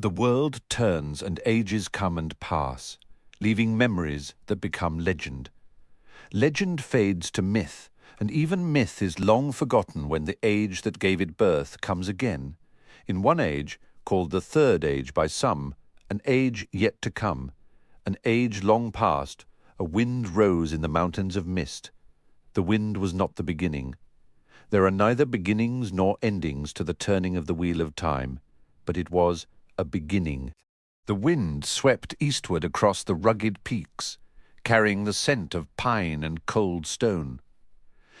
The world turns and ages come and pass, leaving memories that become legend. Legend fades to myth, and even myth is long forgotten when the age that gave it birth comes again. In one age, called the Third Age by some, an age yet to come, an age long past, a wind rose in the mountains of mist. The wind was not the beginning. There are neither beginnings nor endings to the turning of the wheel of time, but it was a beginning. The wind swept eastward across the rugged peaks, carrying the scent of pine and cold stone.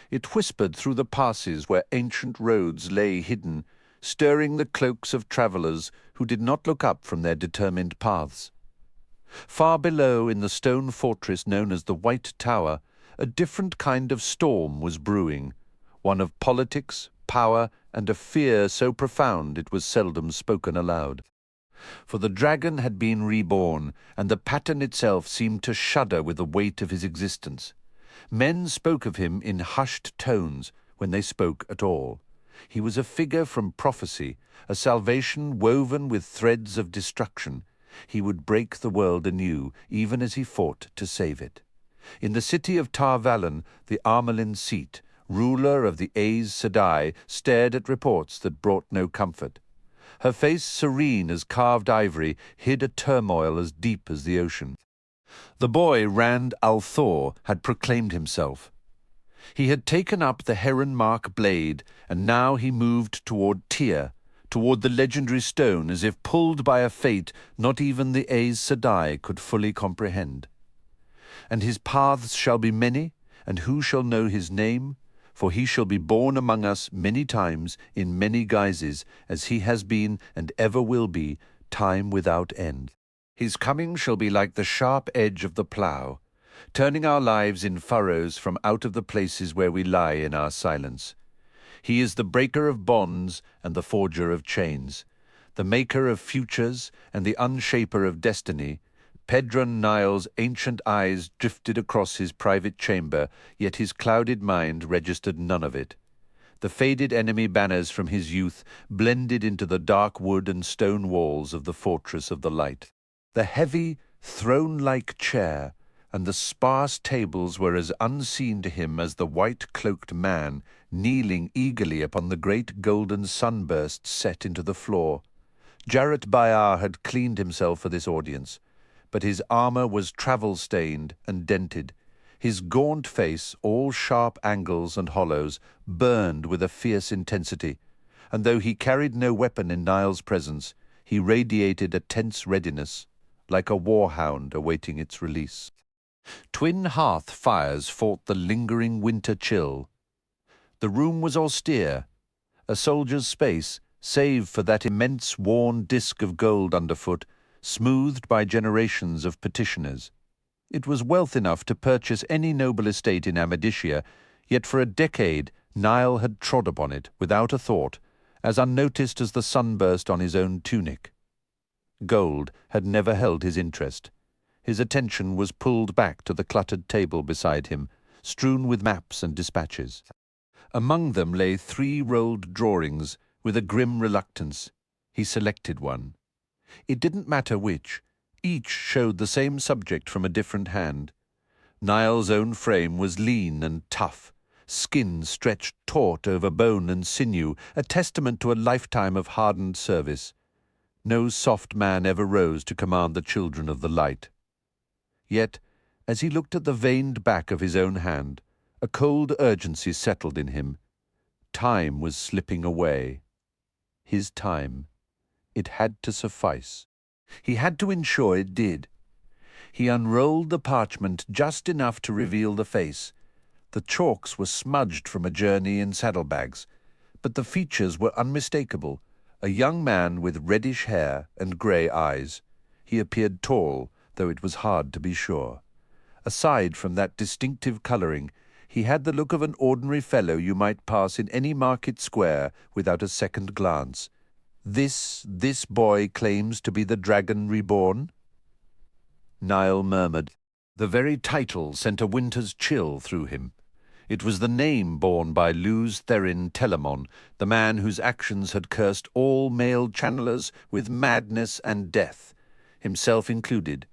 It whispered through the passes where ancient roads lay hidden, stirring the cloaks of travellers who did not look up from their determined paths. Far below, in the stone fortress known as the White Tower, a different kind of storm was brewing, one of politics, power, and a fear so profound it was seldom spoken aloud. For the dragon had been reborn, and the pattern itself seemed to shudder with the weight of his existence. Men spoke of him in hushed tones, when they spoke at all. He was a figure from prophecy, a salvation woven with threads of destruction. He would break the world anew, even as he fought to save it. In the city of Tar Valon, the Armelin seat, ruler of the Aes Sedai, stared at reports that brought no comfort. Her face, serene as carved ivory, hid a turmoil as deep as the ocean. The boy Rand al'Thor had proclaimed himself. He had taken up the heron-mark blade, and now he moved toward Tyr, toward the legendary stone, as if pulled by a fate not even the Aes Sedai could fully comprehend. And his paths shall be many, and who shall know his name? For he shall be born among us many times, in many guises, as he has been and ever will be, time without end. His coming shall be like the sharp edge of the plough, turning our lives in furrows from out of the places where we lie in our silence. He is the breaker of bonds and the forger of chains, the maker of futures and the unshaper of destiny. Pedron Niall's ancient eyes drifted across his private chamber, yet his clouded mind registered none of it. The faded enemy banners from his youth blended into the dark wood and stone walls of the Fortress of the Light. The heavy, throne-like chair and the sparse tables were as unseen to him as the white-cloaked man kneeling eagerly upon the great golden sunburst set into the floor. Jarret Bayar had cleaned himself for this audience, but his armor was travel-stained and dented. His gaunt face, all sharp angles and hollows, burned with a fierce intensity, and though he carried no weapon in Niall's presence, he radiated a tense readiness, like a war-hound awaiting its release. Twin hearth fires fought the lingering winter chill. The room was austere, a soldier's space, save for that immense worn disk of gold underfoot, smoothed by generations of petitioners. It was wealth enough to purchase any noble estate in Amadicia, yet for a decade Niall had trod upon it without a thought, as unnoticed as the sunburst on his own tunic. Gold had never held his interest. His attention was pulled back to the cluttered table beside him, strewn with maps and dispatches. Among them lay 3 rolled drawings. With a grim reluctance, he selected one. It didn't matter which. Each showed the same subject from a different hand. Niall's own frame was lean and tough, skin stretched taut over bone and sinew, a testament to a lifetime of hardened service. No soft man ever rose to command the children of the light. Yet, as he looked at the veined back of his own hand, a cold urgency settled in him. Time was slipping away. His time. It had to suffice. He had to ensure it did. He unrolled the parchment just enough to reveal the face. The chalks were smudged from a journey in saddlebags, but the features were unmistakable. A young man with reddish hair and grey eyes. He appeared tall, though it was hard to be sure. Aside from that distinctive colouring, he had the look of an ordinary fellow you might pass in any market square without a second glance. This boy claims to be the Dragon Reborn? Niall murmured. The very title sent a winter's chill through him. It was the name borne by Luz Therin Telamon, the man whose actions had cursed all male channelers with madness and death, himself included.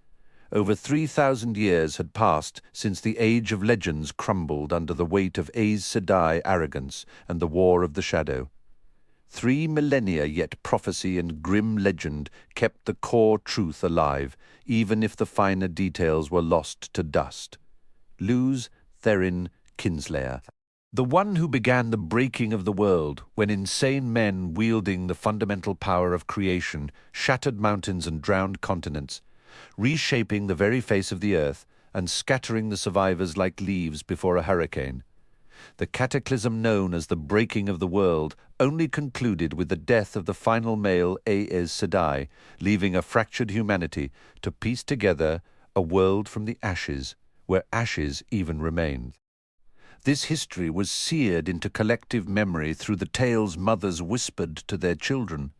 Over 3,000 years had passed since the age of legends crumbled under the weight of Aes Sedai arrogance and the War of the Shadow. 3 millennia yet prophecy and grim legend kept the core truth alive, even if the finer details were lost to dust. Luz Therin Kinslayer, the one who began the breaking of the world when insane men wielding the fundamental power of creation shattered mountains and drowned continents, reshaping the very face of the earth and scattering the survivors like leaves before a hurricane. The cataclysm known as the breaking of the world only concluded with the death of the final male Aes Sedai, leaving a fractured humanity to piece together a world from the ashes, where ashes even remain. This history was seared into collective memory through the tales mothers whispered to their children.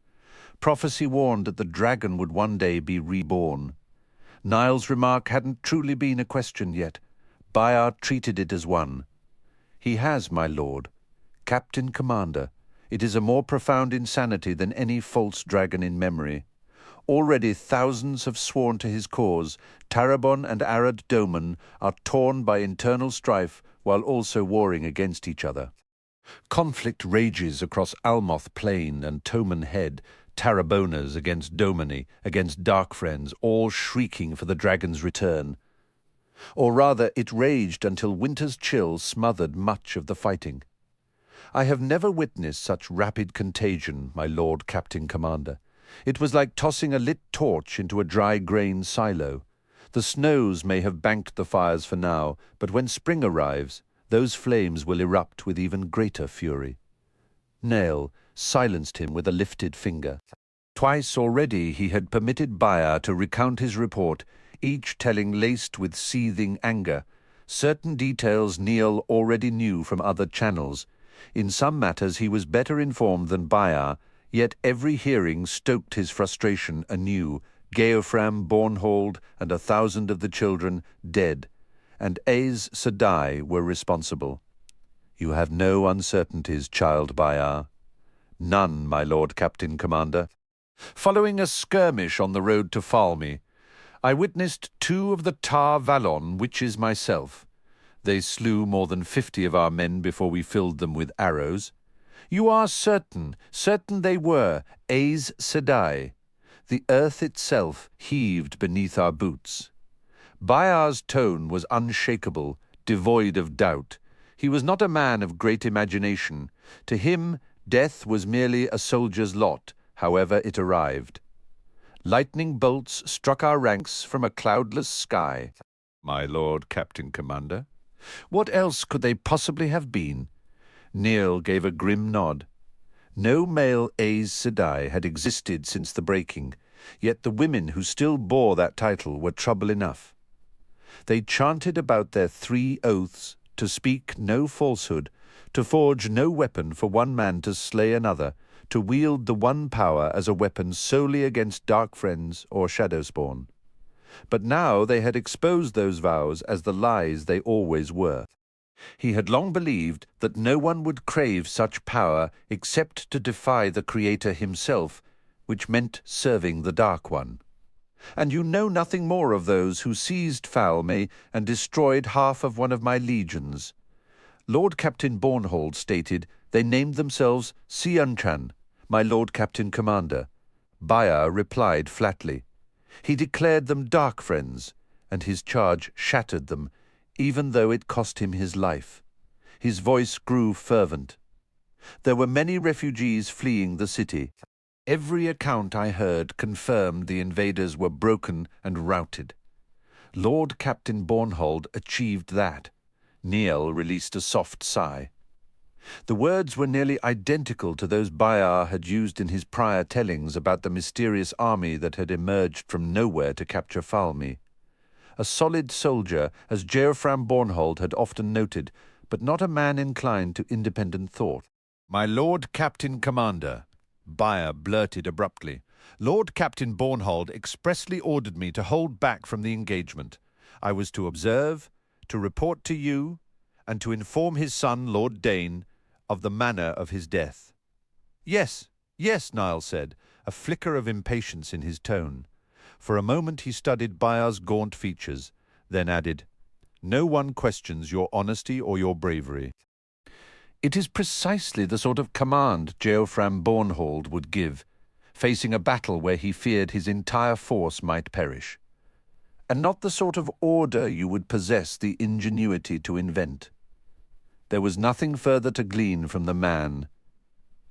Prophecy warned that the dragon would one day be reborn. Niall's remark hadn't truly been a question yet. Bayard treated it as one. He has, my lord. Captain Commander, it is a more profound insanity than any false dragon in memory. Already thousands have sworn to his cause. Tarabon and Arad Doman are torn by internal strife while also warring against each other. Conflict rages across Almoth Plain and Toman Head, Tarabonas against Domini, against Dark Friends, all shrieking for the dragon's return. Or rather, it raged until winter's chill smothered much of the fighting. I have never witnessed such rapid contagion, my Lord Captain Commander. It was like tossing a lit torch into a dry-grain silo. The snows may have banked the fires for now, but when spring arrives, those flames will erupt with even greater fury. Nail silenced him with a lifted finger. Twice already he had permitted Bayard to recount his report, each telling laced with seething anger. Certain details Niall already knew from other channels. In some matters he was better informed than Bayard, yet every hearing stoked his frustration anew. Geofram, Bornhold, and 1,000 of the children dead, and Aes Sedai were responsible. You have no uncertainties, child Bayard. None, my Lord Captain Commander. Following a skirmish on the road to Falme, I witnessed 2 of the Tar Valon witches myself. They slew more than 50 of our men before we filled them with arrows. You are certain they were Aes Sedai. The earth itself heaved beneath our boots. Bayard's tone was unshakable, devoid of doubt. He was not a man of great imagination. To him, death was merely a soldier's lot, however it arrived. Lightning bolts struck our ranks from a cloudless sky. My Lord Captain Commander, what else could they possibly have been? Niall gave a grim nod. No male Aes Sedai had existed since the breaking, yet the women who still bore that title were trouble enough. They chanted about their 3 oaths, to speak no falsehood, to forge no weapon for one man to slay another, to wield the one power as a weapon solely against dark friends or shadowspawn. But now they had exposed those vows as the lies they always were. He had long believed that no one would crave such power except to defy the Creator himself, which meant serving the Dark One. And you know nothing more of those who seized Falme and destroyed half of one of my legions. Lord Captain Bornhold stated they named themselves Sianchan, my Lord Captain Commander. Bayard replied flatly. He declared them Dark Friends, and his charge shattered them, even though it cost him his life. His voice grew fervent. There were many refugees fleeing the city. Every account I heard confirmed the invaders were broken and routed. Lord Captain Bornhold achieved that. Niall released a soft sigh. The words were nearly identical to those Bayard had used in his prior tellings about the mysterious army that had emerged from nowhere to capture Falme. A solid soldier, as Geofram Bornhold had often noted, but not a man inclined to independent thought. My Lord Captain Commander, Bayard blurted abruptly, Lord Captain Bornhold expressly ordered me to hold back from the engagement. I was to observe, to report to you, and to inform his son, Lord Dane, of the manner of his death. "Yes, yes," Niall said, a flicker of impatience in his tone. For a moment he studied Bayar's gaunt features, then added, "No one questions your honesty or your bravery." It is precisely the sort of command Geofram Bornhold would give, facing a battle where he feared his entire force might perish, and not the sort of order you would possess the ingenuity to invent. There was nothing further to glean from the man.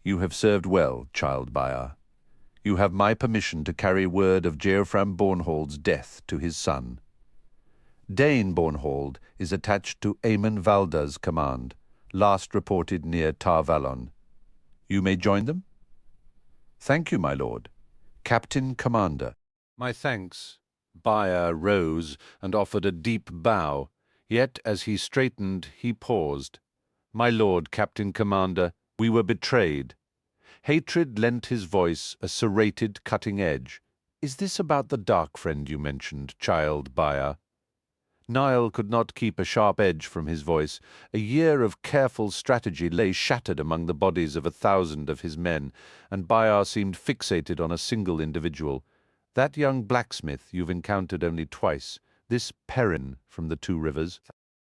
"You have served well, child Bayar. You have my permission to carry word of Geofram Bornhold's death to his son. Dane Bornhold is attached to Eamon Valda's command, last reported near Tar Valon. You may join them?" "Thank you, my lord. Captain Commander." "My thanks." Bayar rose and offered a deep bow, yet as he straightened he paused. "My lord, Captain Commander, we were betrayed." Hatred lent his voice a serrated, cutting edge. "Is this about the dark friend you mentioned, child Bayar?" Niall could not keep a sharp edge from his voice. A year of careful strategy lay shattered among the bodies of 1,000 of his men, and Bayar seemed fixated on a single individual. "That young blacksmith you've encountered only twice, this Perrin from the Two Rivers."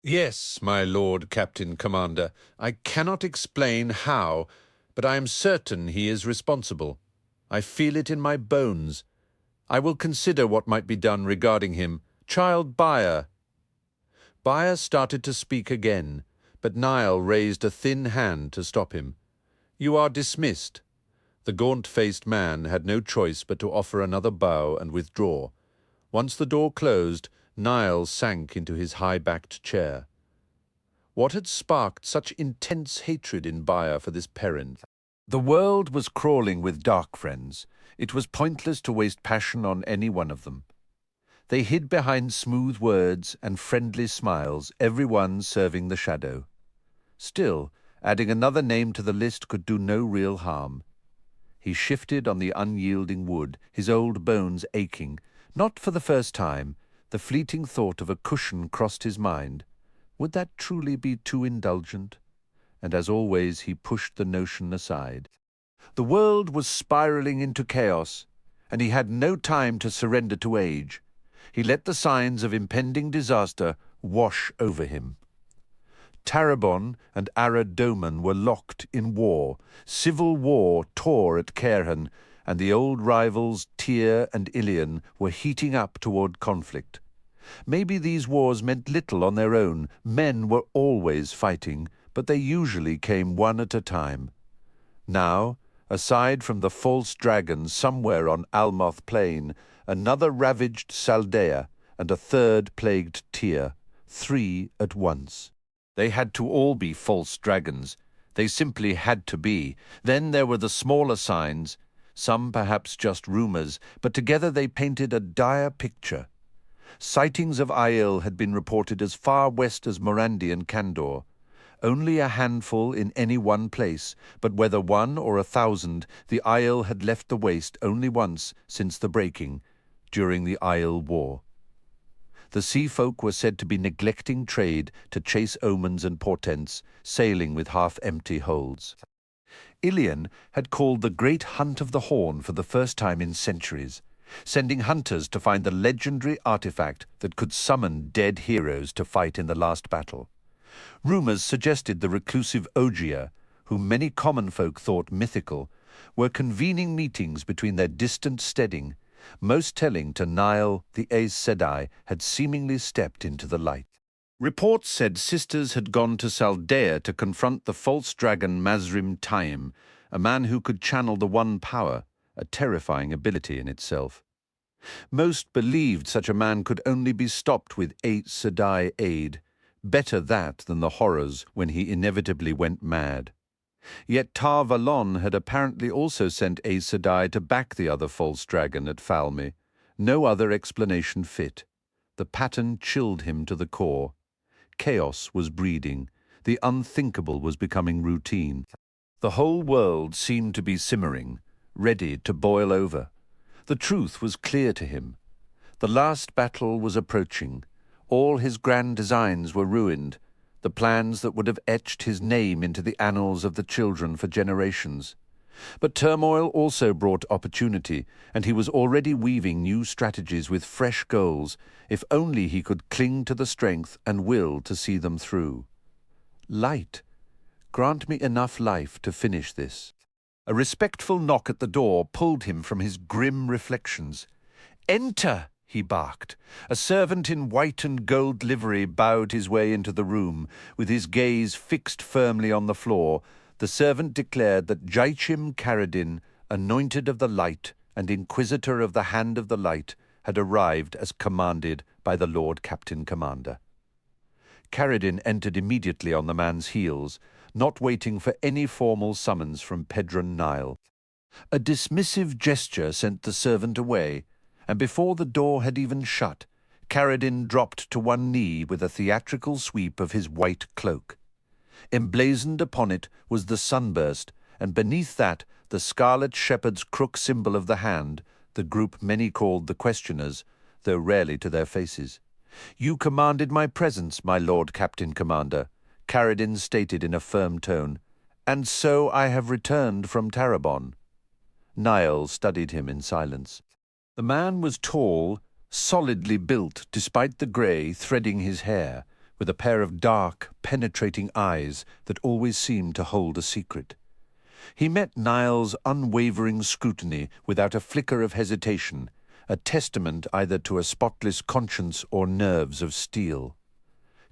"Yes, my lord Captain Commander. I cannot explain how, but I am certain he is responsible. I feel it in my bones. I will consider what might be done regarding him. Child Bayar." Bayar started to speak again, but Niall raised a thin hand to stop him. "You are dismissed." The gaunt-faced man had no choice but to offer another bow and withdraw. Once the door closed, Niall sank into his high-backed chair. What had sparked such intense hatred in Bayar for this Perrin? The world was crawling with dark friends. It was pointless to waste passion on any one of them. They hid behind smooth words and friendly smiles, every one serving the shadow. Still, adding another name to the list could do no real harm. He shifted on the unyielding wood, his old bones aching. Not for the first time, the fleeting thought of a cushion crossed his mind. Would that truly be too indulgent? And as always, he pushed the notion aside. The world was spiraling into chaos, and he had no time to surrender to age. He let the signs of impending disaster wash over him. Tarabon and Arad Doman were locked in war. Civil war tore at Cairhien, and the old rivals Tyr and Ilion were heating up toward conflict. Maybe these wars meant little on their own. Men were always fighting, but they usually came one at a time. Now, aside from the false dragon somewhere on Almoth Plain, another ravaged Saldea, and a third plagued Tyr, 3 at once. They had to all be false dragons. They simply had to be. Then there were the smaller signs, some perhaps just rumors, but together they painted a dire picture. Sightings of Aiel had been reported as far west as Morandi and Candor. Only a handful in any one place, but whether 1 or 1,000, the Aiel had left the waste only once since the breaking, during the Aiel War. The sea folk were said to be neglecting trade to chase omens and portents, sailing with half-empty holds. Ilion had called the Great Hunt of the Horn for the first time in centuries, sending hunters to find the legendary artifact that could summon dead heroes to fight in the last battle. Rumours suggested the reclusive Ogier, whom many common folk thought mythical, were convening meetings between their distant steading. Most telling to Niall, the Aes Sedai had seemingly stepped into the light. Reports said sisters had gone to Saldea to confront the false dragon Mazrim Taim, a man who could channel the One Power, a terrifying ability in itself. Most believed such a man could only be stopped with Aes Sedai aid. Better that than the horrors when he inevitably went mad. Yet Tar Valon had apparently also sent Aes Sedai to back the other false dragon at Falme. No other explanation fit. The pattern chilled him to the core. Chaos was breeding. The unthinkable was becoming routine. The whole world seemed to be simmering, ready to boil over. The truth was clear to him. The last battle was approaching. All his grand designs were ruined. the plans that would have etched his name into the annals of the children for generations. But turmoil also brought opportunity, and he was already weaving new strategies with fresh goals, if only he could cling to the strength and will to see them through. Light, grant me enough life to finish this. A respectful knock at the door pulled him from his grim reflections. "Enter!" he barked. A servant in white and gold livery bowed his way into the room, with his gaze fixed firmly on the floor. The servant declared that Jaichim Caradin, anointed of the light and inquisitor of the hand of the light, had arrived as commanded by the Lord Captain Commander. Caradin entered immediately on the man's heels, not waiting for any formal summons from Pedron Nile. A dismissive gesture sent the servant away, and before the door had even shut, Caradin dropped to one knee with a theatrical sweep of his white cloak. Emblazoned upon it was the sunburst, and beneath that the scarlet shepherd's crook symbol of the hand, the group many called the Questioners, though rarely to their faces. "You commanded my presence, my Lord Captain Commander," Caradin stated in a firm tone, "and so I have returned from Tarabon." Niall studied him in silence. The man was tall, solidly built despite the grey threading his hair, with a pair of dark, penetrating eyes that always seemed to hold a secret. He met Niall's unwavering scrutiny without a flicker of hesitation, a testament either to a spotless conscience or nerves of steel.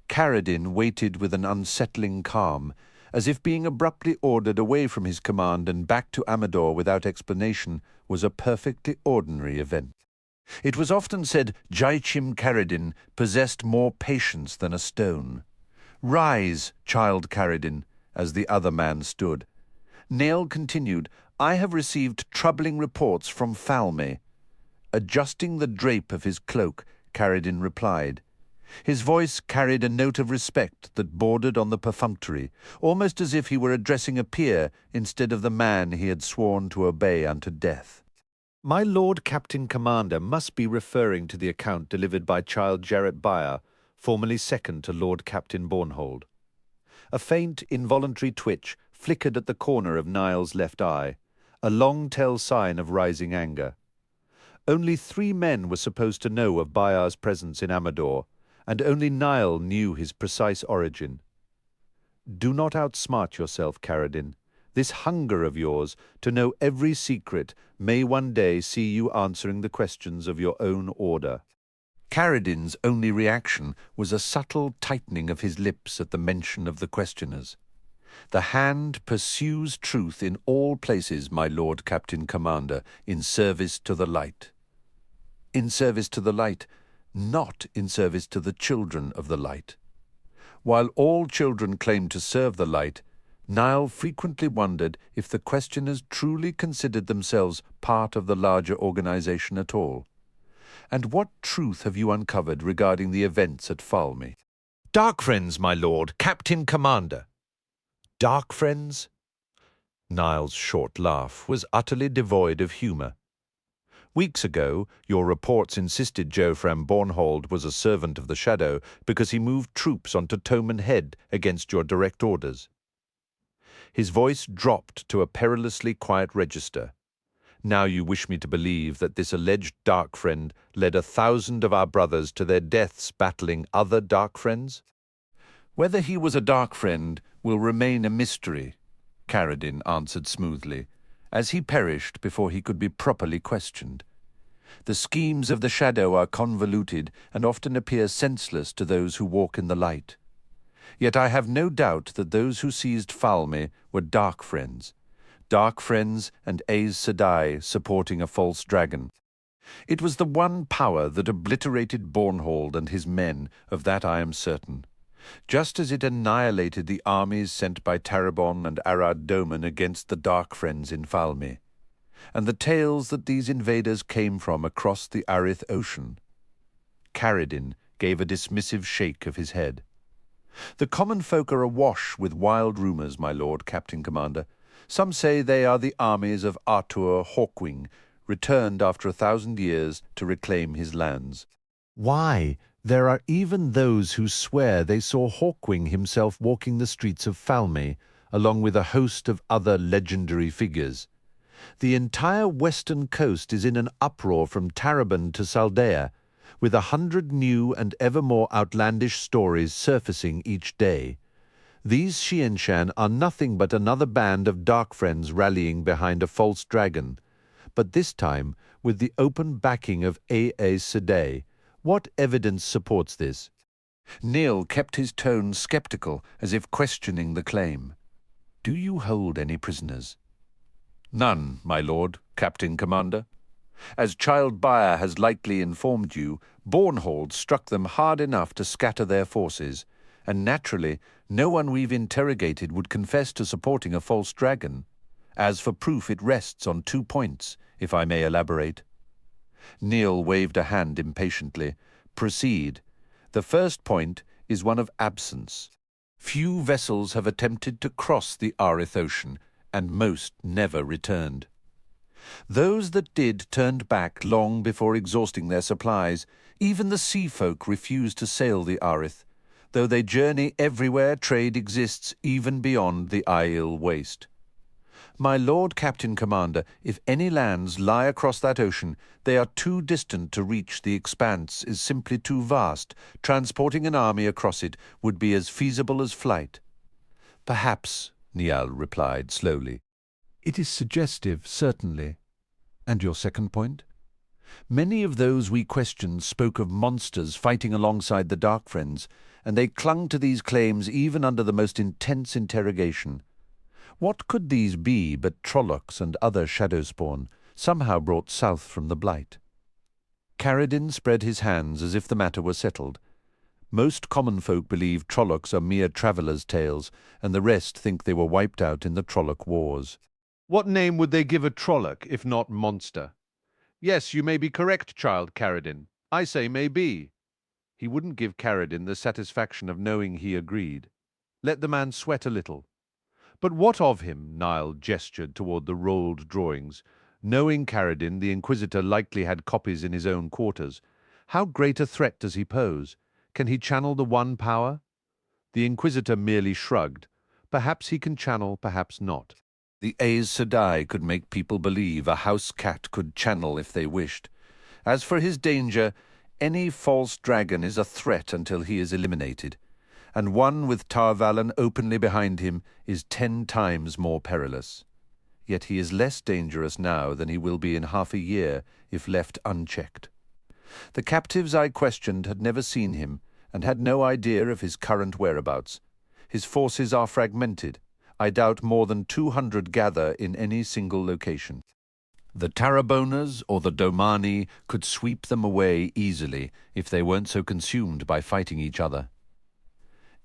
Caradin waited with an unsettling calm, as if being abruptly ordered away from his command and back to Amador without explanation was a perfectly ordinary event. It was often said Jaichim Caradin possessed more patience than a stone. "Rise, child Caradin," as the other man stood. Niall continued, "I have received troubling reports from Falme." Adjusting the drape of his cloak, Caradin replied. His voice carried a note of respect that bordered on the perfunctory, almost as if he were addressing a peer instead of the man he had sworn to obey unto death. "My Lord Captain Commander must be referring to the account delivered by Child Jarrett Byer, formerly second to Lord Captain Bornhold." A faint, involuntary twitch flickered at the corner of Niall's left eye, a long-tell sign of rising anger. Only 3 men were supposed to know of Byar's presence in Amador, and only Niall knew his precise origin. "Do not outsmart yourself, Caradin. This hunger of yours to know every secret may one day see you answering the questions of your own order." Caradin's only reaction was a subtle tightening of his lips at the mention of the Questioners. "The hand pursues truth in all places, my Lord Captain Commander, in service to the light." In service to the light, not in service to the children of the light. While all children claimed to serve the light, Niall frequently wondered if the Questioners truly considered themselves part of the larger organization at all. "And what truth have you uncovered regarding the events at Falme?" "Dark friends, my lord, Captain Commander." "Dark friends?" Niall's short laugh was utterly devoid of humour. "Weeks ago, your reports insisted Jofram Bornhold was a servant of the Shadow because he moved troops onto Toman Head against your direct orders." His voice dropped to a perilously quiet register. "Now you wish me to believe that this alleged dark friend led 1,000 of our brothers to their deaths battling other dark friends?" "Whether he was a dark friend will remain a mystery," Caradin answered smoothly, "as he perished before he could be properly questioned. The schemes of the Shadow are convoluted and often appear senseless to those who walk in the light. Yet I have no doubt that those who seized Falme were dark friends and Aes Sedai supporting a false dragon. It was the one power that obliterated Bornhold and his men, of that I am certain, just as it annihilated the armies sent by Tarabon and Arad Doman against the dark friends in Falme, and the tales that these invaders came from across the Arith Ocean." Caradin gave a dismissive shake of his head. "The common folk are awash with wild rumours, my Lord Captain Commander. Some say they are the armies of Artur Hawkwing, returned after 1,000 years to reclaim his lands. Why, there are even those who swear they saw Hawkwing himself walking the streets of Falmey, along with a host of other legendary figures. The entire western coast is in an uproar from Tarabon to Saldea, with 100 new and ever more outlandish stories surfacing each day. These Xianshan are nothing but another band of dark friends rallying behind a false dragon, but this time with the open backing of A.A. Sedai. What evidence supports this? Neil kept his tone sceptical, as if questioning the claim. Do you hold any prisoners? None, my lord, Captain Commander. As Child Buyer has likely informed you, Bornhold struck them hard enough to scatter their forces, and naturally, no one we've interrogated would confess to supporting a false dragon. As for proof, it rests on 2 points, if I may elaborate. Neil waved a hand impatiently. Proceed. The first point is one of absence. Few vessels have attempted to cross the Arith Ocean, and most never returned. Those that did turned back long before exhausting their supplies. Even the sea folk refuse to sail the Arith. Though they journey everywhere, trade exists even beyond the Aiel Waste. My Lord Captain Commander, if any lands lie across that ocean, they are too distant to reach. The expanse is simply too vast. Transporting an army across it would be as feasible as flight. Perhaps, Niall replied slowly. It is suggestive, certainly. And your second point? Many of those we questioned spoke of monsters fighting alongside the Dark Friends, and they clung to these claims even under the most intense interrogation. What could these be but Trollocs and other Shadowspawn, somehow brought south from the Blight? Caradin spread his hands as if the matter were settled. Most common folk believe Trollocs are mere travellers' tales, and the rest think they were wiped out in the Trolloc Wars. What name would they give a Trolloc, if not monster? Yes, you may be correct, Child Caradin. I say may be. He wouldn't give Caradin the satisfaction of knowing he agreed. Let the man sweat a little. But what of him? Niall gestured toward the rolled drawings. Knowing Caradin, the Inquisitor likely had copies in his own quarters. How great a threat does he pose? Can he channel the One Power? The Inquisitor merely shrugged. Perhaps he can channel, perhaps not. The Aes Sedai could make people believe a house cat could channel if they wished. As for his danger, any false dragon is a threat until he is eliminated, and one with Tar Valon openly behind him is 10 times more perilous. Yet he is less dangerous now than he will be in half a year if left unchecked. The captives I questioned had never seen him and had no idea of his current whereabouts. His forces are fragmented. I doubt more than 200 gather in any single location. The Taraboners or the Domani could sweep them away easily if they weren't so consumed by fighting each other.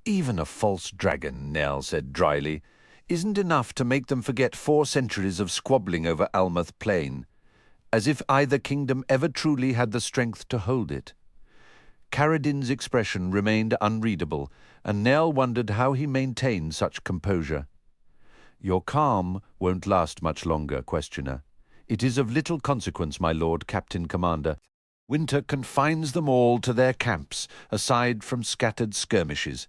Even a false dragon, Nell said dryly, isn't enough to make them forget 4 centuries of squabbling over Almouth Plain, as if either kingdom ever truly had the strength to hold it. Caradin's expression remained unreadable, and Nell wondered how he maintained such composure. Your calm won't last much longer, questioner. It is of little consequence, my Lord Captain Commander. Winter confines them all to their camps, aside from scattered skirmishes.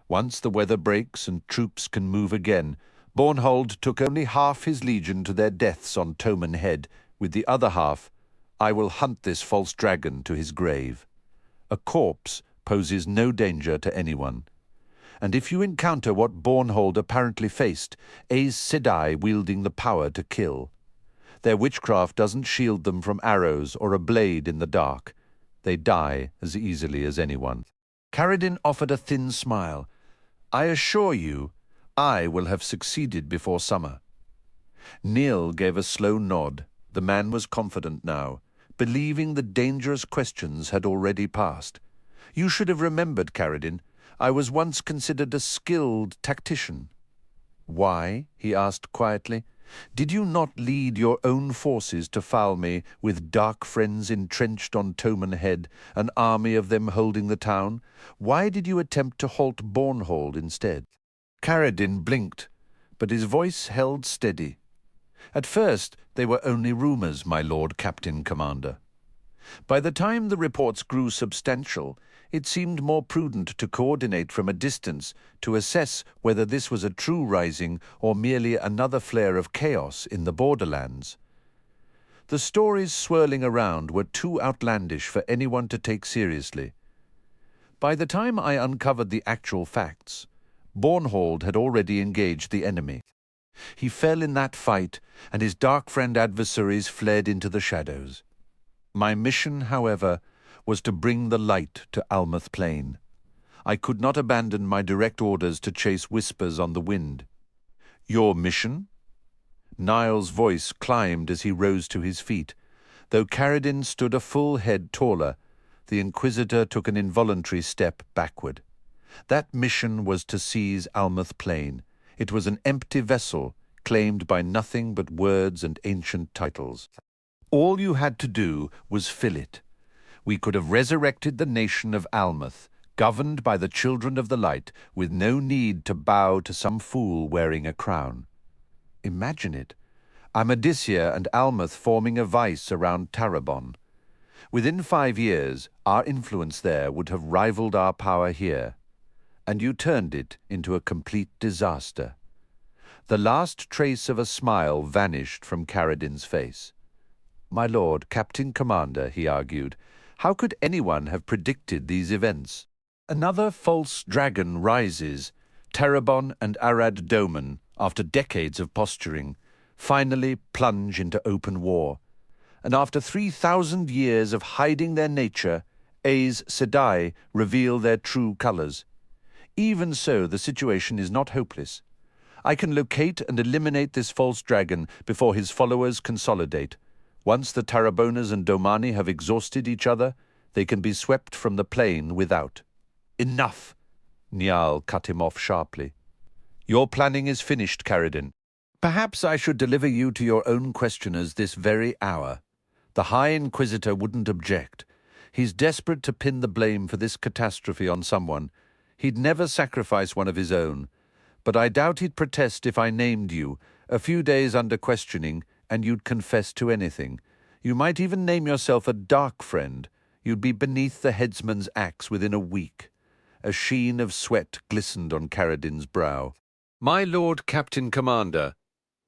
Once the weather breaks and troops can move again, Bornhold took only half his legion to their deaths on Toman Head. With the other half, I will hunt this false dragon to his grave. A corpse poses no danger to anyone. And if you encounter what Bornhold apparently faced, Aes Sedai wielding the power to kill. Their witchcraft doesn't shield them from arrows or a blade in the dark. They die as easily as anyone. Caradin offered a thin smile. I assure you, I will have succeeded before summer. Neil gave a slow nod. The man was confident now, believing the dangerous questions had already passed. You should have remembered, Caradin. I was once considered a skilled tactician. Why? He asked quietly. Did you not lead your own forces to Falmey with dark friends entrenched on Toman Head, an army of them holding the town? Why did you attempt to halt Bornhold instead? Caradin blinked, but his voice held steady. At first they were only rumours, my Lord Captain Commander. By the time the reports grew substantial, it seemed more prudent to coordinate from a distance to assess whether this was a true rising or merely another flare of chaos in the borderlands. The stories swirling around were too outlandish for anyone to take seriously. By the time I uncovered the actual facts, Bornhold had already engaged the enemy. He fell in that fight, and his dark friend adversaries fled into the shadows. My mission, however, was to bring the light to Almouth Plain. I could not abandon my direct orders to chase whispers on the wind. Your mission? Niall's voice climbed as he rose to his feet. Though Caradin stood a full head taller, the Inquisitor took an involuntary step backward. That mission was to seize Almouth Plain. It was an empty vessel, claimed by nothing but words and ancient titles. All you had to do was fill it. We could have resurrected the nation of Almouth, governed by the children of the light, with no need to bow to some fool wearing a crown. Imagine it, Amadicia and Almouth forming a vice around Tarabon. Within 5 years, our influence there would have rivaled our power here. And you turned it into a complete disaster. The last trace of a smile vanished from Caradin's face. My lord, Captain Commander, he argued, how could anyone have predicted these events? Another false dragon rises. Tarabon and Arad Doman, after decades of posturing, finally plunge into open war. And after 3,000 years of hiding their nature, Aes Sedai reveal their true colors. Even so, the situation is not hopeless. I can locate and eliminate this false dragon before his followers consolidate. Once the Tarabonas and Domani have exhausted each other, they can be swept from the plain without. Enough! Niall cut him off sharply. Your planning is finished, Caradin. Perhaps I should deliver you to your own questioners this very hour. The High Inquisitor wouldn't object. He's desperate to pin the blame for this catastrophe on someone. He'd never sacrifice one of his own. But I doubt he'd protest if I named you, a few days under questioning, and you'd confess to anything. You might even name yourself a dark friend. You'd be beneath the headsman's axe within a week. A sheen of sweat glistened on Caradin's brow. My lord Captain Commander.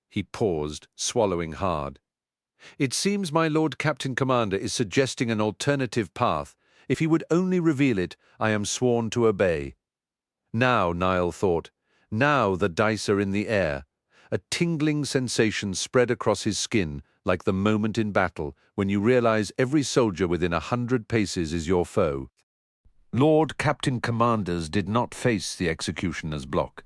He paused, swallowing hard. It seems my lord Captain Commander is suggesting an alternative path. If he would only reveal it, I am sworn to obey. Now, Niall thought, now the dice are in the air. A tingling sensation spread across his skin, like the moment in battle, when you realize every soldier within 100 paces is your foe. Lord Captain Commanders did not face the executioner's block,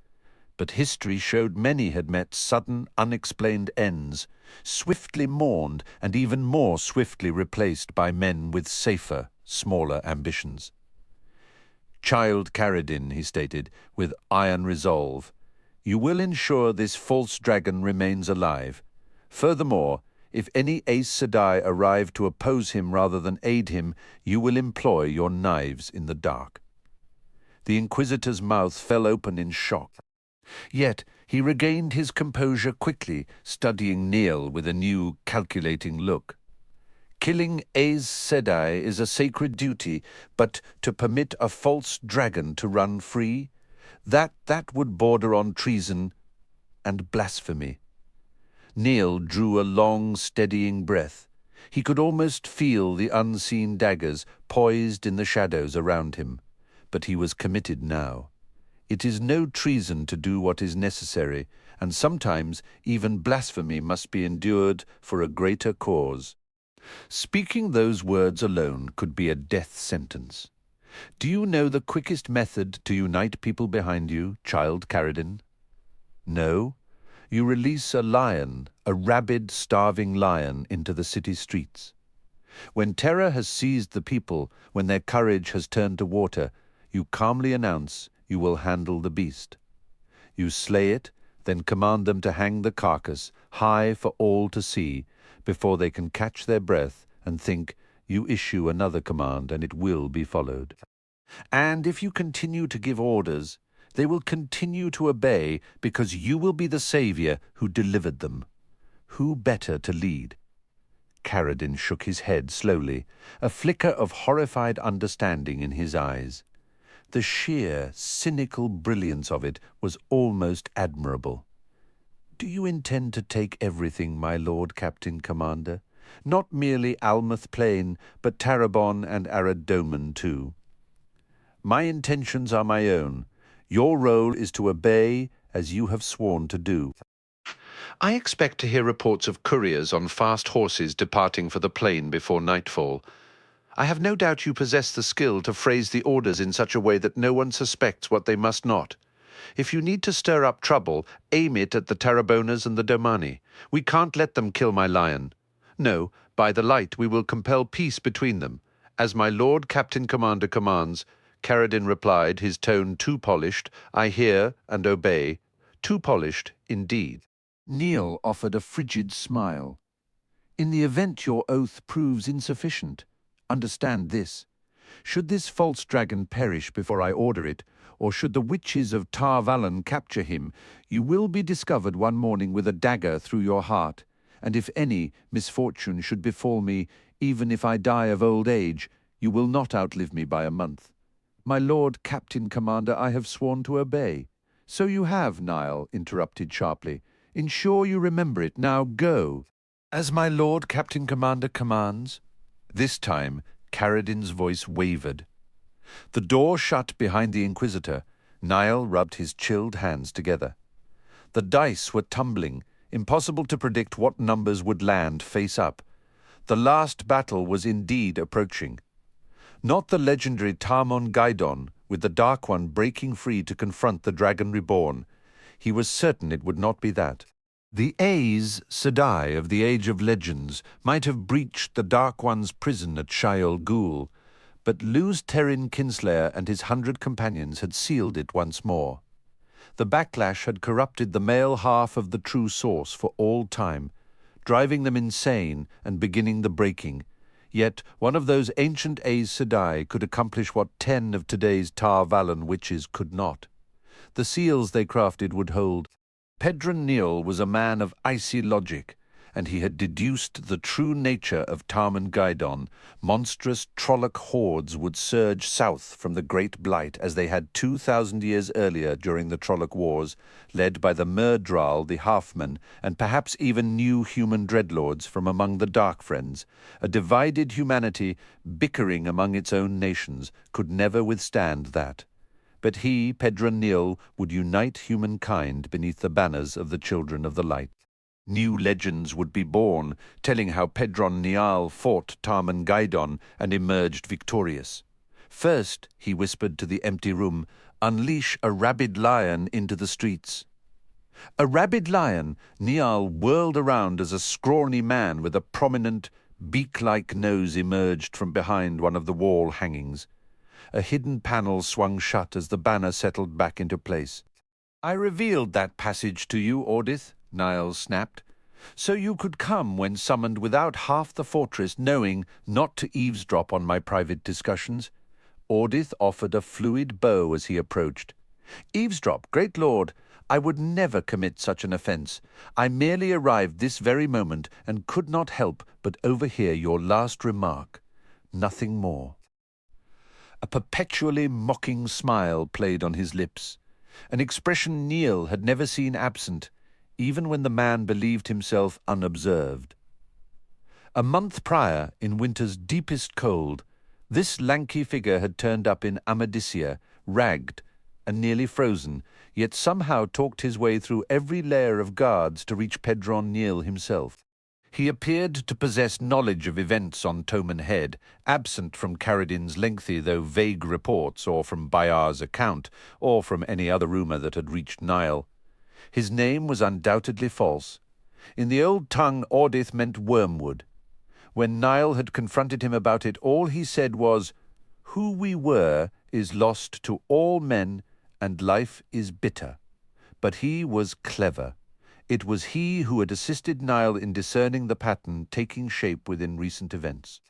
but history showed many had met sudden, unexplained ends, swiftly mourned and even more swiftly replaced by men with safer, smaller ambitions. Child Caradin, he stated, with iron resolve, you will ensure this false dragon remains alive. Furthermore, if any Aes Sedai arrive to oppose him rather than aid him, you will employ your knives in the dark. The Inquisitor's mouth fell open in shock. Yet he regained his composure quickly, studying Niall with a new, calculating look. Killing Aes Sedai is a sacred duty, but to permit a false dragon to run free, that would border on treason and blasphemy. Niall drew a long, steadying breath. He could almost feel the unseen daggers poised in the shadows around him, but he was committed now. It is no treason to do what is necessary, and sometimes even blasphemy must be endured for a greater cause. Speaking those words alone could be a death sentence. Do you know the quickest method to unite people behind you, child Caradin? No? You release a lion, a rabid, starving lion, into the city streets. When terror has seized the people, when their courage has turned to water, you calmly announce you will handle the beast. You slay it, then command them to hang the carcass high for all to see, before they can catch their breath and think you issue another command and it will be followed. And if you continue to give orders, they will continue to obey because you will be the savior who delivered them. Who better to lead? Caradin shook his head slowly, a flicker of horrified understanding in his eyes. The sheer, cynical brilliance of it was almost admirable. "Do you intend to take everything, my lord Captain Commander? Not merely Almouth Plain, but Tarabon and Aradoman too?" "My intentions are my own. Your role is to obey as you have sworn to do." "I expect to hear reports of couriers on fast horses departing for the plain before nightfall. I have no doubt you possess the skill to phrase the orders in such a way that no one suspects what they must not. If you need to stir up trouble, aim it at the Tarabonas and the Domani. We can't let them kill my lion. No, by the light we will compel peace between them. As my lord Captain Commander commands." Caradin replied, his tone too polished. "I hear and obey." Too polished, indeed. Neil offered a frigid smile. "In the event your oath proves insufficient, understand this. Should this false dragon perish before I order it, or should the witches of Tar Valon capture him, you will be discovered one morning with a dagger through your heart, and if any misfortune should befall me, even if I die of old age, you will not outlive me by a month. My lord Captain Commander, I have sworn to obey." "So you have," Niall interrupted sharply. "Ensure you remember it. Now go." "As my lord Captain Commander commands." This time Caradin's voice wavered. The door shut behind the Inquisitor. Niall rubbed his chilled hands together. The dice were tumbling, impossible to predict what numbers would land face up. The last battle was indeed approaching. Not the legendary Tarmon Gaidon, with the Dark One breaking free to confront the Dragon Reborn. He was certain it would not be that. The Aes Sedai of the Age of Legends might have breached the Dark One's prison at Shaiol Ghul, but Luz Terrin Kinslayer and his 100 companions had sealed it once more. The backlash had corrupted the male half of the true source for all time, driving them insane and beginning the breaking. Yet one of those ancient Aes Sedai could accomplish what 10 of today's Tar Valon witches could not. The seals they crafted would hold. Pedron Niall was a man of icy logic, and he had deduced the true nature of Tarmon Gaidon. Monstrous Trolloc hordes would surge south from the Great Blight as they had 2,000 years earlier during the Trolloc Wars, led by the Myrddraal, the Halfmen, and perhaps even new human dreadlords from among the Dark Friends. A divided humanity, bickering among its own nations, could never withstand that. But he, Pedron Niall, would unite humankind beneath the banners of the Children of the Light. New legends would be born, telling how Pedron Niall fought Tarmon Gaidon and emerged victorious. "First," he whispered to the empty room, "unleash a rabid lion into the streets." A rabid lion. Niall whirled around as a scrawny man with a prominent, beak-like nose emerged from behind one of the wall hangings. A hidden panel swung shut as the banner settled back into place. "I revealed that passage to you, Audith," Niall snapped, "so you could come when summoned without half the fortress knowing not to eavesdrop on my private discussions." Audith offered a fluid bow as he approached. "Eavesdrop, great lord, I would never commit such an offence. I merely arrived this very moment and could not help but overhear your last remark. Nothing more." A perpetually mocking smile played on his lips, an expression Niall had never seen absent, even when the man believed himself unobserved. A month prior, in winter's deepest cold, this lanky figure had turned up in Amadisia, ragged and nearly frozen, yet somehow talked his way through every layer of guards to reach Pedron Niall himself. He appeared to possess knowledge of events on Toman Head, absent from Caradin's lengthy though vague reports, or from Bayar's account, or from any other rumour that had reached Niall. His name was undoubtedly false. In the old tongue, Audith meant wormwood. When Niall had confronted him about it, all he said was, "Who we were is lost to all men, and life is bitter." But he was clever. It was he who had assisted Niall in discerning the pattern taking shape within recent events.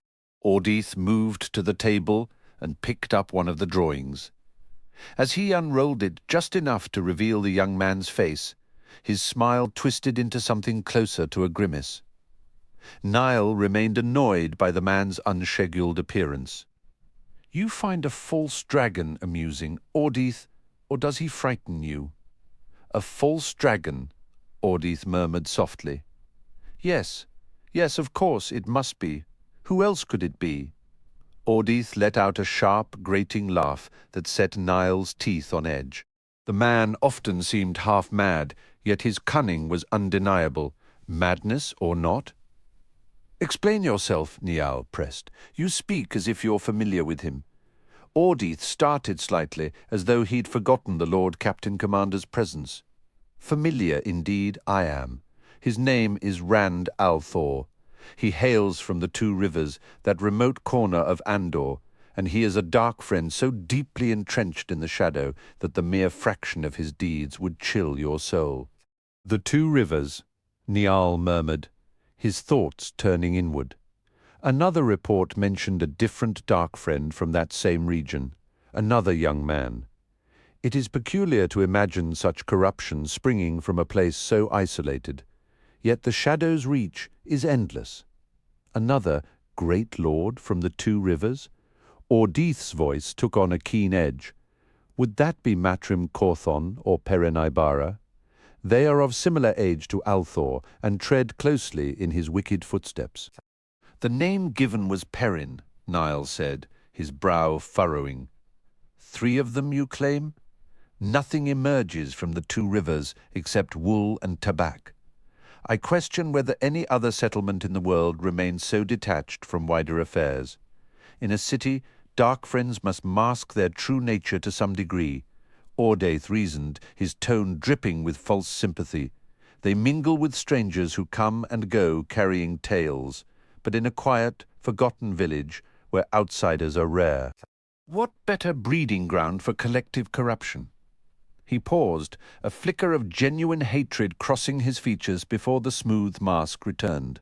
Audith moved to the table and picked up one of the drawings. As he unrolled it just enough to reveal the young man's face, his smile twisted into something closer to a grimace. Niall remained annoyed by the man's unscheduled appearance. "You find a false dragon amusing, Audith, or does he frighten you?" "A false dragon," Audith murmured softly. Yes, of course, it must be. Who else could it be?" Audith let out a sharp, grating laugh that set Niall's teeth on edge. The man often seemed half mad, yet his cunning was undeniable, madness or not. "Explain yourself," Niall pressed. "You speak as if you're familiar with him." Audith started slightly, as though he'd forgotten the Lord Captain Commander's presence. "Familiar indeed I am. His name is Rand al'Thor. He hails from the Two Rivers, that remote corner of Andor, and he is a dark friend so deeply entrenched in the shadow that the mere fraction of his deeds would chill your soul." "The Two Rivers," Niall murmured, his thoughts turning inward. Another report mentioned a different dark friend from that same region, another young man. It is peculiar to imagine such corruption springing from a place so isolated. Yet the shadow's reach is endless. Another great lord from the Two Rivers? Audith's voice took on a keen edge. Would that be Matrim Cawthon or Perrin Ibara? They are of similar age to al'Thor and tread closely in his wicked footsteps. "The name given was Perrin," Niall said, his brow furrowing. "3 of them, you claim? Nothing emerges from the Two Rivers except wool and tabac. I question whether any other settlement in the world remains so detached from wider affairs. In a city, dark friends must mask their true nature to some degree. Ordaith reasoned, his tone dripping with false sympathy. They mingle with strangers who come and go carrying tales, but in a quiet, forgotten village where outsiders are rare. What better breeding ground for collective corruption? He paused, a flicker of genuine hatred crossing his features before the smooth mask returned.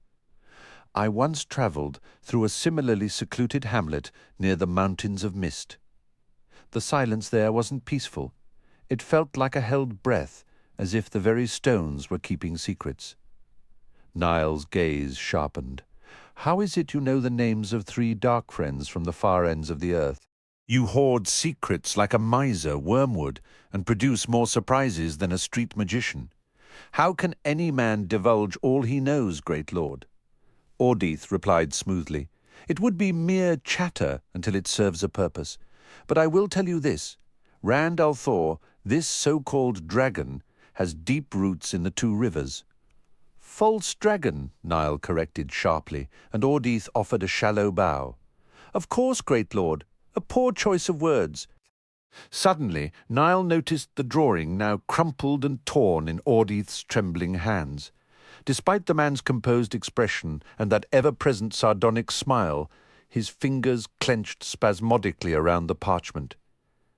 I once travelled through a similarly secluded hamlet near the Mountains of Mist. The silence there wasn't peaceful. It felt like a held breath, as if the very stones were keeping secrets. Niall's gaze sharpened. How is it you know the names of 3 dark friends from the far ends of the earth? You hoard secrets like a miser wormwood and produce more surprises than a street magician. How can any man divulge all he knows, great lord? Audith replied smoothly. It would be mere chatter until it serves a purpose. But I will tell you this. Rand al'Thor, this so-called dragon, has deep roots in the Two Rivers. False dragon, Niall corrected sharply, and Audith offered a shallow bow. Of course, great lord. A poor choice of words. Suddenly, Niall noticed the drawing now crumpled and torn in Audith's trembling hands. Despite the man's composed expression and that ever-present sardonic smile, his fingers clenched spasmodically around the parchment.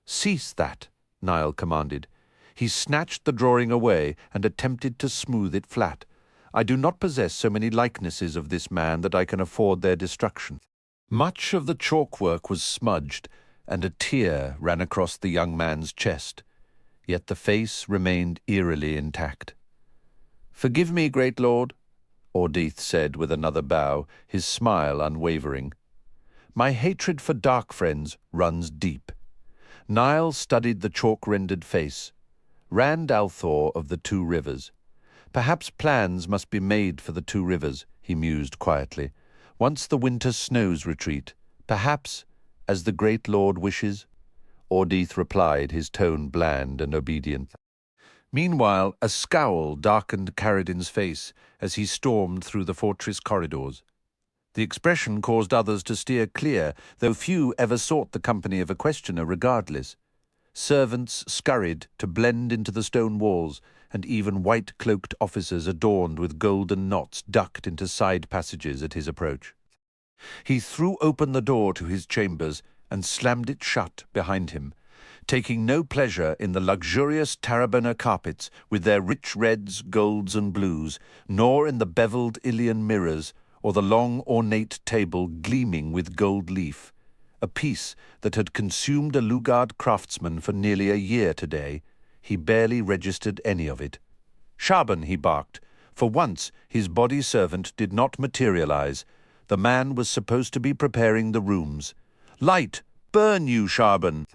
"Cease that," Niall commanded. He snatched the drawing away and attempted to smooth it flat. "I do not possess so many likenesses of this man that I can afford their destruction." Much of the chalkwork was smudged, and a tear ran across the young man's chest. Yet the face remained eerily intact. "Forgive me, great lord," Audith said with another bow, his smile unwavering. "My hatred for dark friends runs deep." Niall studied the chalk-rendered face. Rand al'Thor of the Two Rivers. Perhaps plans must be made for the Two Rivers, he mused quietly. Once the winter snows retreat, perhaps, as the great lord wishes. Audith replied, his tone bland and obedient. Meanwhile, a scowl darkened Caradin's face as he stormed through the fortress corridors. The expression caused others to steer clear, though few ever sought the company of a questioner regardless. Servants scurried to blend into the stone walls, and even white-cloaked officers adorned with golden knots ducked into side passages at his approach. He threw open the door to his chambers and slammed it shut behind him, taking no pleasure in the luxurious Tarabana carpets with their rich reds, golds and blues, nor in the beveled Ilian mirrors or the long ornate table gleaming with gold leaf, a piece that had consumed a Lugard craftsman for nearly a year today. He barely registered any of it. "Shaban," he barked, For once, his body servant did not materialize. The man was supposed to be preparing the rooms. "Light! Burn, you Shaban!"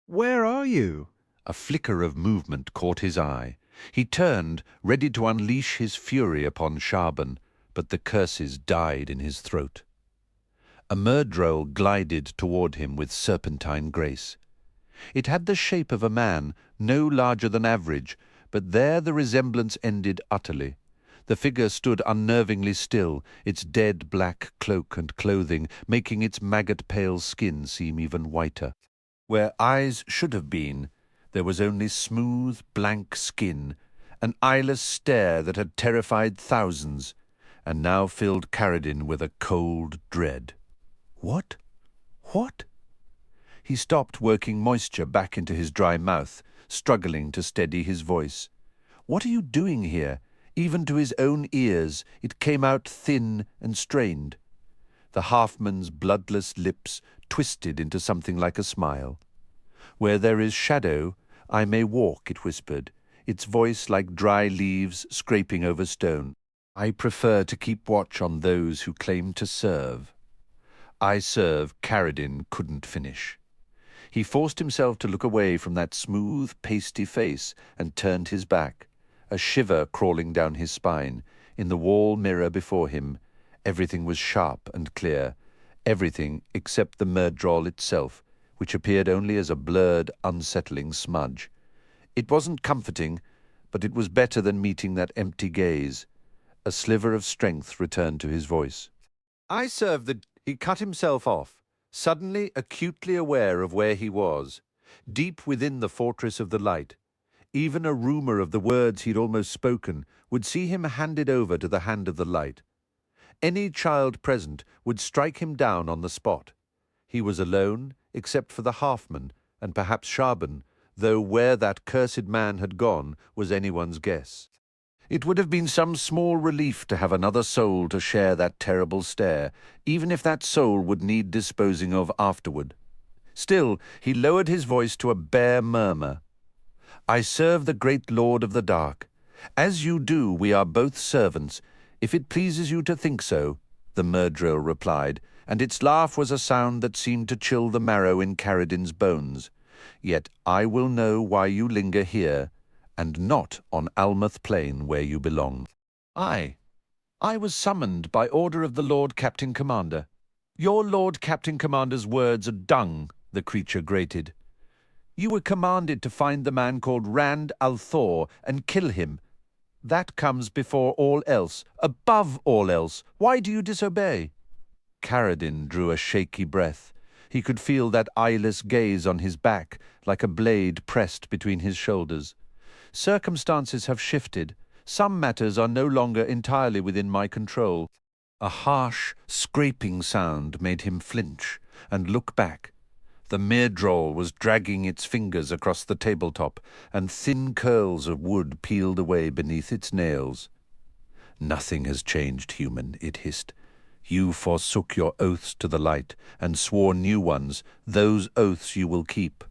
Where are you? A flicker of movement caught his eye. He turned, ready to unleash his fury upon Shaban, but the curses died in his throat. A murdrole glided toward him with serpentine grace. It had the shape of a man, no larger than average, but there the resemblance ended utterly. The figure stood unnervingly still, its dead black cloak and clothing making its maggot-pale skin seem even whiter. Where eyes should have been, there was only smooth, blank skin, an eyeless stare that had terrified thousands, and now filled Caradin with a cold dread. What? What? He stopped working moisture back into his dry mouth, struggling to steady his voice. What are you doing here? Even to his own ears, it came out thin and strained. The halfman's bloodless lips twisted into something like a smile. "Where there is shadow, I may walk," it whispered, its voice like dry leaves scraping over stone. "I prefer to keep watch on those who claim to serve." "I serve," Caradin couldn't finish. He forced himself to look away from that smooth, pasty face and turned his back, a shiver crawling down his spine. In the wall mirror before him, everything was sharp and clear, everything except the murdrole itself, which appeared only as a blurred, unsettling smudge. It wasn't comforting, but it was better than meeting that empty gaze. A sliver of strength returned to his voice. "I serve the—" He cut himself off, suddenly acutely aware of where he was, deep within the fortress of the light. Even a rumor of the words he'd almost spoken would see him handed over to the hand of the light. Any child present would strike him down on the spot. He was alone, except for the halfman, and perhaps Shaban, though where that cursed man had gone was anyone's guess. It would have been some small relief to have another soul to share that terrible stare, even if that soul would need disposing of afterward. Still, he lowered his voice to a bare murmur. "I serve the great Lord of the Dark. As you do, we are both servants, if it pleases you to think so," the murdrole replied, and its laugh was a sound that seemed to chill the marrow in Caradin's bones. "Yet I will know why you linger here, and not on Almouth Plain where you belong." I was summoned by order of the Lord Captain Commander." "Your Lord Captain Commander's words are dung," the creature grated. "You were commanded to find the man called Rand al-Thor and kill him. That comes before all else, above all else. Why do you disobey?" Caradin drew a shaky breath. He could feel that eyeless gaze on his back, like a blade pressed between his shoulders. "Circumstances have shifted. Some matters are no longer entirely within my control." A harsh, scraping sound made him flinch and look back. The murdrole was dragging its fingers across the tabletop, and thin curls of wood peeled away beneath its nails. "Nothing has changed, human," it hissed. "You forsook your oaths to the light and swore new ones. Those oaths you will keep."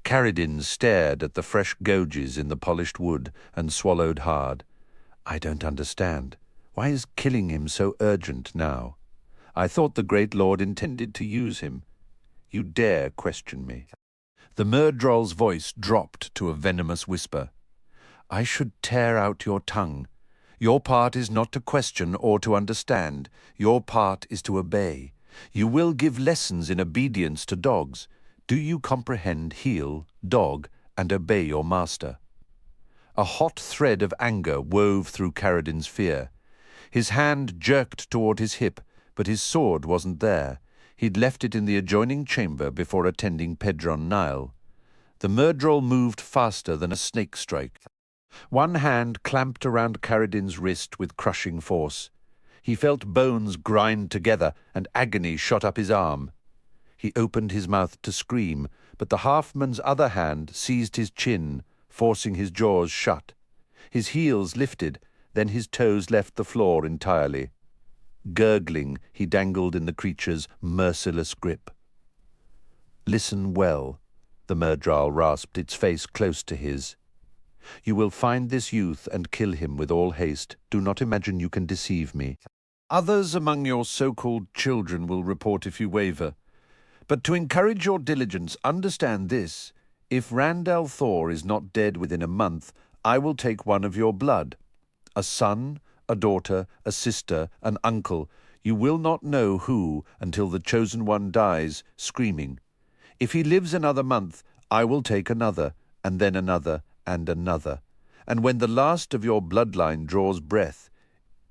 Caradin stared at the fresh gouges in the polished wood and swallowed hard. "I don't understand. Why is killing him so urgent now? I thought the great lord intended to use him. You dare question me?" The murdrole's voice dropped to a venomous whisper. "I should tear out your tongue. Your part is not to question or to understand. Your part is to obey. You will give lessons in obedience to dogs. Do you comprehend heel, dog, and obey your master?" A hot thread of anger wove through Caradin's fear. His hand jerked toward his hip, but his sword wasn't there. He'd left it in the adjoining chamber before attending Pedron Nile. The murdrole moved faster than a snake strike. One hand clamped around Caradin's wrist with crushing force. He felt bones grind together, and agony shot up his arm. He opened his mouth to scream, but the halfman's other hand seized his chin, forcing his jaws shut. His heels lifted, then his toes left the floor entirely. Gurgling, he dangled in the creature's merciless grip. "Listen well," the murdrole rasped, its face close to his. You will find this youth and kill him with all haste. Do not imagine you can deceive me. Others among your so-called children will report if you waver. But to encourage your diligence, understand this. If Randall Thor is not dead within a month, I will take one of your blood. A son, a daughter, a sister, an uncle. You will not know who until the chosen one dies, screaming. If he lives another month, I will take another, and then another, and another. And when the last of your bloodline draws breath,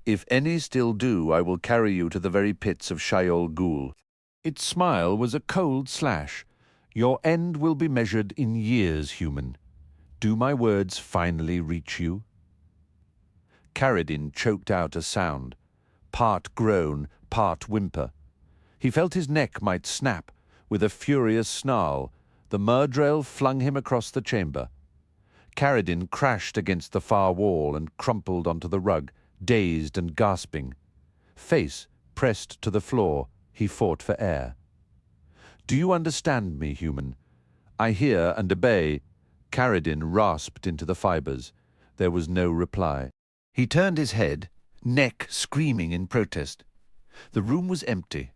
if any still do, I will carry you to the very pits of Sheol Ghul. Its smile was a cold slash. Your end will be measured in years, human. Do my words finally reach you? Carradine choked out a sound, part groan, part whimper. He felt his neck might snap. With a furious snarl, the Murdrail flung him across the chamber. Carradine crashed against the far wall and crumpled onto the rug, dazed and gasping. Face pressed to the floor, he fought for air. Do you understand me, human? I hear and obey. Carradine rasped into the fibers. There was no reply. He turned his head, neck screaming in protest. The room was empty.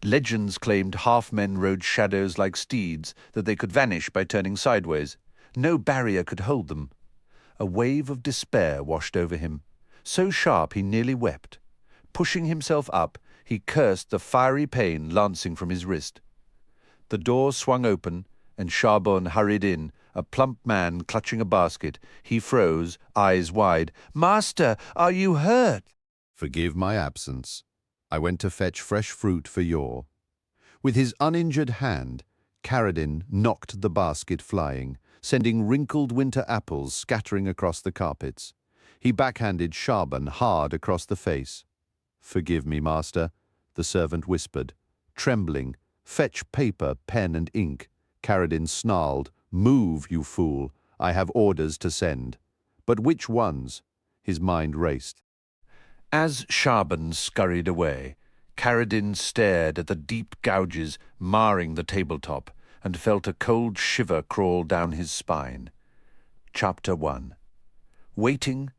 Legends claimed half-men rode shadows like steeds, that they could vanish by turning sideways. No barrier could hold them. A wave of despair washed over him, so sharp he nearly wept. Pushing himself up, he cursed the fiery pain lancing from his wrist. The door swung open, and Charbon hurried in, a plump man clutching a basket. He froze, eyes wide. "Master, are you hurt?" "Forgive my absence. I went to fetch fresh fruit for Yor." With his uninjured hand, Carradine knocked the basket flying, sending wrinkled winter apples scattering across the carpets. He backhanded Charbon hard across the face. "Forgive me, master," the servant whispered. Trembling, "Fetch paper, pen and ink." Carradine snarled, "Move, you fool. I have orders to send." But which ones? His mind raced. As Charbon scurried away, Carradine stared at the deep gouges marring the tabletop and felt a cold shiver crawl down his spine. Chapter 1. Waiting,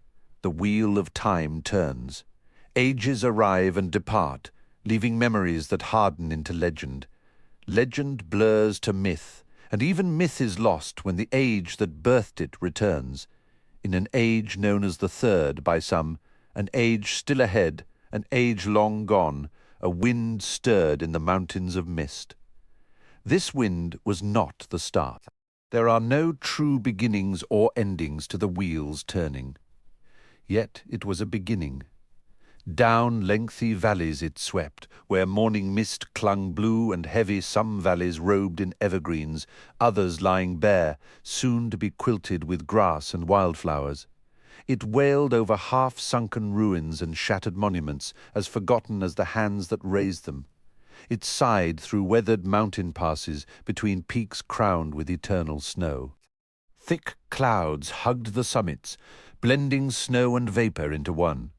the wheel of time turns. Ages arrive and depart, leaving memories that harden into legend. Legend blurs to myth, and even myth is lost when the age that birthed it returns. In an age known as the Third by some, an age still ahead, an age long gone, a wind stirred in the mountains of mist. This wind was not the start. There are no true beginnings or endings to the wheels turning. Yet it was a beginning. Down lengthy valleys it swept, where morning mist clung blue and heavy, some valleys robed in evergreens, others lying bare, soon to be quilted with grass and wildflowers. It wailed over half-sunken ruins and shattered monuments, as forgotten as the hands that raised them. It sighed through weathered mountain passes between peaks crowned with eternal snow. Thick clouds hugged the summits, blending snow and vapor into one.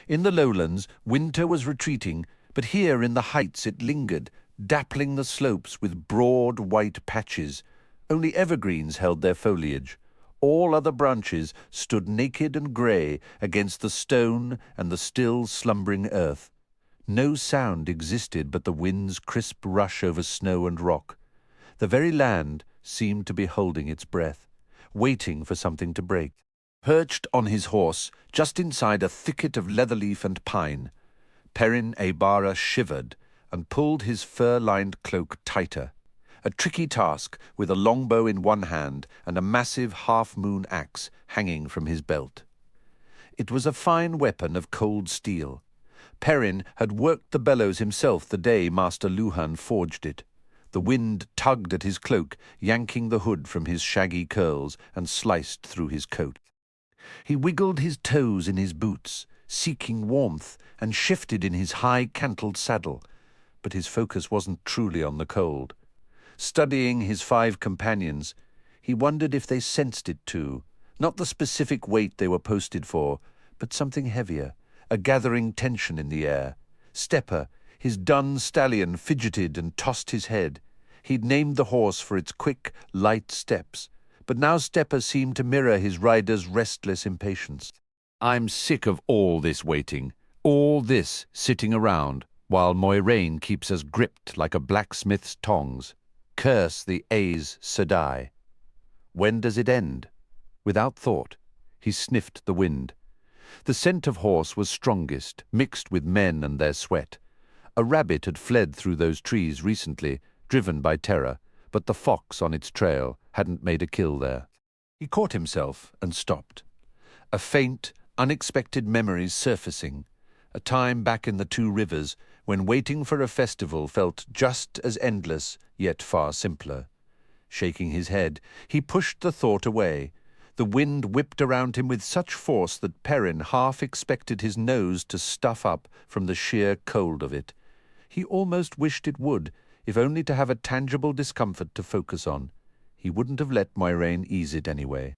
In the lowlands, winter was retreating, but here in the heights it lingered, dappling the slopes with broad white patches. Only evergreens held their foliage. All other branches stood naked and grey against the stone and the still slumbering earth. No sound existed but the wind's crisp rush over snow and rock. The very land seemed to be holding its breath, waiting for something to break. Perched on his horse, just inside a thicket of leatherleaf and pine, Perrin Aybara shivered and pulled his fur-lined cloak tighter. A tricky task, with a longbow in one hand and a massive half-moon axe hanging from his belt. It was a fine weapon of cold steel. Perrin had worked the bellows himself the day Master Luhan forged it. The wind tugged at his cloak, yanking the hood from his shaggy curls, and sliced through his coat. He wiggled his toes in his boots, seeking warmth, and shifted in his high cantled saddle, but his focus wasn't truly on the cold. Studying his 5 companions, he wondered if they sensed it too, not the specific weight they were posted for, but something heavier, a gathering tension in the air. Stepper, his dun stallion, fidgeted and tossed his head. He'd named the horse for its quick, light steps, but now Stepper seemed to mirror his rider's restless impatience. "I'm sick of all this waiting, all this sitting around, while Moiraine keeps us gripped like a blacksmith's tongs. Curse the Aes Sedai. When does it end?" Without thought, he sniffed the wind. The scent of horse was strongest, mixed with men and their sweat. A rabbit had fled through those trees recently, driven by terror, but the fox on its trail hadn't made a kill there. He caught himself and stopped. A faint, unexpected memory surfacing, a time back in the Two Rivers when waiting for a festival felt just as endless, yet far simpler. Shaking his head, he pushed the thought away. The wind whipped around him with such force that Perrin half expected his nose to stuff up from the sheer cold of it. He almost wished it would, if only to have a tangible discomfort to focus on. He wouldn't have let Moiraine ease it anyway.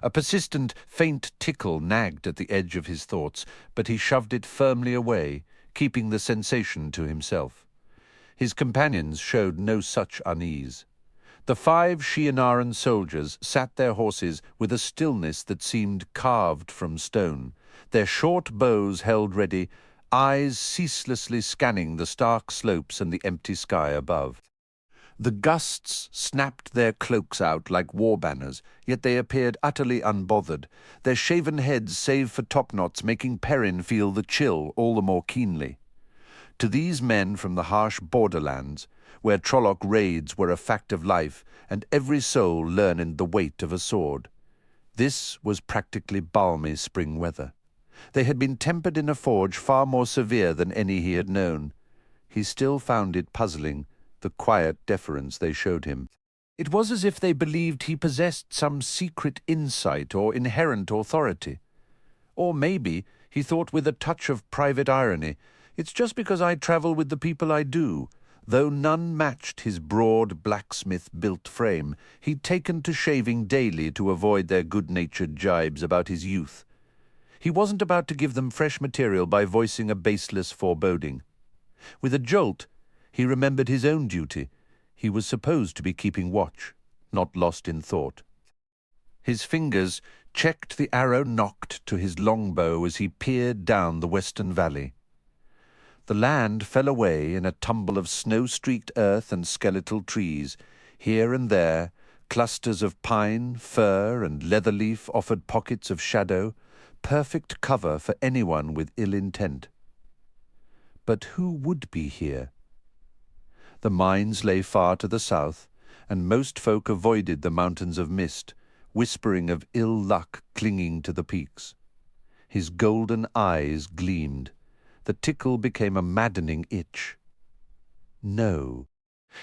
A persistent, faint tickle nagged at the edge of his thoughts, but he shoved it firmly away, keeping the sensation to himself. His companions showed no such unease. The 5 Shienaran soldiers sat their horses with a stillness that seemed carved from stone, their short bows held ready, eyes ceaselessly scanning the stark slopes and the empty sky above. The gusts snapped their cloaks out like war banners, yet they appeared utterly unbothered, their shaven heads save for topknots making Perrin feel the chill all the more keenly. To these men from the harsh borderlands, where Trolloc raids were a fact of life and every soul learned the weight of a sword, this was practically balmy spring weather. They had been tempered in a forge far more severe than any he had known. He still found it puzzling, the quiet deference they showed him. It was as if they believed he possessed some secret insight or inherent authority. Or maybe, he thought with a touch of private irony, it's just because I travel with the people I do. Though none matched his broad blacksmith-built frame, he'd taken to shaving daily to avoid their good-natured jibes about his youth. He wasn't about to give them fresh material by voicing a baseless foreboding. With a jolt, he remembered his own duty. He was supposed to be keeping watch, not lost in thought. His fingers checked the arrow nocked to his longbow as he peered down the western valley. The land fell away in a tumble of snow-streaked earth and skeletal trees. Here and there, clusters of pine, fir, and leatherleaf offered pockets of shadow, perfect cover for anyone with ill intent. But who would be here? The mines lay far to the south, and most folk avoided the mountains of mist, whispering of ill luck clinging to the peaks. His golden eyes gleamed. The tickle became a maddening itch. No,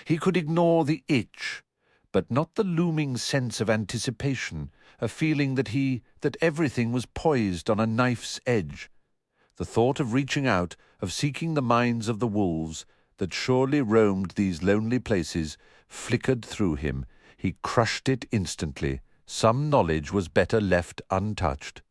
he could ignore the itch, but not the looming sense of anticipation, a feeling that everything was poised on a knife's edge. The thought of reaching out, of seeking the minds of the wolves that surely roamed these lonely places, flickered through him. He crushed it instantly. Some knowledge was better left untouched.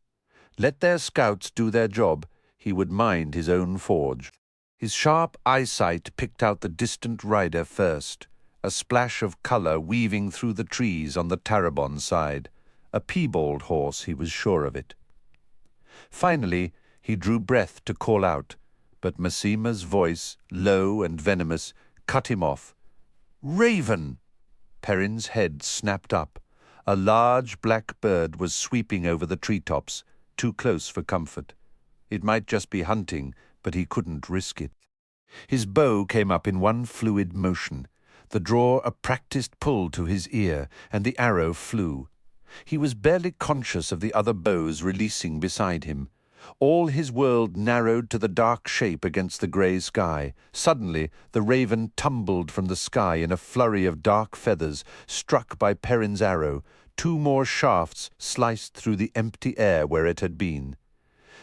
Let their scouts do their job. He would mind his own forge. His sharp eyesight picked out the distant rider first, a splash of colour weaving through the trees on the Tarabon side. A piebald horse, he was sure of it. Finally, he drew breath to call out, but Massima's voice, low and venomous, cut him off. "Raven!" Perrin's head snapped up. A large black bird was sweeping over the treetops, too close for comfort. It might just be hunting, but he couldn't risk it. His bow came up in one fluid motion, the draw a practiced pull to his ear, and the arrow flew. He was barely conscious of the other bows releasing beside him. All his world narrowed to the dark shape against the grey sky. Suddenly, the raven tumbled from the sky in a flurry of dark feathers, struck by Perrin's arrow. 2 more shafts sliced through the empty air where it had been.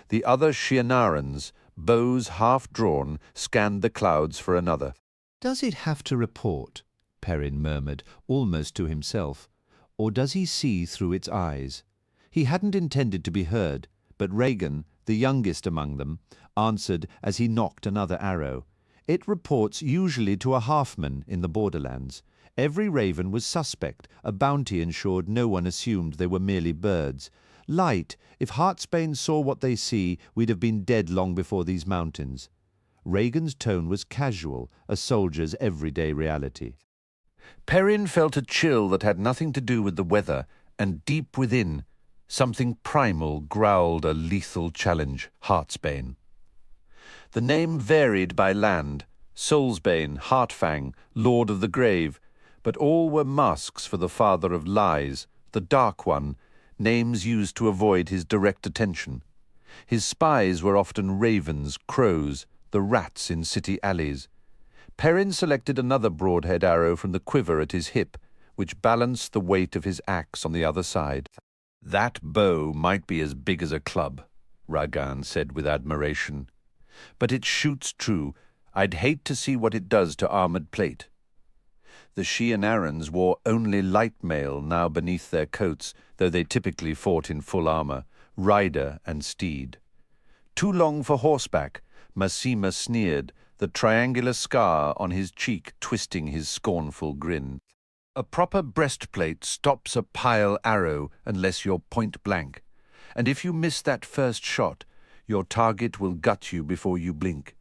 The other Shienarans, bows half drawn, scanned the clouds for another. "Does it have to report?" Perrin murmured, almost to himself. "Or does he see through its eyes?" He hadn't intended to be heard, but Regan, the youngest among them, answered as he nocked another arrow. It reports usually to a halfman in the borderlands. Every raven was suspect. A bounty ensured no one assumed they were merely birds. Light, if Heartsbane saw what they see, we'd have been dead long before these mountains. Regan's tone was casual, a soldier's everyday reality. Perrin felt a chill that had nothing to do with the weather, and deep within, something primal growled a lethal challenge, Heartsbane. The name varied by land, Soulsbane, Heartfang, Lord of the Grave, but all were masks for the Father of Lies, the Dark One, names used to avoid his direct attention. His spies were often ravens, crows, the rats in city alleys. Perrin selected another broadhead arrow from the quiver at his hip, which balanced the weight of his axe on the other side. "That bow might be as big as a club," Ragan said with admiration. "But it shoots true. I'd hate to see what it does to armoured plate." The Shianarans wore only light mail now beneath their coats, though they typically fought in full armour, rider and steed. "Too long for horseback," Massima sneered, the triangular scar on his cheek twisting his scornful grin. "A proper breastplate stops a pile arrow unless you're point blank, and if you miss that first shot, your target will gut you before you blink."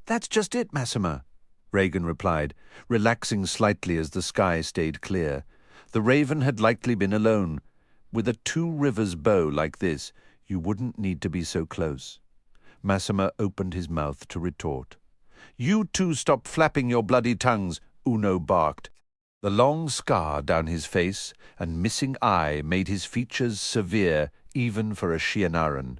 "That's just it, Massima," Regan replied, relaxing slightly as the sky stayed clear. The raven had likely been alone. With a two rivers bow like this, you wouldn't need to be so close. Massima opened his mouth to retort. "You two stop flapping your bloody tongues," Uno barked. The long scar down his face and missing eye made his features severe even for a Shianaran.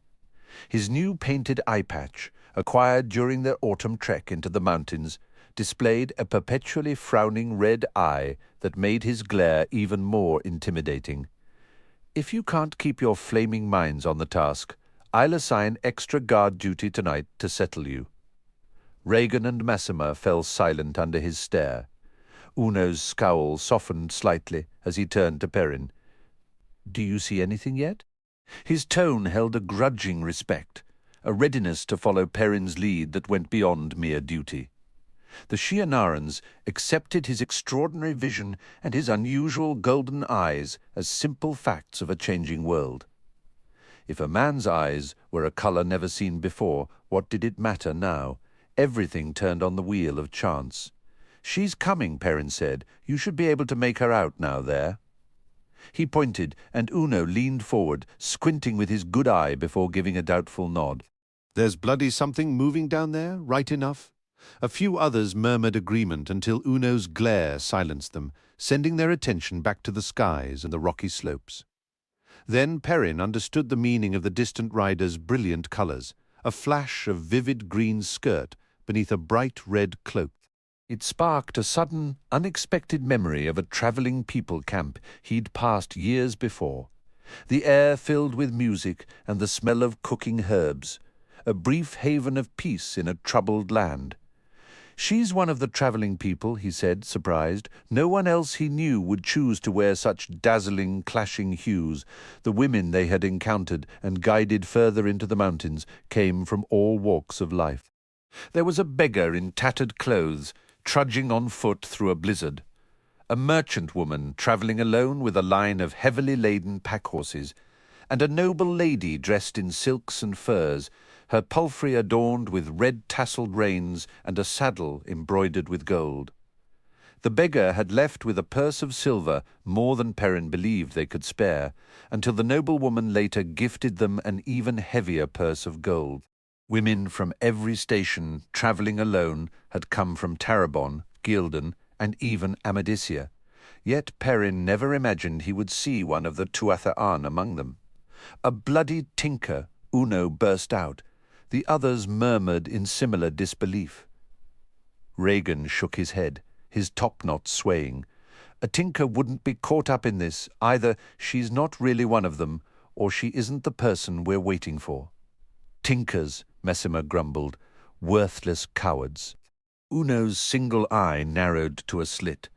His new painted eye patch, acquired during their autumn trek into the mountains, displayed a perpetually frowning red eye that made his glare even more intimidating. "If you can't keep your flaming minds on the task, I'll assign extra guard duty tonight to settle you." Regan and Massima fell silent under his stare. Uno's scowl softened slightly as he turned to Perrin. "Do you see anything yet?" His tone held a grudging respect, a readiness to follow Perrin's lead that went beyond mere duty. The Shianarans accepted his extraordinary vision and his unusual golden eyes as simple facts of a changing world. If a man's eyes were a colour never seen before, what did it matter now? Everything turned on the wheel of chance. "She's coming," Perrin said. "You should be able to make her out now there." He pointed, and Uno leaned forward, squinting with his good eye before giving a doubtful nod. "There's bloody something moving down there, right enough." A few others murmured agreement until Uno's glare silenced them, sending their attention back to the skies and the rocky slopes. Then Perrin understood the meaning of the distant rider's brilliant colours, a flash of vivid green skirt beneath a bright red cloak. It sparked a sudden, unexpected memory of a travelling people camp he'd passed years before. The air filled with music and the smell of cooking herbs, a brief haven of peace in a troubled land. "She's one of the travelling people," he said, surprised. No one else he knew would choose to wear such dazzling, clashing hues. The women they had encountered and guided further into the mountains came from all walks of life. There was a beggar in tattered clothes, trudging on foot through a blizzard, a merchant woman travelling alone with a line of heavily laden pack-horses, and a noble lady dressed in silks and furs, her palfrey adorned with red tasselled reins and a saddle embroidered with gold. The beggar had left with a purse of silver, more than Perrin believed they could spare, until the noblewoman later gifted them an even heavier purse of gold. Women from every station, travelling alone, had come from Tarabon, Gildan, and even Amadisia. Yet Perrin never imagined he would see one of the Tuatha'an among them. "A bloody tinker," Uno burst out. The others murmured in similar disbelief. Regan shook his head, his topknot swaying. "A tinker wouldn't be caught up in this. Either she's not really one of them, or she isn't the person we're waiting for." "Tinkers," Massima grumbled. "Worthless cowards." Uno's single eye narrowed to a slit,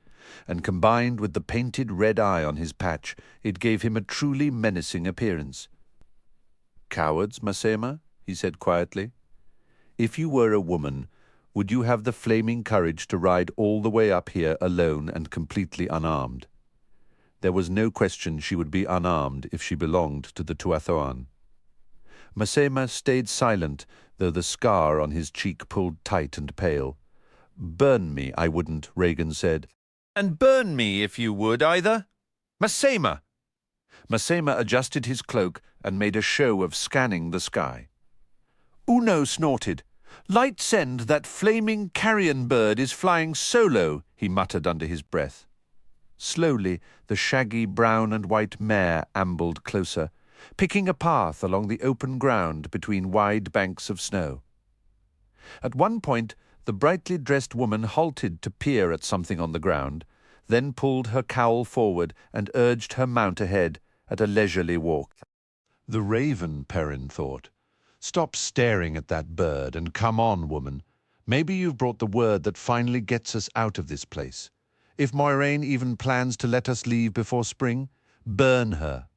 and combined with the painted red eye on his patch, it gave him a truly menacing appearance. "Cowards, Massima?" he said quietly. "If you were a woman, would you have the flaming courage to ride all the way up here alone and completely unarmed? There was no question she would be unarmed if she belonged to the Tuathoan. Masema stayed silent, though the scar on his cheek pulled tight and pale. "Burn me, I wouldn't," Regan said. "And burn me, if you would, either. Masema!" Masema adjusted his cloak and made a show of scanning the sky. Uno snorted. "Light send, that flaming carrion bird is flying solo," he muttered under his breath. Slowly, the shaggy brown and white mare ambled closer, picking a path along the open ground between wide banks of snow. At one point, the brightly dressed woman halted to peer at something on the ground, then pulled her cowl forward and urged her mount ahead at a leisurely walk. "The raven," Perrin thought. "Stop staring at that bird and come on, woman. Maybe you've brought the word that finally gets us out of this place. If Moiraine even plans to let us leave before spring, burn her."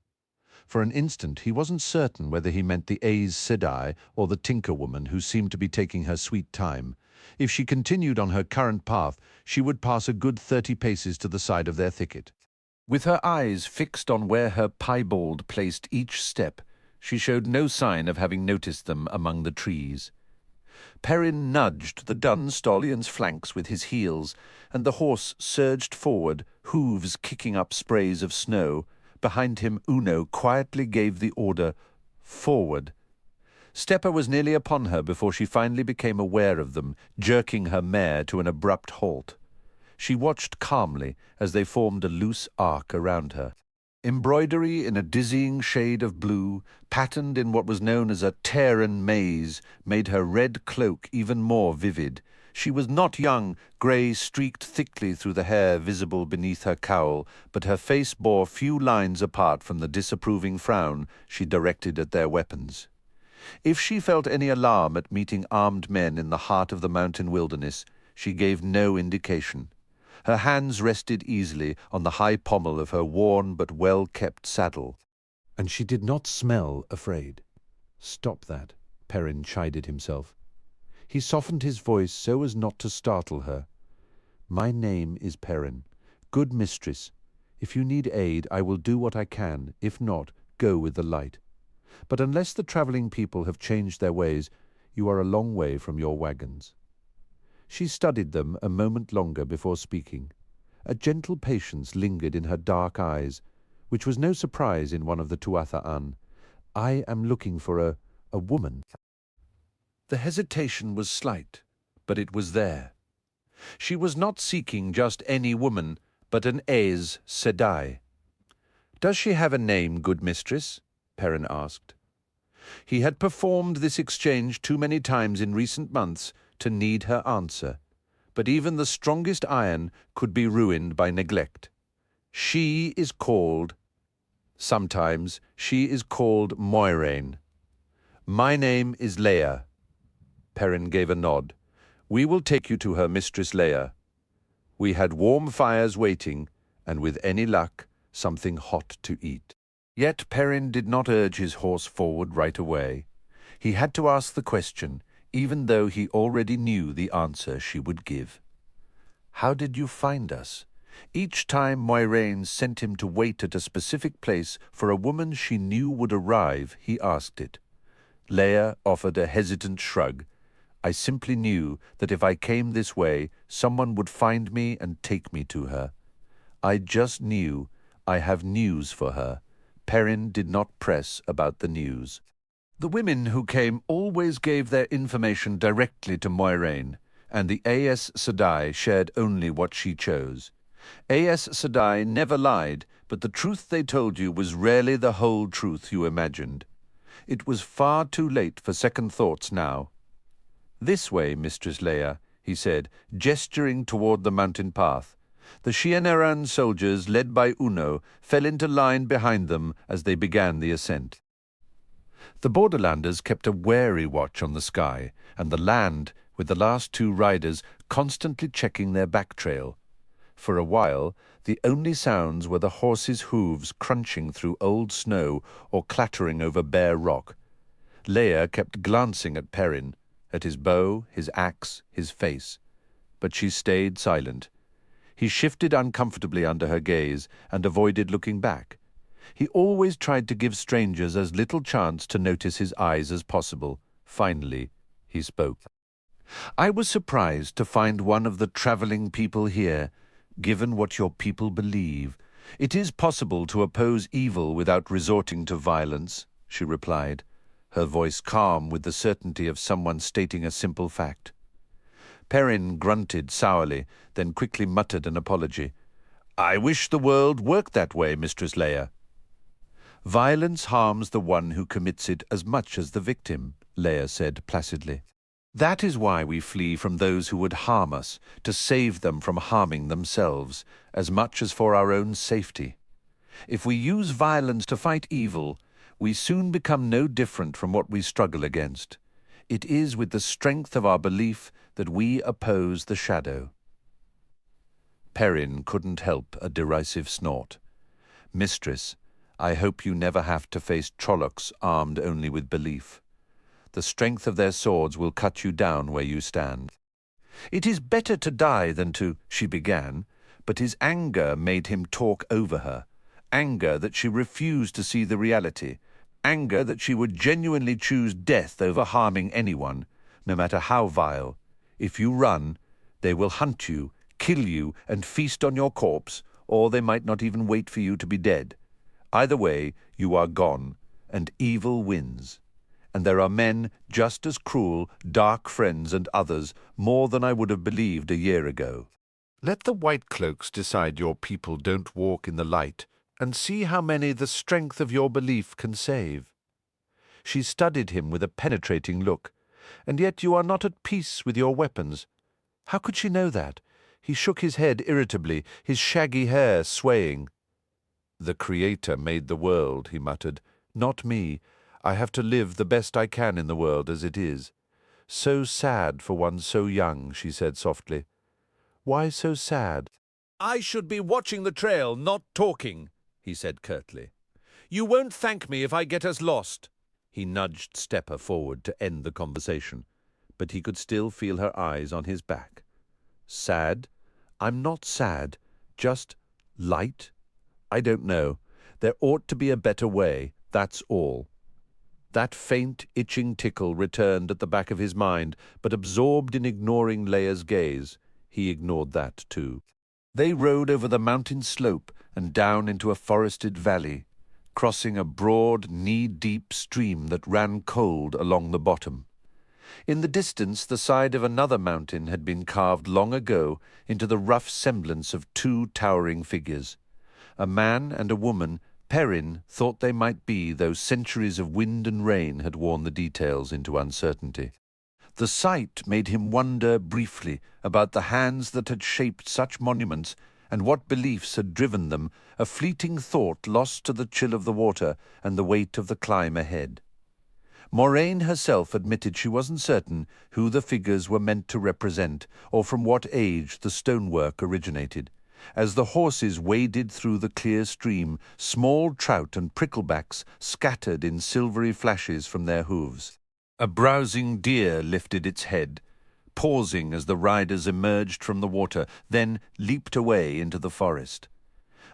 For an instant he wasn't certain whether he meant the Aes Sedai or the Tinker Woman, who seemed to be taking her sweet time. If she continued on her current path, she would pass a good 30 paces to the side of their thicket. With her eyes fixed on where her piebald placed each step, she showed no sign of having noticed them among the trees. Perrin nudged the dun stallion's flanks with his heels, and the horse surged forward, hooves kicking up sprays of snow. Behind him, Uno quietly gave the order, "Forward." Stepper was nearly upon her before she finally became aware of them, jerking her mare to an abrupt halt. She watched calmly as they formed a loose arc around her. Embroidery in a dizzying shade of blue, patterned in what was known as a Terran maze, made her red cloak even more vivid. She was not young, grey streaked thickly through the hair visible beneath her cowl, but her face bore few lines apart from the disapproving frown she directed at their weapons. If she felt any alarm at meeting armed men in the heart of the mountain wilderness, she gave no indication. Her hands rested easily on the high pommel of her worn but well-kept saddle. And she did not smell afraid. "Stop that," Perrin chided himself. He softened his voice so as not to startle her. "My name is Perrin. Good mistress. If you need aid, I will do what I can. If not, go with the light. But unless the travelling people have changed their ways, you are a long way from your wagons." She studied them a moment longer before speaking. A gentle patience lingered in her dark eyes, which was no surprise in one of the Tuatha'an. "I am looking for a woman." The hesitation was slight, but it was there. She was not seeking just any woman, but an Aes Sedai. "Does she have a name, good mistress?" Perrin asked. He had performed this exchange too many times in recent months to need her answer, but even the strongest iron could be ruined by neglect. "She is called..." "Sometimes she is called Moiraine. My name is Leia." Perrin gave a nod. "We will take you to her, Mistress Leia. We had warm fires waiting, and with any luck, something hot to eat." Yet Perrin did not urge his horse forward right away. He had to ask the question, even though he already knew the answer she would give. "How did you find us?" Each time Moiraine sent him to wait at a specific place for a woman she knew would arrive, he asked it. Leia offered a hesitant shrug. "I simply knew that if I came this way, someone would find me and take me to her. I just knew. I have news for her." Perrin did not press about the news. The women who came always gave their information directly to Moiraine, and the Aes Sedai shared only what she chose. Aes Sedai never lied, but the truth they told you was rarely the whole truth you imagined. It was far too late for second thoughts now. "This way, Mistress Leia," he said, gesturing toward the mountain path. The Shianeran soldiers, led by Uno, fell into line behind them as they began the ascent. The Borderlanders kept a wary watch on the sky, and the land, with the last two riders constantly checking their back trail. For a while, the only sounds were the horses' hooves crunching through old snow or clattering over bare rock. Leia kept glancing at Perrin, at his bow, his axe, his face. But she stayed silent. He shifted uncomfortably under her gaze and avoided looking back. He always tried to give strangers as little chance to notice his eyes as possible. Finally, he spoke. "I was surprised to find one of the travelling people here, given what your people believe. It is possible to oppose evil without resorting to violence," she replied, her voice calm with the certainty of someone stating a simple fact. Perrin grunted sourly, then quickly muttered an apology. "I wish the world worked that way, Mistress Leia." "Violence harms the one who commits it as much as the victim," Leia said placidly. "That is why we flee from those who would harm us, to save them from harming themselves, as much as for our own safety. If we use violence to fight evil, we soon become no different from what we struggle against. It is with the strength of our belief that we oppose the shadow." Perrin couldn't help a derisive snort. "Mistress, I hope you never have to face Trollocs armed only with belief. The strength of their swords will cut you down where you stand." "It is better to die than to—" she began, but his anger made him talk over her. Anger that she refused to see the reality. Anger that she would genuinely choose death over harming anyone, no matter how vile. If you run, they will hunt you, kill you, and feast on your corpse, or they might not even wait for you to be dead. Either way, you are gone, and evil wins. And there are men just as cruel, dark friends and others, more than I would have believed a year ago. Let the white cloaks decide your people don't walk in the light, and see how many the strength of your belief can save." She studied him with a penetrating look. "And yet you are not at peace with your weapons." How could she know that? He shook his head irritably, his shaggy hair swaying. "The Creator made the world," he muttered. "Not me. I have to live the best I can in the world as it is." "So sad for one so young," she said softly. "Why so sad?" "I should be watching the trail, not talking," he said curtly. "You won't thank me if I get us lost." He nudged Stepper forward to end the conversation, but he could still feel her eyes on his back. "Sad? I'm not sad. Just light? I don't know. There ought to be a better way, that's all." That faint, itching tickle returned at the back of his mind, but absorbed in ignoring Leia's gaze, he ignored that too. They rode over the mountain slope and down into a forested valley, crossing a broad, knee-deep stream that ran cold along the bottom. In the distance, the side of another mountain had been carved long ago into the rough semblance of two towering figures. A man and a woman Perrin thought they might be, though centuries of wind and rain had worn the details into uncertainty. The sight made him wonder briefly about the hands that had shaped such monuments and what beliefs had driven them, a fleeting thought lost to the chill of the water and the weight of the climb ahead. Moraine herself admitted she wasn't certain who the figures were meant to represent or from what age the stonework originated. As the horses waded through the clear stream, small trout and pricklebacks scattered in silvery flashes from their hooves. A browsing deer lifted its head, pausing as the riders emerged from the water, then leaped away into the forest.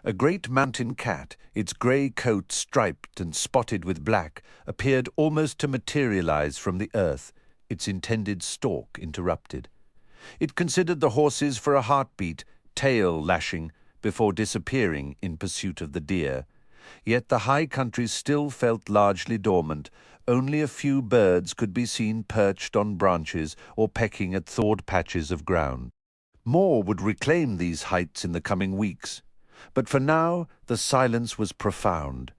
A great mountain cat, its grey coat striped and spotted with black, appeared almost to materialize from the earth, its intended stalk interrupted. It considered the horses for a heartbeat, tail lashing, before disappearing in pursuit of the deer. Yet the high country still felt largely dormant. Only a few birds could be seen perched on branches or pecking at thawed patches of ground. More would reclaim these heights in the coming weeks. But for now, the silence was profound.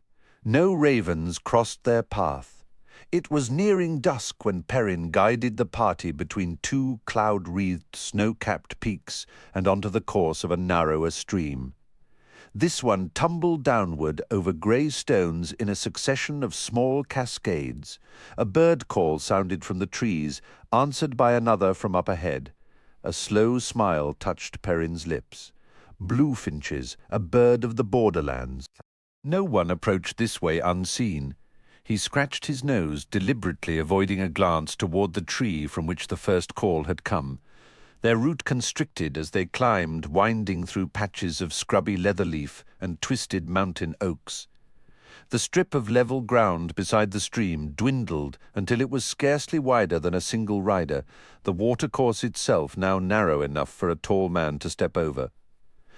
No ravens crossed their path. It was nearing dusk when Perrin guided the party between two cloud-wreathed, snow-capped peaks and onto the course of a narrower stream. This one tumbled downward over grey stones in a succession of small cascades. A bird call sounded from the trees, answered by another from up ahead. A slow smile touched Perrin's lips. Bluefinches, a bird of the borderlands. No one approached this way unseen. He scratched his nose, deliberately avoiding a glance toward the tree from which the first call had come. Their route constricted as they climbed, winding through patches of scrubby leatherleaf and twisted mountain oaks. The strip of level ground beside the stream dwindled until it was scarcely wider than a single rider, the watercourse itself now narrow enough for a tall man to step over.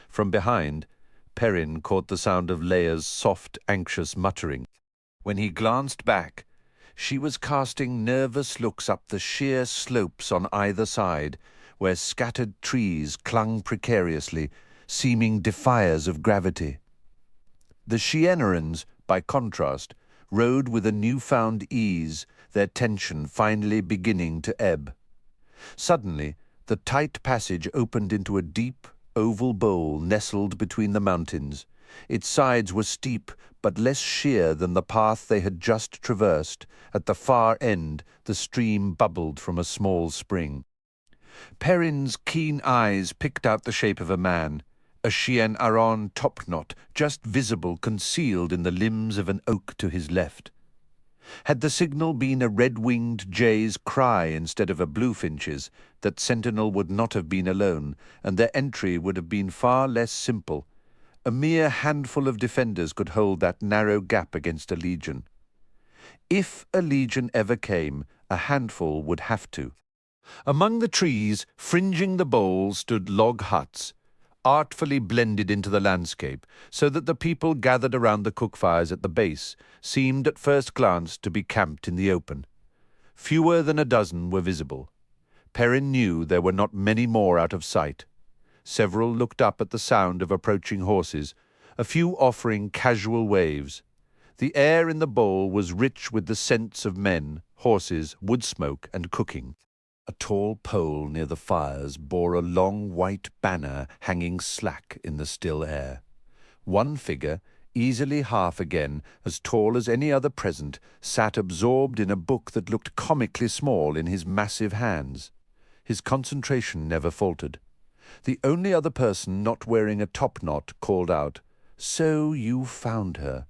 From behind, Perrin caught the sound of Leia's soft, anxious muttering. When he glanced back, she was casting nervous looks up the sheer slopes on either side, where scattered trees clung precariously, seeming defiers of gravity. The Shienarans, by contrast, rode with a newfound ease, their tension finally beginning to ebb. Suddenly, the tight passage opened into a deep, oval bowl nestled between the mountains. Its sides were steep, but less sheer than the path they had just traversed. At the far end, the stream bubbled from a small spring. Perrin's keen eyes picked out the shape of a man, a Shien-Aran topknot, just visible concealed in the limbs of an oak to his left. Had the signal been a red-winged jay's cry instead of a bluefinch's, that sentinel would not have been alone, and their entry would have been far less simple. A mere handful of defenders could hold that narrow gap against a legion. If a legion ever came, a handful would have to. Among the trees, fringing the bowl, stood log huts, artfully blended into the landscape, so that the people gathered around the cook-fires at the base seemed at first glance to be camped in the open. Fewer than a dozen were visible. Perrin knew there were not many more out of sight. Several looked up at the sound of approaching horses, a few offering casual waves. The air in the bowl was rich with the scents of men, horses, wood smoke, and cooking. A tall pole near the fires bore a long white banner hanging slack in the still air. One figure, easily half again, as tall as any other present, sat absorbed in a book that looked comically small in his massive hands. His concentration never faltered. The only other person not wearing a topknot called out, "So you found her.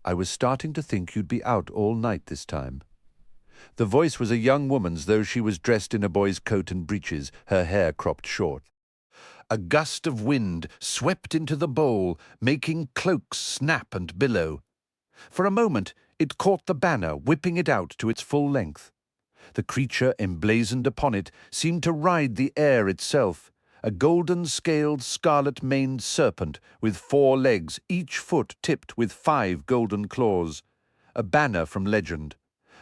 I was starting to think you'd be out all night this time." The voice was a young woman's, though she was dressed in a boy's coat and breeches, her hair cropped short. A gust of wind swept into the bowl, making cloaks snap and billow. For a moment it caught the banner, whipping it out to its full length. The creature emblazoned upon it seemed to ride the air itself, a golden-scaled, scarlet-maned serpent with 4 legs, each foot tipped with 5 golden claws. A banner from legend.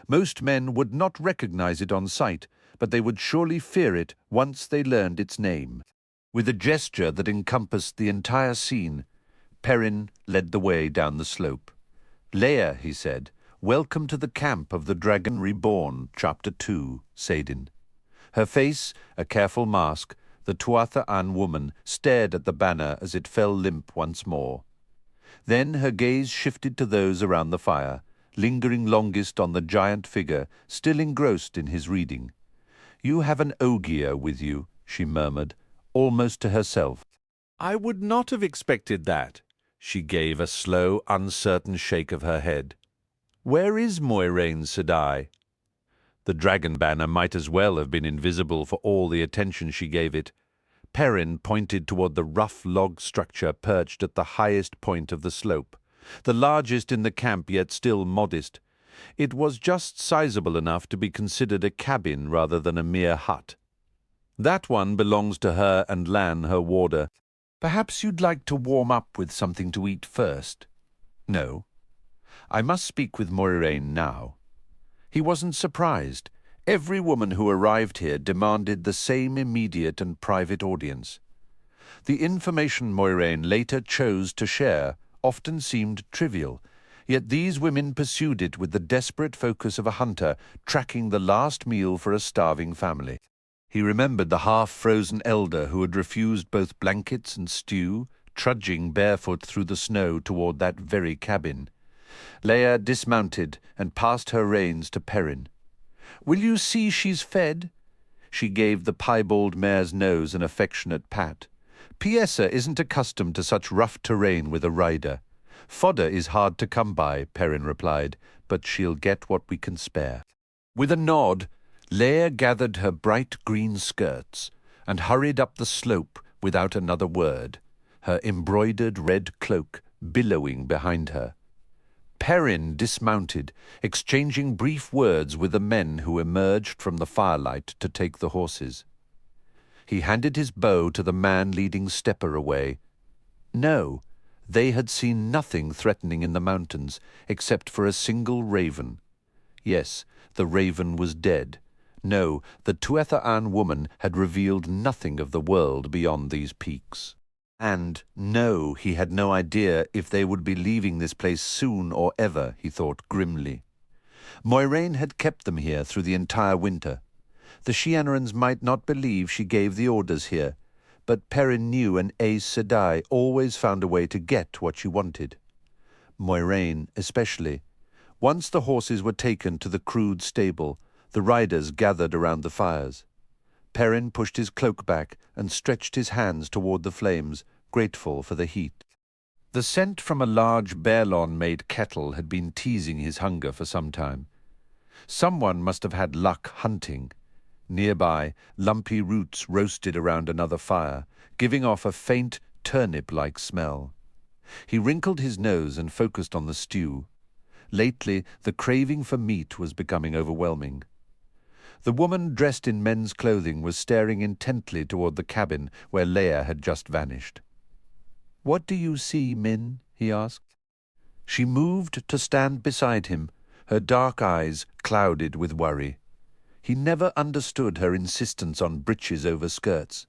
Most men would not recognize it on sight, but they would surely fear it once they learned its name. With a gesture that encompassed the entire scene, Perrin led the way down the slope. "Leia," he said, "welcome to the camp of the Dragon Reborn, Chapter 2, Saidin." Her face, a careful mask, the Tuatha An woman stared at the banner as it fell limp once more. Then her gaze shifted to those around the fire, lingering longest on the giant figure, still engrossed in his reading. "You have an Ogier with you," she murmured, almost to herself. "I would not have expected that." She gave a slow, uncertain shake of her head. "Where is Moiraine Sedai?" The dragon banner might as well have been invisible for all the attention she gave it. Perrin pointed toward the rough log structure perched at the highest point of the slope, the largest in the camp, yet still modest. It was just sizable enough to be considered a cabin rather than a mere hut. "That one belongs to her and Lan, her warder. Perhaps you'd like to warm up with something to eat first?" "No. I must speak with Moiraine now." He wasn't surprised. Every woman who arrived here demanded the same immediate and private audience. The information Moiraine later chose to share often seemed trivial, yet these women pursued it with the desperate focus of a hunter tracking the last meal for a starving family. He remembered the half-frozen elder who had refused both blankets and stew, trudging barefoot through the snow toward that very cabin. Leia dismounted and passed her reins to Perrin. "Will you see she's fed?" She gave the piebald mare's nose an affectionate pat. "Piessa isn't accustomed to such rough terrain with a rider." "Fodder is hard to come by," Perrin replied, but she'll get what we can spare." With a nod, Leia gathered her bright green skirts and hurried up the slope without another word, her embroidered red cloak billowing behind her. Perrin dismounted, exchanging brief words with the men who emerged from the firelight to take the horses. He handed his bow to the man leading Stepper away. No, they had seen nothing threatening in the mountains except for a single raven. Yes, the raven was dead. No, the Tuatha woman had revealed nothing of the world beyond these peaks. And, no, he had no idea if they would be leaving this place soon or ever, he thought grimly. Moiraine had kept them here through the entire winter. The Shianarans might not believe she gave the orders here, but Perrin knew an Aes Sedai always found a way to get what she wanted. Moiraine especially. Once the horses were taken to the crude stable, the riders gathered around the fires. Perrin pushed his cloak back and stretched his hands toward the flames, grateful for the heat. The scent from a large Baerlon-made kettle had been teasing his hunger for some time. Someone must have had luck hunting. Nearby, lumpy roots roasted around another fire, giving off a faint, turnip-like smell. He wrinkled his nose and focused on the stew. Lately, the craving for meat was becoming overwhelming. The woman dressed in men's clothing was staring intently toward the cabin where Leia had just vanished. "What do you see, Min?" he asked. She moved to stand beside him, her dark eyes clouded with worry. He never understood her insistence on breeches over skirts.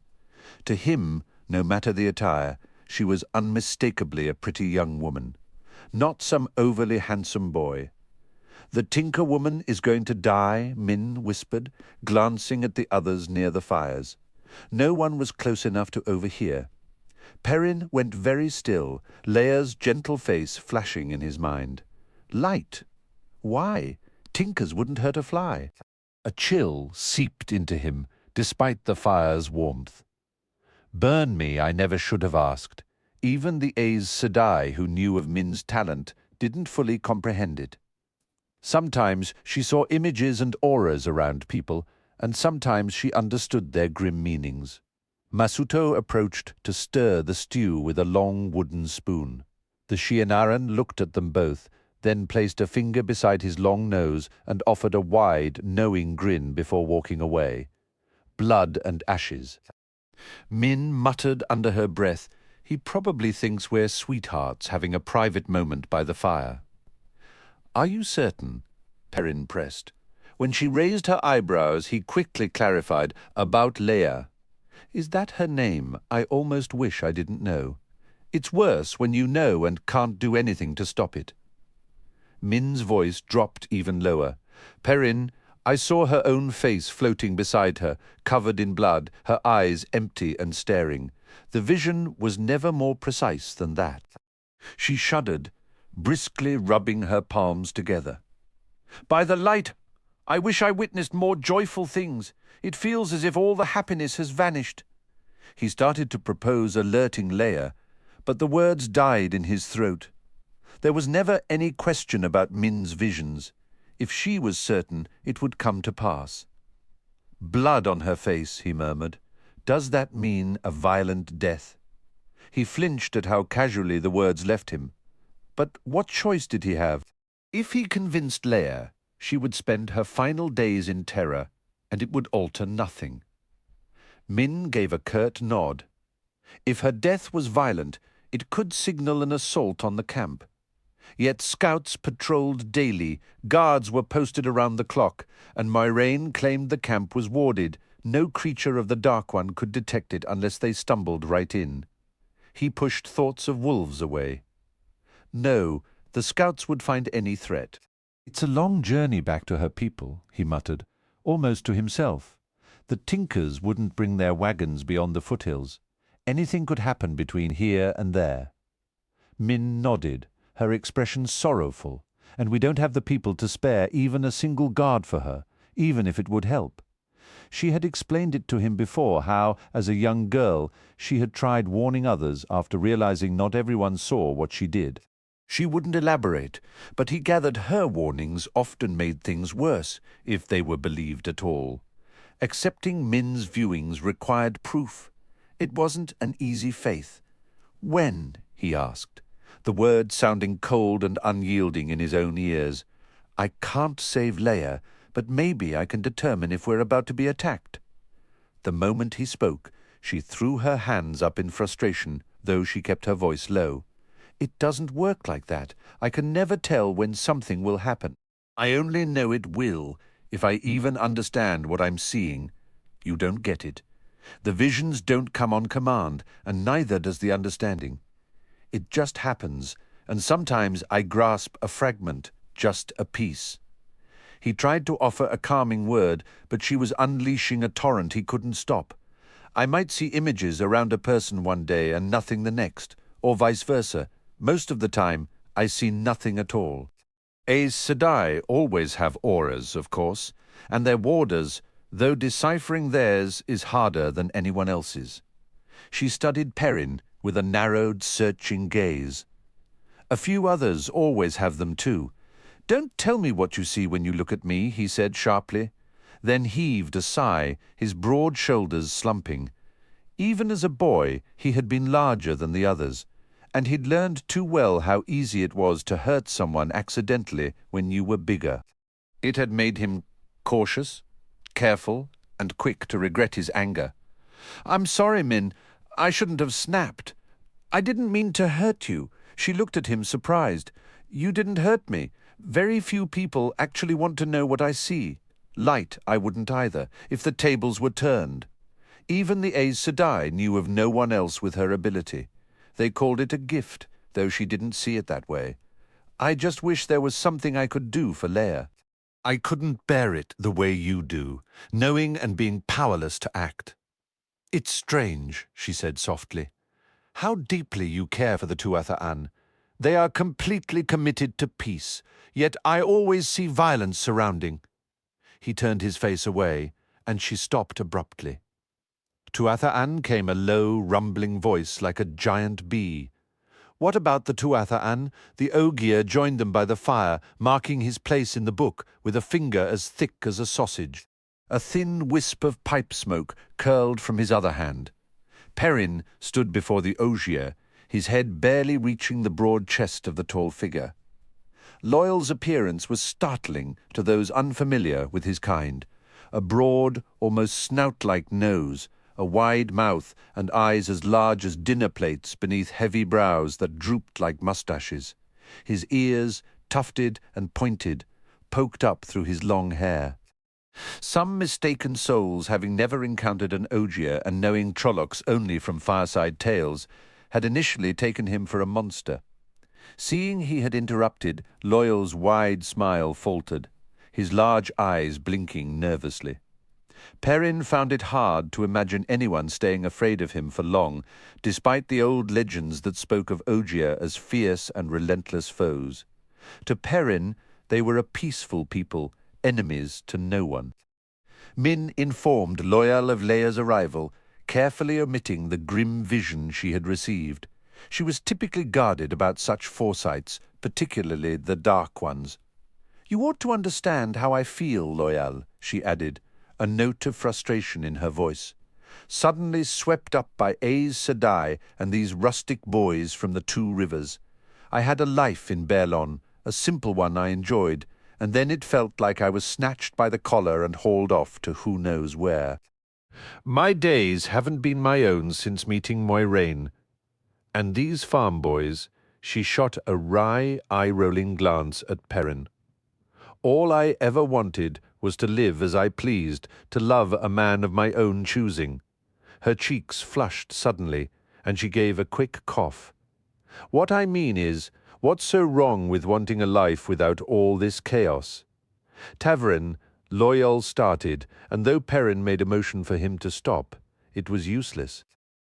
To him, no matter the attire, she was unmistakably a pretty young woman, not some overly handsome boy. "The Tinker woman is going to die," Min whispered, glancing at the others near the fires. No one was close enough to overhear. Perrin went very still, Leia's gentle face flashing in his mind. Light? Why? Tinkers wouldn't hurt a fly. A chill seeped into him, despite the fire's warmth. Burn me, I never should have asked. Even the Aes Sedai, who knew of Min's talent, didn't fully comprehend it. Sometimes she saw images and auras around people, and sometimes she understood their grim meanings. Masuto approached to stir the stew with a long wooden spoon. The Shianaran looked at them both, then placed a finger beside his long nose and offered a wide, knowing grin before walking away. Blood and ashes. Min muttered under her breath, "He probably thinks we're sweethearts having a private moment by the fire." "Are you certain?" Perrin pressed. When she raised her eyebrows, he quickly clarified, "About Leia." "Is that her name? I almost wish I didn't know. It's worse when you know and can't do anything to stop it." Min's voice dropped even lower. "Perrin, I saw her own face floating beside her, covered in blood, her eyes empty and staring. The vision was never more precise than that." She shuddered, briskly rubbing her palms together. "By the light, I wish I witnessed more joyful things. It feels as if all the happiness has vanished." He started to propose alerting Leia, but the words died in his throat. There was never any question about Min's visions. If she was certain, it would come to pass. "Blood on her face," he murmured. "Does that mean a violent death?" He flinched at how casually the words left him. But what choice did he have? If he convinced Leia, she would spend her final days in terror, and it would alter nothing. Min gave a curt nod. If her death was violent, it could signal an assault on the camp. Yet scouts patrolled daily, guards were posted around the clock, and Moiraine claimed the camp was warded. No creature of the Dark One could detect it unless they stumbled right in. He pushed thoughts of wolves away. No, the scouts would find any threat. "It's a long journey back to her people," he muttered, almost to himself. "The Tinkers wouldn't bring their wagons beyond the foothills. Anything could happen between here and there." Min nodded, her expression sorrowful, "And we don't have the people to spare even a single guard for her, even if it would help." She had explained it to him before, how, as a young girl, she had tried warning others after realizing not everyone saw what she did. She wouldn't elaborate, but he gathered her warnings often made things worse, if they were believed at all. Accepting Min's viewings required proof. It wasn't an easy faith. When? He asked, the word sounding cold and unyielding in his own ears. I can't save Leia, but maybe I can determine if we're about to be attacked. The moment he spoke, she threw her hands up in frustration, though she kept her voice low. It doesn't work like that. I can never tell when something will happen. I only know it will, if I even understand what I'm seeing. You don't get it. The visions don't come on command, and neither does the understanding. It just happens, and sometimes I grasp a fragment, just a piece. He tried to offer a calming word, but she was unleashing a torrent he couldn't stop. I might see images around a person one day and nothing the next, or vice versa. Most of the time, I see nothing at all. Aes Sedai always have auras, of course, and their warders, though deciphering theirs is harder than anyone else's. She studied Perrin with a narrowed, searching gaze. A few others always have them too. Don't tell me what you see when you look at me, he said sharply, then heaved a sigh, his broad shoulders slumping. Even as a boy, he had been larger than the others, and he'd learned too well how easy it was to hurt someone accidentally when you were bigger. It had made him cautious, careful, and quick to regret his anger. I'm sorry, Min. I shouldn't have snapped. I didn't mean to hurt you. She looked at him surprised. You didn't hurt me. Very few people actually want to know what I see. Light, I wouldn't either, if the tables were turned. Even the Aes Sedai knew of no one else with her ability. They called it a gift, though she didn't see it that way. I just wish there was something I could do for Leia. I couldn't bear it the way you do, knowing and being powerless to act. It's strange, she said softly. How deeply you care for the Tuatha-An. They are completely committed to peace, yet I always see violence surrounding. He turned his face away, and she stopped abruptly. Tuatha-An came a low, rumbling voice like a giant bee. What about the Tuatha-An? The Ogier joined them by the fire, marking his place in the book with a finger as thick as a sausage. A thin wisp of pipe smoke curled from his other hand. Perrin stood before the Ogier, his head barely reaching the broad chest of the tall figure. Loyal's appearance was startling to those unfamiliar with his kind. A broad, almost snout-like nose, a wide mouth, and eyes as large as dinner plates beneath heavy brows that drooped like mustaches. His ears, tufted and pointed, poked up through his long hair. Some mistaken souls, having never encountered an Ogier and knowing Trollocs only from fireside tales, had initially taken him for a monster. Seeing he had interrupted, Loyal's wide smile faltered, his large eyes blinking nervously. Perrin found it hard to imagine anyone staying afraid of him for long, despite the old legends that spoke of Ogier as fierce and relentless foes. To Perrin, they were a peaceful people, enemies to no one. Min informed Loyal of Leia's arrival, carefully omitting the grim vision she had received. She was typically guarded about such foresights, particularly the dark ones. You ought to understand how I feel, Loyal, she added, a note of frustration in her voice. Suddenly swept up by Aes Sedai and these rustic boys from the Two Rivers. I had a life in Baerlon, a simple one I enjoyed, and then it felt like I was snatched by the collar and hauled off to who knows where. My days haven't been my own since meeting Moiraine. And these farm boys, she shot a wry, eye-rolling glance at Perrin. All I ever wanted was to live as I pleased, to love a man of my own choosing. Her cheeks flushed suddenly, and she gave a quick cough. What I mean is, what's so wrong with wanting a life without all this chaos? Tavern, Loyal started, and though Perrin made a motion for him to stop, it was useless.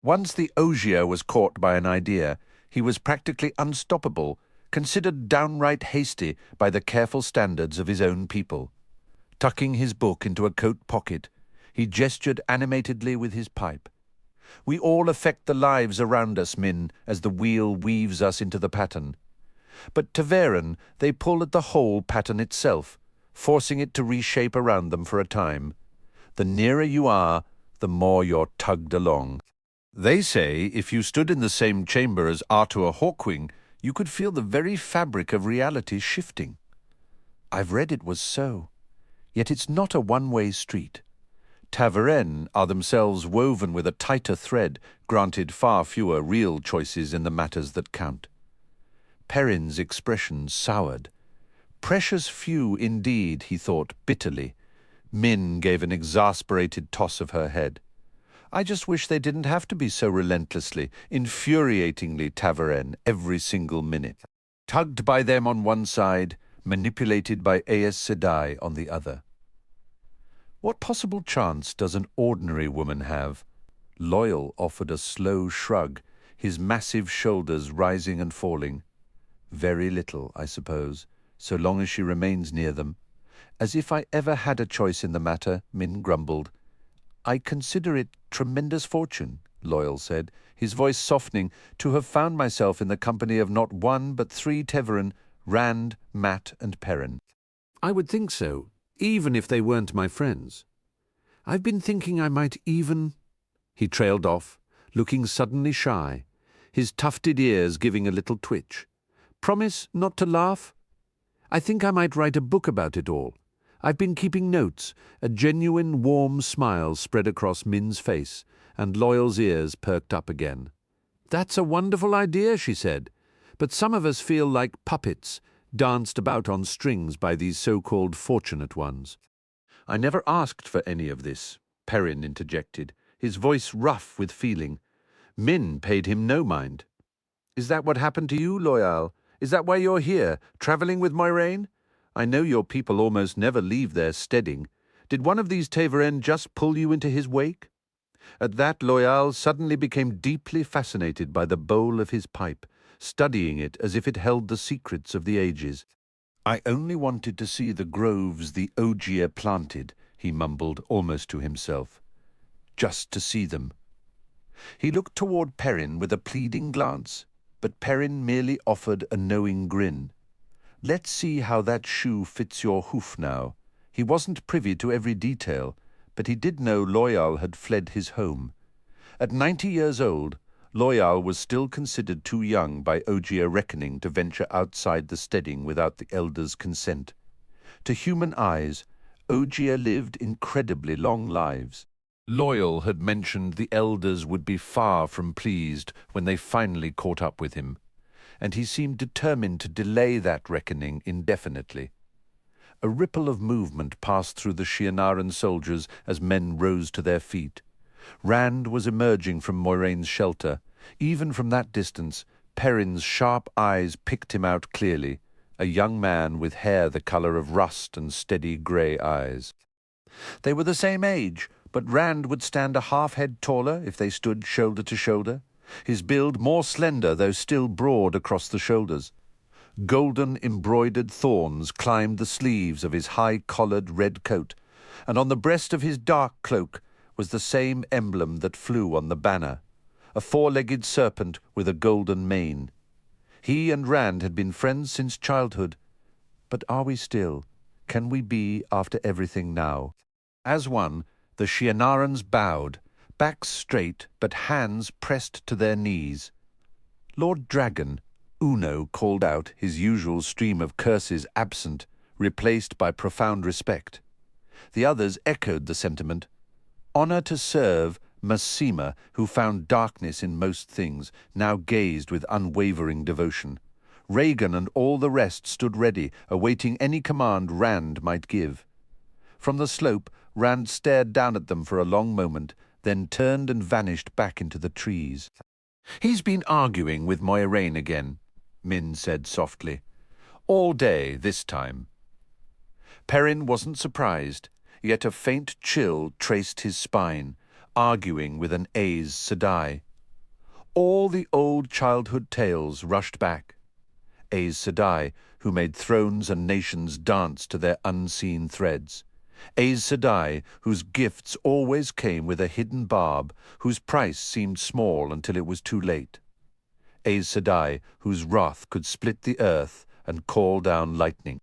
Once the Ogier was caught by an idea, he was practically unstoppable, considered downright hasty by the careful standards of his own people. Tucking his book into a coat pocket, he gestured animatedly with his pipe. We all affect the lives around us, Min, as the wheel weaves us into the pattern. But Taveren, they pull at the whole pattern itself, forcing it to reshape around them for a time. The nearer you are, the more you're tugged along. They say if you stood in the same chamber as Arthur Hawkwing, you could feel the very fabric of reality shifting. I've read it was so, yet it's not a one-way street. Taveren are themselves woven with a tighter thread, granted far fewer real choices in the matters that count. Perrin's expression soured. Precious few indeed, he thought bitterly. Min gave an exasperated toss of her head. I just wish they didn't have to be so relentlessly, infuriatingly Taveren every single minute. Tugged by them on one side, manipulated by Aes Sedai on the other. What possible chance does an ordinary woman have? Loyal offered a slow shrug, his massive shoulders rising and falling. Very little, I suppose, so long as she remains near them. As if I ever had a choice in the matter, Min grumbled. I consider it tremendous fortune, Loyal said, his voice softening, to have found myself in the company of not one but 3 Teveren, Rand, Mat, and Perrin. I would think so, even if they weren't my friends. I've been thinking I might even— He trailed off, looking suddenly shy, his tufted ears giving a little twitch. Promise not to laugh? I think I might write a book about it all. I've been keeping notes. A genuine warm smile spread across Min's face, and Loyal's ears perked up again. That's a wonderful idea, she said. But some of us feel like puppets, danced about on strings by these so-called fortunate ones. I never asked for any of this, Perrin interjected, his voice rough with feeling. Min paid him no mind. Is that what happened to you, Loyal? Is that why you're here, travelling with Moiraine? I know your people almost never leave their steading. Did one of these Taveren just pull you into his wake? At that, Loyal suddenly became deeply fascinated by the bowl of his pipe, studying it as if it held the secrets of the ages. I only wanted to see the groves the Ogier planted, he mumbled almost to himself. Just to see them. He looked toward Perrin with a pleading glance, but Perrin merely offered a knowing grin. Let's see how that shoe fits your hoof now. He wasn't privy to every detail, but he did know Loyal had fled his home. At 90 years old, Loyal was still considered too young by Ogier reckoning to venture outside the steading without the elders' consent. To human eyes, Ogier lived incredibly long lives. Loyal had mentioned the elders would be far from pleased when they finally caught up with him, and he seemed determined to delay that reckoning indefinitely. A ripple of movement passed through the Shienaran soldiers as men rose to their feet. Rand was emerging from Moiraine's shelter. Even from that distance, Perrin's sharp eyes picked him out clearly, a young man with hair the colour of rust and steady grey eyes. They were the same age, but Rand would stand a half-head taller if they stood shoulder to shoulder, his build more slender though still broad across the shoulders. Golden embroidered thorns climbed the sleeves of his high-collared red coat, and on the breast of his dark cloak was the same emblem that flew on the banner, a 4-legged serpent with a golden mane. He and Rand had been friends since childhood, but are we still? Can we be after everything now? As one, the Shienarans bowed, backs straight but hands pressed to their knees. Lord Dragon, Uno called out, his usual stream of curses absent, replaced by profound respect. The others echoed the sentiment. Honour to serve, Masima, who found darkness in most things, now gazed with unwavering devotion. Rhaegan and all the rest stood ready, awaiting any command Rand might give. From the slope, Rand stared down at them for a long moment, then turned and vanished back into the trees. "He's been arguing with Moiraine again," Min said softly. "All day, this time." Perrin wasn't surprised, yet a faint chill traced his spine, arguing with an Aes Sedai. All the old childhood tales rushed back. Aes Sedai, who made thrones and nations dance to their unseen threads. Aes Sedai, whose gifts always came with a hidden barb, whose price seemed small until it was too late. Aes Sedai, whose wrath could split the earth and call down lightning.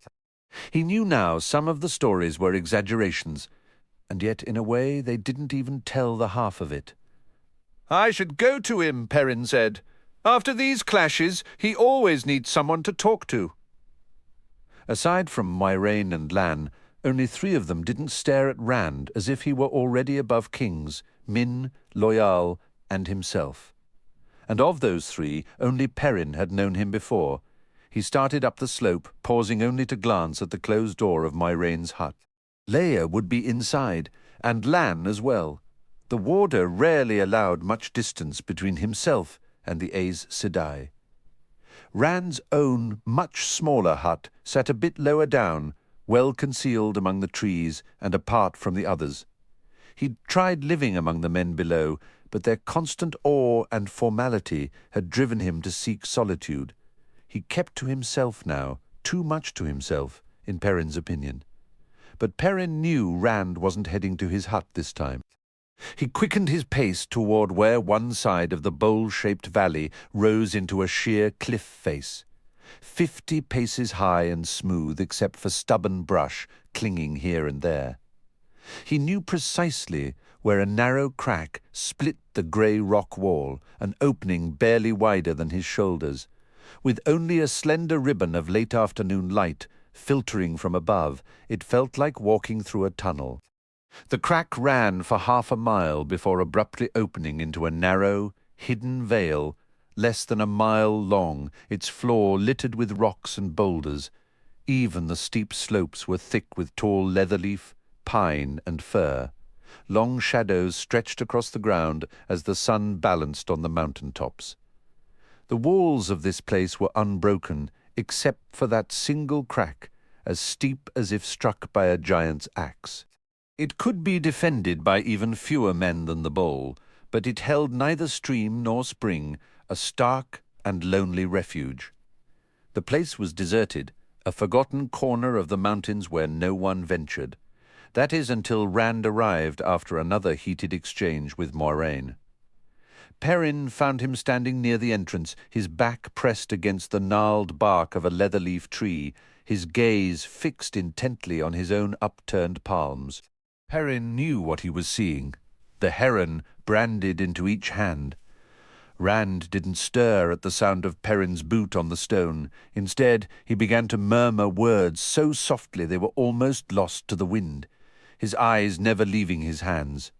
He knew now some of the stories were exaggerations, and yet in a way they didn't even tell the half of it. "I should go to him," Perrin said. "After these clashes, he always needs someone to talk to." Aside from Moiraine and Lan, only 3 of them didn't stare at Rand as if he were already above kings, Min, Loial, and himself. And of those 3, only Perrin had known him before. He started up the slope, pausing only to glance at the closed door of Moiraine's hut. Leia would be inside, and Lan as well. The warder rarely allowed much distance between himself and the Aes Sedai. Rand's own, much smaller hut sat a bit lower down, well concealed among the trees and apart from the others. He'd tried living among the men below, but their constant awe and formality had driven him to seek solitude. He kept to himself now, too much to himself, in Perrin's opinion. But Perrin knew Rand wasn't heading to his hut this time. He quickened his pace toward where one side of the bowl-shaped valley rose into a sheer cliff face, 50 paces high and smooth except for stubborn brush clinging here and there. He knew precisely where a narrow crack split the grey rock wall, an opening barely wider than his shoulders. With only a slender ribbon of late afternoon light filtering from above, it felt like walking through a tunnel. The crack ran for half a mile before abruptly opening into a narrow, hidden vale, less than a mile long, its floor littered with rocks and boulders. Even the steep slopes were thick with tall leatherleaf, pine, and fir. Long shadows stretched across the ground as the sun balanced on the mountain tops. The walls of this place were unbroken, except for that single crack, as steep as if struck by a giant's axe. It could be defended by even fewer men than the bowl, but it held neither stream nor spring, a stark and lonely refuge. The place was deserted, a forgotten corner of the mountains where no one ventured. That is until Rand arrived after another heated exchange with Moiraine. Perrin found him standing near the entrance, his back pressed against the gnarled bark of a leatherleaf tree, his gaze fixed intently on his own upturned palms. Perrin knew what he was seeing, the heron branded into each hand. Rand didn't stir at the sound of Perrin's boot on the stone. Instead, he began to murmur words so softly they were almost lost to the wind, his eyes never leaving his hands.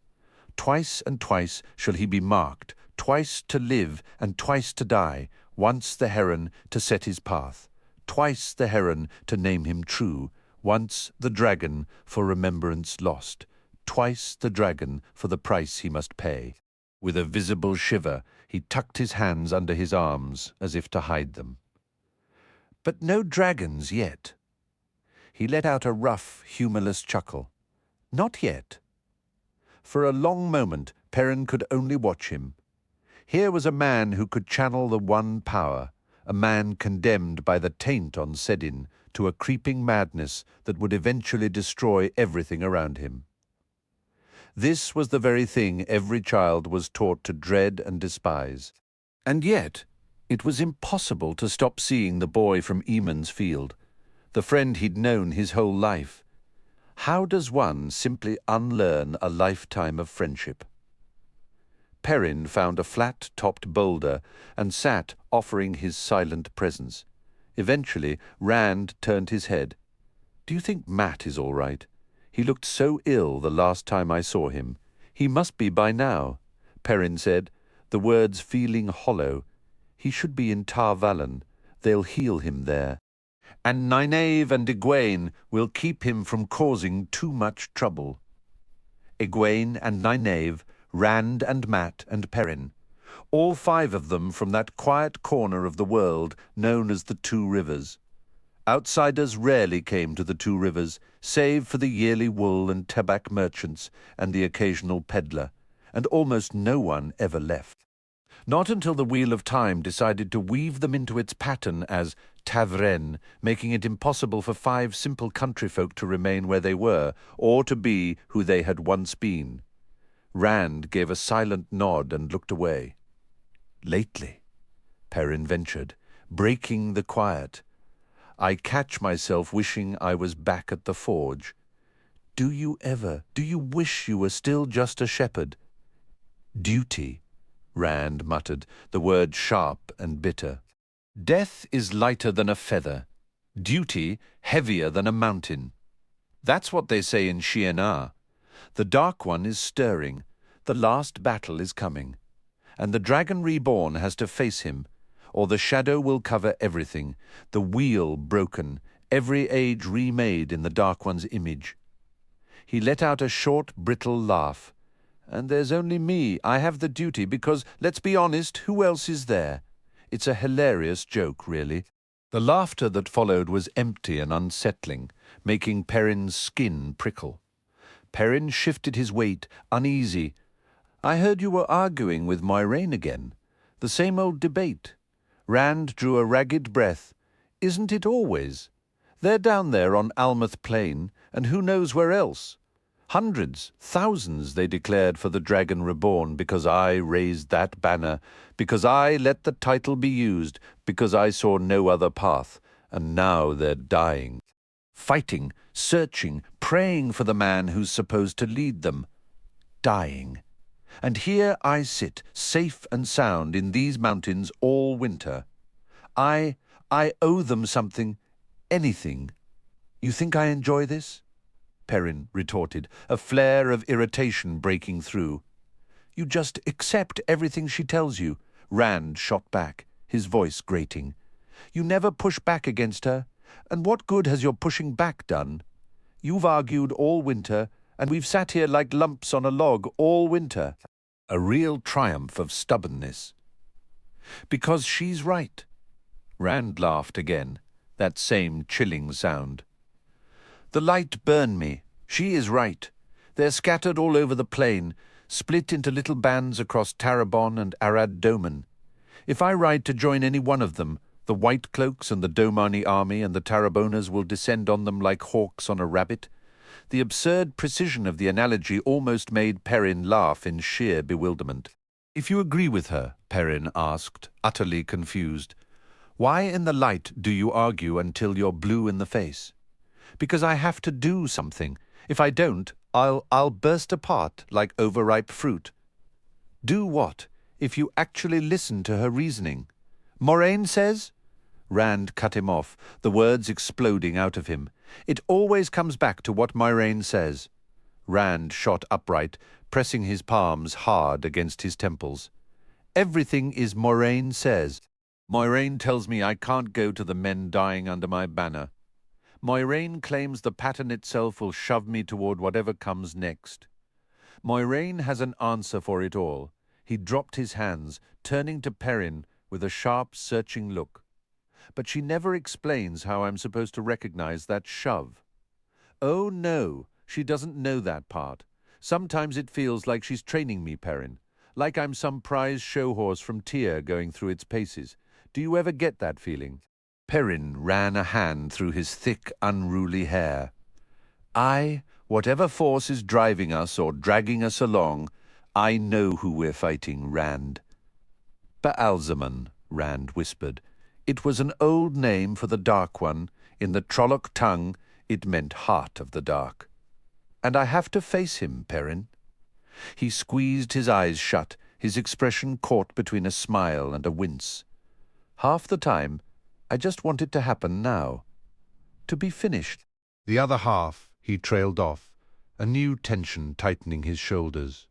Twice and twice shall he be marked, twice to live and twice to die, once the heron to set his path, twice the heron to name him true, once the dragon for remembrance lost, twice the dragon for the price he must pay. With a visible shiver, he tucked his hands under his arms as if to hide them. But no dragons yet. He let out a rough, humorless chuckle. Not yet. For a long moment, Perrin could only watch him. Here was a man who could channel the one power, a man condemned by the taint on Sedin to a creeping madness that would eventually destroy everything around him. This was the very thing every child was taught to dread and despise. And yet, it was impossible to stop seeing the boy from Eamon's Field, the friend he'd known his whole life. How does one simply unlearn a lifetime of friendship? Perrin found a flat-topped boulder and sat offering his silent presence. Eventually, Rand turned his head. "Do you think Matt is all right? He looked so ill the last time I saw him. He must be by now," Perrin said, the words feeling hollow. "He should be in Tar Valon. They'll heal him there. And Nynaeve and Egwene will keep him from causing too much trouble." Egwene and Nynaeve, Rand and Matt and Perrin, all 5 of them from that quiet corner of the world known as the Two Rivers. Outsiders rarely came to the Two Rivers, save for the yearly wool and tabac merchants and the occasional peddler, and almost no one ever left. Not until the Wheel of Time decided to weave them into its pattern as Tavren, making it impossible for 5 simple countryfolk to remain where they were, or to be who they had once been. Rand gave a silent nod and looked away. Lately. Perrin ventured, breaking the quiet. I catch myself wishing I was back at the forge. Do you wish you were still just a shepherd? Duty, Rand muttered, the word sharp and bitter. Death is lighter than a feather, duty heavier than a mountain. That's what they say in Shi'enar. The Dark One is stirring, the last battle is coming, and the Dragon Reborn has to face him, or the shadow will cover everything, the wheel broken, every age remade in the Dark One's image. He let out a short, brittle laugh. And there's only me. I have the duty because, let's be honest, who else is there? It's a hilarious joke, really. The laughter that followed was empty and unsettling, making Perrin's skin prickle. Perrin shifted his weight, uneasy. I heard you were arguing with Moiraine again. The same old debate. Rand drew a ragged breath. Isn't it always? They're down there on Almouth Plain, and who knows where else? Hundreds, thousands, they declared for the Dragon Reborn because I raised that banner, because I let the title be used, because I saw no other path, and now they're dying. Fighting, searching, praying for the man who's supposed to lead them. Dying. And here I sit, safe and sound in these mountains all winter. I owe them something, anything. You think I enjoy this? Perrin retorted, a flare of irritation breaking through. You just accept everything she tells you, Rand shot back, his voice grating. You never push back against her, and what good has your pushing back done? You've argued all winter, and we've sat here like lumps on a log all winter. A real triumph of stubbornness. Because she's right. Rand laughed again, that same chilling sound. The light burned me. She is right. They're scattered all over the plain, split into little bands across Tarabon and Arad Doman. If I ride to join any one of them, the White Cloaks and the Domani army and the Tarabonas will descend on them like hawks on a rabbit. The absurd precision of the analogy almost made Perrin laugh in sheer bewilderment. If you agree with her, Perrin asked, utterly confused, why in the light do you argue until you're blue in the face? Because I have to do something. If I don't, I'll burst apart like overripe fruit. Do what, if you actually listen to her reasoning? Moiraine says? Rand cut him off, the words exploding out of him. It always comes back to what Moiraine says. Rand shot upright, pressing his palms hard against his temples. Everything is Moiraine says. Moiraine tells me I can't go to the men dying under my banner. Moiraine claims the pattern itself will shove me toward whatever comes next. Moiraine has an answer for it all. He dropped his hands, turning to Perrin with a sharp, searching look. But she never explains how I'm supposed to recognize that shove. Oh, no, she doesn't know that part. Sometimes it feels like she's training me, Perrin, like I'm some prize show horse from Tyr going through its paces. Do you ever get that feeling? Perrin ran a hand through his thick, unruly hair. Whatever force is driving us or dragging us along, I know who we're fighting, Rand. Baalzaman, Rand whispered. It was an old name for the Dark One. In the Trolloc tongue, it meant heart of the dark. And I have to face him, Perrin. He squeezed his eyes shut, his expression caught between a smile and a wince. Half the time, I just want it to happen now. To be finished. The other half, he trailed off, a new tension tightening his shoulders.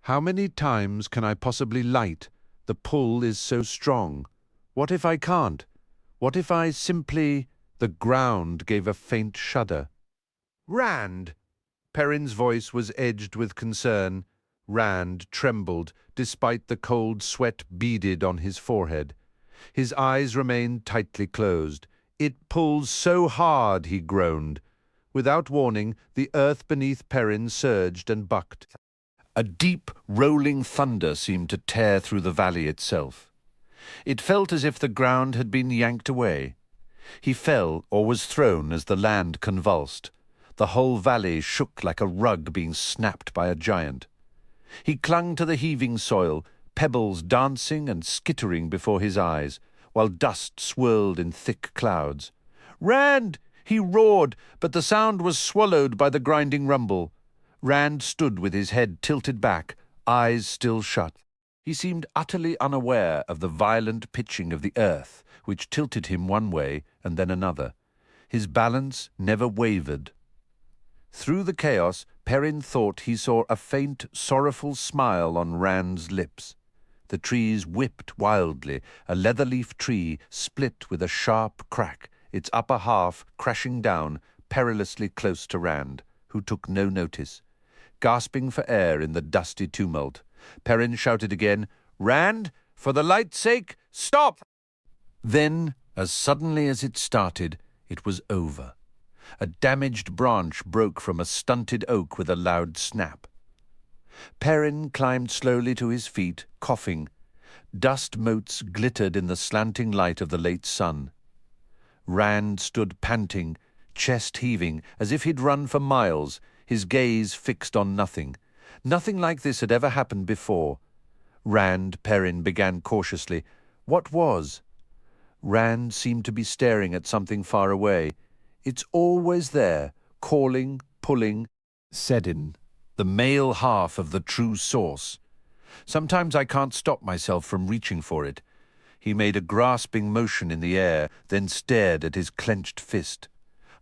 How many times can I possibly light? The pull is so strong. What if I can't? What if I simply... The ground gave a faint shudder. Rand! Perrin's voice was edged with concern. Rand trembled, despite the cold sweat beaded on his forehead. His eyes remained tightly closed. It pulls so hard, he groaned. Without warning, the earth beneath Perrin surged and bucked. A deep, rolling thunder seemed to tear through the valley itself. It felt as if the ground had been yanked away. He fell or was thrown as the land convulsed. The whole valley shook like a rug being snapped by a giant. He clung to the heaving soil, pebbles dancing and skittering before his eyes, while dust swirled in thick clouds. "Rand!" he roared, but the sound was swallowed by the grinding rumble. Rand stood with his head tilted back, eyes still shut. He seemed utterly unaware of the violent pitching of the earth, which tilted him one way and then another. His balance never wavered. Through the chaos, Perrin thought he saw a faint, sorrowful smile on Rand's lips. The trees whipped wildly, a leather-leaf tree split with a sharp crack, its upper half crashing down perilously close to Rand, who took no notice. Gasping for air in the dusty tumult, Perrin shouted again, "Rand, for the light's sake, stop!" Then, as suddenly as it started, it was over. A damaged branch broke from a stunted oak with a loud snap. Perrin climbed slowly to his feet, coughing. Dust motes glittered in the slanting light of the late sun. Rand stood panting, chest heaving, as if he'd run for miles, his gaze fixed on nothing. Nothing like this had ever happened before. "Rand," Perrin began cautiously. "What was?" Rand seemed to be staring at something far away. "It's always there, calling, pulling." Sedin, the male half of the true source. "Sometimes I can't stop myself from reaching for it." He made a grasping motion in the air, then stared at his clenched fist.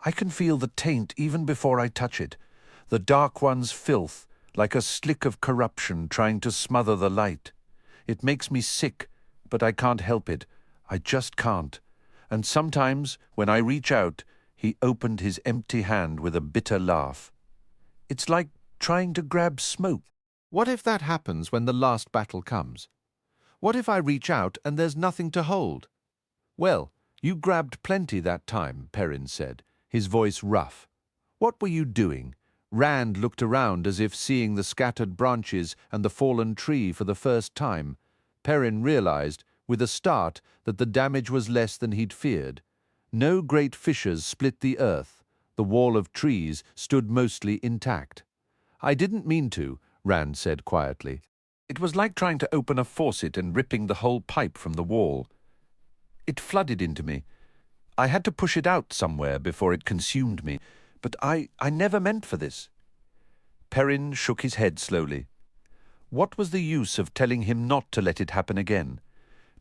"I can feel the taint even before I touch it. The Dark One's filth, like a slick of corruption trying to smother the light. It makes me sick, but I can't help it. I just can't. And sometimes, when I reach out," he opened his empty hand with a bitter laugh. "It's like trying to grab smoke." What if that happens when the last battle comes? What if I reach out and there's nothing to hold? "Well, you grabbed plenty that time," Perrin said, his voice rough. "What were you doing?" Rand looked around as if seeing the scattered branches and the fallen tree for the first time. Perrin realized, with a start, that the damage was less than he'd feared. No great fissures split the earth. The wall of trees stood mostly intact. "I didn't mean to," Rand said quietly. "It was like trying to open a faucet and ripping the whole pipe from the wall. It flooded into me. I had to push it out somewhere before it consumed me. But I never meant for this." Perrin shook his head slowly. What was the use of telling him not to let it happen again?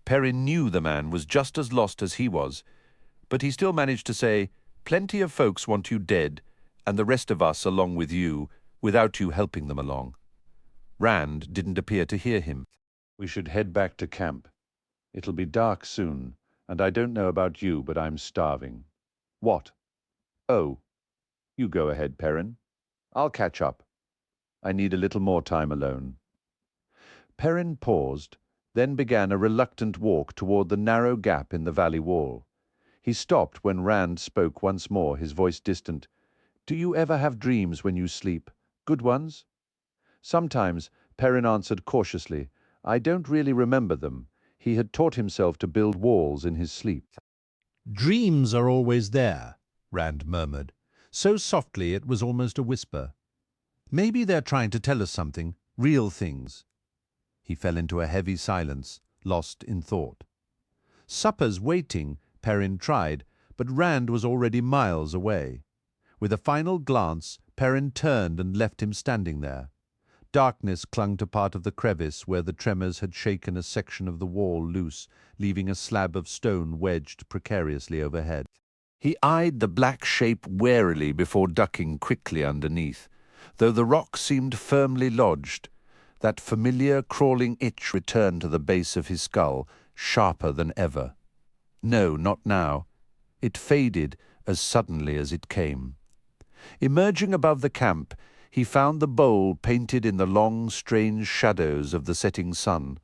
Perrin knew the man was just as lost as he was, but he still managed to say, "Plenty of folks want you dead, and the rest of us along with you, without you helping them along." Rand didn't appear to hear him. "We should head back to camp. It'll be dark soon, and I don't know about you, but I'm starving." "What?" "Oh, you go ahead, Perrin. I'll catch up. I need a little more time alone." Perrin paused, then began a reluctant walk toward the narrow gap in the valley wall. He stopped when Rand spoke once more, his voice distant. "Do you ever have dreams when you sleep? Good ones?" "Sometimes," Perrin answered cautiously. "I don't really remember them." He had taught himself to build walls in his sleep. Dreams are always there, Rand murmured, so softly it was almost a whisper. Maybe they're trying to tell us something, real things. He fell into a heavy silence, lost in thought. "Supper's waiting," Perrin tried, but Rand was already miles away. With a final glance, Perrin turned and left him standing there. Darkness clung to part of the crevice where the tremors had shaken a section of the wall loose, leaving a slab of stone wedged precariously overhead. He eyed the black shape warily before ducking quickly underneath. Though the rock seemed firmly lodged, that familiar crawling itch returned to the base of his skull, sharper than ever. No, not now. It faded as suddenly as it came. Emerging above the camp, he found the bowl painted in the long, strange shadows of the setting sun.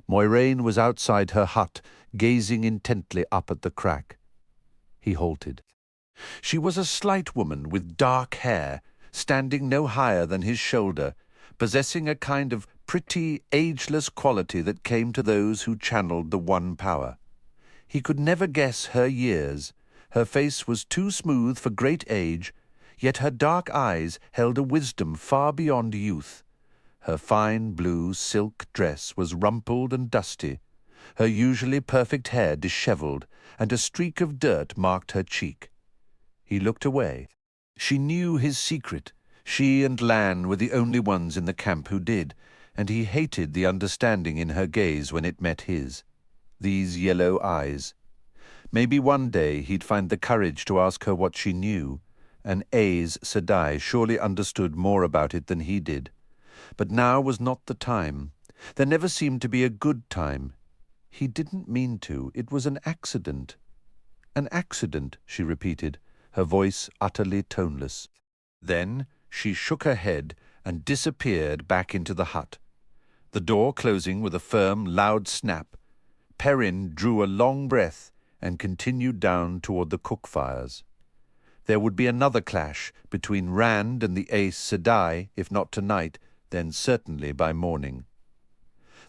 Moiraine was outside her hut, gazing intently up at the crack. He halted. She was a slight woman with dark hair, standing no higher than his shoulder, possessing a kind of pretty, ageless quality that came to those who channeled the one power. He could never guess her years. Her face was too smooth for great age, yet her dark eyes held a wisdom far beyond youth. Her fine blue silk dress was rumpled and dusty, her usually perfect hair dishevelled, and a streak of dirt marked her cheek. He looked away. She knew his secret. She and Lan were the only ones in the camp who did, and he hated the understanding in her gaze when it met his. These yellow eyes. Maybe one day he'd find the courage to ask her what she knew, and Aes Sedai surely understood more about it than he did. But now was not the time. There never seemed to be a good time. He didn't mean to. It was an accident. An accident, she repeated, her voice utterly toneless. Then she shook her head and disappeared back into the hut. The door closing with a firm, loud snap, Perrin drew a long breath and continued down toward the cook fires. There would be another clash between Rand and the Aes Sedai, if not tonight, then certainly by morning.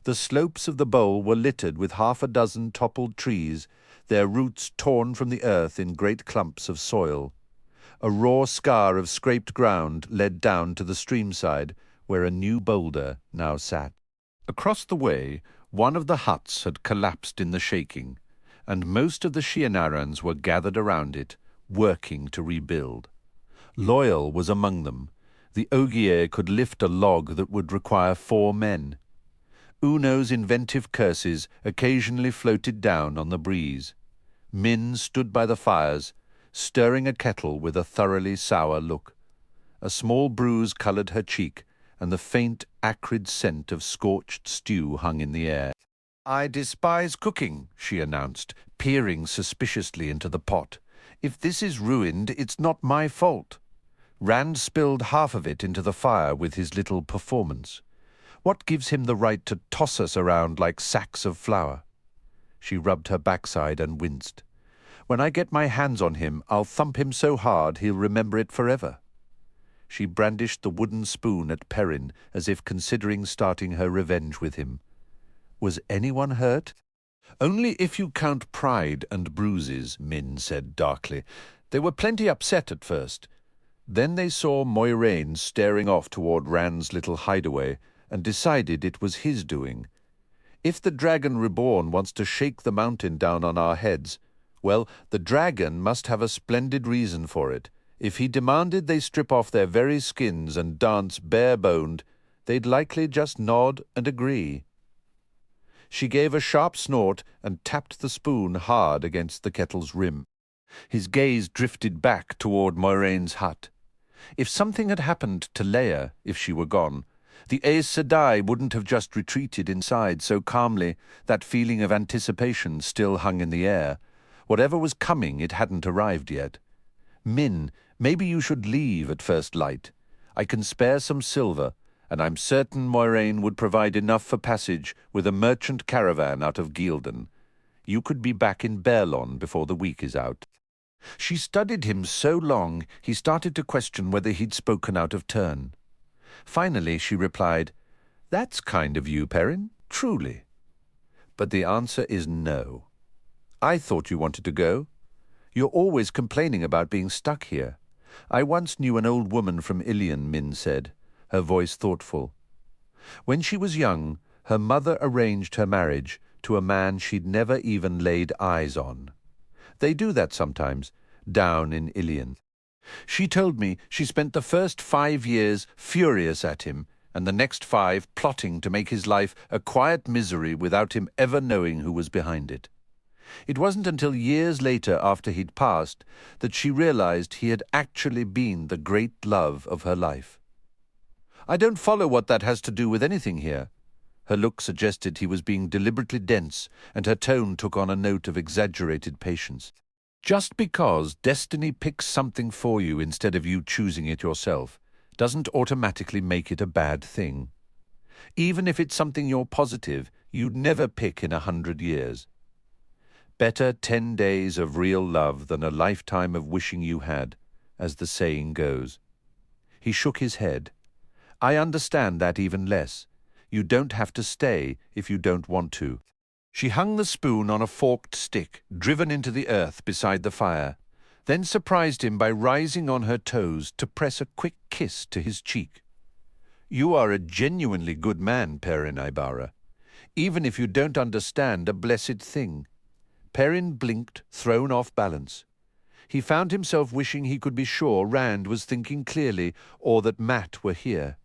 The slopes of the bowl were littered with half a dozen toppled trees, their roots torn from the earth in great clumps of soil. A raw scar of scraped ground led down to the streamside, where a new boulder now sat. Across the way, one of the huts had collapsed in the shaking, and most of the Shienarans were gathered around it, working to rebuild. Loyal was among them. The Ogier could lift a log that would require 4 men. Uno's inventive curses occasionally floated down on the breeze. Min stood by the fires, stirring a kettle with a thoroughly sour look. A small bruise coloured her cheek, and the faint, acrid scent of scorched stew hung in the air. "I despise cooking," she announced, peering suspiciously into the pot. "If this is ruined, it's not my fault." Rand spilled half of it into the fire with his little performance. What gives him the right to toss us around like sacks of flour? She rubbed her backside and winced. When I get my hands on him, I'll thump him so hard he'll remember it forever. She brandished the wooden spoon at Perrin as if considering starting her revenge with him. Was anyone hurt? "Only if you count pride and bruises," Min said darkly. "They were plenty upset at first. Then they saw Moiraine staring off toward Rand's little hideaway and decided it was his doing. If the Dragon Reborn wants to shake the mountain down on our heads, well, the dragon must have a splendid reason for it. If he demanded they strip off their very skins and dance bare-boned, they'd likely just nod and agree." She gave a sharp snort and tapped the spoon hard against the kettle's rim. His gaze drifted back toward Moiraine's hut. If something had happened to Leia, if she were gone, the Aes Sedai wouldn't have just retreated inside so calmly. That feeling of anticipation still hung in the air. Whatever was coming, it hadn't arrived yet. "Min, maybe you should leave at first light. I can spare some silver, and I'm certain Moiraine would provide enough for passage with a merchant caravan out of Gildan. You could be back in Baerlon before the week is out." She studied him so long he started to question whether he'd spoken out of turn. Finally she replied, "That's kind of you, Perrin, truly. But the answer is no. I thought you wanted to go. You're always complaining about being stuck here. I once knew an old woman from Ilion," Min said, her voice thoughtful. "When she was young, her mother arranged her marriage to a man she'd never even laid eyes on. They do that sometimes, down in Ilion. She told me she spent the first 5 years furious at him, and the next 5 plotting to make his life a quiet misery without him ever knowing who was behind it. It wasn't until years later, after he'd passed, that she realized he had actually been the great love of her life. I don't follow what that has to do with anything here." Her look suggested he was being deliberately dense, and her tone took on a note of exaggerated patience. "Just because destiny picks something for you instead of you choosing it yourself doesn't automatically make it a bad thing. Even if it's something you're positive you'd never pick in 100 years. Better 10 days of real love than a lifetime of wishing you had, as the saying goes." He shook his head. "I understand that even less. You don't have to stay if you don't want to." She hung the spoon on a forked stick, driven into the earth beside the fire, then surprised him by rising on her toes to press a quick kiss to his cheek. You are a genuinely good man, Perrin Ibarra, even if you don't understand a blessed thing. Perrin blinked, thrown off balance. He found himself wishing he could be sure Rand was thinking clearly or that Matt were here.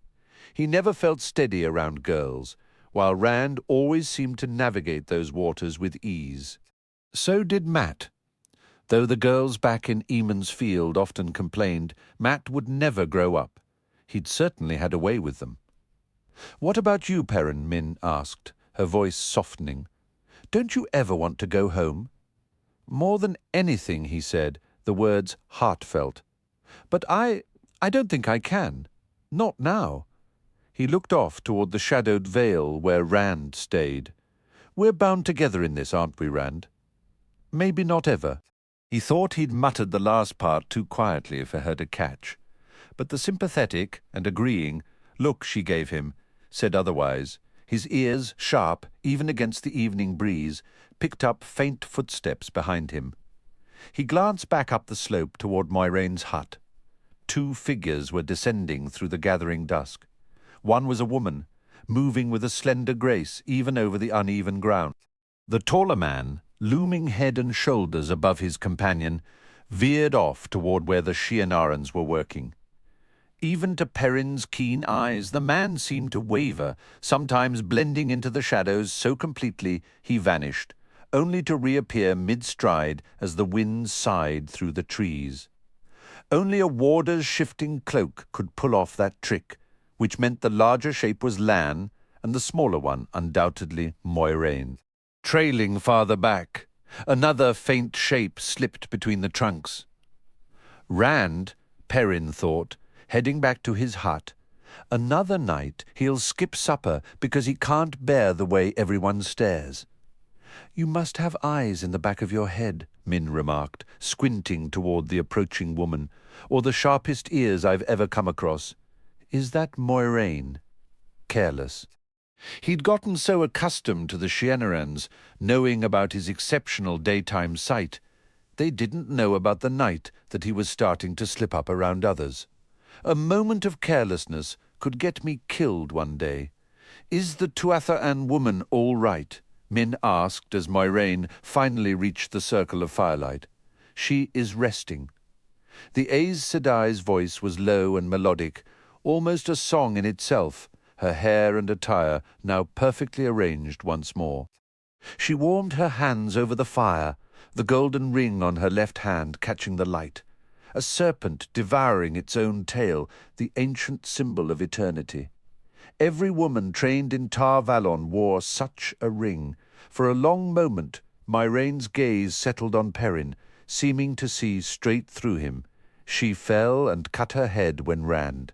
He never felt steady around girls, while Rand always seemed to navigate those waters with ease. So did Matt. Though the girls back in Eamon's Field often complained, Matt would never grow up. He'd certainly had a way with them. "What about you, Perrin?" Min asked, her voice softening. "Don't you ever want to go home?" "More than anything," he said, the words heartfelt. "But I don't think I can. Not now." He looked off toward the shadowed vale where Rand stayed. "We're bound together in this, aren't we, Rand?" "Maybe not ever." He thought he'd muttered the last part too quietly for her to catch. But the sympathetic and agreeing look she gave him said otherwise. His ears, sharp, even against the evening breeze, picked up faint footsteps behind him. He glanced back up the slope toward Moiraine's hut. 2 figures were descending through the gathering dusk. One was a woman, moving with a slender grace even over the uneven ground. The taller man, looming head and shoulders above his companion, veered off toward where the Shienarans were working. Even to Perrin's keen eyes, the man seemed to waver, sometimes blending into the shadows so completely he vanished, only to reappear mid-stride as the wind sighed through the trees. Only a warder's shifting cloak could pull off that trick, which meant the larger shape was Lan, and the smaller one undoubtedly Moiraine. Trailing farther back, another faint shape slipped between the trunks. Rand, Perrin thought, heading back to his hut. Another night he'll skip supper because he can't bear the way everyone stares. "You must have eyes in the back of your head," Min remarked, squinting toward the approaching woman, "or the sharpest ears I've ever come across. Is that Moiraine?" Careless. He'd gotten so accustomed to the Shienarans knowing about his exceptional daytime sight, they didn't know about the night that he was starting to slip up around others. A moment of carelessness could get me killed one day. "Is the Tuatha woman all right?" Min asked as Moiraine finally reached the circle of firelight. "She is resting." The Aes Sedai's voice was low and melodic, almost a song in itself, her hair and attire now perfectly arranged once more. She warmed her hands over the fire, the golden ring on her left hand catching the light. A serpent devouring its own tail, the ancient symbol of eternity. Every woman trained in Tar Valon wore such a ring. For a long moment, Moiraine's gaze settled on Perrin, seeming to see straight through him. She fell and cut her head when Rand.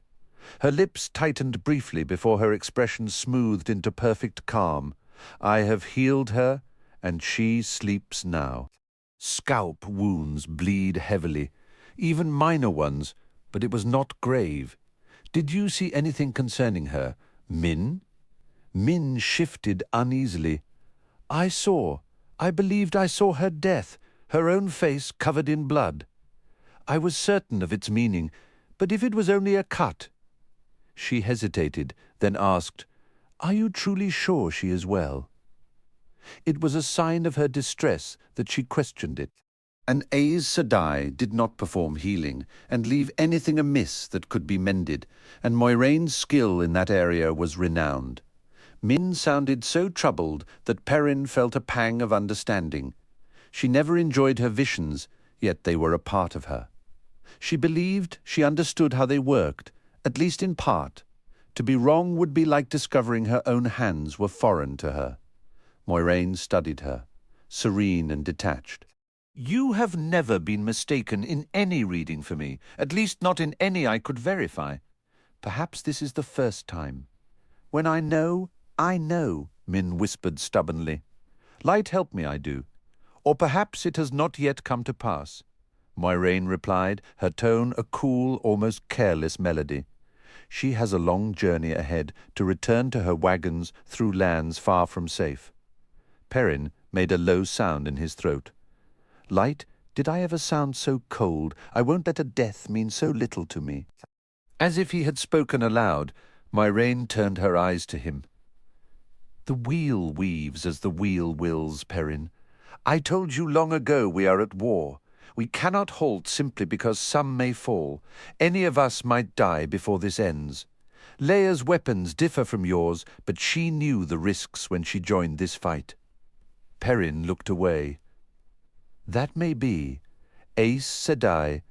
Her lips tightened briefly before her expression smoothed into perfect calm. "I have healed her, and she sleeps now." Scalp wounds bleed heavily, even minor ones, but it was not grave. "Did you see anything concerning her, Min?" Min shifted uneasily. I believed I saw her death, her own face covered in blood. I was certain of its meaning, but if it was only a cut—" She hesitated, then asked, "Are you truly sure she is well?" It was a sign of her distress that she questioned it. An Aes Sedai did not perform healing and leave anything amiss that could be mended, and Moiraine's skill in that area was renowned. Min sounded so troubled that Perrin felt a pang of understanding. She never enjoyed her visions, yet they were a part of her. She believed she understood how they worked, at least in part. To be wrong would be like discovering her own hands were foreign to her. Moiraine studied her, serene and detached. "You have never been mistaken in any reading for me, at least not in any I could verify. Perhaps this is the first time. When I know, Min whispered stubbornly. Light help me, I do. Or perhaps it has not yet come to pass. Moiraine replied, her tone a cool, almost careless melody. She has a long journey ahead to return to her wagons through lands far from safe. Perrin made a low sound in his throat. Light, did I ever sound so cold? I won't let a death mean so little to me. As if he had spoken aloud, Moiraine turned her eyes to him. The wheel weaves as the wheel wills, Perrin. I told you long ago we are at war. We cannot halt simply because some may fall. Any of us might die before this ends. Leia's weapons differ from yours, but she knew the risks when she joined this fight. Perrin looked away. That may be, Aes Sedai,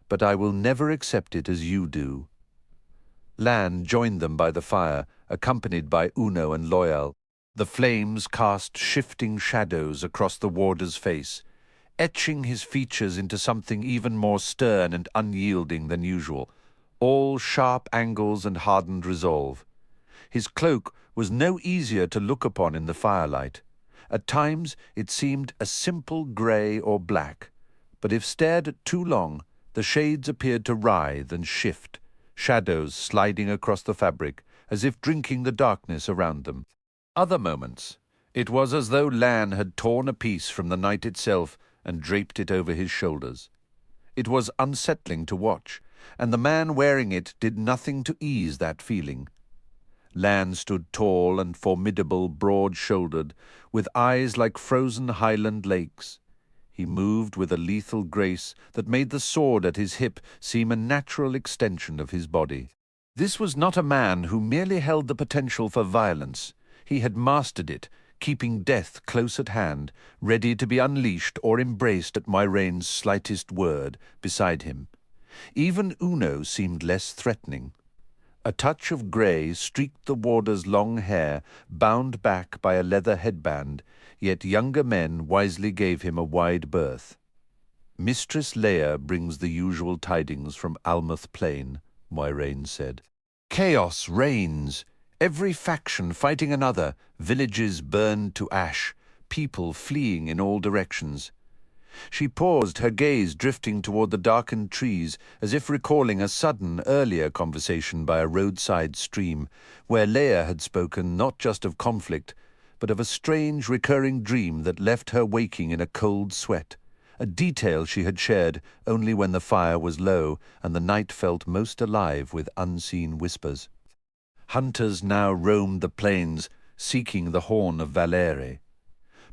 but I will never accept it as you do. Lan joined them by the fire, accompanied by Uno and Loial. The flames cast shifting shadows across the warder's face, etching his features into something even more stern and unyielding than usual, all sharp angles and hardened resolve. His cloak was no easier to look upon in the firelight. At times it seemed a simple grey or black, but if stared at too long, the shades appeared to writhe and shift, shadows sliding across the fabric, as if drinking the darkness around them. Other moments, it was as though Lan had torn a piece from the night itself and draped it over his shoulders. It was unsettling to watch, and the man wearing it did nothing to ease that feeling. Lan stood tall and formidable, broad-shouldered, with eyes like frozen highland lakes. He moved with a lethal grace that made the sword at his hip seem a natural extension of his body. This was not a man who merely held the potential for violence. He had mastered it, keeping death close at hand, ready to be unleashed or embraced at Moiraine's slightest word beside him. Even Uno seemed less threatening. A touch of grey streaked the warder's long hair, bound back by a leather headband, yet younger men wisely gave him a wide berth. Mistress Leia brings the usual tidings from Almouth Plain, Moiraine said. Chaos reigns. Every faction fighting another, villages burned to ash, people fleeing in all directions. She paused, her gaze drifting toward the darkened trees, as if recalling a sudden, earlier conversation by a roadside stream, where Leia had spoken not just of conflict, but of a strange, recurring dream that left her waking in a cold sweat, a detail she had shared only when the fire was low and the night felt most alive with unseen whispers. Hunters now roamed the plains, seeking the horn of Valere.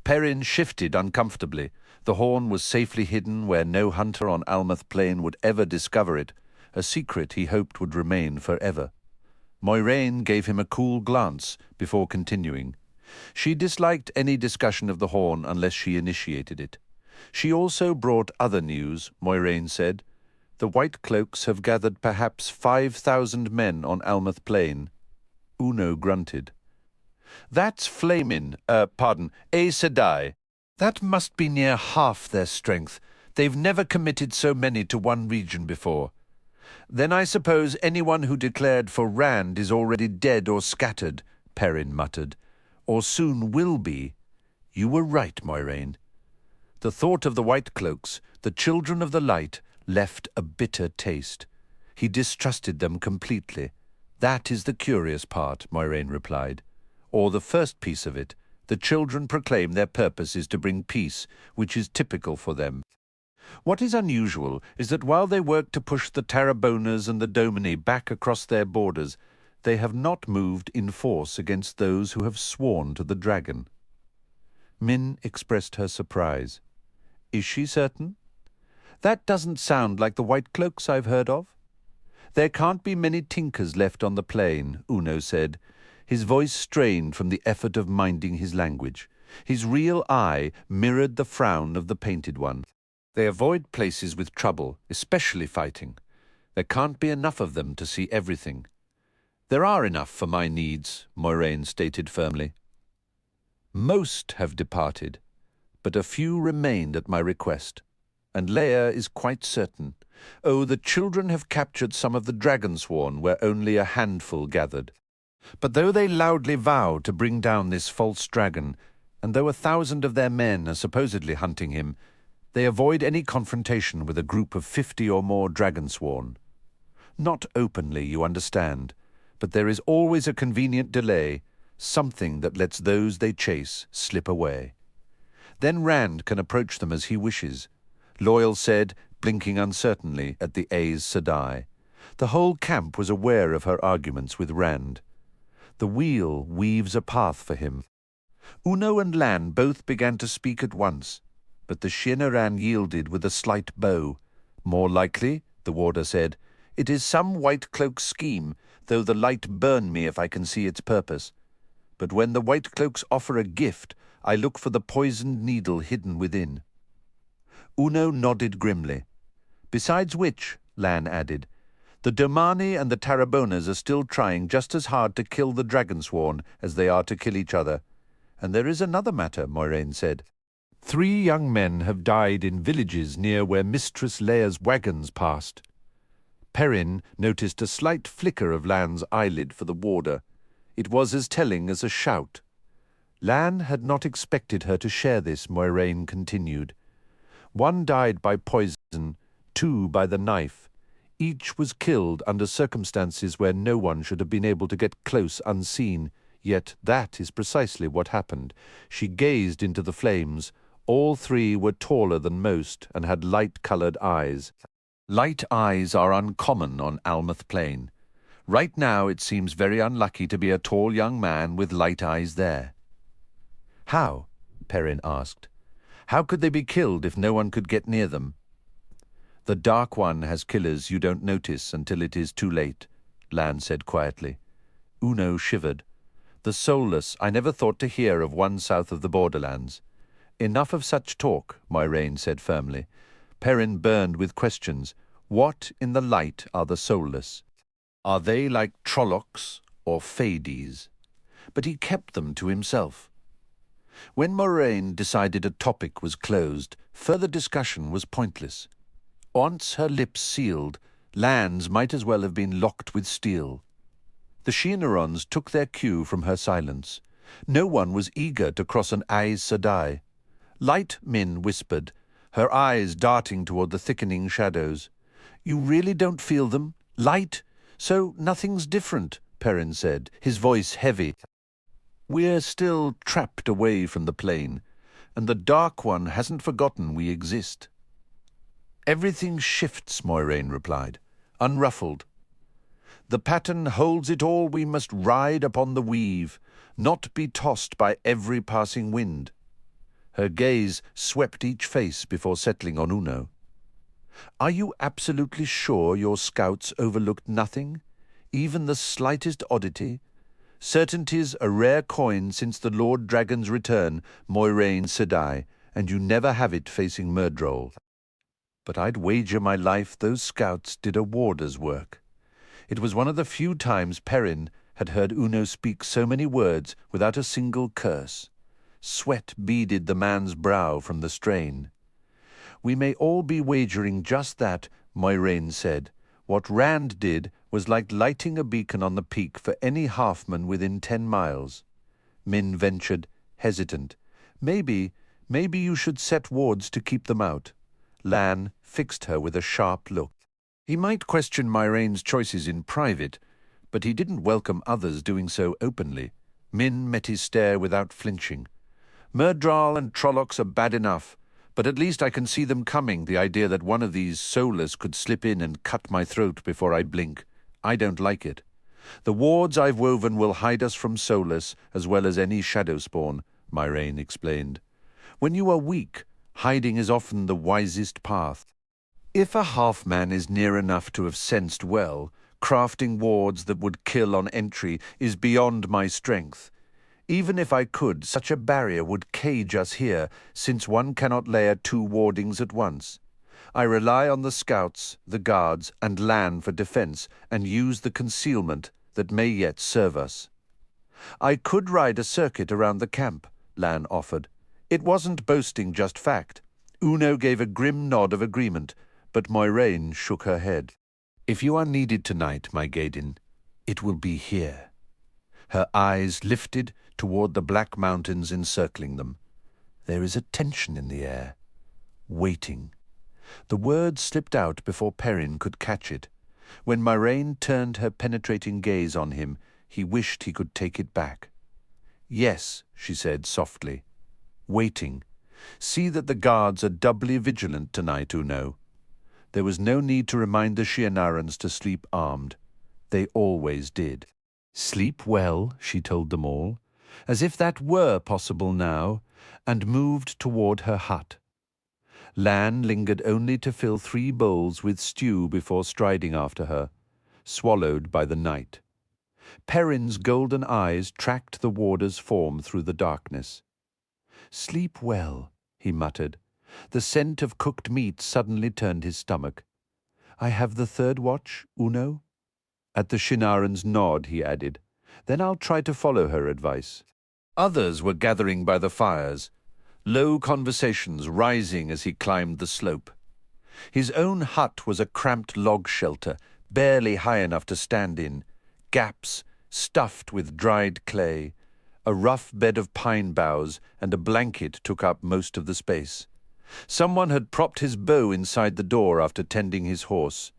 Perrin shifted uncomfortably. The horn was safely hidden where no hunter on Almouth Plain would ever discover it, a secret he hoped would remain forever. Moiraine gave him a cool glance before continuing. She disliked any discussion of the horn unless she initiated it. She also brought other news, Moiraine said. The White Cloaks have gathered perhaps 5,000 men on Almouth Plain. Uno grunted. That's Aes Sedai. That must be near half their strength. They've never committed so many to one region before. Then I suppose anyone who declared for Rand is already dead or scattered, Perrin muttered. Or soon will be. You were right, Moiraine. The thought of the White Cloaks, the children of the light, left a bitter taste. He distrusted them completely. That is the curious part, Moiraine replied. Or the first piece of it. The children proclaim their purpose is to bring peace, which is typical for them. What is unusual is that while they work to push the Tarrabonas and the Domini back across their borders, they have not moved in force against those who have sworn to the dragon. Min expressed her surprise. Is she certain? That doesn't sound like the White Cloaks I've heard of. There can't be many tinkers left on the plain, Uno said, his voice strained from the effort of minding his language. His real eye mirrored the frown of the painted one. They avoid places with trouble, especially fighting. There can't be enough of them to see everything. There are enough for my needs, Moiraine stated firmly. Most have departed, but a few remained at my request, and Leia is quite certain. Oh, the children have captured some of the Dragonsworn where only a handful gathered. But though they loudly vow to bring down this false dragon, and though 1,000 of their men are supposedly hunting him, they avoid any confrontation with a group of 50 or more Dragonsworn. Not openly, you understand, but there is always a convenient delay, something that lets those they chase slip away. Then Rand can approach them as he wishes, Loial said, blinking uncertainly at the Aes Sedai. The whole camp was aware of her arguments with Rand. The wheel weaves a path for him. Uno and Lan both began to speak at once, but the Shienaran yielded with a slight bow. More likely, the warder said, it is some white cloak scheme, though the light burn me if I can see its purpose. But when the white cloaks offer a gift, I look for the poisoned needle hidden within. Uno nodded grimly. Besides which, Lan added, the Domani and the Tarrabonas are still trying just as hard to kill the Dragonsworn as they are to kill each other. And there is another matter, Moiraine said. 3 young men have died in villages near where Mistress Leia's wagons passed. Perrin noticed a slight flicker of Lan's eyelid for the warder. It was as telling as a shout. Lan had not expected her to share this, Moiraine continued. 1 died by poison, 2 by the knife. Each was killed under circumstances where no one should have been able to get close unseen, yet that is precisely what happened. She gazed into the flames. All 3 were taller than most and had light-coloured eyes. Light eyes are uncommon on Almouth Plain. Right now it seems very unlucky to be a tall young man with light eyes there. How? Perrin asked. How could they be killed if no one could get near them? The Dark One has killers you don't notice until it is too late, Lan said quietly. Uno shivered. The Soulless, I never thought to hear of one south of the borderlands. Enough of such talk, Moiraine said firmly. Perrin burned with questions. What in the light are the Soulless? Are they like Trollocs or Fades? But he kept them to himself. When Moiraine decided a topic was closed, further discussion was pointless. Once her lips sealed, Lan's might as well have been locked with steel. The Shienerons took their cue from her silence. No one was eager to cross an Aes Sedai. Light Min whispered, her eyes darting toward the thickening shadows. You really don't feel them? Light? So nothing's different, Perrin said, his voice heavy. We're still trapped away from the plane, and the Dark One hasn't forgotten we exist. Everything shifts, Moiraine replied, unruffled. The pattern holds it all we must ride upon the weave, not be tossed by every passing wind. Her gaze swept each face before settling on Uno. Are you absolutely sure your scouts overlooked nothing, even the slightest oddity? Certainty's a rare coin since the Lord Dragon's return, Moiraine Sedai, and you never have it facing Myrddraal. But I'd wager my life those scouts did a warder's work. It was one of the few times Perrin had heard Uno speak so many words without a single curse. Sweat beaded the man's brow from the strain. We may all be wagering just that, Moiraine said. What Rand did was like lighting a beacon on the peak for any halfman within 10 miles. Min ventured, hesitant. Maybe you should set wards to keep them out. Lan fixed her with a sharp look. He might question Moiraine's choices in private, but he didn't welcome others doing so openly. Min met his stare without flinching. Myrddraal and Trollocs are bad enough, but at least I can see them coming, the idea that one of these Soulless could slip in and cut my throat before I blink. I don't like it. The wards I've woven will hide us from Soulless as well as any shadow spawn, Moiraine explained. When you are weak, hiding is often the wisest path. If a half-man is near enough to have sensed well, crafting wards that would kill on entry is beyond my strength. Even if I could, such a barrier would cage us here, since one cannot layer 2 wardings at once. I rely on the scouts, the guards, and Lan for defense, and use the concealment that may yet serve us. I could ride a circuit around the camp, Lan offered. It wasn't boasting, just fact. Uno gave a grim nod of agreement, but Moiraine shook her head. If you are needed tonight, my Gaiden, it will be here. Her eyes lifted toward the black mountains encircling them. There is a tension in the air. Waiting. The word slipped out before Perrin could catch it. When Moiraine turned her penetrating gaze on him, he wished he could take it back. Yes, she said softly. Waiting. See that the guards are doubly vigilant tonight, Uno. There was no need to remind the Shienarans to sleep armed. They always did. "Sleep well," she told them all, as if that were possible now, and moved toward her hut. Lan lingered only to fill 3 bowls with stew before striding after her, swallowed by the night. Perrin's golden eyes tracked the warder's form through the darkness. "Sleep well," he muttered. The scent of cooked meat suddenly turned his stomach. "I have the 3rd watch, Uno?" At the Shinaran's nod, he added, "Then I'll try to follow her advice." Others were gathering by the fires, low conversations rising as he climbed the slope. His own hut was a cramped log shelter, barely high enough to stand in, gaps stuffed with dried clay. A rough bed of pine boughs and a blanket took up most of the space. Someone had propped his bow inside the door after tending his horse.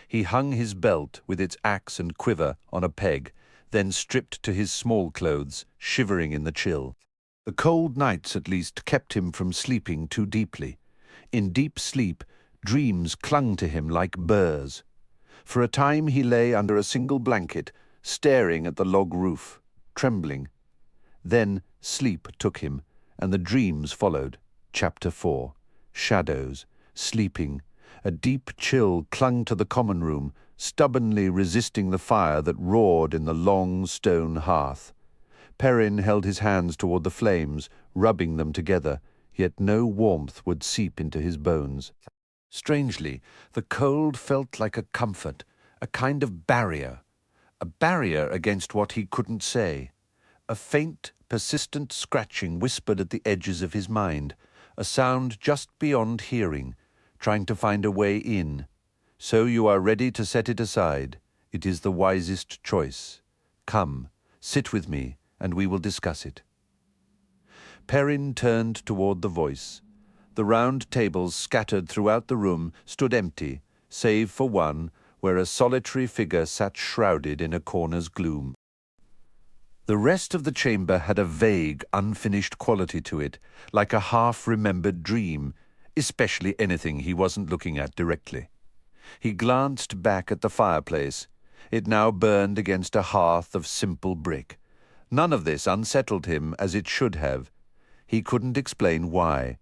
He hung his belt with its axe and quiver on a peg, then stripped to his small clothes, shivering in the chill. The cold nights at least kept him from sleeping too deeply. In deep sleep, dreams clung to him like burrs. For a time he lay under a single blanket, staring at the log roof, trembling. Then sleep took him, and the dreams followed. Chapter 4. Shadows, sleeping. A deep chill clung to the common room, stubbornly resisting the fire that roared in the long stone hearth. Perrin held his hands toward the flames, rubbing them together, yet no warmth would seep into his bones. Strangely, the cold felt like a comfort, a kind of barrier. A barrier against what he couldn't say. A faint, persistent scratching whispered at the edges of his mind, a sound just beyond hearing, trying to find a way in. So you are ready to set it aside. It is the wisest choice. Come, sit with me, and we will discuss it. Perrin turned toward the voice. The round tables scattered throughout the room stood empty, save for one, where a solitary figure sat shrouded in a corner's gloom. The rest of the chamber had a vague, unfinished quality to it, like a half-remembered dream, especially anything he wasn't looking at directly. He glanced back at the fireplace. It now burned against a hearth of simple brick. None of this unsettled him as it should have. He couldn't explain why.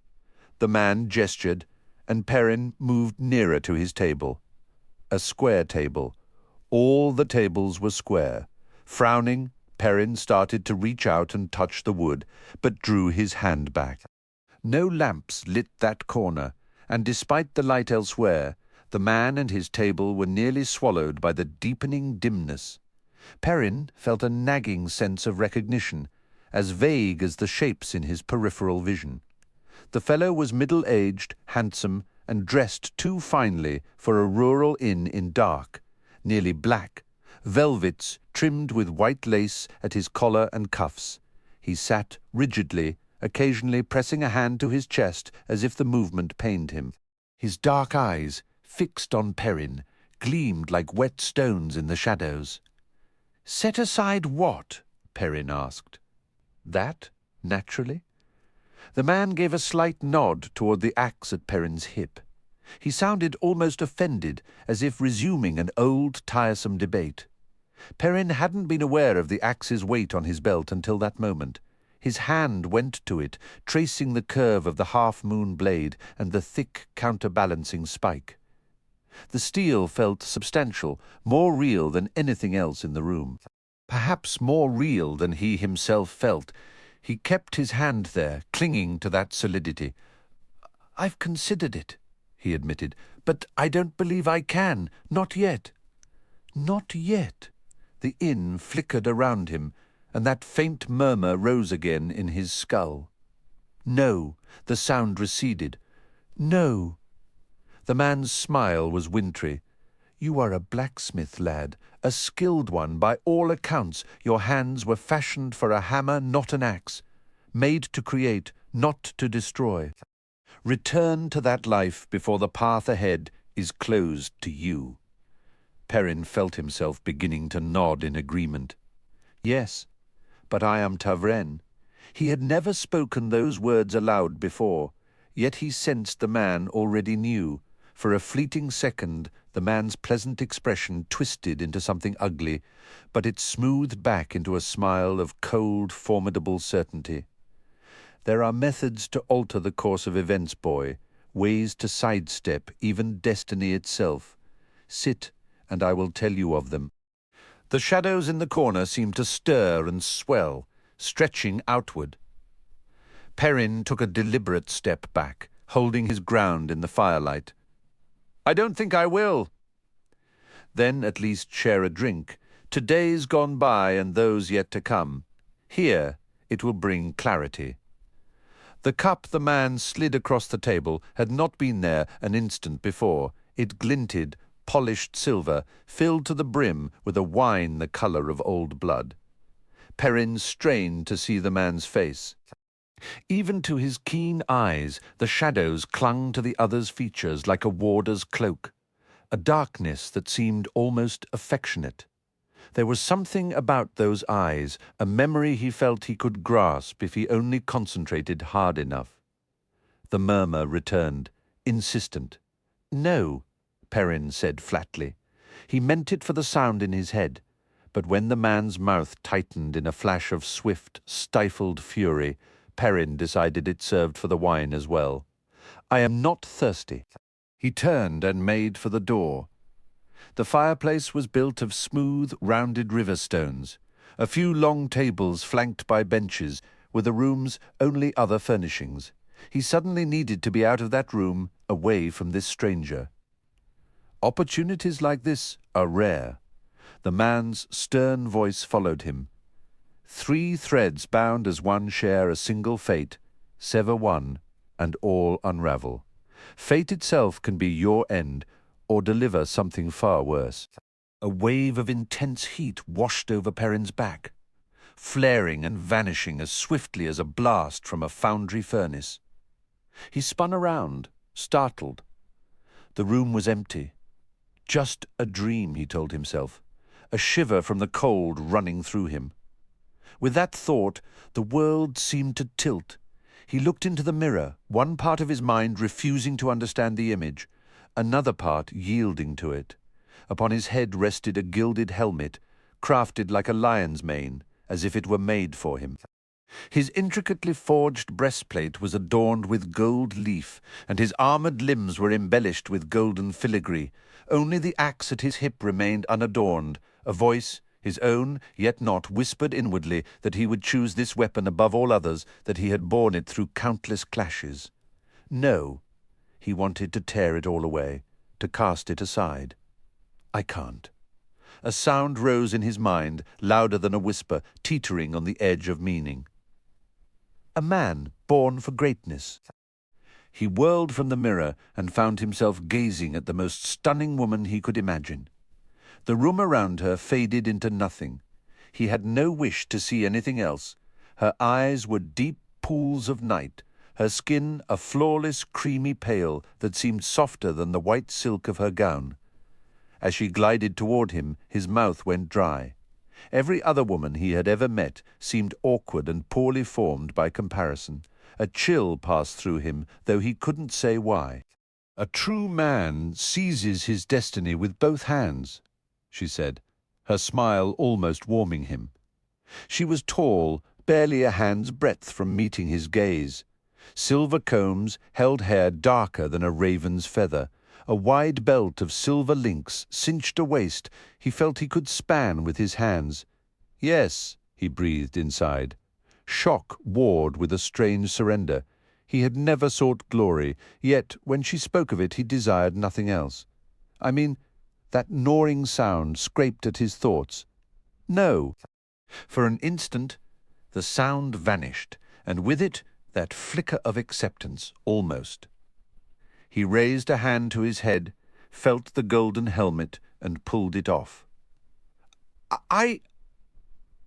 The man gestured, and Perrin moved nearer to his table. A square table. All the tables were square. Frowning, Perrin started to reach out and touch the wood, but drew his hand back. No lamps lit that corner, and despite the light elsewhere, the man and his table were nearly swallowed by the deepening dimness. Perrin felt a nagging sense of recognition, as vague as the shapes in his peripheral vision. The fellow was middle-aged, handsome, and dressed too finely for a rural inn in dark, nearly black, velvets trimmed with white lace at his collar and cuffs. He sat rigidly, occasionally pressing a hand to his chest as if the movement pained him. His dark eyes, fixed on Perrin, gleamed like wet stones in the shadows. "Set aside what?" Perrin asked. "That, naturally." The man gave a slight nod toward the axe at Perrin's hip. He sounded almost offended, as if resuming an old, tiresome debate. Perrin hadn't been aware of the axe's weight on his belt until that moment. His hand went to it, tracing the curve of the half-moon blade and the thick, counterbalancing spike. The steel felt substantial, more real than anything else in the room. Perhaps more real than he himself felt. He kept his hand there, clinging to that solidity. "I've considered it," he admitted, "but I don't believe I can. Not yet." Not yet. The inn flickered around him, and that faint murmur rose again in his skull. "No," the sound receded. "No." The man's smile was wintry. "You are a blacksmith, lad, a skilled one by all accounts. Your hands were fashioned for a hammer, not an axe. Made to create, not to destroy. Return to that life before the path ahead is closed to you." Perrin felt himself beginning to nod in agreement. "Yes, but I am Tavren." He had never spoken those words aloud before, yet he sensed the man already knew. For a fleeting second, the man's pleasant expression twisted into something ugly, but it smoothed back into a smile of cold, formidable certainty. There are methods to alter the course of events, boy, ways to sidestep even destiny itself. Sit, and I will tell you of them. The shadows in the corner seemed to stir and swell, stretching outward. Perrin took a deliberate step back, holding his ground in the firelight. "I don't think I will." "Then at least share a drink. Today's gone by and those yet to come. Here, it will bring clarity." The cup the man slid across the table had not been there an instant before. It glinted, polished silver, filled to the brim with a wine the colour of old blood. Perrin strained to see the man's face. Even to his keen eyes, the shadows clung to the other's features like a warder's cloak, a darkness that seemed almost affectionate. There was something about those eyes, a memory he felt he could grasp if he only concentrated hard enough. The murmur returned, insistent. "No," Perrin said flatly. He meant it for the sound in his head, but when the man's mouth tightened in a flash of swift, stifled fury, Perrin decided it served for the wine as well. "I am not thirsty." He turned and made for the door. The fireplace was built of smooth, rounded river stones. A few long tables flanked by benches were the room's only other furnishings. He suddenly needed to be out of that room, away from this stranger. Opportunities like this are rare. The man's stern voice followed him. 3 threads bound as one share a single fate, sever one, and all unravel. Fate itself can be your end, or deliver something far worse. A wave of intense heat washed over Perrin's back, flaring and vanishing as swiftly as a blast from a foundry furnace. He spun around, startled. The room was empty. Just a dream, he told himself, a shiver from the cold running through him. With that thought, the world seemed to tilt. He looked into the mirror, one part of his mind refusing to understand the image, another part yielding to it. Upon his head rested a gilded helmet, crafted like a lion's mane, as if it were made for him. His intricately forged breastplate was adorned with gold leaf, and his armoured limbs were embellished with golden filigree. Only the axe at his hip remained unadorned. A voice, his own, yet not, whispered inwardly that he would choose this weapon above all others, that he had borne it through countless clashes. No, he wanted to tear it all away, to cast it aside. "I can't." A sound rose in his mind, louder than a whisper, teetering on the edge of meaning. A man born for greatness. He whirled from the mirror and found himself gazing at the most stunning woman he could imagine. The room around her faded into nothing. He had no wish to see anything else. Her eyes were deep pools of night, her skin a flawless creamy pale that seemed softer than the white silk of her gown. As she glided toward him, his mouth went dry. Every other woman he had ever met seemed awkward and poorly formed by comparison. A chill passed through him, though he couldn't say why. "A true man seizes his destiny with both hands," she said, her smile almost warming him. She was tall, barely a hand's breadth from meeting his gaze. Silver combs held hair darker than a raven's feather. A wide belt of silver links cinched a waist he felt he could span with his hands. "Yes," he breathed inside. Shock warred with a strange surrender. He had never sought glory, yet when she spoke of it he desired nothing else. I mean, that gnawing sound scraped at his thoughts. No. For an instant the sound vanished, and with it that flicker of acceptance, almost. He raised a hand to his head, felt the golden helmet, and pulled it off.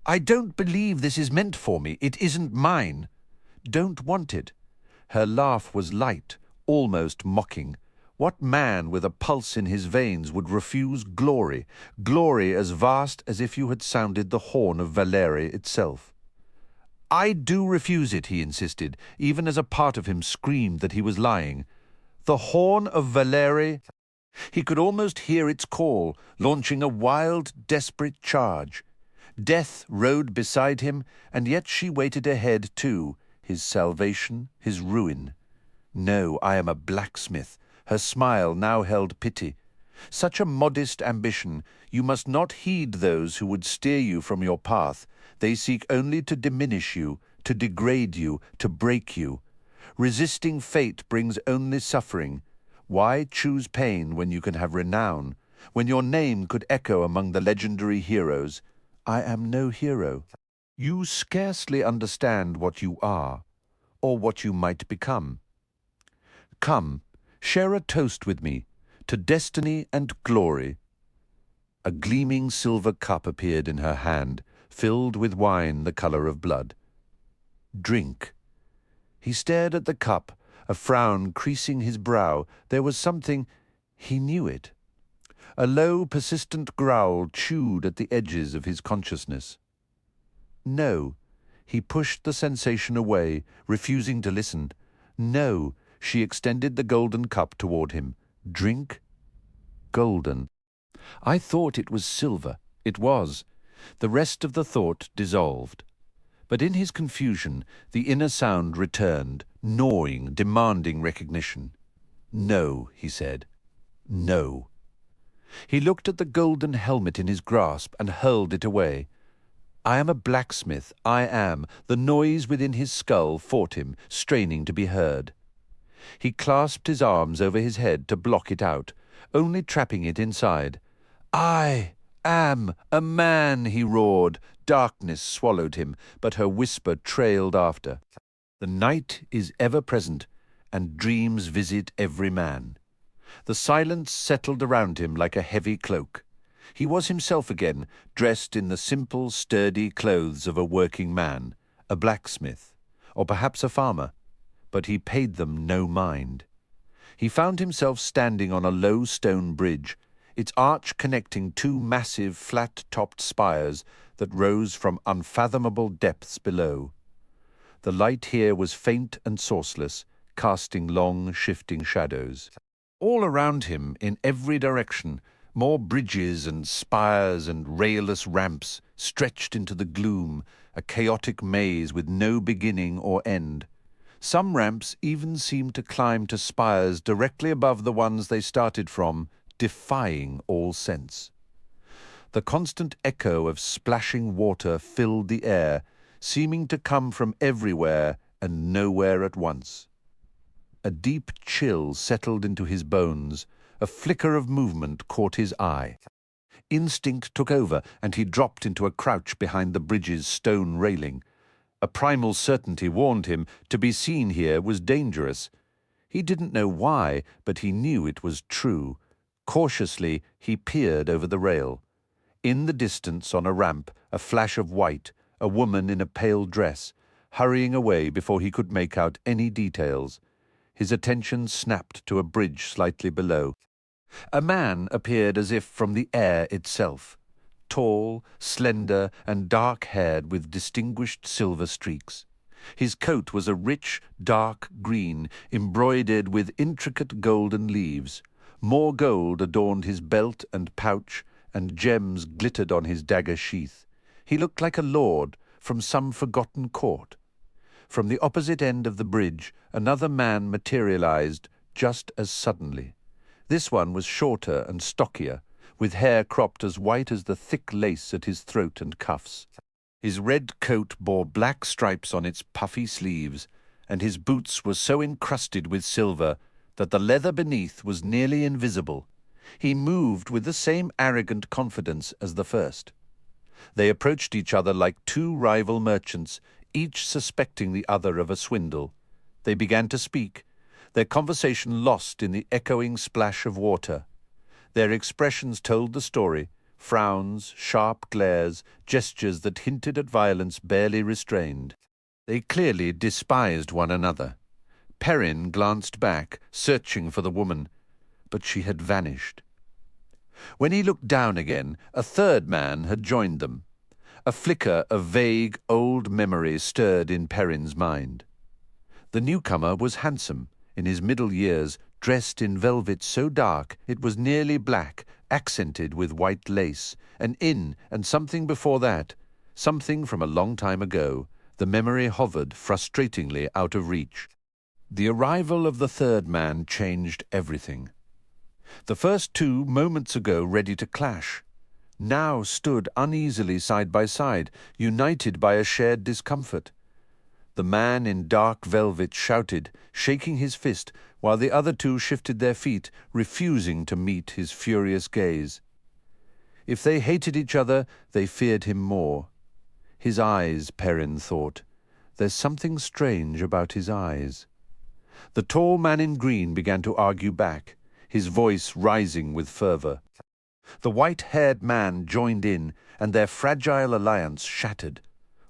I don't believe this is meant for me. It isn't mine. Don't want it." Her laugh was light, almost mocking. What man with a pulse in his veins would refuse glory, glory as vast as if you had sounded the horn of Valeria itself? "I do refuse it," he insisted, even as a part of him screamed that he was lying. The horn of Valeri. He could almost hear its call, launching a wild, desperate charge. Death rode beside him, and yet she waited ahead too, his salvation, his ruin. No, I am a blacksmith. Her smile now held pity. Such a modest ambition, you must not heed those who would steer you from your path. They seek only to diminish you, to degrade you, to break you. Resisting fate brings only suffering. Why choose pain when you can have renown, when your name could echo among the legendary heroes? I am no hero. You scarcely understand what you are, or what you might become. Come, share a toast with me, to destiny and glory. A gleaming silver cup appeared in her hand, filled with wine the color of blood. Drink. He stared at the cup, a frown creasing his brow. There was something, he knew it. A low, persistent growl chewed at the edges of his consciousness. No, he pushed the sensation away, refusing to listen. No, she extended the golden cup toward him. Drink? Golden. I thought it was silver. It was. The rest of the thought dissolved. But in his confusion, the inner sound returned, gnawing, demanding recognition. No, he said. No. He looked at the golden helmet in his grasp and hurled it away. I am a blacksmith, I am. The noise within his skull fought him, straining to be heard. He clasped his arms over his head to block it out, only trapping it inside. I am a man, he roared. Darkness swallowed him, but her whisper trailed after. The night is ever present, and dreams visit every man. The silence settled around him like a heavy cloak. He was himself again, dressed in the simple, sturdy clothes of a working man, a blacksmith, or perhaps a farmer, but he paid them no mind. He found himself standing on a low stone bridge, its arch connecting two massive, flat-topped spires that rose from unfathomable depths below. The light here was faint and sourceless, casting long, shifting shadows. All around him, in every direction, more bridges and spires and railless ramps stretched into the gloom, a chaotic maze with no beginning or end. Some ramps even seemed to climb to spires directly above the ones they started from, defying all sense. The constant echo of splashing water filled the air, seeming to come from everywhere and nowhere at once. A deep chill settled into his bones. A flicker of movement caught his eye. Instinct took over, and he dropped into a crouch behind the bridge's stone railing. A primal certainty warned him to be seen here was dangerous. He didn't know why, but he knew it was true. Cautiously, he peered over the rail. In the distance, on a ramp, a flash of white, a woman in a pale dress, hurrying away before he could make out any details. His attention snapped to a bridge slightly below. A man appeared as if from the air itself, tall, slender, and dark-haired with distinguished silver streaks. His coat was a rich, dark green, embroidered with intricate golden leaves. More gold adorned his belt and pouch, and gems glittered on his dagger sheath. He looked like a lord from some forgotten court. From the opposite end of the bridge, another man materialized just as suddenly. This one was shorter and stockier, with hair cropped as white as the thick lace at his throat and cuffs. His red coat bore black stripes on its puffy sleeves, and his boots were so encrusted with silver that the leather beneath was nearly invisible. He moved with the same arrogant confidence as the first. They approached each other like two rival merchants, each suspecting the other of a swindle. They began to speak, their conversation lost in the echoing splash of water. Their expressions told the story, frowns, sharp glares, gestures that hinted at violence barely restrained. They clearly despised one another. Perrin glanced back, searching for the woman, but she had vanished. When he looked down again, a third man had joined them. A flicker of vague, old memory stirred in Perrin's mind. The newcomer was handsome, in his middle years, dressed in velvet so dark it was nearly black, accented with white lace, an inn and something before that, something from a long time ago. The memory hovered frustratingly out of reach. The arrival of the third man changed everything. The first two, moments ago ready to clash, now stood uneasily side by side, united by a shared discomfort. The man in dark velvet shouted, shaking his fist, while the other two shifted their feet, refusing to meet his furious gaze. If they hated each other, they feared him more. His eyes, Perrin thought. There's something strange about his eyes. The tall man in green began to argue back, his voice rising with fervor. The white-haired man joined in, and their fragile alliance shattered.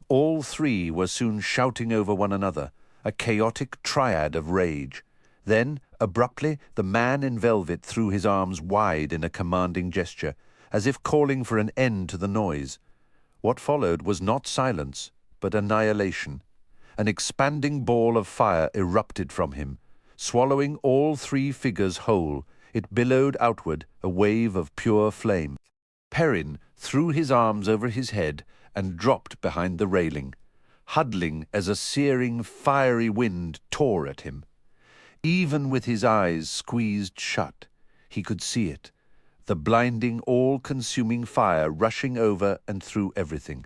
All three were soon shouting over one another, a chaotic triad of rage. Then, abruptly, the man in velvet threw his arms wide in a commanding gesture, as if calling for an end to the noise. What followed was not silence, but annihilation. An expanding ball of fire erupted from him. Swallowing all three figures whole, it billowed outward, a wave of pure flame. Perrin threw his arms over his head and dropped behind the railing, huddling as a searing, fiery wind tore at him. Even with his eyes squeezed shut, he could see it, the blinding, all-consuming fire rushing over and through everything.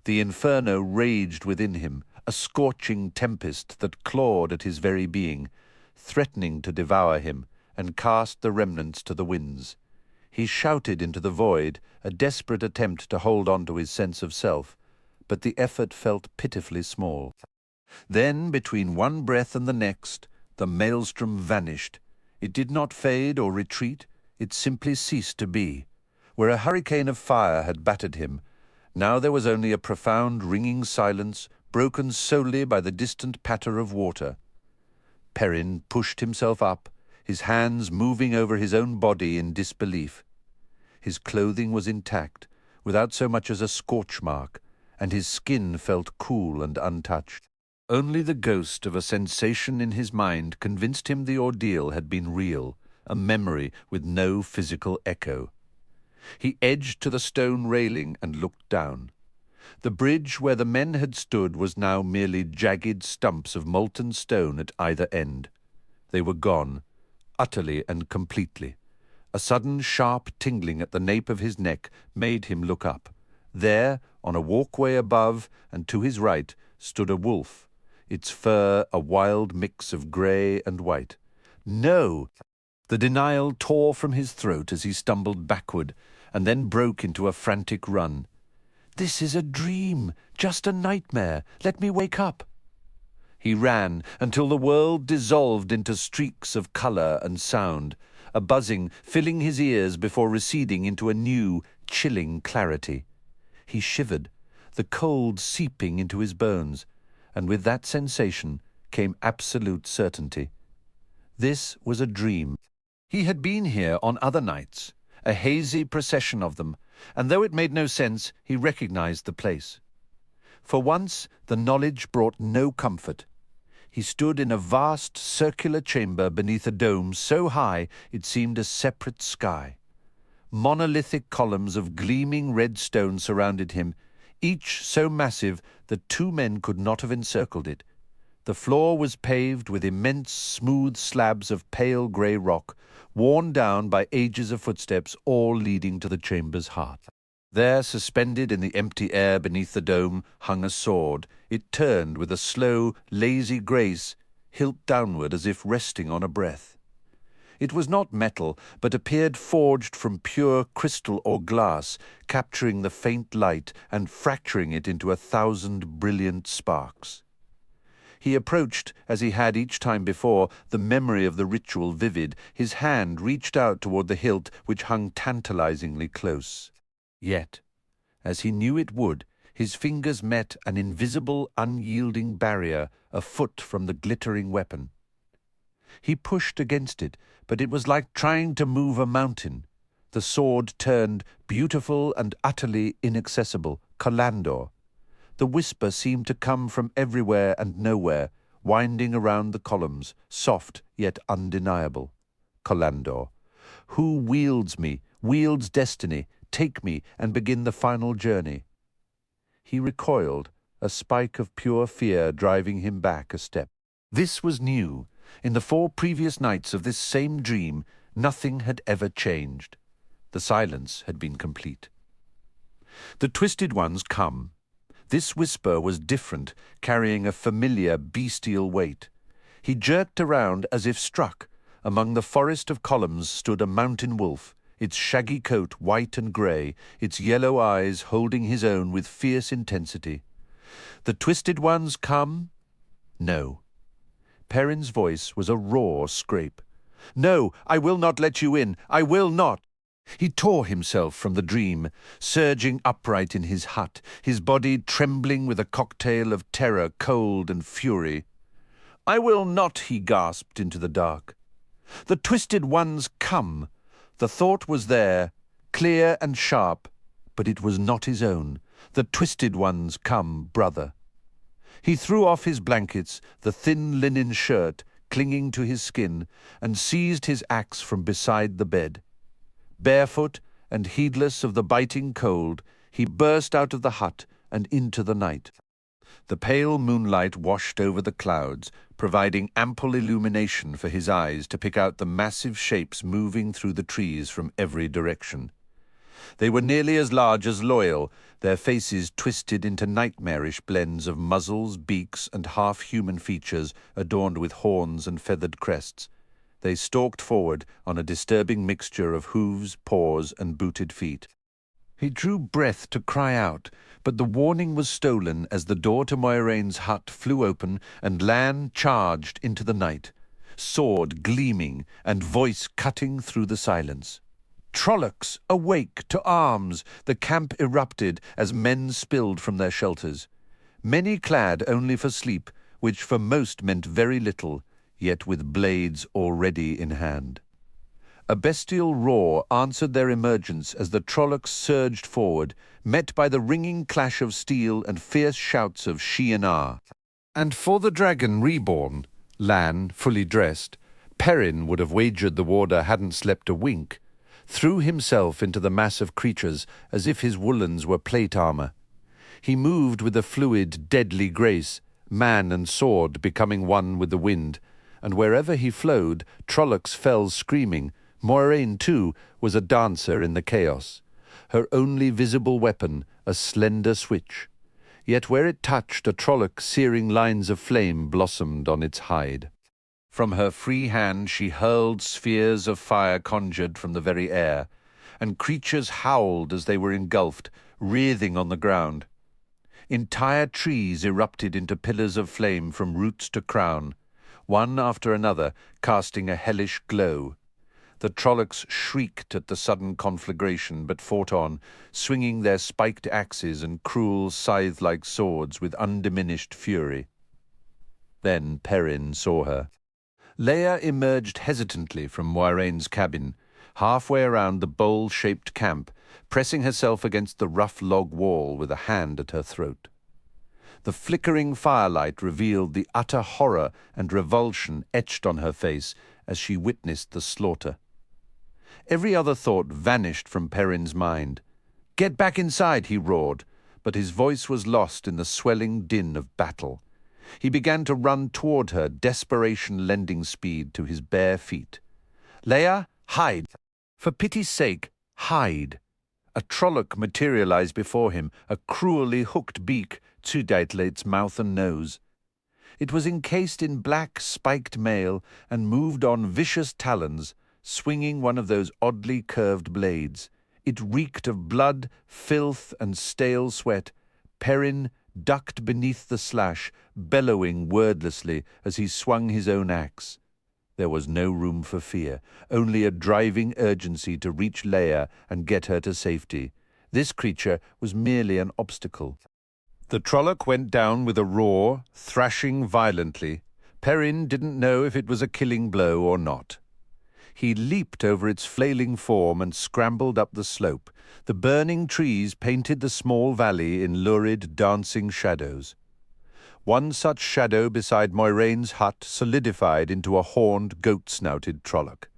The inferno raged within him, a scorching tempest that clawed at his very being, threatening to devour him and cast the remnants to the winds. He shouted into the void, a desperate attempt to hold on to his sense of self, but the effort felt pitifully small. Then, between one breath and the next, the maelstrom vanished. It did not fade or retreat, it simply ceased to be. Where a hurricane of fire had battered him, now there was only a profound ringing silence, broken solely by the distant patter of water. Perrin pushed himself up, his hands moving over his own body in disbelief. His clothing was intact, without so much as a scorch mark, and his skin felt cool and untouched. Only the ghost of a sensation in his mind convinced him the ordeal had been real, a memory with no physical echo. He edged to the stone railing and looked down. The bridge where the men had stood was now merely jagged stumps of molten stone at either end. They were gone, utterly and completely. A sudden sharp tingling at the nape of his neck made him look up. There, on a walkway above and to his right, stood a wolf, its fur a wild mix of grey and white. No! The denial tore from his throat as he stumbled backward, and then broke into a frantic run. This is a dream, just a nightmare. Let me wake up. He ran until the world dissolved into streaks of colour and sound, a buzzing filling his ears before receding into a new, chilling clarity. He shivered, the cold seeping into his bones, and with that sensation came absolute certainty. This was a dream. He had been here on other nights, a hazy procession of them, and though it made no sense, he recognized the place. For once, the knowledge brought no comfort. He stood in a vast circular chamber beneath a dome so high it seemed a separate sky. Monolithic columns of gleaming red stone surrounded him, each so massive that two men could not have encircled it. The floor was paved with immense smooth slabs of pale grey rock, worn down by ages of footsteps, all leading to the chamber's heart. There, suspended in the empty air beneath the dome, hung a sword. It turned with a slow, lazy grace, hilt downward as if resting on a breath. It was not metal, but appeared forged from pure crystal or glass, capturing the faint light and fracturing it into 1,000 brilliant sparks. He approached, as he had each time before, the memory of the ritual vivid. His hand reached out toward the hilt, which hung tantalizingly close. Yet, as he knew it would, his fingers met an invisible, unyielding barrier a foot from the glittering weapon. He pushed against it, but it was like trying to move a mountain. The sword turned, beautiful and utterly inaccessible, Colandor. The whisper seemed to come from everywhere and nowhere, winding around the columns, soft yet undeniable. Colandor. Who wields me, wields destiny, take me and begin the final journey. He recoiled, a spike of pure fear driving him back a step. This was new. In the 4 previous nights of this same dream, nothing had ever changed. The silence had been complete. The Twisted Ones come. This whisper was different, carrying a familiar, bestial weight. He jerked around as if struck. Among the forest of columns stood a mountain wolf, its shaggy coat white and grey, its yellow eyes holding his own with fierce intensity. The Twisted Ones come? No. Perrin's voice was a raw scrape. No, I will not let you in. I will not. He tore himself from the dream, surging upright in his hut, his body trembling with a cocktail of terror, cold, and fury. I will not, he gasped into the dark. The Twisted Ones come. The thought was there, clear and sharp, but it was not his own. The Twisted Ones come, brother. He threw off his blankets, the thin linen shirt clinging to his skin, and seized his axe from beside the bed. Barefoot and heedless of the biting cold, he burst out of the hut and into the night. The pale moonlight washed over the clouds, providing ample illumination for his eyes to pick out the massive shapes moving through the trees from every direction. They were nearly as large as Loyal, their faces twisted into nightmarish blends of muzzles, beaks, and half-human features adorned with horns and feathered crests. They stalked forward on a disturbing mixture of hooves, paws, and booted feet. He drew breath to cry out, but the warning was stolen as the door to Moiraine's hut flew open and Lan charged into the night, sword gleaming and voice cutting through the silence. Trollocs, awake, to arms! The camp erupted as men spilled from their shelters. Many clad only for sleep, which for most meant very little, yet with blades already in hand. A bestial roar answered their emergence as the Trollocs surged forward, met by the ringing clash of steel and fierce shouts of Shienar. And for the Dragon Reborn, Lan, fully dressed, Perrin would have wagered the warder hadn't slept a wink, threw himself into the mass of creatures as if his woolens were plate armour. He moved with a fluid, deadly grace, man and sword becoming one with the wind, and wherever he flowed, Trollocs fell screaming. Moiraine, too, was a dancer in the chaos, her only visible weapon a slender switch. Yet where it touched, a Trolloc searing lines of flame blossomed on its hide. From her free hand she hurled spheres of fire conjured from the very air, and creatures howled as they were engulfed, writhing on the ground. Entire trees erupted into pillars of flame from roots to crown, one after another casting a hellish glow. The Trollocs shrieked at the sudden conflagration, but fought on, swinging their spiked axes and cruel scythe-like swords with undiminished fury. Then Perrin saw her. Leia emerged hesitantly from Moiraine's cabin, halfway around the bowl-shaped camp, pressing herself against the rough log wall with a hand at her throat. The flickering firelight revealed the utter horror and revulsion etched on her face as she witnessed the slaughter. Every other thought vanished from Perrin's mind. "Get back inside," he roared, but his voice was lost in the swelling din of battle. He began to run toward her, desperation lending speed to his bare feet. "Leia, hide! For pity's sake, hide!" A Trolloc materialized before him, a cruelly hooked beak, Tsudaitlate's mouth and nose. It was encased in black, spiked mail and moved on vicious talons, swinging one of those oddly curved blades. It reeked of blood, filth, and stale sweat. Perrin ducked beneath the slash, bellowing wordlessly as he swung his own axe. There was no room for fear, only a driving urgency to reach Leia and get her to safety. This creature was merely an obstacle. The Trolloc went down with a roar, thrashing violently. Perrin didn't know if it was a killing blow or not. He leaped over its flailing form and scrambled up the slope. The burning trees painted the small valley in lurid, dancing shadows. One such shadow beside Moiraine's hut solidified into a horned, goat-snouted Trolloc.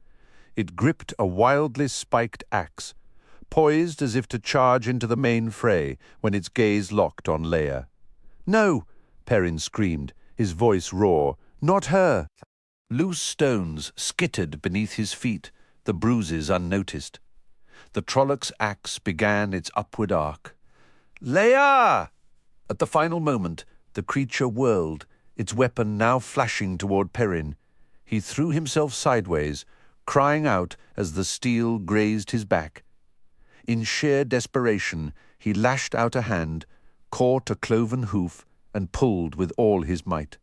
It gripped a wildly spiked axe, poised as if to charge into the main fray when its gaze locked on Leia. "No!" Perrin screamed, his voice raw. "Not her!" Loose stones skittered beneath his feet, the bruises unnoticed. The Trollocs' axe began its upward arc. "Leia!" At the final moment, the creature whirled, its weapon now flashing toward Perrin. He threw himself sideways, crying out as the steel grazed his back. In sheer desperation, he lashed out a hand, caught a cloven hoof, and pulled with all his might.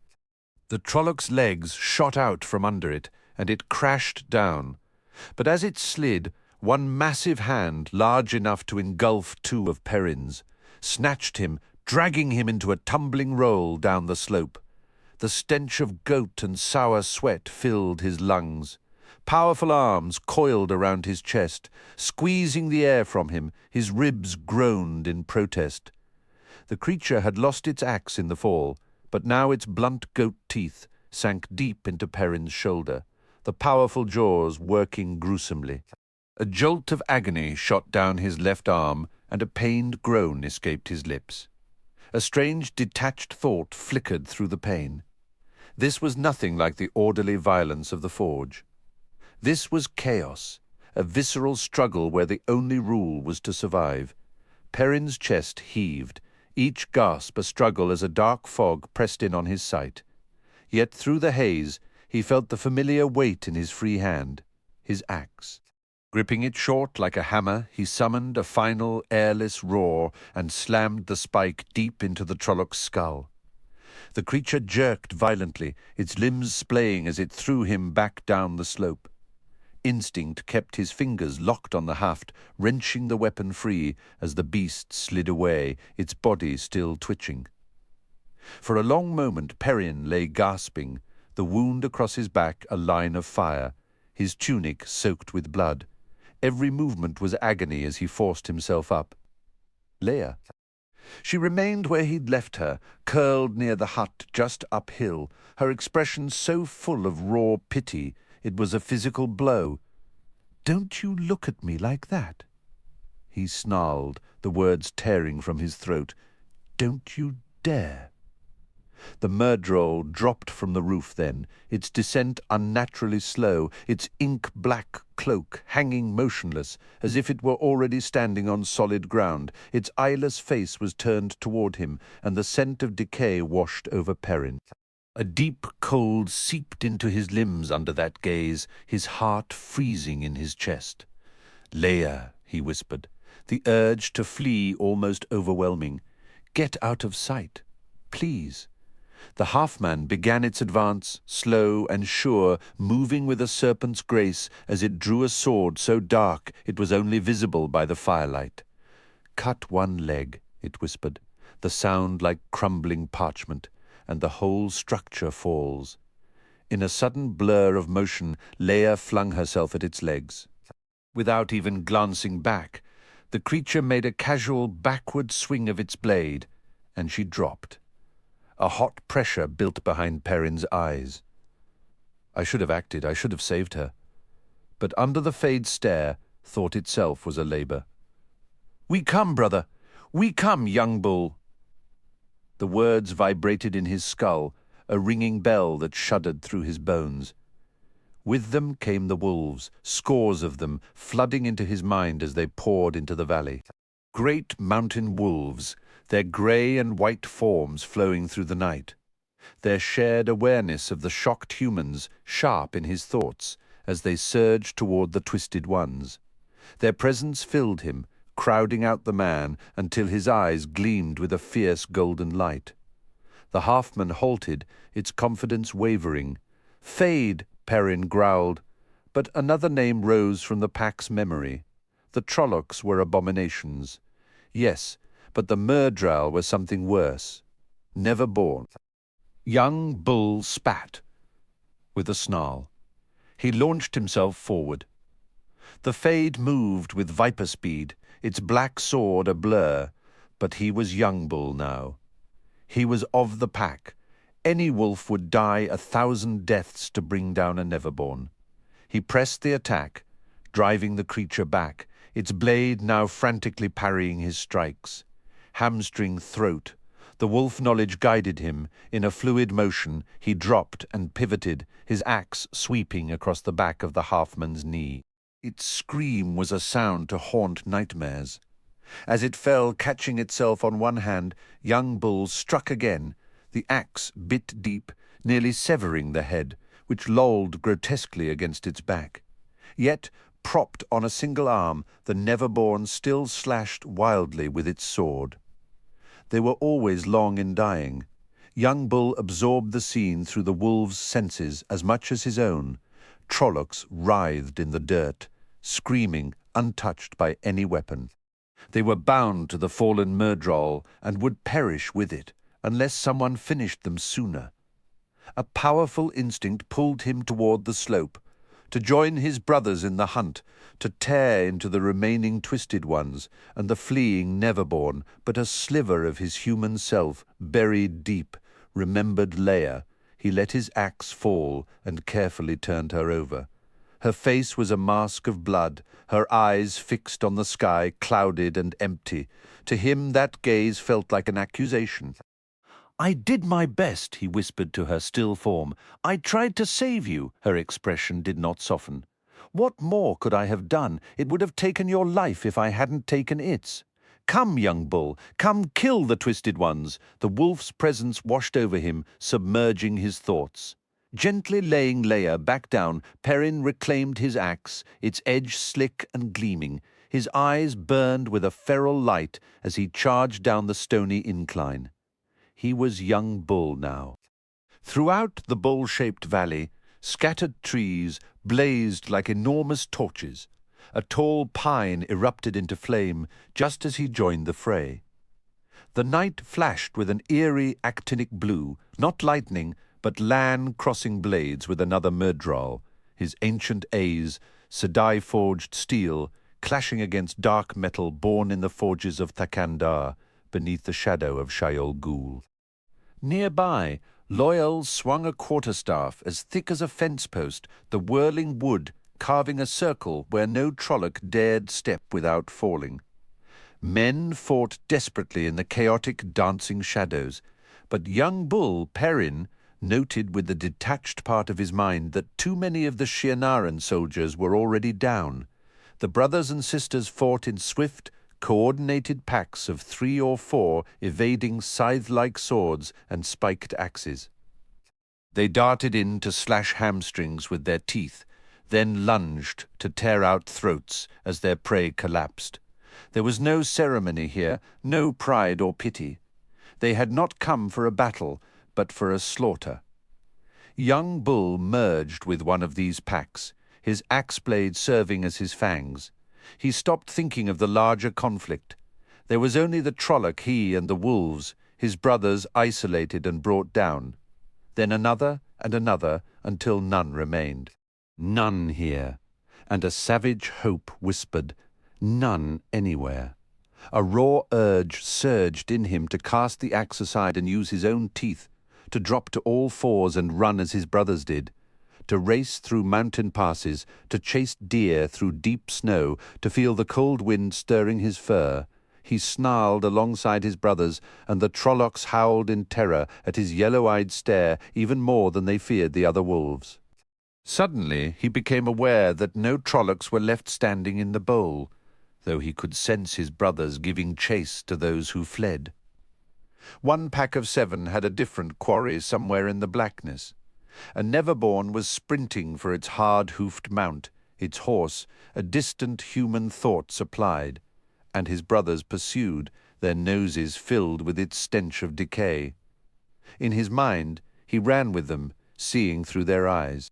The Trolloc's legs shot out from under it, and it crashed down. But as it slid, one massive hand, large enough to engulf two of Perrin's, snatched him, dragging him into a tumbling roll down the slope. The stench of goat and sour sweat filled his lungs. Powerful arms coiled around his chest, squeezing the air from him. His ribs groaned in protest. The creature had lost its axe in the fall, but now its blunt goat teeth sank deep into Perrin's shoulder, the powerful jaws working gruesomely. A jolt of agony shot down his left arm, and a pained groan escaped his lips. A strange detached thought flickered through the pain. This was nothing like the orderly violence of the forge. This was chaos, a visceral struggle where the only rule was to survive. Perrin's chest heaved, each gasp a struggle as a dark fog pressed in on his sight. Yet through the haze he felt the familiar weight in his free hand, his axe. Gripping it short like a hammer, he summoned a final airless roar and slammed the spike deep into the Trolloc's skull. The creature jerked violently, its limbs splaying as it threw him back down the slope. Instinct kept his fingers locked on the haft, wrenching the weapon free as the beast slid away, its body still twitching. For a long moment Perrin lay gasping, the wound across his back a line of fire, his tunic soaked with blood. Every movement was agony as he forced himself up. Leia. She remained where he'd left her, curled near the hut just uphill, her expression so full of raw pity it was a physical blow. "Don't you look at me like that." He snarled, the words tearing from his throat. "Don't you dare." The Murdroll dropped from the roof then, its descent unnaturally slow, its ink-black cloak hanging motionless, as if it were already standing on solid ground. Its eyeless face was turned toward him, and the scent of decay washed over Perrin. A deep cold seeped into his limbs under that gaze, his heart freezing in his chest. "Leia," he whispered, the urge to flee almost overwhelming. "Get out of sight, please." The half-man began its advance, slow and sure, moving with a serpent's grace as it drew a sword so dark it was only visible by the firelight. "Cut one leg," it whispered, the sound like crumbling parchment, and the whole structure falls. In a sudden blur of motion, Leia flung herself at its legs. Without even glancing back, the creature made a casual backward swing of its blade, and she dropped. A hot pressure built behind Perrin's eyes. I should have acted, I should have saved her. But under the Fade's stare, thought itself was a labor. "We come, brother! We come, young bull!" The words vibrated in his skull, a ringing bell that shuddered through his bones. With them came the wolves, scores of them, flooding into his mind as they poured into the valley. Great mountain wolves, their grey and white forms flowing through the night. Their shared awareness of the shocked humans sharp in his thoughts as they surged toward the twisted ones. Their presence filled him, crowding out the man until his eyes gleamed with a fierce golden light. The halfman halted, its confidence wavering. "Fade," Perrin growled, but another name rose from the pack's memory. The Trollocs were abominations. Yes, but the Murdral were something worse. Never born. Young Bull spat. With a snarl. He launched himself forward. The Fade moved with viper speed, its black sword a blur, but he was Young Bull now. He was of the pack. Any wolf would die 1,000 deaths to bring down a Neverborn. He pressed the attack, driving the creature back, its blade now frantically parrying his strikes. Hamstring throat. The wolf knowledge guided him. In a fluid motion, he dropped and pivoted, his axe sweeping across the back of the halfman's knee. Its scream was a sound to haunt nightmares. As it fell, catching itself on one hand, young Bull struck again. The axe bit deep, nearly severing the head, which lolled grotesquely against its back. Yet, propped on a single arm, the Neverborn still slashed wildly with its sword. They were always long in dying. Young Bull absorbed the scene through the wolf's senses as much as his own. Trollocs writhed in the dirt, screaming, untouched by any weapon. They were bound to the fallen Myrddraal and would perish with it, unless someone finished them sooner. A powerful instinct pulled him toward the slope, to join his brothers in the hunt, to tear into the remaining twisted ones and the fleeing Neverborn, but a sliver of his human self, buried deep, remembered Leia. He let his axe fall and carefully turned her over. Her face was a mask of blood, her eyes fixed on the sky, clouded and empty. To him that gaze felt like an accusation. "I did my best," he whispered to her still form. "I tried to save you." Her expression did not soften. "What more could I have done? It would have taken your life if I hadn't taken its. Come, young Bull, come kill the twisted ones." The wolf's presence washed over him, submerging his thoughts. Gently laying Leia back down, Perrin reclaimed his axe, its edge slick and gleaming. His eyes burned with a feral light as he charged down the stony incline. He was young Bull now. Throughout the bowl-shaped valley, scattered trees blazed like enormous torches. A tall pine erupted into flame just as he joined the fray. The night flashed with an eerie actinic blue, not lightning, but Lan crossing blades with another Myrddraal, his ancient Aes, Sedai-forged steel, clashing against dark metal born in the forges of Thakandar, beneath the shadow of Shaiol Ghul. Nearby, Loial swung a quarterstaff as thick as a fence-post, the whirling wood carving a circle where no Trolloc dared step without falling. Men fought desperately in the chaotic dancing shadows, but young Bull, Perrin, noted with the detached part of his mind that too many of the Shienaran soldiers were already down. The brothers and sisters fought in swift, coordinated packs of 3 or 4, evading scythe-like swords and spiked axes. They darted in to slash hamstrings with their teeth, then lunged to tear out throats as their prey collapsed. There was no ceremony here, no pride or pity. They had not come for a battle, but for a slaughter. Young Bull merged with one of these packs, his axe blade serving as his fangs. He stopped thinking of the larger conflict. There was only the Trolloc, he and the wolves, his brothers isolated and brought down. Then another and another, until none remained. None here. And a savage hope whispered, none anywhere. A raw urge surged in him to cast the axe aside and use his own teeth, to drop to all fours and run as his brothers did, to race through mountain passes, to chase deer through deep snow, to feel the cold wind stirring his fur. He snarled alongside his brothers, and the Trollocs howled in terror at his yellow-eyed stare even more than they feared the other wolves. Suddenly he became aware that no Trollocs were left standing in the bowl, though he could sense his brothers giving chase to those who fled. One pack of 7 had a different quarry somewhere in the blackness. A Neverborn was sprinting for its hard-hoofed mount, its horse, a distant human thought supplied, and his brothers pursued, their noses filled with its stench of decay. In his mind, he ran with them, seeing through their eyes.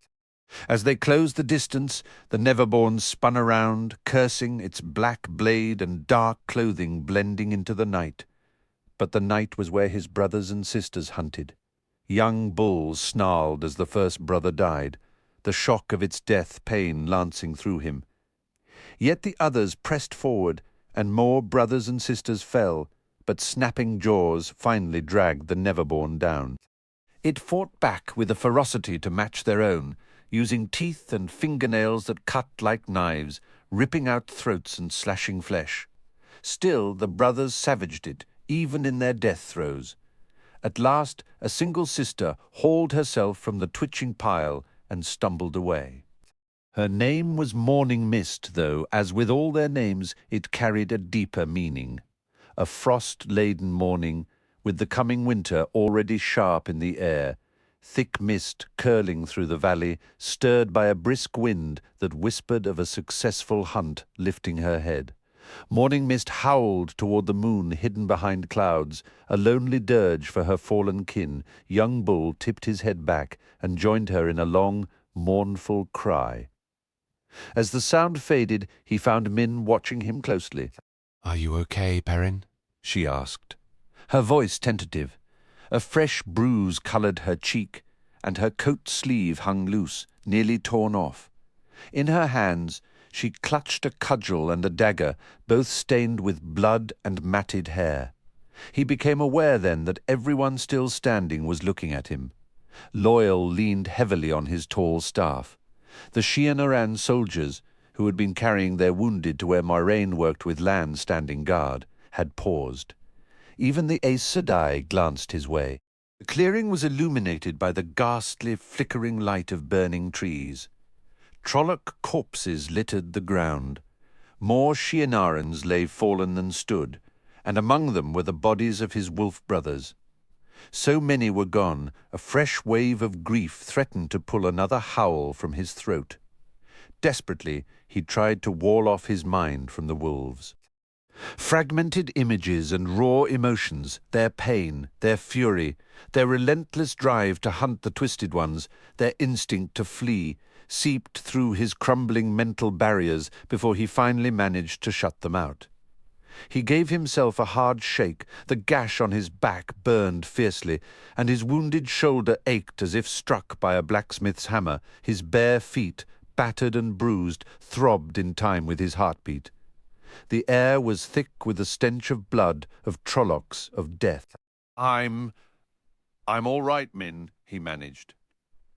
As they closed the distance, the Neverborn spun around, cursing, its black blade and dark clothing blending into the night. But the night was where his brothers and sisters hunted. Young Bull snarled as the first brother died, the shock of its death pain lancing through him. Yet the others pressed forward, and more brothers and sisters fell, but snapping jaws finally dragged the Neverborn down. It fought back with a ferocity to match their own. using teeth and fingernails that cut like knives, ripping out throats and slashing flesh. Still, the brothers savaged it, even in their death throes. At last, a single sister hauled herself from the twitching pile and stumbled away. Her name was Morning Mist, though, as with all their names, it carried a deeper meaning. A frost-laden morning, with the coming winter already sharp in the air, thick mist curling through the valley, stirred by a brisk wind that whispered of a successful hunt lifting her head. Morning Mist howled toward the moon hidden behind clouds, a lonely dirge for her fallen kin. Young Bull tipped his head back and joined her in a long, mournful cry. As the sound faded, he found Min watching him closely. "Are you okay, Perrin?" she asked, her voice tentative. A fresh bruise coloured her cheek, and her coat sleeve hung loose, nearly torn off. In her hands she clutched a cudgel and a dagger, both stained with blood and matted hair. He became aware then that everyone still standing was looking at him. Loyal leaned heavily on his tall staff. The Shienaran soldiers, who had been carrying their wounded to where Moiraine worked with Lan standing guard, had paused. Even the Aes Sedai glanced his way. The clearing was illuminated by the ghastly, flickering light of burning trees. Trolloc corpses littered the ground. More Shienarans lay fallen than stood, and among them were the bodies of his wolf brothers. So many were gone, a fresh wave of grief threatened to pull another howl from his throat. Desperately, he tried to wall off his mind from the wolves. Fragmented images and raw emotions, their pain, their fury, their relentless drive to hunt the twisted ones, their instinct to flee, seeped through his crumbling mental barriers before he finally managed to shut them out. He gave himself a hard shake, the gash on his back burned fiercely, and his wounded shoulder ached as if struck by a blacksmith's hammer. His bare feet, battered and bruised, throbbed in time with his heartbeat. The air was thick with the stench of blood, of Trollocs, of death. I'm all right, Min," he managed.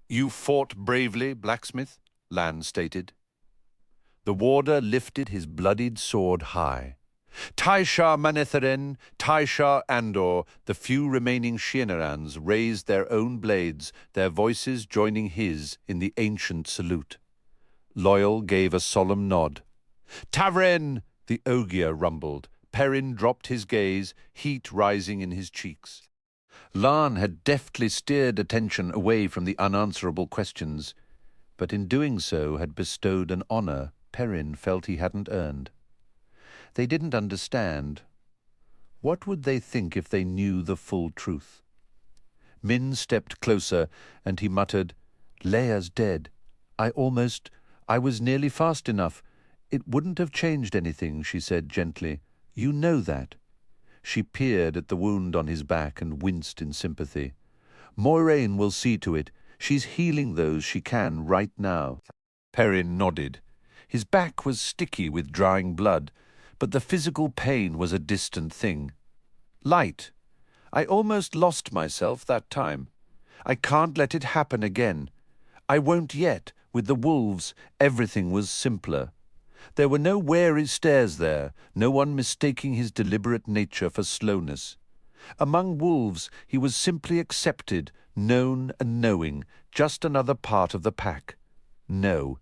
"You fought bravely, blacksmith," Lan stated. The warder lifted his bloodied sword high. Taishar Manetheren, Taishar Andor, the few remaining Shienarans raised their own blades, their voices joining his in the ancient salute. Loyal gave a solemn nod. "Tavren!" the Ogier rumbled. Perrin dropped his gaze, heat rising in his cheeks. Lan had deftly steered attention away from the unanswerable questions, but in doing so had bestowed an honour Perrin felt he hadn't earned. They didn't understand. What would they think if they knew the full truth? Min stepped closer, and he muttered, "Leia's dead. I was nearly fast enough. It wouldn't have changed anything," she said gently. "You know that." She peered at the wound on his back and winced in sympathy. "Moiraine will see to it. She's healing those she can right now." Perrin nodded. His back was sticky with drying blood, but the physical pain was a distant thing. "Light. I almost lost myself that time. I can't let it happen again. I won't yet. With the wolves, everything was simpler. There were no wary stares there, no one mistaking his deliberate nature for slowness. Among wolves, he was simply accepted, known and knowing, just another part of the pack. No.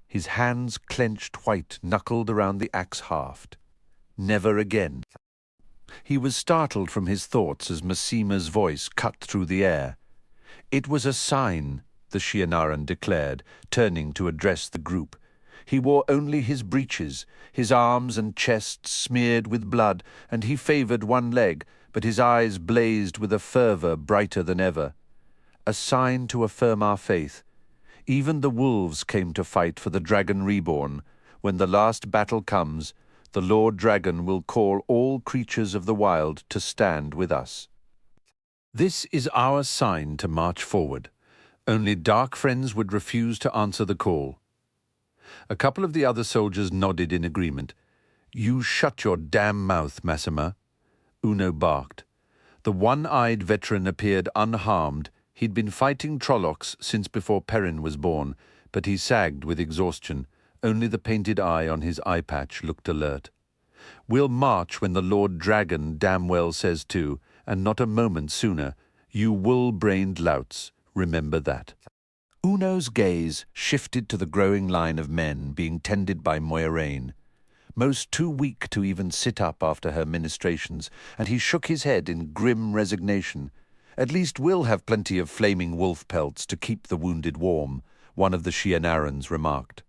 His hands clenched white, knuckled around the axe haft. Never again. He was startled from his thoughts as Massima's voice cut through the air. "It was a sign," the Shienaran declared, turning to address the group. He wore only his breeches, his arms and chest smeared with blood, and he favoured one leg, but his eyes blazed with a fervour brighter than ever. A sign to affirm our faith. Even the wolves came to fight for the Dragon Reborn. When the last battle comes, the Lord Dragon will call all creatures of the wild to stand with us. This is our sign to march forward. Only dark friends would refuse to answer the call. A couple of the other soldiers nodded in agreement. "You shut your damn mouth, Massima," Uno barked. The one-eyed veteran appeared unharmed, He'd been fighting Trollocs since before Perrin was born, but he sagged with exhaustion. Only the painted eye on his eye patch looked alert. We'll march when the Lord Dragon damn well says to, and not a moment sooner. You wool-brained louts, remember that. Uno's gaze shifted to the growing line of men being tended by Moiraine, most too weak to even sit up after her ministrations, and he shook his head in grim resignation. At least we'll have plenty of flaming wolf pelts to keep the wounded warm, one of the Shianarans remarked.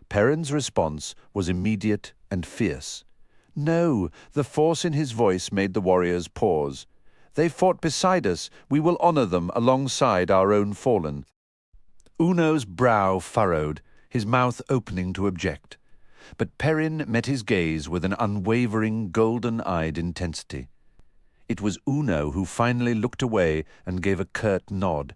Perrin's response was immediate and fierce. No, the force in his voice made the warriors pause. They fought beside us. We will honor them alongside our own fallen. Uno's brow furrowed, his mouth opening to object. But Perrin met his gaze with an unwavering, golden-eyed intensity. It was Uno who finally looked away and gave a curt nod.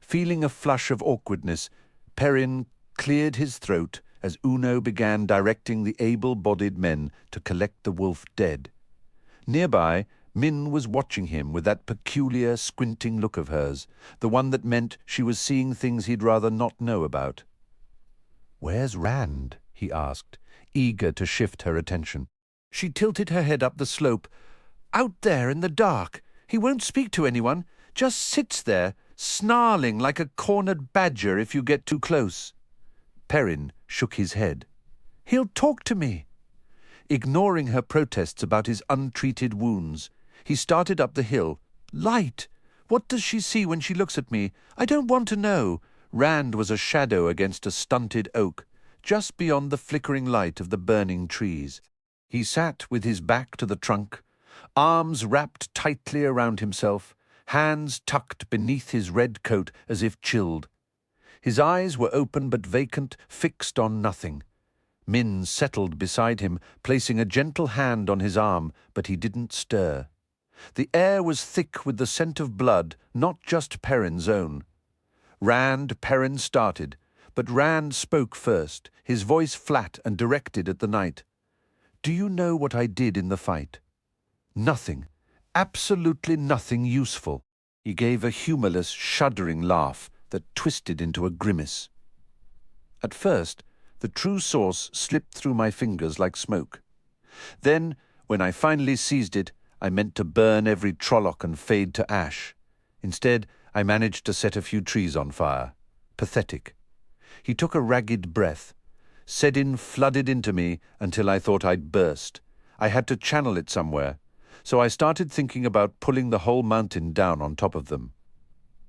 Feeling a flush of awkwardness, Perrin cleared his throat as Uno began directing the able-bodied men to collect the wolf dead. Nearby, Min was watching him with that peculiar, squinting look of hers, the one that meant she was seeing things he'd rather not know about. "Where's Rand?" he asked, eager to shift her attention. She tilted her head up the slope. "Out there in the dark. He won't speak to anyone, just sits there, snarling like a cornered badger if you get too close." Perrin shook his head. "He'll talk to me." Ignoring her protests about his untreated wounds, he started up the hill. "Light! What does she see when she looks at me? I don't want to know." Rand was a shadow against a stunted oak, just beyond the flickering light of the burning trees. He sat with his back to the trunk, arms wrapped tightly around himself, hands tucked beneath his red coat as if chilled. His eyes were open but vacant, fixed on nothing. Min settled beside him, placing a gentle hand on his arm, but he didn't stir. The air was thick with the scent of blood, not just Perrin's own. Perrin started, but Rand spoke first, his voice flat and directed at the night. "Do you know what I did in the fight? Nothing, absolutely nothing useful." He gave a humorless, shuddering laugh that twisted into a grimace. At first, the true source slipped through my fingers like smoke. Then, when I finally seized it, I meant to burn every Trolloc and fade to ash. Instead, I managed to set a few trees on fire. Pathetic. He took a ragged breath. Sedin flooded into me until I thought I'd burst. I had to channel it somewhere, so I started thinking about pulling the whole mountain down on top of them.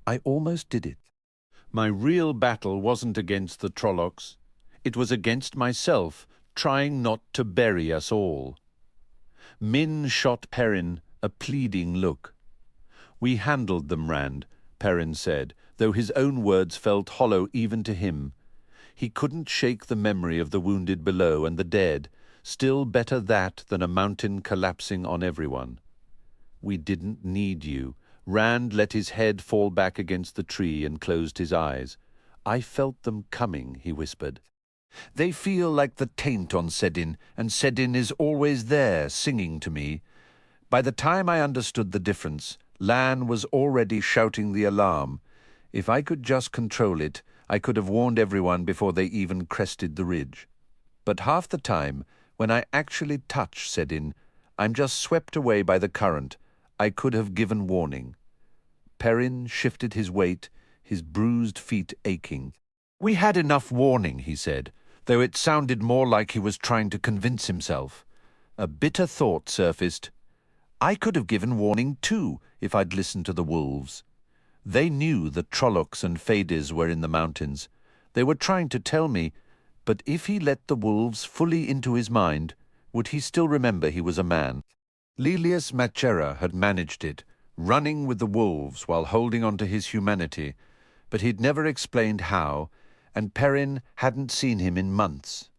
I almost did it. My real battle wasn't against the Trollocs. It was against myself, trying not to bury us all. Min shot Perrin a pleading look. "We handled them, Rand," Perrin said, though his own words felt hollow even to him. He couldn't shake the memory of the wounded below and the dead. Still better that than a mountain collapsing on everyone. "We didn't need you." Rand let his head fall back against the tree and closed his eyes. "I felt them coming," he whispered. "They feel like the taint on Sedin, and Sedin is always there, singing to me." By the time I understood the difference, Lan was already shouting the alarm. If I could just control it, I could have warned everyone before they even crested the ridge. But half the time, when I actually touch Sedin, I'm just swept away by the current. I could have given warning. Perrin shifted his weight, his bruised feet aching. "We had enough warning," he said, though it sounded more like he was trying to convince himself. A bitter thought surfaced. I could have given warning too, if I'd listened to the wolves. They knew the Trollocs and Fades were in the mountains. They were trying to tell me, but if he let the wolves fully into his mind, would he still remember he was a man? Lelius Machera had managed it, running with the wolves while holding on to his humanity, but he'd never explained how, and Perrin hadn't seen him in months.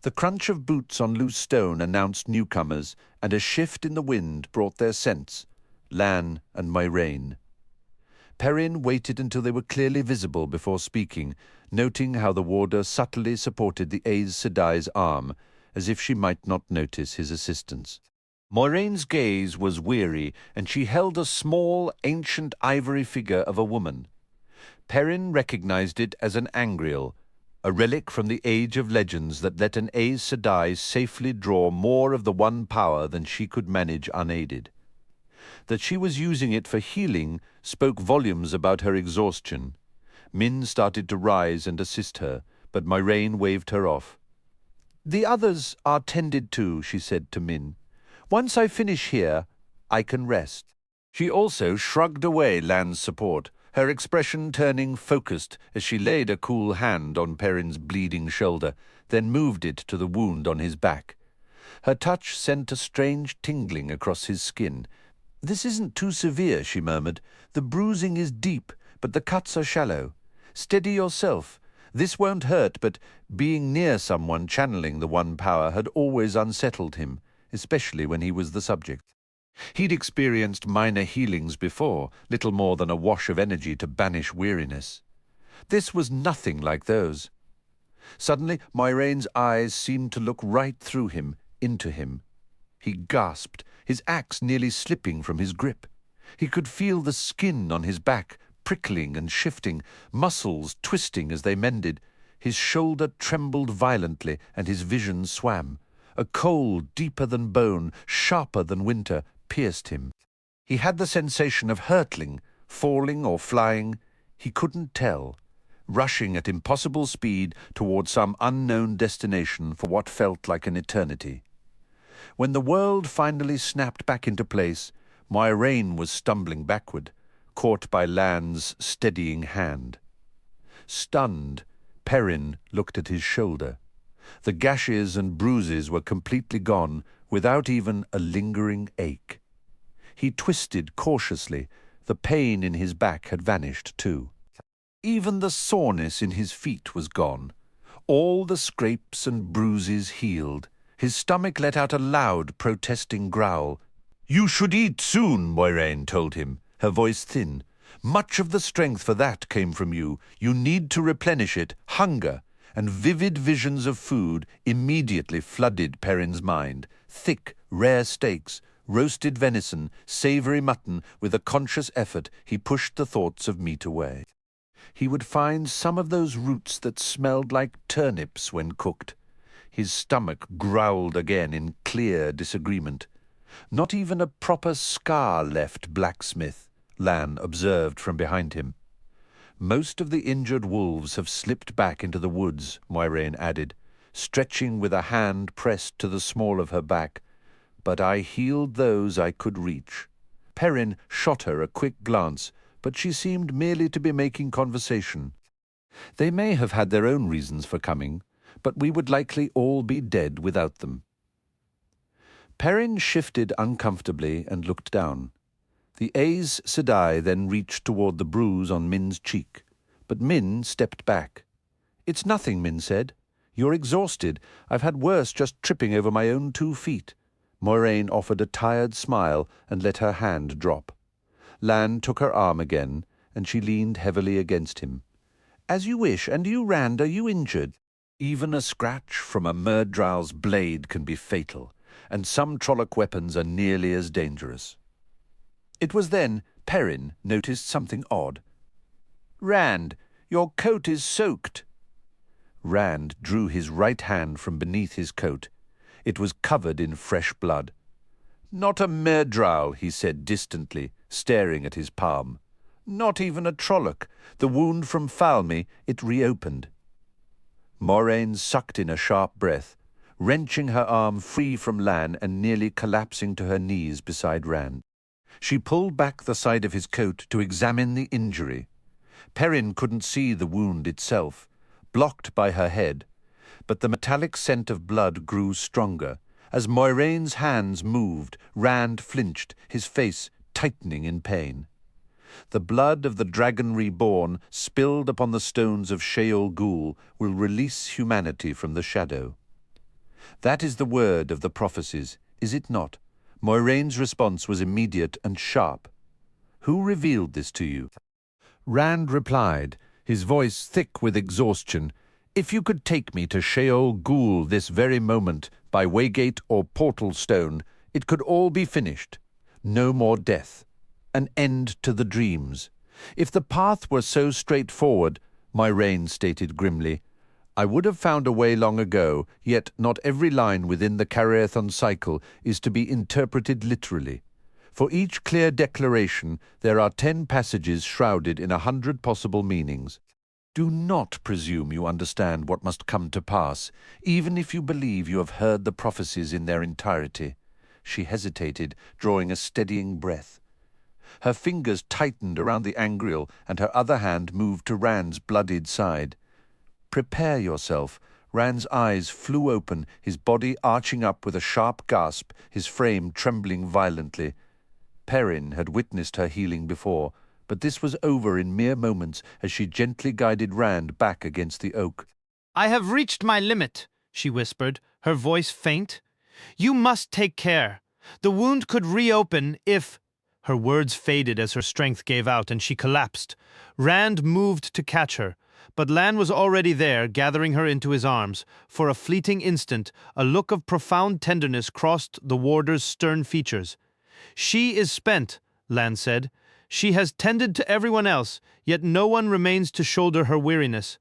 The crunch of boots on loose stone announced newcomers, and a shift in the wind brought their scents, Lan and Moiraine. Perrin waited until they were clearly visible before speaking, noting how the warder subtly supported the Aes Sedai's arm, as if she might not notice his assistance. Moiraine's gaze was weary, and she held a small, ancient ivory figure of a woman. Perrin recognized it as an angreal, a relic from the age of legends that let an Aes Sedai safely draw more of the one power than she could manage unaided. That she was using it for healing spoke volumes about her exhaustion. Min started to rise and assist her, but Moiraine waved her off. "The others are tended to," she said to Min. "Once I finish here, I can rest." She also shrugged away Lan's support, her expression turning focused as she laid a cool hand on Perrin's bleeding shoulder, then moved it to the wound on his back. Her touch sent a strange tingling across his skin. "This isn't too severe," she murmured. "The bruising is deep, but the cuts are shallow. Steady yourself. This won't hurt, but being near someone channeling the one power had always unsettled him, especially when he was the subject. He'd experienced minor healings before, little more than a wash of energy to banish weariness. This was nothing like those. Suddenly, Moiraine's eyes seemed to look right through him, into him. He gasped, his axe nearly slipping from his grip. He could feel the skin on his back prickling and shifting, muscles twisting as they mended. His shoulder trembled violently, and his vision swam. A cold deeper than bone, sharper than winter, pierced him. He had the sensation of hurtling, falling or flying. He couldn't tell, rushing at impossible speed toward some unknown destination for what felt like an eternity. When the world finally snapped back into place, Moiraine was stumbling backward, caught by Lan's steadying hand. Stunned, Perrin looked at his shoulder. The gashes and bruises were completely gone, without even a lingering ache. He twisted cautiously. The pain in his back had vanished too. Even the soreness in his feet was gone. All the scrapes and bruises healed. His stomach let out a loud, protesting growl. "You should eat soon," Moiraine told him, her voice thin. "Much of the strength for that came from you. You need to replenish it. Hunger." And vivid visions of food immediately flooded Perrin's mind. Thick, rare steaks, roasted venison, savoury mutton. With a conscious effort, he pushed the thoughts of meat away. He would find some of those roots that smelled like turnips when cooked. His stomach growled again in clear disagreement. "Not even a proper scar left, blacksmith," Lan observed from behind him. "Most of the injured wolves have slipped back into the woods," Moiraine added, stretching with a hand pressed to the small of her back. "But I healed those I could reach." Perrin shot her a quick glance, but she seemed merely to be making conversation. They may have had their own reasons for coming, but we would likely all be dead without them. Perrin shifted uncomfortably and looked down. The Aes Sedai then reached toward the bruise on Min's cheek, but Min stepped back. "It's nothing," Min said. "You're exhausted. I've had worse just tripping over my own 2 feet. Moiraine offered a tired smile and let her hand drop. Lan took her arm again, and she leaned heavily against him. "As you wish. And you, Rand, are you injured?" Even a scratch from a Murdral's blade can be fatal, and some Trolloc weapons are nearly as dangerous. It was then Perrin noticed something odd. "Rand, your coat is soaked." Rand drew his right hand from beneath his coat. It was covered in fresh blood. "Not a Myrdral," he said distantly, staring at his palm. "Not even a Trolloc. The wound from Falme, it reopened." Moiraine sucked in a sharp breath, wrenching her arm free from Lan and nearly collapsing to her knees beside Rand. She pulled back the side of his coat to examine the injury. Perrin couldn't see the wound itself, blocked by her head, but the metallic scent of blood grew stronger. As Moiraine's hands moved, Rand flinched, his face tightening in pain. The blood of the Dragon Reborn, spilled upon the stones of Sheol Ghul, will release humanity from the shadow. That is the word of the prophecies, is it not? Moiraine's response was immediate and sharp. "Who revealed this to you?" Rand replied, his voice thick with exhaustion. "If you could take me to Sheol Ghul this very moment, by waygate or portal stone, It could all be finished. No more death. An end to the dreams. If the path were so straightforward, Myrain stated grimly, I would have found a way long ago, yet not every line within the Karaethon cycle is to be interpreted literally. For each clear declaration, there are 10 passages shrouded in 100 possible meanings. Do not presume you understand what must come to pass, even if you believe you have heard the prophecies in their entirety. She hesitated, drawing a steadying breath. Her fingers tightened around the angrial, and her other hand moved to Rand's bloodied side. Prepare yourself. Rand's eyes flew open, his body arching up with a sharp gasp, his frame trembling violently. Perrin had witnessed her healing before, but this was over in mere moments as she gently guided Rand back against the oak. I have reached my limit, she whispered, her voice faint. You must take care. The wound could reopen if... Her words faded as her strength gave out and she collapsed. Rand moved to catch her, but Lan was already there, gathering her into his arms. For a fleeting instant, a look of profound tenderness crossed the warder's stern features. She is spent, Lan said. She has tended to everyone else, yet no one remains to shoulder her weariness.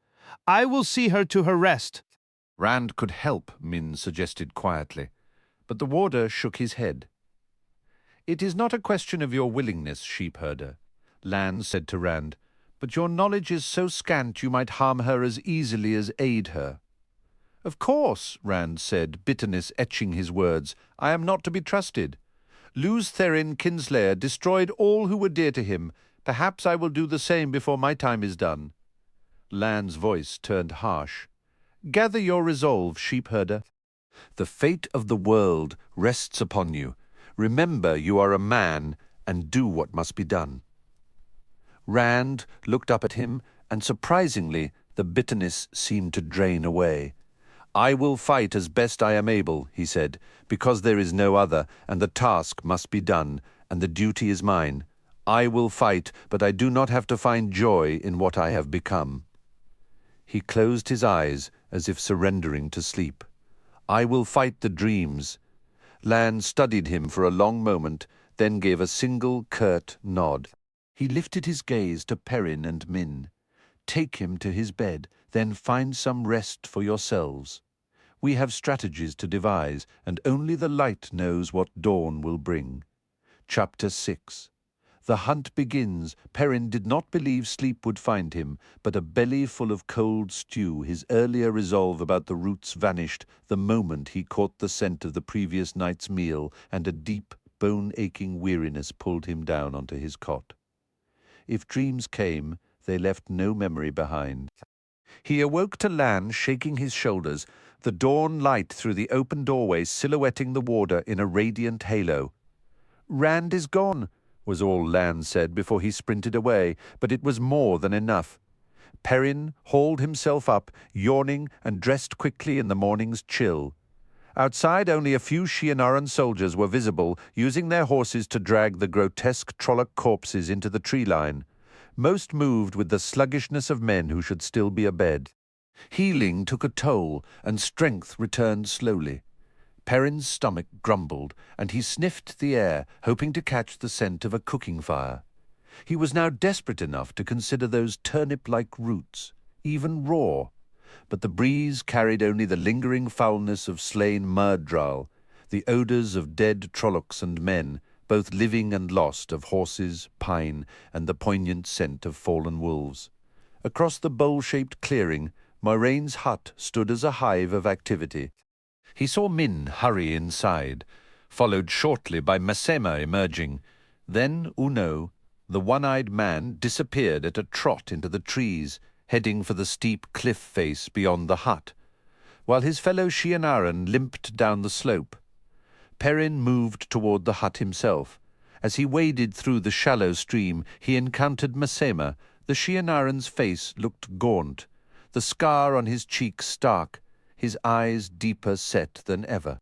I will see her to her rest. Rand could help, Min suggested quietly, but the warder shook his head. It is not a question of your willingness, sheepherder, Lan said to Rand, but your knowledge is so scant you might harm her as easily as aid her. Of course, Rand said, bitterness etching his words, I am not to be trusted. Luz Therin Kinslayer destroyed all who were dear to him. Perhaps I will do the same before my time is done. Lan's voice turned harsh. Gather your resolve, sheepherder. The fate of the world rests upon you. Remember you are a man, and do what must be done. Rand looked up at him, and surprisingly, the bitterness seemed to drain away. I will fight as best I am able, he said, because there is no other, and the task must be done, and the duty is mine. I will fight, but I do not have to find joy in what I have become. He closed his eyes, as if surrendering to sleep. I will fight the dreams. Lan studied him for a long moment, then gave a single curt nod. He lifted his gaze to Perrin and Min. Take him to his bed, then find some rest for yourselves. We have strategies to devise, and only the light knows what dawn will bring. Chapter 6. The hunt begins. Perrin did not believe sleep would find him, but a belly full of cold stew, his earlier resolve about the roots vanished the moment he caught the scent of the previous night's meal, and a deep, bone-aching weariness pulled him down onto his cot. If dreams came, they left no memory behind. He awoke to Lan shaking his shoulders, the dawn light through the open doorway silhouetting the warder in a radiant halo. Rand is gone, was all Lan said before he sprinted away, but it was more than enough. Perrin hauled himself up, yawning, and dressed quickly in the morning's chill. Outside, only a few Shienaran soldiers were visible, using their horses to drag the grotesque Trolloc corpses into the tree line. Most moved with the sluggishness of men who should still be abed. Healing took a toll, and strength returned slowly. Perrin's stomach grumbled, and he sniffed the air, hoping to catch the scent of a cooking fire. He was now desperate enough to consider those turnip-like roots, even raw. But the breeze carried only the lingering foulness of slain Murdral, the odours of dead Trollocs and men, both living and lost, of horses, pine, and the poignant scent of fallen wolves. Across the bowl-shaped clearing, Myrain's hut stood as a hive of activity. He saw Min hurry inside, followed shortly by Masema emerging. Then Uno, the one-eyed man, disappeared at a trot into the trees, heading for the steep cliff face beyond the hut, while his fellow Shienaran limped down the slope. Perrin moved toward the hut himself. As he waded through the shallow stream, he encountered Masema. The Shienaran's face looked gaunt, the scar on his cheek stark, his eyes deeper set than ever.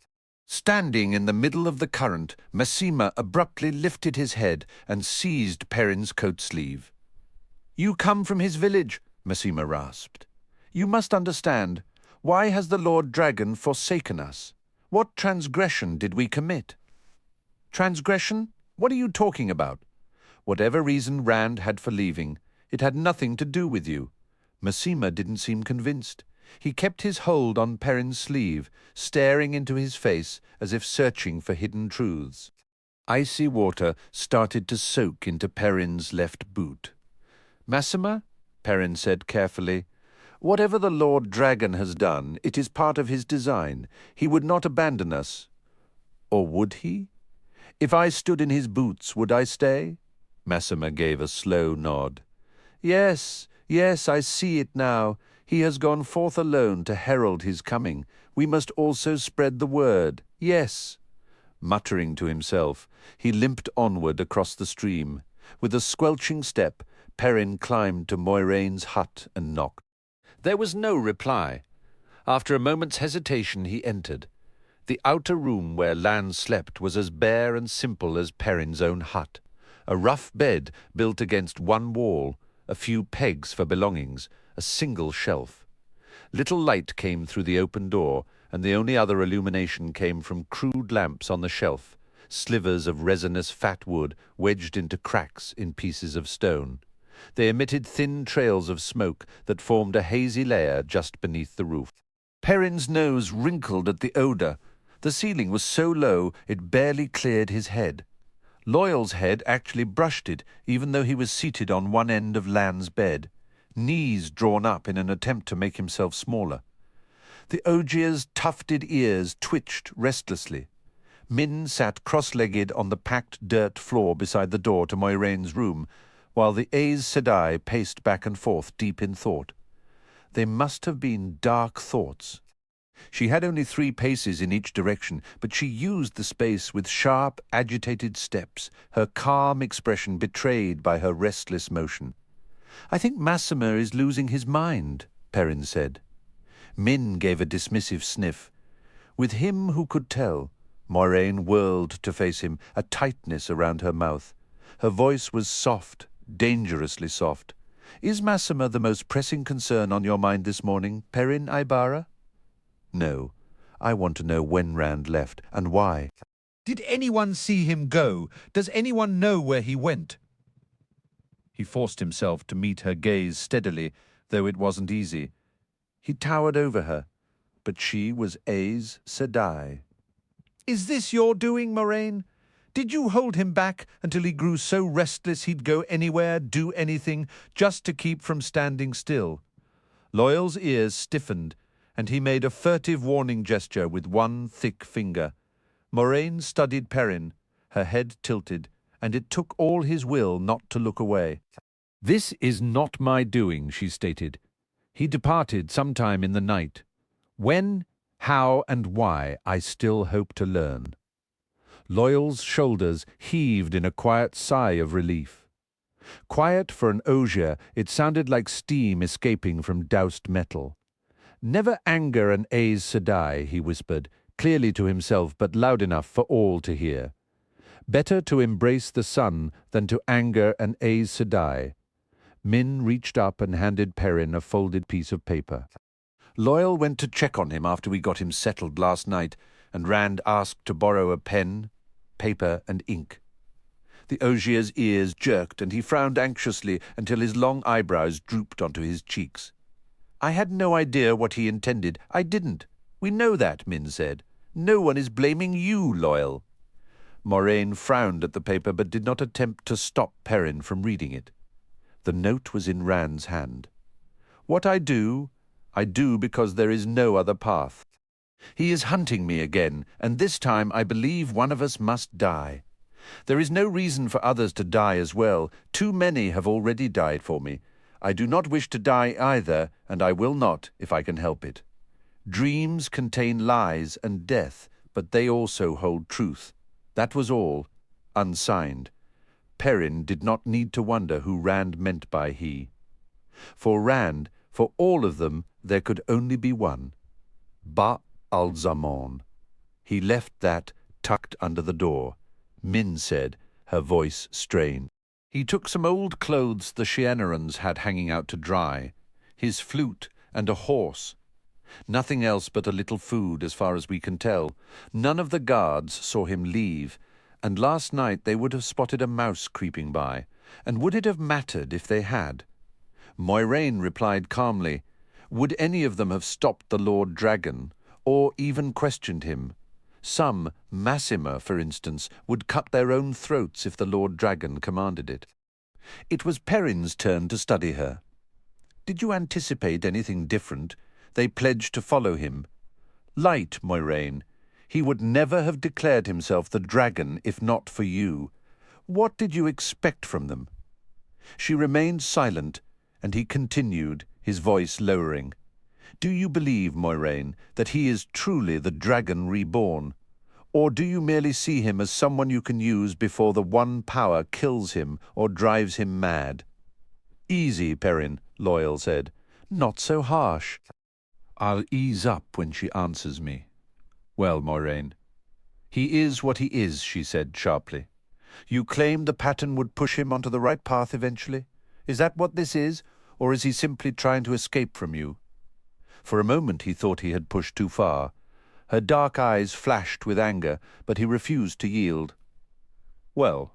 Standing in the middle of the current, Masema abruptly lifted his head and seized Perrin's coat sleeve. "You come from his village," Masema rasped. "You must understand. Why has the Lord Dragon forsaken us? What transgression did we commit?" Transgression? What are you talking about? Whatever reason Rand had for leaving, it had nothing to do with you. Masema didn't seem convinced. He kept his hold on Perrin's sleeve, staring into his face as if searching for hidden truths. Icy water started to soak into Perrin's left boot. Masema, Perrin said carefully, whatever the Lord Dragon has done, it is part of his design. He would not abandon us. Or would he? If I stood in his boots, would I stay? Masema gave a slow nod. Yes, yes, I see it now. He has gone forth alone to herald his coming. We must also spread the word. Yes. Muttering to himself, he limped onward across the stream. With a squelching step, Perrin climbed to Moiraine's hut and knocked. There was no reply. After a moment's hesitation, he entered. The outer room where Lan slept was as bare and simple as Perrin's own hut. A rough bed built against one wall, a few pegs for belongings, a single shelf. Little light came through the open door, and the only other illumination came from crude lamps on the shelf, slivers of resinous fat wood wedged into cracks in pieces of stone. They emitted thin trails of smoke that formed a hazy layer just beneath the roof. Perrin's nose wrinkled at the odour. The ceiling was so low it barely cleared his head. Loyal's head actually brushed it, even though he was seated on one end of Lan's bed, knees drawn up in an attempt to make himself smaller. The Ogier's tufted ears twitched restlessly. Min sat cross-legged on the packed dirt floor beside the door to Moiraine's room, while the Aes Sedai paced back and forth deep in thought. They must have been dark thoughts. She had only 3 paces in each direction, but she used the space with sharp, agitated steps, her calm expression betrayed by her restless motion. I think Masema is losing his mind, Perrin said. Min gave a dismissive sniff. With him who could tell, Moiraine whirled to face him, a tightness around her mouth. Her voice was soft, dangerously soft. Is Masema the most pressing concern on your mind this morning, Perrin Aybara? No. I want to know when Rand left, and why. Did anyone see him go? Does anyone know where he went? He forced himself to meet her gaze steadily, though it wasn't easy. He towered over her, but she was Aes Sedai. Is this your doing, Moiraine? Did you hold him back until he grew so restless he'd go anywhere, do anything, just to keep from standing still? Loyal's ears stiffened, and he made a furtive warning gesture with one thick finger. Moiraine studied Perrin, her head tilted, and it took all his will not to look away. This is not my doing, she stated. He departed sometime in the night. When, how, and why, I still hope to learn. Loyal's shoulders heaved in a quiet sigh of relief. Quiet for an Ogier, it sounded like steam escaping from doused metal. Never anger an Aes Sedai, he whispered, clearly to himself but loud enough for all to hear. Better to embrace the sun than to anger an Aes Sedai. Min reached up and handed Perrin a folded piece of paper. Loyal went to check on him after we got him settled last night, and Rand asked to borrow a pen, paper, and ink. The Ogier's ears jerked, and he frowned anxiously until his long eyebrows drooped onto his cheeks. I had no idea what he intended. I didn't. We know that, Min said. No one is blaming you, Loyal. Moiraine frowned at the paper but did not attempt to stop Perrin from reading it. The note was in Rand's hand. What I do because there is no other path. He is hunting me again, and this time I believe one of us must die. There is no reason for others to die as well. Too many have already died for me. I do not wish to die either, and I will not if I can help it. Dreams contain lies and death, but they also hold truth. That was all, unsigned. Perrin did not need to wonder who Rand meant by he. For Rand, for all of them, there could only be one. Ba-al-Zaman. He left that tucked under the door, Min said, her voice strained. He took some old clothes the Shienarans had hanging out to dry, his flute and a horse. Nothing else but a little food, as far as we can tell. None of the guards saw him leave, and last night they would have spotted a mouse creeping by, and would it have mattered if they had? Moiraine replied calmly, would any of them have stopped the Lord Dragon, or even questioned him? Some, Massima, for instance, would cut their own throats if the Lord Dragon commanded it. It was Perrin's turn to study her. Did you anticipate anything different? They pledged to follow him. Light, Moiraine. He would never have declared himself the dragon if not for you. What did you expect from them? She remained silent, and he continued, his voice lowering. Do you believe, Moiraine, that he is truly the Dragon Reborn? Or do you merely see him as someone you can use before the one power kills him or drives him mad? Easy, Perrin, Loyal said. Not so harsh. I'll ease up when she answers me. Well, Moiraine. He is what he is, she said sharply. You claimed the pattern would push him onto the right path eventually? Is that what this is, or is he simply trying to escape from you? For a moment he thought he had pushed too far. Her dark eyes flashed with anger, but he refused to yield. Well,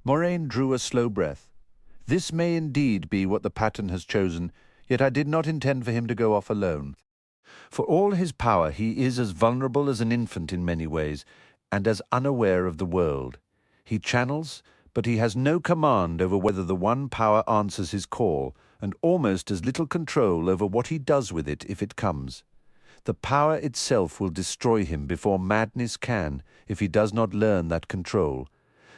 Moiraine drew a slow breath. This may indeed be what the pattern has chosen, yet I did not intend for him to go off alone. For all his power, he is as vulnerable as an infant in many ways, and as unaware of the world. He channels, but he has no command over whether the one power answers his call, and almost as little control over what he does with it if it comes. The power itself will destroy him before madness can, if he does not learn that control.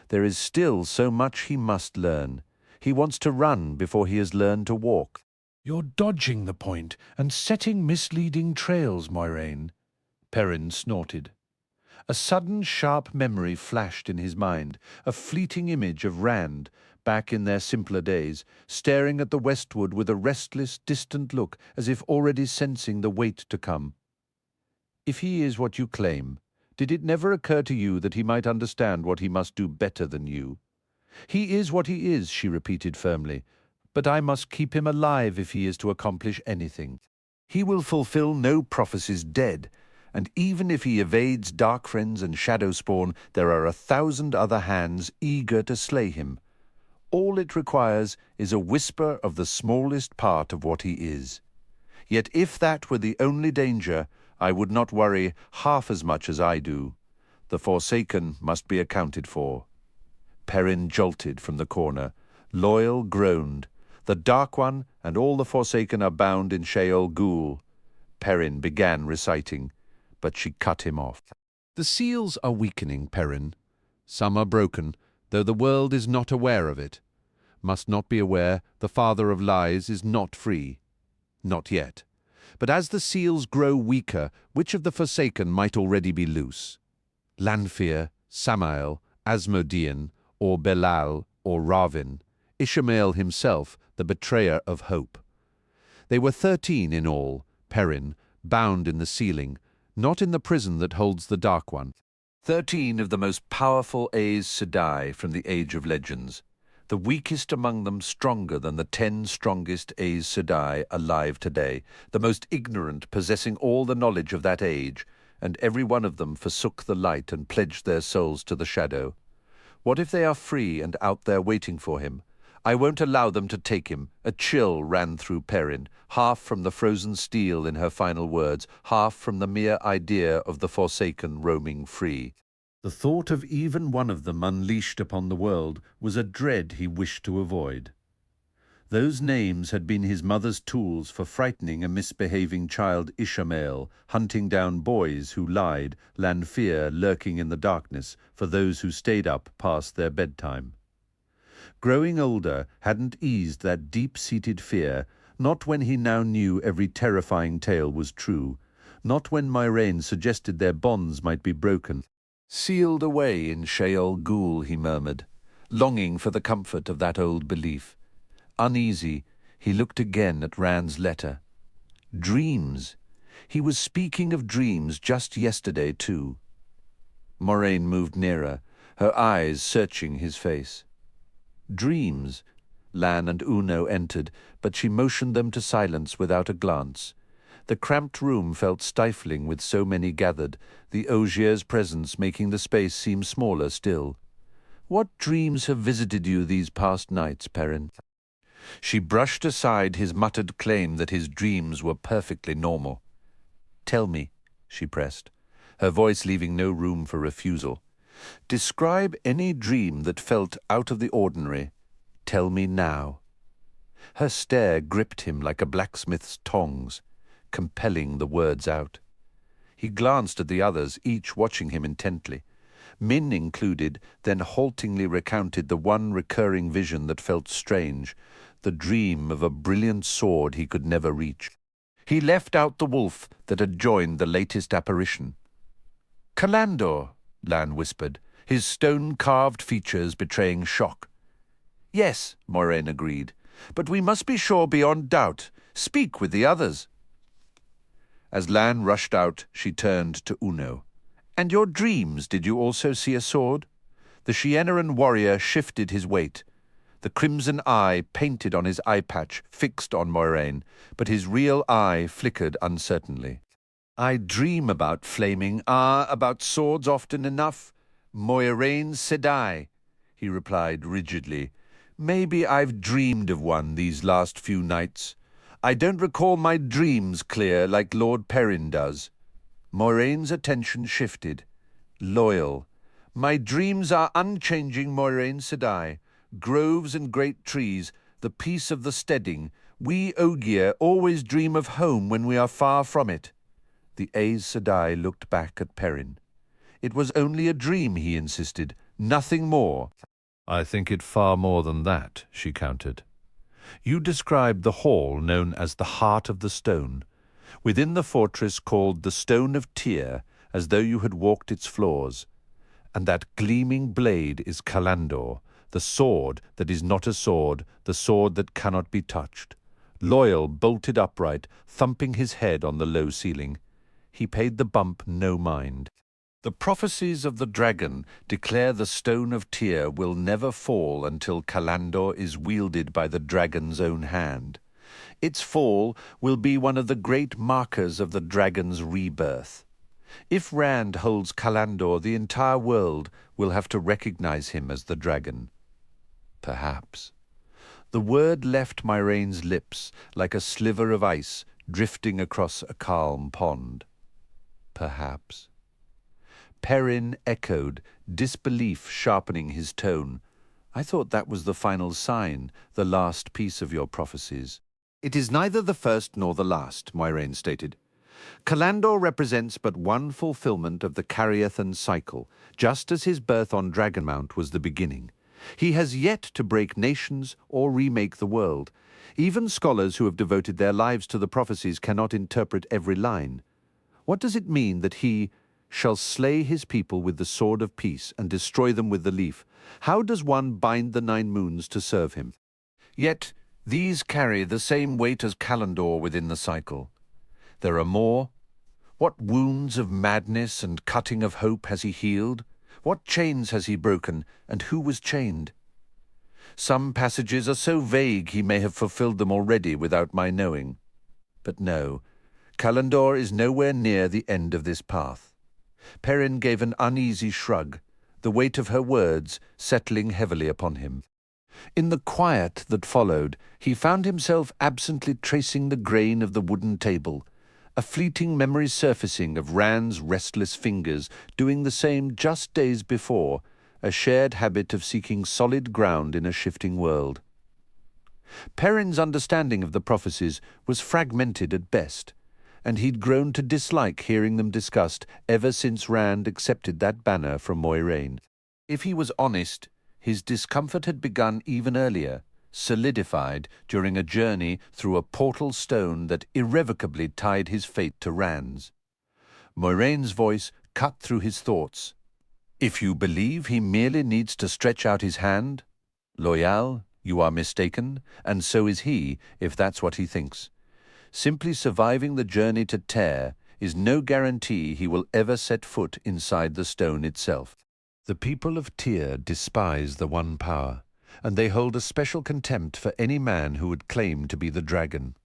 There is still so much he must learn. He wants to run before he has learned to walk. You're dodging the point and setting misleading trails, Moiraine. Perrin snorted. A sudden sharp memory flashed in his mind, a fleeting image of Rand, back in their simpler days, staring at the westward with a restless, distant look, as if already sensing the wait to come. If he is what you claim, did it never occur to you that he might understand what he must do better than you? He is what he is, she repeated firmly, but I must keep him alive if he is to accomplish anything. He will fulfill no prophecies dead, and even if he evades Dark Friends and Shadowspawn, there are 1,000 other hands eager to slay him. All it requires is a whisper of the smallest part of what he is. Yet if that were the only danger, I would not worry half as much as I do. The Forsaken must be accounted for. Perrin jolted from the corner. Loyal groaned. The Dark One and all the Forsaken are bound in Sheol Ghul. Perrin began reciting, but she cut him off. The seals are weakening, Perrin. Some are broken, though the world is not aware of it. Must not be aware the father of lies is not free. Not yet. But as the seals grow weaker, which of the Forsaken might already be loose? Lanfear, Samael, Asmodean, or Belal, or Ravin, Ishamael himself, the betrayer of hope. They were 13 in all, Perrin, bound in the ceiling, not in the prison that holds the Dark One. 13 of the most powerful Aes Sedai from the Age of Legends, the weakest among them stronger than the 10 strongest Aes Sedai alive today, the most ignorant possessing all the knowledge of that age, and every one of them forsook the light and pledged their souls to the shadow. What if they are free and out there waiting for him? I won't allow them to take him. A chill ran through Perrin, half from the frozen steel in her final words, half from the mere idea of the Forsaken roaming free. The thought of even one of them unleashed upon the world was a dread he wished to avoid. Those names had been his mother's tools for frightening a misbehaving child Ishamael, hunting down boys who lied, Lanfear lurking in the darkness for those who stayed up past their bedtime. Growing older hadn't eased that deep-seated fear, not when he now knew every terrifying tale was true, not when Moiraine suggested their bonds might be broken. Sealed away in Sheol Ghul, he murmured, longing for the comfort of that old belief. Uneasy, he looked again at Rand's letter. Dreams. He was speaking of dreams just yesterday, too. Moiraine moved nearer, her eyes searching his face. Dreams. Lan and Uno entered, but she motioned them to silence without a glance. The cramped room felt stifling with so many gathered, the Ogier's presence making the space seem smaller still. "What dreams have visited you these past nights, Perrin?" She brushed aside his muttered claim that his dreams were perfectly normal. "Tell me," she pressed, her voice leaving no room for refusal. "Describe any dream that felt out of the ordinary. Tell me now." Her stare gripped him like a blacksmith's tongs, compelling the words out. He glanced at the others, each watching him intently. Min included, then haltingly recounted the one recurring vision that felt strange, the dream of a brilliant sword he could never reach. He left out the wolf that had joined the latest apparition. "Calandor," Lan whispered, his stone-carved features betraying shock. "Yes," Moiraine agreed, "but we must be sure beyond doubt. Speak with the others." As Lan rushed out, she turned to Uno. "And your dreams, did you also see a sword?" The Shienaran warrior shifted his weight. The crimson eye painted on his eye patch fixed on Moiraine, but his real eye flickered uncertainly. "I dream about flaming, about swords often enough. Moiraine Sedai," he replied rigidly. "Maybe I've dreamed of one these last few nights. I don't recall my dreams clear like Lord Perrin does." Moiraine's attention shifted. "Loyal. My dreams are unchanging, Moiraine Sedai. Groves and great trees, the peace of the steading. We Ogier always dream of home when we are far from it." The Aes Sedai looked back at Perrin. "It was only a dream," he insisted, "nothing more." "I think it far more than that," she countered. "You described the hall known as the Heart of the Stone, within the fortress called the Stone of Tyr, as though you had walked its floors. And that gleaming blade is Calandor, the sword that is not a sword, the sword that cannot be touched. Loyal bolted upright, thumping his head on the low ceiling. He paid the bump no mind. The prophecies of the dragon declare the Stone of Tyr will never fall until Calandor is wielded by the dragon's own hand. Its fall will be one of the great markers of the dragon's rebirth. If Rand holds Calandor, the entire world will have to recognize him as the dragon. Perhaps. The word left Moiraine's lips like a sliver of ice drifting across a calm pond. Perhaps. Perrin echoed, disbelief sharpening his tone. "I thought that was the final sign, the last piece of your prophecies." "It is neither the first nor the last," Moiraine stated. "Calandor represents but one fulfillment of the Cariathan cycle, just as his birth on Dragonmount was the beginning. He has yet to break nations or remake the world. Even scholars who have devoted their lives to the prophecies cannot interpret every line. What does it mean that he shall slay his people with the sword of peace and destroy them with the leaf? How does one bind the 9 moons to serve him? Yet these carry the same weight as Calandor within the cycle. There are more. What wounds of madness and cutting of hope has he healed? What chains has he broken, and who was chained? Some passages are so vague he may have fulfilled them already without my knowing. But no, Calandor is nowhere near the end of this path." Perrin gave an uneasy shrug, the weight of her words settling heavily upon him. In the quiet that followed, he found himself absently tracing the grain of the wooden table, a fleeting memory surfacing of Rand's restless fingers doing the same just days before, a shared habit of seeking solid ground in a shifting world. Perrin's understanding of the prophecies was fragmented at best, and he'd grown to dislike hearing them discussed ever since Rand accepted that banner from Moiraine. If he was honest, his discomfort had begun even earlier, solidified during a journey through a portal stone that irrevocably tied his fate to Rand's. Moiraine's voice cut through his thoughts. "If you believe he merely needs to stretch out his hand, Loyal, you are mistaken, and so is he, if that's what he thinks. Simply surviving the journey to Tyr is no guarantee he will ever set foot inside the stone itself. The people of Tyr despise the One Power, and they hold a special contempt for any man who would claim to be the dragon.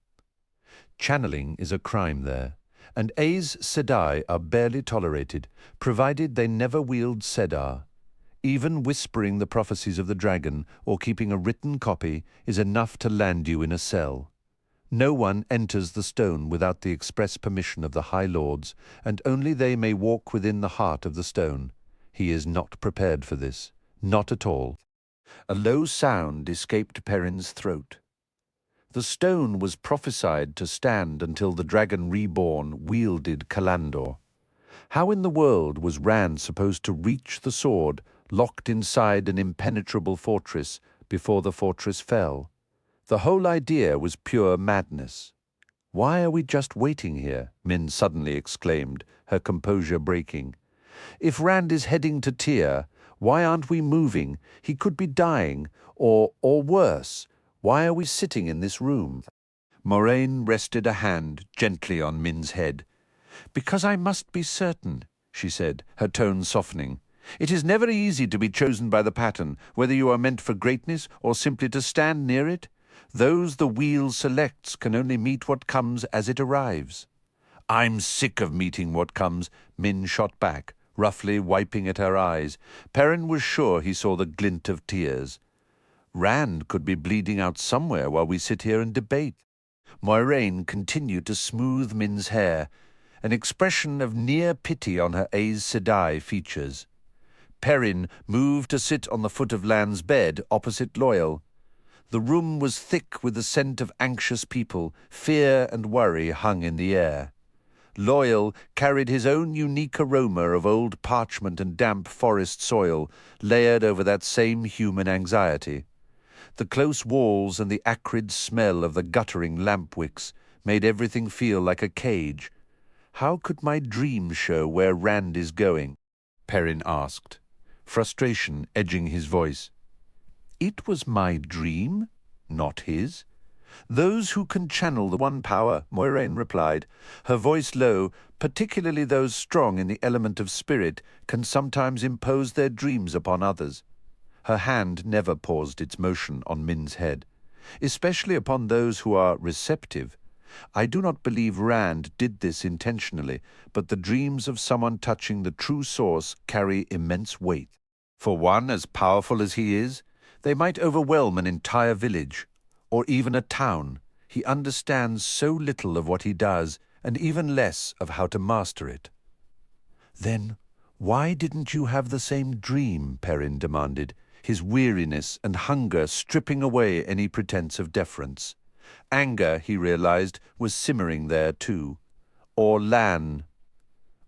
Channeling is a crime there, and Aes Sedai are barely tolerated, provided they never wield Sedar. Even whispering the prophecies of the dragon or keeping a written copy is enough to land you in a cell. No one enters the stone without the express permission of the High Lords, and only they may walk within the heart of the stone. He is not prepared for this, not at all. A low sound escaped Perrin's throat. The stone was prophesied to stand until the Dragon Reborn wielded Kalandor. How in the world was Rand supposed to reach the sword, locked inside an impenetrable fortress, before the fortress fell? The whole idea was pure madness. "Why are we just waiting here?" Min suddenly exclaimed, her composure breaking. "If Rand is heading to Tyr, why aren't we moving? He could be dying, or worse. Why are we sitting in this room?" Moraine rested a hand gently on Min's head. "Because I must be certain," she said, her tone softening. "It is never easy to be chosen by the pattern, whether you are meant for greatness or simply to stand near it. Those the wheel selects can only meet what comes as it arrives." "I'm sick of meeting what comes," Min shot back, roughly wiping at her eyes. Perrin was sure he saw the glint of tears. "Rand could be bleeding out somewhere while we sit here and debate." Moiraine continued to smooth Min's hair, an expression of near pity on her Aes Sedai features. Perrin moved to sit on the foot of Lan's bed opposite Loyal. The room was thick with the scent of anxious people. Fear and worry hung in the air. Loyal carried his own unique aroma of old parchment and damp forest soil, layered over that same human anxiety. The close walls and the acrid smell of the guttering lamp wicks made everything feel like a cage. "How could my dream show where Rand is going?" Perrin asked, frustration edging his voice. "It was my dream, not his." "Those who can channel the one power," Moiraine replied, her voice low, "particularly those strong in the element of spirit, can sometimes impose their dreams upon others." Her hand never paused its motion on Min's head. "Especially upon those who are receptive. I do not believe Rand did this intentionally, but the dreams of someone touching the true source carry immense weight. For one as powerful as he is, they might overwhelm an entire village, or even a town. He understands so little of what he does, and even less of how to master it." "Then why didn't you have the same dream?" Perrin demanded, his weariness and hunger stripping away any pretense of deference. Anger, he realized, was simmering there too. Or Lan.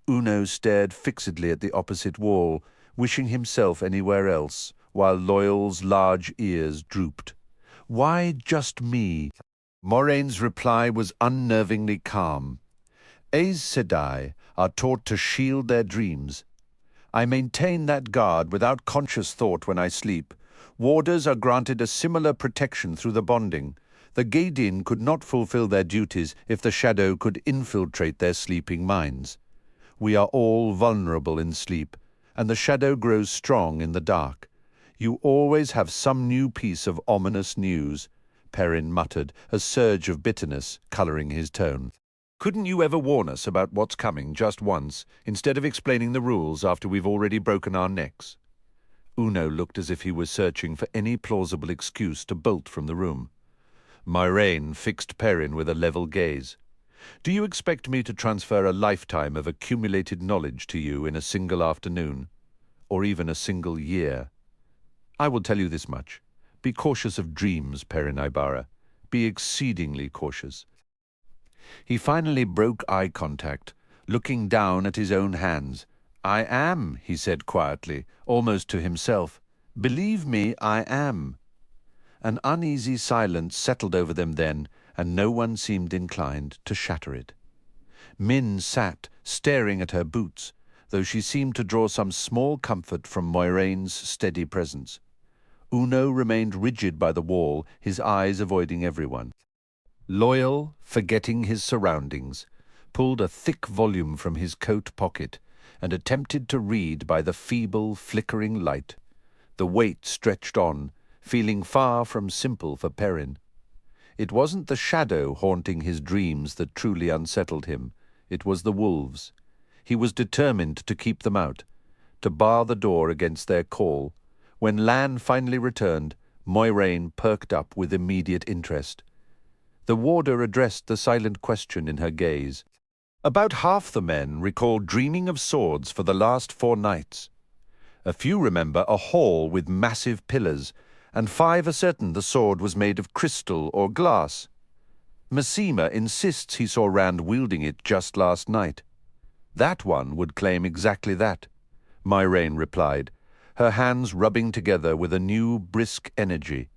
Uno stared fixedly at the opposite wall, wishing himself anywhere else, while Loyal's large ears drooped. "Why just me?" Moraine's reply was unnervingly calm. "Aes Sedai are taught to shield their dreams. I maintain that guard without conscious thought when I sleep. Warders are granted a similar protection through the bonding. The Gaedin could not fulfill their duties if the shadow could infiltrate their sleeping minds. We are all vulnerable in sleep, and the shadow grows strong in the dark. You always have some new piece of ominous news," Perrin muttered, a surge of bitterness colouring his tone. "Couldn't you ever warn us about what's coming just once, instead of explaining the rules after we've already broken our necks?" Uno looked as if he was searching for any plausible excuse to bolt from the room. Moiraine fixed Perrin with a level gaze. "Do you expect me to transfer a lifetime of accumulated knowledge to you in a single afternoon? Or even a single year? I will tell you this much. Be cautious of dreams, Perrin Ibarra. Be exceedingly cautious." He finally broke eye contact, looking down at his own hands. "I am," he said quietly, almost to himself. "Believe me, I am." An uneasy silence settled over them then, and no one seemed inclined to shatter it. Min sat, staring at her boots, though she seemed to draw some small comfort from Moiraine's steady presence. Uno remained rigid by the wall, his eyes avoiding everyone. Loyal, forgetting his surroundings, pulled a thick volume from his coat pocket and attempted to read by the feeble, flickering light. The weight stretched on, feeling far from simple for Perrin. It wasn't the shadow haunting his dreams that truly unsettled him. It was the wolves. He was determined to keep them out, to bar the door against their call. When Lan finally returned, Moiraine perked up with immediate interest. The warder addressed the silent question in her gaze. About half the men recalled dreaming of swords for the last 4 nights. A few remember a hall with massive pillars, and 5 are certain the sword was made of crystal or glass. Massima insists he saw Rand wielding it just last night. That one would claim exactly that, Moiraine replied, her hands rubbing together with a new, brisk energy.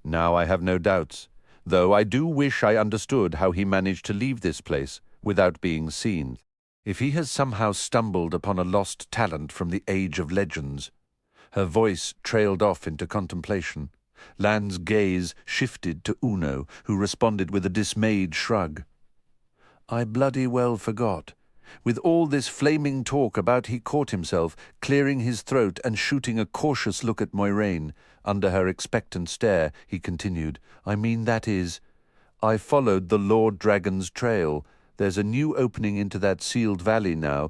Now I have no doubts, though I do wish I understood how he managed to leave this place without being seen. If he has somehow stumbled upon a lost talent from the Age of Legends. Her voice trailed off into contemplation. Lan's gaze shifted to Uno, who responded with a dismayed shrug. I bloody well forgot. With all this flaming talk about he caught himself, clearing his throat and shooting a cautious look at Moiraine. Under her expectant stare, he continued, I mean, that is, I followed the Lord Dragon's trail. There's a new opening into that sealed valley now.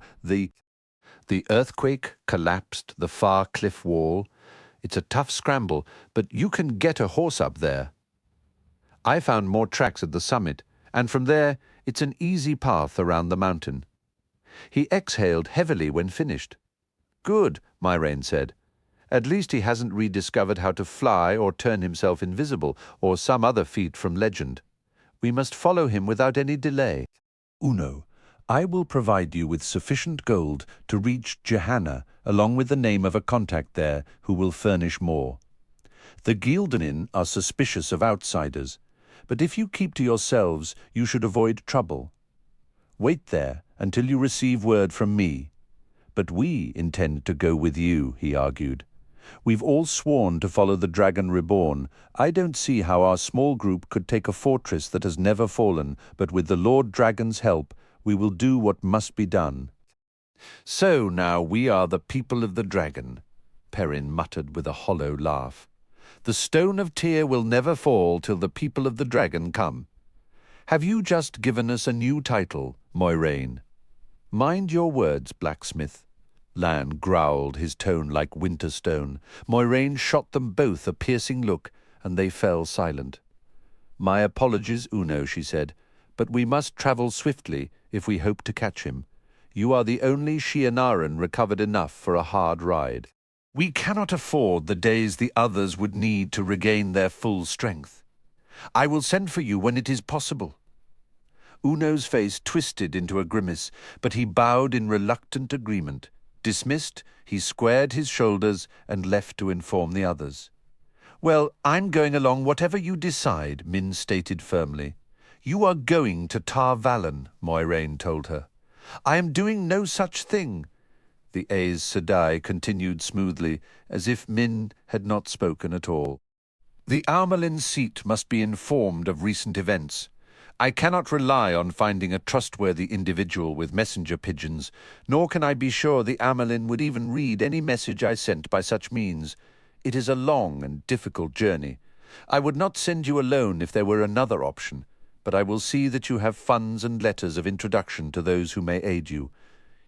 The earthquake collapsed the far cliff wall. It's a tough scramble, but you can get a horse up there. I found more tracks at the summit, and from there it's an easy path around the mountain. He exhaled heavily when finished. Good, Moiraine said. At least he hasn't rediscovered how to fly or turn himself invisible, or some other feat from legend. We must follow him without any delay. Uno, I will provide you with sufficient gold to reach Johanna, along with the name of a contact there who will furnish more. The Gildanin are suspicious of outsiders, but if you keep to yourselves, you should avoid trouble. Wait there until you receive word from me. But we intend to go with you, he argued. We've all sworn to follow the Dragon Reborn. I don't see how our small group could take a fortress that has never fallen, but with the Lord Dragon's help, we will do what must be done. So now we are the people of the dragon, Perrin muttered with a hollow laugh. The stone of Tyr will never fall till the people of the dragon come. Have you just given us a new title, Moiraine? Mind your words, blacksmith. Lan growled, his tone like winter stone. Moiraine shot them both a piercing look, and they fell silent. My apologies, Uno, she said, but we must travel swiftly if we hope to catch him. You are the only Shienaran recovered enough for a hard ride. We cannot afford the days the others would need to regain their full strength. I will send for you when it is possible. Uno's face twisted into a grimace, but he bowed in reluctant agreement. Dismissed, he squared his shoulders and left to inform the others. Well, I'm going along whatever you decide, Min stated firmly. You are going to Tar Valon, Moiraine told her. I am doing no such thing. The Aes Sedai continued smoothly, as if Min had not spoken at all. The Armelin seat must be informed of recent events. I cannot rely on finding a trustworthy individual with messenger pigeons, nor can I be sure the Armelin would even read any message I sent by such means. It is a long and difficult journey. I would not send you alone if there were another option, but I will see that you have funds and letters of introduction to those who may aid you.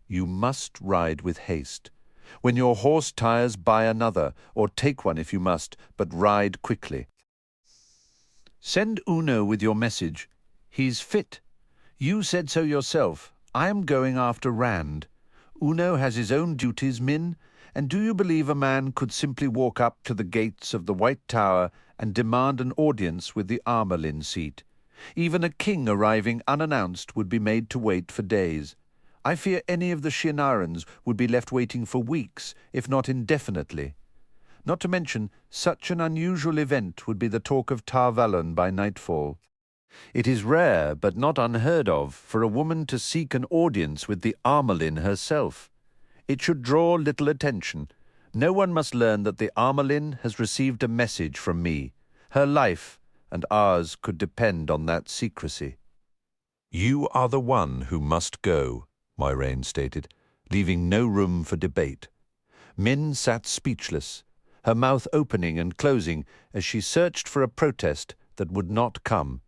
You must ride with haste. When your horse tires, buy another, or take one if you must, but ride quickly. Send Uno with your message. He's fit. You said so yourself. I am going after Rand. Uno has his own duties, Min, and do you believe a man could simply walk up to the gates of the White Tower and demand an audience with the Armelin seat? Even a king arriving unannounced would be made to wait for days. I fear any of the Shienarans would be left waiting for weeks, if not indefinitely. Not to mention, such an unusual event would be the talk of Tar Valon by nightfall. It is rare, but not unheard of, for a woman to seek an audience with the Armelin herself. It should draw little attention. No one must learn that the Armelin has received a message from me. Her life and ours could depend on that secrecy. You are the one who must go, Moiraine stated, leaving no room for debate. Min sat speechless, her mouth opening and closing as she searched for a protest that would not come.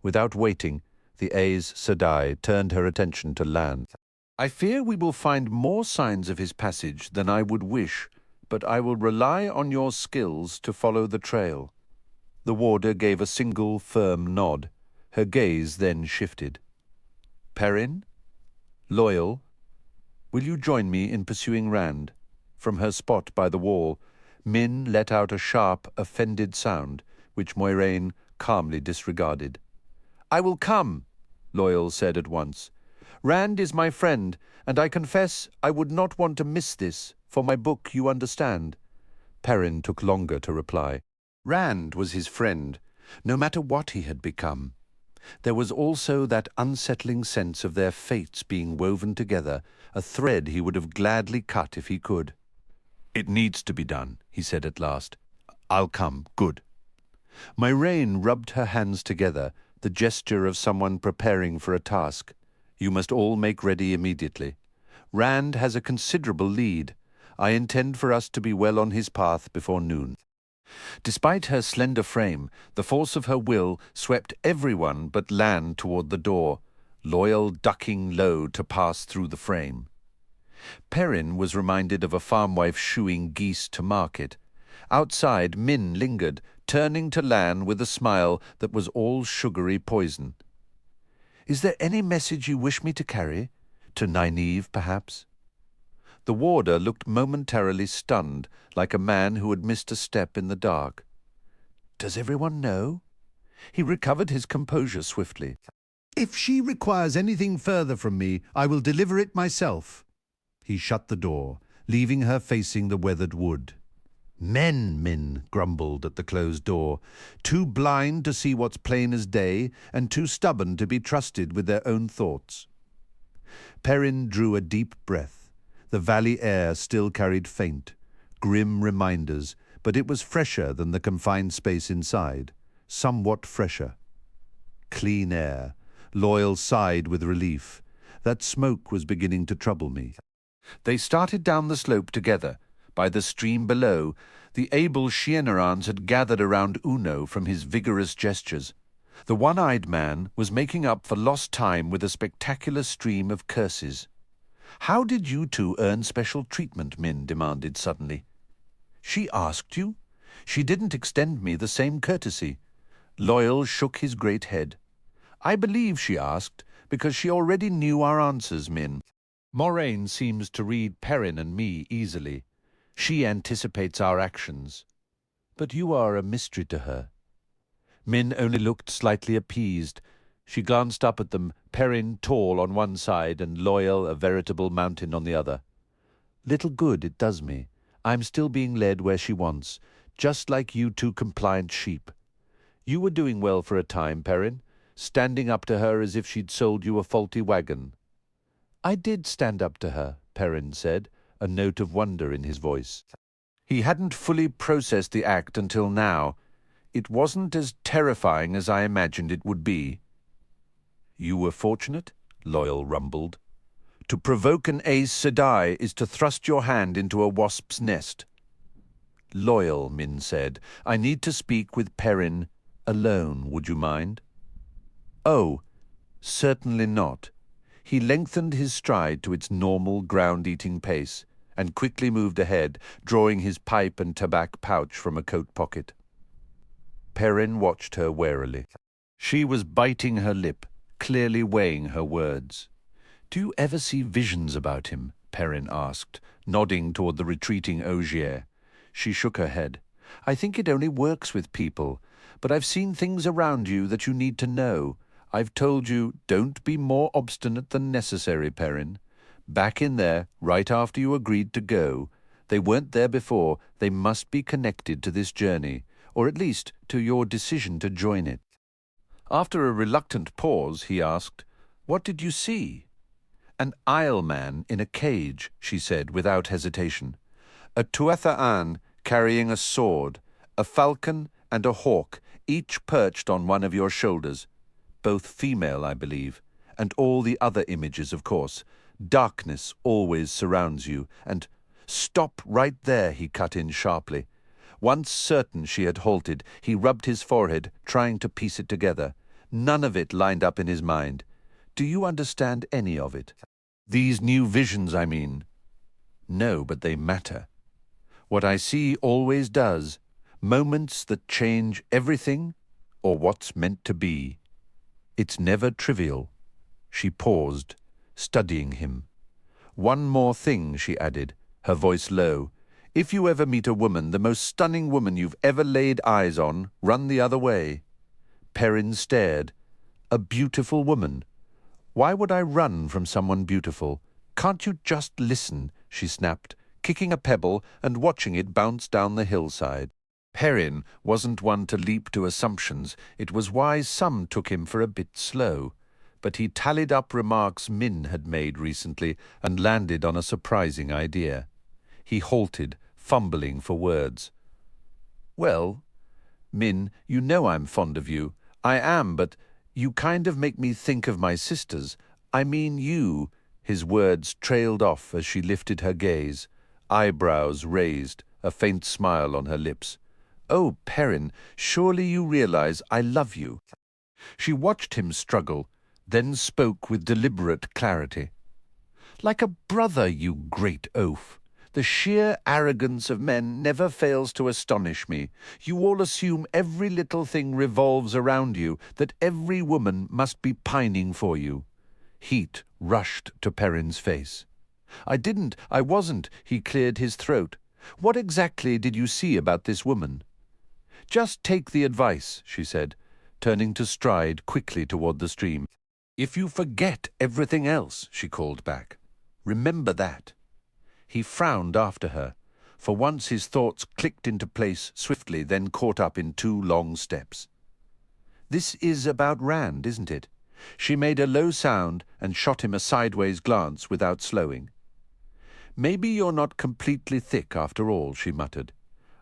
Without waiting, the Aes Sedai turned her attention to land. I fear we will find more signs of his passage than I would wish, but I will rely on your skills to follow the trail. The warder gave a single firm nod. Her gaze then shifted. Perrin? Loyal? Will you join me in pursuing Rand? From her spot by the wall, Min let out a sharp, offended sound, which Moiraine calmly disregarded. I will come, Loyal said at once. Rand is my friend, and I confess I would not want to miss this, for my book, you understand. Perrin took longer to reply. Rand was his friend, no matter what he had become. There was also that unsettling sense of their fates being woven together, a thread he would have gladly cut if he could. It needs to be done, he said at last. I'll come, good. Moiraine rubbed her hands together, the gesture of someone preparing for a task. You must all make ready immediately. Rand has a considerable lead. I intend for us to be well on his path before noon. Despite her slender frame, the force of her will swept everyone but Lan toward the door, Loyal ducking low to pass through the frame. Perrin was reminded of a farmwife shooing geese to market. Outside, Min lingered, turning to Lan with a smile that was all sugary poison. Is there any message you wish me to carry? To Nynaeve, perhaps? The warder looked momentarily stunned, like a man who had missed a step in the dark. Does everyone know? He recovered his composure swiftly. If she requires anything further from me, I will deliver it myself. He shut the door, leaving her facing the weathered wood. Men, Min grumbled at the closed door, too blind to see what's plain as day, and too stubborn to be trusted with their own thoughts. Perrin drew a deep breath. The valley air still carried faint, grim reminders, but it was fresher than the confined space inside, somewhat fresher. Clean air. Loyal sighed with relief. That smoke was beginning to trouble me. They started down the slope together. By the stream below, the able Shienerans had gathered around Uno from his vigorous gestures. The one-eyed man was making up for lost time with a spectacular stream of curses. How did you two earn special treatment? Min demanded suddenly. She asked you? She didn't extend me the same courtesy. Loyal shook his great head. I believe she asked, because she already knew our answers, Min. Moiraine seems to read Perrin and me easily. She anticipates our actions. But you are a mystery to her. Min only looked slightly appeased. She glanced up at them, Perrin tall on one side and Loyal a veritable mountain on the other. Little good it does me. I'm still being led where she wants, just like you two compliant sheep. You were doing well for a time, Perrin, standing up to her as if she'd sold you a faulty wagon. I did stand up to her, Perrin said, a note of wonder in his voice. He hadn't fully processed the act until now. It wasn't as terrifying as I imagined it would be. You were fortunate, Loyal rumbled. To provoke an Aes Sedai is to thrust your hand into a wasp's nest. Loyal, Min said. I need to speak with Perrin alone, would you mind? Oh, certainly not. He lengthened his stride to its normal ground-eating pace and quickly moved ahead, drawing his pipe and tobacco pouch from a coat pocket. Perrin watched her warily. She was biting her lip, clearly weighing her words. Do you ever see visions about him? Perrin asked, nodding toward the retreating Ogier. She shook her head. I think it only works with people, but I've seen things around you that you need to know. I've told you, don't be more obstinate than necessary, Perrin. Back in there, right after you agreed to go. They weren't there before. They must be connected to this journey, or at least to your decision to join it. After a reluctant pause, he asked, What did you see? An Isle man in a cage, she said without hesitation. A Tuatha'an carrying a sword, a falcon and a hawk, each perched on one of your shoulders. Both female, I believe, and all the other images, of course. Darkness always surrounds you, and— Stop right there, he cut in sharply. Once certain she had halted, he rubbed his forehead, trying to piece it together. None of it lined up in his mind. Do you understand any of it? These new visions, I mean. No, but they matter. What I see always does. Moments that change everything, or what's meant to be. It's never trivial. She paused, studying him. One more thing, she added, her voice low. If you ever meet a woman, the most stunning woman you've ever laid eyes on, run the other way. Perrin stared. A beautiful woman. Why would I run from someone beautiful? Can't you just listen? She snapped, kicking a pebble and watching it bounce down the hillside. Perrin wasn't one to leap to assumptions. It was why some took him for a bit slow. But he tallied up remarks Min had made recently and landed on a surprising idea. He halted, fumbling for words. Well, Min, you know I'm fond of you. I am, but you kind of make me think of my sisters. I mean you. His words trailed off as she lifted her gaze, eyebrows raised, a faint smile on her lips. Oh, Perrin, surely you realize I love you. She watched him struggle, then spoke with deliberate clarity. Like a brother, you great oaf. The sheer arrogance of men never fails to astonish me. You all assume every little thing revolves around you, that every woman must be pining for you. Heat rushed to Perrin's face. I wasn't, he cleared his throat. What exactly did you see about this woman? Just take the advice, she said, turning to stride quickly toward the stream. If you forget everything else, she called back, remember that. He frowned after her. For once his thoughts clicked into place swiftly, then caught up in 2 long steps. This is about Rand, isn't it? She made a low sound and shot him a sideways glance without slowing. Maybe you're not completely thick after all, she muttered.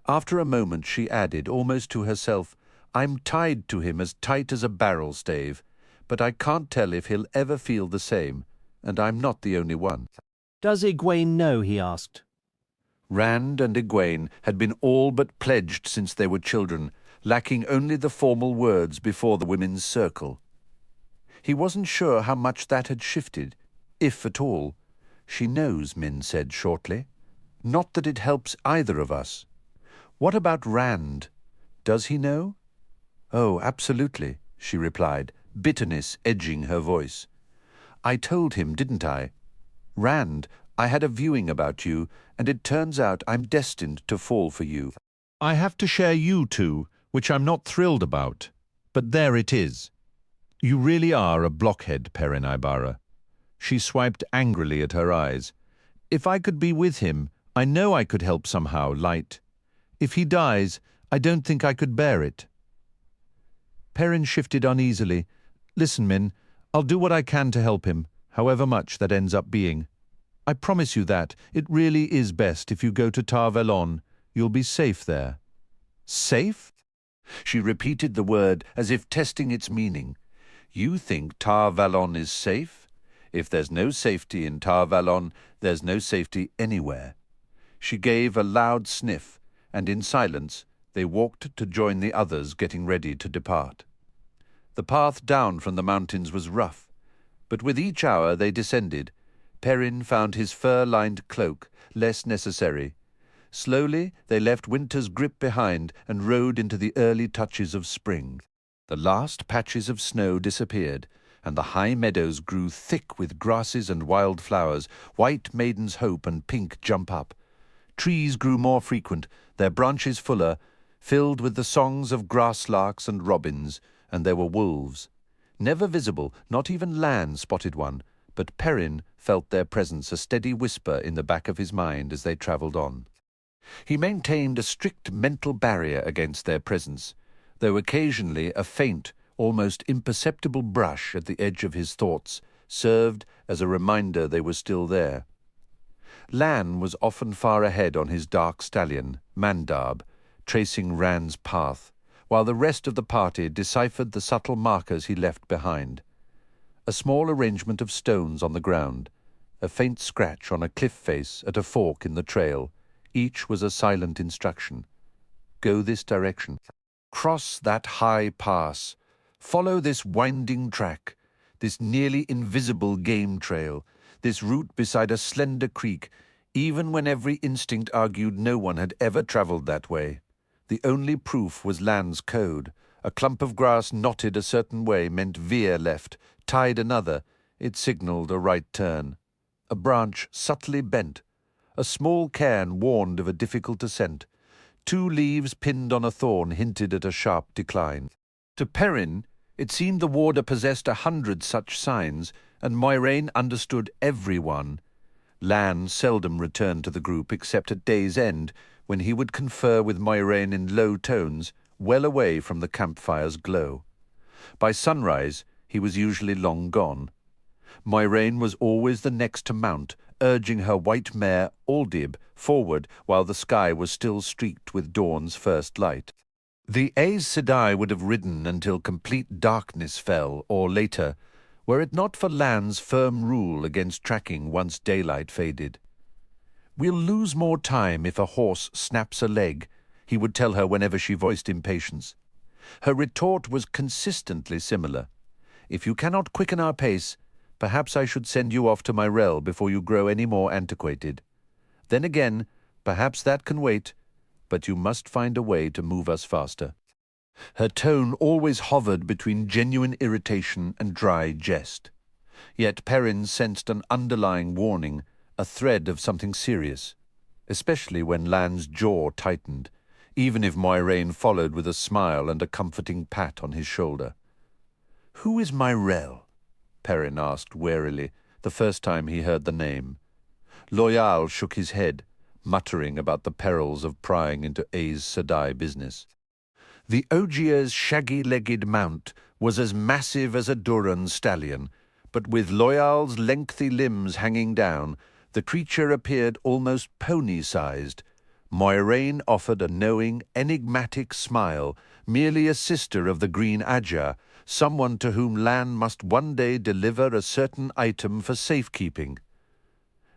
After a moment she added, almost to herself, I'm tied to him as tight as a barrel stave, but I can't tell if he'll ever feel the same, and I'm not the only one. Does Egwene know? He asked. Rand and Egwene had been all but pledged since they were children, lacking only the formal words before the women's circle. He wasn't sure how much that had shifted, if at all. She knows, Min said shortly. Not that it helps either of us. What about Rand? Does he know? Oh, absolutely, she replied, bitterness edging her voice. I told him, didn't I? Rand, I had a viewing about you, and it turns out I'm destined to fall for you. I have to share you two, which I'm not thrilled about. But there it is. You really are a blockhead, Perrin Ibarra. She swiped angrily at her eyes. If I could be with him, I know I could help somehow, light. If he dies, I don't think I could bear it. Perrin shifted uneasily. Listen, Min, I'll do what I can to help him, however much that ends up being. I promise you that. It really is best if you go to Tar Valon. You'll be safe there. Safe? She repeated the word as if testing its meaning. You think Tar Valon is safe? If there's no safety in Tar Valon, there's no safety anywhere. She gave a loud sniff, and in silence they walked to join the others getting ready to depart. The path down from the mountains was rough, but with each hour they descended, Perrin found his fur-lined cloak less necessary. Slowly they left winter's grip behind and rode into the early touches of spring. The last patches of snow disappeared, and the high meadows grew thick with grasses and wild flowers, white maiden's hope and pink jump up. Trees grew more frequent, their branches fuller, filled with the songs of grasslarks and robins, and there were wolves. Never visible, not even Lan spotted one, but Perrin felt their presence a steady whisper in the back of his mind as they travelled on. He maintained a strict mental barrier against their presence, though occasionally a faint, almost imperceptible brush at the edge of his thoughts served as a reminder they were still there. Lan was often far ahead on his dark stallion, Mandab, tracing Rand's path, while the rest of the party deciphered the subtle markers he left behind. A small arrangement of stones on the ground, a faint scratch on a cliff face at a fork in the trail, each was a silent instruction. Go this direction. Cross that high pass. Follow this winding track, this nearly invisible game trail, this route beside a slender creek, even when every instinct argued no one had ever travelled that way. The only proof was land's code. A clump of grass knotted a certain way meant veer left, tied another, it signalled a right turn. A branch subtly bent. A small cairn warned of a difficult ascent. 2 leaves pinned on a thorn hinted at a sharp decline. To Perrin, it seemed the warder possessed 100 such signs, and Moiraine understood every one. Lan seldom returned to the group except at day's end, when he would confer with Moiraine in low tones, well away from the campfire's glow. By sunrise, he was usually long gone. Moiraine was always the next to mount, urging her white mare, Aldib, forward while the sky was still streaked with dawn's first light. The Aes Sedai would have ridden until complete darkness fell, or later, were it not for Lan's firm rule against tracking once daylight faded. "We'll lose more time if a horse snaps a leg," he would tell her whenever she voiced impatience. Her retort was consistently similar. "If you cannot quicken our pace, perhaps I should send you off to my rel before you grow any more antiquated. Then again, perhaps that can wait, but you must find a way to move us faster." Her tone always hovered between genuine irritation and dry jest. Yet Perrin sensed an underlying warning, a thread of something serious, especially when Lan's jaw tightened, even if Moiraine followed with a smile and a comforting pat on his shoulder. "Who is my rel?" Perrin asked warily, the first time he heard the name. Loyal shook his head, muttering about the perils of prying into Aes Sedai business. The Ogier's shaggy-legged mount was as massive as a Duran stallion, but with Loyal's lengthy limbs hanging down, the creature appeared almost pony-sized. Moiraine offered a knowing, enigmatic smile, merely a sister of the Green Ajah, someone to whom Lan must one day deliver a certain item for safekeeping.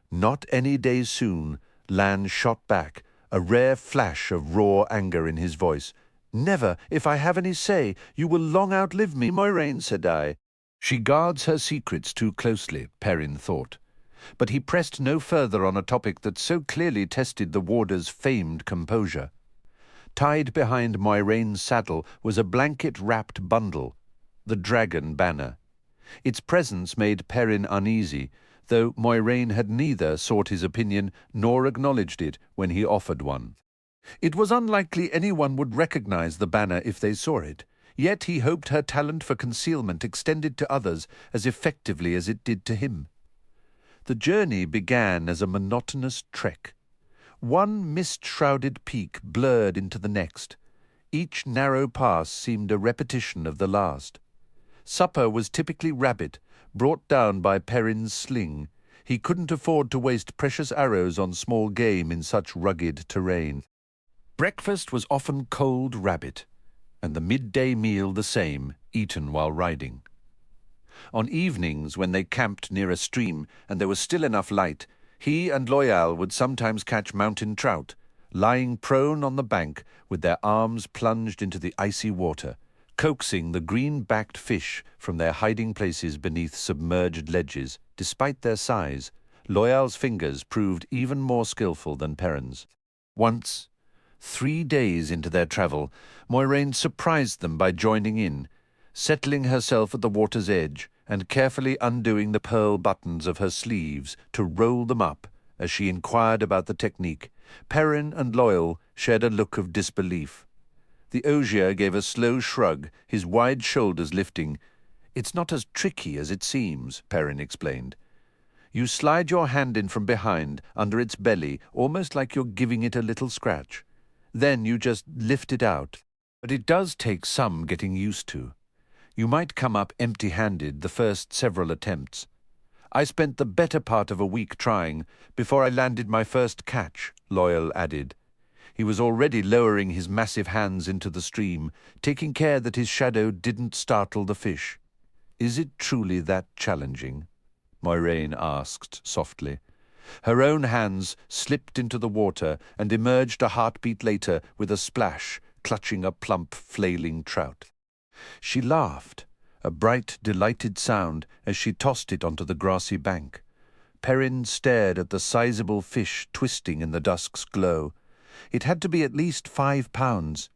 Not any day soon, Lan shot back, a rare flash of raw anger in his voice. "Never, if I have any say. You will long outlive me, Moiraine Sedai." She guards her secrets too closely, Perrin thought. But he pressed no further on a topic that so clearly tested the warder's famed composure. Tied behind Moiraine's saddle was a blanket-wrapped bundle, the dragon banner. Its presence made Perrin uneasy, though Moiraine had neither sought his opinion nor acknowledged it when he offered one. It was unlikely anyone would recognize the banner if they saw it, yet he hoped her talent for concealment extended to others as effectively as it did to him. The journey began as a monotonous trek. One mist-shrouded peak blurred into the next. Each narrow pass seemed a repetition of the last. Supper was typically rabbit, brought down by Perrin's sling. He couldn't afford to waste precious arrows on small game in such rugged terrain. Breakfast was often cold rabbit, and the midday meal the same, eaten while riding. On evenings, when they camped near a stream and there was still enough light, he and Loyal would sometimes catch mountain trout, lying prone on the bank with their arms plunged into the icy water, coaxing the green-backed fish from their hiding places beneath submerged ledges. Despite their size, Loyal's fingers proved even more skillful than Perrin's. Once, 3 days into their travel, Moiraine surprised them by joining in, settling herself at the water's edge and carefully undoing the pearl buttons of her sleeves to roll them up as she inquired about the technique. Perrin and Loyal shared a look of disbelief. The Ogier gave a slow shrug, his wide shoulders lifting. "It's not as tricky as it seems," Perrin explained. "You slide your hand in from behind, under its belly, almost like you're giving it a little scratch. Then you just lift it out. But it does take some getting used to. You might come up empty-handed the first several attempts. I spent the better part of a week trying before I landed my first catch," Loyal added. He was already lowering his massive hands into the stream, taking care that his shadow didn't startle the fish. "Is it truly that challenging?" Moiraine asked softly. Her own hands slipped into the water and emerged a heartbeat later with a splash, clutching a plump, flailing trout. She laughed, a bright, delighted sound as she tossed it onto the grassy bank. Perrin stared at the sizable fish twisting in the dusk's glow. It had to be at least 5 pounds.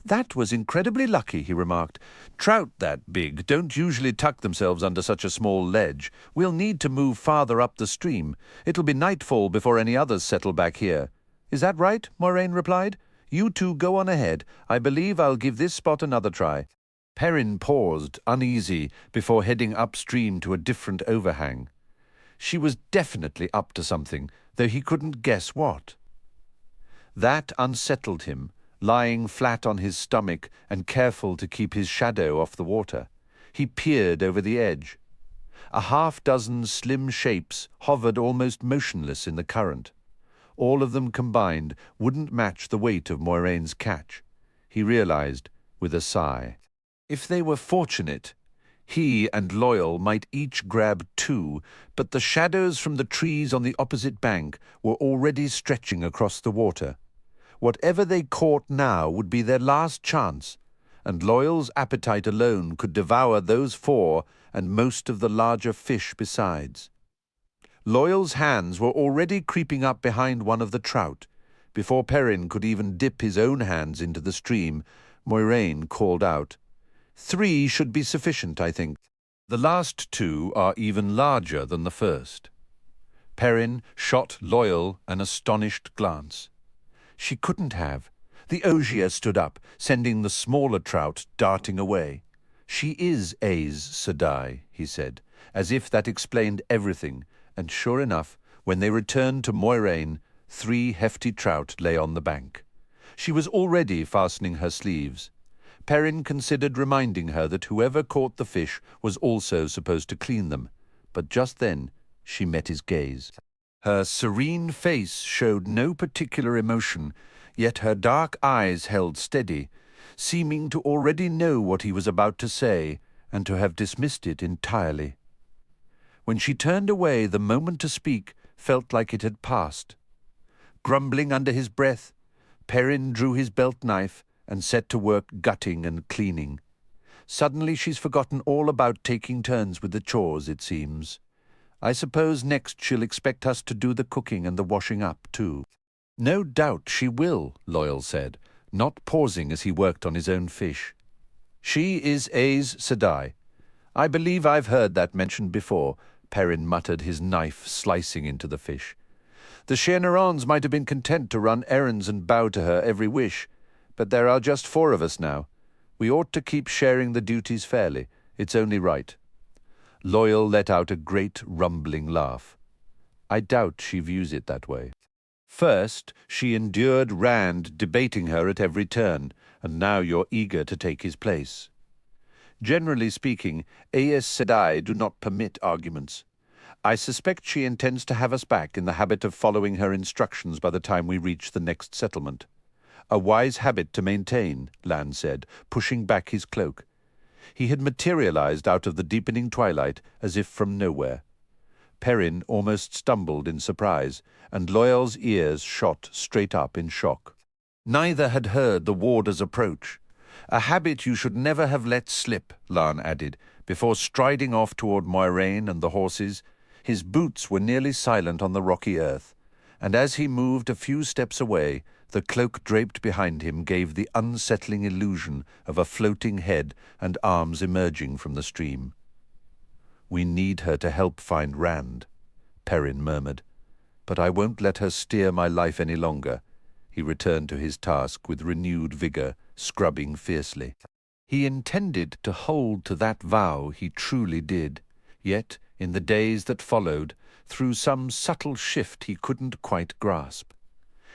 "That was incredibly lucky," he remarked. "Trout that big don't usually tuck themselves under such a small ledge. We'll need to move farther up the stream. It'll be nightfall before any others settle back here." "Is that right?" Moiraine replied. "You two go on ahead. I believe I'll give this spot another try." Perrin paused, uneasy, before heading upstream to a different overhang. She was definitely up to something, though he couldn't guess what. That unsettled him, lying flat on his stomach and careful to keep his shadow off the water. He peered over the edge. A half-dozen slim shapes hovered almost motionless in the current. All of them combined wouldn't match the weight of Moiraine's catch, he realized with a sigh. If they were fortunate, he and Loyal might each grab 2, but the shadows from the trees on the opposite bank were already stretching across the water. Whatever they caught now would be their last chance, and Loyal's appetite alone could devour those 4 and most of the larger fish besides. Loyal's hands were already creeping up behind one of the trout. Before Perrin could even dip his own hands into the stream, Moiraine called out, "3 should be sufficient, I think. The last 2 are even larger than the first." Perrin shot Loyal an astonished glance. She couldn't have. The osier stood up, sending the smaller trout darting away. "She is Aes Sedai," he said, as if that explained everything, and sure enough, when they returned to Moiraine, 3 hefty trout lay on the bank. She was already fastening her sleeves. Perrin considered reminding her that whoever caught the fish was also supposed to clean them, but just then she met his gaze. Her serene face showed no particular emotion, yet her dark eyes held steady, seeming to already know what he was about to say and to have dismissed it entirely. When she turned away, the moment to speak felt like it had passed. Grumbling under his breath, Perrin drew his belt knife and set to work gutting and cleaning. Suddenly she's forgotten all about taking turns with the chores, it seems. I suppose next she'll expect us to do the cooking and the washing up, too. "No doubt she will," Loyal said, not pausing as he worked on his own fish. "She is Aes Sedai. I believe I've heard that mentioned before," Perrin muttered, his knife slicing into the fish. "The Shienerons might have been content to run errands and bow to her every wish, but there are just 4 of us now. We ought to keep sharing the duties fairly. It's only right." Loyal let out a great rumbling laugh. "I doubt she views it that way. First, she endured Rand debating her at every turn, and now you're eager to take his place. Generally speaking, Aes Sedai do not permit arguments. I suspect she intends to have us back in the habit of following her instructions by the time we reach the next settlement. A wise habit to maintain," Lan said, pushing back his cloak. He had materialized out of the deepening twilight as if from nowhere. Perrin almost stumbled in surprise, and Loyal's ears shot straight up in shock. Neither had heard the warder's approach. "A habit you should never have let slip," Lan added, before striding off toward Moiraine and the horses. His boots were nearly silent on the rocky earth, and as he moved a few steps away, the cloak draped behind him gave the unsettling illusion of a floating head and arms emerging from the stream. "We need her to help find Rand," Perrin murmured. "But I won't let her steer my life any longer." He returned to his task with renewed vigor, scrubbing fiercely. He intended to hold to that vow, he truly did. Yet, in the days that followed, through some subtle shift he couldn't quite grasp,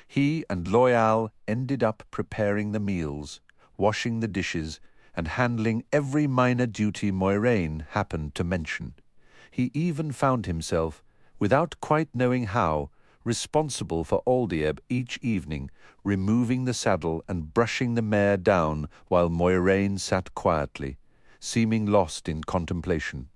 he and Loyal ended up preparing the meals, washing the dishes, and handling every minor duty Moiraine happened to mention. He even found himself, without quite knowing how, responsible for Aldieb each evening, removing the saddle and brushing the mare down while Moiraine sat quietly, seeming lost in contemplation.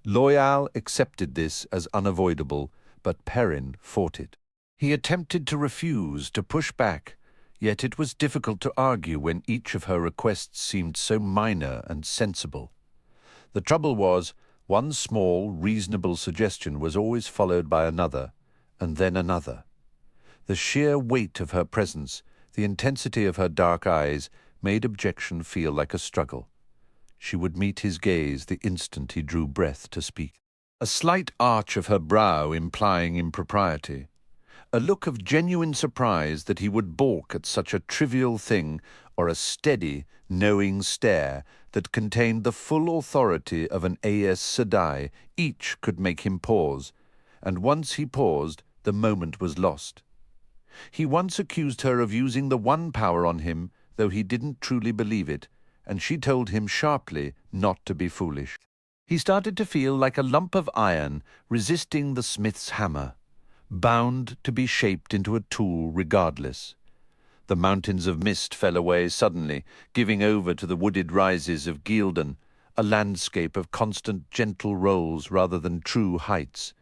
Loyal accepted this as unavoidable, but Perrin fought it. He attempted to refuse, to push back, Yet it was difficult to argue when each of her requests seemed so minor and sensible. The trouble was, one small, reasonable suggestion was always followed by another, and then another. The sheer weight of her presence, the intensity of her dark eyes, made objection feel like a struggle. She would meet his gaze the instant he drew breath to speak. A slight arch of her brow implying impropriety. A look of genuine surprise that he would balk at such a trivial thing, or a steady, knowing stare that contained the full authority of an Aes Sedai, each could make him pause, and once he paused, the moment was lost. He once accused her of using the one power on him, though he didn't truly believe it, and she told him sharply not to be foolish. He started to feel like a lump of iron resisting the smith's hammer, bound to be shaped into a tool regardless. The mountains of mist fell away suddenly, giving over to the wooded rises of Gildan, a landscape of constant gentle rolls rather than true heights.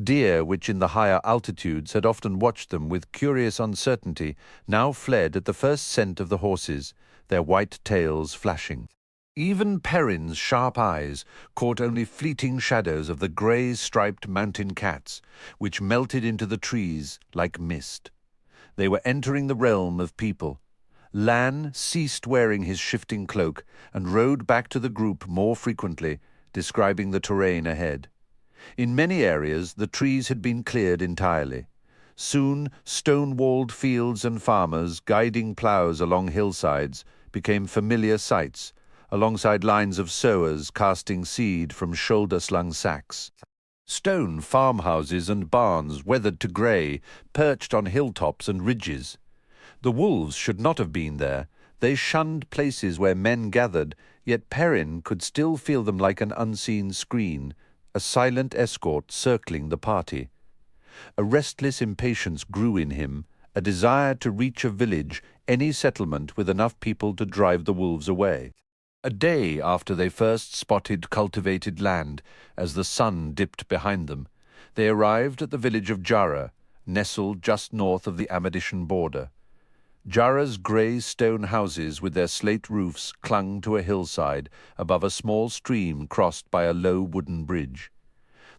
Deer, which in the higher altitudes had often watched them with curious uncertainty, now fled at the first scent of the horses, their white tails flashing. Even Perrin's sharp eyes caught only fleeting shadows of the grey-striped mountain cats, which melted into the trees like mist. They were entering the realm of people. Lan ceased wearing his shifting cloak and rode back to the group more frequently, describing the terrain ahead. In many areas, the trees had been cleared entirely. Soon, stone-walled fields and farmers guiding ploughs along hillsides became familiar sights, alongside lines of sowers casting seed from shoulder-slung sacks. Stone farmhouses and barns, weathered to grey, perched on hilltops and ridges. The wolves should not have been there. They shunned places where men gathered, yet Perrin could still feel them like an unseen screen, a silent escort circling the party. A restless impatience grew in him, a desire to reach a village, any settlement with enough people to drive the wolves away. A day after they first spotted cultivated land, as the sun dipped behind them, they arrived at the village of Jarrah, nestled just north of the Amadishan border. Jarrah's grey stone houses with their slate roofs clung to a hillside above a small stream crossed by a low wooden bridge.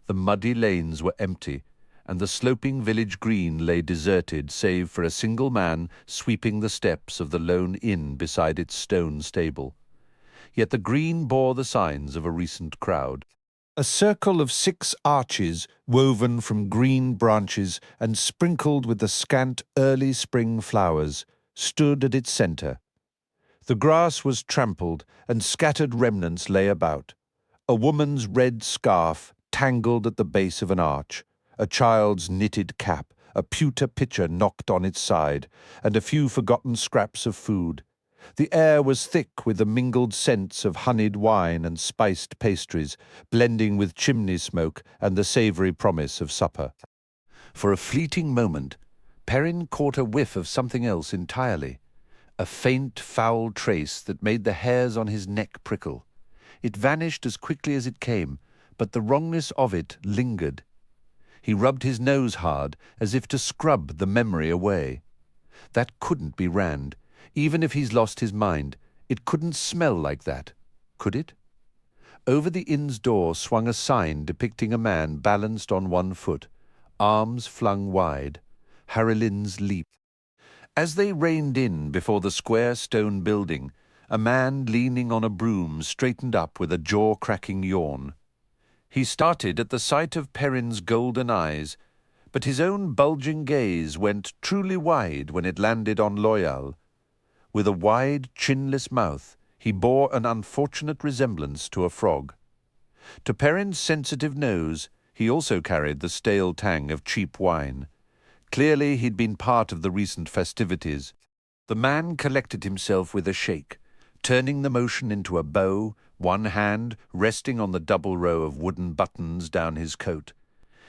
The muddy lanes were empty, and the sloping village green lay deserted save for a single man sweeping the steps of the lone inn beside its stone stable. Yet the green bore the signs of a recent crowd. A circle of 6 arches, woven from green branches and sprinkled with the scant early spring flowers, stood at its centre. The grass was trampled, and scattered remnants lay about. A woman's red scarf tangled at the base of an arch, a child's knitted cap, a pewter pitcher knocked on its side, and a few forgotten scraps of food. The air was thick with the mingled scents of honeyed wine and spiced pastries, blending with chimney smoke and the savoury promise of supper. For a fleeting moment, Perrin caught a whiff of something else entirely, a faint, foul trace that made the hairs on his neck prickle. It vanished as quickly as it came, but the wrongness of it lingered. He rubbed his nose hard, as if to scrub the memory away. That couldn't be Rand. Even if he's lost his mind, it couldn't smell like that, could it? Over the inn's door swung a sign depicting a man balanced on one foot, arms flung wide, Harrilin's leap. As they reined in before the square stone building, a man leaning on a broom straightened up with a jaw-cracking yawn. He started at the sight of Perrin's golden eyes, but his own bulging gaze went truly wide when it landed on Loyal. With a wide, chinless mouth, he bore an unfortunate resemblance to a frog. To Perrin's sensitive nose, he also carried the stale tang of cheap wine. Clearly he'd been part of the recent festivities. The man collected himself with a shake, turning the motion into a bow, one hand resting on the double row of wooden buttons down his coat.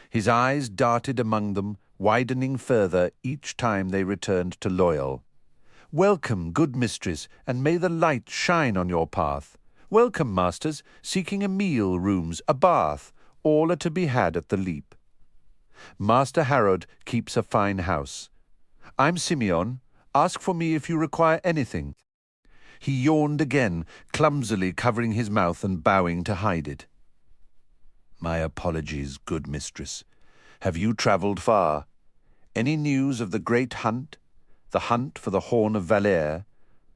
His eyes darted among them, widening further each time they returned to Loyal. "Welcome, good mistress, and may the light shine on your path. Welcome, masters, seeking a meal, rooms, a bath, all are to be had at the Leap. Master Harrod keeps a fine house. I'm Simeon. Ask for me if you require anything." He yawned again, clumsily covering his mouth and bowing to hide it. "My apologies, good mistress. Have you travelled far? Any news of the great hunt? The hunt for the Horn of Valere?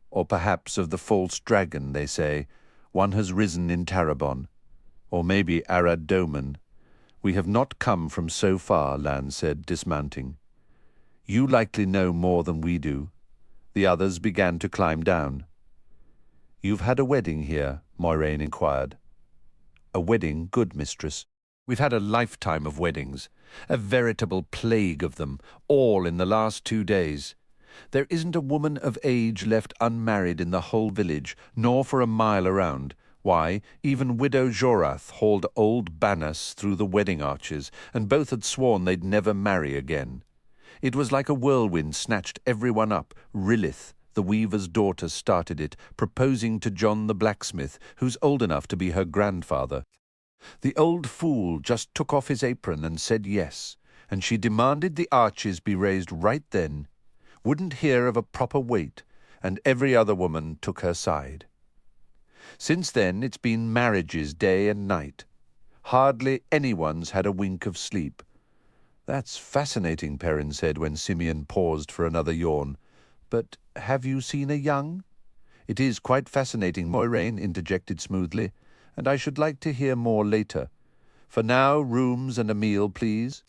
Or perhaps of the false dragon, they say. One has risen in Tarabon. Or maybe Arad Doman. We have not come from so far," Lan said, dismounting. "You likely know more than we do." The others began to climb down. "You've had a wedding here?" Moiraine inquired. "A wedding, good mistress. We've had a lifetime of weddings, a veritable plague of them, all in the last 2 days. There isn't a woman of age left unmarried in the whole village, nor for a mile around. Why, even Widow Jorath hauled old Banas through the wedding arches, and both had sworn they'd never marry again. It was like a whirlwind snatched everyone up. Rilith, the weaver's daughter, started it, proposing to John the blacksmith, who's old enough to be her grandfather. The old fool just took off his apron and said yes, and she demanded the arches be raised right then, wouldn't hear of a proper wait, and every other woman took her side. Since then it's been marriages day and night. Hardly anyone's had a wink of sleep. "That's fascinating," Perrin said when Simeon paused for another yawn. "But have you seen a young?" "It is quite fascinating," Moiraine interjected smoothly, "and I should like to hear more later. For now, rooms and a meal, please."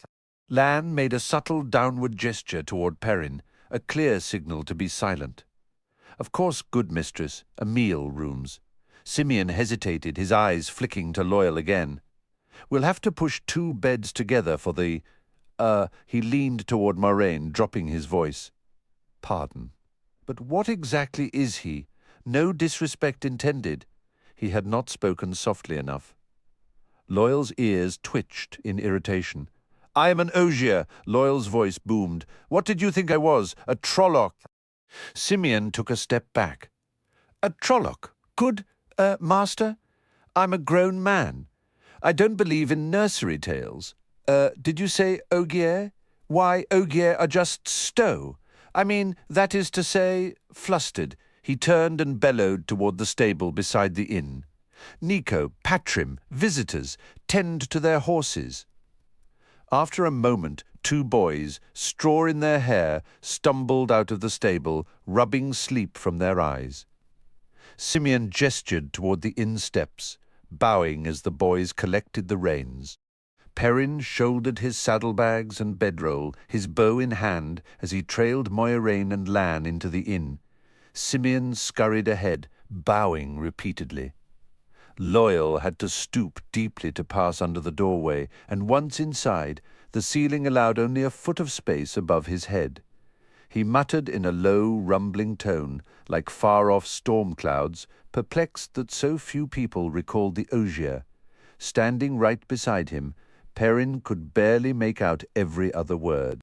Lan made a subtle downward gesture toward Perrin, a clear signal to be silent. "Of course, good mistress, a meal, rooms." Simeon hesitated, his eyes flicking to Loyal again. "We'll have to push 2 beds together for the—" he leaned toward Moiraine, dropping his voice. "Pardon. But what exactly is he? No disrespect intended." He had not spoken softly enough. Loyal's ears twitched in irritation. "I am an Ogier," Loyal's voice boomed. "What did you think I was? A Trolloc?" Simeon took a step back. "A Trolloc? Good, master? I'm a grown man. I don't believe in nursery tales. Did you say Ogier? Why, Ogier are just stow. I mean, that is to say," flustered, he turned and bellowed toward the stable beside the inn. "Nico, Patrim, visitors, tend to their horses." After a moment, 2 boys, straw in their hair, stumbled out of the stable, rubbing sleep from their eyes. Simeon gestured toward the inn steps, bowing as the boys collected the reins. Perrin shouldered his saddlebags and bedroll, his bow in hand, as he trailed Moiraine and Lan into the inn. Simeon scurried ahead, bowing repeatedly. Loyal had to stoop deeply to pass under the doorway, and once inside, the ceiling allowed only a foot of space above his head. He muttered in a low, rumbling tone, like far-off storm clouds, perplexed that so few people recalled the Ogier. Standing right beside him, Perrin could barely make out every other word.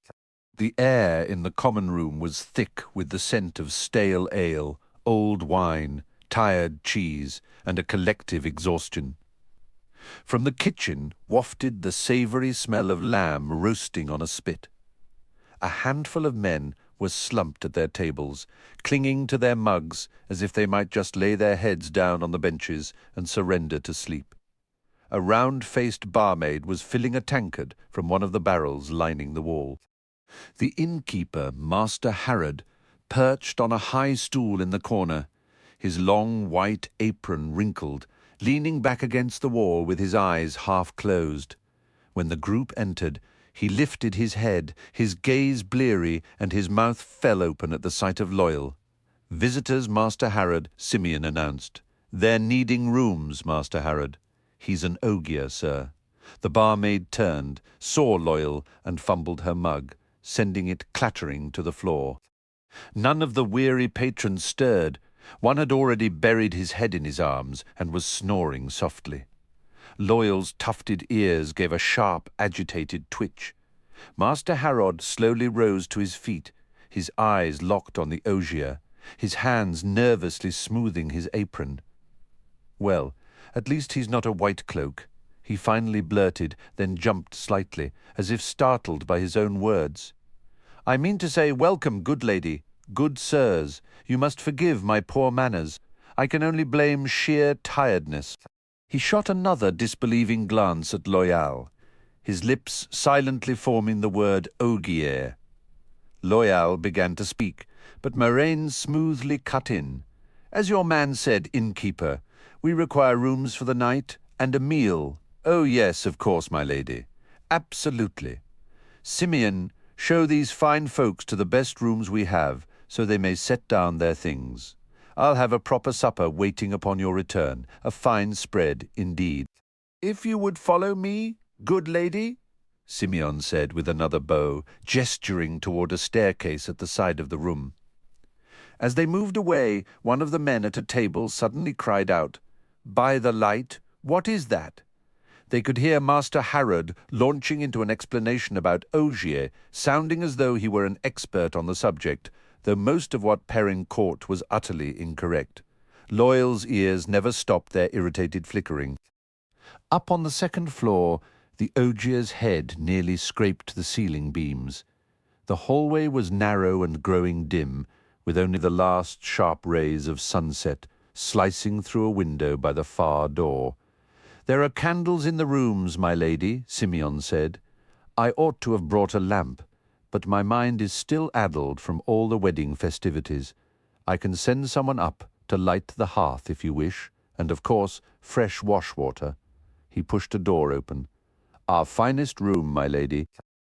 The air in the common room was thick with the scent of stale ale, old wine, tired cheese, and a collective exhaustion. From the kitchen wafted the savoury smell of lamb roasting on a spit. A handful of men were slumped at their tables, clinging to their mugs as if they might just lay their heads down on the benches and surrender to sleep. A round-faced barmaid was filling a tankard from one of the barrels lining the wall. The innkeeper, Master Harrod, perched on a high stool in the corner, his long white apron wrinkled, leaning back against the wall with his eyes half closed. When the group entered, he lifted his head, his gaze bleary, and his mouth fell open at the sight of Loyal. "Visitors, Master Harrod," Simeon announced. "They're needing rooms, Master Harrod." "He's an Ogier, sir." The barmaid turned, saw Loyal, and fumbled her mug, sending it clattering to the floor. None of the weary patrons stirred. One had already buried his head in his arms and was snoring softly. Loyal's tufted ears gave a sharp, agitated twitch. Master Harrod slowly rose to his feet, his eyes locked on the Ogier, his hands nervously smoothing his apron. "Well, at least he's not a white cloak," he finally blurted, then jumped slightly, as if startled by his own words. "I mean to say welcome, good lady. Good sirs, you must forgive my poor manners. I can only blame sheer tiredness." He shot another disbelieving glance at Loyal, his lips silently forming the word Ogier. Loyal began to speak, but Moraine smoothly cut in. "As your man said, innkeeper, we require rooms for the night and a meal." "Oh yes, of course, my lady. Absolutely. Simeon, show these fine folks to the best rooms we have, so they may set down their things. I'll have a proper supper waiting upon your return, a fine spread indeed." "If you would follow me, good lady," Simeon said with another bow, gesturing toward a staircase at the side of the room. As they moved away, one of the men at a table suddenly cried out, "By the light, what is that?" They could hear Master Harrod launching into an explanation about Ogier, sounding as though he were an expert on the subject, though most of what Perrin caught was utterly incorrect. Loyal's ears never stopped their irritated flickering. Up on the second floor, the Ogier's head nearly scraped the ceiling beams. The hallway was narrow and growing dim, with only the last sharp rays of sunset slicing through a window by the far door. "There are candles in the rooms, my lady," Simeon said. "I ought to have brought a lamp, but my mind is still addled from all the wedding festivities. I can send someone up to light the hearth if you wish, and of course fresh wash-water." He pushed a door open. "Our finest room, my lady.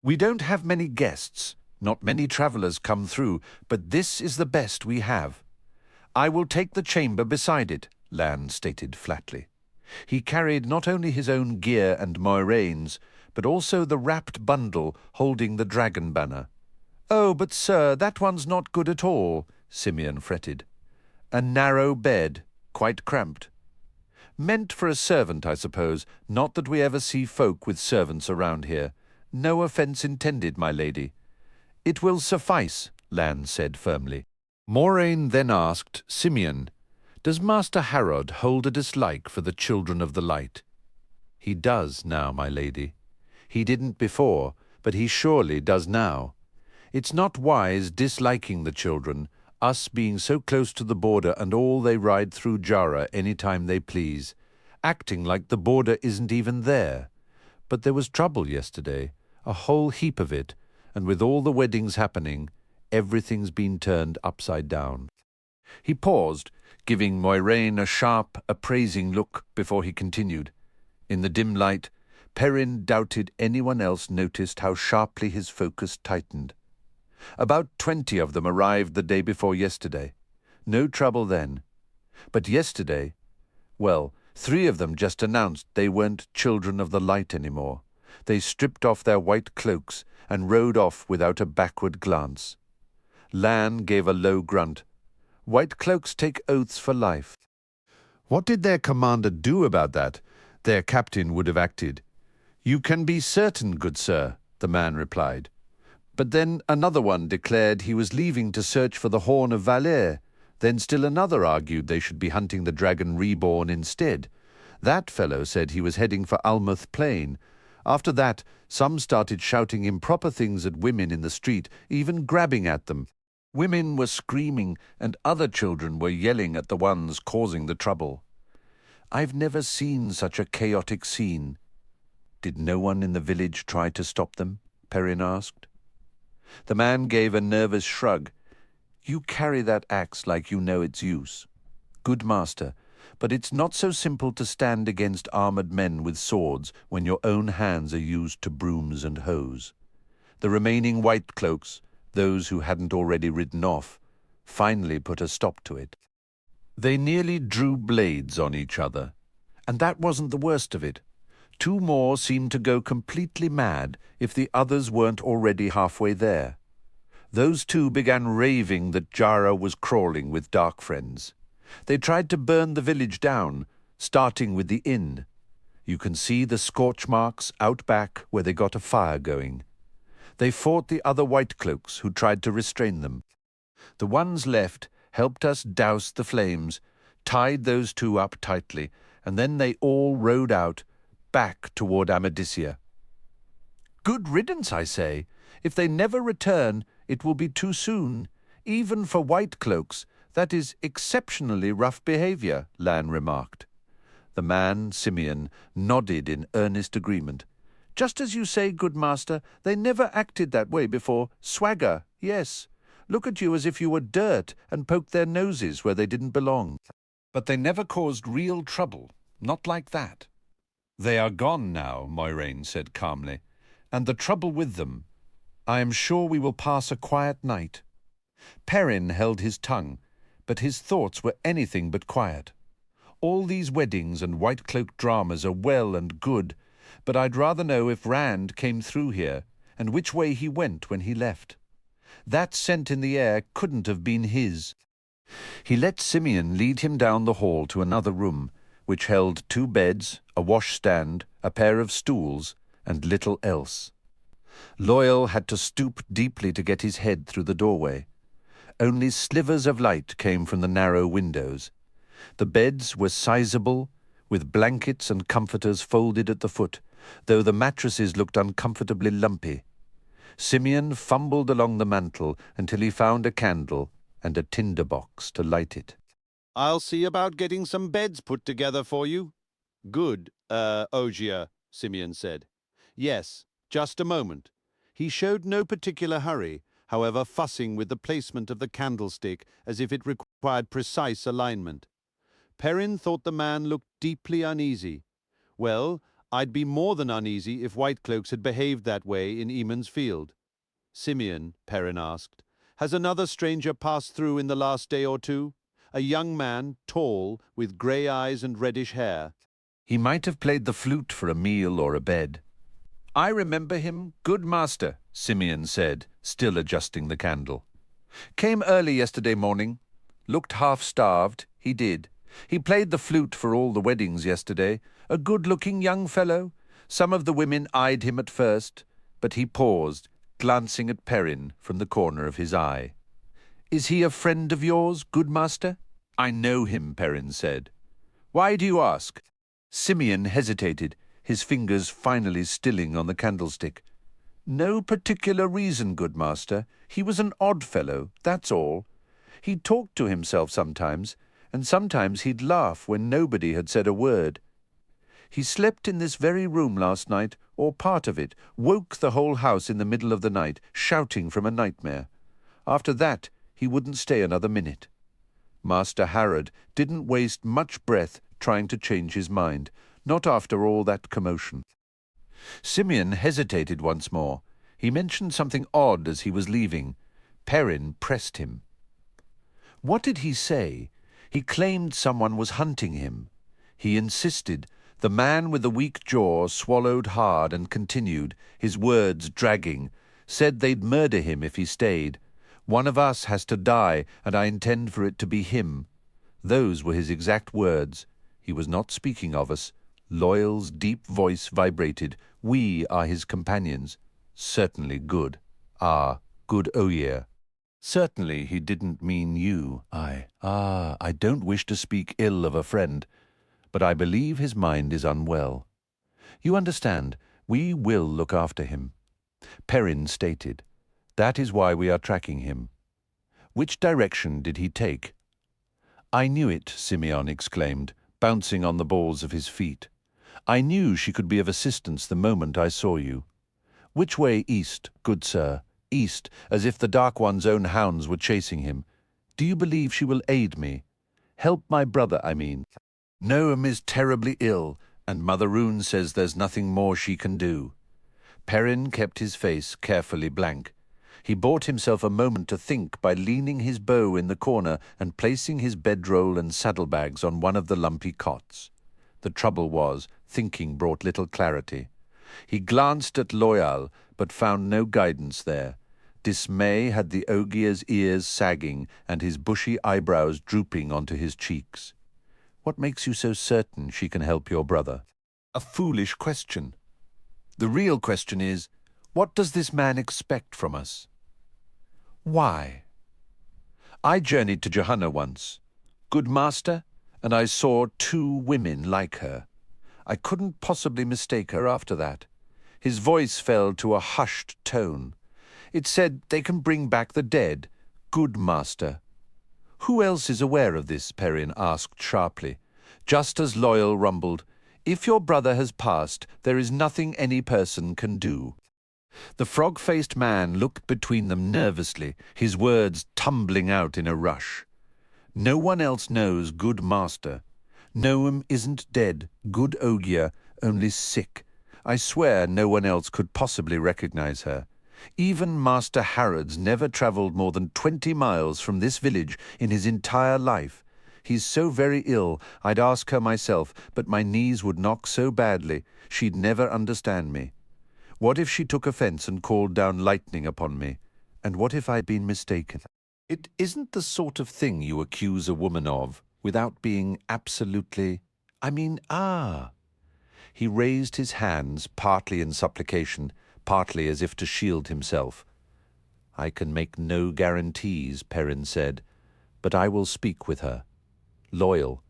We don't have many guests. Not many travellers come through, but this is the best we have." "I will take the chamber beside it," Lan stated flatly. He carried not only his own gear and Moiraine's, but also the wrapped bundle holding the dragon banner. "Oh, but sir, that one's not good at all," Simeon fretted. "A narrow bed, quite cramped." "Meant for a servant, I suppose, not that we ever see folk with servants around here. No offence intended, my lady." "It will suffice," Lan said firmly. Moraine then asked Simeon, "Does Master Harrod hold a dislike for the children of the light?" "He does now, my lady. He didn't before, but he surely does now. It's not wise disliking the children, us being so close to the border and all they ride through Jara any time they please, acting like the border isn't even there. But there was trouble yesterday, a whole heap of it, and with all the weddings happening, everything's been turned upside down." He paused, giving Moiraine a sharp, appraising look before he continued. In the dim light, Perrin doubted anyone else noticed how sharply his focus tightened. About 20 of them arrived the day before yesterday. No trouble then. But yesterday, well, 3 of them just announced they weren't children of the light anymore. They stripped off their white cloaks and rode off without a backward glance. Lan gave a low grunt. "White cloaks take oaths for life." What did their commander do about that? Their captain would have acted. "You can be certain, good sir," the man replied. But then another one declared he was leaving to search for the Horn of Valere. Then still another argued they should be hunting the Dragon Reborn instead. That fellow said he was heading for Almouth Plain. After that, some started shouting improper things at women in the street, even grabbing at them. Women were screaming, and other children were yelling at the ones causing the trouble. I've never seen such a chaotic scene. "Did no one in the village try to stop them?" Perrin asked. The man gave a nervous shrug. "You carry that axe like you know its use. Good master, but it's not so simple to stand against armoured men with swords when your own hands are used to brooms and hoes." The remaining white cloaks, those who hadn't already ridden off, finally put a stop to it. They nearly drew blades on each other. And that wasn't the worst of it. 2 more seemed to go completely mad if the others weren't already halfway there. Those 2 began raving that Jara was crawling with dark friends. They tried to burn the village down, starting with the inn. You can see the scorch marks out back where they got a fire going. They fought the other white cloaks who tried to restrain them. The ones left helped us douse the flames, tied those 2 up tightly, and then they all rode out, back toward Amadicia. Good riddance, I say. If they never return, it will be too soon. Even for white cloaks, that is exceptionally rough behavior, Lan remarked. The man, Simeon, nodded in earnest agreement. Just as you say, good master, they never acted that way before. Swagger, yes. Look at you as if you were dirt and poked their noses where they didn't belong. But they never caused real trouble, not like that. They are gone now, Moiraine said calmly, and the trouble with them. I am sure we will pass a quiet night. Perrin held his tongue, but his thoughts were anything but quiet. All these weddings and white cloak dramas are well and good, but I'd rather know if Rand came through here and which way he went when he left. That scent in the air couldn't have been his. He let Simeon lead him down the hall to another room, which held 2 beds, a washstand, a pair of stools, and little else. Loyal had to stoop deeply to get his head through the doorway. Only slivers of light came from the narrow windows. The beds were sizable, with blankets and comforters folded at the foot, though the mattresses looked uncomfortably lumpy. Simeon fumbled along the mantel until he found a candle and a tinder box to light it. I'll see about getting some beds put together for you. Good, Ogier, Simeon said. Yes, just a moment. He showed no particular hurry, however fussing with the placement of the candlestick as if it required precise alignment. Perrin thought the man looked deeply uneasy. Well, I'd be more than uneasy if white cloaks had behaved that way in Eamon's Field. Simeon, Perrin asked, has another stranger passed through in the last day or two? A young man, tall, with grey eyes and reddish hair. He might have played the flute for a meal or a bed. I remember him, good master, Simeon said, still adjusting the candle. Came early yesterday morning. Looked half-starved, he did. He played the flute for all the weddings yesterday. A good-looking young fellow. Some of the women eyed him at first, but he paused, glancing at Perrin from the corner of his eye. Is he a friend of yours, good master? I know him, Perrin said. Why do you ask? Simeon hesitated, his fingers finally stilling on the candlestick. No particular reason, good master. He was an odd fellow, that's all. He talked to himself sometimes, and sometimes he'd laugh when nobody had said a word. He slept in this very room last night, or part of it, woke the whole house in the middle of the night, shouting from a nightmare. After that, he wouldn't stay another minute. Master Harrod didn't waste much breath trying to change his mind, not after all that commotion. Simeon hesitated once more. He mentioned something odd as he was leaving. Perrin pressed him. What did he say? He claimed someone was hunting him. He insisted. The man with the weak jaw swallowed hard and continued, his words dragging, said they'd murder him if he stayed. One of us has to die, and I intend for it to be him. Those were his exact words. He was not speaking of us. Loyal's deep voice vibrated. We are his companions. Certainly good. Ah, good Ogier. Certainly he didn't mean you. I don't wish to speak ill of a friend, but I believe his mind is unwell. You understand, we will look after him. Perrin stated. That is why we are tracking him. Which direction did he take? I knew it, Simeon exclaimed, bouncing on the balls of his feet. I knew she could be of assistance the moment I saw you. Which way east, good sir? East, as if the Dark One's own hounds were chasing him. Do you believe she will aid me? Help my brother, I mean. Noam is terribly ill, and Mother Rune says there's nothing more she can do. Perrin kept his face carefully blank. He bought himself a moment to think by leaning his bow in the corner and placing his bedroll and saddlebags on one of the lumpy cots. The trouble was, thinking brought little clarity. He glanced at Loyal, but found no guidance there. Dismay had the Ogier's ears sagging and his bushy eyebrows drooping onto his cheeks. What makes you so certain she can help your brother? A foolish question. The real question is, what does this man expect from us? Why? I journeyed to Johanna once, good master, and I saw 2 women like her. I couldn't possibly mistake her after that. His voice fell to a hushed tone. It said they can bring back the dead. Good master. Who else is aware of this? Perrin asked sharply. Just as Loyal rumbled, If your brother has passed, there is nothing any person can do. The frog-faced man looked between them nervously, his words tumbling out in a rush. No one else knows good master. Noam isn't dead, good Ogier, only sick. I swear no one else could possibly recognize her. Even Master Harrods never travelled more than 20 miles from this village in his entire life. He's so very ill, I'd ask her myself, but my knees would knock so badly, she'd never understand me. What if she took offence and called down lightning upon me? And what if I'd been mistaken? It isn't the sort of thing you accuse a woman of, without being absolutely... He raised his hands, partly in supplication, partly as if to shield himself. I can make no guarantees, Perrin said, but I will speak with her. Loyal,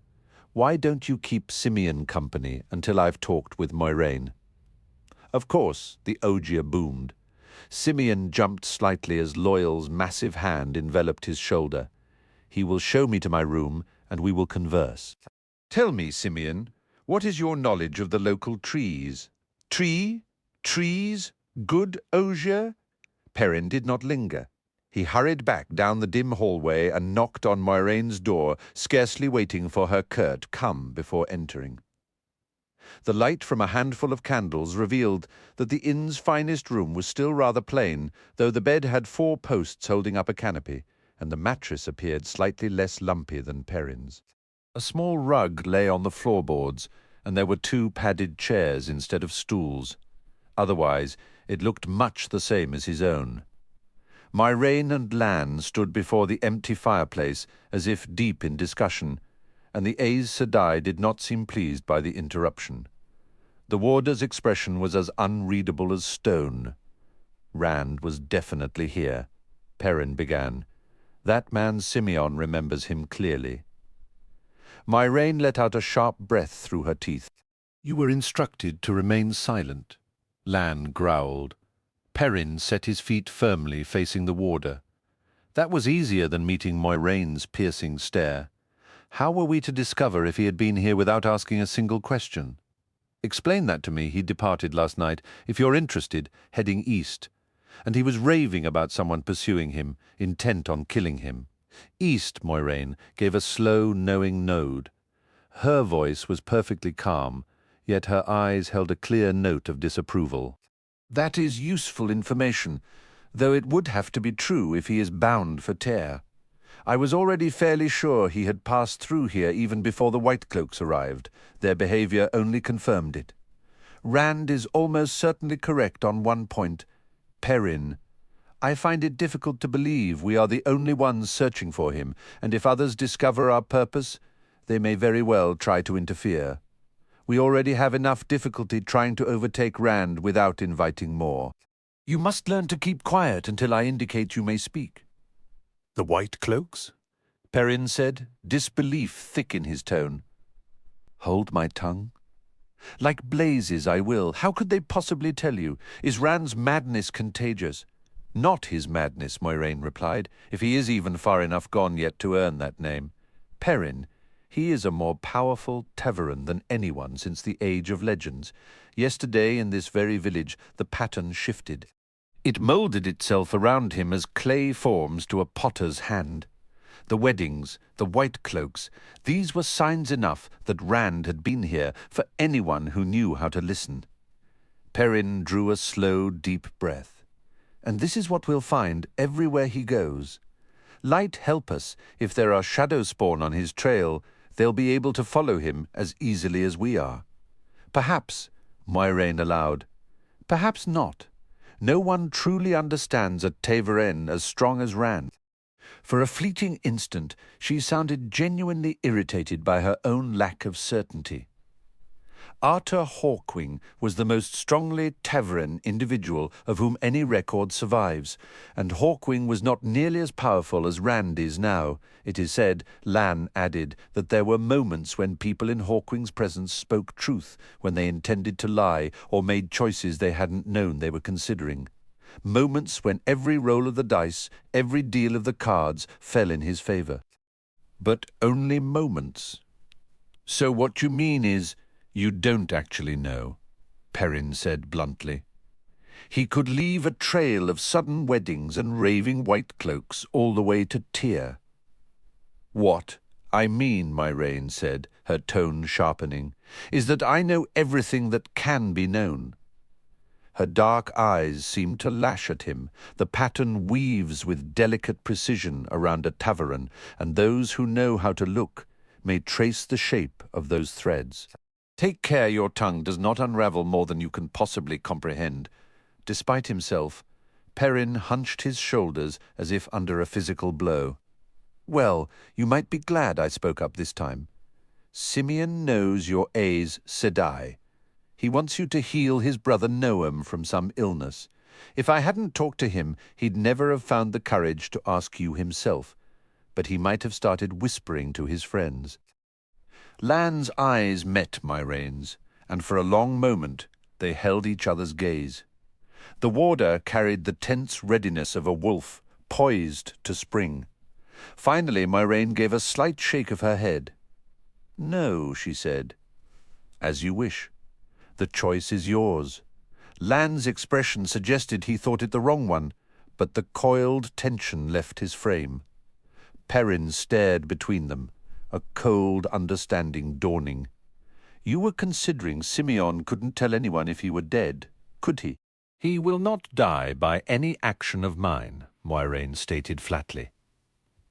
why don't you keep Simeon company until I've talked with Moiraine? Of course, the Ogier boomed. Simeon jumped slightly as Loyal's massive hand enveloped his shoulder. He will show me to my room, and we will converse. Tell me, Simeon, what is your knowledge of the local trees? Trees? Good Ogier? Perrin did not linger. He hurried back down the dim hallway and knocked on Moiraine's door, scarcely waiting for her curt come before entering. The light from a handful of candles revealed that the inn's finest room was still rather plain, though the bed had 4 posts holding up a canopy, and the mattress appeared slightly less lumpy than Perrin's. A small rug lay on the floorboards, and there were 2 padded chairs instead of stools. Otherwise, it looked much the same as his own. Moiraine and Lan stood before the empty fireplace as if deep in discussion, and the Aes Sedai did not seem pleased by the interruption. The warder's expression was as unreadable as stone. Rand was definitely here. Perrin began. That man Simeon remembers him clearly. Moiraine let out a sharp breath through her teeth. You were instructed to remain silent, Lan growled. Perrin set his feet firmly facing the warder. That was easier than meeting Moiraine's piercing stare. How were we to discover if he had been here without asking a single question? Explain that to me. He departed last night, if you're interested, heading east. And he was raving about someone pursuing him, intent on killing him. East, Moiraine gave a slow, knowing nod. Her voice was perfectly calm, yet her eyes held a clear note of disapproval. That is useful information, though it would have to be true if he is bound for Tear. I was already fairly sure he had passed through here even before the White Cloaks arrived. Their behavior only confirmed it. Rand is almost certainly correct on one point. Perrin. I find it difficult to believe we are the only ones searching for him, and if others discover our purpose, they may very well try to interfere. We already have enough difficulty trying to overtake Rand without inviting more. You must learn to keep quiet until I indicate you may speak. The White Cloaks? Perrin said, disbelief thick in his tone. Hold my tongue. Like blazes I will. How could they possibly tell you? Is Rand's madness contagious? Not his madness, Moiraine replied, if he is even far enough gone yet to earn that name. Perrin, he is a more powerful Teveran than anyone since the Age of Legends. Yesterday in this very village the pattern shifted. It moulded itself around him as clay forms to a potter's hand. The weddings, the White Cloaks, these were signs enough that Rand had been here for anyone who knew how to listen. Perrin drew a slow, deep breath. And this is what we'll find everywhere he goes. Light help us, if there are shadow spawn on his trail, they'll be able to follow him as easily as we are. Perhaps, Moiraine allowed, perhaps not. No one truly understands a Taveren as strong as Rand. For a fleeting instant, she sounded genuinely irritated by her own lack of certainty. Arthur Hawkwing was the most strongly Taveren individual of whom any record survives, and Hawkwing was not nearly as powerful as Rand is now. It is said, Lan added, that there were moments when people in Hawkwing's presence spoke truth when they intended to lie or made choices they hadn't known they were considering. moments when every roll of the dice, every deal of the cards fell in his favour. But only moments. "So what you mean is, you don't actually know," Perrin said bluntly. "He could leave a trail of sudden weddings and raving white cloaks all the way to Tyr." "What I mean," Myrain said, her tone sharpening, "is that I know everything that can be known." Her dark eyes seemed to lash at him. The pattern weaves with delicate precision around a tavaran, and those who know how to look may trace the shape of those threads. "Take care your tongue does not unravel more than you can possibly comprehend." Despite himself, Perrin hunched his shoulders as if under a physical blow. "Well, you might be glad I spoke up this time. Simeon knows your Aes Sedai. He wants you to heal his brother Noam from some illness. If I hadn't talked to him, he'd never have found the courage to ask you himself, but he might have started whispering to his friends." Lan's eyes met Myrain's, and for a long moment they held each other's gaze. The warder carried the tense readiness of a wolf, poised to spring. Finally, Myrain gave a slight shake of her head. "No," she said. "As you wish. The choice is yours." Lan's expression suggested he thought it the wrong one, but the coiled tension left his frame. Perrin stared between them, a cold understanding dawning. "You were considering Simeon couldn't tell anyone if he were dead, could he?" "He will not die by any action of mine," Myrain stated flatly.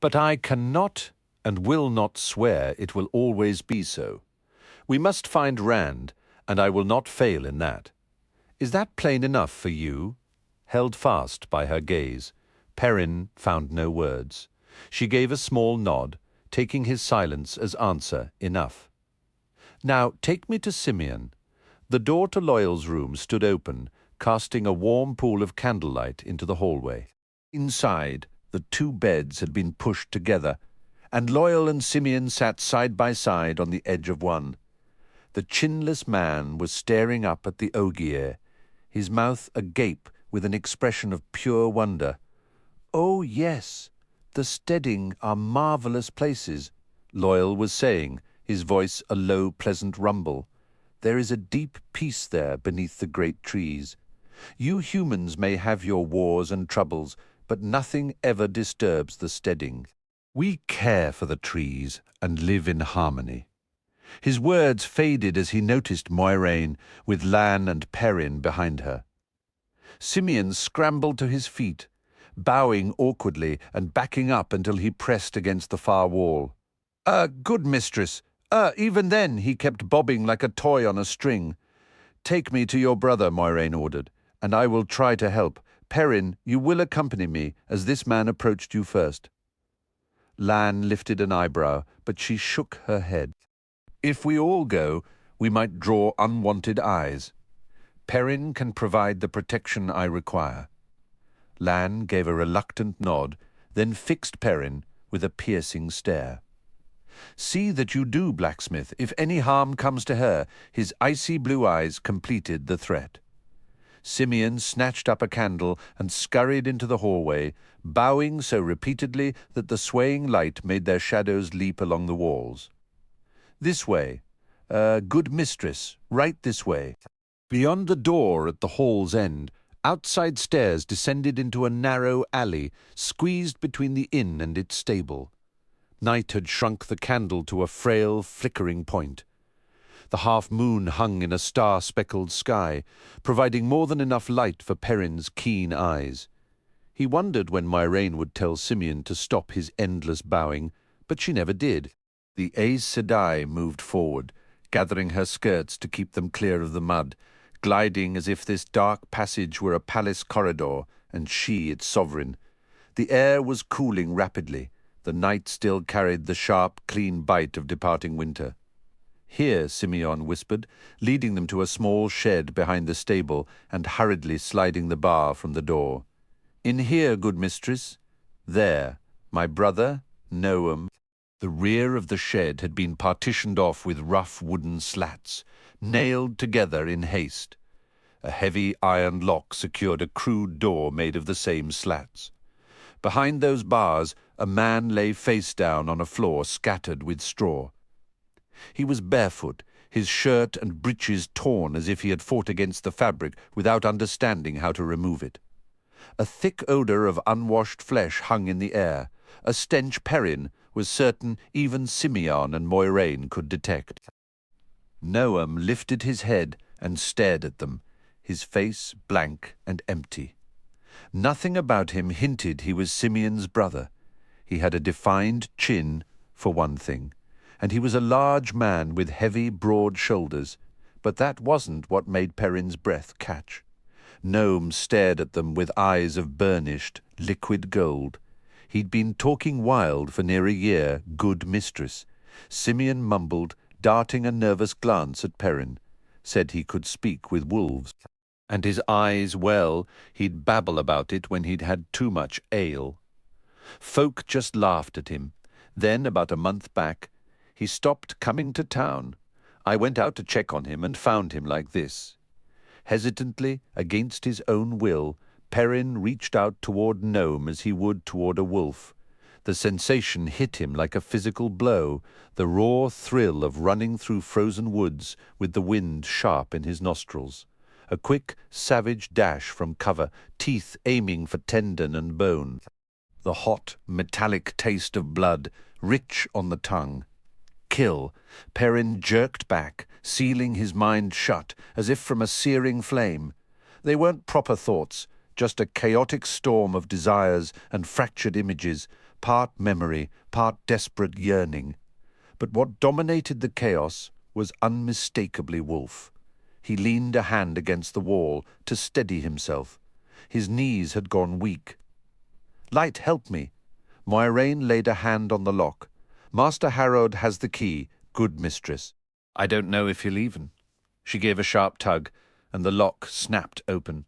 "But I cannot and will not swear it will always be so. We must find Rand, and I will not fail in that. Is that plain enough for you?" Held fast by her gaze, Perrin found no words. She gave a small nod, taking his silence as answer enough. "Now take me to Simeon." The door to Loyal's room stood open, casting a warm pool of candlelight into the hallway. Inside, the two beds had been pushed together, and Loyal and Simeon sat side by side on the edge of one. The chinless man was staring up at the Ogier, his mouth agape with an expression of pure wonder. "Oh, yes, the Stedding are marvellous places," Loyal was saying, his voice a low, pleasant rumble. "There is a deep peace there beneath the great trees. You humans may have your wars and troubles, but nothing ever disturbs the Stedding. We care for the trees and live in harmony." His words faded as he noticed Myrain, with Lan and Perrin behind her. Simeon scrambled to his feet, bowing awkwardly and backing up until he pressed against the far wall. Good mistress. Even then he kept bobbing like a toy on a string." "Take me to your brother," Myrain ordered, "and I will try to help. Perrin, you will accompany me, as this man approached you first." Lan lifted an eyebrow, but she shook her head. "If we all go, we might draw unwanted eyes. Perrin can provide the protection I require." Lan gave a reluctant nod, then fixed Perrin with a piercing stare. "See that you do, blacksmith. If any harm comes to her," his icy blue eyes completed the threat. Simeon snatched up a candle and scurried into the hallway, bowing so repeatedly that the swaying light made their shadows leap along the walls. "This way. Good mistress, right this way." Beyond the door at the hall's end, outside stairs descended into a narrow alley, squeezed between the inn and its stable. Night had shrunk the candle to a frail, flickering point. The half-moon hung in a star-speckled sky, providing more than enough light for Perrin's keen eyes. He wondered when Myrain would tell Simeon to stop his endless bowing, but she never did. The Aes Sedai moved forward, gathering her skirts to keep them clear of the mud, gliding as if this dark passage were a palace corridor and she its sovereign. The air was cooling rapidly. The night still carried the sharp, clean bite of departing winter. "Here," Simeon whispered, leading them to a small shed behind the stable and hurriedly sliding the bar from the door. "In here, good mistress. There, my brother, Noam." The rear of the shed had been partitioned off with rough wooden slats, nailed together in haste. A heavy iron lock secured a crude door made of the same slats. Behind those bars, a man lay face down on a floor scattered with straw. He was barefoot, his shirt and breeches torn as if he had fought against the fabric without understanding how to remove it. A thick odour of unwashed flesh hung in the air, a stench Perrin was certain even Simeon and Moiraine could detect. Noam lifted his head and stared at them, his face blank and empty. Nothing about him hinted he was Simeon's brother. He had a defined chin, for one thing, and he was a large man with heavy, broad shoulders, but that wasn't what made Perrin's breath catch. Noam stared at them with eyes of burnished, liquid gold. He'd been talking wild for near a year, good mistress. Simeon mumbled, darting a nervous glance at Perrin, said he could speak with wolves. And his eyes, well, he'd babble about it when he'd had too much ale. Folk just laughed at him. Then, about a month back, he stopped coming to town. I went out to check on him and found him like this. Hesitantly, against his own will, Perrin reached out toward Noam as he would toward a wolf. The sensation hit him like a physical blow, the raw thrill of running through frozen woods with the wind sharp in his nostrils. A quick, savage dash from cover, teeth aiming for tendon and bone. The hot, metallic taste of blood, rich on the tongue. Kill. Perrin jerked back, sealing his mind shut, as if from a searing flame. They weren't proper thoughts, just a chaotic storm of desires and fractured images, part memory, part desperate yearning. But what dominated the chaos was unmistakably wolf. He leaned a hand against the wall to steady himself. His knees had gone weak. "Light, help me." Moiraine laid a hand on the lock. "Master Harrod has the key, good mistress." "I don't know if he'll even." She gave a sharp tug, and the lock snapped open.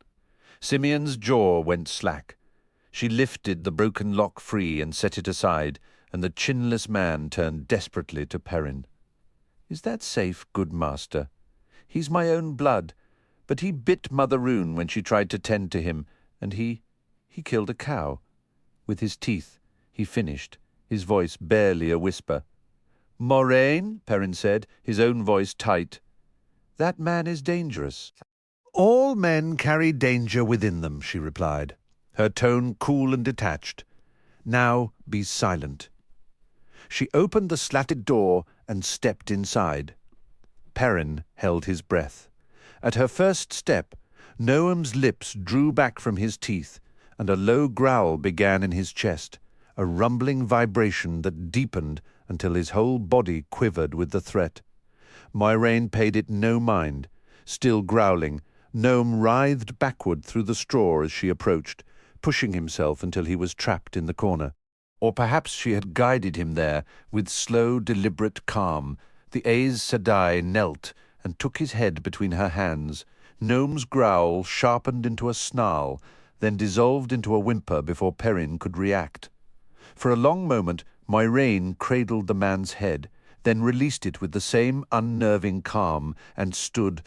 Simeon's jaw went slack. She lifted the broken lock free and set it aside, and the chinless man turned desperately to Perrin. "Is that safe, good master? He's my own blood, but he bit Mother Rune when she tried to tend to him, and he killed a cow." With his teeth, he finished, his voice barely a whisper. "Moiraine," Perrin said, his own voice tight. "That man is dangerous." "All men carry danger within them," she replied, her tone cool and detached. "Now be silent." She opened the slatted door and stepped inside. Perrin held his breath. At her first step, Noam's lips drew back from his teeth, and a low growl began in his chest, a rumbling vibration that deepened until his whole body quivered with the threat. Moiraine paid it no mind. Still growling, Noam writhed backward through the straw as she approached, pushing himself until he was trapped in the corner. Or perhaps she had guided him there with slow, deliberate calm. The Aes Sedai knelt and took his head between her hands. Noam's growl sharpened into a snarl, then dissolved into a whimper before Perrin could react. For a long moment, Moiraine cradled the man's head, then released it with the same unnerving calm, and stood.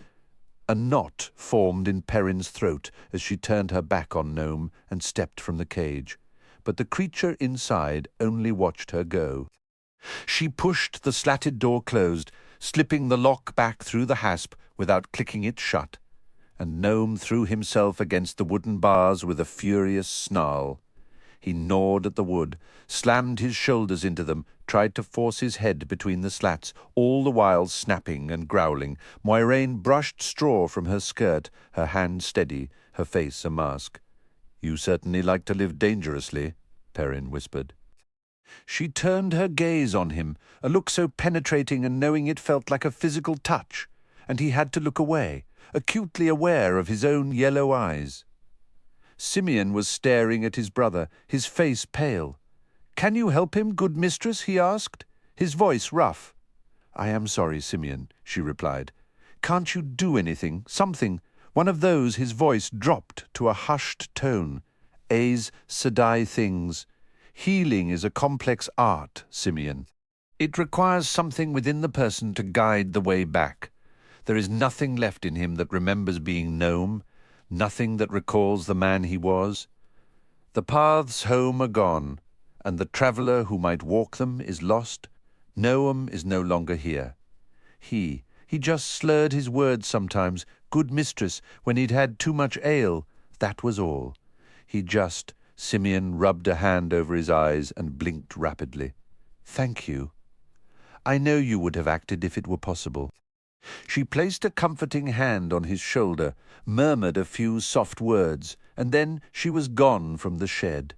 A knot formed in Perrin's throat as she turned her back on Noam and stepped from the cage. But the creature inside only watched her go. She pushed the slatted door closed, slipping the lock back through the hasp without clicking it shut, and Noam threw himself against the wooden bars with a furious snarl. He gnawed at the wood, slammed his shoulders into them, tried to force his head between the slats, all the while snapping and growling. Moiraine brushed straw from her skirt, her hand steady, her face a mask. "You certainly like to live dangerously," Perrin whispered. She turned her gaze on him, a look so penetrating and knowing it felt like a physical touch, and he had to look away, acutely aware of his own yellow eyes. Simeon was staring at his brother, his face pale. "Can you help him, good mistress?" he asked, his voice rough. "I am sorry, Simeon," she replied. "Can't you do anything, something?" One of those, his voice dropped to a hushed tone. "Aes Sedai things. Healing is a complex art, Simeon. It requires something within the person to guide the way back. There is nothing left in him that remembers being gnome, nothing that recalls the man he was. The paths home are gone, and the traveller who might walk them is lost. Noam is no longer here. He just slurred his words sometimes, good mistress, when he'd had too much ale. That was all. Simeon rubbed a hand over his eyes and blinked rapidly. Thank you. I know you would have acted if it were possible. She placed a comforting hand on his shoulder, murmured a few soft words, and then she was gone from the shed.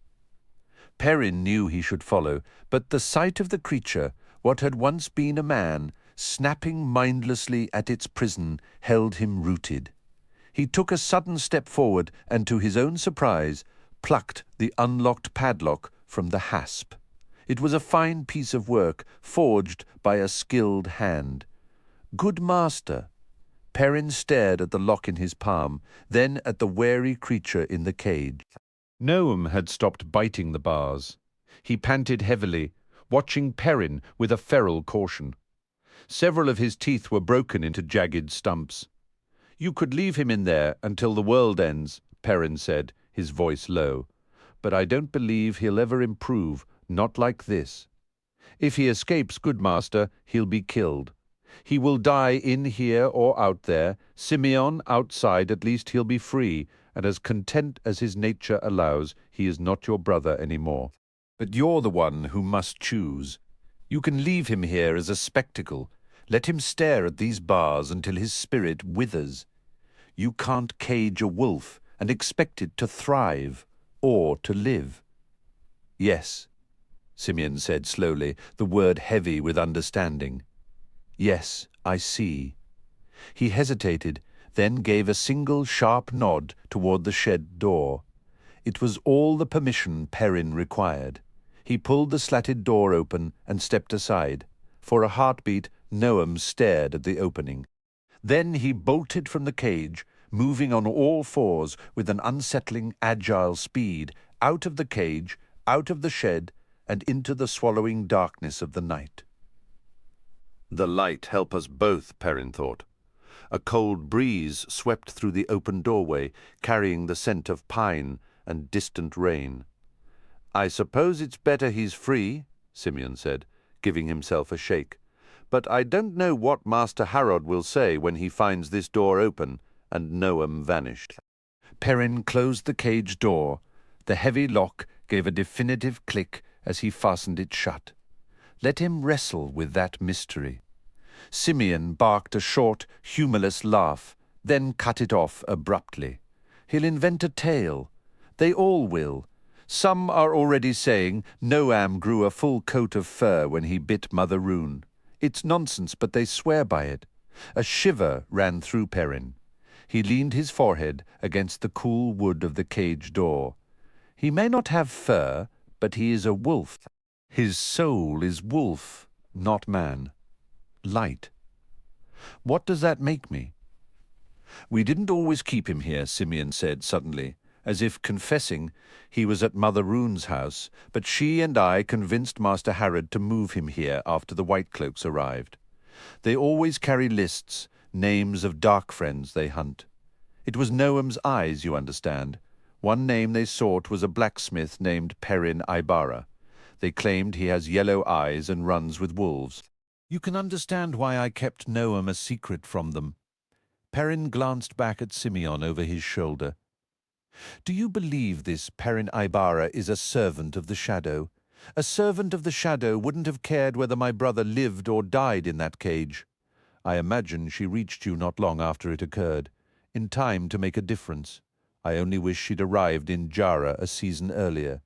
Perrin knew he should follow, but the sight of the creature, what had once been a man, snapping mindlessly at its prison, held him rooted. He took a sudden step forward and, to his own surprise, plucked the unlocked padlock from the hasp. It was a fine piece of work, forged by a skilled hand. Good master. Perrin stared at the lock in his palm, then at the wary creature in the cage. Noam had stopped biting the bars. He panted heavily, watching Perrin with a feral caution. Several of his teeth were broken into jagged stumps. You could leave him in there until the world ends, Perrin said, his voice low. But I don't believe he'll ever improve, not like this. If he escapes, good master, he'll be killed. He will die in here or out there. Simeon outside, at least he'll be free, and as content as his nature allows. He is not your brother any more. But you're the one who must choose. You can leave him here as a spectacle. Let him stare at these bars until his spirit withers. You can't cage a wolf and expect it to thrive or to live. Yes, Simeon said slowly, the word heavy with understanding. Yes, I see. He hesitated, then gave a single sharp nod toward the shed door. It was all the permission Perrin required. He pulled the slatted door open and stepped aside. For a heartbeat, Noam stared at the opening. Then he bolted from the cage, moving on all fours with an unsettling, agile speed, out of the cage, out of the shed, and into the swallowing darkness of the night. The light help us both, Perrin thought. A cold breeze swept through the open doorway, carrying the scent of pine and distant rain. I suppose it's better he's free, Simeon said, giving himself a shake. But I don't know what Master Harrod will say when he finds this door open, and Noam vanished. Perrin closed the cage door. The heavy lock gave a definitive click as he fastened it shut. Let him wrestle with that mystery. Simeon barked a short, humorless laugh, then cut it off abruptly. He'll invent a tale. They all will. Some are already saying Noam grew a full coat of fur when he bit Mother Rune. It's nonsense, but they swear by it. A shiver ran through Perrin. He leaned his forehead against the cool wood of the cage door. He may not have fur, but he is a wolf. His soul is wolf, not man. Light. What does that make me? We didn't always keep him here, Simeon said suddenly, as if confessing he was at Mother Rune's house, but she and I convinced Master Harrod to move him here after the White Cloaks arrived. They always carry lists, names of dark friends they hunt. It was Noam's eyes, you understand. One name they sought was a blacksmith named Perrin Ibarra. They claimed he has yellow eyes and runs with wolves. You can understand why I kept Noam a secret from them. Perrin glanced back at Simeon over his shoulder. Do you believe this Perrin Ibarra is a servant of the Shadow? A servant of the Shadow wouldn't have cared whether my brother lived or died in that cage. I imagine she reached you not long after it occurred, in time to make a difference. I only wish she'd arrived in Jara a season earlier.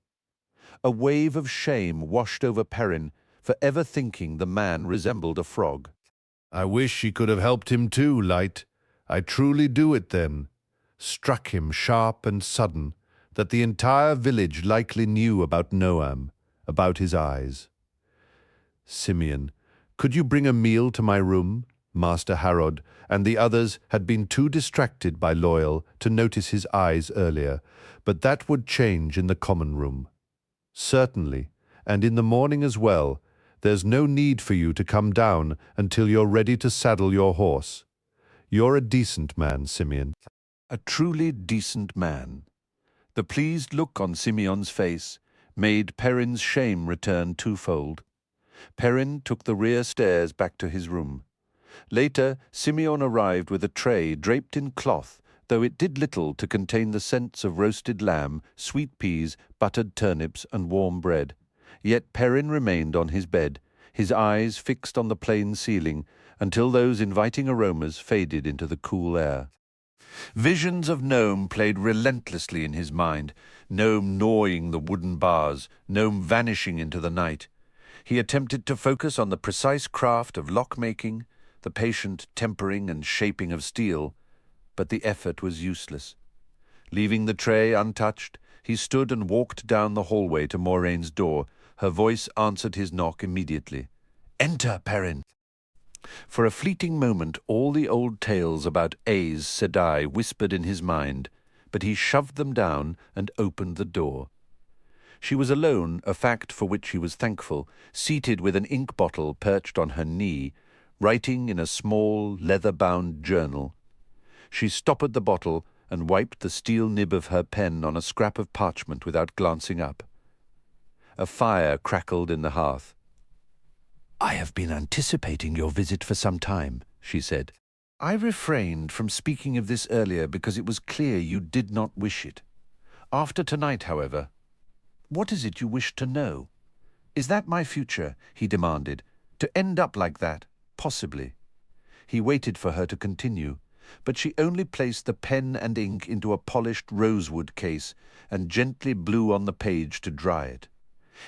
A wave of shame washed over Perrin for ever thinking the man resembled a frog. I wish she could have helped him too, Light. I truly do it then. Struck him sharp and sudden, that the entire village likely knew about Noam, about his eyes. Simeon, could you bring a meal to my room? Master Harrod and the others had been too distracted by Loyal to notice his eyes earlier, but that would change in the common room. Certainly, and in the morning as well. There's no need for you to come down until you're ready to saddle your horse. You're a decent man, Simeon. A truly decent man. The pleased look on Simeon's face made Perrin's shame return twofold. Perrin took the rear stairs back to his room. Later, Simeon arrived with a tray draped in cloth, though it did little to contain the scents of roasted lamb, sweet peas, buttered turnips, and warm bread. Yet Perrin remained on his bed, his eyes fixed on the plain ceiling, until those inviting aromas faded into the cool air. Visions of Nome played relentlessly in his mind, Nome gnawing the wooden bars, Nome vanishing into the night. He attempted to focus on the precise craft of lock-making, the patient tempering and shaping of steel, but the effort was useless. Leaving the tray untouched, he stood and walked down the hallway to Moraine's door. Her voice answered his knock immediately. "Enter, Perrin." For a fleeting moment all the old tales about Aes Sedai whispered in his mind, but he shoved them down and opened the door. She was alone, a fact for which he was thankful, seated with an ink bottle perched on her knee, writing in a small, leather-bound journal. She stoppered the bottle and wiped the steel nib of her pen on a scrap of parchment without glancing up. A fire crackled in the hearth. "I have been anticipating your visit for some time," she said. "I refrained from speaking of this earlier because it was clear you did not wish it. After tonight, however, what is it you wish to know? Is that my future?" he demanded. "To end up like that? Possibly." He waited for her to continue, but she only placed the pen and ink into a polished rosewood case and gently blew on the page to dry it.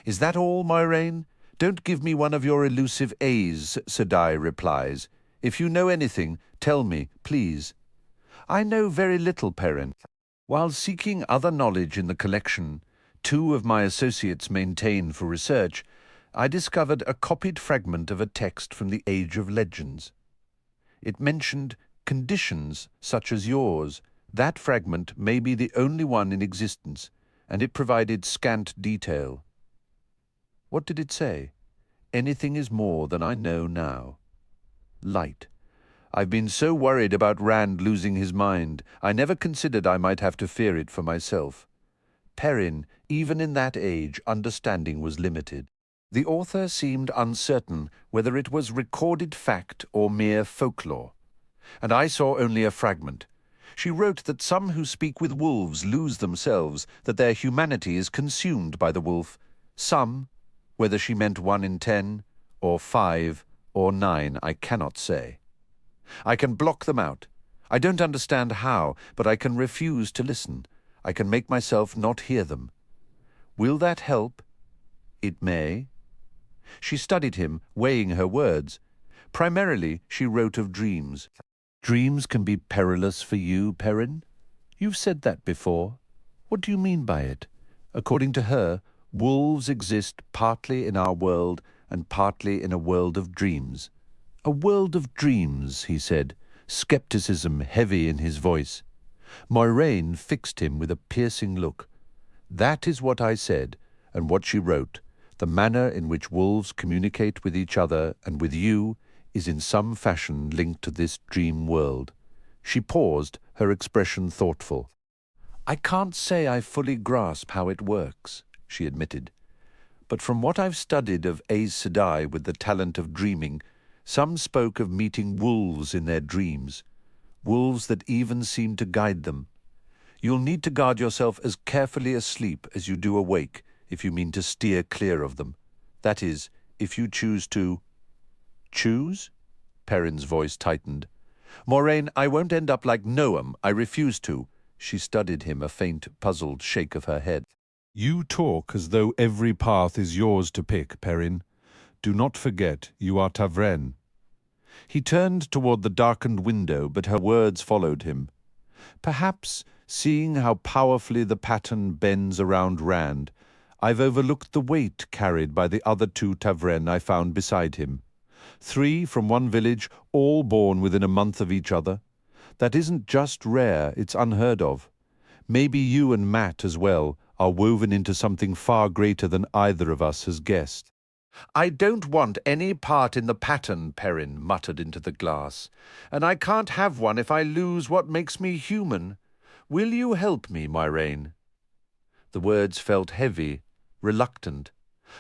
"Is that all, Moiraine? Don't give me one of your elusive Aes Sedai replies. If you know anything, tell me, please." "I know very little, Perrin. While seeking other knowledge in the collection two of my associates maintain for research, I discovered a copied fragment of a text from the Age of Legends. It mentioned conditions such as yours. That fragment may be the only one in existence, and it provided scant detail." What did it say? "Anything is more than I know now." Light. I've been so worried about Rand losing his mind, I never considered I might have to fear it for myself. Perrin, even in that age, understanding was limited. The author seemed uncertain whether it was recorded fact or mere folklore, and I saw only a fragment. She wrote that some who speak with wolves lose themselves, that their humanity is consumed by the wolf. Some, whether she meant 1 in 10, or 5, or 9, I cannot say. I can block them out. I don't understand how, but I can refuse to listen. I can make myself not hear them. Will that help? It may. She studied him, weighing her words. Primarily, she wrote of dreams. Dreams can be perilous for you, Perrin? You've said that before. What do you mean by it? According to her, wolves exist partly in our world and partly in a world of dreams. A world of dreams, he said, skepticism heavy in his voice. Moiraine fixed him with a piercing look. That is what I said, and what she wrote. The manner in which wolves communicate with each other and with you is in some fashion linked to this dream world. She paused, her expression thoughtful. I can't say I fully grasp how it works, she admitted. But from what I've studied of Aes Sedai with the talent of dreaming, some spoke of meeting wolves in their dreams, wolves that even seem to guide them. You'll need to guard yourself as carefully asleep as you do awake if you mean to steer clear of them. That is, if you choose to... Choose? Perrin's voice tightened. Moiraine, I won't end up like Noam. I refuse to. She studied him, a faint, puzzled shake of her head. You talk as though every path is yours to pick, Perrin. Do not forget, you are Tavren. He turned toward the darkened window, but her words followed him. Perhaps, seeing how powerfully the pattern bends around Rand, I've overlooked the weight carried by the other 2 Tavren I found beside him. 3 from one village, all born within a month of each other. That isn't just rare, it's unheard of. Maybe you and Matt as well are woven into something far greater than either of us has guessed. I don't want any part in the pattern, Perrin muttered into the glass, and I can't have one if I lose what makes me human. Will you help me, Moiraine? The words felt heavy, reluctant.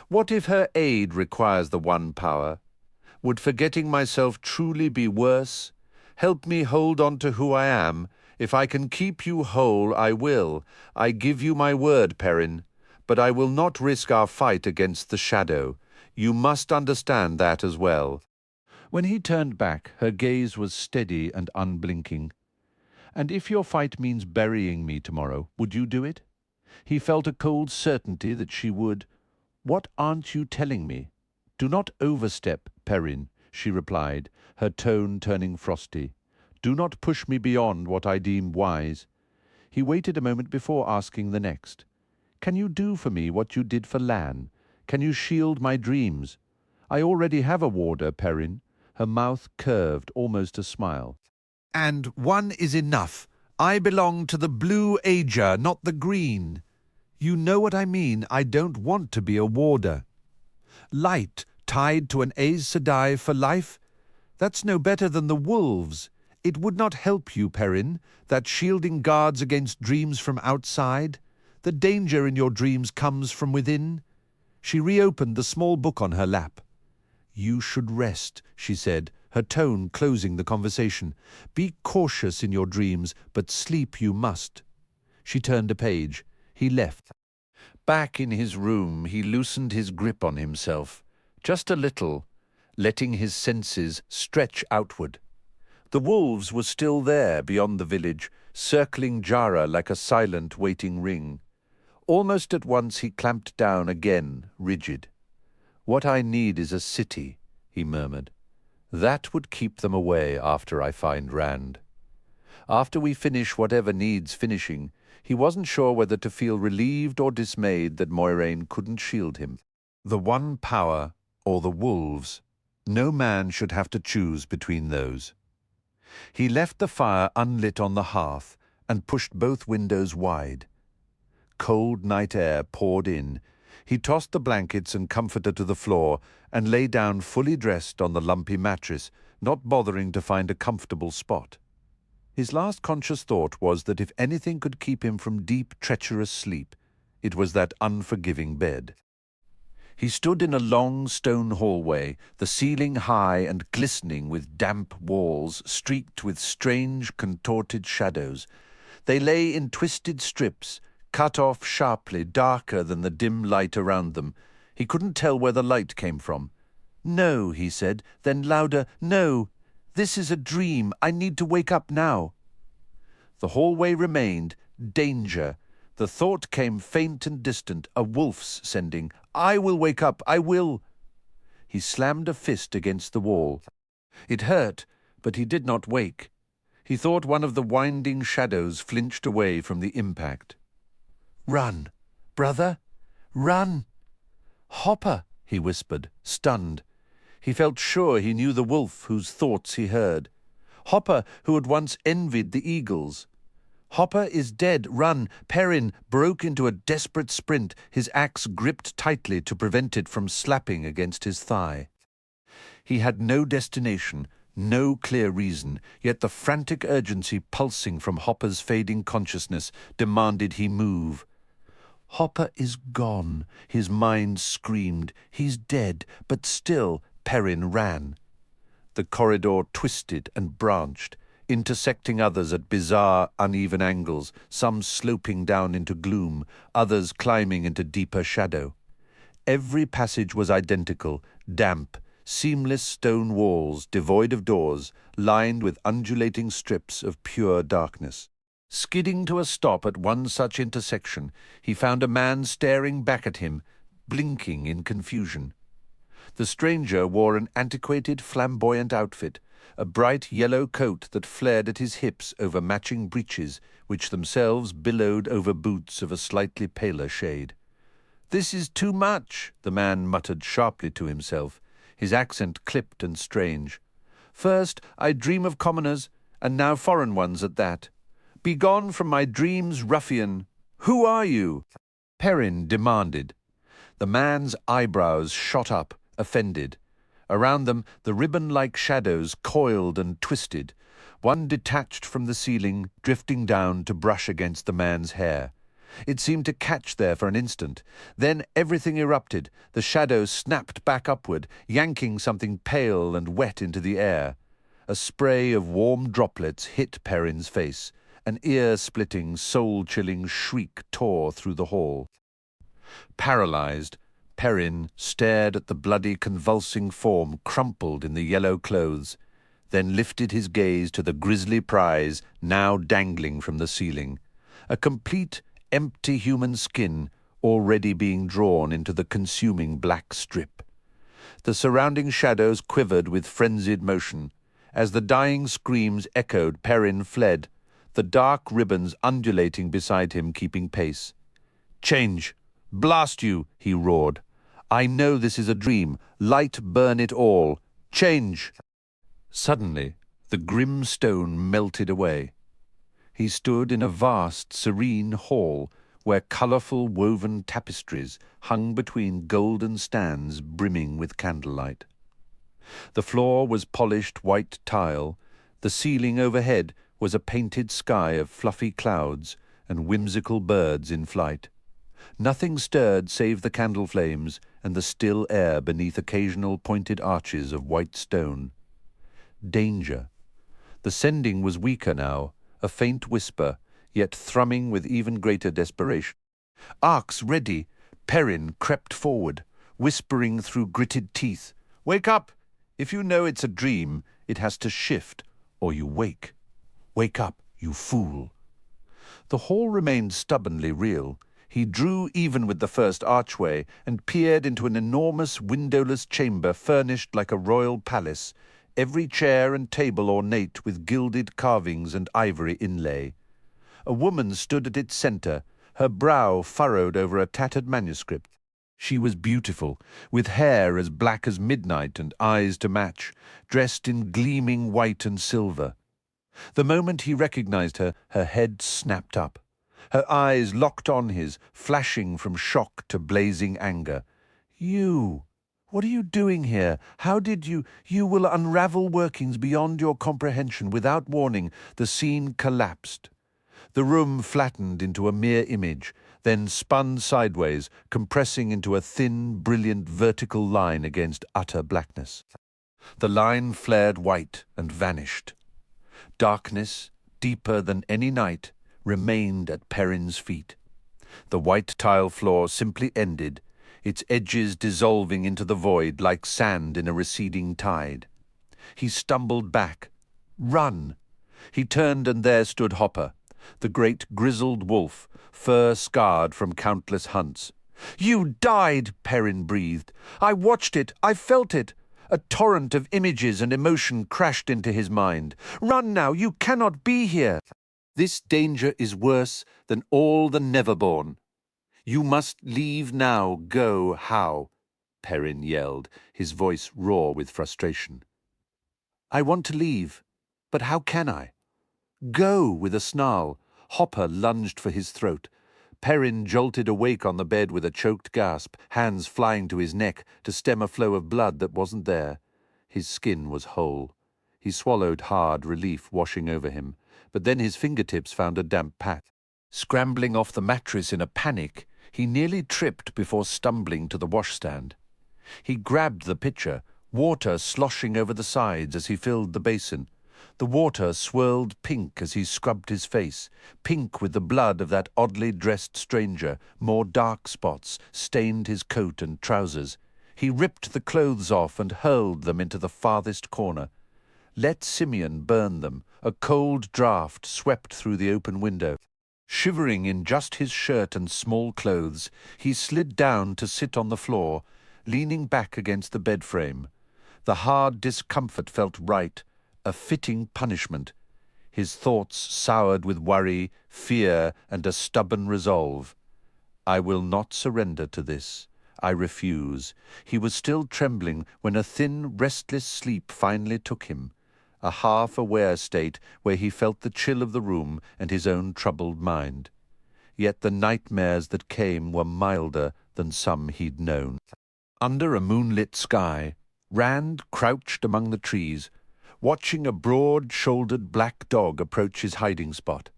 What if her aid requires the one power? Would forgetting myself truly be worse? Help me hold on to who I am. If I can keep you whole, I will. I give you my word, Perrin. But I will not risk our fight against the shadow. You must understand that as well. When he turned back, her gaze was steady and unblinking. And if your fight means burying me tomorrow, would you do it? He felt a cold certainty that she would. What aren't you telling me? Do not overstep, Perrin, she replied, her tone turning frosty. Do not push me beyond what I deem wise. He waited a moment before asking the next. Can you do for me what you did for Lan? Can you shield my dreams? I already have a warder, Perrin. Her mouth curved, almost a smile. And one is enough. I belong to the blue Ager, not the green. You know what I mean. I don't want to be a warder. Light tied to an Aes Sedai for life? That's no better than the wolves. It would not help you, Perrin, that shielding guards against dreams from outside. The danger in your dreams comes from within. She reopened the small book on her lap. You should rest, she said, her tone closing the conversation. Be cautious in your dreams, but sleep you must. She turned a page. He left. Back in his room, he loosened his grip on himself, just a little, letting his senses stretch outward. The wolves were still there beyond the village, circling Jara like a silent waiting ring. Almost at once he clamped down again, rigid. What I need is a city, he murmured. That would keep them away after I find Rand. After we finish whatever needs finishing, he wasn't sure whether to feel relieved or dismayed that Moiraine couldn't shield him. The one power or the wolves. No man should have to choose between those. He left the fire unlit on the hearth and pushed both windows wide. Cold night air poured in. He tossed the blankets and comforter to the floor and lay down fully dressed on the lumpy mattress, not bothering to find a comfortable spot. His last conscious thought was that if anything could keep him from deep, treacherous sleep, it was that unforgiving bed. He stood in a long stone hallway, the ceiling high and glistening with damp walls streaked with strange, contorted shadows. They lay in twisted strips, cut off sharply, darker than the dim light around them. He couldn't tell where the light came from. No, he said, then louder, no. This is a dream. I need to wake up now. The hallway remained. Danger. The thought came faint and distant, a wolf's sending. I will wake up. I will. He slammed a fist against the wall. It hurt, but he did not wake. He thought one of the winding shadows flinched away from the impact. Run, brother, run. Hopper, he whispered, stunned. He felt sure he knew the wolf whose thoughts he heard. Hopper, who had once envied the eagles. Hopper is dead. Run. Perrin broke into a desperate sprint, his axe gripped tightly to prevent it from slapping against his thigh. He had no destination, no clear reason, yet the frantic urgency pulsing from Hopper's fading consciousness demanded he move. Hopper is gone, his mind screamed. He's dead, but still Perrin ran. The corridor twisted and branched, intersecting others at bizarre, uneven angles, some sloping down into gloom, others climbing into deeper shadow. Every passage was identical, damp, seamless stone walls, devoid of doors, lined with undulating strips of pure darkness. Skidding to a stop at one such intersection, he found a man staring back at him, blinking in confusion. The stranger wore an antiquated, flamboyant outfit, a bright yellow coat that flared at his hips over matching breeches, which themselves billowed over boots of a slightly paler shade. "This is too much," the man muttered sharply to himself, his accent clipped and strange. "First, I dream of commoners, and now foreign ones at that. Begone from my dreams, ruffian. Who are you?" Perrin demanded. The man's eyebrows shot up, offended. Around them, the ribbon-like shadows coiled and twisted, one detached from the ceiling, drifting down to brush against the man's hair. It seemed to catch there for an instant. Then everything erupted. The shadow snapped back upward, yanking something pale and wet into the air. A spray of warm droplets hit Perrin's face. An ear-splitting, soul-chilling shriek tore through the hall. Paralyzed, Perrin stared at the bloody, convulsing form crumpled in the yellow clothes, then lifted his gaze to the grisly prize now dangling from the ceiling. A complete, empty human skin already being drawn into the consuming black strip. The surrounding shadows quivered with frenzied motion. As the dying screams echoed, Perrin fled, the dark ribbons undulating beside him, keeping pace. "Change! Blast you!" he roared. "I know this is a dream. Light burn it all. Change!" Suddenly, the grim stone melted away. He stood in a vast, serene hall where colourful woven tapestries hung between golden stands brimming with candlelight. The floor was polished white tile. The ceiling overhead was a painted sky of fluffy clouds and whimsical birds in flight. Nothing stirred save the candle flames and the still air beneath occasional pointed arches of white stone. Danger. The sending was weaker now, a faint whisper, yet thrumming with even greater desperation. Arcs ready, Perrin crept forward, whispering through gritted teeth, "Wake up! If you know it's a dream, it has to shift, or you wake. Wake up, you fool." The hall remained stubbornly real. He drew even with the first archway and peered into an enormous windowless chamber furnished like a royal palace, every chair and table ornate with gilded carvings and ivory inlay. A woman stood at its centre, her brow furrowed over a tattered manuscript. She was beautiful, with hair as black as midnight and eyes to match, dressed in gleaming white and silver. The moment he recognized her, her head snapped up. Her eyes locked on his, flashing from shock to blazing anger. "You! What are you doing here? How did you— You will unravel workings beyond your comprehension." Without warning, the scene collapsed. The room flattened into a mere image, then spun sideways, compressing into a thin, brilliant vertical line against utter blackness. The line flared white and vanished. Darkness, deeper than any night, remained at Perrin's feet. The white tile floor simply ended, its edges dissolving into the void like sand in a receding tide. He stumbled back. Run! He turned, and there stood Hopper, the great grizzled wolf, fur-scarred from countless hunts. "You died," Perrin breathed. "I watched it. I felt it." A torrent of images and emotion crashed into his mind. "Run now! You cannot be here! This danger is worse than all the Neverborn. You must leave now. Go." "How?" Perrin yelled, his voice raw with frustration. "I want to leave, but how can I?" "Go!" With a snarl, Hopper lunged for his throat. Perrin jolted awake on the bed with a choked gasp, hands flying to his neck to stem a flow of blood that wasn't there. His skin was whole. He swallowed hard, relief washing over him, but then his fingertips found a damp patch. Scrambling off the mattress in a panic, he nearly tripped before stumbling to the washstand. He grabbed the pitcher, water sloshing over the sides as he filled the basin. The water swirled pink as he scrubbed his face, pink with the blood of that oddly dressed stranger. More dark spots stained his coat and trousers. He ripped the clothes off and hurled them into the farthest corner. Let Simeon burn them. A cold draught swept through the open window. Shivering in just his shirt and small clothes, he slid down to sit on the floor, leaning back against the bed frame. The hard discomfort felt right, a fitting punishment. His thoughts soured with worry, fear, and a stubborn resolve. "I will not surrender to this. I refuse." He was still trembling when a thin, restless sleep finally took him, a half-aware state where he felt the chill of the room and his own troubled mind. Yet the nightmares that came were milder than some he'd known. Under a moonlit sky, Rand crouched among the trees, watching a broad-shouldered black dog approach his hiding spot.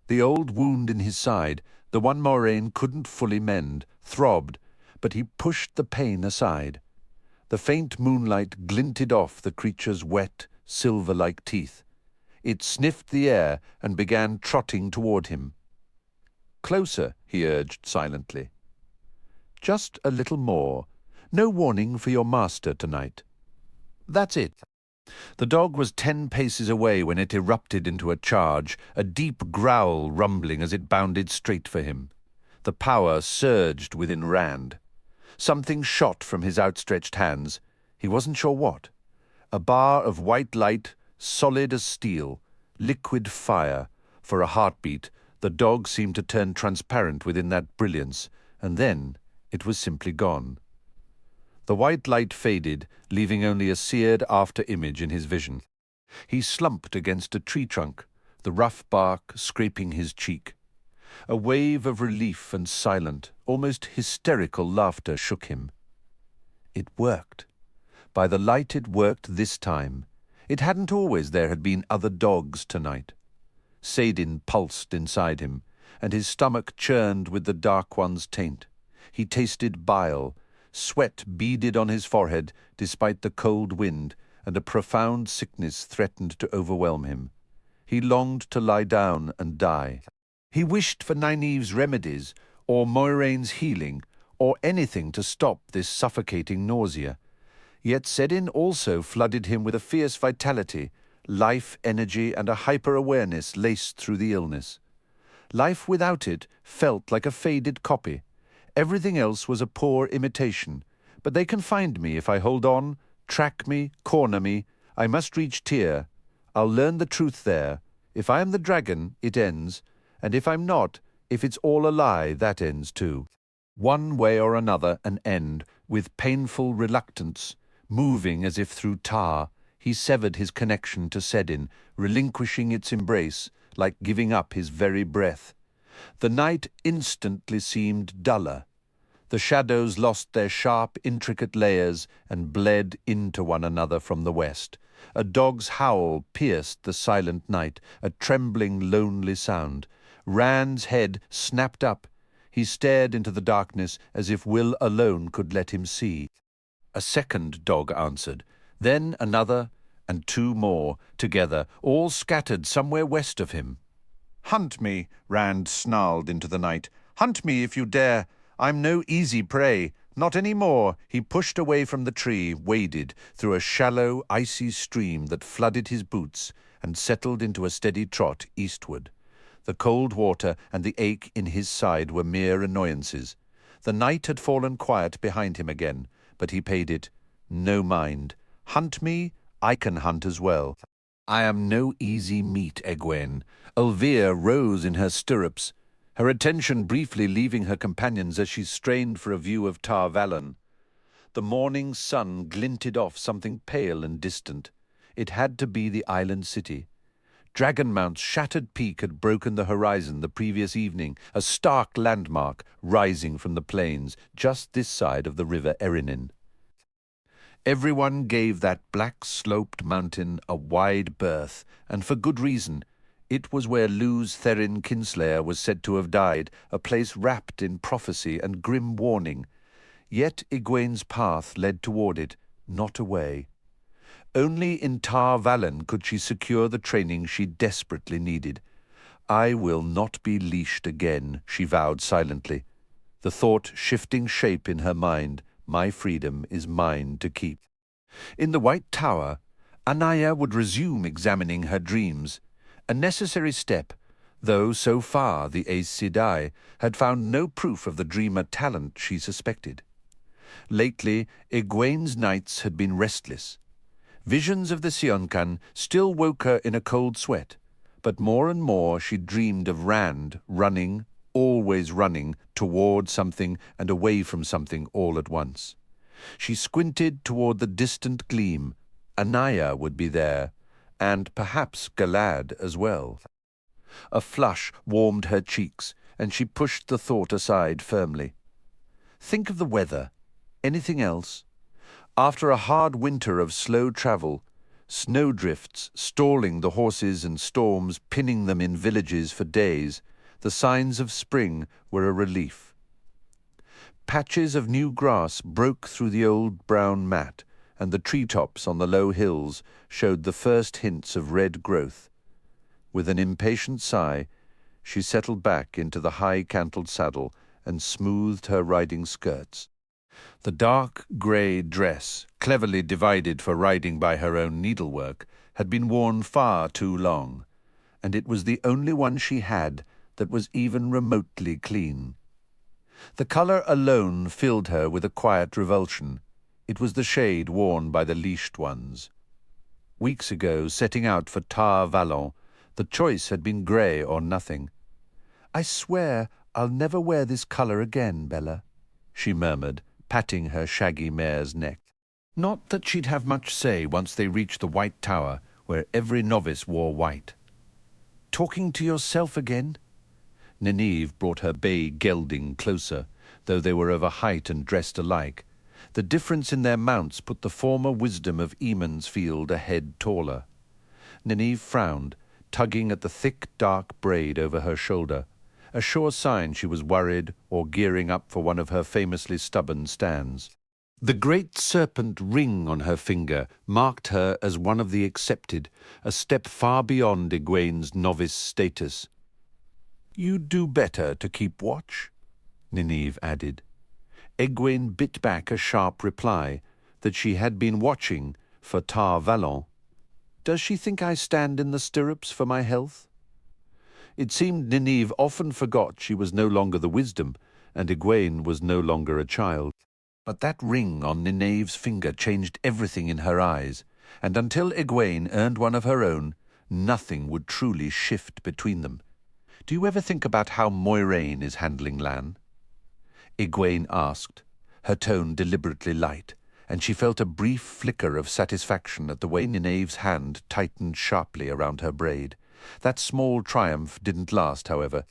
The old wound in his side, the one Moiraine couldn't fully mend, throbbed, but he pushed the pain aside. The faint moonlight glinted off the creature's wet, silver-like teeth. It sniffed the air and began trotting toward him. "Closer," he urged silently. "Just a little more. No warning for your master tonight." That's it. The dog was 10 paces away when it erupted into a charge, a deep growl rumbling as it bounded straight for him. The power surged within Rand. Something shot from his outstretched hands. He wasn't sure what. A bar of white light, solid as steel, liquid fire. For a heartbeat, the dog seemed to turn transparent within that brilliance, and then it was simply gone. The white light faded, leaving only a seared after-image in his vision. He slumped against a tree trunk, the rough bark scraping his cheek. A wave of relief and silent, almost hysterical laughter shook him. It worked. By the light it worked this time. It hadn't always there had been other dogs tonight. Saidin pulsed inside him, and his stomach churned with the Dark One's taint. He tasted bile. Sweat beaded on his forehead despite the cold wind, and a profound sickness threatened to overwhelm him. He longed to lie down and die. He wished for Nynaeve's remedies, or Moiraine's healing, or anything to stop this suffocating nausea. Yet Saidin also flooded him with a fierce vitality, life energy and a hyper-awareness laced through the illness. Life without it felt like a faded copy. Everything else was a poor imitation, but they can find me if I hold on, track me, corner me. I must reach Tyr. I'll learn the truth there. If I am the dragon, it ends, and if I'm not, if it's all a lie, that ends too. One way or another, an end, with painful reluctance, moving as if through tar, he severed his connection to Saidin, relinquishing its embrace, like giving up his very breath. The night instantly seemed duller. The shadows lost their sharp, intricate layers and bled into one another from the west. A dog's howl pierced the silent night, a trembling, lonely sound. Rand's head snapped up. He stared into the darkness as if will alone could let him see. A second dog answered, then another, and 2 more, together, all scattered somewhere west of him. "Hunt me," Rand snarled into the night. "Hunt me if you dare. I'm no easy prey. Not any more." He pushed away from the tree, waded through a shallow, icy stream that flooded his boots and settled into a steady trot eastward. The cold water and the ache in his side were mere annoyances. The night had fallen quiet behind him again, but he paid it no mind. Hunt me, I can hunt as well. I am no easy meat, Egwene. Elvire rose in her stirrups, her attention briefly leaving her companions as she strained for a view of Tar Valon. The morning sun glinted off something pale and distant. It had to be the island city. Dragonmount's shattered peak had broken the horizon the previous evening, a stark landmark rising from the plains just this side of the river Erinin. Everyone gave that black-sloped mountain a wide berth, and for good reason. It was where Lu's Therin Kinslayer was said to have died, a place wrapped in prophecy and grim warning. Yet Egwene's path led toward it, not away. Only in Tar Valon could she secure the training she desperately needed. "I will not be leashed again," she vowed silently, the thought shifting shape in her mind. My freedom is mine to keep. In the White Tower, Anaya would resume examining her dreams, a necessary step, though so far the Aes Sedai had found no proof of the dreamer talent she suspected. Lately, Egwene's nights had been restless. Visions of the Sionkan still woke her in a cold sweat, but more and more she dreamed of Rand running, always running, toward something and away from something all at once. She squinted toward the distant gleam. Anaya would be there, and perhaps Galad as well. A flush warmed her cheeks, and she pushed the thought aside firmly. Think of the weather. Anything else? After a hard winter of slow travel, snowdrifts stalling the horses and storms pinning them in villages for days, the signs of spring were a relief. Patches of new grass broke through the old brown mat, and the treetops on the low hills showed the first hints of red growth. With an impatient sigh, she settled back into the high-cantled saddle and smoothed her riding skirts. The dark grey dress, cleverly divided for riding by her own needlework, had been worn far too long, and it was the only one she had that was even remotely clean. The colour alone filled her with a quiet revulsion. It was the shade worn by the leashed ones. Weeks ago, setting out for Tar Valon, the choice had been grey or nothing. "I swear I'll never wear this colour again, Bella," she murmured, patting her shaggy mare's neck. Not that she'd have much say once they reached the White Tower, where every novice wore white. "Talking to yourself again?" Nineve brought her bay gelding closer, though they were of a height and dressed alike. The difference in their mounts put the former wisdom of Emansfield a head taller. Nineve frowned, tugging at the thick, dark braid over her shoulder, a sure sign she was worried or gearing up for one of her famously stubborn stands. The great serpent ring on her finger marked her as one of the accepted, a step far beyond Egwene's novice status. "You'd do better to keep watch," Nineve added. Egwene bit back a sharp reply that she had been watching for Tar Valon. "Does she think I stand in the stirrups for my health?" It seemed Nineve often forgot she was no longer the wisdom, and Egwene was no longer a child. But that ring on Nineve's finger changed everything in her eyes, and until Egwene earned one of her own, nothing would truly shift between them. "Do you ever think about how Moiraine is handling Lan?" Egwene asked, her tone deliberately light, and she felt a brief flicker of satisfaction at the way Nineve's hand tightened sharply around her braid. That small triumph didn't last, however.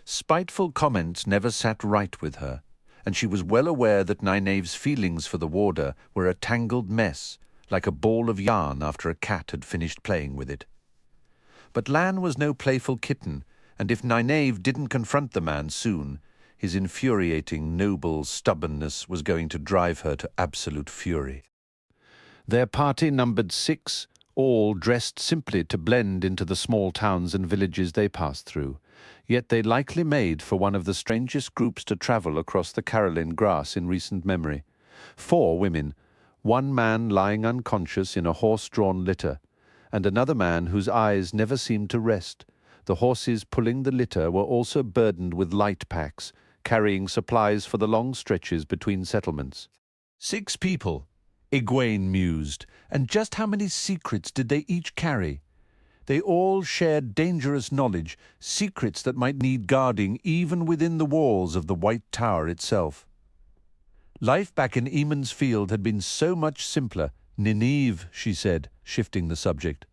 Spiteful comments never sat right with her, and she was well aware that Nineve's feelings for the warder were a tangled mess, like a ball of yarn after a cat had finished playing with it. But Lan was no playful kitten, and if Nineve didn't confront the man soon, his infuriating, noble stubbornness was going to drive her to absolute fury. Their party numbered 6, all dressed simply to blend into the small towns and villages they passed through, yet they likely made for one of the strangest groups to travel across the Caroline grass in recent memory. 4 women, 1 man lying unconscious in a horse-drawn litter, and another man whose eyes never seemed to rest. The horses pulling the litter were also burdened with light packs, carrying supplies for the long stretches between settlements. 6 people, Egwene mused, and just how many secrets did they each carry? They all shared dangerous knowledge, secrets that might need guarding even within the walls of the White Tower itself. Life back in Emansfield had been so much simpler. "Nineve," she said, shifting the subject,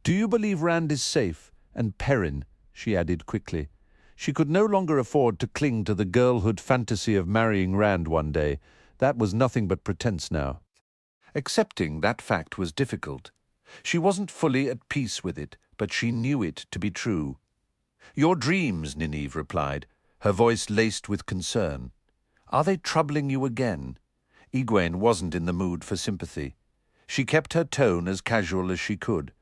"do you believe Rand is safe? And Perrin," she added quickly. She could no longer afford to cling to the girlhood fantasy of marrying Rand one day. That was nothing but pretense now. Accepting that fact was difficult. She wasn't fully at peace with it, but she knew it to be true. "Your dreams," Nineve replied, her voice laced with concern. "Are they troubling you again?" Egwene wasn't in the mood for sympathy. She kept her tone as casual as she could.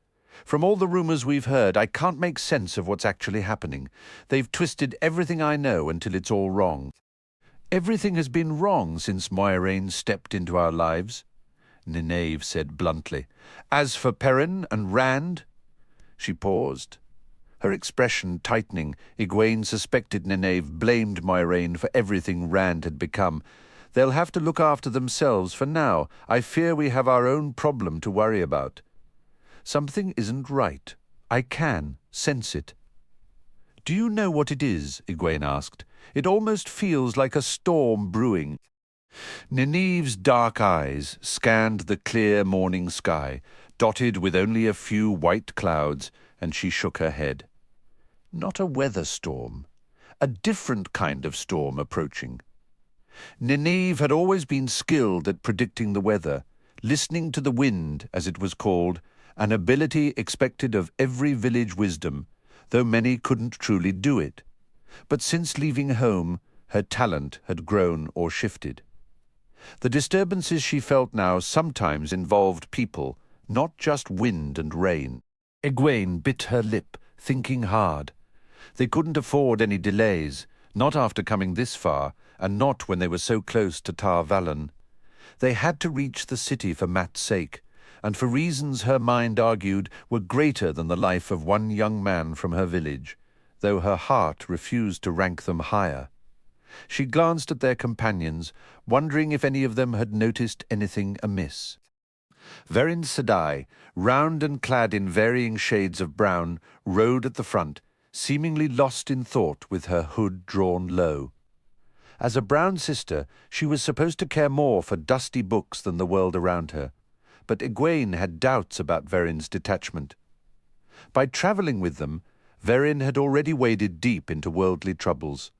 "From all the rumors we've heard, I can't make sense of what's actually happening. They've twisted everything I know until it's all wrong." "Everything has been wrong since Moiraine stepped into our lives," Nineve said bluntly. "As for Perrin and Rand—" She paused. Her expression tightening, Egwene suspected Nineve blamed Moiraine for everything Rand had become. "They'll have to look after themselves for now. I fear we have our own problem to worry about." "Something isn't right. I can sense it." "Do you know what it is?" Egwene asked. "It almost feels like a storm brewing." Nineve's dark eyes scanned the clear morning sky, dotted with only a few white clouds, and she shook her head. "Not a weather storm. A different kind of storm approaching." Nineve had always been skilled at predicting the weather, listening to the wind, as it was called, an ability expected of every village wisdom, though many couldn't truly do it. But since leaving home, her talent had grown or shifted. The disturbances she felt now sometimes involved people, not just wind and rain. Egwene bit her lip, thinking hard. They couldn't afford any delays, not after coming this far, and not when they were so close to Tar Valon. They had to reach the city for Mat's sake, and for reasons her mind argued were greater than the life of one young man from her village, though her heart refused to rank them higher. She glanced at their companions, wondering if any of them had noticed anything amiss. Verin Sedai, round and clad in varying shades of brown, rode at the front, seemingly lost in thought with her hood drawn low. As a brown sister, she was supposed to care more for dusty books than the world around her, but Egwene had doubts about Verin's detachment. By travelling with them, Verin had already waded deep into worldly troubles.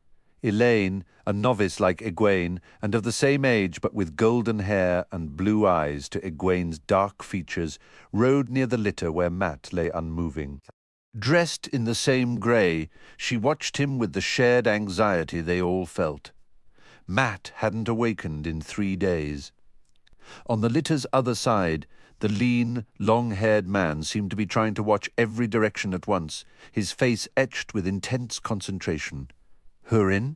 Elaine, a novice like Egwene, and of the same age but with golden hair and blue eyes to Egwene's dark features, rode near the litter where Mat lay unmoving. Dressed in the same grey, she watched him with the shared anxiety they all felt. Mat hadn't awakened in 3 days. On the litter's other side, the lean, long-haired man seemed to be trying to watch every direction at once, his face etched with intense concentration. "Hurin?"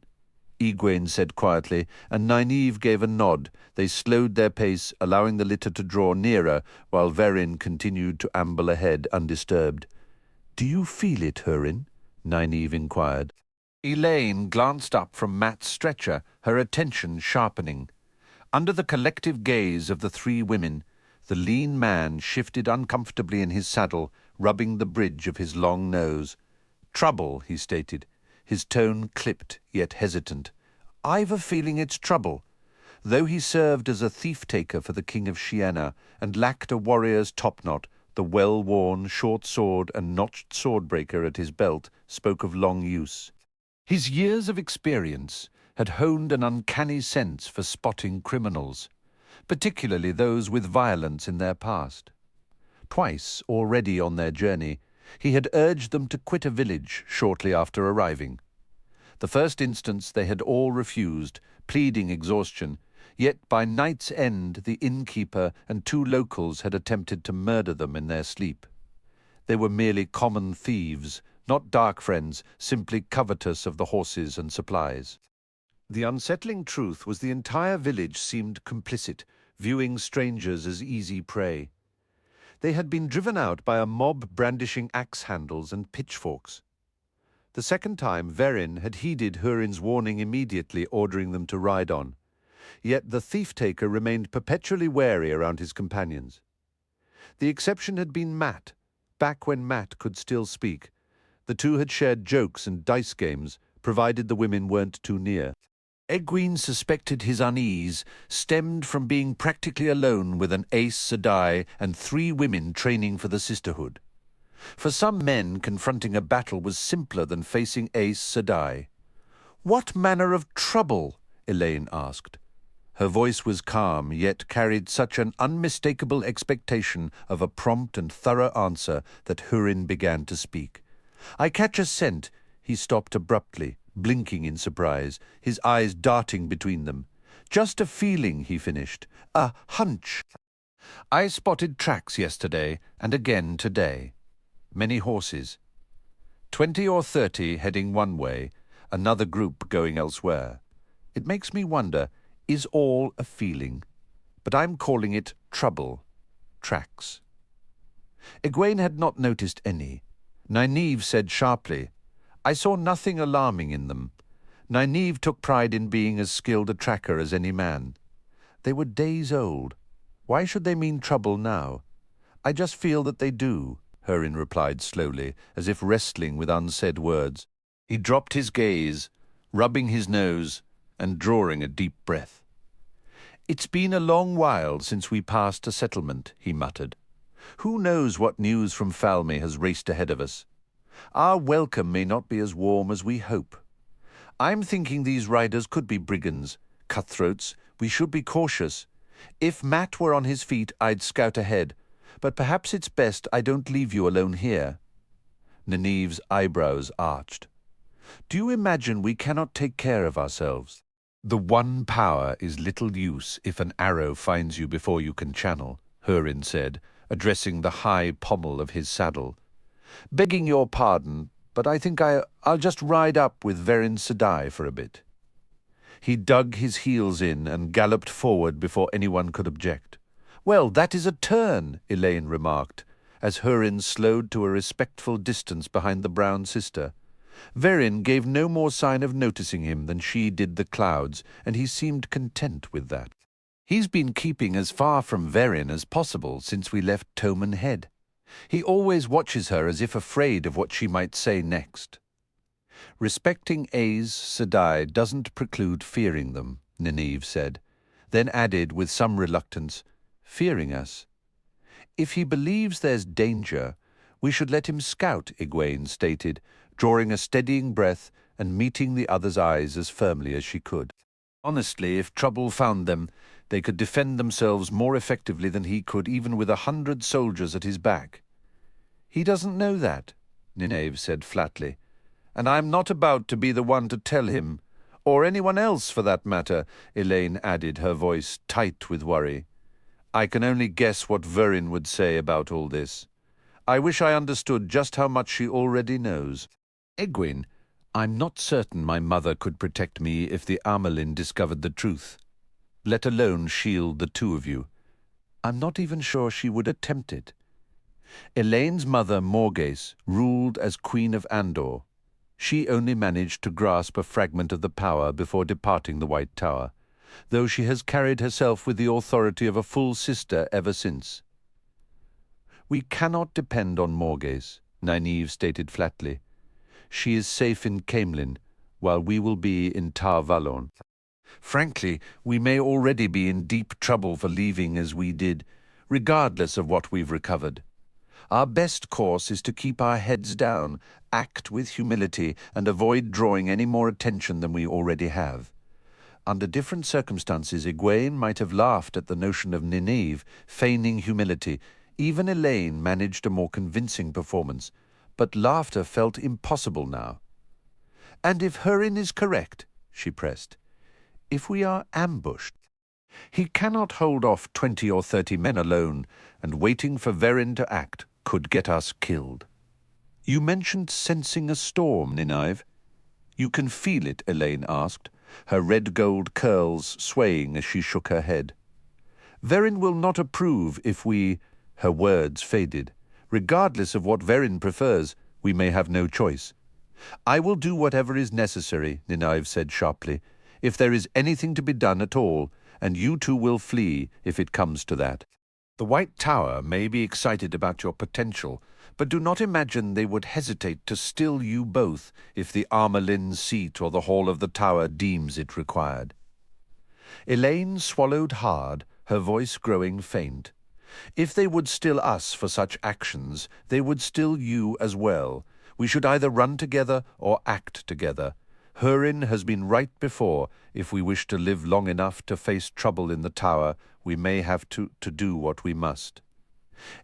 Egwene said quietly, and Nynaeve gave a nod. They slowed their pace, allowing the litter to draw nearer, while Verin continued to amble ahead undisturbed. "Do you feel it, Hurin?" Nynaeve inquired. Elaine glanced up from Mat's stretcher, her attention sharpening. Under the collective gaze of the 3 women, the lean man shifted uncomfortably in his saddle, rubbing the bridge of his long nose. "Trouble," he stated, his tone clipped yet hesitant. "I've a feeling it's trouble." Though he served as a thief-taker for the King of Sienna and lacked a warrior's topknot, the well-worn short sword and notched swordbreaker at his belt spoke of long use. His years of experience had honed an uncanny sense for spotting criminals, particularly those with violence in their past. Twice, already on their journey, he had urged them to quit a village shortly after arriving. The first instance they had all refused, pleading exhaustion, yet by night's end the innkeeper and 2 locals had attempted to murder them in their sleep. They were merely common thieves, not dark friends, simply covetous of the horses and supplies. The unsettling truth was the entire village seemed complicit, viewing strangers as easy prey. They had been driven out by a mob brandishing axe handles and pitchforks. The second time, Verin had heeded Hurin's warning immediately, ordering them to ride on. Yet the thief-taker remained perpetually wary around his companions. The exception had been Mat, back when Mat could still speak. The 2 had shared jokes and dice games, provided the women weren't too near. Egwene suspected his unease stemmed from being practically alone with an Aes Sedai and 3 women training for the sisterhood. For some men, confronting a battle was simpler than facing Aes Sedai. "What manner of trouble?" Elaine asked. Her voice was calm, yet carried such an unmistakable expectation of a prompt and thorough answer that Hurin began to speak. "I catch a scent." He stopped abruptly, blinking in surprise, his eyes darting between them. "Just a feeling," he finished. "A hunch. I spotted tracks yesterday and again today. Many horses. 20 or 30 heading one way, another group going elsewhere. It makes me wonder, is all a feeling? But I'm calling it trouble. Tracks." Egwene had not noticed any. Nynaeve said sharply, "I saw nothing alarming in them." Nynaeve took pride in being as skilled a tracker as any man. They were days old. Why should they mean trouble now? "I just feel that they do," Hurin replied slowly, as if wrestling with unsaid words. He dropped his gaze, rubbing his nose and drawing a deep breath. "It's been a long while since we passed a settlement," he muttered. "Who knows what news from Falme has raced ahead of us? Our welcome may not be as warm as we hope. I'm thinking these riders could be brigands, cutthroats. We should be cautious. If Matt were on his feet, I'd scout ahead. But perhaps it's best I don't leave you alone here." Neneve's eyebrows arched. "Do you imagine we cannot take care of ourselves? The one power is little use if an arrow finds you before you can channel," Hurin said, addressing the high pommel of his saddle. "Begging your pardon, but I think I'll just ride up with Verin Sedai for a bit." He dug his heels in and galloped forward before anyone could object. "Well, that is a turn," Elaine remarked, as Hurin slowed to a respectful distance behind the brown sister. Verin gave no more sign of noticing him than she did the clouds, and he seemed content with that. "He's been keeping as far from Verin as possible since we left Toman Head. He always watches her as if afraid of what she might say next." "Respecting Aes Sedai doesn't preclude fearing them," Neneve said, then added with some reluctance, "Fearing us? If he believes there's danger, we should let him scout," Egwene stated, drawing a steadying breath and meeting the other's eyes as firmly as she could. "Honestly, if trouble found them, they could defend themselves more effectively than he could, even with 100 soldiers at his back." "He doesn't know that," Neneve said flatly, "and I'm not about to be the one to tell him, or anyone else for that matter," Elaine added, her voice tight with worry. "I can only guess what Verin would say about all this. I wish I understood just how much she already knows. Egwene, I'm not certain my mother could protect me if the Amelin discovered the truth, let alone shield the two of you. I'm not even sure she would attempt it. Elaine's mother, Morghese, ruled as Queen of Andor. She only managed to grasp a fragment of the power before departing the White Tower, though she has carried herself with the authority of a full sister ever since." "We cannot depend on Morghese," Nynaeve stated flatly. "She is safe in Caemlyn, while we will be in Tar Valon. Frankly, we may already be in deep trouble for leaving as we did, regardless of what we've recovered. Our best course is to keep our heads down, act with humility, and avoid drawing any more attention than we already have." Under different circumstances, Egwene might have laughed at the notion of Nynaeve feigning humility. Even Elaine managed a more convincing performance, but laughter felt impossible now. "And if Hurin is correct," she pressed, "if we are ambushed, he cannot hold off 20 or 30 men alone, and waiting for Verin to act could get us killed." "You mentioned sensing a storm, Nynaeve. You can feel it?" Elaine asked, her red-gold curls swaying as she shook her head. "Verin will not approve if we—" Her words faded. "Regardless of what Verin prefers, we may have no choice." "I will do whatever is necessary," Nynaeve said sharply, "if there is anything to be done at all, and you two will flee if it comes to that. The White Tower may be excited about your potential, but do not imagine they would hesitate to still you both if the Amelin's seat or the Hall of the Tower deems it required." Elaine swallowed hard, her voice growing faint. "If they would still us for such actions, they would still you as well. We should either run together or act together. Hurin has been right before. If we wish to live long enough to face trouble in the Tower, we may have to do what we must."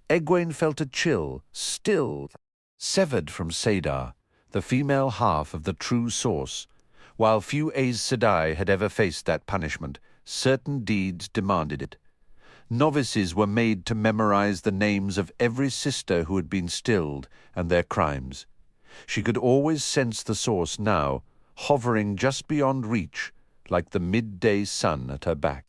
Egwene felt a chill, still, severed from Sadar, the female half of the true source. While few Aes Sedai had ever faced that punishment, certain deeds demanded it. Novices were made to memorize the names of every sister who had been stilled and their crimes. She could always sense the source now, hovering just beyond reach, like the midday sun at her back.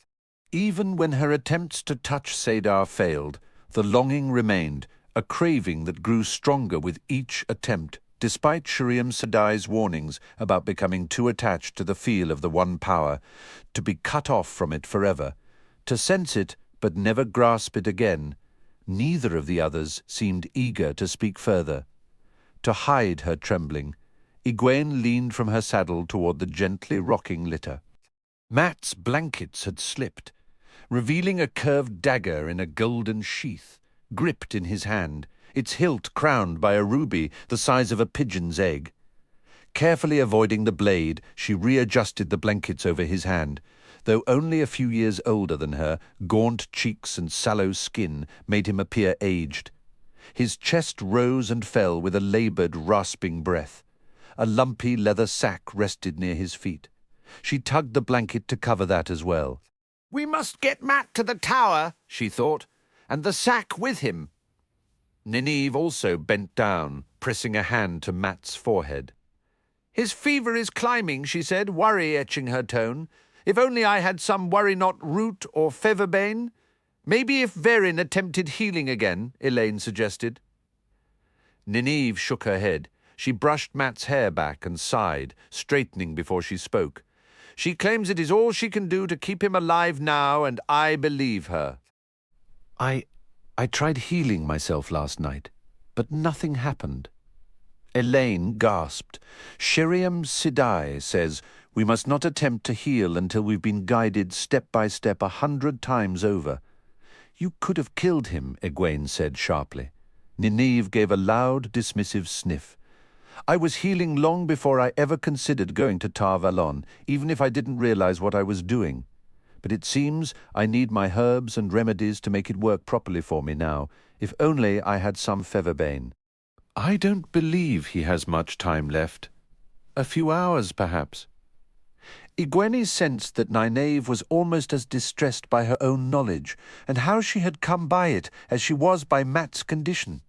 Even when her attempts to touch Sadar failed, the longing remained, a craving that grew stronger with each attempt, despite Shuriam Sedai's warnings about becoming too attached to the feel of the one power, to be cut off from it forever, to sense it but never grasp it again. Neither of the others seemed eager to speak further. To hide her trembling, Egwene leaned from her saddle toward the gently rocking litter. Mat's blankets had slipped, revealing a curved dagger in a golden sheath, gripped in his hand, its hilt crowned by a ruby the size of a pigeon's egg. Carefully avoiding the blade, she readjusted the blankets over his hand, Though only a few years older than her, gaunt cheeks and sallow skin made him appear aged. His chest rose and fell with a laboured, rasping breath. A lumpy leather sack rested near his feet. She tugged the blanket to cover that as well. "We must get Matt to the tower," she thought, "and the sack with him." Nineve also bent down, pressing a hand to Matt's forehead. "His fever is climbing," she said, worry etching her tone. "If only I had some worry-knot root or featherbane. Maybe if Verin attempted healing again," Elaine suggested. Nineve shook her head. She brushed Matt's hair back and sighed, straightening before she spoke. "She claims it is all she can do to keep him alive now, and I believe her. I tried healing myself last night, but nothing happened." Elaine gasped. "Sheriam Sidai says we must not attempt to heal until we've been guided step by step 100 times over." "You could have killed him," Egwene said sharply. Nineve gave a loud, dismissive sniff. "I was healing long before I ever considered going to Tar Valon, even if I didn't realize what I was doing. But it seems I need my herbs and remedies to make it work properly for me now. If only I had some featherbane." "I don't believe he has much time left. A few hours, perhaps." Egwene sensed that Nynaeve was almost as distressed by her own knowledge, and how she had come by it as she was by Matt's condition.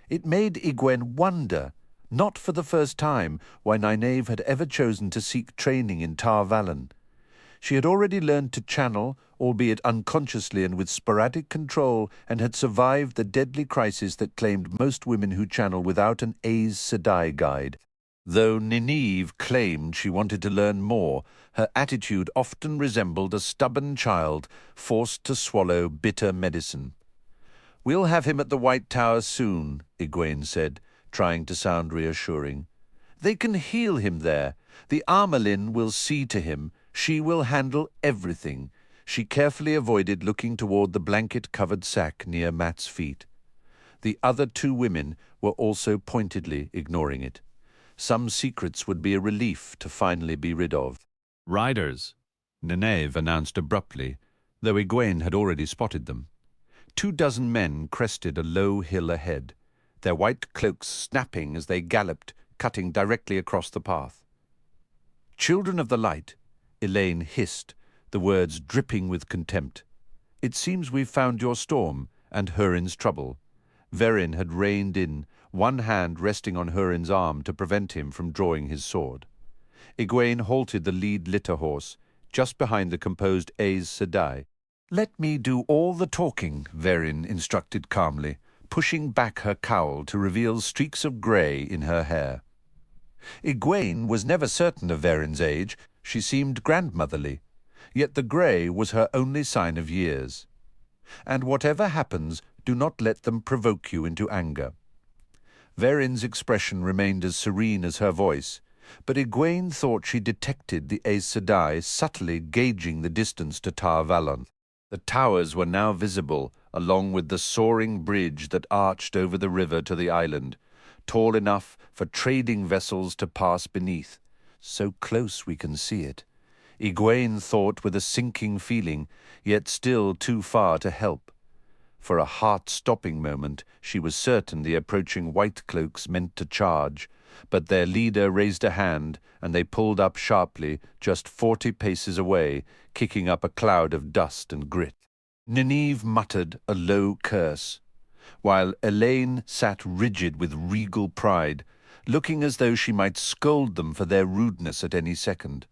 It made Egwene wonder, not for the first time, why Nynaeve had ever chosen to seek training in Tar Valon. She had already learned to channel, albeit unconsciously and with sporadic control, and had survived the deadly crisis that claimed most women who channel without an Aes Sedai guide. Though Nineve claimed she wanted to learn more, her attitude often resembled a stubborn child forced to swallow bitter medicine. "We'll have him at the White Tower soon," Egwene said, trying to sound reassuring. "They can heal him there. The Armelin will see to him. She will handle everything." She carefully avoided looking toward the blanket-covered sack near Matt's feet. The other 2 women were also pointedly ignoring it. Some secrets would be a relief to finally be rid of. "Riders," Nineve announced abruptly, though Egwene had already spotted them. 24 men crested a low hill ahead, their white cloaks snapping as they galloped, cutting directly across the path. "Children of the Light," Elaine hissed, the words dripping with contempt. "It seems we've found your storm and Hurin's trouble." Verin had reined in, one hand resting on Hurin's arm to prevent him from drawing his sword. Egwene halted the lead litter horse, just behind the composed Aes Sedai. "Let me do all the talking," Verin instructed calmly, pushing back her cowl to reveal streaks of grey in her hair. Egwene was never certain of Verin's age. She seemed grandmotherly, yet the grey was her only sign of years. "And whatever happens, do not let them provoke you into anger." Verin's expression remained as serene as her voice, but Egwene thought she detected the Aes Sedai subtly gauging the distance to Tar Valon. The towers were now visible, along with the soaring bridge that arched over the river to the island, tall enough for trading vessels to pass beneath. So close we can see it, Egwene thought with a sinking feeling, yet still too far to help. For a heart-stopping moment, she was certain the approaching white cloaks meant to charge, but their leader raised a hand, and they pulled up sharply, just 40 paces away, kicking up a cloud of dust and grit. Nineve muttered a low curse, while Elaine sat rigid with regal pride, looking as though she might scold them for their rudeness at any second.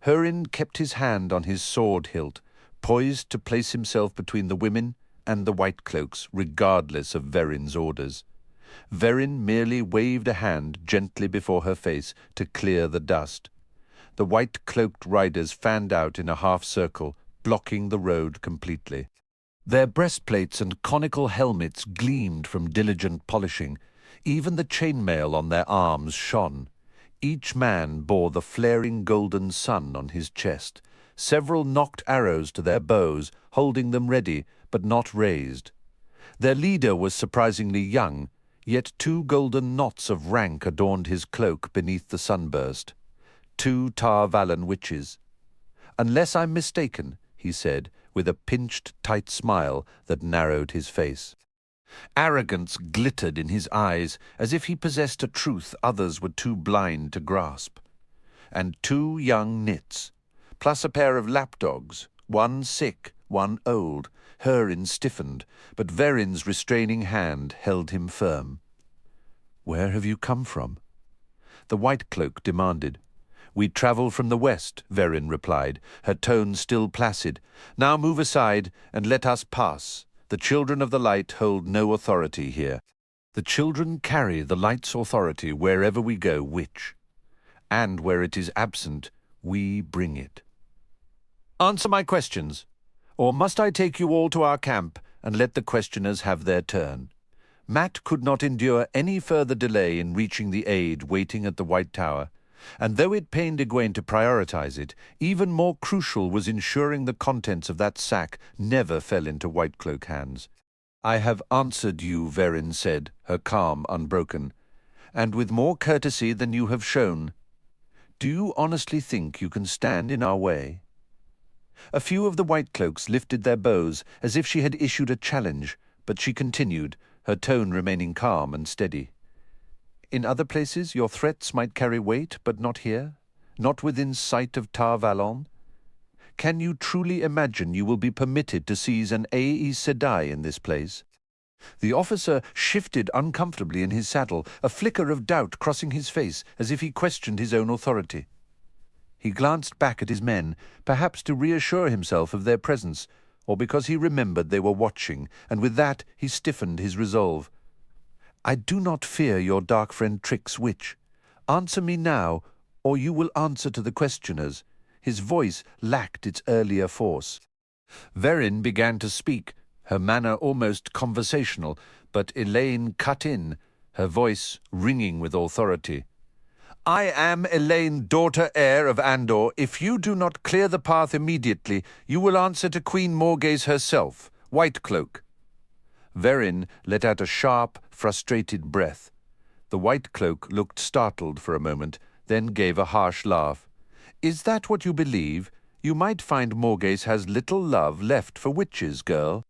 Hurin kept his hand on his sword hilt, poised to place himself between the women and the white cloaks, regardless of Verin's orders. Verin merely waved a hand gently before her face to clear the dust. The white-cloaked riders fanned out in a half-circle, blocking the road completely. Their breastplates and conical helmets gleamed from diligent polishing. Even the chainmail on their arms shone. Each man bore the flaring golden sun on his chest. Several nocked arrows to their bows, holding them ready, but not raised. Their leader was surprisingly young, yet 2 golden knots of rank adorned his cloak beneath the sunburst. 2 Tar Valon witches. "Unless I'm mistaken," he said, with a pinched, tight smile that narrowed his face. Arrogance glittered in his eyes, as if he possessed a truth others were too blind to grasp. And 2 young nits, plus a pair of lapdogs, one sick, one old. Herin stiffened, but Verin's restraining hand held him firm. "Where have you come from?" the White Cloak demanded. "We travel from the west," Verin replied, her tone still placid. "Now move aside and let us pass. The children of the light hold no authority here. The children carry the light's authority wherever we go, witch. And where it is absent, we bring it. Answer my questions, or must I take you all to our camp and let the questioners have their turn?" Matt could not endure any further delay in reaching the aid waiting at the White Tower, and though it pained Egwene to prioritize it, even more crucial was ensuring the contents of that sack never fell into White Cloak hands. "I have answered you," Verin said, her calm unbroken, "and with more courtesy than you have shown. Do you honestly think you can stand in our way?" A few of the White Cloaks lifted their bows as if she had issued a challenge, but she continued, her tone remaining calm and steady. "In other places your threats might carry weight, but not here? Not within sight of Tar Valon? Can you truly imagine you will be permitted to seize an Aes Sedai in this place?" The officer shifted uncomfortably in his saddle, a flicker of doubt crossing his face as if he questioned his own authority. He glanced back at his men, perhaps to reassure himself of their presence, or because he remembered they were watching, and with that he stiffened his resolve. "I do not fear your dark friend tricks, witch. Answer me now, or you will answer to the questioners." His voice lacked its earlier force. Verin began to speak, her manner almost conversational, but Elaine cut in, her voice ringing with authority. "I am Elaine, daughter heir of Andor. If you do not clear the path immediately, you will answer to Queen Morgase herself, White Cloak." Verin let out a sharp, frustrated breath. The White Cloak looked startled for a moment, then gave a harsh laugh. "Is that what you believe? You might find Morgase has little love left for witches, girl.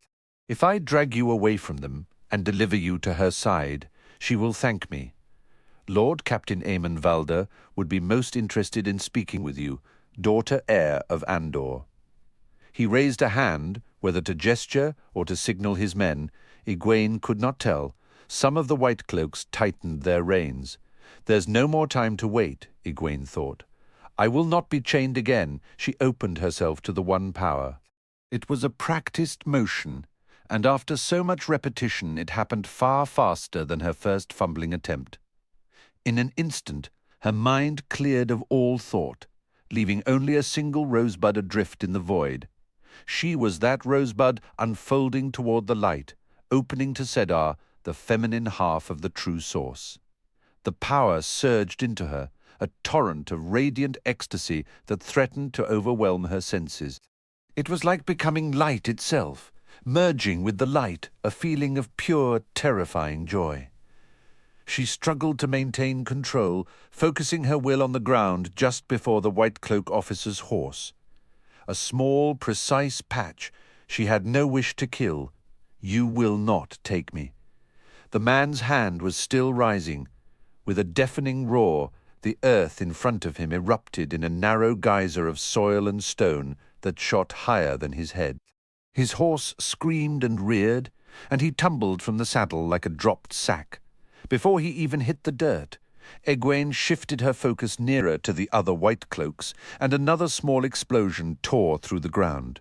If I drag you away from them and deliver you to her side, she will thank me. Lord Captain Aemon Valder would be most interested in speaking with you, daughter heir of Andor." He raised a hand, whether to gesture or to signal his men. Egwene could not tell. Some of the White Cloaks tightened their reins. "There's no more time to wait," Egwene thought. "I will not be chained again." She opened herself to the one power. It was a practiced motion, and after so much repetition it happened far faster than her first fumbling attempt. In an instant, her mind cleared of all thought, leaving only a single rosebud adrift in the void. She was that rosebud unfolding toward the light, opening to Sedar, the feminine half of the true source. The power surged into her, a torrent of radiant ecstasy that threatened to overwhelm her senses. It was like becoming light itself, merging with the light, a feeling of pure, terrifying joy. She struggled to maintain control, focusing her will on the ground just before the White Cloak officer's horse. A small, precise patch she had no wish to kill. "You will not take me." The man's hand was still rising. With a deafening roar, the earth in front of him erupted in a narrow geyser of soil and stone that shot higher than his head. His horse screamed and reared, and he tumbled from the saddle like a dropped sack. Before he even hit the dirt, Egwene shifted her focus nearer to the other White Cloaks, and another small explosion tore through the ground.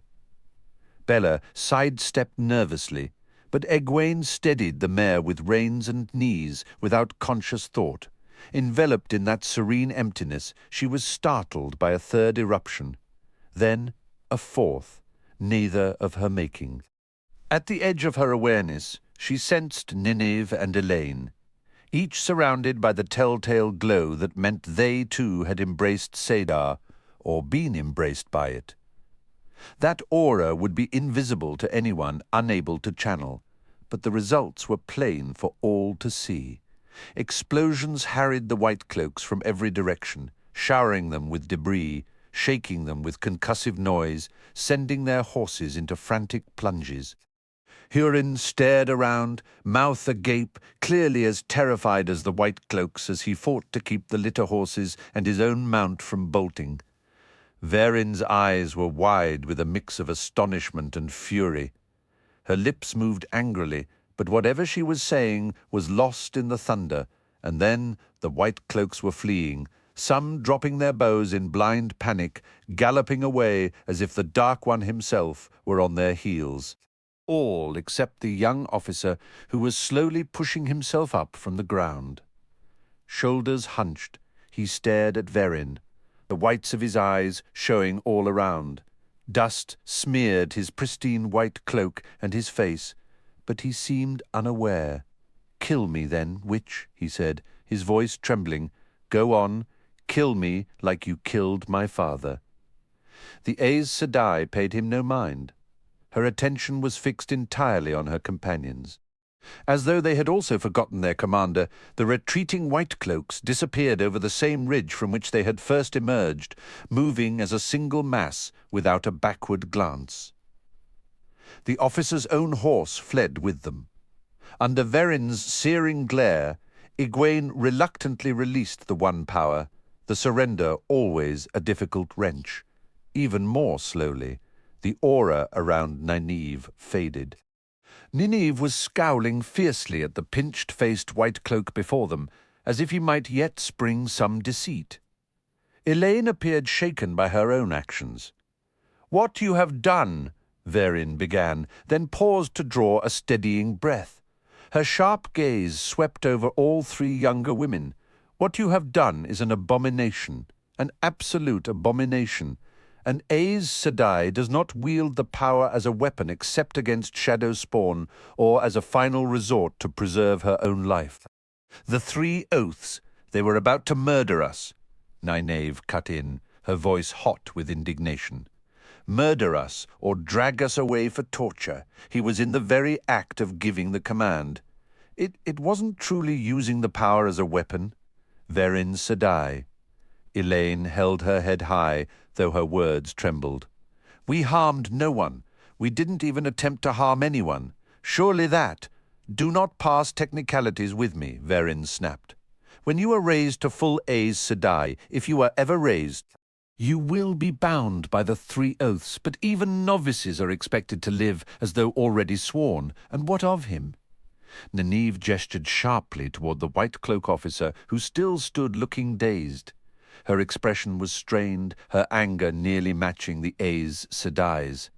Bella sidestepped nervously, but Egwene steadied the mare with reins and knees without conscious thought. Enveloped in that serene emptiness, she was startled by a third eruption. Then a fourth, neither of her making. At the edge of her awareness, she sensed Nynaeve and Elaine, each surrounded by the telltale glow that meant they too had embraced Sedar, or been embraced by it. That aura would be invisible to anyone unable to channel, but the results were plain for all to see. Explosions harried the White Cloaks from every direction, showering them with debris, shaking them with concussive noise, sending their horses into frantic plunges. Hurin stared around, mouth agape, clearly as terrified as the white cloaks as he fought to keep the litter horses and his own mount from bolting. Verin's eyes were wide with a mix of astonishment and fury. Her lips moved angrily, but whatever she was saying was lost in the thunder, and then the white cloaks were fleeing, some dropping their bows in blind panic, galloping away as if the Dark One himself were on their heels. All except the young officer who was slowly pushing himself up from the ground. Shoulders hunched, he stared at Verin, the whites of his eyes showing all around. Dust smeared his pristine white cloak and his face, but he seemed unaware. "Kill me, then, witch," he said, his voice trembling. "Go on, kill me like you killed my father." The Aes Sedai paid him no mind. Her attention was fixed entirely on her companions. As though they had also forgotten their commander, the retreating white cloaks disappeared over the same ridge from which they had first emerged, moving as a single mass without a backward glance. The officer's own horse fled with them. Under Verin's searing glare, Egwene reluctantly released the one power, the surrender always a difficult wrench. Even more slowly, the aura around Nynaeve faded. Nynaeve was scowling fiercely at the pinched-faced white cloak before them, as if he might yet spring some deceit. Elaine appeared shaken by her own actions. "What you have done," Verin began, then paused to draw a steadying breath. Her sharp gaze swept over all three younger women. "What you have done is an abomination, an absolute abomination. An Aes Sedai does not wield the power as a weapon except against shadow spawn or as a final resort to preserve her own life. The three oaths, they were about to murder us," Nynaeve cut in, her voice hot with indignation. "Murder us or drag us away for torture. He was in the very act of giving the command. It wasn't truly using the power as a weapon. Verin Sedai." Elaine held her head high, though her words trembled. "We harmed no one. We didn't even attempt to harm anyone. Surely that—" "Do not pass technicalities with me," Verin snapped. "When you are raised to full Aes Sedai, if you are ever raised, you will be bound by the three oaths, but even novices are expected to live as though already sworn, and what of him?" Nynaeve gestured sharply toward the white cloak officer, who still stood looking dazed. Her expression was strained, her anger nearly matching the Aes Sedai's.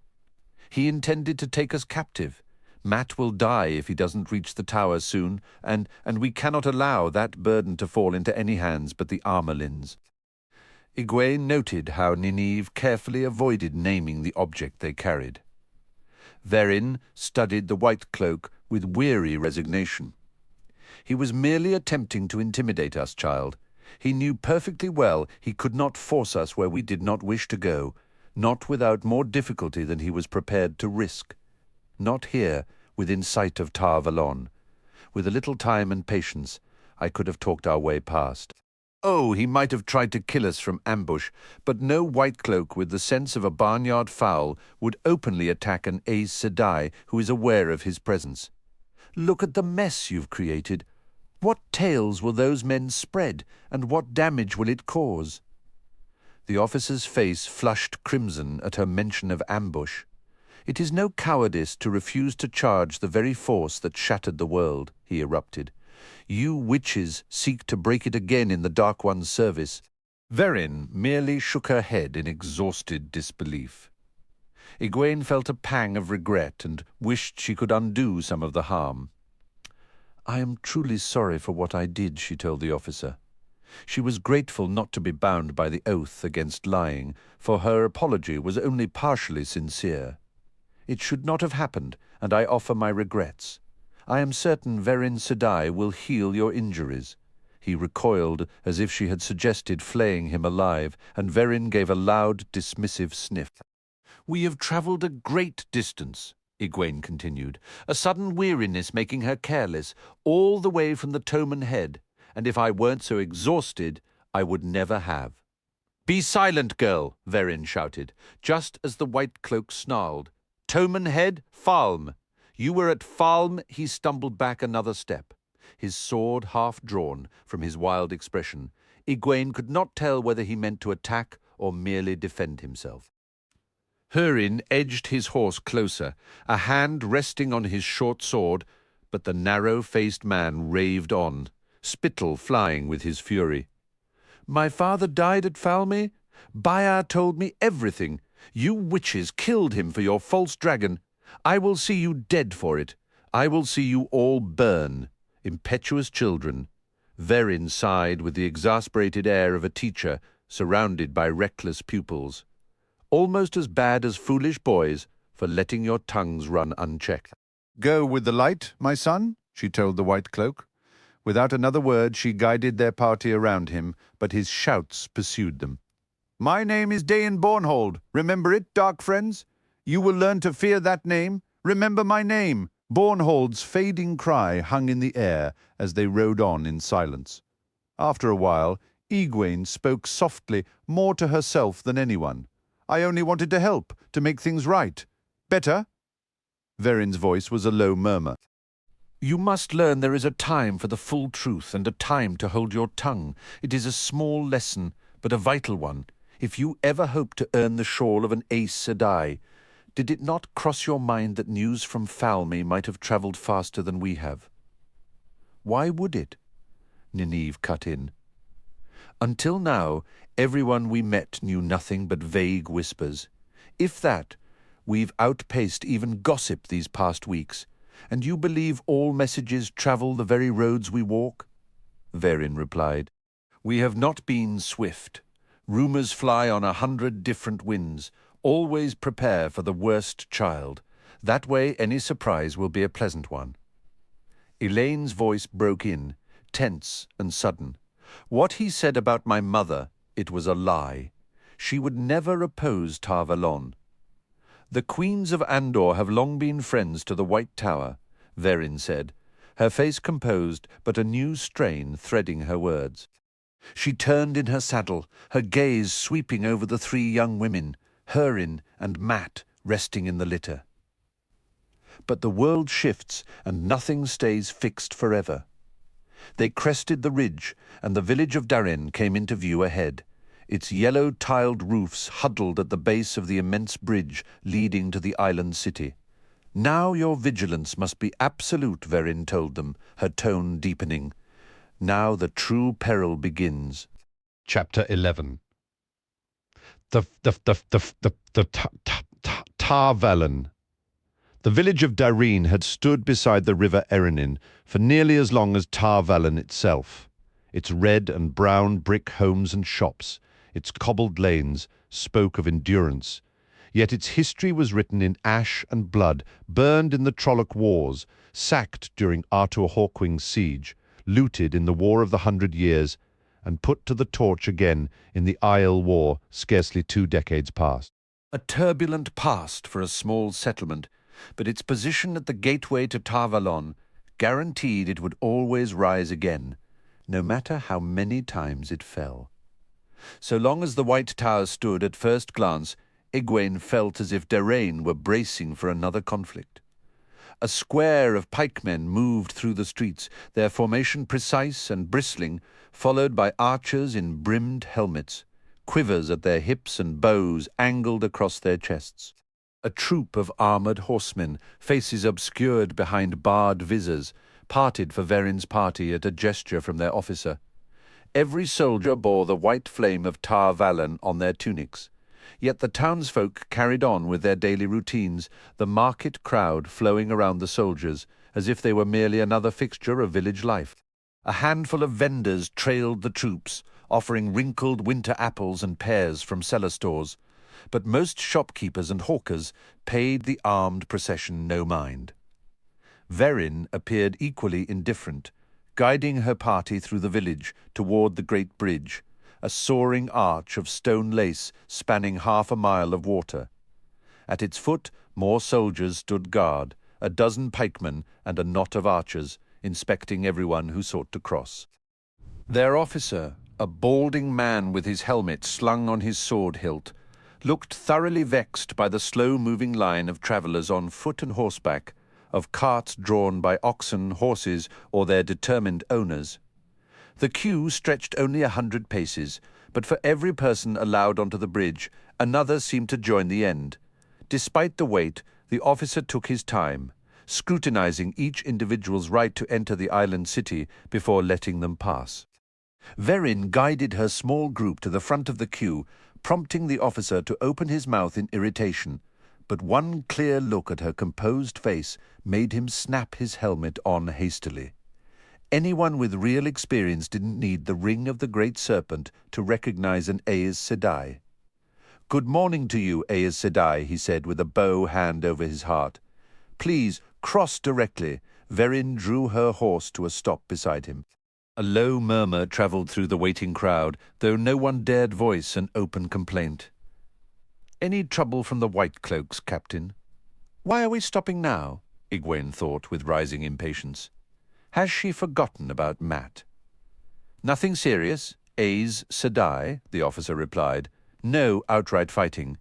"He intended to take us captive. Mat will die if he doesn't reach the tower soon, and we cannot allow that burden to fall into any hands but the Armerlin's." Egwene noted how Nynaeve carefully avoided naming the object they carried. Verin studied the white cloak with weary resignation. "He was merely attempting to intimidate us, child. He knew perfectly well he could not force us where we did not wish to go, not without more difficulty than he was prepared to risk. Not here, within sight of Tar Valon. With a little time and patience, I could have talked our way past. Oh, he might have tried to kill us from ambush, but no white cloak with the sense of a barnyard fowl would openly attack an Aes Sedai who is aware of his presence. Look at the mess you've created. What tales will those men spread, and what damage will it cause?" The officer's face flushed crimson at her mention of ambush. "It is no cowardice to refuse to charge the very force that shattered the world," he erupted. "You witches seek to break it again in the Dark One's service." Verin merely shook her head in exhausted disbelief. Egwene felt a pang of regret and wished she could undo some of the harm. "I am truly sorry for what I did," she told the officer. She was grateful not to be bound by the oath against lying, for her apology was only partially sincere. "It should not have happened, and I offer my regrets. I am certain Verin Sedai will heal your injuries." He recoiled as if she had suggested flaying him alive, and Verin gave a loud, dismissive sniff. "We have travelled a great distance," Egwene continued, a sudden weariness making her careless, "all the way from the Toman Head, and if I weren't so exhausted, I would never have." "Be silent, girl," Verin shouted, just as the white cloak snarled. "Toman head, Falm." "You were at Falm." He stumbled back another step, his sword half drawn from his wild expression. Egwene could not tell whether he meant to attack or merely defend himself. Hurin edged his horse closer, a hand resting on his short sword, but the narrow-faced man raved on, spittle flying with his fury. "My father died at Falme? Bayar told me everything. You witches killed him for your false dragon. I will see you dead for it. I will see you all burn, impetuous children." Verin sighed with the exasperated air of a teacher surrounded by reckless pupils. "Almost as bad as foolish boys for letting your tongues run unchecked." "Go with the light, my son," she told the white cloak. Without another word she guided their party around him, but his shouts pursued them. "My name is Dain Bornhold. Remember it, dark friends? You will learn to fear that name. Remember my name." Bornhold's fading cry hung in the air as they rode on in silence. After a while, Egwene spoke softly, more to herself than anyone. "I only wanted to help, to make things right. Better?" Verin's voice was a low murmur. "You must learn there is a time for the full truth and a time to hold your tongue. It is a small lesson, but a vital one. If you ever hope to earn the shawl of an Aes Sedai, did it not cross your mind that news from Falme might have travelled faster than we have?" "Why would it?" Nynaeve cut in. "Until now, everyone we met knew nothing but vague whispers. If that, we've outpaced even gossip these past weeks. And you believe all messages travel the very roads we walk?" Verin replied. "We have not been swift. Rumours fly on 100 different winds. Always prepare for the worst child. That way any surprise will be a pleasant one." Elaine's voice broke in, tense and sudden. "What he said about my mother, it was a lie. She would never oppose Tar Valon. The queens of Andor have long been friends to the White Tower," Verin said, her face composed but a new strain threading her words. She turned in her saddle, her gaze sweeping over the 3 young women, Hurin and Mat resting in the litter. "But the world shifts and nothing stays fixed forever." They crested the ridge and the village of Darren came into view ahead, its yellow-tiled roofs huddled at the base of the immense bridge leading to the island city. "Now your vigilance must be absolute," Verin told them, her tone deepening. "Now the true peril begins." Chapter 11. The Tar Valon. The village of Darren had stood beside the river Erenin for nearly as long as Tar Valon itself. Its red and brown brick homes and shops, its cobbled lanes, spoke of endurance. Yet its history was written in ash and blood, burned in the Trolloc Wars, sacked during Artur Hawkwing's siege, looted in the War of the 100 Years, and put to the torch again in the Isle War scarcely 2 decades past. A turbulent past for a small settlement, but its position at the gateway to Tar Valon guaranteed it would always rise again, no matter how many times it fell. So long as the White Tower stood, at first glance, Egwene felt as if Darren were bracing for another conflict. A square of pikemen moved through the streets, their formation precise and bristling, followed by archers in brimmed helmets, quivers at their hips and bows angled across their chests. A troop of armoured horsemen, faces obscured behind barred visors, parted for Verin's party at a gesture from their officer. Every soldier bore the white flame of Tar Valon on their tunics. Yet the townsfolk carried on with their daily routines, the market crowd flowing around the soldiers, as if they were merely another fixture of village life. A handful of vendors trailed the troops, offering wrinkled winter apples and pears from cellar stores, but most shopkeepers and hawkers paid the armed procession no mind. Verin appeared equally indifferent, guiding her party through the village toward the great bridge, a soaring arch of stone lace spanning 1/2 mile of water. At its foot, more soldiers stood guard, a dozen pikemen and a knot of archers, inspecting everyone who sought to cross. Their officer, A balding man with his helmet slung on his sword hilt looked thoroughly vexed by the slow-moving line of travellers on foot and horseback, of carts drawn by oxen, horses, or their determined owners. The queue stretched only 100 paces, but for every person allowed onto the bridge, another seemed to join the end. Despite the wait, the officer took his time, scrutinizing each individual's right to enter the island city before letting them pass. Verin guided her small group to the front of the queue, prompting the officer to open his mouth in irritation, but one clear look at her composed face made him snap his helmet on hastily. Anyone with real experience didn't need the ring of the great serpent to recognize an Aes Sedai. "Good morning to you, Aes Sedai," he said with a bow hand over his heart. "Please, cross directly." Verin drew her horse to a stop beside him. A low murmur travelled through the waiting crowd, though no one dared voice an open complaint. "Any trouble from the White Cloaks, Captain?" "Why are we stopping now?" Egwene thought with rising impatience. Has she forgotten about Matt? "Nothing serious, Aes Sedai," the officer replied. "No outright fighting.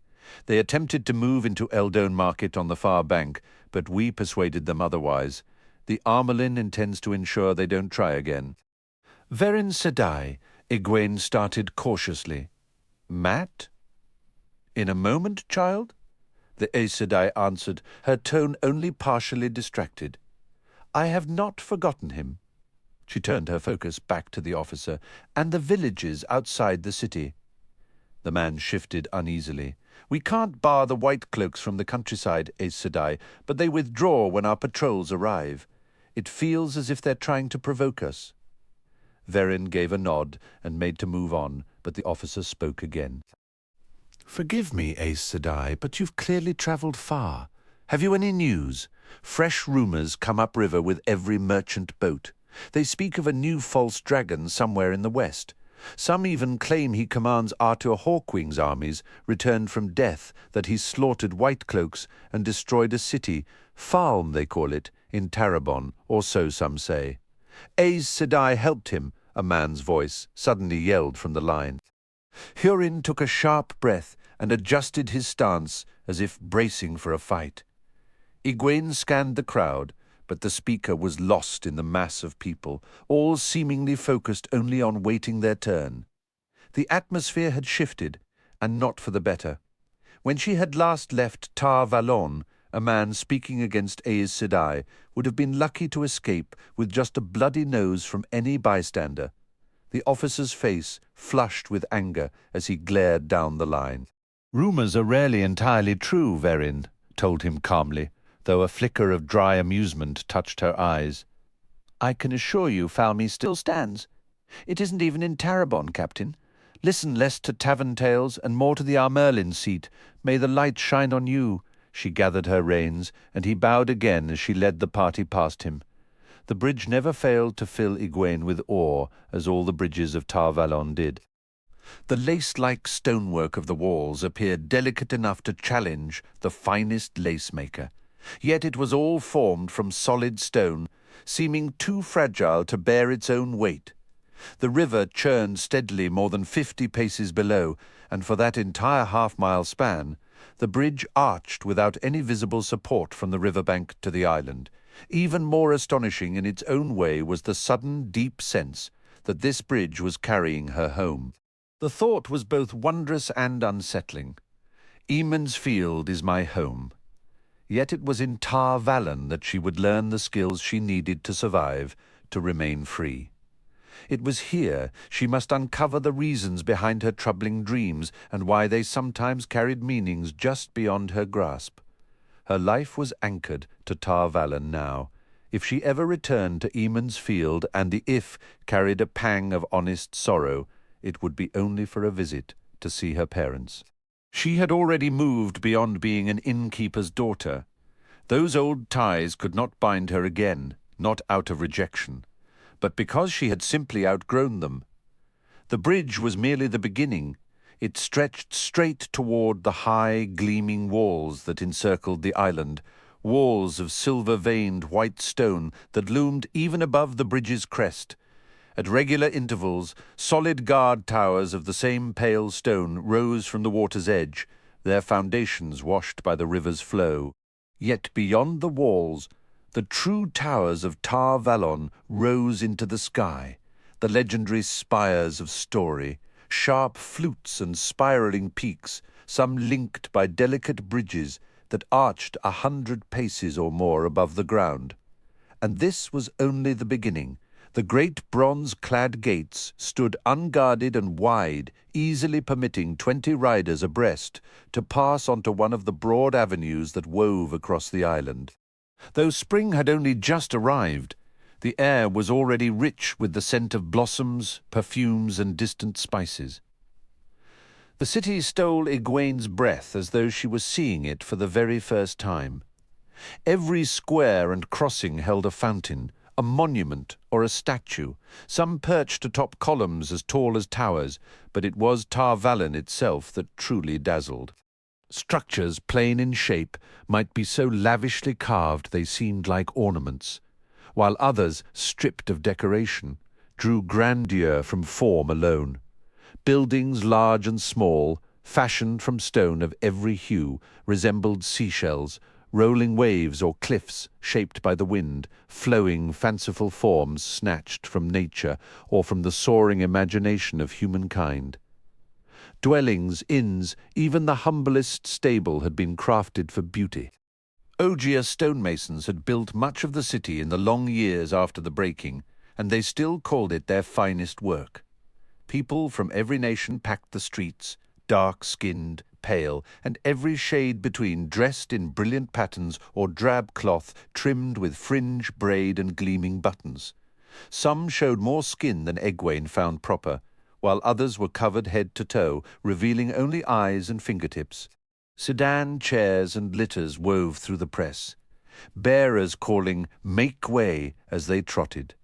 They attempted to move into Eldone Market on the far bank, but we persuaded them otherwise. The Armelin intends to ensure they don't try again." "Verin Sedai," Egwene started cautiously. "Matt?" "In a moment, child?" the Aes Sedai answered, her tone only partially distracted. "I have not forgotten him." She turned her focus back to the officer and the villages outside the city. The man shifted uneasily. "We can't bar the White Cloaks from the countryside, Aes Sedai, but they withdraw when our patrols arrive. It feels as if they're trying to provoke us." Verin gave a nod and made to move on, but the officer spoke again. "Forgive me, Aes Sedai, but you've clearly travelled far. Have you any news? Fresh rumours come upriver with every merchant boat. They speak of a new false dragon somewhere in the west. Some even claim he commands Artur Hawkwing's armies, returned from death, that he slaughtered White Cloaks and destroyed a city, Falm they call it, in Tarabon, or so some say. Aes Sedai helped him," a man's voice suddenly yelled from the line. Hurin took a sharp breath and adjusted his stance as if bracing for a fight. Egwene scanned the crowd, but the speaker was lost in the mass of people, all seemingly focused only on waiting their turn. The atmosphere had shifted, and not for the better. When she had last left Tar Valon, a man speaking against Aes Sedai would have been lucky to escape with just a bloody nose from any bystander. The officer's face flushed with anger as he glared down the line. "Rumours are rarely entirely true, Verin," told him calmly, though a flicker of dry amusement touched her eyes. "I can assure you Falmy still stands. It isn't even in Tarabon, Captain. Listen less to tavern tales and more to the Armerlin seat. May the light shine on you." She gathered her reins, and he bowed again as she led the party past him. The bridge never failed to fill Egwene with awe, as all the bridges of Tar Valon did. The lace-like stonework of the walls appeared delicate enough to challenge the finest lace-maker. Yet it was all formed from solid stone, seeming too fragile to bear its own weight. The river churned steadily more than 50 paces below, and for that entire half-mile span, the bridge arched without any visible support from the riverbank to the island. Even more astonishing in its own way was the sudden, deep sense that this bridge was carrying her home. The thought was both wondrous and unsettling. Eamon's Field is my home. Yet it was in Tar Valon that she would learn the skills she needed to survive, to remain free. It was here she must uncover the reasons behind her troubling dreams and why they sometimes carried meanings just beyond her grasp. Her life was anchored to Tar Valon now. If she ever returned to Eamon's Field, and the if carried a pang of honest sorrow, it would be only for a visit to see her parents. She had already moved beyond being an innkeeper's daughter. Those old ties could not bind her again, not out of rejection, but because she had simply outgrown them. The bridge was merely the beginning. It stretched straight toward the high, gleaming walls that encircled the island, walls of silver-veined white stone that loomed even above the bridge's crest, At regular intervals, solid guard towers of the same pale stone rose from the water's edge, their foundations washed by the river's flow. Yet beyond the walls, the true towers of Tar Valon rose into the sky, the legendary spires of story, sharp flutes and spiraling peaks, some linked by delicate bridges that arched 100 paces or more above the ground. And this was only the beginning. The great bronze-clad gates stood unguarded and wide, easily permitting 20 riders abreast to pass onto one of the broad avenues that wove across the island. Though spring had only just arrived, the air was already rich with the scent of blossoms, perfumes, and distant spices. The city stole Egwene's breath as though she was seeing it for the very first time. Every square and crossing held a fountain, a monument or a statue, some perched atop columns as tall as towers, but it was Tar Valon itself that truly dazzled. Structures plain in shape might be so lavishly carved they seemed like ornaments, while others, stripped of decoration, drew grandeur from form alone. Buildings large and small, fashioned from stone of every hue, resembled seashells, rolling waves or cliffs shaped by the wind, flowing fanciful forms snatched from nature or from the soaring imagination of humankind. Dwellings, inns, even the humblest stable had been crafted for beauty. Ogier stonemasons had built much of the city in the long years after the breaking, and they still called it their finest work. People from every nation packed the streets, dark-skinned, pale, and every shade between, dressed in brilliant patterns or drab cloth trimmed with fringe, braid, and gleaming buttons. Some showed more skin than Egwene found proper, while others were covered head to toe, revealing only eyes and fingertips. Sedan chairs and litters wove through the press, bearers calling "Make way" as they trotted.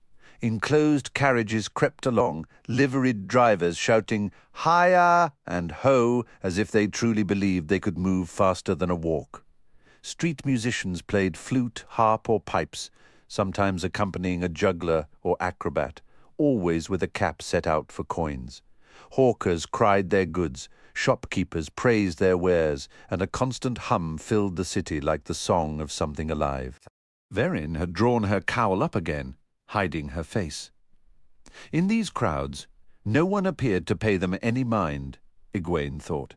Enclosed carriages crept along, liveried drivers shouting "Hiya" and "Ho" as if they truly believed they could move faster than a walk. Street musicians played flute, harp, or pipes, sometimes accompanying a juggler or acrobat, always with a cap set out for coins. Hawkers cried their goods, shopkeepers praised their wares, and a constant hum filled the city like the song of something alive. Verin had drawn her cowl up again, hiding her face. In these crowds, no one appeared to pay them any mind, Egwene thought.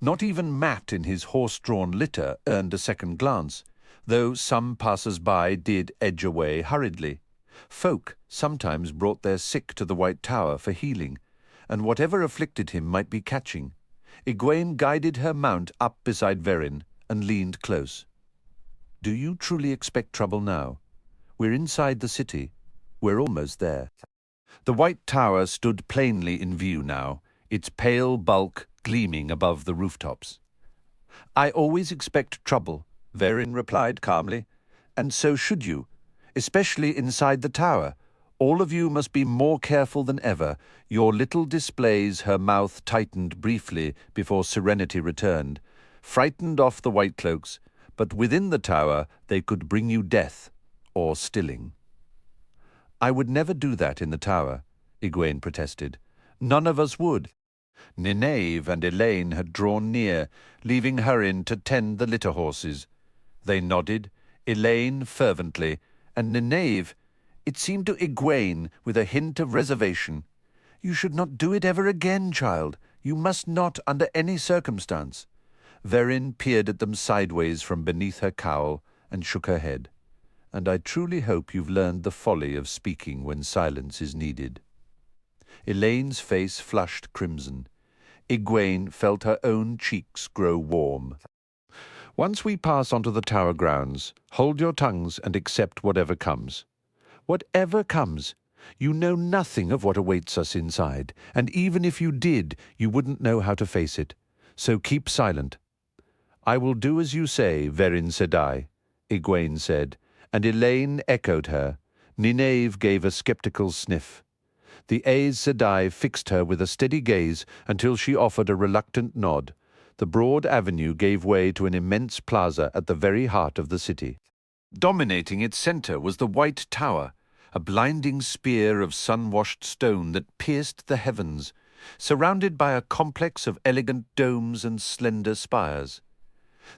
Not even Mat in his horse-drawn litter earned a second glance, though some passers-by did edge away hurriedly. Folk sometimes brought their sick to the White Tower for healing, and whatever afflicted him might be catching. Egwene guided her mount up beside Verin and leaned close. "Do you truly expect trouble now? We're inside the city. We're almost there." The White Tower stood plainly in view now, its pale bulk gleaming above the rooftops. "I always expect trouble," Verin replied calmly, "and so should you, especially inside the tower. All of you must be more careful than ever. Your little displays," her mouth tightened briefly before serenity returned, "frightened off the White Cloaks, but within the tower they could bring you death or stilling." "I would never do that in the tower," Egwene protested. "None of us would." Nynaeve and Elaine had drawn near, leaving her in to tend the litter horses. They nodded, Elaine fervently, and Nynaeve, it seemed to Egwene, with a hint of reservation. "You should not do it ever again, child. You must not, under any circumstance." Verin peered at them sideways from beneath her cowl and shook her head. "And I truly hope you've learned the folly of speaking when silence is needed." Elaine's face flushed crimson. Egwene felt her own cheeks grow warm. "Once we pass onto the tower grounds, hold your tongues and accept whatever comes. Whatever comes. You know nothing of what awaits us inside, and even if you did, you wouldn't know how to face it. So keep silent." "I will do as you say, Verin Sedai," Egwene said, and Elaine echoed her. Nynaeve gave a skeptical sniff. The Aes Sedai fixed her with a steady gaze until she offered a reluctant nod. The broad avenue gave way to an immense plaza at the very heart of the city. Dominating its center was the White Tower, a blinding spear of sun-washed stone that pierced the heavens, surrounded by a complex of elegant domes and slender spires.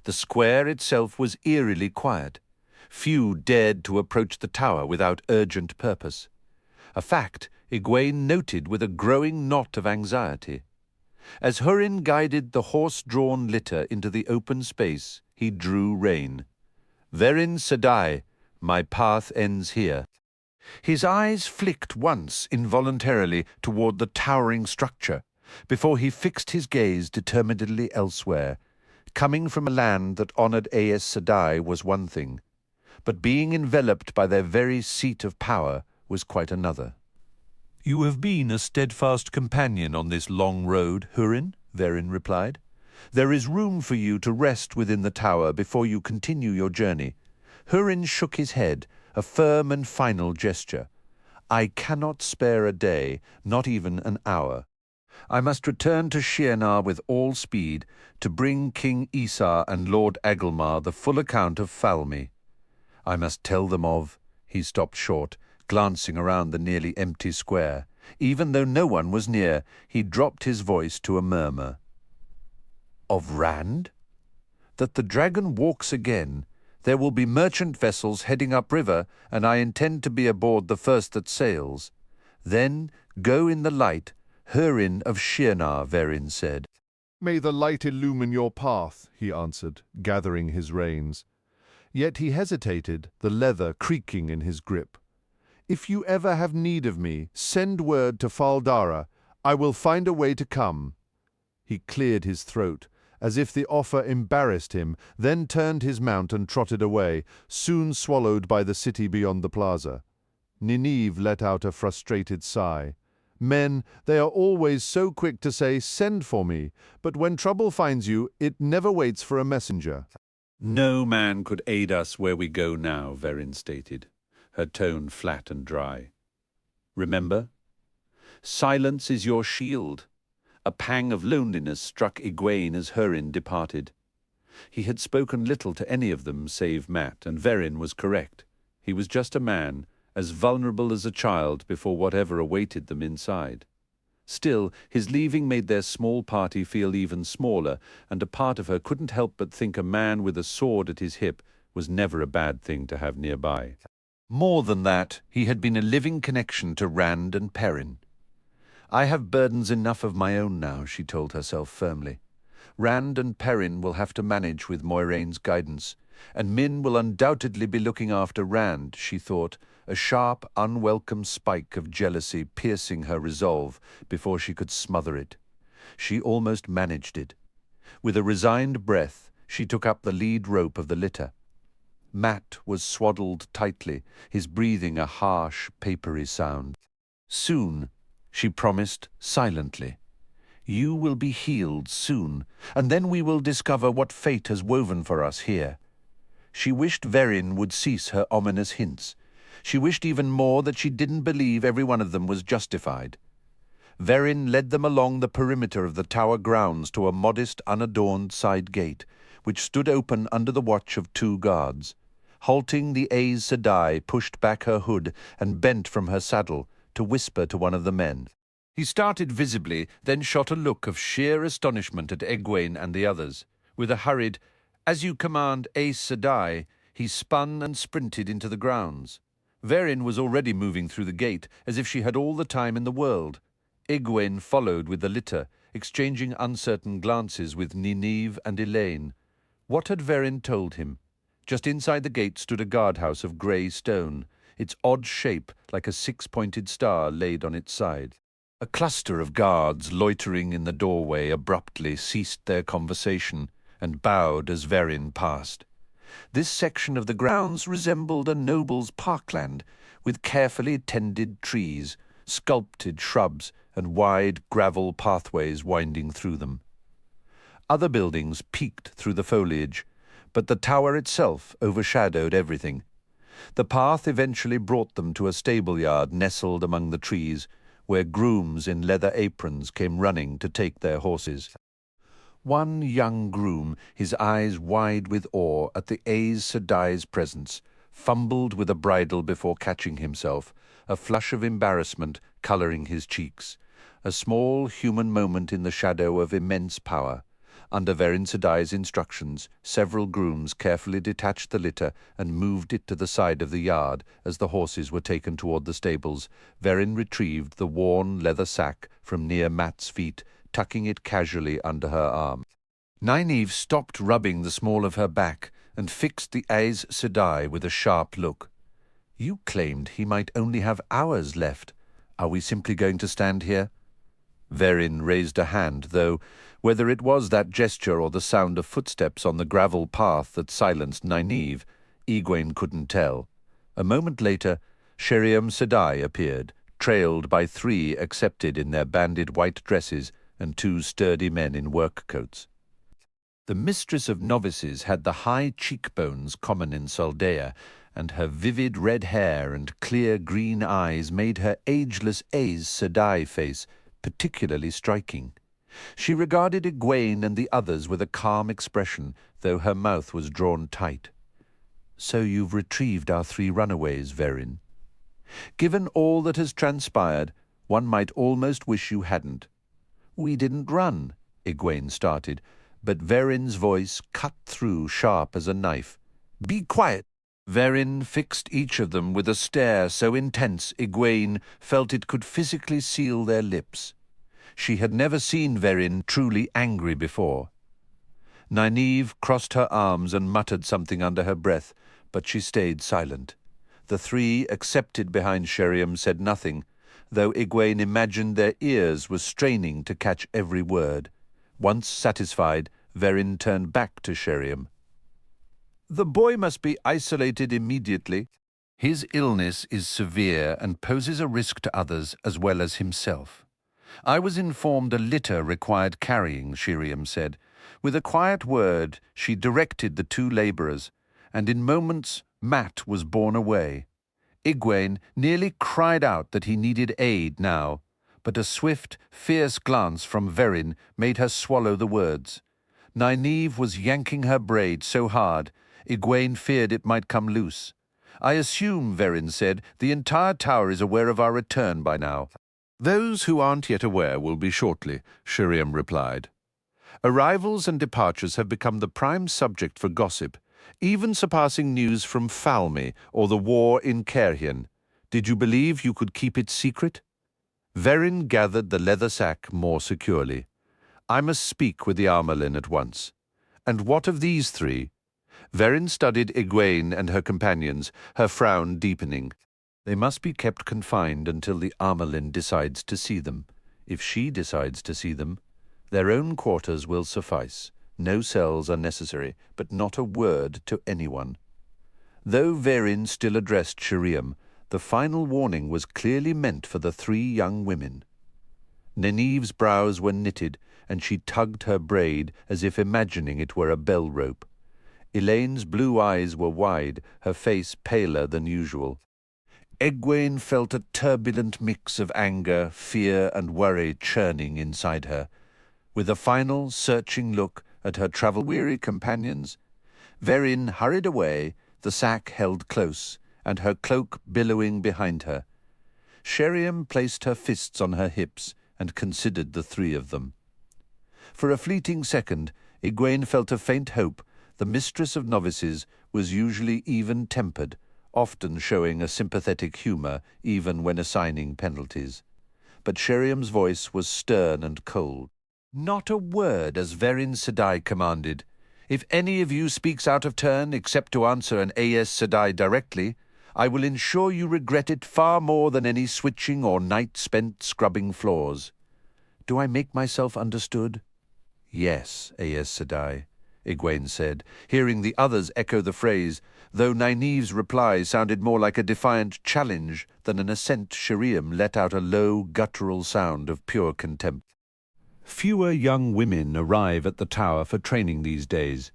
The square itself was eerily quiet. Few dared to approach the tower without urgent purpose, a fact Egwene noted with a growing knot of anxiety. As Húrin guided the horse-drawn litter into the open space, he drew rein. "Verin Sedai, my path ends here." His eyes flicked once involuntarily toward the towering structure, before he fixed his gaze determinedly elsewhere. Coming from a land that honored Aes Sedai was one thing, but being enveloped by their very seat of power was quite another. "You have been a steadfast companion on this long road, Húrin," Verin replied. "There is room for you to rest within the tower before you continue your journey." Húrin shook his head, a firm and final gesture. "I cannot spare a day, not even an hour. I must return to Shienar with all speed to bring King Isar and Lord Agelmar the full account of Falme. I must tell them of—" He stopped short, glancing around the nearly empty square. Even though no one was near, he dropped his voice to a murmur. "Of Rand? That the dragon walks again. There will be merchant vessels heading upriver, and I intend to be aboard the first that sails. Then go in the light, Húrin of Shienar," Verin said. "May the light illumine your path," he answered, gathering his reins. Yet he hesitated, the leather creaking in his grip. "If you ever have need of me, send word to Fal Dara. I will find a way to come." He cleared his throat, as if the offer embarrassed him, then turned his mount and trotted away, soon swallowed by the city beyond the plaza. Nynaeve let out a frustrated sigh. Men, they are always so quick to say, "Send for me," but when trouble finds you, it never waits for a messenger. "No man could aid us where we go now," Verin stated, her tone flat and dry. "Remember? Silence is your shield." A pang of loneliness struck Egwene as Húrin departed. He had spoken little to any of them save Mat, and Verin was correct. He was just a man, as vulnerable as a child before whatever awaited them inside. Still, his leaving made their small party feel even smaller, and a part of her couldn't help but think a man with a sword at his hip was never a bad thing to have nearby. More than that, he had been a living connection to Rand and Perrin. "I have burdens enough of my own now," she told herself firmly. "Rand and Perrin will have to manage with Moiraine's guidance, and Min will undoubtedly be looking after Rand," she thought, a sharp, unwelcome spike of jealousy piercing her resolve before she could smother it. She almost managed it. With a resigned breath, she took up the lead rope of the litter. Mat was swaddled tightly, his breathing a harsh, papery sound. "Soon," she promised silently. "You will be healed soon, and then we will discover what fate has woven for us here." She wished Verin would cease her ominous hints. She wished even more that she didn't believe every one of them was justified. Verin led them along the perimeter of the tower grounds to a modest, unadorned side gate, which stood open under the watch of 2 guards. Halting, the Aes Sedai pushed back her hood and bent from her saddle to whisper to one of the men. He started visibly, then shot a look of sheer astonishment at Egwene and the others. With a hurried, "As you command, Aes Sedai," he spun and sprinted into the grounds. Verin was already moving through the gate, as if she had all the time in the world. Egwene followed with the litter, exchanging uncertain glances with Nynaeve and Elaine. What had Verin told him? Just inside the gate stood a guardhouse of grey stone, its odd shape like a 6-pointed star laid on its side. A cluster of guards loitering in the doorway abruptly ceased their conversation and bowed as Verin passed. This section of the grounds resembled a noble's parkland, with carefully tended trees, sculpted shrubs, and wide gravel pathways winding through them. Other buildings peeked through the foliage, but the tower itself overshadowed everything. The path eventually brought them to a stable-yard nestled among the trees, where grooms in leather aprons came running to take their horses. One young groom, his eyes wide with awe at the Aes Sedai's presence, fumbled with a bridle before catching himself, a flush of embarrassment colouring his cheeks, a small human moment in the shadow of immense power. Under Verin Sedai's instructions, several grooms carefully detached the litter and moved it to the side of the yard as the horses were taken toward the stables. Verin retrieved the worn leather sack from near Mat's feet, tucking it casually under her arm. Nynaeve stopped rubbing the small of her back and fixed the Aes Sedai with a sharp look. "You claimed he might only have hours left. Are we simply going to stand here?" Verin raised a hand, though whether it was that gesture or the sound of footsteps on the gravel path that silenced Nynaeve, Egwene couldn't tell. A moment later, Sheriam Sedai appeared, trailed by 3 accepted in their banded white dresses and 2 sturdy men in work coats. The mistress of novices had the high cheekbones common in Saldea, and her vivid red hair and clear green eyes made her ageless Aes Sedai face particularly striking. She regarded Egwene and the others with a calm expression, though her mouth was drawn tight. "So you've retrieved our 3 runaways, Verin. Given all that has transpired, one might almost wish you hadn't." "We didn't run," Egwene started, but Verin's voice cut through sharp as a knife. "Be quiet!" Verin fixed each of them with a stare so intense Egwene felt it could physically seal their lips. She had never seen Verin truly angry before. Nynaeve crossed her arms and muttered something under her breath, but she stayed silent. The 3 accepted behind Sheriam said nothing, though Egwene imagined their ears were straining to catch every word. Once satisfied, Verin turned back to Sheriam. "The boy must be isolated immediately. His illness is severe and poses a risk to others as well as himself. I was informed a litter required carrying," Sheriam said. With a quiet word, she directed the 2 labourers, and in moments Mat was borne away. Egwene nearly cried out that he needed aid now, but a swift, fierce glance from Verin made her swallow the words. Nynaeve was yanking her braid so hard, Egwene feared it might come loose. "I assume," Verin said, "the entire tower is aware of our return by now." "Those who aren't yet aware will be shortly," Sheriam replied. "Arrivals and departures have become the prime subject for gossip, even surpassing news from Falme or the war in Cairhien. Did you believe you could keep it secret?" Verin gathered the leather sack more securely. "I must speak with the Armelin at once. And what of these 3? Verin studied Egwene and her companions, her frown deepening. "They must be kept confined until the Armelin decides to see them. If she decides to see them, their own quarters will suffice. No cells are necessary, but not a word to anyone." Though Verin still addressed Sheriam, the final warning was clearly meant for the 3 young women. Nynaeve's brows were knitted, and she tugged her braid as if imagining it were a bell rope. Elaine's blue eyes were wide, her face paler than usual. Egwene felt a turbulent mix of anger, fear, and worry churning inside her. With a final, searching look at her travel-weary companions, Verin hurried away, the sack held close, and her cloak billowing behind her. Sheriam placed her fists on her hips and considered the 3 of them. For a fleeting second, Egwene felt a faint hope the mistress of novices was usually even-tempered, often showing a sympathetic humour even when assigning penalties. But Sheriam's voice was stern and cold. "Not a word, as Verin Sedai commanded. If any of you speaks out of turn except to answer an Aes Sedai directly, I will ensure you regret it far more than any switching or night spent scrubbing floors. Do I make myself understood?" "Yes, Aes Sedai," Egwene said, hearing the others echo the phrase, though Nynaeve's reply sounded more like a defiant challenge than an assent. Sheriam let out a low, guttural sound of pure contempt. Fewer young women arrive at the tower for training these days,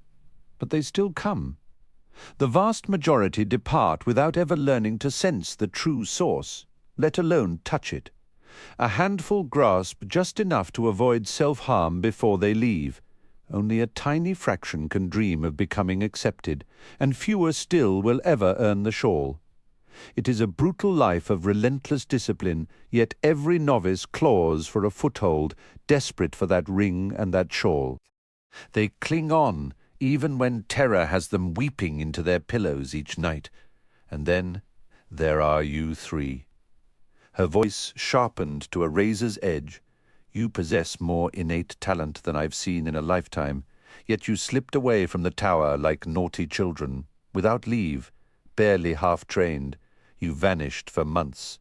but they still come. The vast majority depart without ever learning to sense the true source, let alone touch it. A handful grasp just enough to avoid self-harm before they leave. Only a tiny fraction can dream of becoming accepted, and fewer still will ever earn the shawl. It is a brutal life of relentless discipline, yet every novice claws for a foothold, desperate for that ring and that shawl. They cling on, even when terror has them weeping into their pillows each night. And then there are you three. Her voice sharpened to a razor's edge. You possess more innate talent than I've seen in a lifetime, yet you slipped away from the tower like naughty children, without leave, barely half-trained. You vanished for months.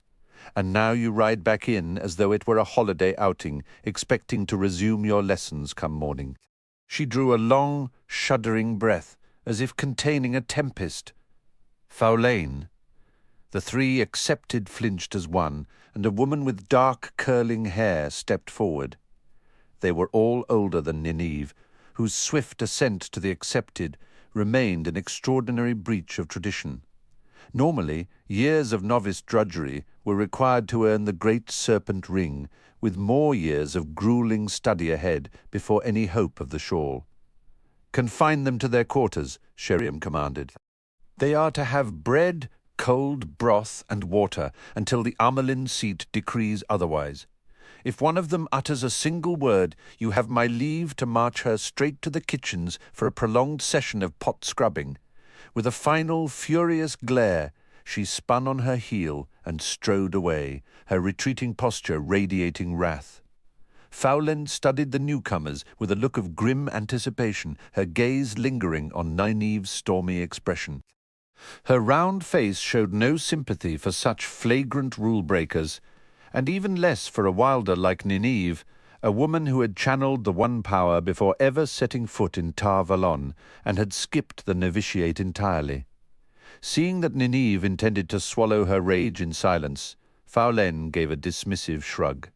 And now you ride back in as though it were a holiday outing, expecting to resume your lessons come morning. She drew a long, shuddering breath, as if containing a tempest. Faulain. The three accepted flinched as one, and a woman with dark, curling hair stepped forward. They were all older than Nineve, whose swift ascent to the accepted remained an extraordinary breach of tradition. Normally, years of novice drudgery were required to earn the great serpent ring, with more years of grueling study ahead before any hope of the shawl. "Confine them to their quarters," Sheriam commanded. "They are to have bread, cold broth, and water until the Amelin seat decrees otherwise. If one of them utters a single word, you have my leave to march her straight to the kitchens for a prolonged session of pot scrubbing." With a final, furious glare, she spun on her heel and strode away, her retreating posture radiating wrath. Faulain studied the newcomers with a look of grim anticipation, her gaze lingering on Nineve's stormy expression. Her round face showed no sympathy for such flagrant rule-breakers, and even less for a wilder like Nineve, a woman who had channeled the one power before ever setting foot in Tar Valon, and had skipped the novitiate entirely. Seeing that Nineve intended to swallow her rage in silence, Faulain gave a dismissive shrug.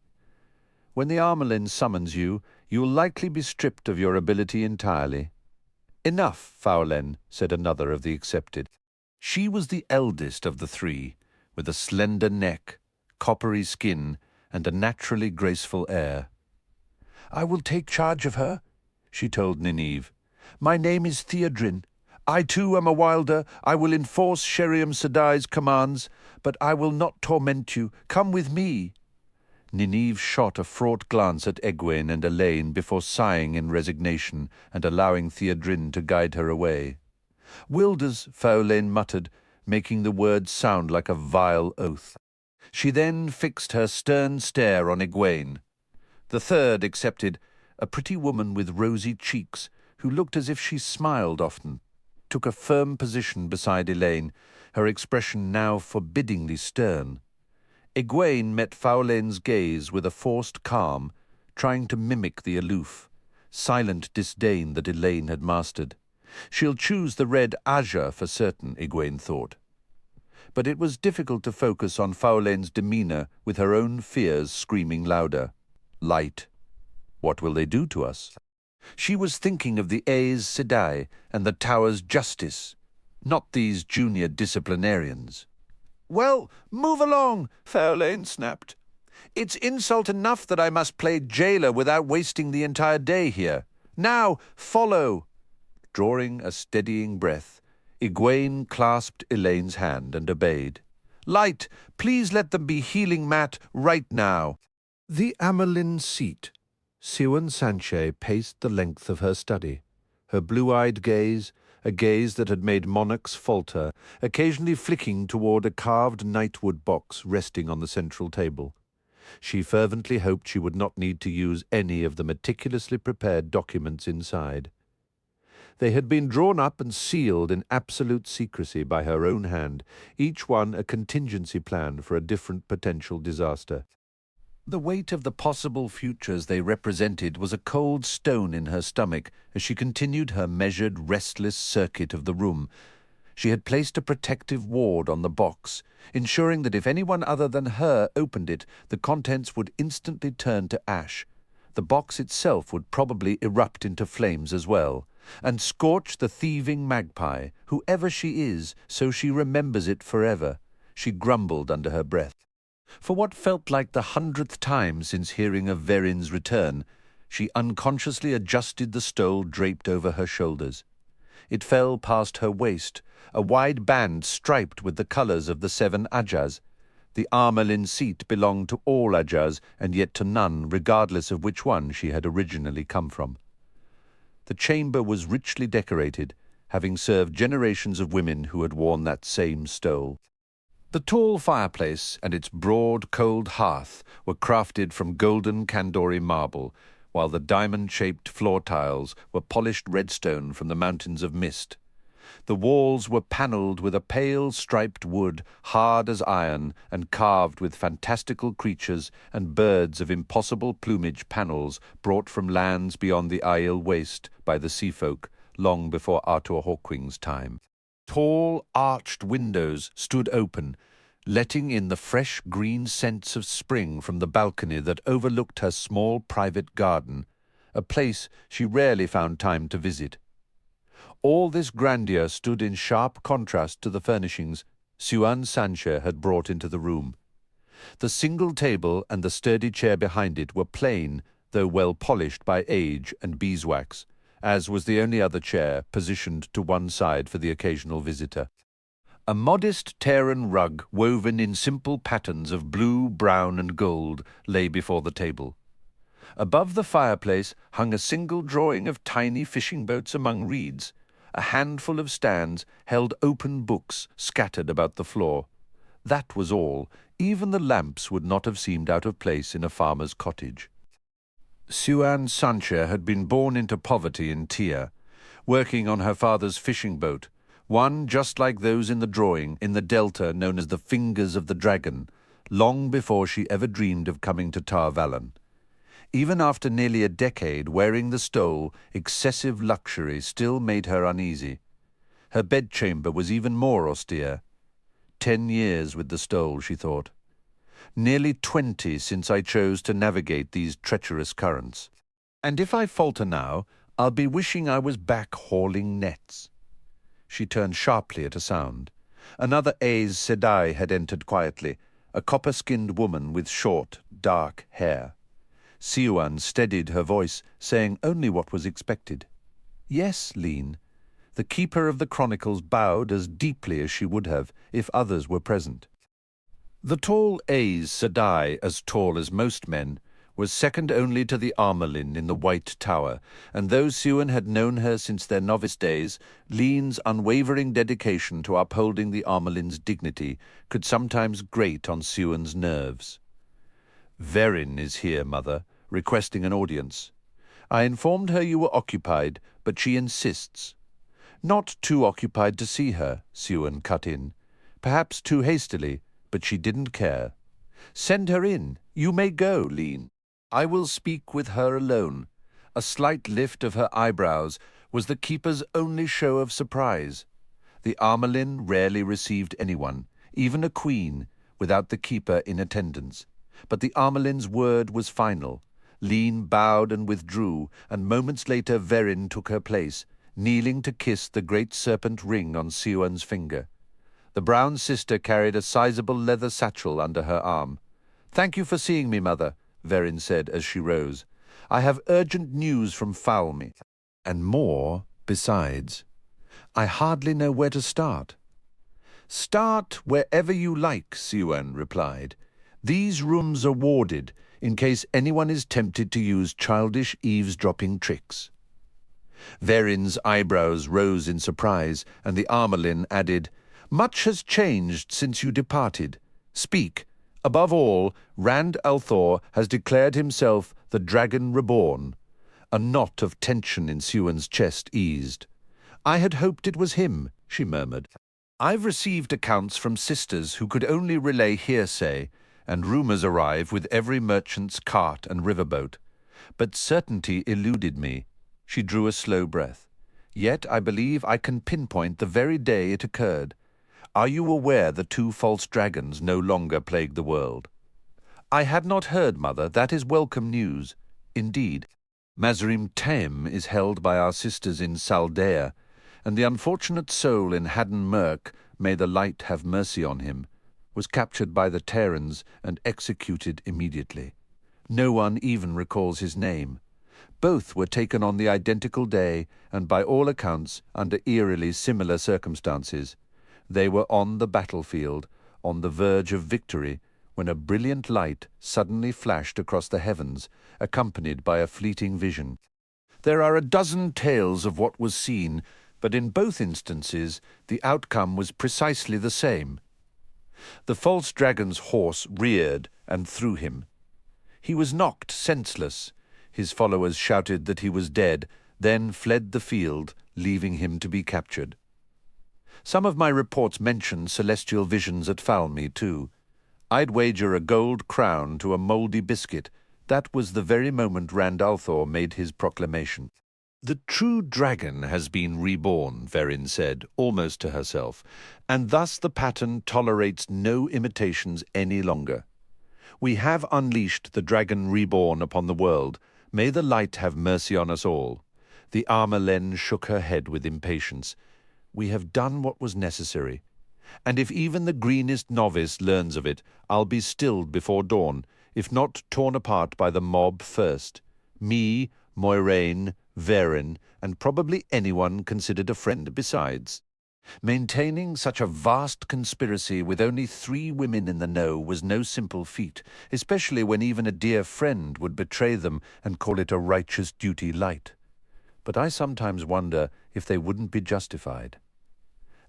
"When the Amelin summons you, you'll likely be stripped of your ability entirely." "Enough, Faulain," said another of the accepted. She was the eldest of the three, with a slender neck, coppery skin, and a naturally graceful air. "I will take charge of her," she told Nineve. "My name is Theodrin. I too am a wilder. I will enforce Sheriam Sedai's commands, but I will not torment you. Come with me." Nineve shot a fraught glance at Egwene and Elaine before sighing in resignation and allowing Theodrin to guide her away. "Wilders," Faulain muttered, making the words sound like a vile oath. She then fixed her stern stare on Egwene. The third accepted, a pretty woman with rosy cheeks, who looked as if she smiled often, took a firm position beside Elaine, her expression now forbiddingly stern. Egwene met Faulain's gaze with a forced calm, trying to mimic the aloof, silent disdain that Elaine had mastered. She'll choose the red azure for certain, Egwene thought. But it was difficult to focus on Faulain's demeanour with her own fears screaming louder. Light. What will they do to us? She was thinking of the Aes Sedai and the Tower's justice, not these junior disciplinarians. "Well, move along," Faulain snapped. "It's insult enough that I must play jailer without wasting the entire day here. Now, follow." Drawing a steadying breath, Egwene clasped Elaine's hand and obeyed. "Light, please let them be healing Mat right now." The Amelin seat. Siwan Sanche paced the length of her study, her blue-eyed gaze, a gaze that had made monarchs falter, occasionally flicking toward a carved nightwood box resting on the central table. She fervently hoped she would not need to use any of the meticulously prepared documents inside. They had been drawn up and sealed in absolute secrecy by her own hand, each one a contingency plan for a different potential disaster. The weight of the possible futures they represented was a cold stone in her stomach as she continued her measured, restless circuit of the room. She had placed a protective ward on the box, ensuring that if anyone other than her opened it, the contents would instantly turn to ash. The box itself would probably erupt into flames as well, and scorch the thieving magpie, whoever she is, so she remembers it forever, she grumbled under her breath. For what felt like the 100th time since hearing of Verin's return, she unconsciously adjusted the stole draped over her shoulders. It fell past her waist, a wide band striped with the colours of the 7 Ajahs. The armor-lin seat belonged to all Ajahs, and yet to none, regardless of which one she had originally come from. The chamber was richly decorated, having served generations of women who had worn that same stole. The tall fireplace and its broad, cold hearth were crafted from golden Kandori marble, while the diamond-shaped floor tiles were polished redstone from the mountains of mist. The walls were panelled with a pale striped wood, hard as iron, and carved with fantastical creatures and birds of impossible plumage panels brought from lands beyond the Aiel Waste by the sea folk, long before Arthur Hawkwing's time. Tall, arched windows stood open, letting in the fresh green scents of spring from the balcony that overlooked her small private garden, a place she rarely found time to visit. All this grandeur stood in sharp contrast to the furnishings Siouan Sanche had brought into the room. The single table and the sturdy chair behind it were plain, though well polished by age and beeswax, as was the only other chair positioned to one side for the occasional visitor. A modest Terran rug woven in simple patterns of blue, brown and gold lay before the table. Above the fireplace hung a single drawing of tiny fishing boats among reeds. A handful of stands held open books scattered about the floor. That was all. Even the lamps would not have seemed out of place in a farmer's cottage. Siouan Sanche had been born into poverty in Tia, working on her father's fishing boat, one just like those in the drawing in the delta known as the Fingers of the Dragon, long before she ever dreamed of coming to Tar Valon. Even after nearly a decade wearing the stole, excessive luxury still made her uneasy. Her bedchamber was even more austere. 10 years with the stole, she thought. Nearly 20 since I chose to navigate these treacherous currents. And if I falter now, I'll be wishing I was back hauling nets. She turned sharply at a sound. Another Aes Sedai had entered quietly, a copper-skinned woman with short, dark hair. Siouan steadied her voice, saying only what was expected. Yes, Lean. The keeper of the chronicles bowed as deeply as she would have if others were present. The tall Aes Sedai, as tall as most men, was second only to the Armelin in the White Tower, and though Siouan had known her since their novice days, Lean's unwavering dedication to upholding the Armelin's dignity could sometimes grate on Siouan's nerves. Verin is here, Mother, requesting an audience. I informed her you were occupied, but she insists. Not too occupied to see her, Siouan cut in. Perhaps too hastily, but she didn't care. Send her in. You may go, Lean. I will speak with her alone. A slight lift of her eyebrows was the keeper's only show of surprise. The Armelin rarely received anyone, even a queen, without the keeper in attendance. But the Armelin's word was final. Lean bowed and withdrew, and moments later Verin took her place, kneeling to kiss the great serpent ring on Siouan's finger. The brown sister carried a sizable leather satchel under her arm. "Thank you for seeing me, Mother," Verin said as she rose. "I have urgent news from Falme, and more besides. I hardly know where to start." "Start wherever you like," Siouan replied. "These rooms are warded, in case anyone is tempted to use childish eavesdropping tricks." Verin's eyebrows rose in surprise, and the Armelin added, "Much has changed since you departed. Speak. Above all, Rand al'Thor has declared himself the Dragon Reborn." A knot of tension in Siouan's chest eased. "I had hoped it was him," she murmured. "I've received accounts from sisters who could only relay hearsay, and rumors arrive with every merchant's cart and riverboat. But certainty eluded me." She drew a slow breath. "Yet I believe I can pinpoint the very day it occurred. Are you aware the 2 false dragons no longer plague the world?" "I had not heard, Mother. That is welcome news. Indeed, Mazrim Taim is held by our sisters in Saldea, and the unfortunate soul in Haddon Merk, may the light have mercy on him, was captured by the Terrans and executed immediately. No one even recalls his name. Both were taken on the identical day and by all accounts under eerily similar circumstances. They were on the battlefield, on the verge of victory, when a brilliant light suddenly flashed across the heavens, accompanied by a fleeting vision. There are a dozen tales of what was seen, but in both instances the outcome was precisely the same. The false dragon's horse reared and threw him. He was knocked senseless. His followers shouted that he was dead, then fled the field, leaving him to be captured. Some of my reports mention celestial visions at Falmey, too. I'd wager a gold crown to a mouldy biscuit. That was the very moment Randalthor made his proclamation. "The true dragon has been reborn," Verin said, almost to herself, "and thus the pattern tolerates no imitations any longer. We have unleashed the Dragon Reborn upon the world. May the light have mercy on us all." The Armelen shook her head with impatience. "We have done what was necessary, and if even the greenest novice learns of it, I'll be stilled before dawn, if not torn apart by the mob first. Me, Moiraine, Verin, and probably anyone considered a friend besides. Maintaining such a vast conspiracy with only 3 women in the know was no simple feat, especially when even a dear friend would betray them and call it a righteous duty light. But I sometimes wonder if they wouldn't be justified.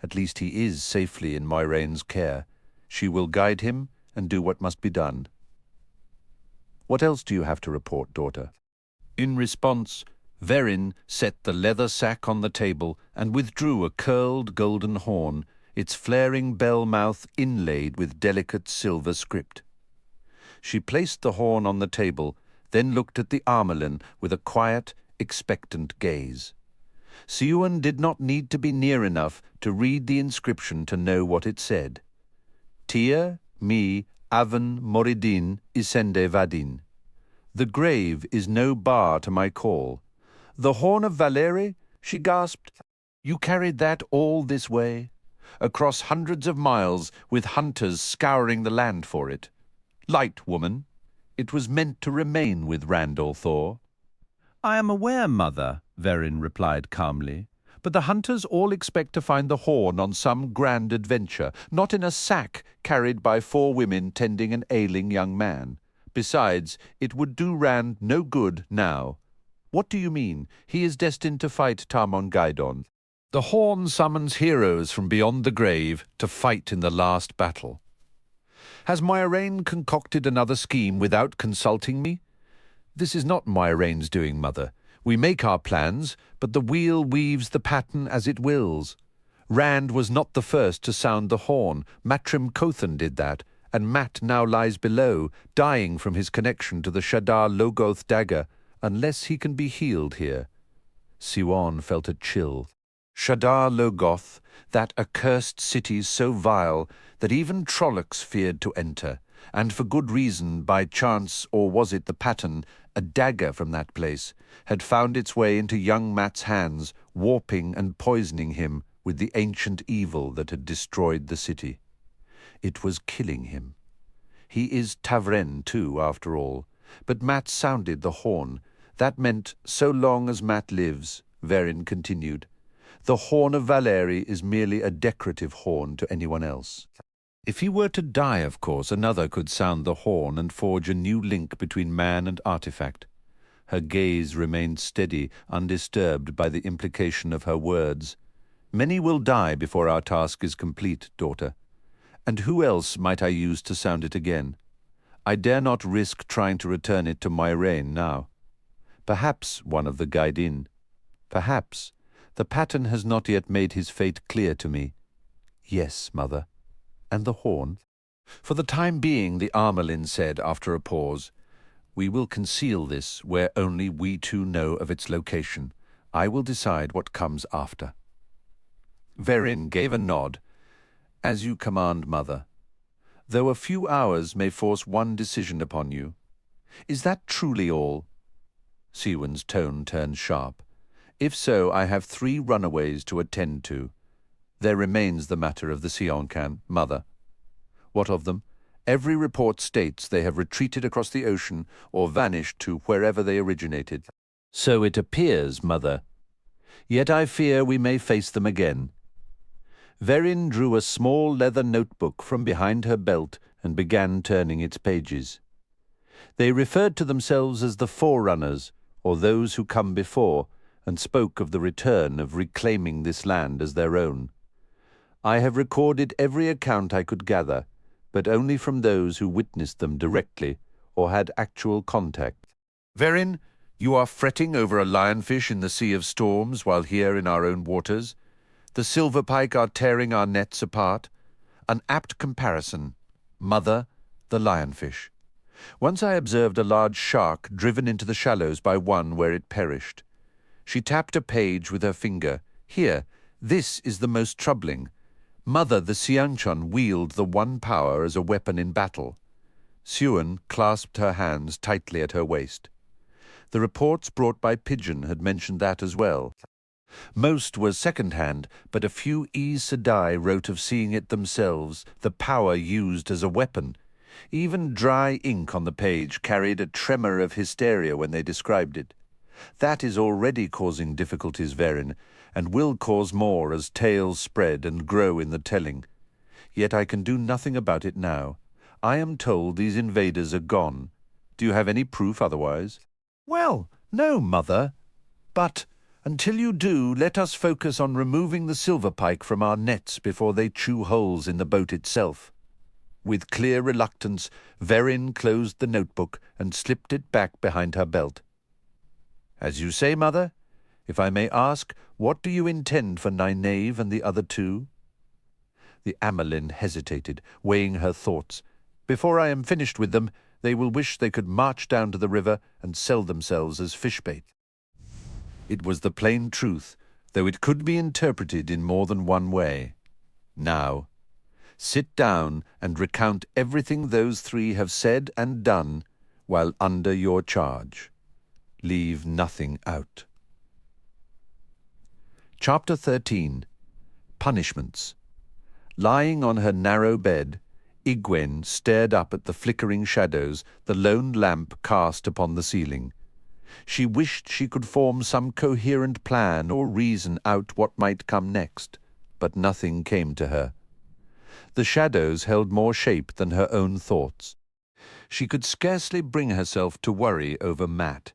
At least he is safely in Moiraine's care. She will guide him and do what must be done. What else do you have to report, daughter?" In response, Verin set the leather sack on the table and withdrew a curled golden horn, its flaring bell mouth inlaid with delicate silver script. She placed the horn on the table, then looked at the Armelin with a quiet, expectant gaze. Siwan did not need to be near enough to read the inscription to know what it said. Tia mi avan moridin isende vadin. The grave is no bar to my call. The horn of Valeri, she gasped. You carried that all this way? Across hundreds of miles, with hunters scouring the land for it. Light woman, it was meant to remain with Randall Thor. "I am aware, Mother," Verin replied calmly, "but the hunters all expect to find the horn on some grand adventure, not in a sack carried by 4 women tending an ailing young man. Besides, it would do Rand no good now. What do you mean? He is destined to fight Tarmon Gaidon. The horn summons heroes from beyond the grave to fight in the last battle. Has Moiraine concocted another scheme without consulting me? This is not Moiraine's doing, Mother. We make our plans, but the wheel weaves the pattern as it wills. Rand was not the first to sound the horn. Matrim Kothan did that, and Mat now lies below, dying from his connection to the Shadar Logoth dagger, unless he can be healed here." Siwan felt a chill. Shadar Logoth, that accursed city so vile that even Trollocs feared to enter, and for good reason, by chance, or was it the pattern, a dagger from that place, had found its way into young Mat's hands, warping and poisoning him with the ancient evil that had destroyed the city. It was killing him. He is Tavren, too, after all. But Mat sounded the horn. That meant, so long as Mat lives, Verin continued. The horn of Valeri is merely a decorative horn to anyone else. If he were to die, of course, another could sound the horn and forge a new link between man and artifact. Her gaze remained steady, undisturbed by the implication of her words. Many will die before our task is complete, daughter. And who else might I use to sound it again? I dare not risk trying to return it to Moiraine now. Perhaps one of the Gaidin. Perhaps. The pattern has not yet made his fate clear to me. Yes, Mother. And the horn? For the time being, the Armelin said after a pause, we will conceal this where only we 2 know of its location. I will decide what comes after. Verin gave a nod. As you command, Mother. Though a few hours may force one decision upon you. Is that truly all? Siwan's tone turned sharp. If so, I have 3 runaways to attend to. There remains the matter of the Sioncan, Mother. What of them? Every report states they have retreated across the ocean or vanished to wherever they originated. So it appears, Mother. Yet I fear we may face them again. Verin drew a small leather notebook from behind her belt and began turning its pages. They referred to themselves as the Forerunners, or those who come before, and spoke of the return of reclaiming this land as their own. I have recorded every account I could gather, but only from those who witnessed them directly or had actual contact. Verin, you are fretting over a lionfish in the sea of storms while here in our own waters. The silverpike are tearing our nets apart. An apt comparison. Mother, the lionfish. Once I observed a large shark driven into the shallows by one where it perished. She tapped a page with her finger. Here, this is the most troubling. Mother, the Xiangchun, wield the one power as a weapon in battle. Xuan clasped her hands tightly at her waist. The reports brought by Pigeon had mentioned that as well. Most were second-hand, but a few Aes Sedai wrote of seeing it themselves, the power used as a weapon. Even dry ink on the page carried a tremor of hysteria when they described it. That is already causing difficulties, Verin, and will cause more as tales spread and grow in the telling. Yet I can do nothing about it now. I am told these invaders are gone. Do you have any proof otherwise? Well, no, Mother. But until you do, let us focus on removing the silverpike from our nets before they chew holes in the boat itself. With clear reluctance, Verin closed the notebook and slipped it back behind her belt. As you say, Mother, if I may ask, what do you intend for Nynaeve and the other two? The Amelin hesitated, weighing her thoughts. Before I am finished with them, they will wish they could march down to the river and sell themselves as fish bait. It was the plain truth, though it could be interpreted in more than one way. Now, sit down and recount everything those three have said and done while under your charge. Leave nothing out. Chapter 13. Punishments. Lying on her narrow bed, Egwene stared up at the flickering shadows the lone lamp cast upon the ceiling. She wished she could form some coherent plan or reason out what might come next, but nothing came to her. The shadows held more shape than her own thoughts. She could scarcely bring herself to worry over Matt,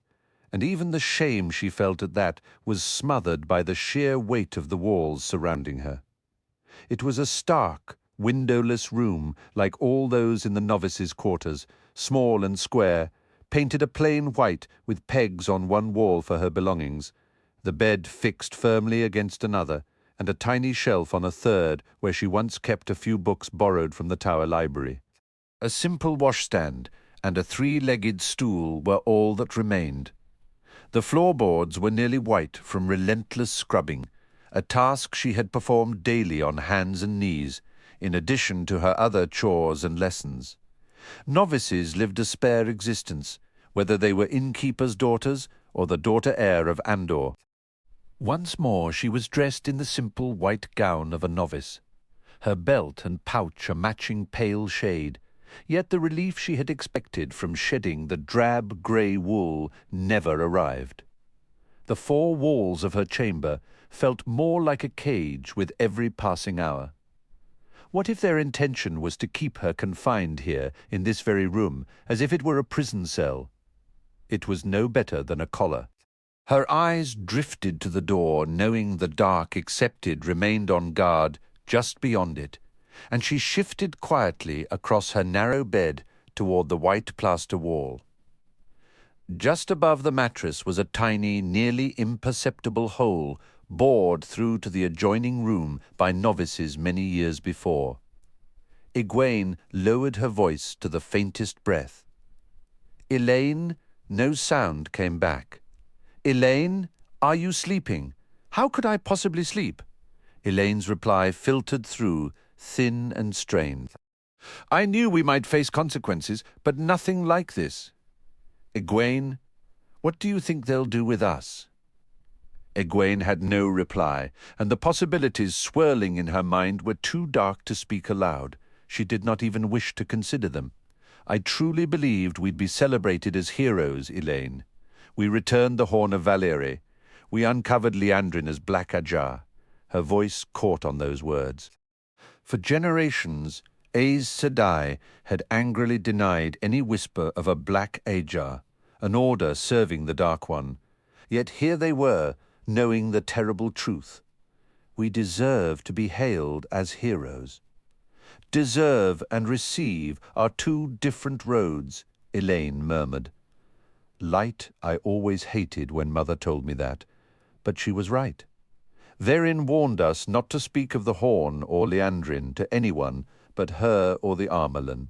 and even the shame she felt at that was smothered by the sheer weight of the walls surrounding her. It was a stark, windowless room like all those in the novices' quarters, small and square, painted a plain white with pegs on one wall for her belongings, the bed fixed firmly against another, and a tiny shelf on a third where she once kept a few books borrowed from the Tower Library. A simple washstand and a three-legged stool were all that remained. The floorboards were nearly white from relentless scrubbing, a task she had performed daily on hands and knees, in addition to her other chores and lessons. Novices lived a spare existence, whether they were innkeepers' daughters or the daughter-heir of Andor. Once more she was dressed in the simple white gown of a novice, her belt and pouch a matching pale shade, yet the relief she had expected from shedding the drab grey wool never arrived. The four walls of her chamber felt more like a cage with every passing hour. What if their intention was to keep her confined here in this very room, as if it were a prison cell? It was no better than a collar. Her eyes drifted to the door, knowing the dark accepted remained on guard just beyond it, and she shifted quietly across her narrow bed toward the white plaster wall. Just above the mattress was a tiny, nearly imperceptible hole bored through to the adjoining room by novices many years before. Egwene lowered her voice to the faintest breath. "Elaine?" No sound came back. "Elaine, are you sleeping? How could I possibly sleep?" Elaine's reply filtered through, thin and strained. "I knew we might face consequences, but nothing like this. Egwene, what do you think they'll do with us?" Egwene had no reply, and the possibilities swirling in her mind were too dark to speak aloud. She did not even wish to consider them. "I truly believed we'd be celebrated as heroes, Elaine. We returned the horn of Valeri. We uncovered Leandrina's black ajar. Her voice caught on those words. For generations, Aes Sedai had angrily denied any whisper of a black ajar, an order serving the Dark One. Yet here they were, knowing the terrible truth. We deserve to be hailed as heroes. Deserve and receive are two different roads, Elaine murmured. Light I always hated when Mother told me that, but she was right. Verin warned us not to speak of the Horn or Leandrin to anyone but her or the Armelin.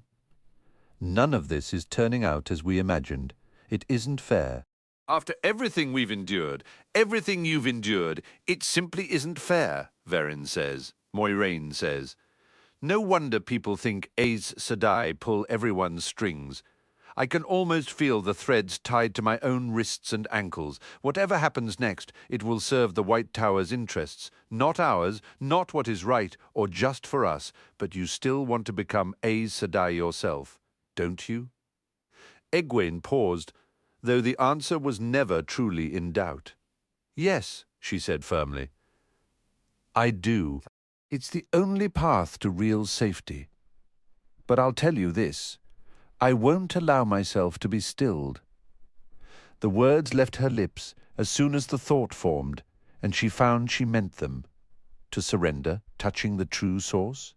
None of this is turning out as we imagined. It isn't fair. After everything we've endured, everything you've endured, it simply isn't fair, Verin says. Moiraine says. No wonder people think Aes Sedai pull everyone's strings. I can almost feel the threads tied to my own wrists and ankles. Whatever happens next, it will serve the White Tower's interests, not ours, not what is right or just for us, but you still want to become Aes Sedai yourself, don't you? Egwene paused, though the answer was never truly in doubt. Yes, she said firmly. I do. It's the only path to real safety. But I'll tell you this. I won't allow myself to be stilled. The words left her lips as soon as the thought formed, and she found she meant them. To surrender, touching the true source?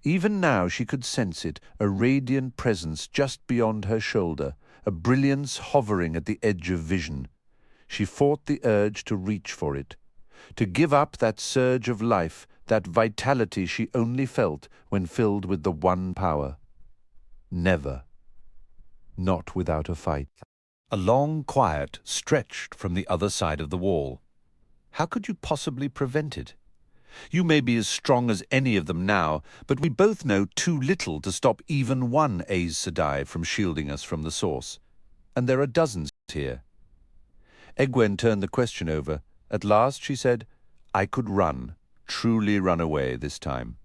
Even now she could sense it, a radiant presence just beyond her shoulder, a brilliance hovering at the edge of vision. She fought the urge to reach for it, to give up that surge of life, that vitality she only felt when filled with the one power. Never. Not without a fight. A long quiet stretched from the other side of the wall. How could you possibly prevent it? You may be as strong as any of them now, but we both know too little to stop even one Aes Sedai from shielding us from the source. And there are dozens here. Egwene turned the question over. At last she said, I could run, truly run away this time.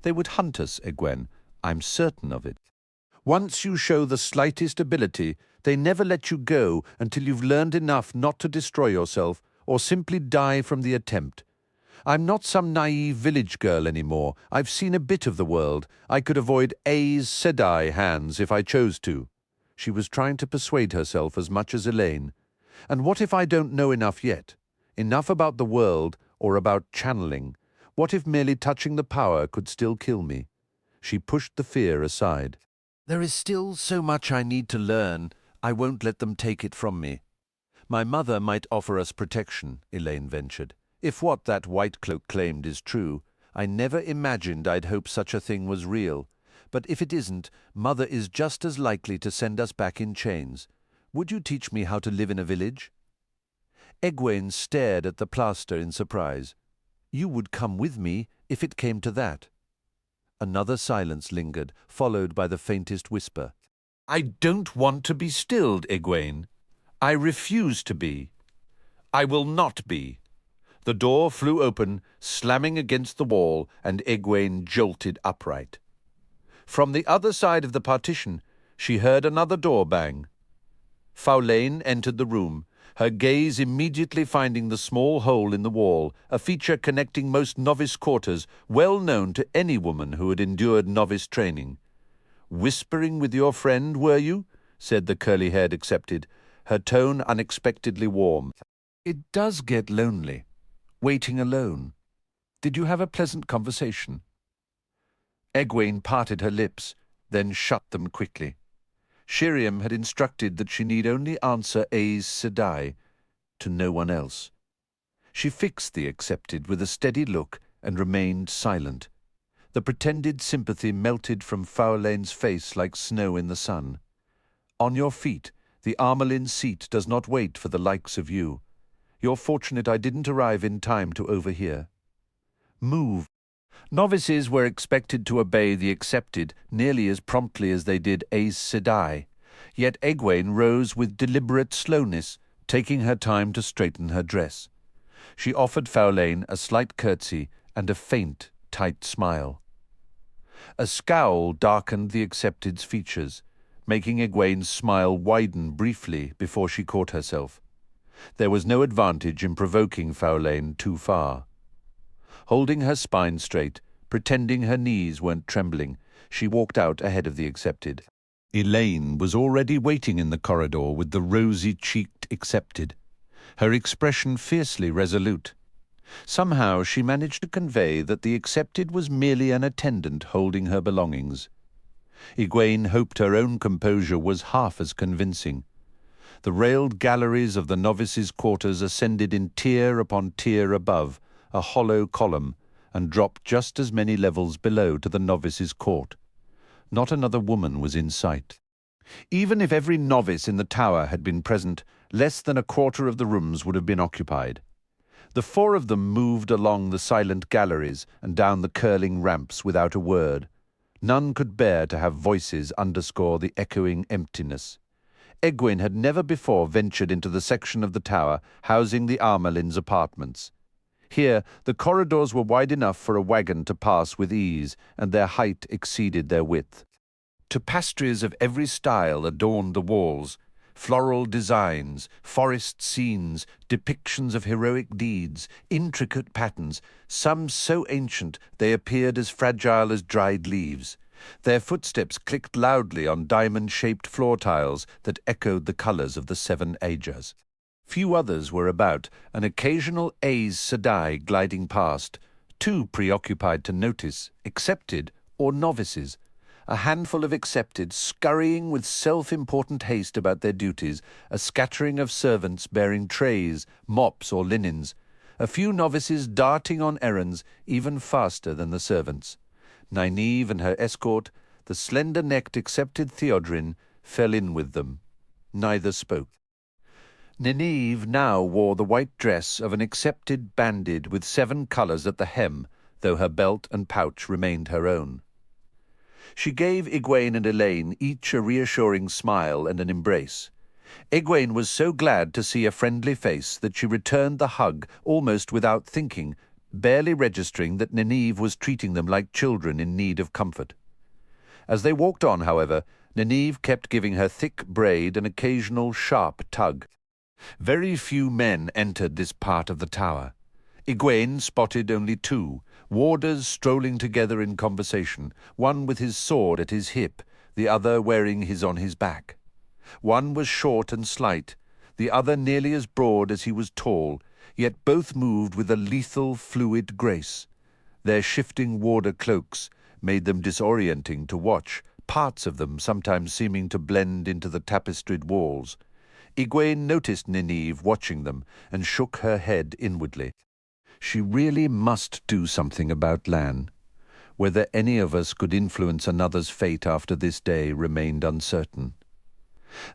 They would hunt us, Egwene. I'm certain of it. Once you show the slightest ability, they never let you go until you've learned enough not to destroy yourself or simply die from the attempt. I'm not some naive village girl anymore. I've seen a bit of the world. I could avoid Aes Sedai hands if I chose to. She was trying to persuade herself as much as Elaine. And what if I don't know enough yet? Enough about the world or about channeling? What if merely touching the power could still kill me? She pushed the fear aside. There is still so much I need to learn. I won't let them take it from me. My mother might offer us protection, Elaine ventured. If what that white cloak claimed is true, I never imagined I'd hope such a thing was real. But if it isn't, Mother is just as likely to send us back in chains. Would you teach me how to live in a village? Egwene stared at the plaster in surprise. You would come with me if it came to that. Another silence lingered, followed by the faintest whisper. I don't want to be stilled, Egwene. I refuse to be. I will not be. The door flew open, slamming against the wall, and Egwene jolted upright. From the other side of the partition, she heard another door bang. Faolain entered the room, her gaze immediately finding the small hole in the wall, a feature connecting most novice quarters, well known to any woman who had endured novice training. Whispering with your friend, were you? Said the curly-haired accepted, her tone unexpectedly warm. It does get lonely. Waiting alone. Did you have a pleasant conversation? Egwene parted her lips, then shut them quickly. Shiriam had instructed that she need only answer Aes Sedai, to no one else. She fixed the accepted with a steady look and remained silent. The pretended sympathy melted from Faolain's face like snow in the sun. On your feet, the Armelin's seat does not wait for the likes of you. You're fortunate I didn't arrive in time to overhear. Move. Novices were expected to obey the accepted nearly as promptly as they did Aes Sedai, yet Egwene rose with deliberate slowness, taking her time to straighten her dress. She offered Faolain a slight curtsy and a faint, tight smile. A scowl darkened the accepted's features, making Egwene's smile widen briefly before she caught herself. There was no advantage in provoking Faolain too far. Holding her spine straight, pretending her knees weren't trembling, she walked out ahead of the accepted. Elaine was already waiting in the corridor with the rosy-cheeked accepted, her expression fiercely resolute. Somehow she managed to convey that the accepted was merely an attendant holding her belongings. Egwene hoped her own composure was half as convincing. The railed galleries of the novices' quarters ascended in tier upon tier above, a hollow column, and dropped just as many levels below to the novices' court. Not another woman was in sight. Even if every novice in the tower had been present, less than a quarter of the rooms would have been occupied. The four of them moved along the silent galleries and down the curling ramps without a word. None could bear to have voices underscore the echoing emptiness. Egwene had never before ventured into the section of the tower housing the Armelins' apartments. Here the corridors were wide enough for a wagon to pass with ease, and their height exceeded their width. Tapestries of every style adorned the walls, floral designs, forest scenes, depictions of heroic deeds, intricate patterns, some so ancient they appeared as fragile as dried leaves. Their footsteps clicked loudly on diamond-shaped floor tiles that echoed the colours of the 7 Ajas. Few others were about, an occasional Aes Sedai gliding past, too preoccupied to notice, accepted, or novices. A handful of accepted scurrying with self-important haste about their duties, a scattering of servants bearing trays, mops or linens, a few novices darting on errands even faster than the servants. Nynaeve and her escort, the slender-necked accepted Theodrin, fell in with them. Neither spoke. Nynaeve now wore the white dress of an accepted banded with 7 colours at the hem, though her belt and pouch remained her own. She gave Egwene and Elaine each a reassuring smile and an embrace. Egwene was so glad to see a friendly face that she returned the hug almost without thinking, barely registering that Nynaeve was treating them like children in need of comfort. As they walked on, however, Nynaeve kept giving her thick braid an occasional sharp tug. Very few men entered this part of the tower. Egwene spotted only 2, warders strolling together in conversation, one with his sword at his hip, the other wearing his on his back. One was short and slight, the other nearly as broad as he was tall, yet both moved with a lethal, fluid grace. Their shifting warder cloaks made them disorienting to watch, parts of them sometimes seeming to blend into the tapestried walls. Egwene noticed Nynaeve watching them and shook her head inwardly. She really must do something about Lan. Whether any of us could influence another's fate after this day remained uncertain.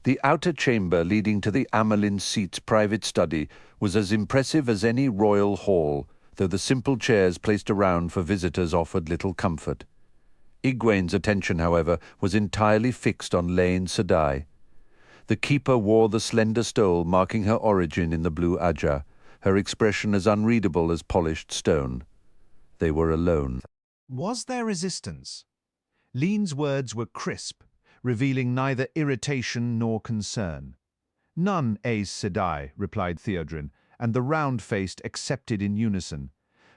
The outer chamber leading to the Amelin Seat's private study was as impressive as any royal hall, though the simple chairs placed around for visitors offered little comfort. Egwene's attention, however, was entirely fixed on Lane Sedai. The keeper wore the slender stole marking her origin in the blue Aja, her expression as unreadable as polished stone. They were alone. Was there resistance? Lean's words were crisp, revealing neither irritation nor concern. None, Aes Sedai, replied Theodrin, and the round-faced accepted in unison.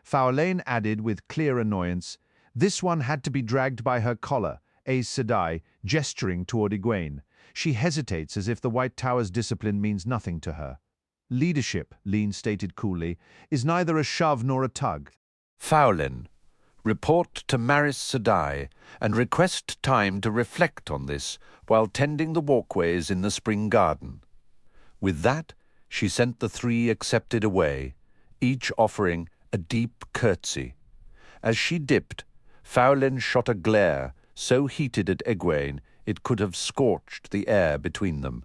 Faolain added with clear annoyance, this one had to be dragged by her collar, Aes Sedai, gesturing toward Egwene. She hesitates as if the White Tower's discipline means nothing to her. Leadership, Lean stated coolly, is neither a shove nor a tug. Faolain, report to Maris Sedai and request time to reflect on this while tending the walkways in the spring garden. With that, she sent the 3 accepted away, each offering a deep curtsy. As she dipped, Faolain shot a glare so heated at Egwene it could have scorched the air between them.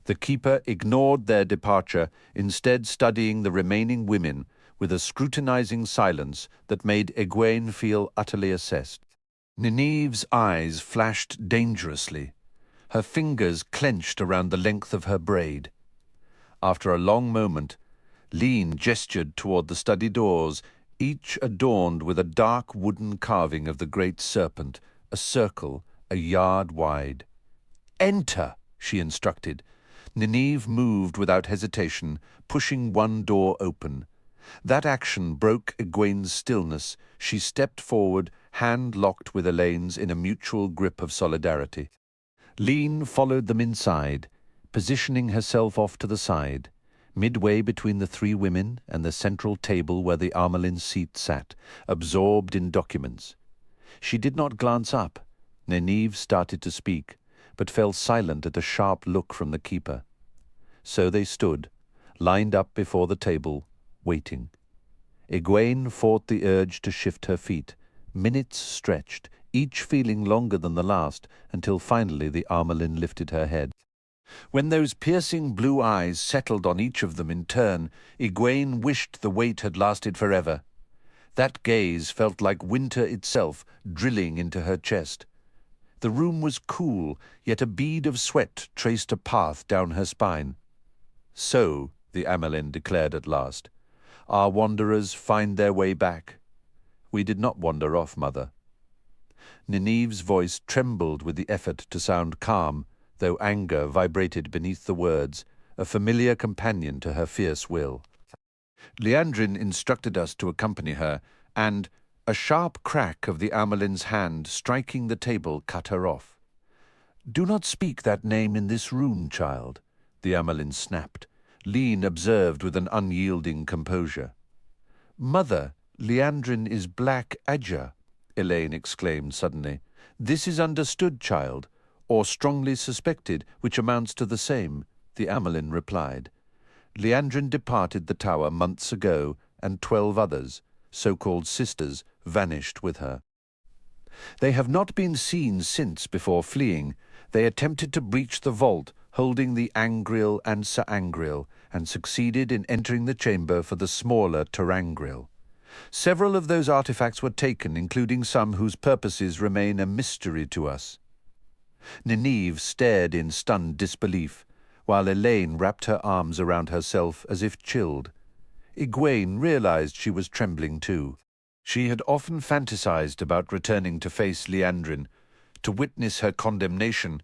The keeper ignored their departure, instead studying the remaining women with a scrutinizing silence that made Egwene feel utterly assessed. Nynaeve's eyes flashed dangerously. Her fingers clenched around the length of her braid. After a long moment, Lean gestured toward the study doors, each adorned with a dark wooden carving of the great serpent, a circle a yard wide. "Enter," she instructed. Nynaeve moved without hesitation, pushing one door open. That action broke Egwene's stillness. She stepped forward, hand locked with Elaine's in a mutual grip of solidarity. Lean followed them inside, positioning herself off to the side, midway between the three women and the central table where the Armelin seat sat, absorbed in documents. She did not glance up. Nynaeve started to speak, but fell silent at a sharp look from the keeper. So they stood, lined up before the table, waiting. Egwene fought the urge to shift her feet. Minutes stretched, each feeling longer than the last, until finally the Armelin lifted her head. When those piercing blue eyes settled on each of them in turn, Egwene wished the wait had lasted forever. That gaze felt like winter itself, drilling into her chest. The room was cool, yet a bead of sweat traced a path down her spine. "So," the Amelin declared at last, "our wanderers find their way back. We did not wander off, Mother." Nynaeve's voice trembled with the effort to sound calm, though anger vibrated beneath the words, a familiar companion to her fierce will. Liandrin instructed us to accompany her, and a sharp crack of the Amelin's hand striking the table cut her off. "Do not speak that name in this room, child," the Amelin snapped. Lean observed with an unyielding composure. "Mother, Liandrin is Black Adja," Elaine exclaimed suddenly. "This is understood, child, or strongly suspected, which amounts to the same," the Amelin replied. "Liandrin departed the tower months ago, and 12 others, so-called sisters, vanished with her. They have not been seen since before fleeing. They attempted to breach the vault, holding the Angreal and Sa'angreal, and succeeded in entering the chamber for the smaller Terangreal. Several of those artifacts were taken, including some whose purposes remain a mystery to us." Nynaeve stared in stunned disbelief, while Elaine wrapped her arms around herself as if chilled. Egwene realized she was trembling too. She had often fantasized about returning to face Liandrin, to witness her condemnation,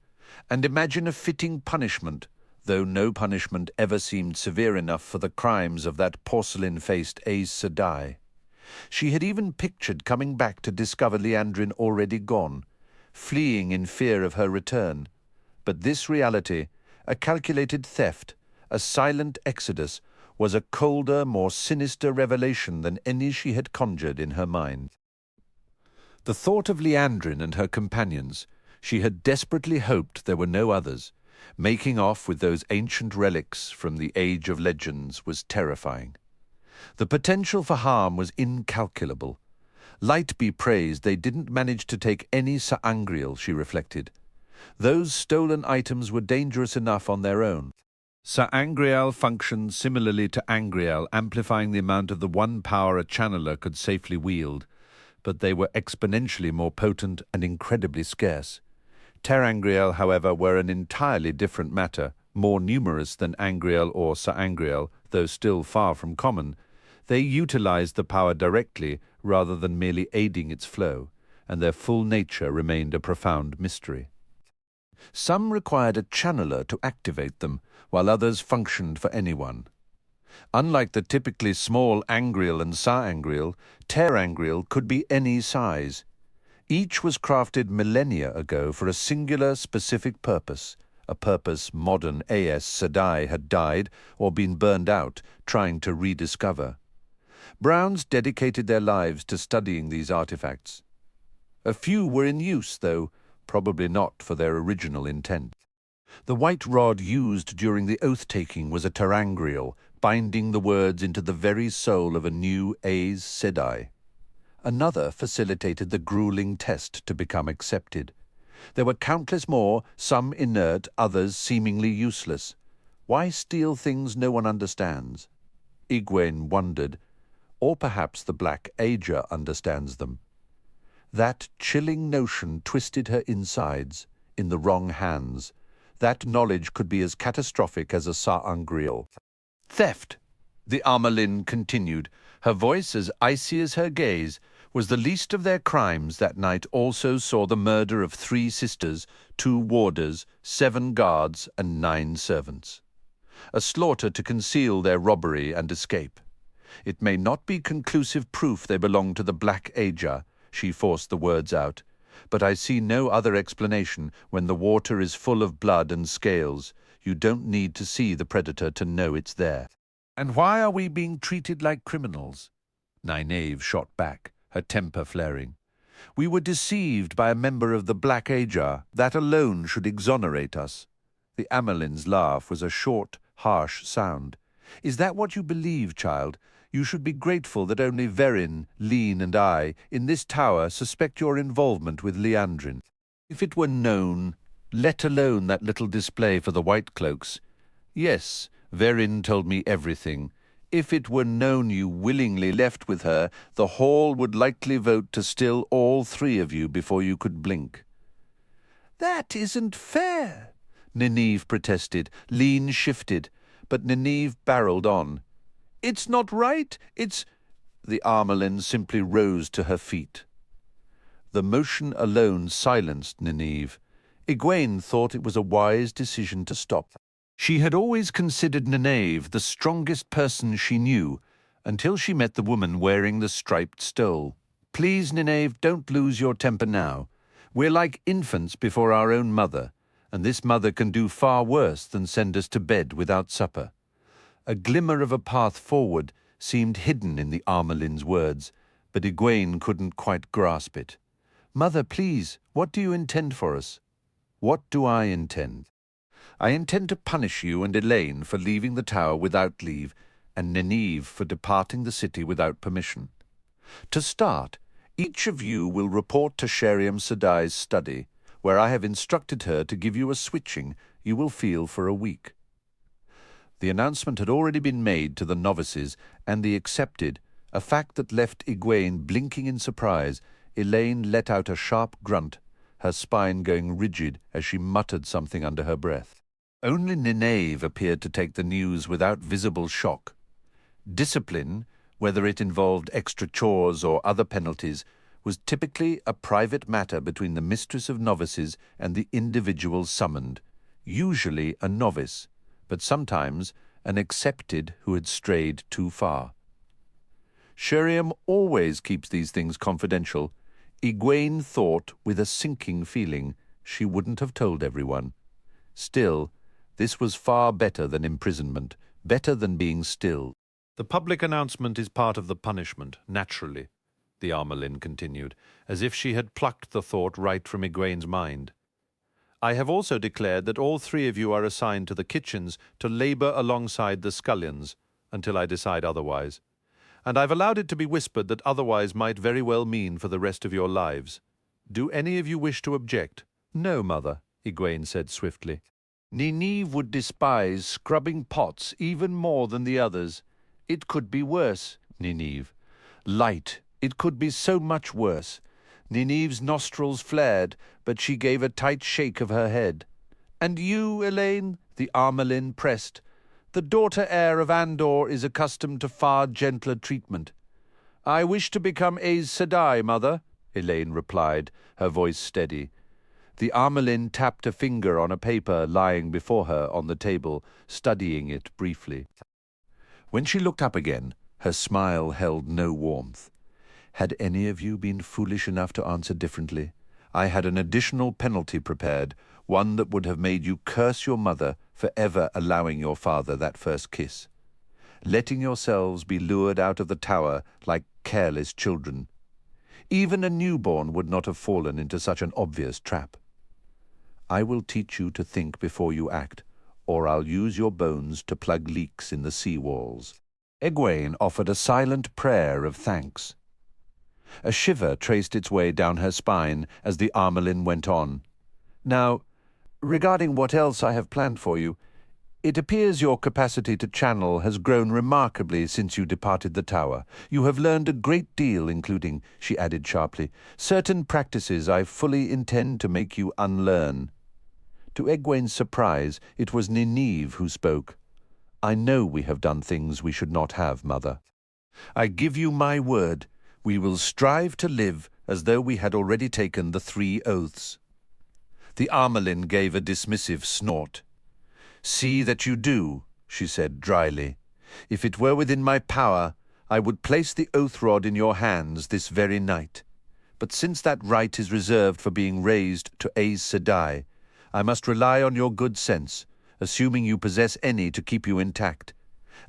and imagine a fitting punishment, though no punishment ever seemed severe enough for the crimes of that porcelain-faced Aes Sedai. She had even pictured coming back to discover Liandrin already gone, fleeing in fear of her return. But this reality, a calculated theft, a silent exodus, was a colder, more sinister revelation than any she had conjured in her mind. The thought of Liandrin and her companions, she had desperately hoped there were no others, making off with those ancient relics from the Age of Legends, was terrifying. The potential for harm was incalculable. Light be praised they didn't manage to take any Sa'angreal, she reflected. Those stolen items were dangerous enough on their own. Sa'angreal functioned similarly to Angreal, amplifying the amount of the one power a channeler could safely wield, but they were exponentially more potent and incredibly scarce. Terangreal, however, were an entirely different matter, more numerous than Angreal or Sa'angreal, though still far from common. They utilized the power directly rather than merely aiding its flow, and their full nature remained a profound mystery. Some required a channeler to activate them, while others functioned for anyone. Unlike the typically small Angreal and Sa'angreal, Terangreal could be any size. Each was crafted millennia ago for a singular specific purpose, a purpose modern Aes Sedai had died or been burned out trying to rediscover. Browns dedicated their lives to studying these artifacts. A few were in use, though, probably not for their original intent. The white rod used during the oath-taking was a Terangreal, binding the words into the very soul of a new Aes Sedai. Another facilitated the grueling test to become accepted. There were countless more, some inert, others seemingly useless. Why steal things no one understands? Egwene wondered, or perhaps the Black Adja understands them. That chilling notion twisted her insides, in the wrong hands. That knowledge could be as catastrophic as a Sa'angreal. "Theft," the Amelin continued, her voice as icy as her gaze, was the least of their crimes that night also saw the murder of 3 sisters, 2 warders, 7 guards, and 9 servants. A slaughter to conceal their robbery and escape. It may not be conclusive proof they belong to the Black Aja, she forced the words out, but I see no other explanation. When the water is full of blood and scales, you don't need to see the predator to know it's there. And why are we being treated like criminals? Nynaeve shot back, her temper flaring. We were deceived by a member of the Black Aja. That alone should exonerate us. The Amerlin's laugh was a short, harsh sound. Is that what you believe, child? You should be grateful that only Verin, Lean, and I, in this tower, suspect your involvement with Leandrin. If it were known, let alone that little display for the White Cloaks. Yes, Verin told me everything. If it were known you willingly left with her, the Hall would likely vote to still all 3 of you before you could blink. That isn't fair, Nynaeve protested. Lean shifted, but Nynaeve barreled on. It's not right, it's... The Amerlin simply rose to her feet. The motion alone silenced Nynaeve. Egwene thought it was a wise decision to stop. She had always considered Nynaeve the strongest person she knew, until she met the woman wearing the striped stole. Please, Nynaeve, don't lose your temper now. We're like infants before our own mother, and this mother can do far worse than send us to bed without supper. A glimmer of a path forward seemed hidden in the Amerlin's words, but Egwene couldn't quite grasp it. Mother, please, what do you intend for us? What do I intend? I intend to punish you and Elaine for leaving the tower without leave, and Nynaeve for departing the city without permission. To start, each of you will report to Sheriam Sedai's study, where I have instructed her to give you a switching you will feel for a week. The announcement had already been made to the novices, and the accepted, a fact that left Egwene blinking in surprise. Elaine let out a sharp grunt, her spine going rigid as she muttered something under her breath. Only Nynaeve appeared to take the news without visible shock. Discipline, whether it involved extra chores or other penalties, was typically a private matter between the mistress of novices and the individual summoned, usually a novice, but sometimes an accepted who had strayed too far. Sheriam always keeps these things confidential. Egwene thought, with a sinking feeling, she wouldn't have told everyone. Still, this was far better than imprisonment, better than being still. The public announcement is part of the punishment, naturally, the Amerlin continued, as if she had plucked the thought right from Egwene's mind. I have also declared that all 3 of you are assigned to the kitchens to labour alongside the scullions, until I decide otherwise. And I've allowed it to be whispered that otherwise might very well mean for the rest of your lives. Do any of you wish to object? No, Mother, Egwene said swiftly. Nynaeve would despise scrubbing pots even more than the others. It could be worse, Nynaeve. Light, it could be so much worse. Nynaeve's nostrils flared, but she gave a tight shake of her head. And you, Elaine? The Amerlin pressed. The daughter heir of Andor is accustomed to far gentler treatment. I wish to become Aes Sedai, Mother, Elaine replied, her voice steady. The Amerlin tapped a finger on a paper lying before her on the table, studying it briefly. When she looked up again, her smile held no warmth. Had any of you been foolish enough to answer differently? I had an additional penalty prepared, one that would have made you curse your mother for ever allowing your father that first kiss. Letting yourselves be lured out of the tower like careless children. Even a newborn would not have fallen into such an obvious trap. I will teach you to think before you act, or I'll use your bones to plug leaks in the sea walls. Egwene offered a silent prayer of thanks. A shiver traced its way down her spine as the Amerlin went on. Now, regarding what else I have planned for you, it appears your capacity to channel has grown remarkably since you departed the tower. You have learned a great deal, including, she added sharply, certain practices I fully intend to make you unlearn. To Egwene's surprise, it was Nynaeve who spoke. I know we have done things we should not have, Mother. I give you my word. We will strive to live as though we had already taken the 3 oaths. The Armelin gave a dismissive snort. See that you do, she said dryly. If it were within my power, I would place the oath rod in your hands this very night. But since that right is reserved for being raised to Aes Sedai, I must rely on your good sense, assuming you possess any to keep you intact.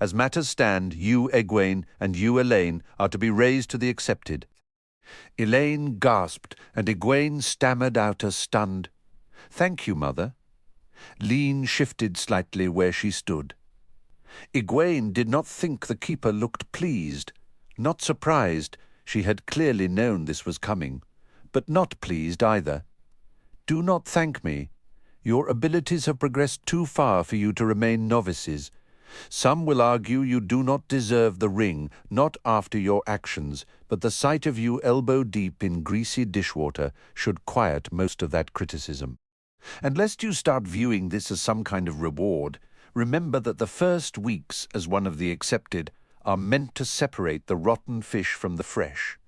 As matters stand, you, Egwene, and you, Elaine, are to be raised to the accepted. Elaine gasped, and Egwene stammered out a stunned, "Thank you, Mother." Lean shifted slightly where she stood. Egwene did not think the keeper looked pleased, not surprised. She had clearly known this was coming, but not pleased either. "Do not thank me. Your abilities have progressed too far for you to remain novices. Some will argue you do not deserve the ring, not after your actions, but the sight of you elbow-deep in greasy dishwater should quiet most of that criticism. And lest you start viewing this as some kind of reward, remember that the first weeks as one of the accepted are meant to separate the rotten fish from the fresh.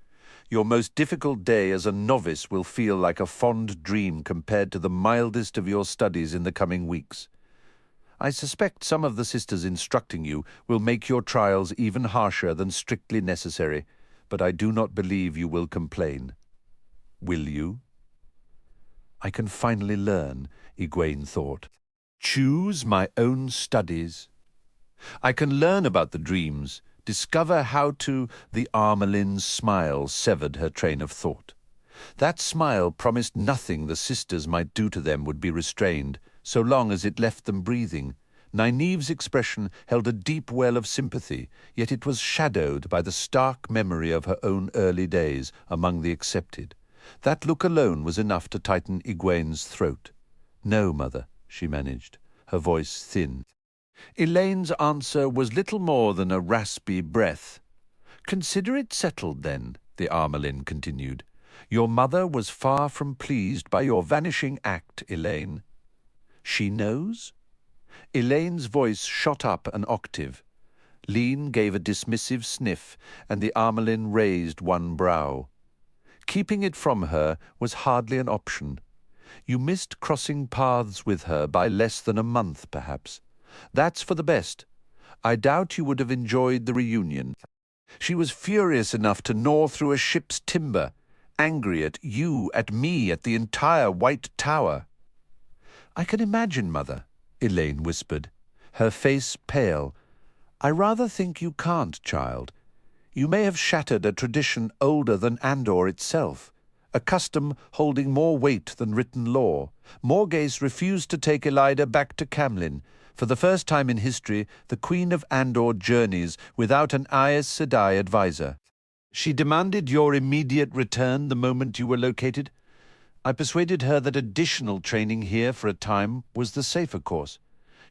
Your most difficult day as a novice will feel like a fond dream compared to the mildest of your studies in the coming weeks. I suspect some of the sisters instructing you will make your trials even harsher than strictly necessary, but I do not believe you will complain. Will you? I can finally learn, Egwene thought. Choose my own studies. I can learn about the dreams, discover how to... The Armelin's smile severed her train of thought. That smile promised nothing the sisters might do to them would be restrained, so long as it left them breathing. Nynaeve's expression held a deep well of sympathy, yet it was shadowed by the stark memory of her own early days among the accepted. That look alone was enough to tighten Egwene's throat. "No, Mother," she managed, her voice thin. Elaine's answer was little more than a raspy breath. "Consider it settled, then," the Armelin continued. "Your mother was far from pleased by your vanishing act, Elaine." "She knows?" Elaine's voice shot up an octave. Lean gave a dismissive sniff, and the Armelin raised one brow. Keeping it from her was hardly an option. You missed crossing paths with her by less than a month, perhaps. That's for the best. I doubt you would have enjoyed the reunion. She was furious enough to gnaw through a ship's timber, angry at you, at me, at the entire White Tower. "I can imagine, Mother," Elaine whispered, her face pale. "I rather think you can't, child. You may have shattered a tradition older than Andor itself, a custom holding more weight than written law. Morghese refused to take Elida back to Camlin. For the first time in history, the Queen of Andor journeys without an Aes Sedai advisor. She demanded your immediate return the moment you were located. I persuaded her that additional training here for a time was the safer course.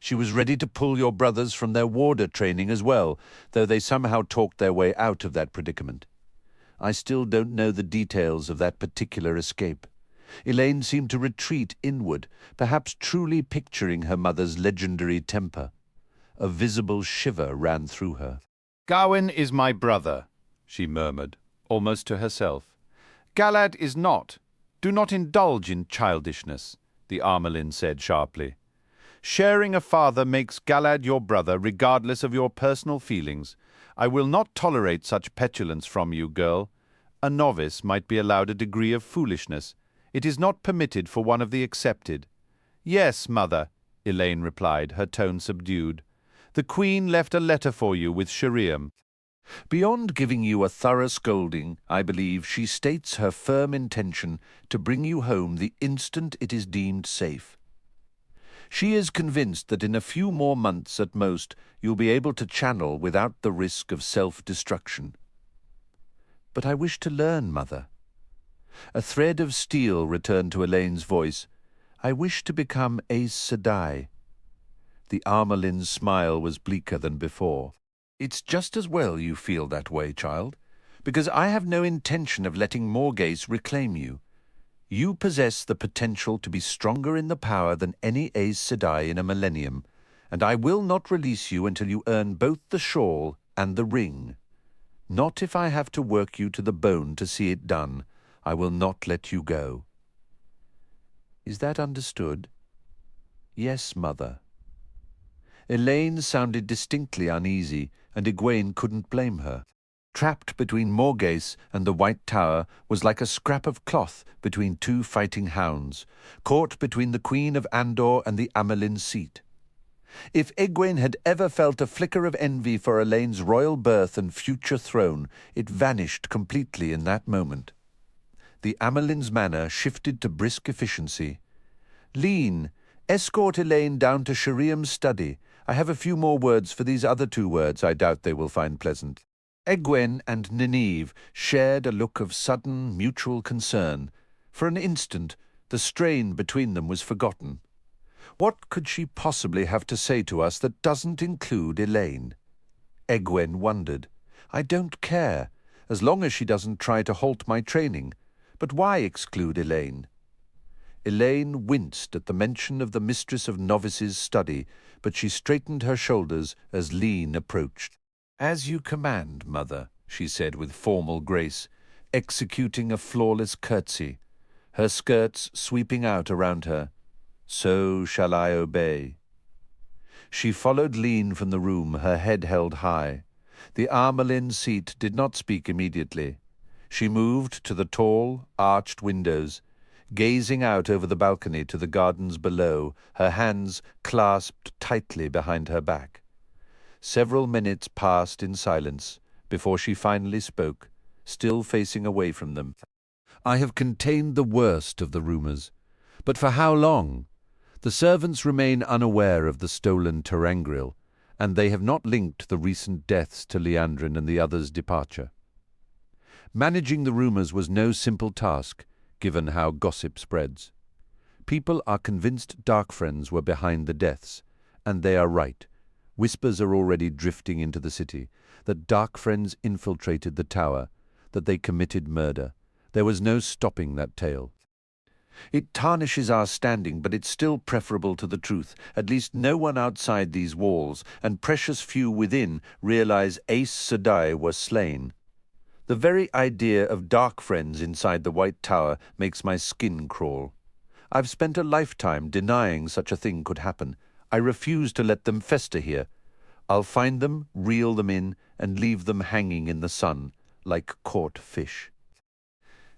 She was ready to pull your brothers from their warder training as well, though they somehow talked their way out of that predicament. I still don't know the details of that particular escape. Elaine seemed to retreat inward, perhaps truly picturing her mother's legendary temper. A visible shiver ran through her. "Gawain is my brother," she murmured, almost to herself. "Galad is not. Do not indulge in childishness," the Armelin said sharply. "Sharing a father makes Galad your brother regardless of your personal feelings. I will not tolerate such petulance from you, girl. A novice might be allowed a degree of foolishness. It is not permitted for one of the accepted." "Yes, Mother," Elaine replied, her tone subdued. "The Queen left a letter for you with Sheriam." Beyond giving you a thorough scolding, I believe she states her firm intention to bring you home the instant it is deemed safe. She is convinced that in a few more months at most you'll be able to channel without the risk of self-destruction. But I wish to learn, Mother. A thread of steel returned to Elaine's voice. I wish to become Aes Sedai. The Armelin's smile was bleaker than before. It's just as well you feel that way, child, because I have no intention of letting Morghese reclaim you. You possess the potential to be stronger in the power than any Aes Sedai in a millennium, and I will not release you until you earn both the shawl and the ring. Not if I have to work you to the bone to see it done. I will not let you go. Is that understood? Yes, mother. Elaine sounded distinctly uneasy, and Egwene couldn't blame her. Trapped between Morghese and the White Tower was like a scrap of cloth between two fighting hounds, caught between the Queen of Andor and the Amelin seat. If Egwene had ever felt a flicker of envy for Elaine's royal birth and future throne, it vanished completely in that moment. The Amelin's manner shifted to brisk efficiency. Lean, escort Elaine down to Shiriam's study. I have a few more words for these other two words I doubt they will find pleasant. Egwene and Nynaeve shared a look of sudden, mutual concern. For an instant, the strain between them was forgotten. What could she possibly have to say to us that doesn't include Elaine? Egwene wondered. I don't care, as long as she doesn't try to halt my training. But why exclude Elaine? Elaine winced at the mention of the mistress of novices' study, but she straightened her shoulders as Lean approached. As you command, mother, she said with formal grace, executing a flawless curtsy, her skirts sweeping out around her. So shall I obey. She followed Lean from the room, her head held high. The Amelin seat did not speak immediately. She moved to the tall, arched windows, gazing out over the balcony to the gardens below, her hands clasped tightly behind her back. Several minutes passed in silence before she finally spoke, still facing away from them. I have contained the worst of the rumors, but for how long? The servants remain unaware of the stolen Terangriel, and they have not linked the recent deaths to Liandrin and the others' departure. Managing the rumors was no simple task, given how gossip spreads. People are convinced dark friends were behind the deaths, and they are right. Whispers are already drifting into the city, that dark friends infiltrated the tower, that they committed murder. There was no stopping that tale. It tarnishes our standing, but it's still preferable to the truth. At least no one outside these walls, and precious few within, realize Aes Sedai was slain. The very idea of dark friends inside the White Tower makes my skin crawl. I've spent a lifetime denying such a thing could happen. I refuse to let them fester here. I'll find them, reel them in, and leave them hanging in the sun, like caught fish.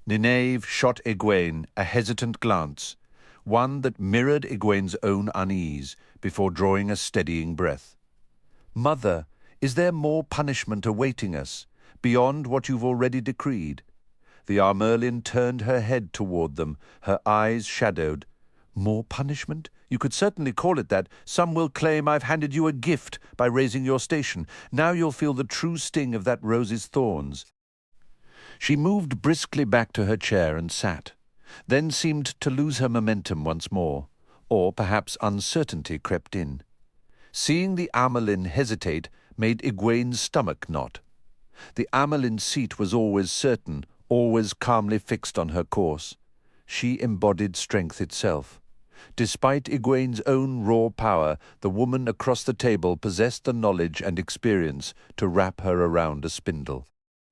Nynaeve shot Egwene a hesitant glance, one that mirrored Egwene's own unease, before drawing a steadying breath. Mother, is there more punishment awaiting us, beyond what you've already decreed? The Armerlin turned her head toward them, her eyes shadowed. More punishment? You could certainly call it that. Some will claim I've handed you a gift by raising your station. Now you'll feel the true sting of that rose's thorns. She moved briskly back to her chair and sat, then seemed to lose her momentum once more, or perhaps uncertainty crept in. Seeing the Amelin hesitate made Egwene's stomach knot. The Amelin seat was always certain, always calmly fixed on her course. She embodied strength itself. Despite Egwene's own raw power, the woman across the table possessed the knowledge and experience to wrap her around a spindle.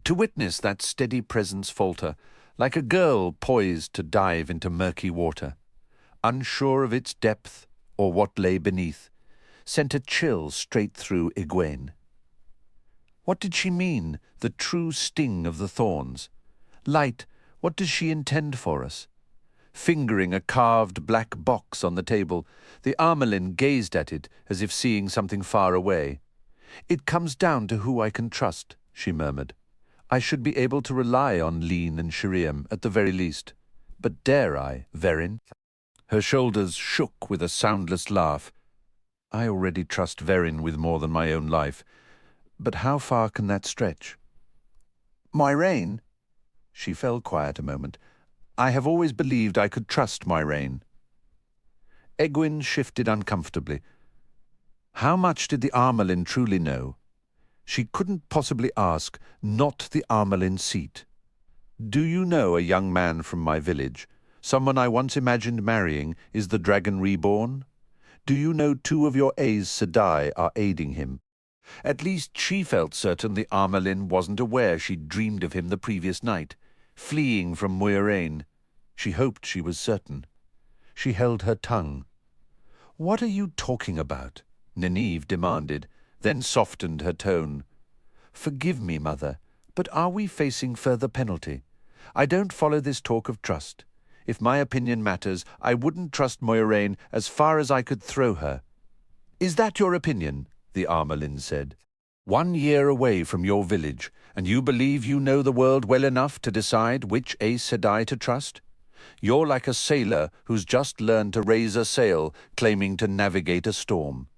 To witness that steady presence falter, like a girl poised to dive into murky water, unsure of its depth or what lay beneath, sent a chill straight through Egwene. What did she mean, the true sting of the thorns? Light, what does she intend for us? Fingering a carved black box on the table, the Amelin gazed at it as if seeing something far away. It comes down to who I can trust, she murmured. I should be able to rely on Lean and Shiriam at the very least. But dare I, Verin? Her shoulders shook with a soundless laugh. I already trust Verin with more than my own life. But how far can that stretch? Moiraine? She fell quiet a moment. I have always believed I could trust Moiraine. Egwene shifted uncomfortably. How much did the Armelin truly know? She couldn't possibly ask, not the Armelin seat. Do you know a young man from my village? Someone I once imagined marrying is the Dragon Reborn? Do you know 2 of your Aes Sedai are aiding him? At least she felt certain the Armelin wasn't aware she'd dreamed of him the previous night, fleeing from Moiraine. She hoped she was certain. She held her tongue. "What are you talking about?" Nynaeve demanded, then softened her tone. "Forgive me, Mother, but are we facing further penalty? I don't follow this talk of trust. If my opinion matters, I wouldn't trust Moiraine as far as I could throw her." "Is that your opinion?" the Armelin said. "1 year away from your village, and you believe you know the world well enough to decide which Aes Sedai to trust? You're like a sailor who's just learned to raise a sail, claiming to navigate a storm."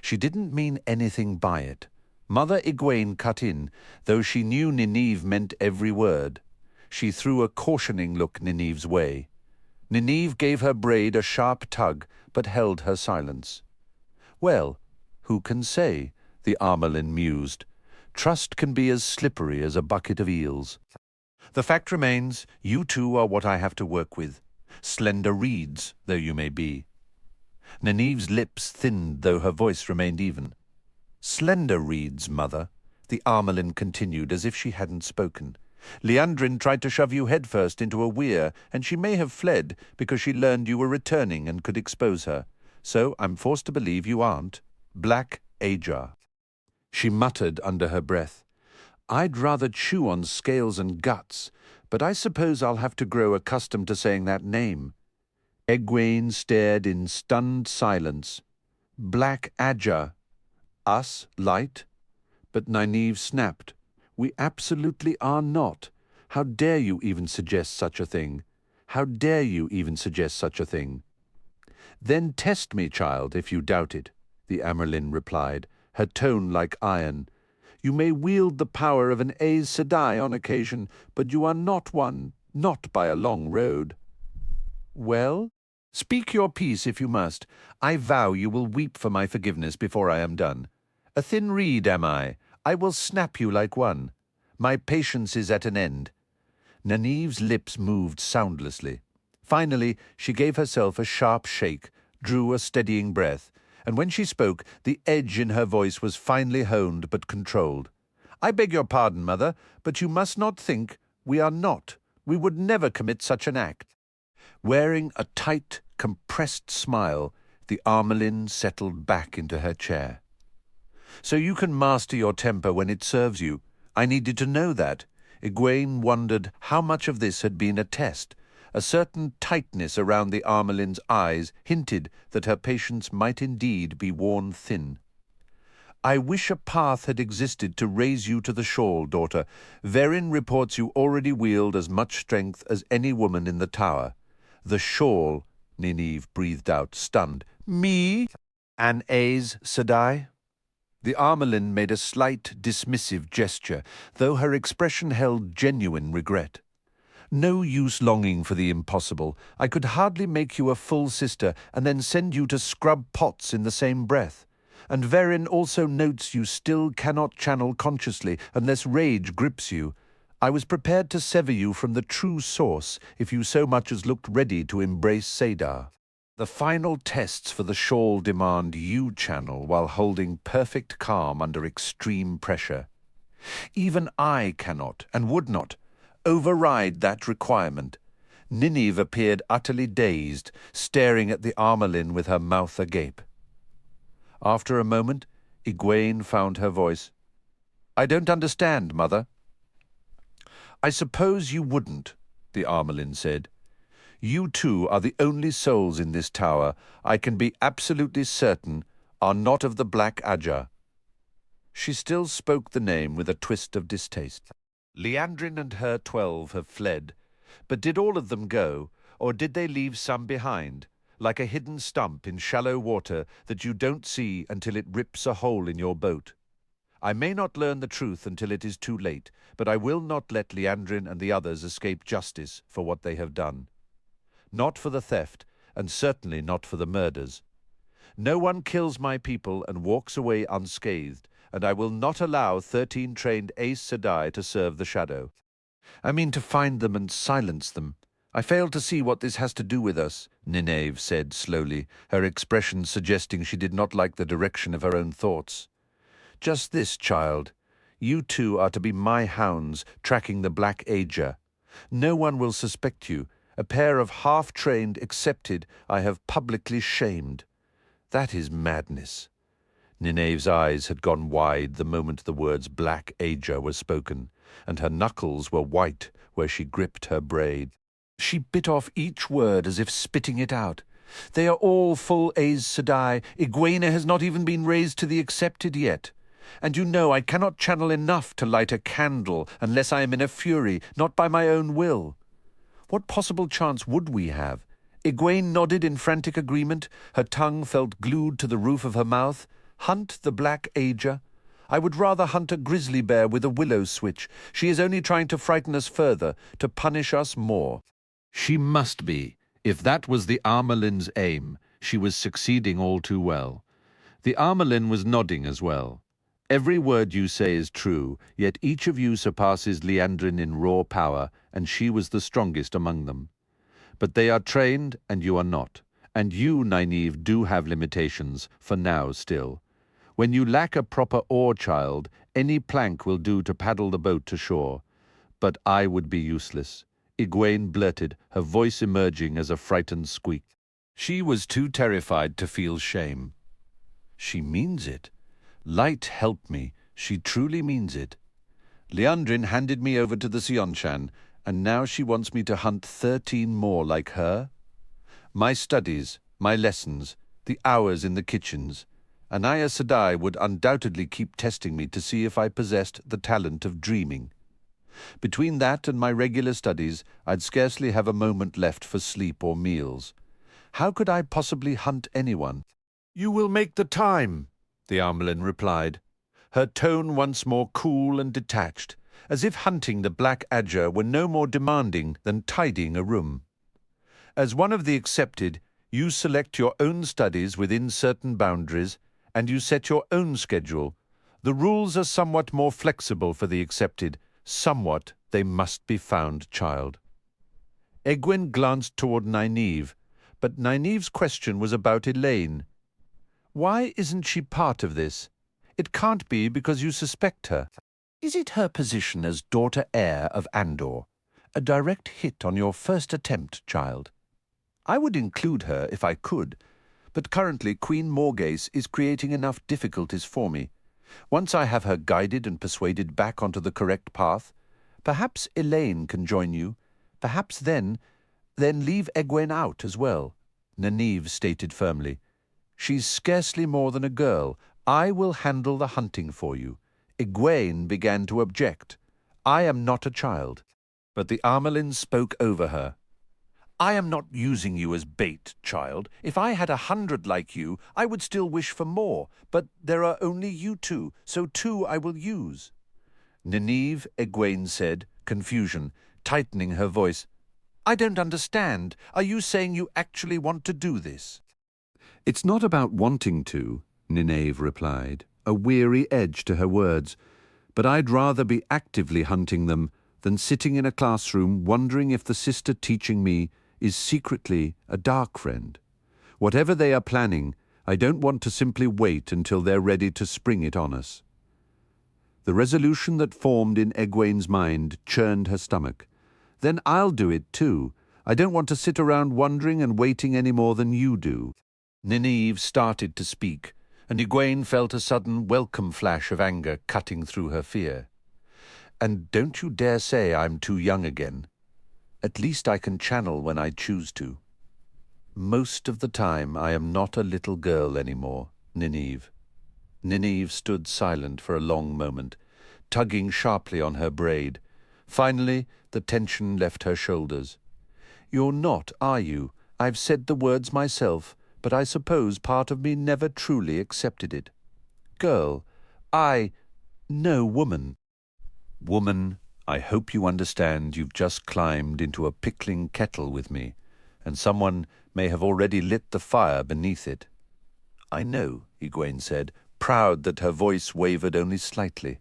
She didn't mean anything by it. Mother Egwene cut in, though she knew Nynaeve meant every word. She threw a cautioning look Nynaeve's way. Nynaeve gave her braid a sharp tug, but held her silence. "Well, who can say?" the Armelin mused. "Trust can be as slippery as a bucket of eels. The fact remains, you two are what I have to work with, slender reeds though you may be." Nynaeve's lips thinned, though her voice remained even. "Slender reeds, Mother," the Armelin continued as if she hadn't spoken. "Liandrin tried to shove you headfirst into a weir, and she may have fled because she learned you were returning and could expose her. So I'm forced to believe you aren't. Black Ajar." She muttered under her breath, "I'd rather chew on scales and guts, but I suppose I'll have to grow accustomed to saying that name." Egwene stared in stunned silence. "Black Ajar. Us light?" But Nynaeve snapped. "We absolutely are not. How dare you even suggest such a thing? How dare you even suggest such a thing?" "Then test me, child, if you doubt it," the Amerlin replied, her tone like iron. "You may wield the power of an Aes Sedai on occasion, but you are not one, not by a long road." "Well? Speak your piece if you must. I vow you will weep for my forgiveness before I am done. A thin reed am I. I will snap you like one. My patience is at an end." Nynaeve's lips moved soundlessly. Finally, she gave herself a sharp shake, drew a steadying breath, and when she spoke, the edge in her voice was finely honed but controlled. "I beg your pardon, Mother, but you must not think we are not. We would never commit such an act." Wearing a tight, compressed smile, the Armelin settled back into her chair. "So you can master your temper when it serves you. I needed to know that." Egwene wondered how much of this had been a test. A certain tightness around the Armelin's eyes hinted that her patience might indeed be worn thin. "I wish a path had existed to raise you to the shawl, daughter. Verin reports you already wield as much strength as any woman in the tower." "The shawl," Nynaeve breathed out, stunned. "Me? An Aes Sedai?" The Armelin made a slight, dismissive gesture, though her expression held genuine regret. "No use longing for the impossible. I could hardly make you a full sister and then send you to scrub pots in the same breath. And Verin also notes you still cannot channel consciously unless rage grips you. I was prepared to sever you from the true source if you so much as looked ready to embrace Sadar. The final tests for the shawl demand you channel while holding perfect calm under extreme pressure. Even I cannot, and would not, override that requirement." Nynaeve appeared utterly dazed, staring at the Armelin with her mouth agape. After a moment, Egwene found her voice. "I don't understand, Mother." "I suppose you wouldn't," the Armelin said. "You two are the only souls in this tower, I can be absolutely certain, are not of the Black Ajar." She still spoke the name with a twist of distaste. "Liandrin and her 12 have fled, but did all of them go, or did they leave some behind, like a hidden stump in shallow water that you don't see until it rips a hole in your boat? I may not learn the truth until it is too late, but I will not let Liandrin and the others escape justice for what they have done. Not for the theft, and certainly not for the murders. No one kills my people and walks away unscathed, and I will not allow 13 trained Aes Sedai to serve the Shadow. I mean to find them and silence them. I fail to see what this has to do with us," Nynaeve said slowly, her expression suggesting she did not like the direction of her own thoughts. Just this, child. You two are to be my hounds, tracking the Black Ager. No one will suspect you. A pair of half-trained accepted I have publicly shamed. That is madness. Nineve's eyes had gone wide the moment the words Black Ager were spoken, and her knuckles were white where she gripped her braid. She bit off each word as if spitting it out. They are all full Aes Sedai. Egwene has not even been raised to the accepted yet. And you know I cannot channel enough to light a candle unless I am in a fury, not by my own will. What possible chance would we have? Egwene nodded in frantic agreement. Her tongue felt glued to the roof of her mouth. Hunt the Black Ager? I would rather hunt a grizzly bear with a willow switch. She is only trying to frighten us further, to punish us more. She must be. If that was the Armelin's aim, she was succeeding all too well. The Armelin was nodding as well. Every word you say is true, yet each of you surpasses Liandrin in raw power, and she was the strongest among them. But they are trained, and you are not. And you, Nynaeve, do have limitations, for now still. When you lack a proper oar, child, any plank will do to paddle the boat to shore. But I would be useless. Egwene blurted, her voice emerging as a frightened squeak. She was too terrified to feel shame. She means it. Light help me, she truly means it. Liandrin handed me over to the Seanchan, and now she wants me to hunt 13 more like her? My studies, my lessons, the hours in the kitchens. An Aes Sedai would undoubtedly keep testing me to see if I possessed the talent of dreaming. Between that and my regular studies, I'd scarcely have a moment left for sleep or meals. How could I possibly hunt anyone? You will make the time, the Armelin replied, her tone once more cool and detached, as if hunting the Black Ager were no more demanding than tidying a room. As one of the accepted, you select your own studies within certain boundaries, and you set your own schedule. The rules are somewhat more flexible for the accepted. Somewhat they must be found, child. Egwene glanced toward Nynaeve, but Nynaeve's question was about Elaine. Why isn't she part of this? It can't be because you suspect her. Is it her position as daughter heir of Andor? A direct hit on your first attempt, child. I would include her if I could, but currently Queen Morghese is creating enough difficulties for me. Once I have her guided and persuaded back onto the correct path, perhaps Elaine can join you. Perhaps then leave Egwene out as well, Nynaeve stated firmly. She's scarcely more than a girl. I will handle the hunting for you. Egwene began to object. I am not a child. But the Armelin spoke over her. I am not using you as bait, child. If I had 100 like you, I would still wish for more, but there are only you two, so 2 I will use. Nynaeve, Egwene said, confusion, tightening her voice. I don't understand. Are you saying you actually want to do this? It's not about wanting to, Nynaeve replied, a weary edge to her words, but I'd rather be actively hunting them than sitting in a classroom wondering if the sister teaching me is secretly a dark friend. Whatever they are planning, I don't want to simply wait until they're ready to spring it on us. The resolution that formed in Egwene's mind churned her stomach. Then I'll do it too. I don't want to sit around wondering and waiting any more than you do. Nynaeve started to speak, and Egwene felt a sudden welcome flash of anger cutting through her fear. And don't you dare say I'm too young again. At least I can channel when I choose to. Most of the time I am not a little girl anymore, Nynaeve. Nynaeve stood silent for a long moment, tugging sharply on her braid. Finally, the tension left her shoulders. You're not, are you? I've said the words myself, but I suppose part of me never truly accepted it. Girl, no, woman. Woman, I hope you understand you've just climbed into a pickling kettle with me, and someone may have already lit the fire beneath it. I know, Egwene said, proud that her voice wavered only slightly.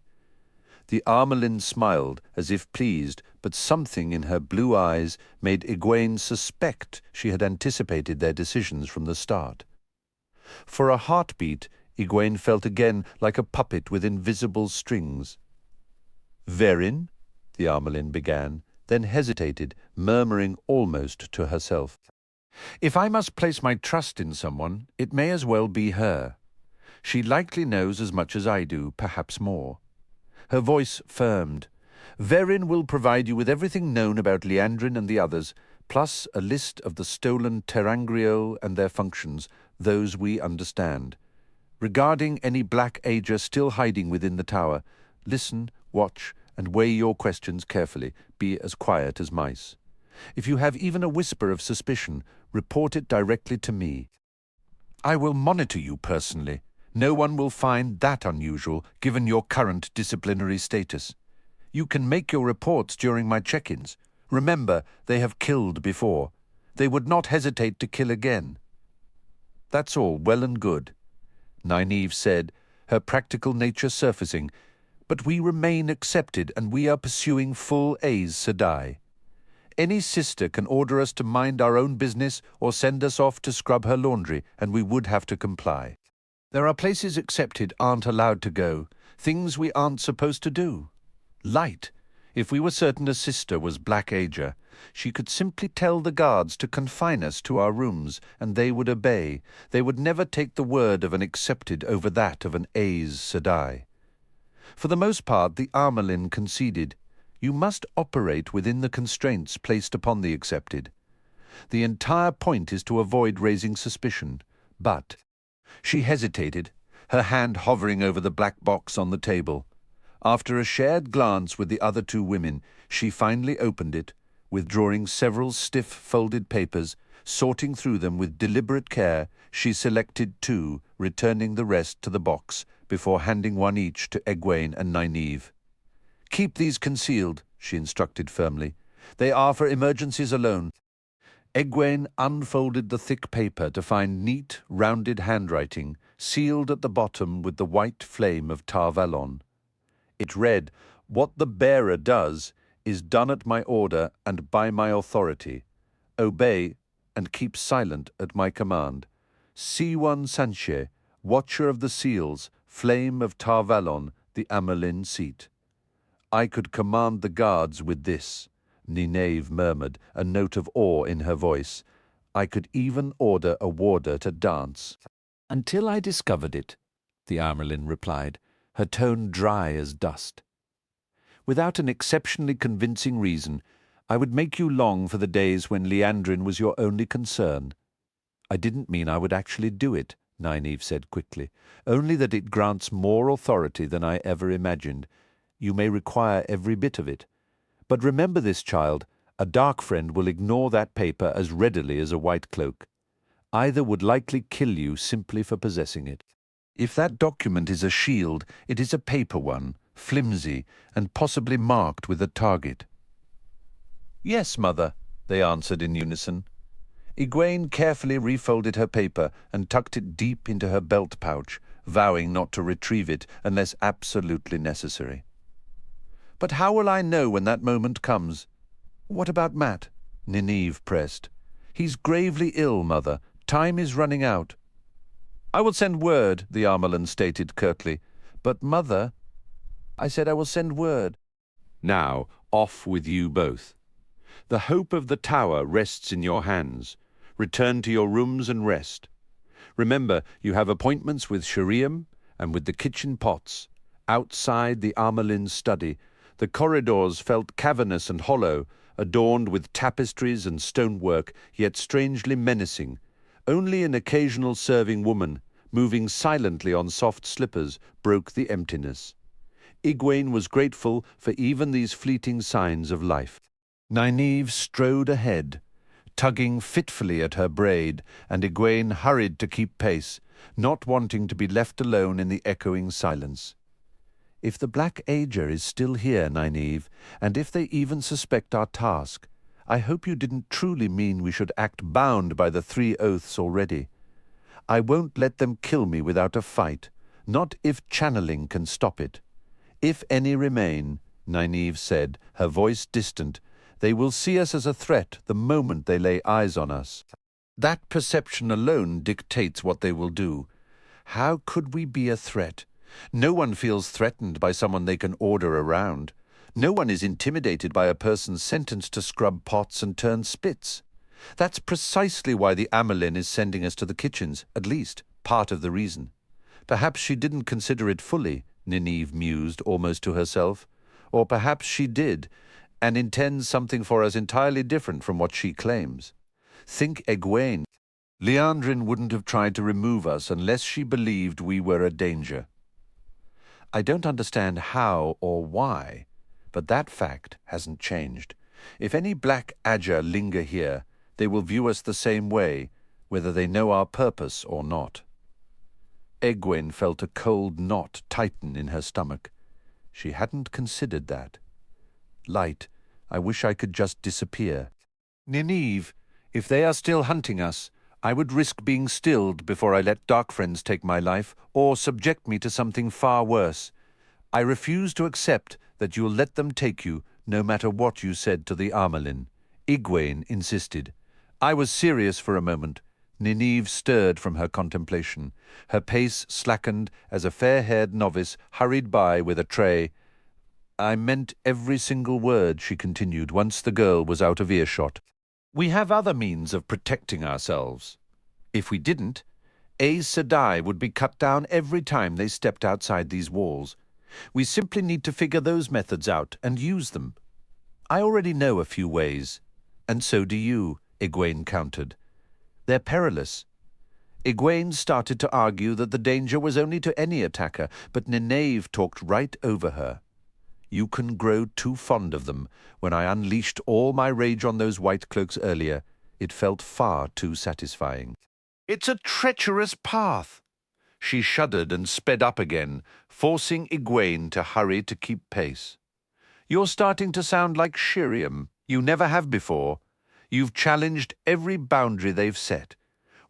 The Armelin smiled, as if pleased, but something in her blue eyes made Egwene suspect she had anticipated their decisions from the start. For a heartbeat, Egwene felt again like a puppet with invisible strings. "Verin?" the Armelin began, then hesitated, murmuring almost to herself. "If I must place my trust in someone, it may as well be her. She likely knows as much as I do, perhaps more." Her voice firmed. "Verin will provide you with everything known about Liandrin and the others, plus a list of the stolen Terangrio and their functions, those we understand. Regarding any Black Ager still hiding within the tower, listen, watch, and weigh your questions carefully. Be as quiet as mice. If you have even a whisper of suspicion, report it directly to me. I will monitor you personally. No one will find that unusual, given your current disciplinary status. You can make your reports during my check-ins. Remember, they have killed before. They would not hesitate to kill again." "That's all well and good," Nynaeve said, her practical nature surfacing, "but we remain accepted and we are pursuing full Aes Sedai. Any sister can order us to mind our own business or send us off to scrub her laundry, and we would have to comply. There are places accepted aren't allowed to go, things we aren't supposed to do. Light. If we were certain a sister was Black Ager, she could simply tell the guards to confine us to our rooms, and they would obey. They would never take the word of an accepted over that of an Aes Sedai. For the most part, the Armelin conceded. You must operate within the constraints placed upon the accepted. The entire point is to avoid raising suspicion. But she hesitated, her hand hovering over the black box on the table. After a shared glance with the other two women, she finally opened it, withdrawing several stiff folded papers. Sorting through them with deliberate care, she selected two, returning the rest to the box, before handing one each to Egwene and Nynaeve. "Keep these concealed," she instructed firmly. "They are for emergencies alone." Egwene unfolded the thick paper to find neat, rounded handwriting, sealed at the bottom with the white flame of Tar Valon. It read, "What the bearer does is done at my order and by my authority. Obey and keep silent at my command. Siwan Sanche, Watcher of the Seals, Flame of Tar Valon, the Amelin seat." "I could command the guards with this," Nynaeve murmured, a note of awe in her voice. "I could even order a warder to dance." "Until I discovered it," the Amelin replied, her tone dry as dust. "Without an exceptionally convincing reason, I would make you long for the days when Liandrin was your only concern." "I didn't mean I would actually do it," Nynaeve said quickly, "only that it grants more authority than I ever imagined. You may require every bit of it. But remember this, child, a dark friend will ignore that paper as readily as a white cloak. Either would likely kill you simply for possessing it. If that document is a shield, it is a paper one, flimsy, and possibly marked with a target." "Yes, Mother," they answered in unison. Egwene carefully refolded her paper and tucked it deep into her belt pouch, vowing not to retrieve it unless absolutely necessary. "But how will I know when that moment comes?" "What about Matt?" Nynaeve pressed. "He's gravely ill, Mother. Time is running out." "I will send word," the Armelin stated curtly. "But, Mother—" "I said I will send word." "Now, off with you both. The hope of the tower rests in your hands. Return to your rooms and rest. Remember, you have appointments with Sheriam and with the kitchen pots. Outside the Armelin's study, the corridors felt cavernous and hollow, adorned with tapestries and stonework, yet strangely menacing. Only an occasional serving woman, moving silently on soft slippers, broke the emptiness. Egwene was grateful for even these fleeting signs of life. Nynaeve strode ahead, tugging fitfully at her braid, and Egwene hurried to keep pace, not wanting to be left alone in the echoing silence. "If the Black Ager is still here, Nynaeve, and if they even suspect our task, I hope you didn't truly mean we should act bound by the 3 oaths already. I won't let them kill me without a fight, not if channeling can stop it. If any remain," Nynaeve said, her voice distant, "they will see us as a threat the moment they lay eyes on us. That perception alone dictates what they will do. How could we be a threat? No one feels threatened by someone they can order around. No one is intimidated by a person sentenced to scrub pots and turn spits. That's precisely why the Amelin is sending us to the kitchens, at least part of the reason. Perhaps she didn't consider it fully, Nineve mused almost to herself. Or perhaps she did, and intends something for us entirely different from what she claims. Think Egwene. Liandrin wouldn't have tried to remove us unless she believed we were a danger. I don't understand how or why, but that fact hasn't changed. If any black Aja linger here, they will view us the same way, whether they know our purpose or not. Egwene felt a cold knot tighten in her stomach. She hadn't considered that. Light, I wish I could just disappear. Nineve, if they are still hunting us, I would risk being stilled before I let dark friends take my life, or subject me to something far worse. I refuse to accept that you'll let them take you, no matter what you said to the Amelin. Egwene insisted. I was serious for a moment. Nineve stirred from her contemplation. Her pace slackened as a fair-haired novice hurried by with a tray. I meant every single word, she continued, once the girl was out of earshot. We have other means of protecting ourselves. If we didn't, Aes Sedai would be cut down every time they stepped outside these walls. We simply need to figure those methods out and use them. I already know a few ways, and so do you, Egwene countered. They're perilous. Egwene started to argue that the danger was only to any attacker, but Nineve talked right over her. You can grow too fond of them. When I unleashed all my rage on those white cloaks earlier, it felt far too satisfying. It's a treacherous path. She shuddered and sped up again, forcing Egwene to hurry to keep pace. You're starting to sound like Shiriam. You never have before. You've challenged every boundary they've set.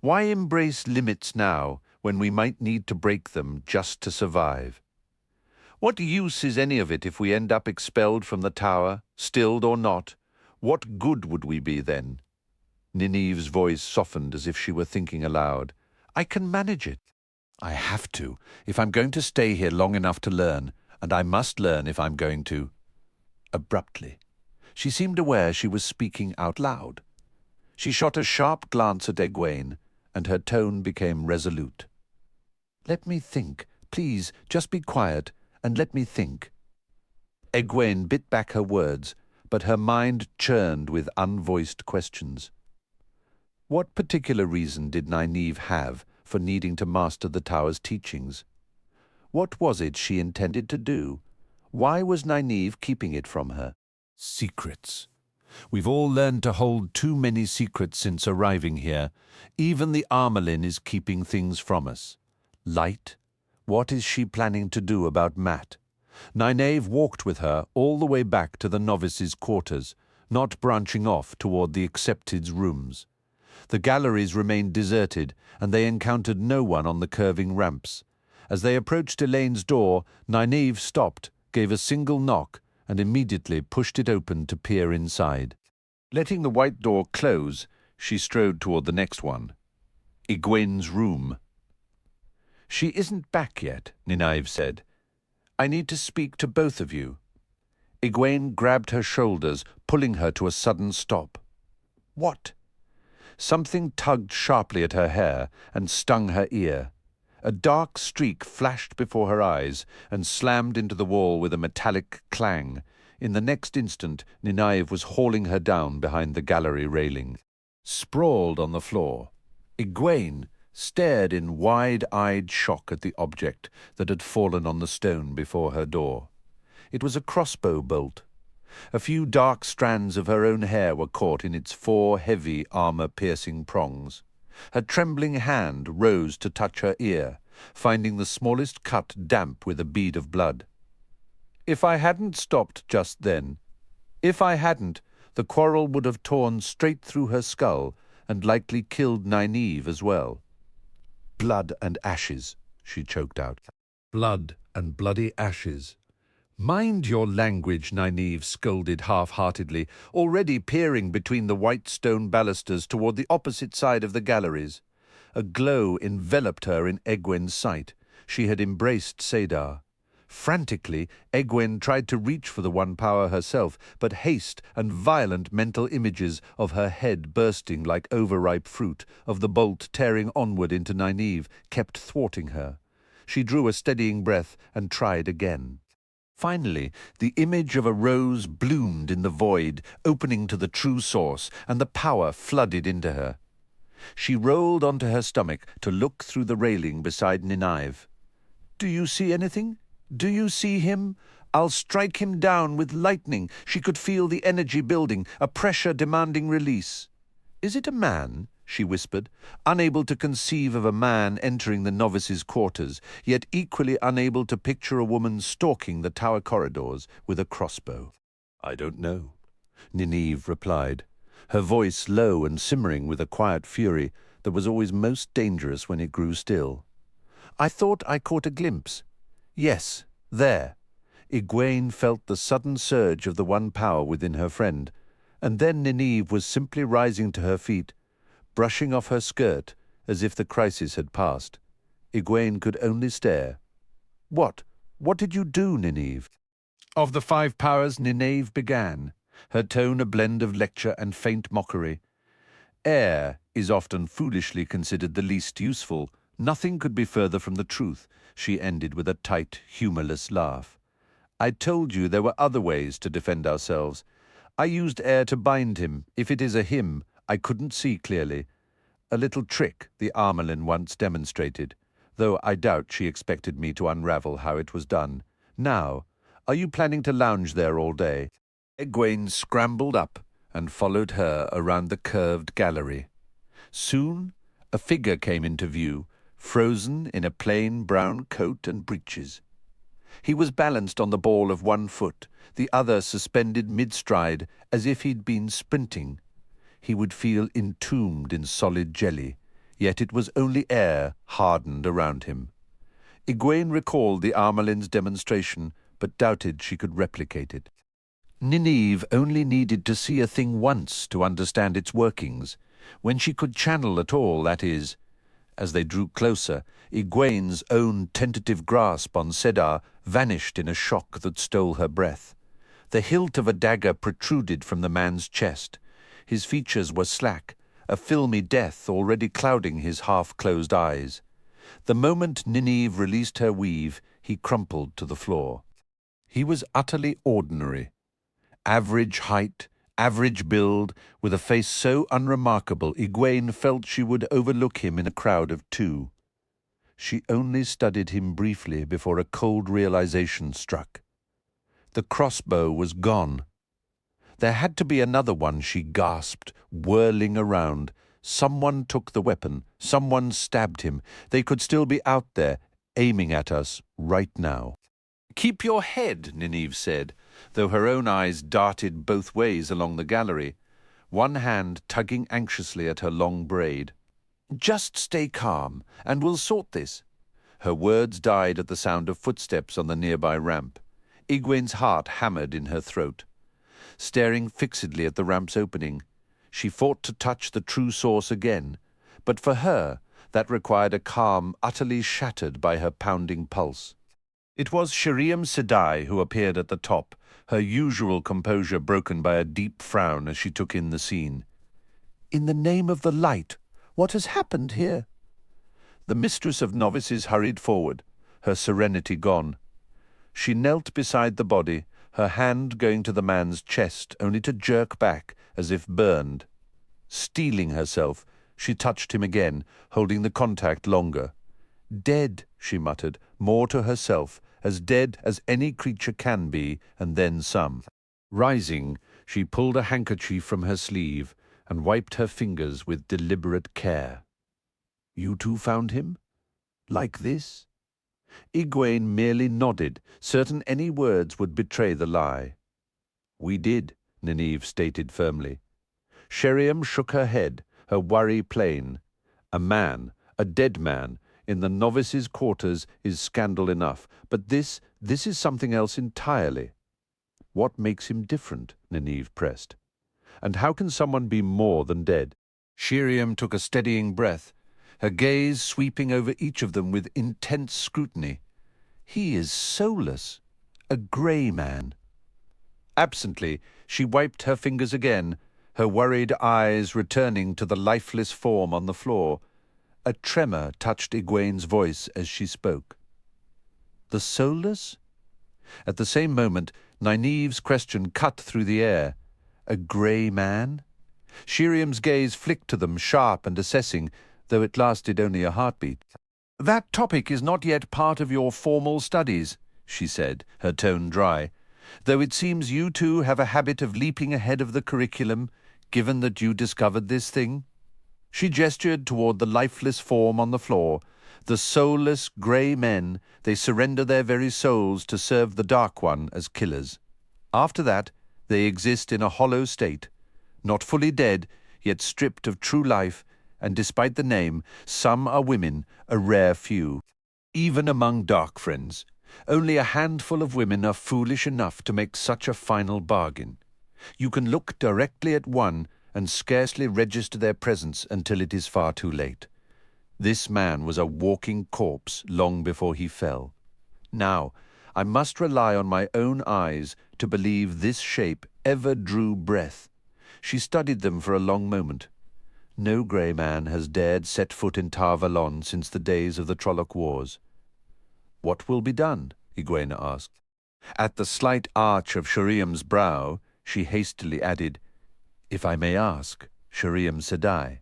Why embrace limits now, when we might need to break them just to survive? What use is any of it if we end up expelled from the tower, stilled or not? What good would we be then? Nineve's voice softened as if she were thinking aloud. I can manage it. I have to, if I'm going to stay here long enough to learn, and I must learn if I'm going to. Abruptly, she seemed aware she was speaking out loud. She shot a sharp glance at Egwene, and her tone became resolute. Let me think. Please, just be quiet, and let me think. Egwene bit back her words, but her mind churned with unvoiced questions. What particular reason did Nynaeve have for needing to master the tower's teachings? What was it she intended to do? Why was Nynaeve keeping it from her? Secrets. We've all learned to hold too many secrets since arriving here. Even the Amelin is keeping things from us. Light? What is she planning to do about Mat? Nynaeve walked with her all the way back to the novices' quarters, not branching off toward the Accepted's rooms. The galleries remained deserted, and they encountered no one on the curving ramps. As they approached Elaine's door, Nynaeve stopped, gave a single knock, and immediately pushed it open to peer inside. Letting the white door close, she strode toward the next one. Egwene's room. She isn't back yet, Nynaeve said. I need to speak to both of you. Egwene grabbed her shoulders, pulling her to a sudden stop. What? Something tugged sharply at her hair and stung her ear. A dark streak flashed before her eyes and slammed into the wall with a metallic clang. In the next instant, Nynaeve was hauling her down behind the gallery railing. Sprawled on the floor, Egwene stared in wide-eyed shock at the object that had fallen on the stone before her door. It was a crossbow bolt. A few dark strands of her own hair were caught in its 4 heavy, armor-piercing prongs. Her trembling hand rose to touch her ear, finding the smallest cut damp with a bead of blood. If I hadn't stopped just then, the quarrel would have torn straight through her skull and likely killed Nynaeve as well. Blood and ashes, she choked out. Blood and bloody ashes. Mind your language, Nynaeve scolded half-heartedly, already peering between the white stone balusters toward the opposite side of the galleries. A glow enveloped her in Egwene's sight. She had embraced Cedar. Frantically, Egwene tried to reach for the one power herself, but haste and violent mental images of her head bursting like overripe fruit, of the bolt tearing onward into Nynaeve, kept thwarting her. She drew a steadying breath and tried again. Finally, the image of a rose bloomed in the void, opening to the true source, and the power flooded into her. She rolled onto her stomach to look through the railing beside Nynaeve. "Do you see anything? Do you see him? I'll strike him down with lightning." She could feel the energy building, a pressure demanding release. "Is it a man?" she whispered, unable to conceive of a man entering the novice's quarters, yet equally unable to picture a woman stalking the tower corridors with a crossbow. "I don't know," Nynaeve replied, her voice low and simmering with a quiet fury that was always most dangerous when it grew still. "I thought I caught a glimpse. Yes, there." Egwene felt the sudden surge of the one power within her friend, and then Nynaeve was simply rising to her feet, brushing off her skirt as if the crisis had passed. Egwene could only stare. What did you do, Nynaeve?" "Of the 5 powers," Nynaeve began, her tone a blend of lecture and faint mockery. "Air is often foolishly considered the least useful. Nothing could be further from the truth," she ended with a tight, humorless laugh. "I told you there were other ways to defend ourselves. I used air to bind him. If it is a him, I couldn't see clearly. A little trick the Armelin once demonstrated, though I doubt she expected me to unravel how it was done. Now, are you planning to lounge there all day?" Egwene scrambled up and followed her around the curved gallery. Soon, a figure came into view, frozen in a plain brown coat and breeches. He was balanced on the ball of one foot, the other suspended mid-stride, as if he'd been sprinting. He would feel entombed in solid jelly, yet it was only air hardened around him. Egwene recalled the Armelin's demonstration, but doubted she could replicate it. Nynaeve only needed to see a thing once to understand its workings, when she could channel at all, that is. As they drew closer, Egwene's own tentative grasp on Cedar vanished in a shock that stole her breath. The hilt of a dagger protruded from the man's chest. His features were slack, a filmy death already clouding his half-closed eyes. The moment Nynaeve released her weave, he crumpled to the floor. He was utterly ordinary. Average height, average build, with a face so unremarkable Egwene felt she would overlook him in a crowd of 2. She only studied him briefly before a cold realization struck. The crossbow was gone. There had to be another one, she gasped, whirling around. Someone took the weapon. Someone stabbed him. They could still be out there, aiming at us right now. "Keep your head," Nynaeve said, though her own eyes darted both ways along the gallery, one hand tugging anxiously at her long braid. "Just stay calm, and we'll sort this." Her words died at the sound of footsteps on the nearby ramp. Egwene's heart hammered in her throat. Staring fixedly at the ramp's opening, she fought to touch the true source again, but for her that required a calm utterly shattered by her pounding pulse. It was Sheriam Sedai who appeared at the top, her usual composure broken by a deep frown as she took in the scene. "In the name of the light, what has happened here?" The mistress of novices hurried forward, her serenity gone. She knelt beside the body, her hand going to the man's chest, only to jerk back as if burned. Steeling herself, she touched him again, holding the contact longer. "Dead," she muttered, more to herself, as dead as any creature can be, and then some. Rising, she pulled a handkerchief from her sleeve and wiped her fingers with deliberate care. "You two found him? Like this?" Egwene merely nodded, certain any words would betray the lie. "We did," Nynaeve stated firmly. Sheriam shook her head, her worry plain. A man, a dead man, in the novices' quarters is scandal enough, but this is something else entirely. "What makes him different?" Nynaeve pressed. "And how can someone be more than dead?" Sheriam took a steadying breath. her gaze sweeping over each of them with intense scrutiny. He is soulless, a grey man. Absently, she wiped her fingers again, her worried eyes returning to the lifeless form on the floor. A tremor touched Egwene's voice as she spoke. The soulless? At the same moment, Nynaeve's question cut through the air. A grey man? Shiriam's gaze flicked to them, sharp and assessing, though it lasted only a heartbeat. That topic is not yet part of your formal studies, she said, her tone dry, though it seems you two have a habit of leaping ahead of the curriculum, given that you discovered this thing. She gestured toward the lifeless form on the floor. The soulless grey men, they surrender their very souls to serve the Dark One as killers. After that, they exist in a hollow state, not fully dead, yet stripped of true life, and despite the name, some are women, a rare few. Even among dark friends, only a handful of women are foolish enough to make such a final bargain. You can look directly at one and scarcely register their presence until it is far too late. This man was a walking corpse long before he fell. Now, I must rely on my own eyes to believe this shape ever drew breath. She studied them for a long moment. No grey man has dared set foot in Tar Valon since the days of the Trolloc Wars. What will be done? Egwene asked. At the slight arch of Shiriam's brow, she hastily added, If I may ask, Shiriam Sedai.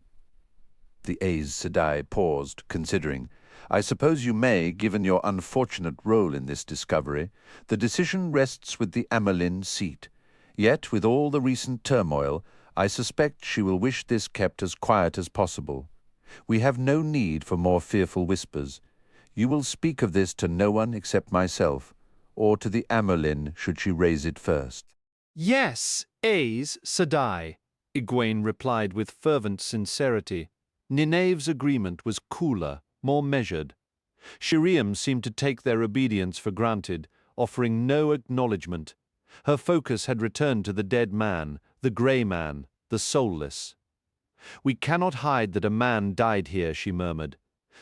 The Aes Sedai paused, considering. I suppose you may, given your unfortunate role in this discovery. The decision rests with the Amelin seat. Yet, with all the recent turmoil, I suspect she will wish this kept as quiet as possible. We have no need for more fearful whispers. You will speak of this to no one except myself, or to the Amelin should she raise it first. Yes, Aes Sedai, Egwene replied with fervent sincerity. Nynaeve's agreement was cooler, more measured. Shiriam seemed to take their obedience for granted, offering no acknowledgement. Her focus had returned to the dead man, the grey man, the soulless. We cannot hide that a man died here, she murmured.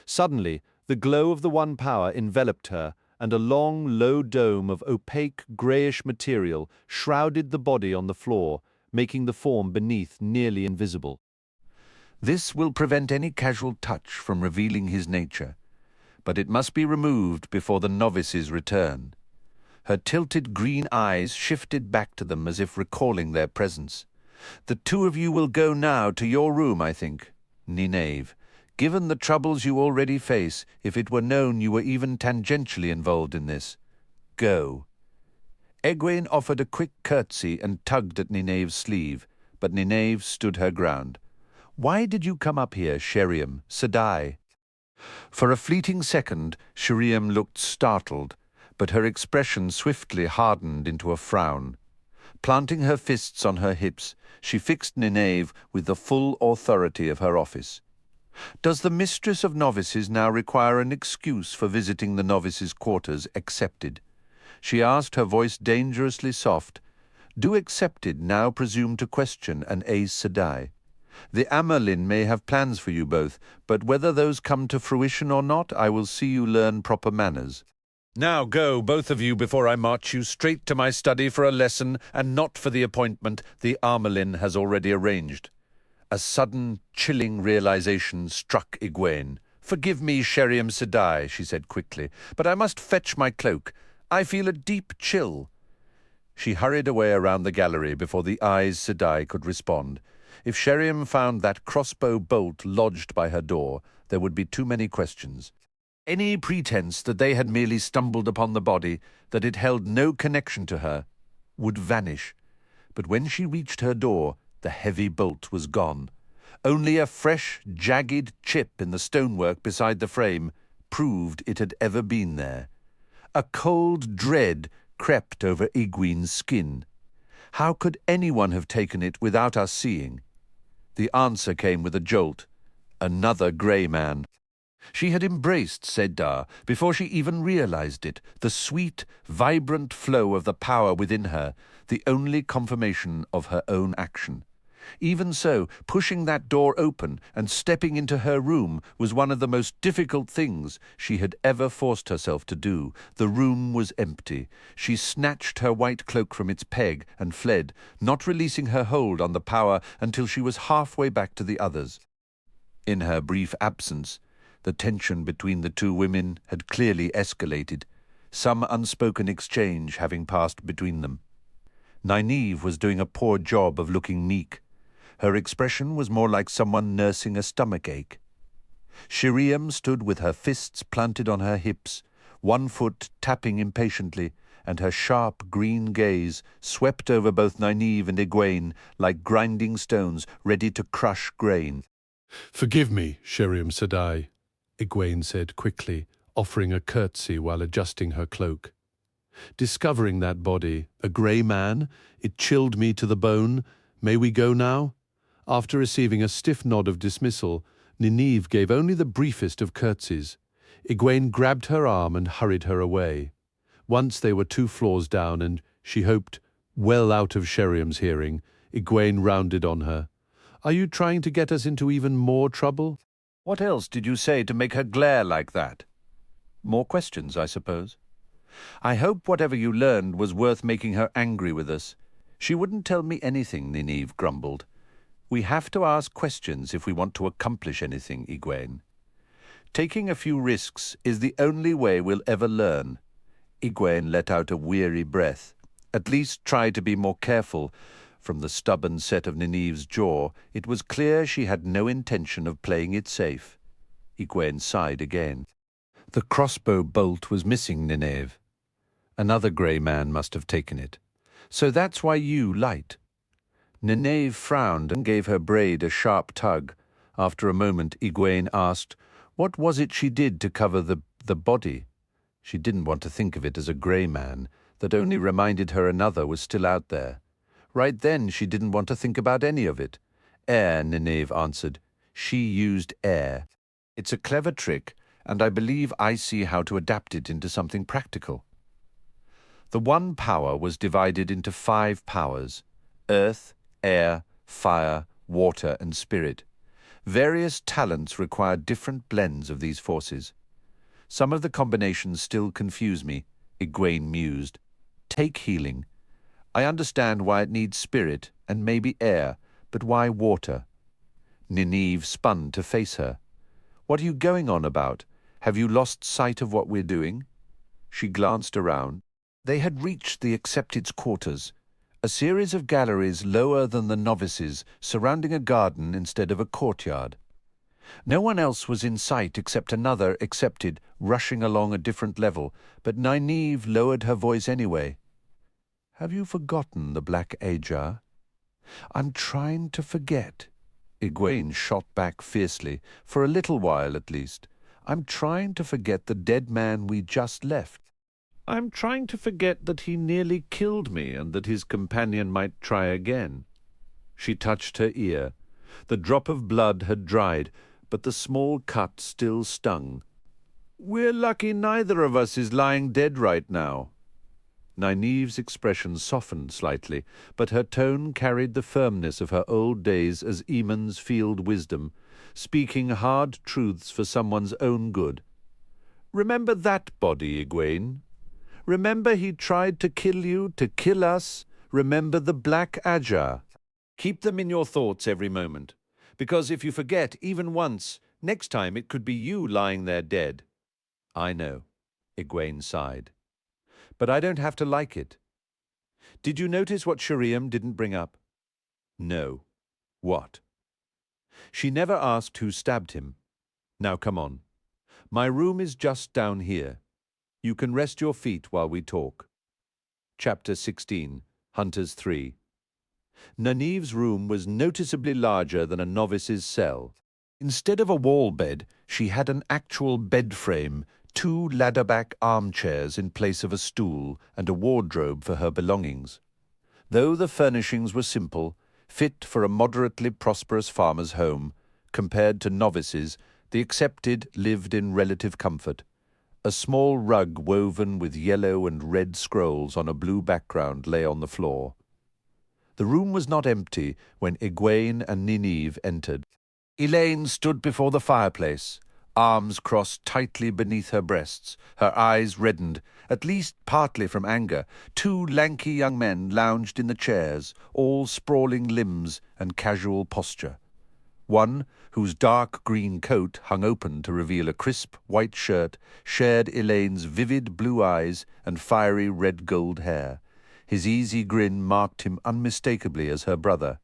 Suddenly, the glow of the One Power enveloped her, and a long, low dome of opaque, greyish material shrouded the body on the floor, making the form beneath nearly invisible. This will prevent any casual touch from revealing his nature, but it must be removed before the novices return. Her tilted green eyes shifted back to them as if recalling their presence. The two of you will go now to your room, I think. Nynaeve, given the troubles you already face, if it were known you were even tangentially involved in this. Go. Egwene offered a quick curtsy and tugged at Nynaeve's sleeve, but Nynaeve stood her ground. Why did you come up here, Shiriam, Sedai? For a fleeting second, Shiriam looked startled, but her expression swiftly hardened into a frown. Planting her fists on her hips, she fixed Nynaeve with the full authority of her office. Does the mistress of novices now require an excuse for visiting the novices' quarters accepted? She asked, her voice dangerously soft. Do accepted now presume to question an Aes Sedai? The Amelin may have plans for you both, but whether those come to fruition or not, I will see you learn proper manners. Now go, both of you, before I march you straight to my study for a lesson, and not for the appointment the Amelin has already arranged. A sudden, chilling realization struck Egwene. Forgive me, Shiriam Sedai, she said quickly, but I must fetch my cloak. I feel a deep chill. She hurried away around the gallery before the Aes Sedai could respond. If Shiriam found that crossbow bolt lodged by her door, there would be too many questions. Any pretense that they had merely stumbled upon the body, that it held no connection to her, would vanish. But when she reached her door, the heavy bolt was gone. Only a fresh, jagged chip in the stonework beside the frame proved it had ever been there. A cold dread crept over Egwene's skin. How could anyone have taken it without us seeing? The answer came with a jolt. Another grey man. She had embraced Sedar before she even realized it, the sweet, vibrant flow of the power within her, the only confirmation of her own action. Even so, pushing that door open and stepping into her room was one of the most difficult things she had ever forced herself to do. The room was empty. She snatched her white cloak from its peg and fled, not releasing her hold on the power until she was halfway back to the others. In her brief absence, the tension between the two women had clearly escalated, some unspoken exchange having passed between them. Nynaeve was doing a poor job of looking meek. Her expression was more like someone nursing a stomachache. Shiriam stood with her fists planted on her hips, one foot tapping impatiently, and her sharp green gaze swept over both Nynaeve and Egwene like grinding stones ready to crush grain. "Forgive me, Sheriam Sedai," Egwene said quickly, offering a curtsy while adjusting her cloak. "Discovering that body, a grey man, it chilled me to the bone. May we go now?" After receiving a stiff nod of dismissal, Nynaeve gave only the briefest of curtsies. Egwene grabbed her arm and hurried her away. Once they were 2 floors down and, she hoped, well out of Sheriam's hearing, Egwene rounded on her. "Are you trying to get us into even more trouble?" What else did you say to make her glare like that? More questions, I suppose. I hope whatever you learned was worth making her angry with us. She wouldn't tell me anything, Nynaeve grumbled. We have to ask questions if we want to accomplish anything, Egwene. Taking a few risks is the only way we'll ever learn. Egwene let out a weary breath. At least try to be more careful. From the stubborn set of Nynaeve's jaw, it was clear she had no intention of playing it safe. Egwene sighed again. The crossbow bolt was missing, Nynaeve. Another grey man must have taken it. So that's why you light. Nynaeve frowned and gave her braid a sharp tug. After a moment, Egwene asked, what was it she did to cover the body? She didn't want to think of it as a grey man. That only reminded her another was still out there. Right then, she didn't want to think about any of it. Air, Nynaeve answered. She used air. It's a clever trick, and I believe I see how to adapt it into something practical. The one power was divided into 5 powers: earth, air, fire, water, and spirit. Various talents require different blends of these forces. Some of the combinations still confuse me, Egwene mused. Take healing. I understand why it needs spirit and maybe air, but why water? Nynaeve spun to face her. What are you going on about? Have you lost sight of what we're doing? She glanced around. They had reached the Accepted's quarters, a series of galleries lower than the novices, surrounding a garden instead of a courtyard. No one else was in sight except another Accepted rushing along a different level, but Nynaeve lowered her voice anyway. Have you forgotten the Black Ajar? I'm trying to forget. Egwene shot back fiercely, for a little while at least. I'm trying to forget the dead man we just left. I'm trying to forget that he nearly killed me and that his companion might try again. She touched her ear. The drop of blood had dried, but the small cut still stung. We're lucky neither of us is lying dead right now. Nynaeve's expression softened slightly, but her tone carried the firmness of her old days as Eamon's field wisdom, speaking hard truths for someone's own good. Remember that body, Egwene. Remember he tried to kill you, to kill us. Remember the Black Ajar. Keep them in your thoughts every moment, because if you forget even once, next time it could be you lying there dead. I know, Egwene sighed. But I don't have to like it. Did you notice what Shiriam didn't bring up? No. What? She never asked who stabbed him. Now come on. My room is just down here. You can rest your feet while we talk. Chapter 16, Hunters 3. Nynaeve's room was noticeably larger than a novice's cell. Instead of a wall bed, she had an actual bed frame, 2 ladder-back armchairs in place of a stool, and a wardrobe for her belongings. Though the furnishings were simple, fit for a moderately prosperous farmer's home, compared to novices, the Accepted lived in relative comfort. A small rug woven with yellow and red scrolls on a blue background lay on the floor. The room was not empty when Egwene and Nynaeve entered. Elaine stood before the fireplace, arms crossed tightly beneath her breasts, her eyes reddened, at least partly from anger. Two lanky young men lounged in the chairs, all sprawling limbs and casual posture. One, whose dark green coat hung open to reveal a crisp white shirt, shared Elaine's vivid blue eyes and fiery red-gold hair. His easy grin marked him unmistakably as her brother.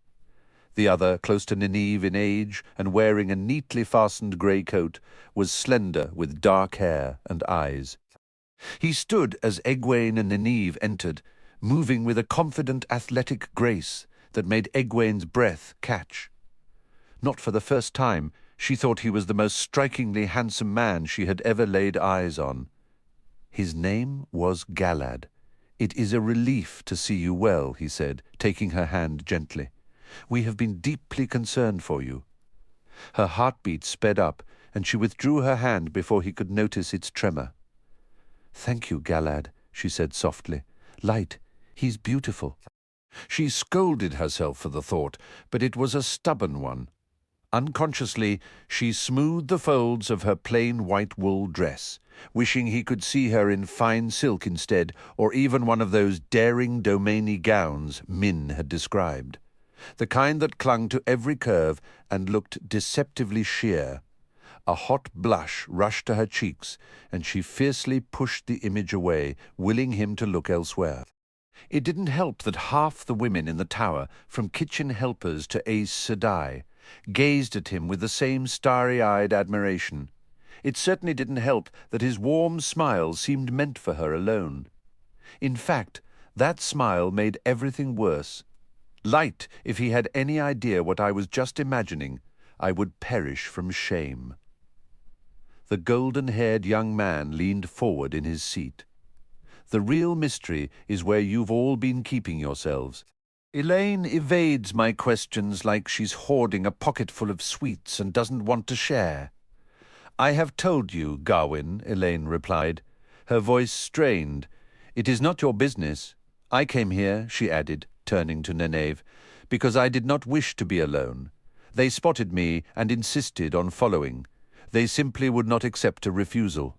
The other, close to Nynaeve in age and wearing a neatly fastened grey coat, was slender with dark hair and eyes. He stood as Egwene and Nynaeve entered, moving with a confident athletic grace that made Egwene's breath catch. Not for the first time, she thought he was the most strikingly handsome man she had ever laid eyes on. His name was Galad. "It is a relief to see you well," he said, taking her hand gently. "We have been deeply concerned for you." Her heartbeat sped up, and she withdrew her hand before he could notice its tremor. "Thank you, Galad," she said softly. "Light, he's beautiful." She scolded herself for the thought, but it was a stubborn one. Unconsciously, she smoothed the folds of her plain white wool dress, wishing he could see her in fine silk instead, or even one of those daring domainy gowns Min had described, the kind that clung to every curve and looked deceptively sheer. A hot blush rushed to her cheeks, and she fiercely pushed the image away, willing him to look elsewhere. It didn't help that half the women in the tower, from kitchen helpers to Aes Sedai, gazed at him with the same starry-eyed admiration. It certainly didn't help that his warm smile seemed meant for her alone. In fact, that smile made everything worse. Light, if he had any idea what I was just imagining, I would perish from shame. The golden-haired young man leaned forward in his seat. "The real mystery is where you've all been keeping yourselves. Elaine evades my questions like she's hoarding a pocketful of sweets and doesn't want to share." "I have told you, Gawain," Elaine replied, her voice strained. "It is not your business. I came here," she added, turning to Nynaeve, "because I did not wish to be alone. They spotted me and insisted on following. They simply would not accept a refusal."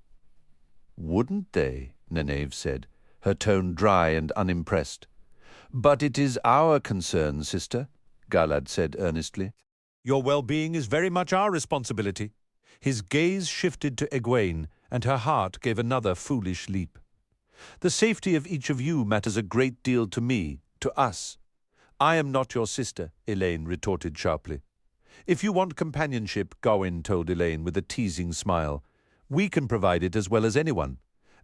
"Wouldn't they?" Nynaeve said, her tone dry and unimpressed. "But it is our concern, sister," Galad said earnestly. "Your well-being is very much our responsibility." His gaze shifted to Egwene, and her heart gave another foolish leap. "The safety of each of you matters a great deal to me, to us." "I am not your sister," Elaine retorted sharply. "If you want companionship," Gawain told Elaine with a teasing smile, "we can provide it as well as anyone.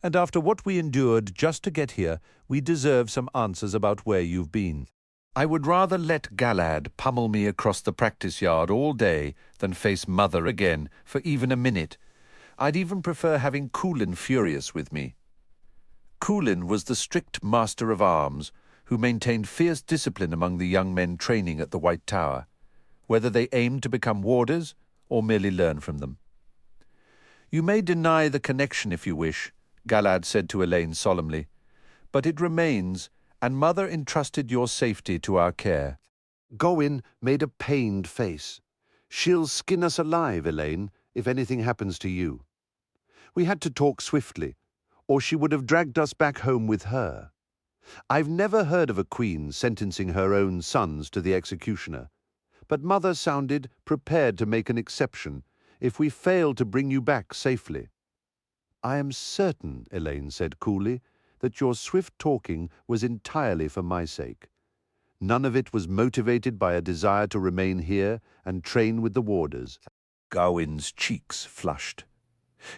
And after what we endured just to get here, we deserve some answers about where you've been. I would rather let Galad pummel me across the practice yard all day than face Mother again for even a minute. I'd even prefer having Coolin furious with me." Coolin was the strict master of arms, who maintained fierce discipline among the young men training at the White Tower, whether they aimed to become warders or merely learn from them. "You may deny the connection if you wish," Galad said to Elaine solemnly, "but it remains, and Mother entrusted your safety to our care." Gawain made a pained face. "She'll skin us alive, Elaine, if anything happens to you." We had to talk swiftly, or she would have dragged us back home with her. I've never heard of a queen sentencing her own sons to the executioner, but Mother sounded prepared to make an exception if we failed to bring you back safely. "I am certain," Elaine said coolly, "that your swift talking was entirely for my sake. None of it was motivated by a desire to remain here and train with the warders." Gawain's cheeks flushed.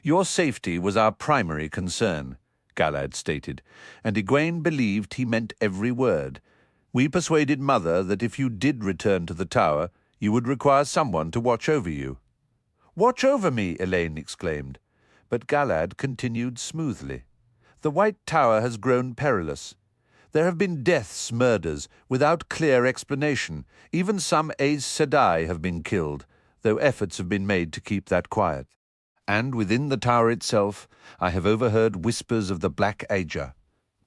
"Your safety was our primary concern," Galad stated, and Egwene believed he meant every word. "We persuaded Mother that if you did return to the tower, you would require someone to watch over you." "Watch over me!" Elaine exclaimed. But Galad continued smoothly. "The White Tower has grown perilous. There have been deaths, murders, without clear explanation. Even some Aes Sedai have been killed, though efforts have been made to keep that quiet. And within the tower itself, I have overheard whispers of the Black Aja.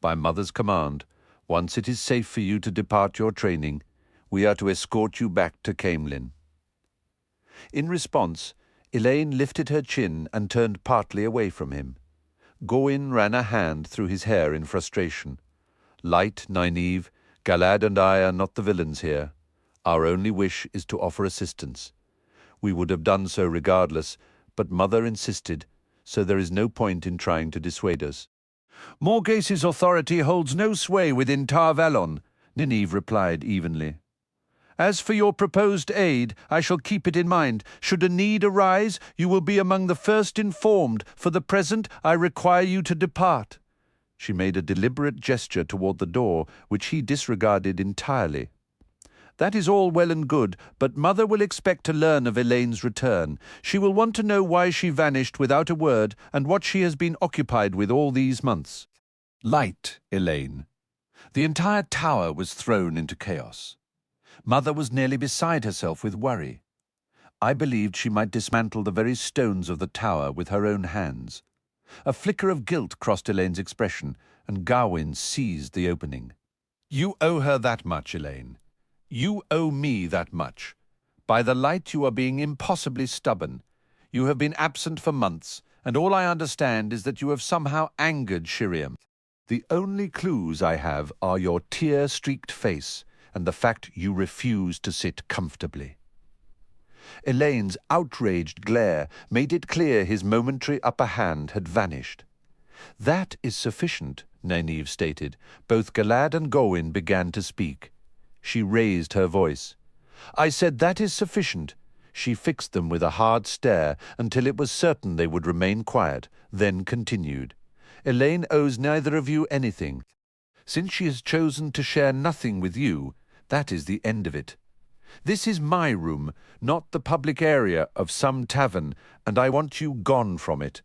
By Mother's command, Once it is safe for you to depart your training, we are to escort you back to Camelin." In response, Elaine lifted her chin and turned partly away from him. Gawain ran a hand through his hair in frustration. "Light, Nynaeve, Galad and I are not the villains here. Our only wish is to offer assistance. We would have done so regardless, but Mother insisted, so there is no point in trying to dissuade us." "Morgase's authority holds no sway within Tar Valon," Nynaeve replied evenly. "As for your proposed aid, I shall keep it in mind. Should a need arise, you will be among the first informed. For the present, I require you to depart." She made a deliberate gesture toward the door, which he disregarded entirely. "That is all well and good, but Mother will expect to learn of Elaine's return. She will want to know why she vanished without a word and what she has been occupied with all these months." Light, Elaine. The entire tower was thrown into chaos. Mother was nearly beside herself with worry. I believed she might dismantle the very stones of the tower with her own hands. A flicker of guilt crossed Elaine's expression, and Gawain seized the opening. "You owe her that much, Elaine. You owe me that much. By the light, you are being impossibly stubborn. You have been absent for months, and all I understand is that you have somehow angered Shiriam. The only clues I have are your tear-streaked face and the fact you refuse to sit comfortably." Elaine's outraged glare made it clear his momentary upper hand had vanished. "That is sufficient," Nynaeve stated. Both Galad and Gawain began to speak. She raised her voice. "I said that is sufficient." She fixed them with a hard stare until it was certain they would remain quiet, then continued. "Elaine owes neither of you anything. Since she has chosen to share nothing with you, that is the end of it. This is my room, not the public area of some tavern, and I want you gone from it."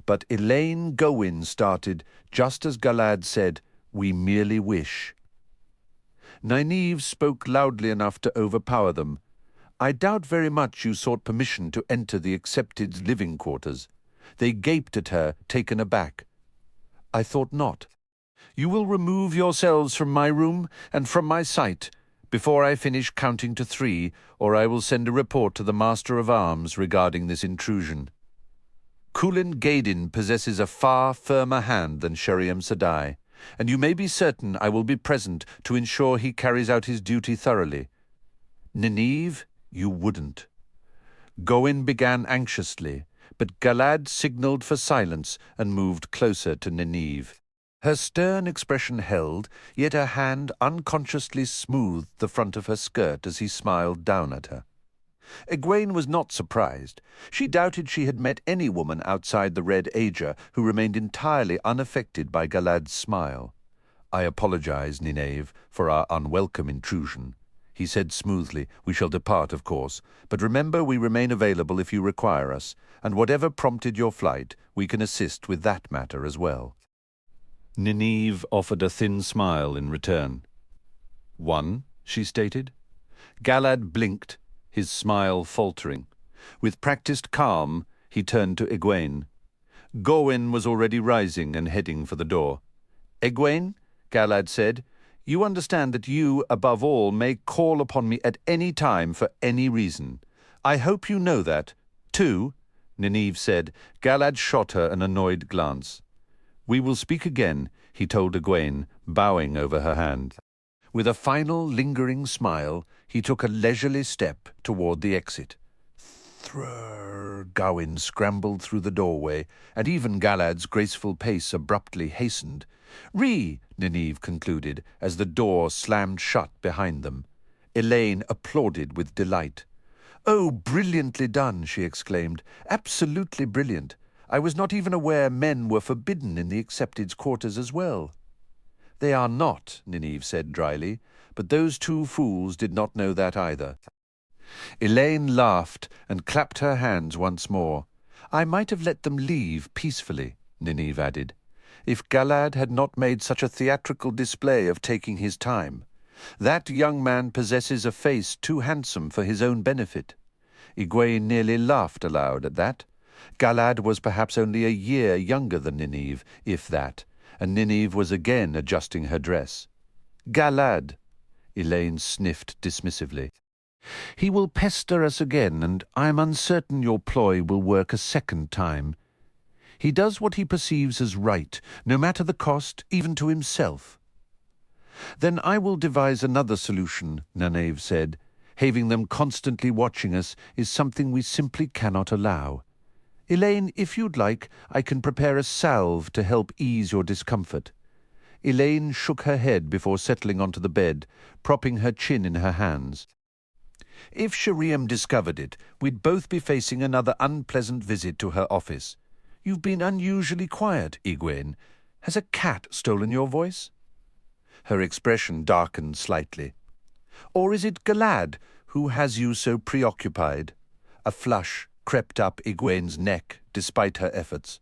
But Elaine Gawain started, just as Galad said, "We merely wish." Nynaeve spoke loudly enough to overpower them. "I doubt very much you sought permission to enter the Accepted's living quarters." They gaped at her, taken aback. "I thought not." "You will remove yourselves from my room and from my sight before I finish counting to 3, or I will send a report to the Master of Arms regarding this intrusion. Kulin Gaydin possesses a far firmer hand than Sheriam Sadai, and you may be certain I will be present to ensure he carries out his duty thoroughly. Nynaeve, you wouldn't." Gawain began anxiously, but Galad signalled for silence and moved closer to Nynaeve. Her stern expression held, yet her hand unconsciously smoothed the front of her skirt as he smiled down at her. Egwene was not surprised. She doubted she had met any woman outside the Red Ager who remained entirely unaffected by Galad's smile. "I apologize, Nynaeve, for our unwelcome intrusion," he said smoothly. "We shall depart, of course, but remember we remain available if you require us, and whatever prompted your flight, we can assist with that matter as well." Nynaeve offered a thin smile in return. "One," she stated. Galad blinked, his smile faltering. With practiced calm, he turned to Egwene. Gawain was already rising and heading for the door. "Egwene," Galad said, "you understand that you, above all, may call upon me at any time for any reason. I hope you know that." "Too," Nynaeve said. Galad shot her an annoyed glance. "We will speak again," he told Egwene, bowing over her hand. With a final lingering smile, he took a leisurely step toward the exit. Thrrr! Gawain scrambled through the doorway, and even Galad's graceful pace abruptly hastened. "Re!" Nynaeve concluded, as the door slammed shut behind them. Elaine applauded with delight. "Oh, brilliantly done!" she exclaimed. "Absolutely brilliant. I was not even aware men were forbidden in the Accepted's quarters as well." "They are not," Nynaeve said dryly, "but those two fools did not know that either." Elaine laughed and clapped her hands once more. "I might have let them leave peacefully," Nynaeve added, "if Galad had not made such a theatrical display of taking his time. That young man possesses a face too handsome for his own benefit." Egwene nearly laughed aloud at that. Galad was perhaps only a year younger than Nynaeve, if that, and Nynaeve was again adjusting her dress. Galad, Elaine sniffed dismissively. He will pester us again, and I'm uncertain your ploy will work a second time. He does what he perceives as right, no matter the cost, even to himself. Then I will devise another solution, Nanave said. Having them constantly watching us is something we simply cannot allow. Elaine, if you'd like, I can prepare a salve to help ease your discomfort. Elaine shook her head before settling onto the bed, propping her chin in her hands. If Sheriam discovered it, we'd both be facing another unpleasant visit to her office. You've been unusually quiet, Egwene. Has a cat stolen your voice? Her expression darkened slightly. Or is it Galad who has you so preoccupied? A flush crept up Egwene's neck, despite her efforts.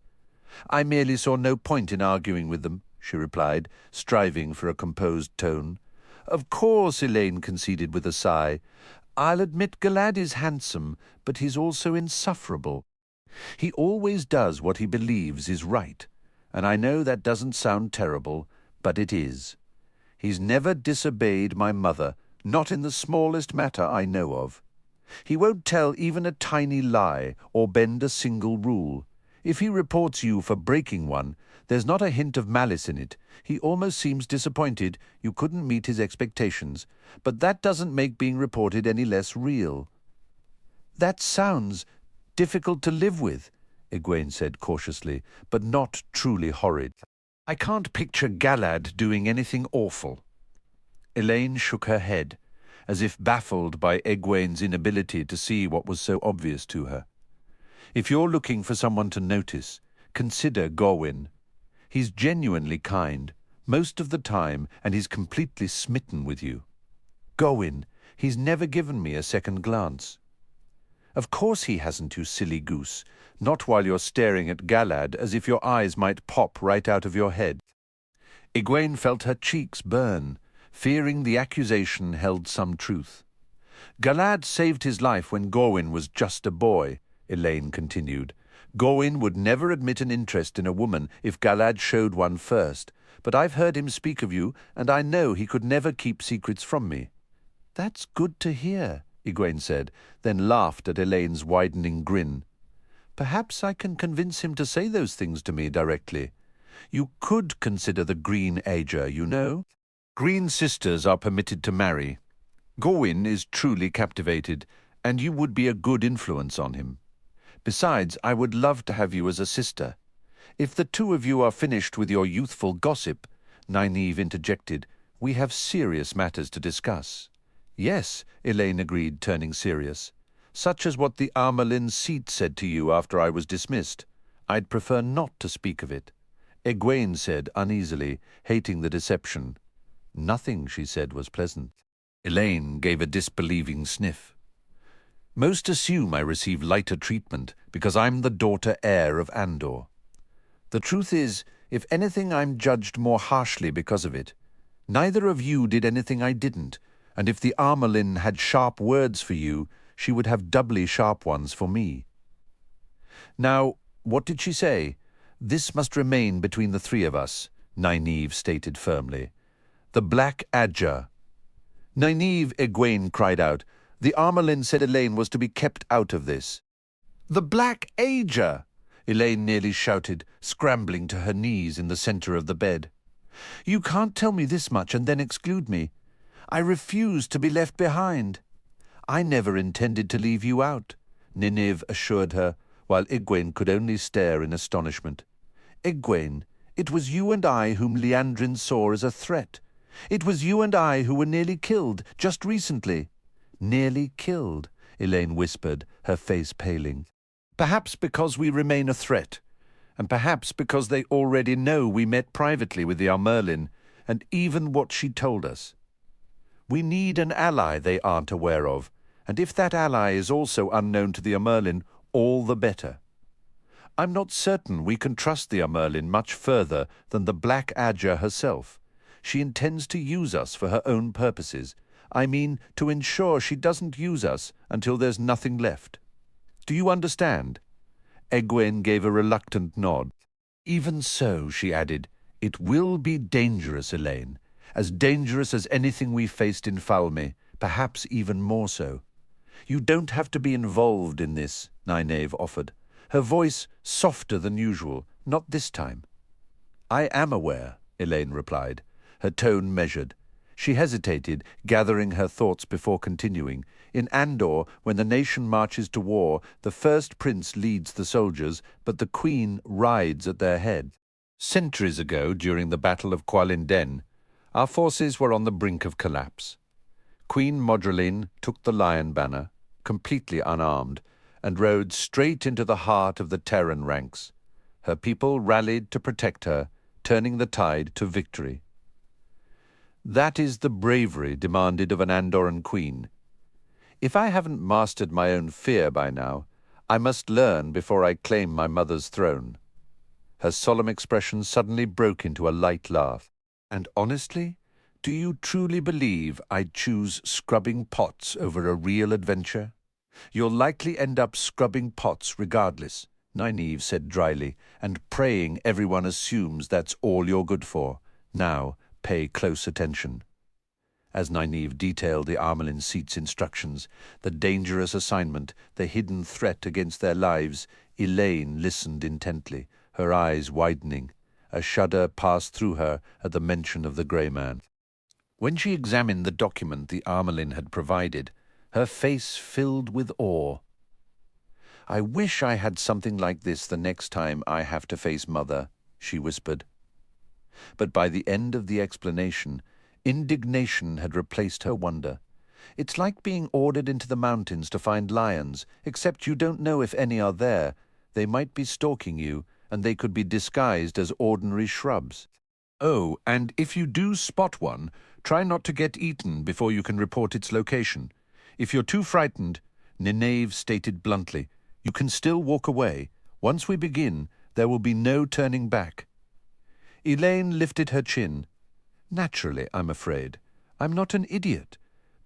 I merely saw no point in arguing with them, she replied, striving for a composed tone. Of course, Elaine conceded with a sigh. I'll admit Galad is handsome, but he's also insufferable. He always does what he believes is right, and I know that doesn't sound terrible, but it is. He's never disobeyed my mother, not in the smallest matter I know of. He won't tell even a tiny lie or bend a single rule. If he reports you for breaking one, there's not a hint of malice in it. He almost seems disappointed you couldn't meet his expectations, but that doesn't make being reported any less real. That sounds difficult to live with, Egwene said cautiously, but not truly horrid. I can't picture Galad doing anything awful. Elaine shook her head, as if baffled by Egwene's inability to see what was so obvious to her. If you're looking for someone to notice, consider Gorwyn. He's genuinely kind, most of the time, and he's completely smitten with you. Gorwyn, he's never given me a second glance. Of course he hasn't, you silly goose, not while you're staring at Galad as if your eyes might pop right out of your head. Egwene felt her cheeks burn, fearing the accusation held some truth. Galad saved his life when Gorwyn was just a boy, Elaine continued. Gorwyn would never admit an interest in a woman if Galad showed one first, but I've heard him speak of you, and I know he could never keep secrets from me. That's good to hear, Egwene said, then laughed at Elaine's widening grin. Perhaps I can convince him to say those things to me directly. You could consider the Green Ager, you know. Green sisters are permitted to marry. Gorwyn is truly captivated, and you would be a good influence on him. Besides, I would love to have you as a sister. If the two of you are finished with your youthful gossip, Nynaeve interjected, we have serious matters to discuss. Yes, Elaine agreed, turning serious. Such as what the Armelin seat said to you after I was dismissed. I'd prefer not to speak of it. Egwene said uneasily, hating the deception. Nothing, she said, was pleasant. Elaine gave a disbelieving sniff. Most assume I receive lighter treatment because I'm the daughter heir of Andor. The truth is, if anything, I'm judged more harshly because of it. Neither of you did anything I didn't, and if the Armelin had sharp words for you, she would have doubly sharp ones for me. Now, what did she say? This must remain between the three of us, Nynaeve stated firmly. The Black Adger. Nynaeve, Egwene cried out. The Armelin said Elaine was to be kept out of this. The Black Ager! Elaine nearly shouted, scrambling to her knees in the center of the bed. You can't tell me this much and then exclude me. I refuse to be left behind. I never intended to leave you out, Nynaeve assured her, while Egwene could only stare in astonishment. Egwene, it was you and I whom Liandrin saw as a threat. It was you and I who were nearly killed, just recently. Nearly killed, Elaine whispered, her face paling. Perhaps because we remain a threat, and perhaps because they already know we met privately with the Armelin, and even what she told us. We need an ally they aren't aware of, and if that ally is also unknown to the Armelin, all the better. I'm not certain we can trust the Armelin much further than the Black Adger herself. She intends to use us for her own purposes. I mean, to ensure she doesn't use us until there's nothing left. Do you understand? Egwene gave a reluctant nod. Even so, she added, it will be dangerous, Elaine, as dangerous as anything we faced in Falme, perhaps even more so. You don't have to be involved in this, Nynaeve offered, her voice softer than usual, not this time. I am aware, Elaine replied, her tone measured. She hesitated, gathering her thoughts before continuing. In Andor, when the nation marches to war, the first prince leads the soldiers, but the queen rides at their head. Centuries ago, during the Battle of Qualinden, our forces were on the brink of collapse. Queen Modroline took the Lion Banner, completely unarmed, and rode straight into the heart of the Terran ranks. Her people rallied to protect her, turning the tide to victory. That is the bravery demanded of an Andoran queen. If I haven't mastered my own fear by now, I must learn before I claim my mother's throne. Her solemn expression suddenly broke into a light laugh. And honestly, do you truly believe I'd choose scrubbing pots over a real adventure? You'll likely end up scrubbing pots regardless, Nynaeve said dryly, and praying everyone assumes that's all you're good for. Now, pay close attention. As Nynaeve detailed the Armelin seat's instructions, the dangerous assignment, the hidden threat against their lives, Elaine listened intently, her eyes widening. A shudder passed through her at the mention of the grey man. When she examined the document the Armelin had provided, her face filled with awe. I wish I had something like this the next time I have to face Mother, she whispered. But by the end of the explanation, indignation had replaced her wonder. It's like being ordered into the mountains to find lions, except you don't know if any are there. They might be stalking you, and they could be disguised as ordinary shrubs. Oh, and if you do spot one, try not to get eaten before you can report its location. If you're too frightened, Nynaeve stated bluntly, you can still walk away. Once we begin, there will be no turning back. Elaine lifted her chin. Naturally, I'm afraid. I'm not an idiot,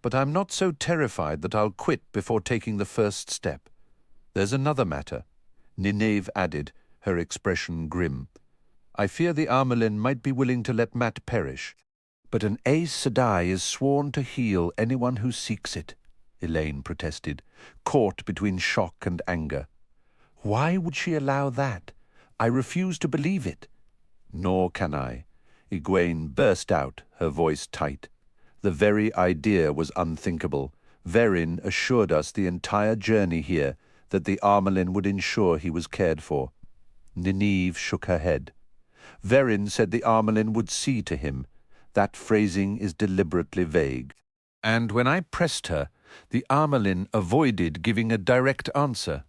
but I'm not so terrified that I'll quit before taking the first step. There's another matter, Nynaeve added, her expression grim. I fear the Armelin might be willing to let Mat perish, but an Aes Sedai is sworn to heal anyone who seeks it, Elaine protested, caught between shock and anger. Why would she allow that? I refuse to believe it. Nor can I. Egwene burst out, her voice tight. The very idea was unthinkable. Verin assured us the entire journey here that the Armelin would ensure he was cared for. Nynaeve shook her head. Verin said the Armelin would see to him. That phrasing is deliberately vague. And when I pressed her, the Armelin avoided giving a direct answer.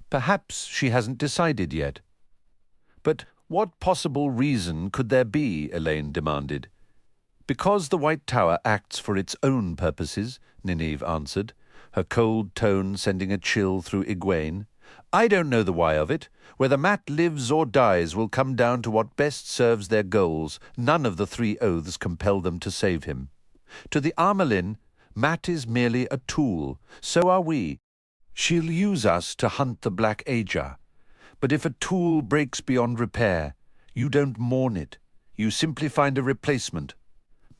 Perhaps she hasn't decided yet. But what possible reason could there be, Elaine demanded. Because the White Tower acts for its own purposes, Nynaeve answered, her cold tone sending a chill through Egwene. I don't know the why of it. Whether Mat lives or dies will come down to what best serves their goals. None of the 3 oaths compel them to save him. To the Armelin, Mat is merely a tool. So are we. She'll use us to hunt the Black Ajar. But if a tool breaks beyond repair, you don't mourn it. You simply find a replacement.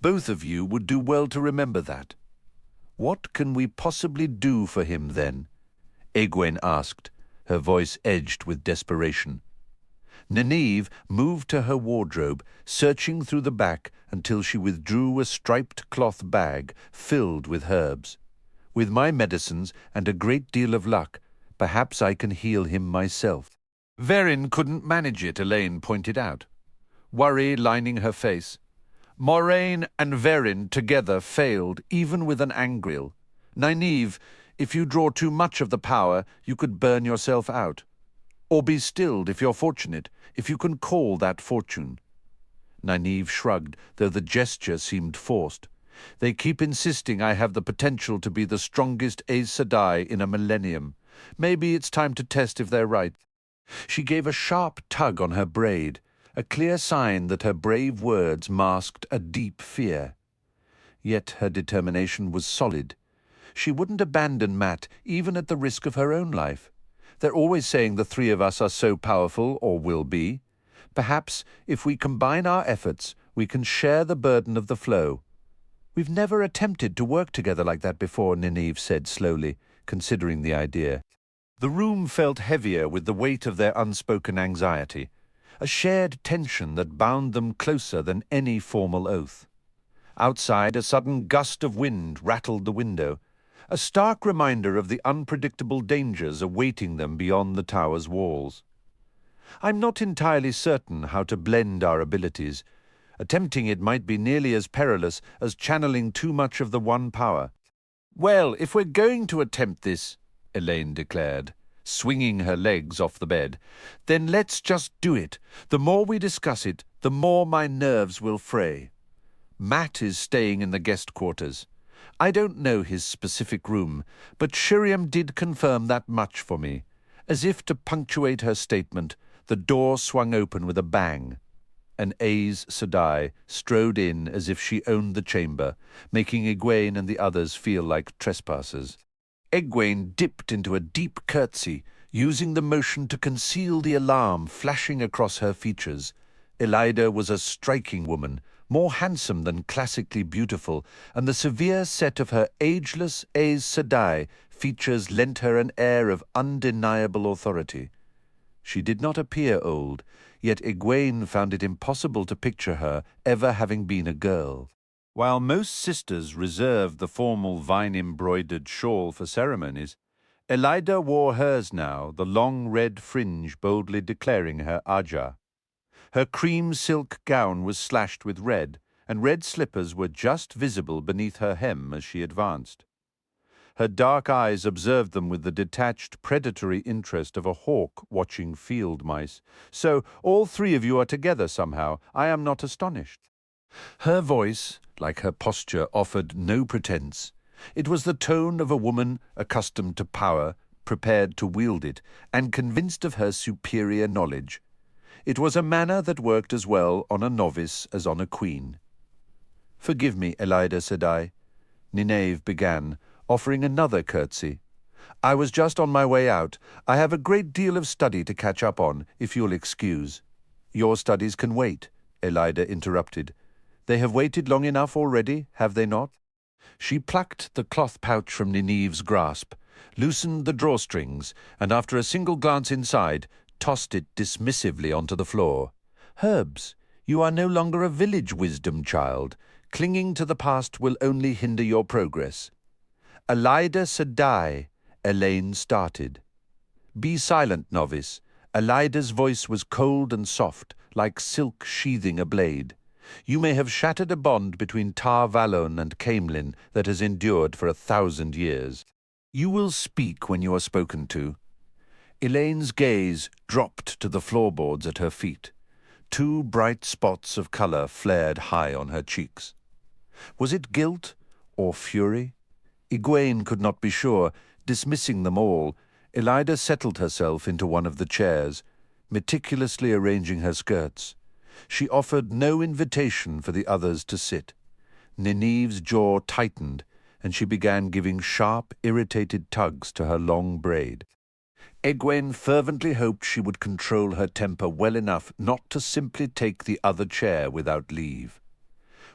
Both of you would do well to remember that. What can we possibly do for him, then? Egwene asked, her voice edged with desperation. Nynaeve moved to her wardrobe, searching through the back until she withdrew a striped cloth bag filled with herbs. With my medicines and a great deal of luck, perhaps I can heal him myself. Verin couldn't manage it, Elaine pointed out, worry lining her face. Moraine and Verin together failed, even with an Angreal. Nynaeve, if you draw too much of the power, you could burn yourself out. Or be stilled if you're fortunate, if you can call that fortune. Nynaeve shrugged, though the gesture seemed forced. They keep insisting I have the potential to be the strongest Aes Sedai in a millennium. Maybe it's time to test if they're right. She gave a sharp tug on her braid, a clear sign that her brave words masked a deep fear. Yet her determination was solid. She wouldn't abandon Mat, even at the risk of her own life. They're always saying the 3 of us are so powerful, or will be. Perhaps, if we combine our efforts, We can share the burden of the flow. We've never attempted to work together like that before, Nineve said slowly, considering the idea. The room felt heavier with the weight of their unspoken anxiety, a shared tension that bound them closer than any formal oath. Outside, a sudden gust of wind rattled the window, a stark reminder of the unpredictable dangers awaiting them beyond the tower's walls. I'm not entirely certain how to blend our abilities. Attempting it might be nearly as perilous as channeling too much of the one power. Well, if we're going to attempt this, Elaine declared, swinging her legs off the bed, then let's just do it. The more we discuss it, the more my nerves will fray. Matt is staying in the guest quarters. I don't know his specific room, but Shiriam did confirm that much for me. As if to punctuate her statement, the door swung open with a bang. An Aes Sedai strode in as if she owned the chamber, making Egwene and the others feel like trespassers. Egwene dipped into a deep curtsy, using the motion to conceal the alarm flashing across her features. Elida was a striking woman, more handsome than classically beautiful, and the severe set of her ageless Aes Sedai features lent her an air of undeniable authority. She did not appear old, yet Egwene found it impossible to picture her ever having been a girl. While most sisters reserved the formal vine-embroidered shawl for ceremonies, Elida wore hers now, the long red fringe boldly declaring her Aja. Her cream silk gown was slashed with red, and red slippers were just visible beneath her hem as she advanced. Her dark eyes observed them with the detached, predatory interest of a hawk watching field mice. So, all three of you are together somehow. I am not astonished. Her voice, like her posture, offered no pretense. It was the tone of a woman accustomed to power, prepared to wield it, and convinced of her superior knowledge. It was a manner that worked as well on a novice as on a queen. "Forgive me, Elida Sedai," Nineve began, offering another curtsy. "I was just on my way out. I have a great deal of study to catch up on, if you'll excuse." "Your studies can wait," Elida interrupted. "They have waited long enough already, have they not?" She plucked the cloth pouch from Nineve's grasp, loosened the drawstrings, and after a single glance inside, tossed it dismissively onto the floor. "Herbs, you are no longer a village wisdom child. Clinging to the past will only hinder your progress." "Elida Sedai," Elaine started. "Be silent, novice." Elida's voice was cold and soft, like silk sheathing a blade. "You may have shattered a bond between Tar Valon and Caemlyn that has endured for 1,000 years. You will speak when you are spoken to." Elaine's gaze dropped to the floorboards at her feet. Two bright spots of colour flared high on her cheeks. Was it guilt or fury? Egwene could not be sure. Dismissing them all, Elida settled herself into one of the chairs, meticulously arranging her skirts. She offered no invitation for the others to sit. Nineve's jaw tightened, and she began giving sharp, irritated tugs to her long braid. Egwene fervently hoped she would control her temper well enough not to simply take the other chair without leave.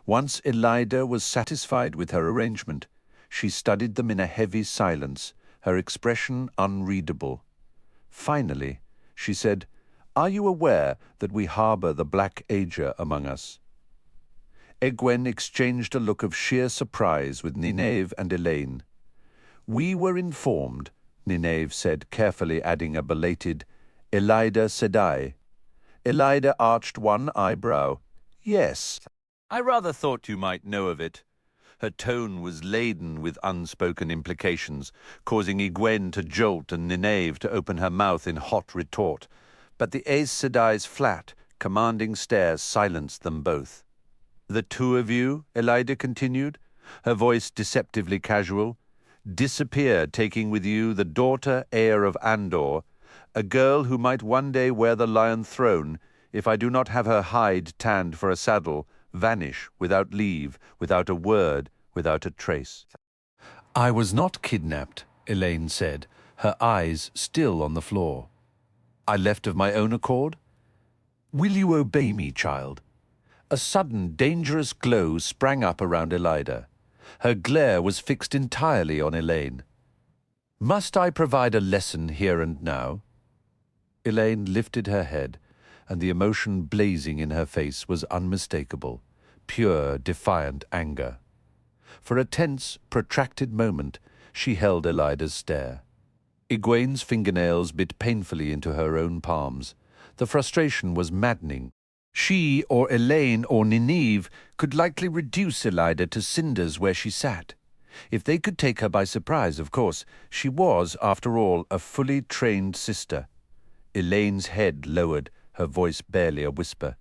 Once Elida was satisfied with her arrangement, she studied them in a heavy silence, her expression unreadable. Finally, she said, "Are you aware that we harbour the Black Ager among us?" Egwene exchanged a look of sheer surprise with Nineve and Elaine. "We were informed," Nineve said, carefully adding a belated, "Elida Sedai." Elida arched one eyebrow. "Yes, I rather thought you might know of it." Her tone was laden with unspoken implications, causing Egwene to jolt and Nineve to open her mouth in hot retort. But the Aes Sedai's flat, commanding stare silenced them both. "The two of you," Elida continued, her voice deceptively casual, "disappeared, taking with you the daughter heir of Andor, a girl who might one day wear the Lion Throne if I do not have her hide tanned for a saddle, vanish without leave, without a word, without a trace." "I was not kidnapped," Elaine said, her eyes still on the floor. "I left of my own accord." "Will you obey me, child?" A sudden, dangerous glow sprang up around Elida. Her glare was fixed entirely on Elaine. Must I provide a lesson here and now? Elaine lifted her head, and the emotion blazing in her face was unmistakable, pure, defiant anger. For a tense, protracted moment, she held Elida's stare. Egwene's fingernails bit painfully into her own palms. The frustration was maddening. She, or Elaine, or Nynaeve could likely reduce Elida to cinders where she sat. If they could take her by surprise, of course. She was, after all, a fully trained sister. Elaine's head lowered, her voice barely a whisper.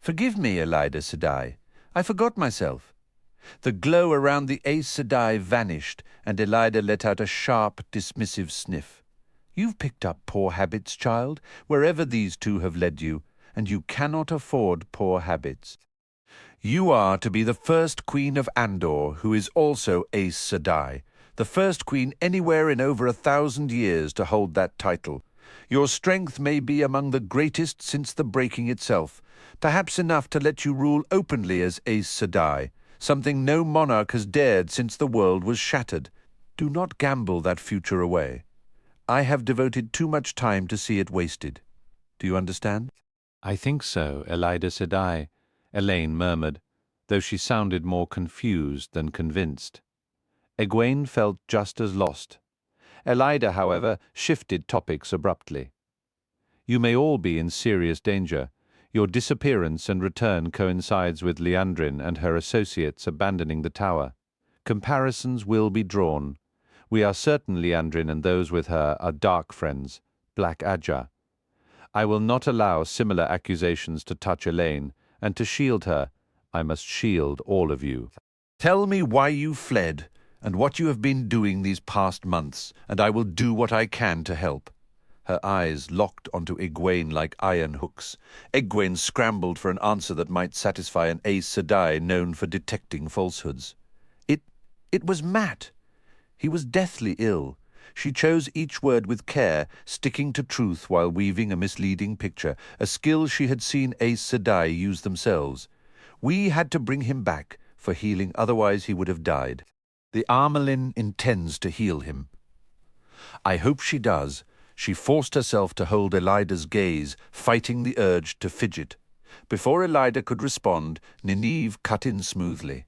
"Forgive me, Elida Sedai. I forgot myself." The glow around the Aes Sedai vanished, and Elida let out a sharp, dismissive sniff. "You've picked up poor habits, child, wherever these two have led you, and you cannot afford poor habits. You are to be the first queen of Andor, who is also Aes Sedai, the first queen anywhere in over 1,000 years to hold that title. Your strength may be among the greatest since the breaking itself, perhaps enough to let you rule openly as Aes Sedai, something no monarch has dared since the world was shattered. Do not gamble that future away. I have devoted too much time to see it wasted. Do you understand?" "I think so, Elida Sedai," Elaine murmured, though she sounded more confused than convinced. Egwene felt just as lost. Elida, however, shifted topics abruptly. "You may all be in serious danger. Your disappearance and return coincides with Liandrin and her associates abandoning the tower. Comparisons will be drawn. We are certain Liandrin and those with her are dark friends, Black Adja. I will not allow similar accusations to touch Elaine, and to shield her, I must shield all of you." "Tell me why you fled, and what you have been doing these past months, and I will do what I can to help." Her eyes locked onto Egwene like iron hooks. Egwene scrambled for an answer that might satisfy an Aes Sedai known for detecting falsehoods. It was Matt. He was deathly ill. She chose each word with care, sticking to truth while weaving a misleading picture, a skill she had seen Aes Sedai use themselves. We had to bring him back for healing, otherwise he would have died. The Armelin intends to heal him. I hope she does. She forced herself to hold Elida's gaze, fighting the urge to fidget. Before Elida could respond, Nynaeve cut in smoothly.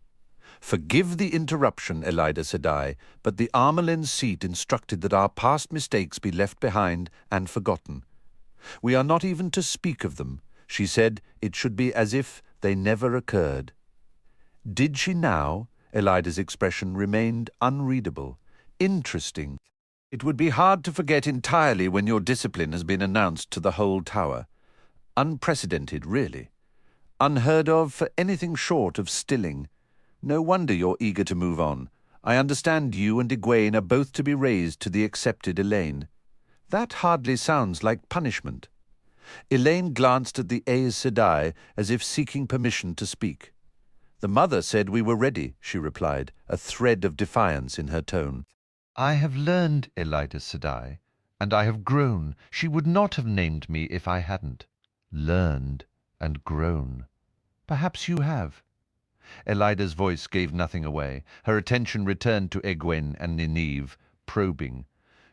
"Forgive the interruption, Elida Sedai, but the Armelin's seat instructed that our past mistakes be left behind and forgotten. We are not even to speak of them. She said it should be as if they never occurred." Did she now? Elida's expression remained unreadable. "Interesting. It would be hard to forget entirely when your discipline has been announced to the whole tower. Unprecedented, really. Unheard of for anything short of stilling. No wonder you're eager to move on. I understand you and Egwene are both to be raised to the accepted Elaine. That hardly sounds like punishment." Elaine glanced at the Aes Sedai as if seeking permission to speak. "The mother said we were ready," she replied, a thread of defiance in her tone. "I have learned, Elida Sedai, and I have grown. She would not have named me if I hadn't. Learned and grown. Perhaps you have." Elida's voice gave nothing away. Her attention returned to Egwene and Nynaeve, probing.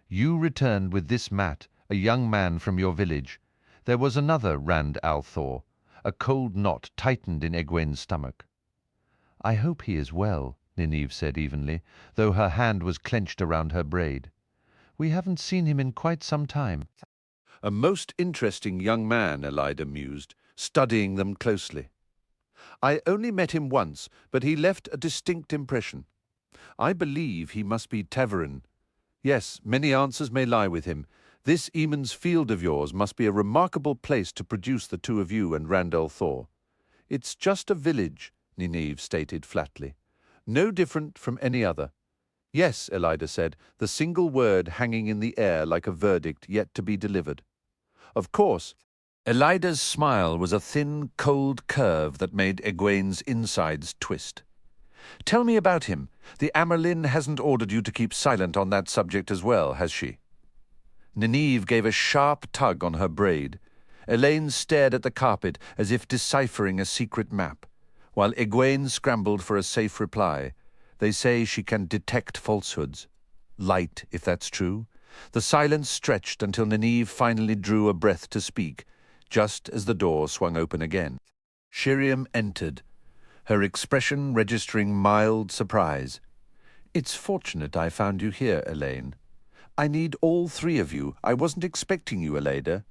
"You returned with this Matt, a young man from your village. There was another Rand al'Thor." A cold knot tightened in Egwene's stomach. "I hope he is well," Nynaeve said evenly, though her hand was clenched around her braid. "We haven't seen him in quite some time." "A most interesting young man," Elida mused, studying them closely. "I only met him once, but he left a distinct impression. I believe he must be Ta'veren. Yes, many answers may lie with him. This Eamon's Field of yours must be a remarkable place to produce the two of you and Rand al'Thor." "It's just a village," Nynaeve stated flatly. "No different from any other." "Yes," Elida said, the single word hanging in the air like a verdict yet to be delivered. "Of course." Elida's smile was a thin, cold curve that made Egwene's insides twist. "Tell me about him. The Amerlin hasn't ordered you to keep silent on that subject as well, has she?" Nynaeve gave a sharp tug on her braid. Elaine stared at the carpet as if deciphering a secret map, while Egwene scrambled for a safe reply. They say she can detect falsehoods. Light, if that's true. The silence stretched until Nynaeve finally drew a breath to speak, just as the door swung open again. Shiriam entered, her expression registering mild surprise. "It's fortunate I found you here, Elaine. I need all three of you. I wasn't expecting you, Elada."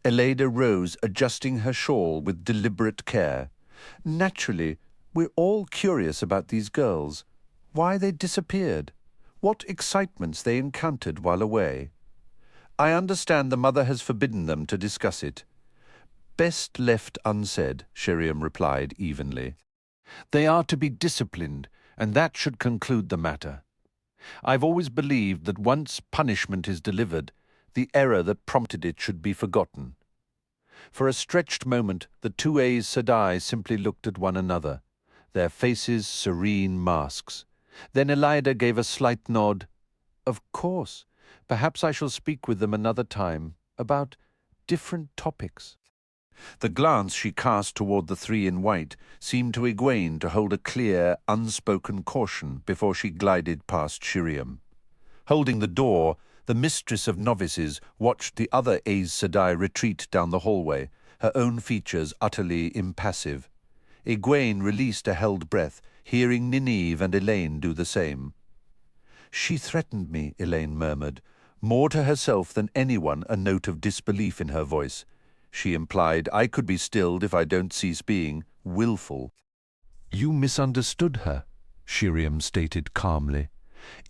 Elada rose, adjusting her shawl with deliberate care. "Naturally, we're all curious about these girls. Why they disappeared. What excitements they encountered while away. I understand the mother has forbidden them to discuss it." "Best left unsaid," Shiriam replied evenly. "They are to be disciplined, and that should conclude the matter. I've always believed that once punishment is delivered, the error that prompted it should be forgotten." For a stretched moment, the two Aes Sedai simply looked at one another, their faces serene masks. Then Elida gave a slight nod. "Of course. Perhaps I shall speak with them another time, about different topics." The glance she cast toward the three in white seemed to Egwene to hold a clear, unspoken caution before she glided past Shiriam. Holding the door, the mistress of novices watched the other Aes Sedai retreat down the hallway, her own features utterly impassive. Egwene released a held breath, hearing Nynaeve and Elaine do the same. "She threatened me," Elaine murmured, more to herself than anyone, a note of disbelief in her voice. She implied, "I could be stilled if I don't cease being willful." "You misunderstood her," Shiriam stated calmly.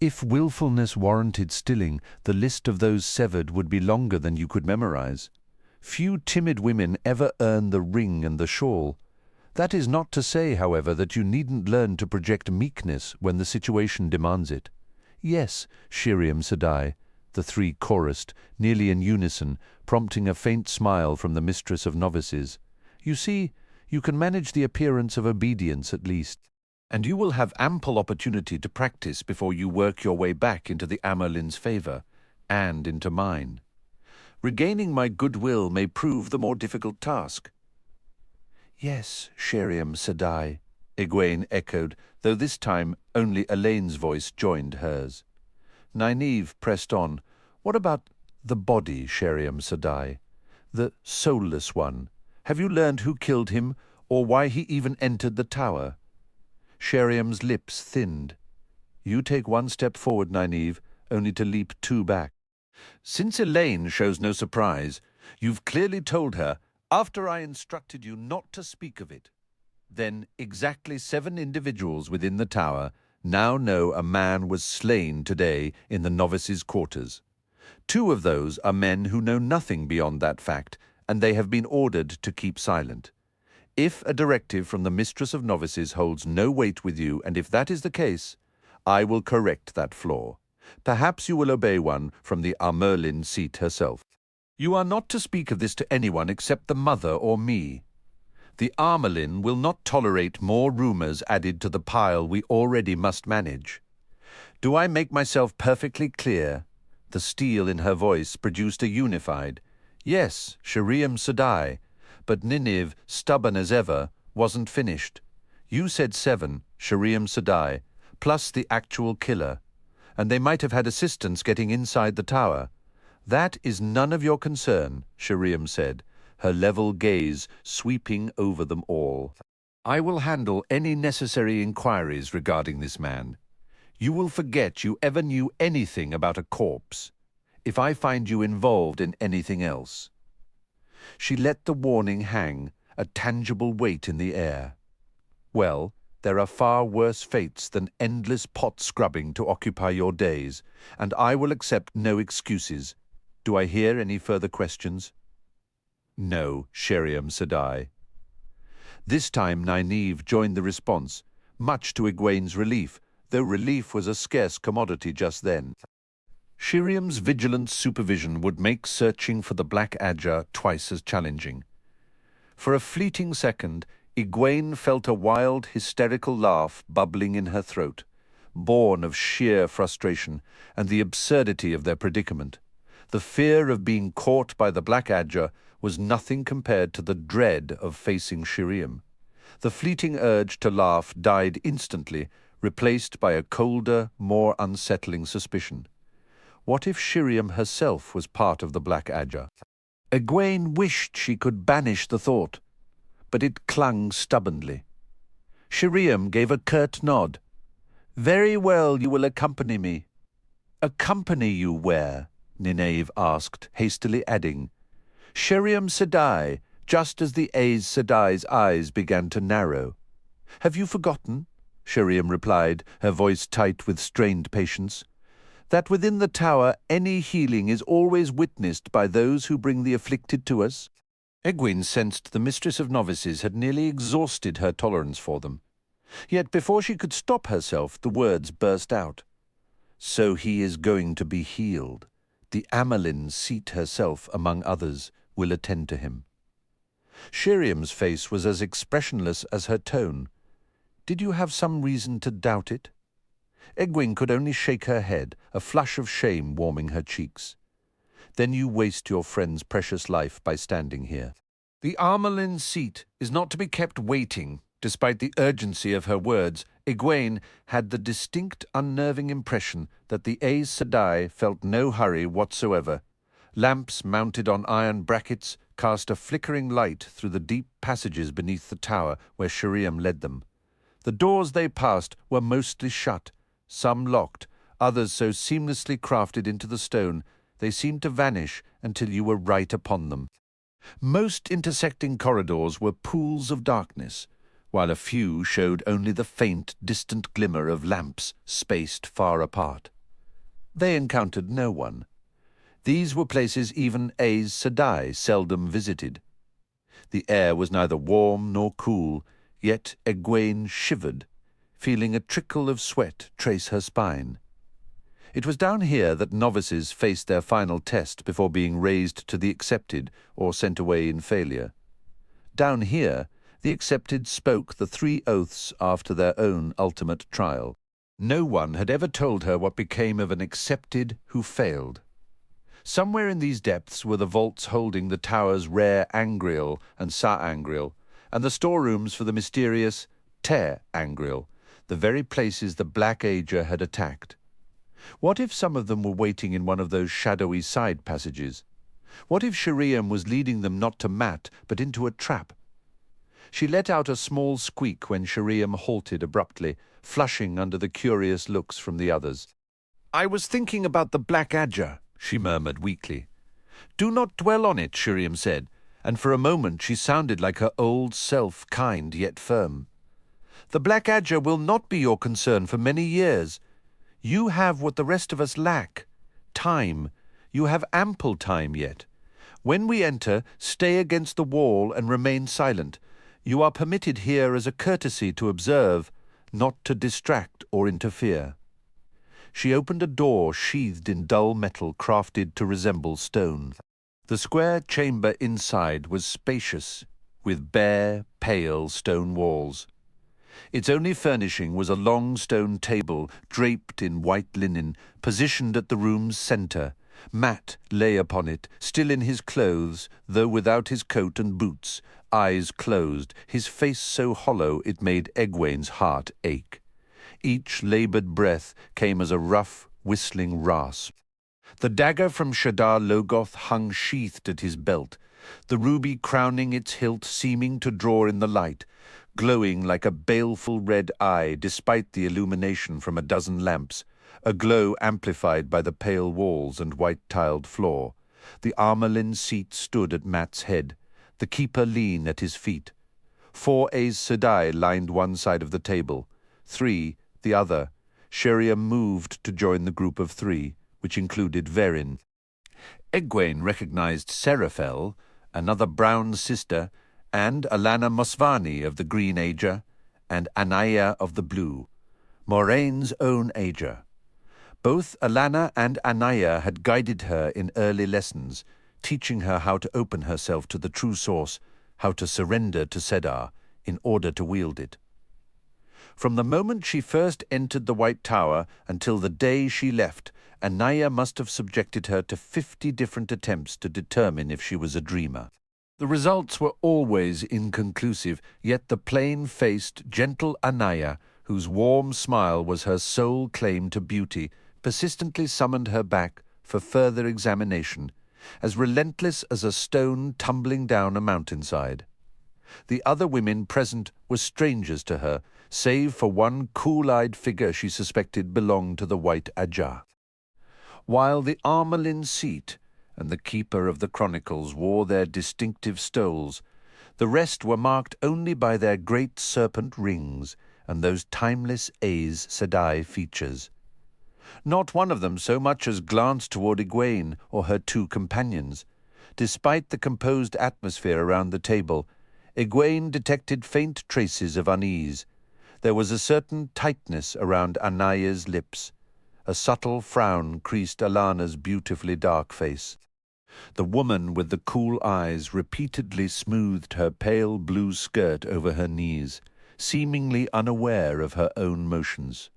"If willfulness warranted stilling, the list of those severed would be longer than you could memorize. Few timid women ever earn the ring and the shawl. That is not to say, however, that you needn't learn to project meekness when the situation demands it. Yes, Shiriam Sedai," the three chorused, nearly in unison, prompting a faint smile from the mistress of novices. "You see, you can manage the appearance of obedience at least. And you will have ample opportunity to practice before you work your way back into the Amyrlin's favor, and into mine. Regaining my goodwill may prove the more difficult task." "Yes, Shiriam Sedai," Egwene echoed, though this time only Elaine's voice joined hers. Nynaeve pressed on. "What about the body, Shiriam Sedai? The soulless one. Have you learned who killed him, or why he even entered the tower?" Shiriam's lips thinned. "You take one step forward, Nynaeve, only to leap two back." "Since Elaine shows no surprise, you've clearly told her, after I instructed you not to speak of it. Then exactly 7 individuals within the tower now know a man was slain today in the novices' quarters. 2 of those are men who know nothing beyond that fact, and they have been ordered to keep silent. If a directive from the Mistress of Novices holds no weight with you, and if that is the case, I will correct that flaw. Perhaps you will obey one from the Amyrlin seat herself. You are not to speak of this to anyone except the mother or me. The Amyrlin will not tolerate more rumors added to the pile we already must manage. Do I make myself perfectly clear?" The steel in her voice produced a unified, "Yes, Shiriam Sedai," but Nynaeve, stubborn as ever, wasn't finished. "You said 7, Shiriam Sedai, plus the actual killer, and they might have had assistance getting inside the tower. That is none of your concern," Shiriam said, her level gaze sweeping over them all. "I will handle any necessary inquiries regarding this man. You will forget you ever knew anything about a corpse, if I find you involved in anything else." She let the warning hang, a tangible weight in the air. "Well, there are far worse fates than endless pot scrubbing to occupy your days, and I will accept no excuses. Do I hear any further questions?" "No, Shiriam Sedai." This time Nynaeve joined the response, much to Egwene's relief, though relief was a scarce commodity just then. Shiriam's vigilant supervision would make searching for the Black Adger twice as challenging. For a fleeting second, Egwene felt a wild, hysterical laugh bubbling in her throat, born of sheer frustration and the absurdity of their predicament. The fear of being caught by the Black Adger was nothing compared to the dread of facing Shiriam. The fleeting urge to laugh died instantly, replaced by a colder, more unsettling suspicion. What if Shiriam herself was part of the Black Adger? Egwene wished she could banish the thought, but it clung stubbornly. Shiriam gave a curt nod. "Very well, you will accompany me." "Accompany you where?" Nynaeve asked, hastily adding, "Shiriam Sedai," just as the Aes Sedai's eyes began to narrow. "Have you forgotten?" Shiriam replied, her voice tight with strained patience, "that within the tower any healing is always witnessed by those who bring the afflicted to us?" Egwene sensed the Mistress of Novices had nearly exhausted her tolerance for them. Yet before she could stop herself, the words burst out. "So he is going to be healed. The Amelin Seat herself, among others, will attend to him." Shiriam's face was as expressionless as her tone. "Did you have some reason to doubt it?" Egwene could only shake her head, a flush of shame warming her cheeks. "Then you waste your friend's precious life by standing here. The Amelin Seat is not to be kept waiting." Despite the urgency of her words, Egwene had the distinct, unnerving impression that the Aes Sedai felt no hurry whatsoever. Lamps mounted on iron brackets cast a flickering light through the deep passages beneath the tower where Shiriam led them. The doors they passed were mostly shut, some locked, others so seamlessly crafted into the stone they seemed to vanish until you were right upon them. Most intersecting corridors were pools of darkness, while a few showed only the faint, distant glimmer of lamps spaced far apart. They encountered no one. These were places even Aes Sedai seldom visited. The air was neither warm nor cool, yet Egwene shivered, feeling a trickle of sweat trace her spine. It was down here that novices faced their final test before being raised to the accepted or sent away in failure. Down here, the accepted spoke the 3 oaths after their own ultimate trial. No one had ever told her what became of an accepted who failed. Somewhere in these depths were the vaults holding the tower's rare Angreal and Sa-Angreal, and the storerooms for the mysterious Te-Angreal, the very places the Black Ager had attacked. What if some of them were waiting in one of those shadowy side passages? What if Shiriam was leading them not to Mat, but into a trap? She let out a small squeak when Shiriam halted abruptly, flushing under the curious looks from the others. "I was thinking about the Black Adger," she murmured weakly. "Do not dwell on it," Shiriam said, and for a moment she sounded like her old self, kind yet firm. "The Black Adger will not be your concern for many years. You have what the rest of us lack, time. You have ample time yet. When we enter, stay against the wall and remain silent. You are permitted here as a courtesy to observe, not to distract or interfere." She opened a door sheathed in dull metal crafted to resemble stone. The square chamber inside was spacious, with bare, pale stone walls. Its only furnishing was a long stone table draped in white linen, positioned at the room's centre. Mat lay upon it, still in his clothes, though without his coat and boots, eyes closed, his face so hollow it made Egwene's heart ache. Each laboured breath came as a rough, whistling rasp. The dagger from Shadar Logoth hung sheathed at his belt, the ruby crowning its hilt seeming to draw in the light, glowing like a baleful red eye despite the illumination from a dozen lamps, a glow amplified by the pale walls and white-tiled floor. The Amelin Seat stood at Mat's head, the keeper lean at his feet. 4 Aes Sedai lined one side of the table, 3 the other. Shiriam moved to join the group of 3, which included Verin. Egwene recognized Seraphel, another brown sister, and Alana Mosvani of the Green Ager, and Anaya of the Blue, Moraine's own Ager. Both Alana and Anaya had guided her in early lessons, teaching her how to open herself to the true source, how to surrender to Sedar in order to wield it. From the moment she first entered the White Tower until the day she left, Anaya must have subjected her to 50 different attempts to determine if she was a dreamer. The results were always inconclusive, yet the plain-faced, gentle Anaya, whose warm smile was her sole claim to beauty, persistently summoned her back for further examination, as relentless as a stone tumbling down a mountainside. The other women present were strangers to her, save for one cool-eyed figure she suspected belonged to the White Ajah. While the Armelin seat and the keeper of the chronicles wore their distinctive stoles, the rest were marked only by their great serpent rings and those timeless Aes Sedai features. Not one of them so much as glanced toward Egwene or her two companions. Despite the composed atmosphere around the table, Egwene detected faint traces of unease. There was a certain tightness around Anaya's lips. A subtle frown creased Alana's beautifully dark face. The woman with the cool eyes repeatedly smoothed her pale blue skirt over her knees, seemingly unaware of her own motions.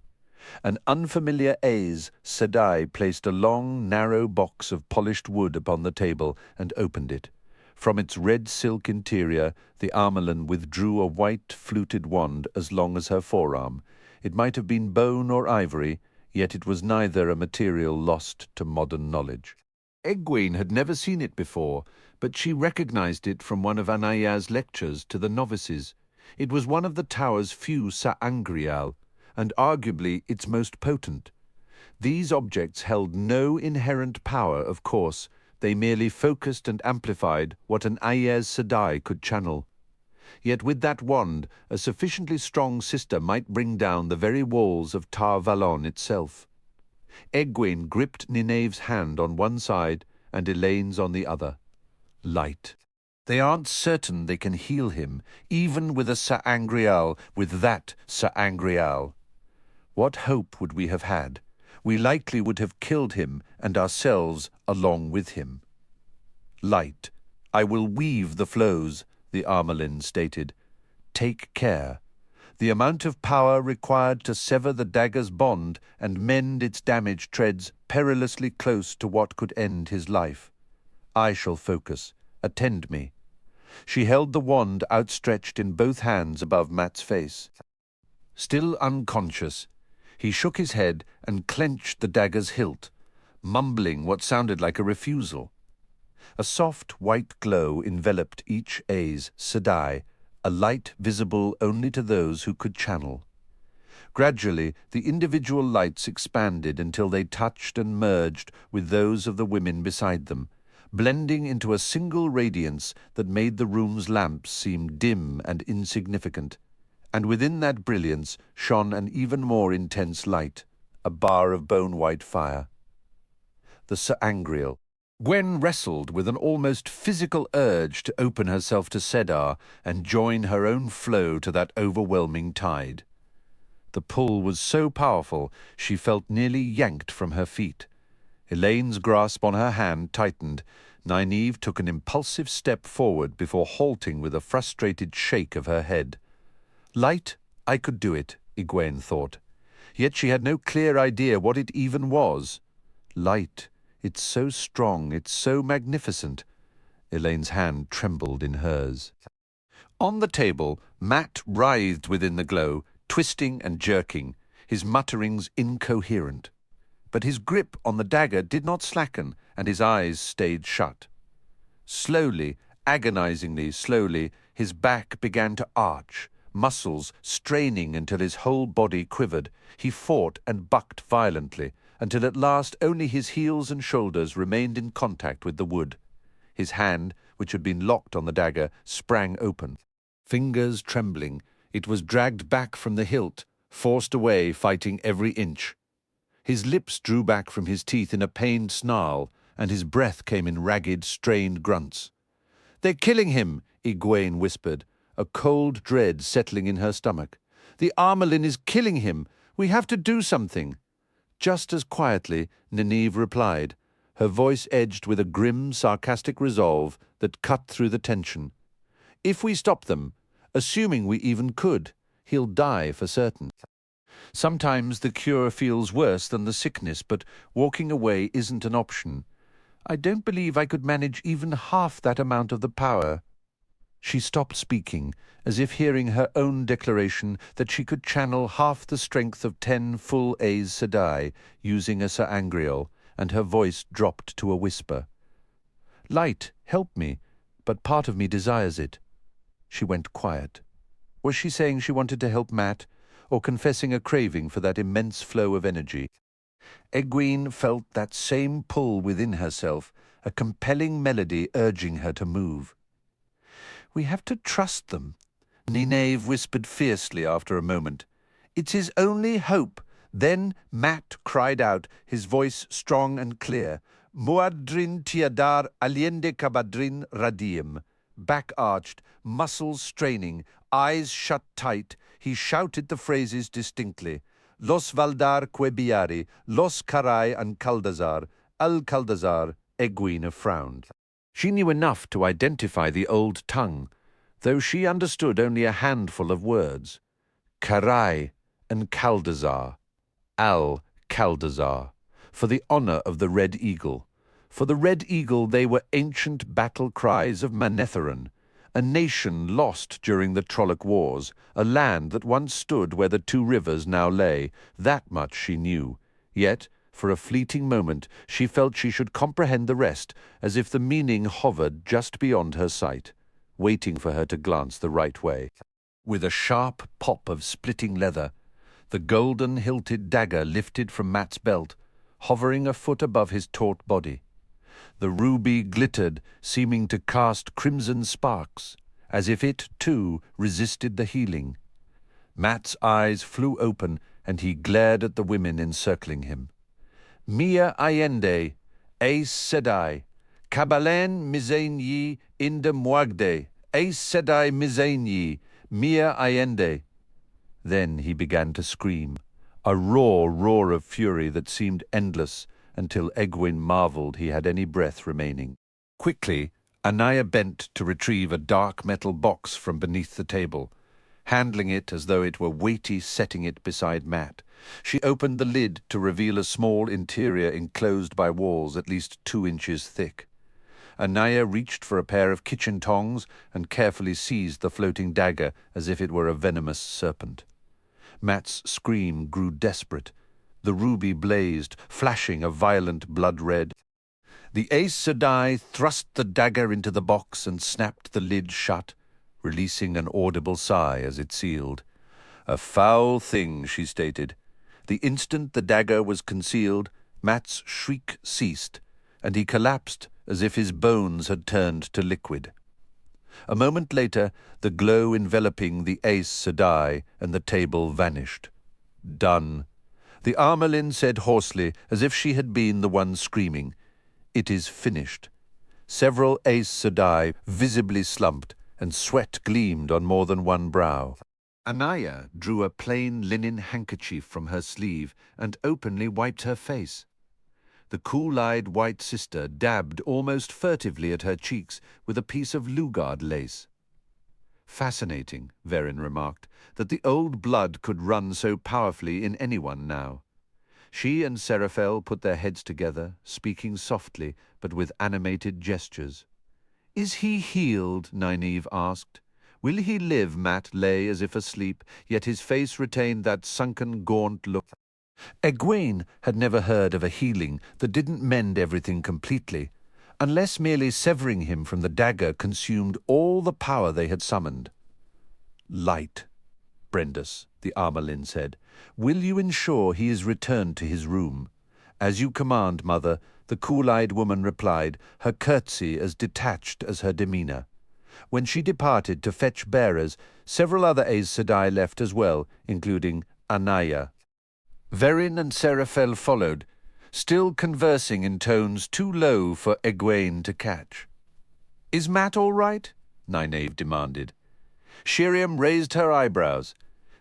An unfamiliar Aes Sedai placed a long, narrow box of polished wood upon the table and opened it. From its red silk interior, the Armelin withdrew a white, fluted wand as long as her forearm. It might have been bone or ivory, yet it was neither a material lost to modern knowledge. Egwene had never seen it before, but she recognized it from one of Anaya's lectures to the novices. It was one of the tower's few sa'angreal, and arguably its most potent. These objects held no inherent power, of course. They merely focused and amplified what an Aes Sedai could channel. Yet with that wand, a sufficiently strong sister might bring down the very walls of Tar Valon itself. Egwene gripped Nynaeve's hand on one side and Elaine's on the other. Light. They aren't certain they can heal him, even with a sa'angreal, with that sa'angreal. What hope would we have had? We likely would have killed him and ourselves along with him. Light. I will weave the flows, the Armelin stated. Take care. The amount of power required to sever the dagger's bond and mend its damage treads perilously close to what could end his life. I shall focus. Attend me. She held the wand outstretched in both hands above Mat's face. Still unconscious, he shook his head and clenched the dagger's hilt, mumbling what sounded like a refusal. A soft white glow enveloped each Aes Sedai, a light visible only to those who could channel. Gradually, the individual lights expanded until they touched and merged with those of the women beside them, blending into a single radiance that made the room's lamps seem dim and insignificant. And within that brilliance shone an even more intense light, a bar of bone-white fire. The sa'angreal. Gwen wrestled with an almost physical urge to open herself to Sedar and join her own flow to that overwhelming tide. The pull was so powerful she felt nearly yanked from her feet. Elaine's grasp on her hand tightened. Nynaeve took an impulsive step forward before halting with a frustrated shake of her head. Light, I could do it, Egwene thought. Yet she had no clear idea what it even was. Light, it's so strong, it's so magnificent. Elaine's hand trembled in hers. On the table, Mat writhed within the glow, twisting and jerking, his mutterings incoherent. But his grip on the dagger did not slacken, and his eyes stayed shut. Slowly, agonizingly slowly, his back began to arch, muscles straining until his whole body quivered. He fought and bucked violently, until at last only his heels and shoulders remained in contact with the wood. His hand, which had been locked on the dagger, sprang open. Fingers trembling, it was dragged back from the hilt, forced away, fighting every inch. His lips drew back from his teeth in a pained snarl, and his breath came in ragged, strained grunts. "They're killing him," Egwene whispered, a cold dread settling in her stomach. "The Armelin is killing him. We have to do something." Just as quietly, Nynaeve replied, her voice edged with a grim, sarcastic resolve that cut through the tension. "If we stop them, assuming we even could, he'll die for certain." Sometimes the cure feels worse than the sickness, but walking away isn't an option. I don't believe I could manage even half that amount of the power." She stopped speaking, as if hearing her own declaration that she could channel half the strength of 10 full Aes Sedai using a Sir Angreol, and her voice dropped to a whisper. "Light, help me, but part of me desires it." She went quiet. Was she saying she wanted to help Matt, or confessing a craving for that immense flow of energy? Egwene felt that same pull within herself, a compelling melody urging her to move. "We have to trust them," Nynaeve whispered fiercely after a moment. "It's his only hope." Then Matt cried out, his voice strong and clear, "Muad'Drin tiadar aliende kabadrin radium." Back-arched, muscles straining, eyes shut tight, he shouted the phrases distinctly. "Los Valdar Quebiari, Los Karai and Kaldazar, Al-Kaldazar." Egwene frowned. She knew enough to identify the old tongue, though she understood only a handful of words. Karai and Kaldazar. Al-Kaldazar. For the honor of the Red Eagle. For the Red Eagle they were ancient battle cries of Manetheren, a nation lost during the Trolloc Wars, a land that once stood where the two rivers now lay. That much she knew. Yet, for a fleeting moment, she felt she should comprehend the rest, as if the meaning hovered just beyond her sight, waiting for her to glance the right way. With a sharp pop of splitting leather, the golden-hilted dagger lifted from Matt's belt, hovering a foot above his taut body. The ruby glittered, seeming to cast crimson sparks, as if it, too, resisted the healing. Matt's eyes flew open, and he glared at the women encircling him. "Mia Allende, Aes Sedai, Kabalen Mizain Yi Inda Muagde, Aes Sedai Mizain Yi, Mia Allende." Then he began to scream, a raw roar of fury that seemed endless, until Egwene marveled he had any breath remaining. Quickly, Anaya bent to retrieve a dark metal box from beneath the table, handling it as though it were weighty, setting it beside Matt. She opened the lid to reveal a small interior enclosed by walls at least 2 inches thick. Anaya reached for a pair of kitchen tongs and carefully seized the floating dagger as if it were a venomous serpent. Matt's scream grew desperate. The ruby blazed, flashing a violent blood red. The Aes Sedai thrust the dagger into the box and snapped the lid shut, releasing an audible sigh as it sealed. "A foul thing," she stated. The instant the dagger was concealed, Matt's shriek ceased, and he collapsed as if his bones had turned to liquid. A moment later, the glow enveloping the Aes Sedai and the table vanished. "Done." The Armelin said hoarsely, as if she had been the one screaming, "It is finished." Several Aes Sedai visibly slumped, and sweat gleamed on more than one brow. Anaya drew a plain linen handkerchief from her sleeve and openly wiped her face. The cool-eyed white sister dabbed almost furtively at her cheeks with a piece of Lugard lace. "Fascinating," Verin remarked, "that the old blood could run so powerfully in anyone now." She and Seraphel put their heads together, speaking softly but with animated gestures. "Is he healed?" Nynaeve asked. "Will he live?" Matt lay as if asleep, yet his face retained that sunken, gaunt look. Egwene had never heard of a healing that didn't mend everything completely, unless merely severing him from the dagger consumed all the power they had summoned. "Light, Brendus," the Armelin said. "Will you ensure he is returned to his room?" "As you command, Mother," the cool-eyed woman replied, her curtsy as detached as her demeanour. When she departed to fetch bearers, several other Aes Sedai left as well, including Anaya. Verin and Seraphel followed, still conversing in tones too low for Egwene to catch. "Is Matt all right?" Nynaeve demanded. Sheriam raised her eyebrows.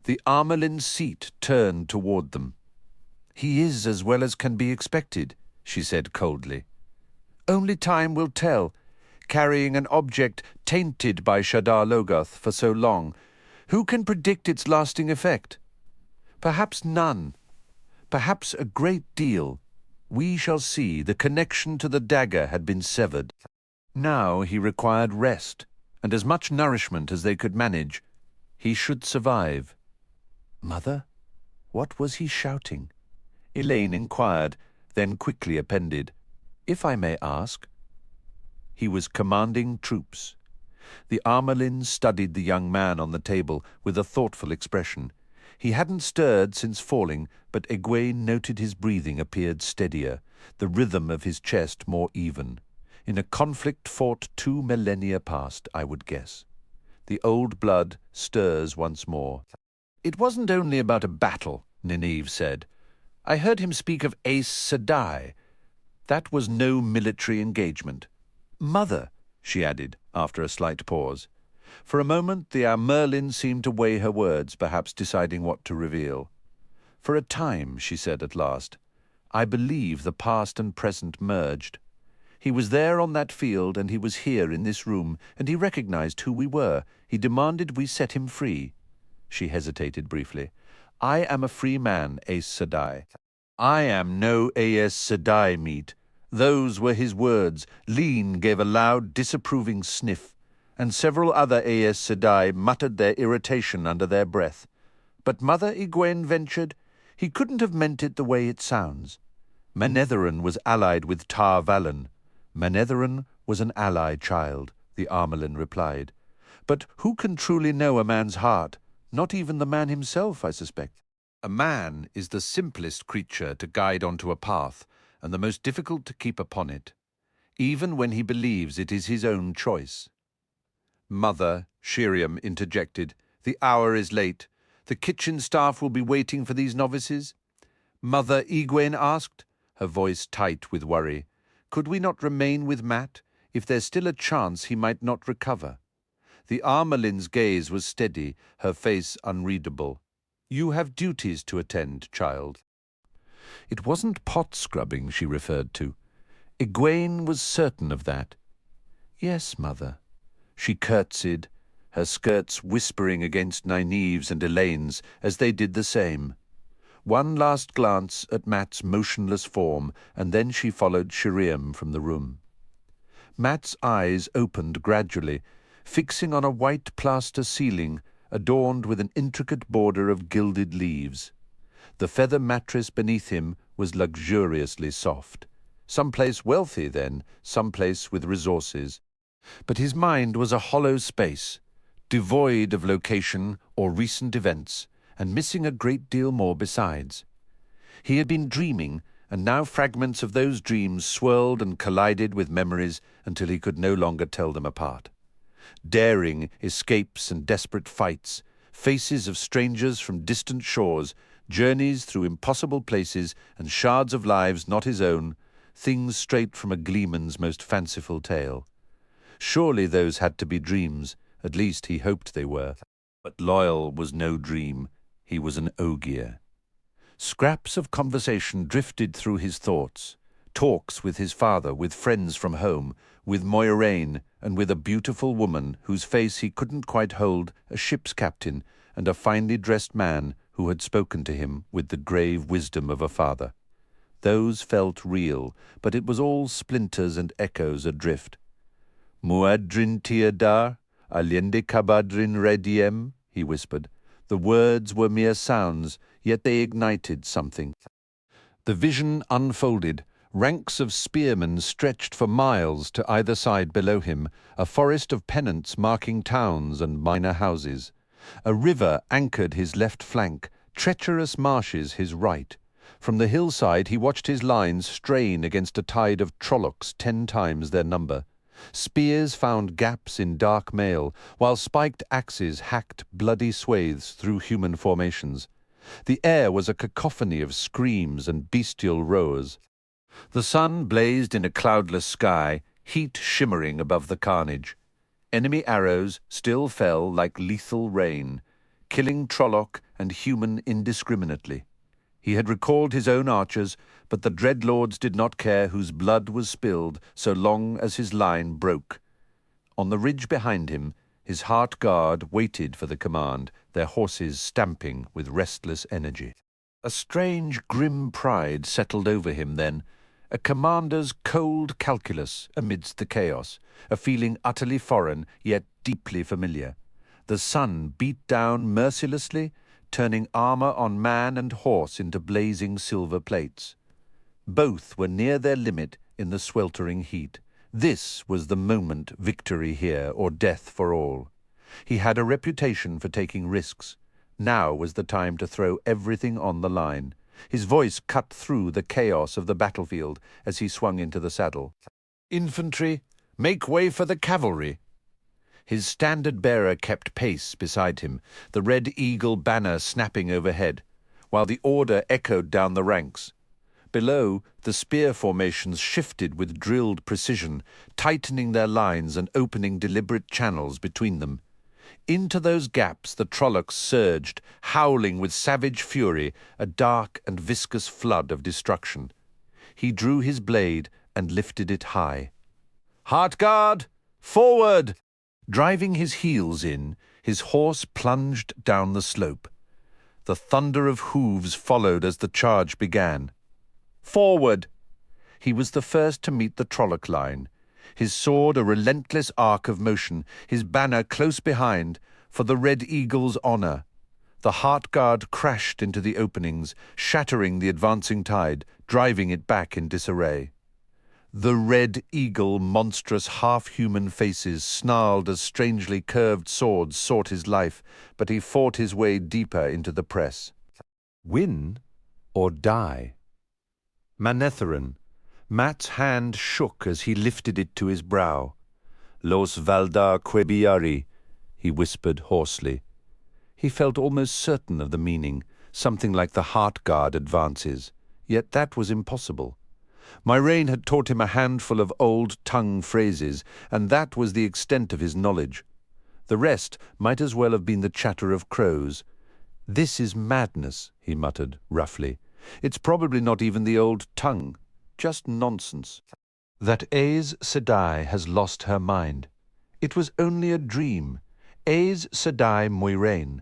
The Armelin's seat turned toward them. "He is as well as can be expected," she said coldly. "Only time will tell. Carrying an object tainted by Shadar Logoth for so long, who can predict its lasting effect? Perhaps none. Perhaps a great deal. We shall see. The connection to the dagger had been severed. Now he required rest, and as much nourishment as they could manage. He should survive. Mother? What was he shouting? Elaine inquired, then quickly appended, "If I may ask." He was commanding troops. The Armelin studied the young man on the table with a thoughtful expression. He hadn't stirred since falling, but Egwene noted his breathing appeared steadier, the rhythm of his chest more even. In a conflict fought 2 millennia past, I would guess. The old blood stirs once more. "It wasn't only about a battle," Nynaeve said. "I heard him speak of Aes Sedai. That was no military engagement. Mother," she added, after a slight pause. For a moment the Merlin seemed to weigh her words, perhaps deciding what to reveal. "For a time," she said at last, "I believe the past and present merged. He was there on that field, and he was here in this room, and he recognized who we were. He demanded we set him free." She hesitated briefly. "I am a free man, Aes Sedai." "I am no Aes Sedai meat." Those were his words. Lean gave a loud, disapproving sniff, and several other Aes Sedai muttered their irritation under their breath. "But Mother," Egwene ventured, "he couldn't have meant it the way it sounds." "Manetheren was allied with Tar Valon." "Manetheren was an ally, child," the Armelin replied. "But who can truly know a man's heart? Not even the man himself, I suspect. A man is the simplest creature to guide onto a path, and the most difficult to keep upon it, even when he believes it is his own choice." "Mother," Sheriam interjected, "the hour is late. The kitchen staff will be waiting for these novices." "Mother," Egwene asked, her voice tight with worry, "could we not remain with Mat? If there's still a chance he might not recover." The Armelin's gaze was steady, her face unreadable. "You have duties to attend, child." It wasn't pot scrubbing she referred to. Egwene was certain of that. "Yes, Mother." She curtsied, her skirts whispering against Nynaeve's and Elaine's as they did the same. One last glance at Mat's motionless form, and then she followed Sheriam from the room. Mat's eyes opened gradually, fixing on a white plaster ceiling adorned with an intricate border of gilded leaves. The feather mattress beneath him was luxuriously soft. Someplace wealthy, then, someplace with resources. But his mind was a hollow space, devoid of location or recent events, and missing a great deal more besides. He had been dreaming, and now fragments of those dreams swirled and collided with memories until he could no longer tell them apart. Daring escapes and desperate fights, faces of strangers from distant shores, journeys through impossible places, and shards of lives not his own, things straight from a gleeman's most fanciful tale. Surely those had to be dreams, at least he hoped they were. But Loyal was no dream, he was an Ogier. Scraps of conversation drifted through his thoughts, talks with his father, with friends from home, with Moiraine, and with a beautiful woman whose face he couldn't quite hold, a ship's captain, and a finely dressed man who had spoken to him with the grave wisdom of a father. Those felt real, but it was all splinters and echoes adrift. "Muadrin Tiadar, Allende Kabadrin Rediem," he whispered. The words were mere sounds, yet they ignited something. The vision unfolded. Ranks of spearmen stretched for miles to either side below him, a forest of pennants marking towns and minor houses. A river anchored his left flank, treacherous marshes his right. From the hillside he watched his lines strain against a tide of Trollocs 10 times their number. Spears found gaps in dark mail, while spiked axes hacked bloody swathes through human formations. The air was a cacophony of screams and bestial roars. The sun blazed in a cloudless sky, heat shimmering above the carnage. Enemy arrows still fell like lethal rain, killing Trolloc and human indiscriminately. He had recalled his own archers, but the dreadlords did not care whose blood was spilled so long as his line broke. On the ridge behind him, His heart guard waited for the command, their horses stamping with restless energy. A strange, grim pride settled over him then, a commander's cold calculus amidst the chaos, a feeling utterly foreign yet deeply familiar. The sun beat down mercilessly, turning armor on man and horse into blazing silver plates. Both were near their limit in the sweltering heat. This was the moment, victory here or death for all. He had a reputation for taking risks. Now was the time to throw everything on the line. His voice cut through the chaos of the battlefield as he swung into the saddle. "Infantry, make way for the cavalry." His standard-bearer kept pace beside him, the red eagle banner snapping overhead, while the order echoed down the ranks. Below, the spear formations shifted with drilled precision, tightening their lines and opening deliberate channels between them. Into those gaps the Trollocs surged, howling with savage fury, a dark and viscous flood of destruction. He drew his blade and lifted it high. "Heart guard! Forward!" Driving his heels in, his horse plunged down the slope. The thunder of hooves followed as the charge began. "Forward!" He was the first to meet the Trolloc line, his sword a relentless arc of motion, his banner close behind, for the Red Eagle's honor. The Heart Guard crashed into the openings, shattering the advancing tide, driving it back in disarray. The Red Eagle, monstrous half-human faces snarled as strangely curved swords sought his life, but he fought his way deeper into the press. Win or die? Manetheren. Mat's hand shook as he lifted it to his brow. "Los Valdar Quebiari," he whispered hoarsely. He felt almost certain of the meaning, something like the Heart Guard advances, yet that was impossible. Myrain had taught him a handful of old tongue phrases, and that was the extent of his knowledge. The rest might as well have been the chatter of crows. "This is madness," he muttered roughly. "It's probably not even the old tongue, just nonsense." That Aes Sedai has lost her mind. It was only a dream. Aes Sedai Moiraine.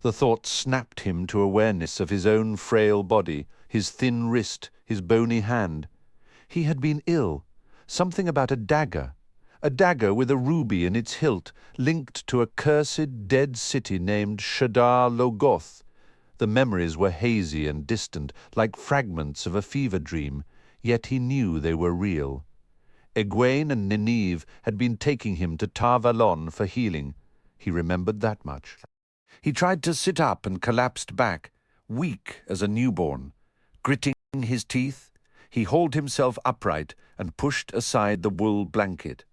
The thought snapped him to awareness of his own frail body, his thin wrist, his bony hand. He had been ill. Something about a dagger with a ruby in its hilt, linked to a cursed dead city named Shadar Logoth. The memories were hazy and distant, like fragments of a fever dream, yet he knew they were real. Egwene and Nynaeve had been taking him to Tar Valon for healing. He remembered that much. He tried to sit up and collapsed back, weak as a newborn. Gritting his teeth, he hauled himself upright and pushed aside the wool blanket.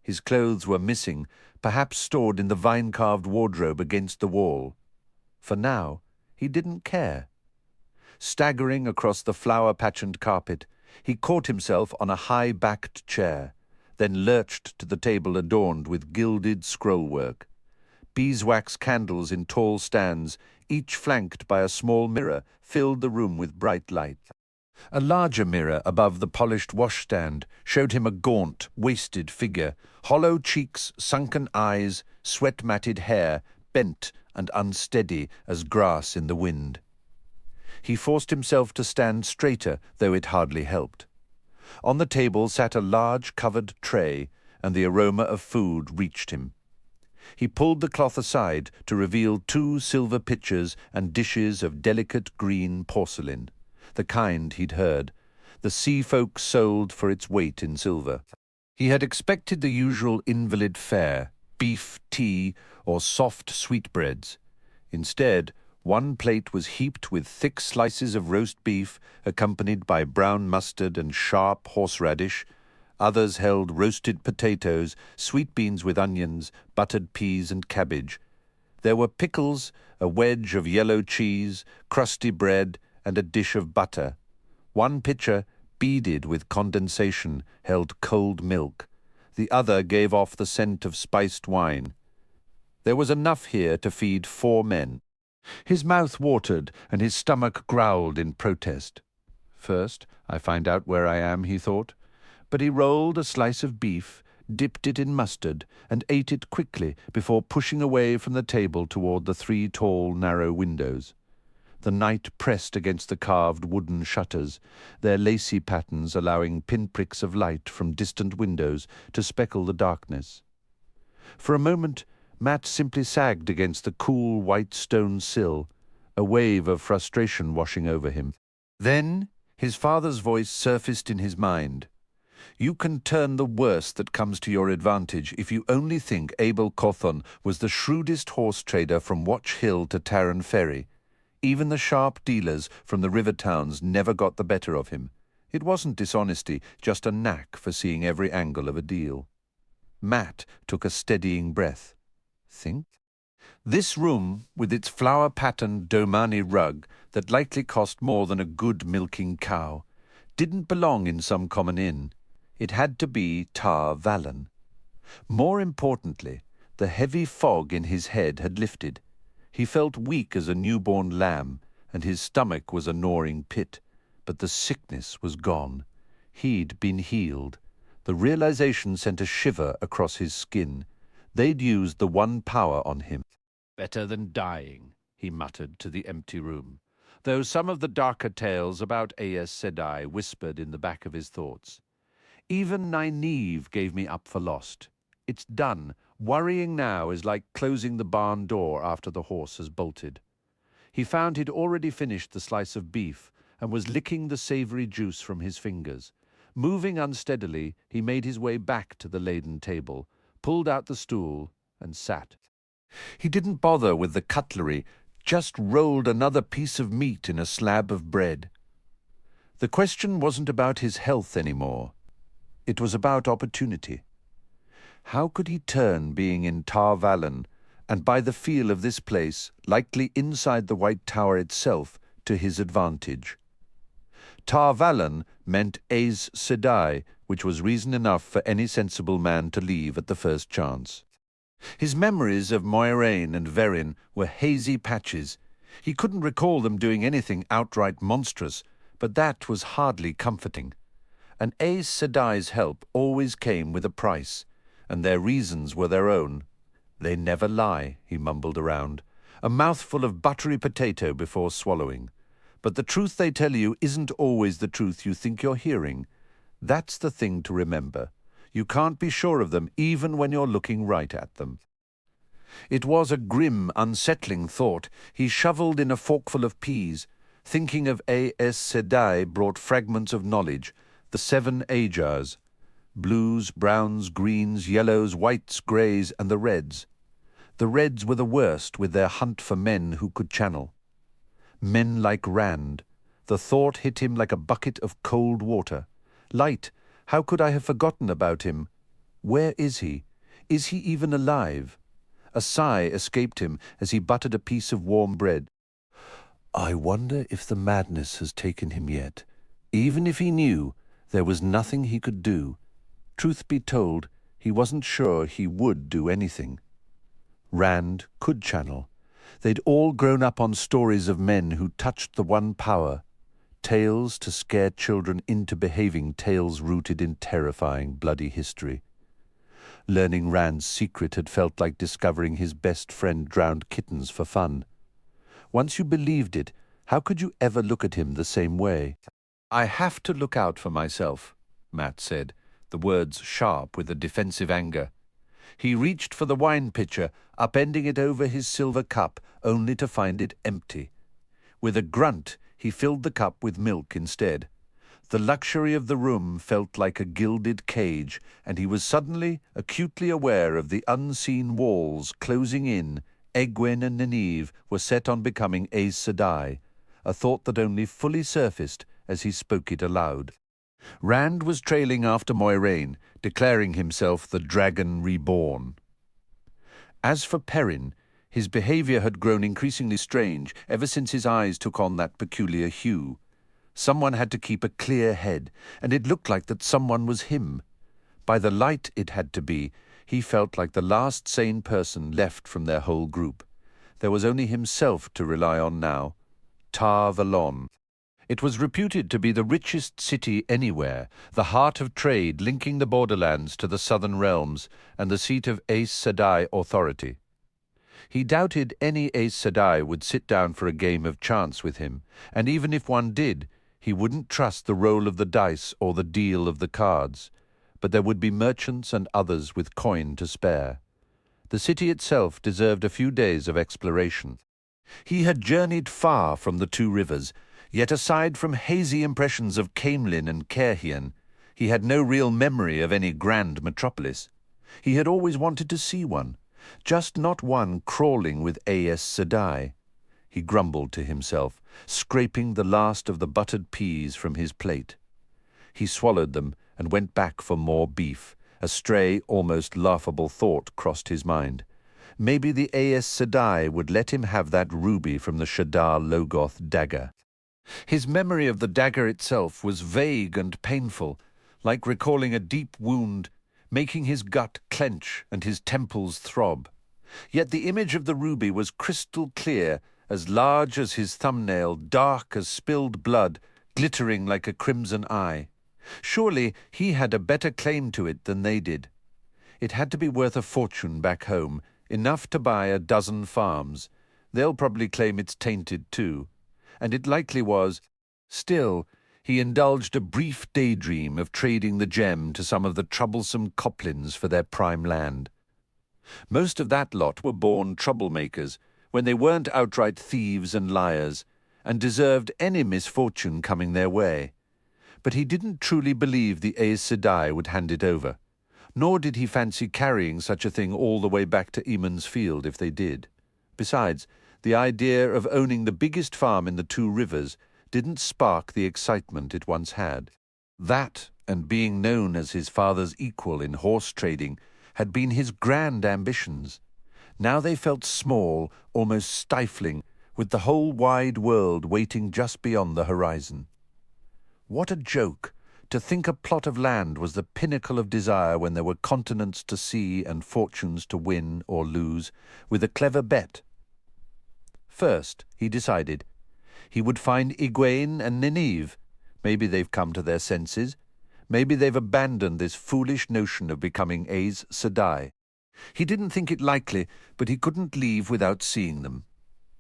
His clothes were missing, perhaps stored in the vine-carved wardrobe against the wall. For now, he didn't care. Staggering across the flower-patterned carpet, he caught himself on a high-backed chair, then lurched to the table adorned with gilded scrollwork. Beeswax candles in tall stands, each flanked by a small mirror, filled the room with bright light. A larger mirror above the polished washstand showed him a gaunt, wasted figure, hollow cheeks, sunken eyes, sweat-matted hair, bent and unsteady as grass in the wind. He forced himself to stand straighter, though it hardly helped. On the table sat a large covered tray, and the aroma of food reached him. He pulled the cloth aside to reveal 2 silver pitchers and dishes of delicate green porcelain, the kind he'd heard, the sea folk sold for its weight in silver. He had expected the usual invalid fare, beef, tea, or soft sweetbreads. Instead, one plate was heaped with thick slices of roast beef, accompanied by brown mustard and sharp horseradish. Others held roasted potatoes, sweet beans with onions, buttered peas and cabbage. There were pickles, a wedge of yellow cheese, crusty bread, and a dish of butter. One pitcher, beaded with condensation, held cold milk. The other gave off the scent of spiced wine. There was enough here to feed 4 men. His mouth watered and his stomach growled in protest. "First, I find out where I am," he thought. But he rolled a slice of beef, dipped it in mustard, and ate it quickly before pushing away from the table toward the 3 tall, narrow windows. The night pressed against the carved wooden shutters, their lacy patterns allowing pinpricks of light from distant windows to speckle the darkness. For a moment, Matt simply sagged against the cool white stone sill, a wave of frustration washing over him. Then his father's voice surfaced in his mind. You can turn the worst that comes to your advantage if you only think Abel Cawthon was the shrewdest horse trader from Watch Hill to Tarrant Ferry. Even the sharp dealers from the river towns never got the better of him. It wasn't dishonesty, just a knack for seeing every angle of a deal. Matt took a steadying breath. Think? This room, with its flower-patterned Domani rug that likely cost more than a good milking cow, didn't belong in some common inn. It had to be Tar Valon. More importantly, the heavy fog in his head had lifted. He felt weak as a newborn lamb, and his stomach was a gnawing pit, but the sickness was gone. He'd been healed. The realization sent a shiver across his skin. They'd used the one power on him. Better than dying, he muttered to the empty room, though some of the darker tales about Aes Sedai whispered in the back of his thoughts. Even Nynaeve gave me up for lost. It's done. Worrying now is like closing the barn door after the horse has bolted. He found he'd already finished the slice of beef and was licking the savory juice from his fingers. Moving unsteadily, he made his way back to the laden table, pulled out the stool, and sat. He didn't bother with the cutlery, just rolled another piece of meat in a slab of bread. The question wasn't about his health anymore. It was about opportunity. How could he turn being in Tar Valon, and by the feel of this place, likely inside the White Tower itself, to his advantage? Tar Valon meant Aes Sedai, which was reason enough for any sensible man to leave at the first chance. His memories of Moiraine and Verin were hazy patches. He couldn't recall them doing anything outright monstrous, but that was hardly comforting. And Aes Sedai's help always came with a price, and their reasons were their own. They never lie, he mumbled around, a mouthful of buttery potato before swallowing. But the truth they tell you isn't always the truth you think you're hearing. That's the thing to remember. You can't be sure of them even when you're looking right at them. It was a grim, unsettling thought. He shoveled in a forkful of peas. Thinking of Aes Sedai brought fragments of knowledge, the 7 Ajars, blues, browns, greens, yellows, whites, greys, and the reds. The reds were the worst with their hunt for men who could channel. Men like Rand. The thought hit him like a bucket of cold water. Light, how could I have forgotten about him? Where is he? Is he even alive? A sigh escaped him as he buttered a piece of warm bread. I wonder if the madness has taken him yet. Even if he knew, there was nothing he could do. Truth be told, he wasn't sure he would do anything. Rand could channel. They'd all grown up on stories of men who touched the one power, tales to scare children into behaving, tales rooted in terrifying, bloody history. Learning Rand's secret had felt like discovering his best friend drowned kittens for fun. Once you believed it, how could you ever look at him the same way? I have to look out for myself, Matt said, the words sharp with a defensive anger. He reached for the wine pitcher, upending it over his silver cup, only to find it empty. With a grunt, he filled the cup with milk instead. The luxury of the room felt like a gilded cage, and he was suddenly acutely aware of the unseen walls closing in. Egwene and Nynaeve were set on becoming Aes Sedai, a thought that only fully surfaced as he spoke it aloud. Rand was trailing after Moiraine, declaring himself the Dragon Reborn. As for Perrin, his behavior had grown increasingly strange ever since his eyes took on that peculiar hue. Someone had to keep a clear head, and it looked like that someone was him. By the light it had to be, he felt like the last sane person left from their whole group. There was only himself to rely on now. Tar Valon. It was reputed to be the richest city anywhere, the heart of trade linking the borderlands to the southern realms and the seat of Aes Sedai authority. He doubted any Aes Sedai would sit down for a game of chance with him, and even if one did, he wouldn't trust the roll of the dice or the deal of the cards. But there would be merchants and others with coin to spare. The city itself deserved a few days of exploration. He had journeyed far from the two rivers, yet aside from hazy impressions of Caemlyn and Caerhien, he had no real memory of any grand metropolis. He had always wanted to see one, just not one crawling with Aes Sedai. He grumbled to himself, scraping the last of the buttered peas from his plate. He swallowed them and went back for more beef. A stray, almost laughable thought crossed his mind. Maybe the Aes Sedai would let him have that ruby from the Shadar Logoth dagger. His memory of the dagger itself was vague and painful, like recalling a deep wound, making his gut clench and his temples throb. Yet the image of the ruby was crystal clear, as large as his thumbnail, dark as spilled blood, glittering like a crimson eye. Surely he had a better claim to it than they did. It had to be worth a fortune back home, enough to buy a dozen farms. They'll probably claim it's tainted too. And it likely was. Still, he indulged a brief daydream of trading the gem to some of the troublesome Coplins for their prime land. Most of that lot were born troublemakers, when they weren't outright thieves and liars, and deserved any misfortune coming their way. But he didn't truly believe the Aes Sedai would hand it over, nor did he fancy carrying such a thing all the way back to Eamon's Field if they did. Besides, the idea of owning the biggest farm in the two rivers didn't spark the excitement it once had. That, and being known as his father's equal in horse trading, had been his grand ambitions. Now they felt small, almost stifling, with the whole wide world waiting just beyond the horizon. What a joke, to think a plot of land was the pinnacle of desire when there were continents to see and fortunes to win or lose, with a clever bet. First, he decided, he would find Egwene and Nynaeve. Maybe they've come to their senses. Maybe they've abandoned this foolish notion of becoming Aes Sedai. He didn't think it likely, but he couldn't leave without seeing them.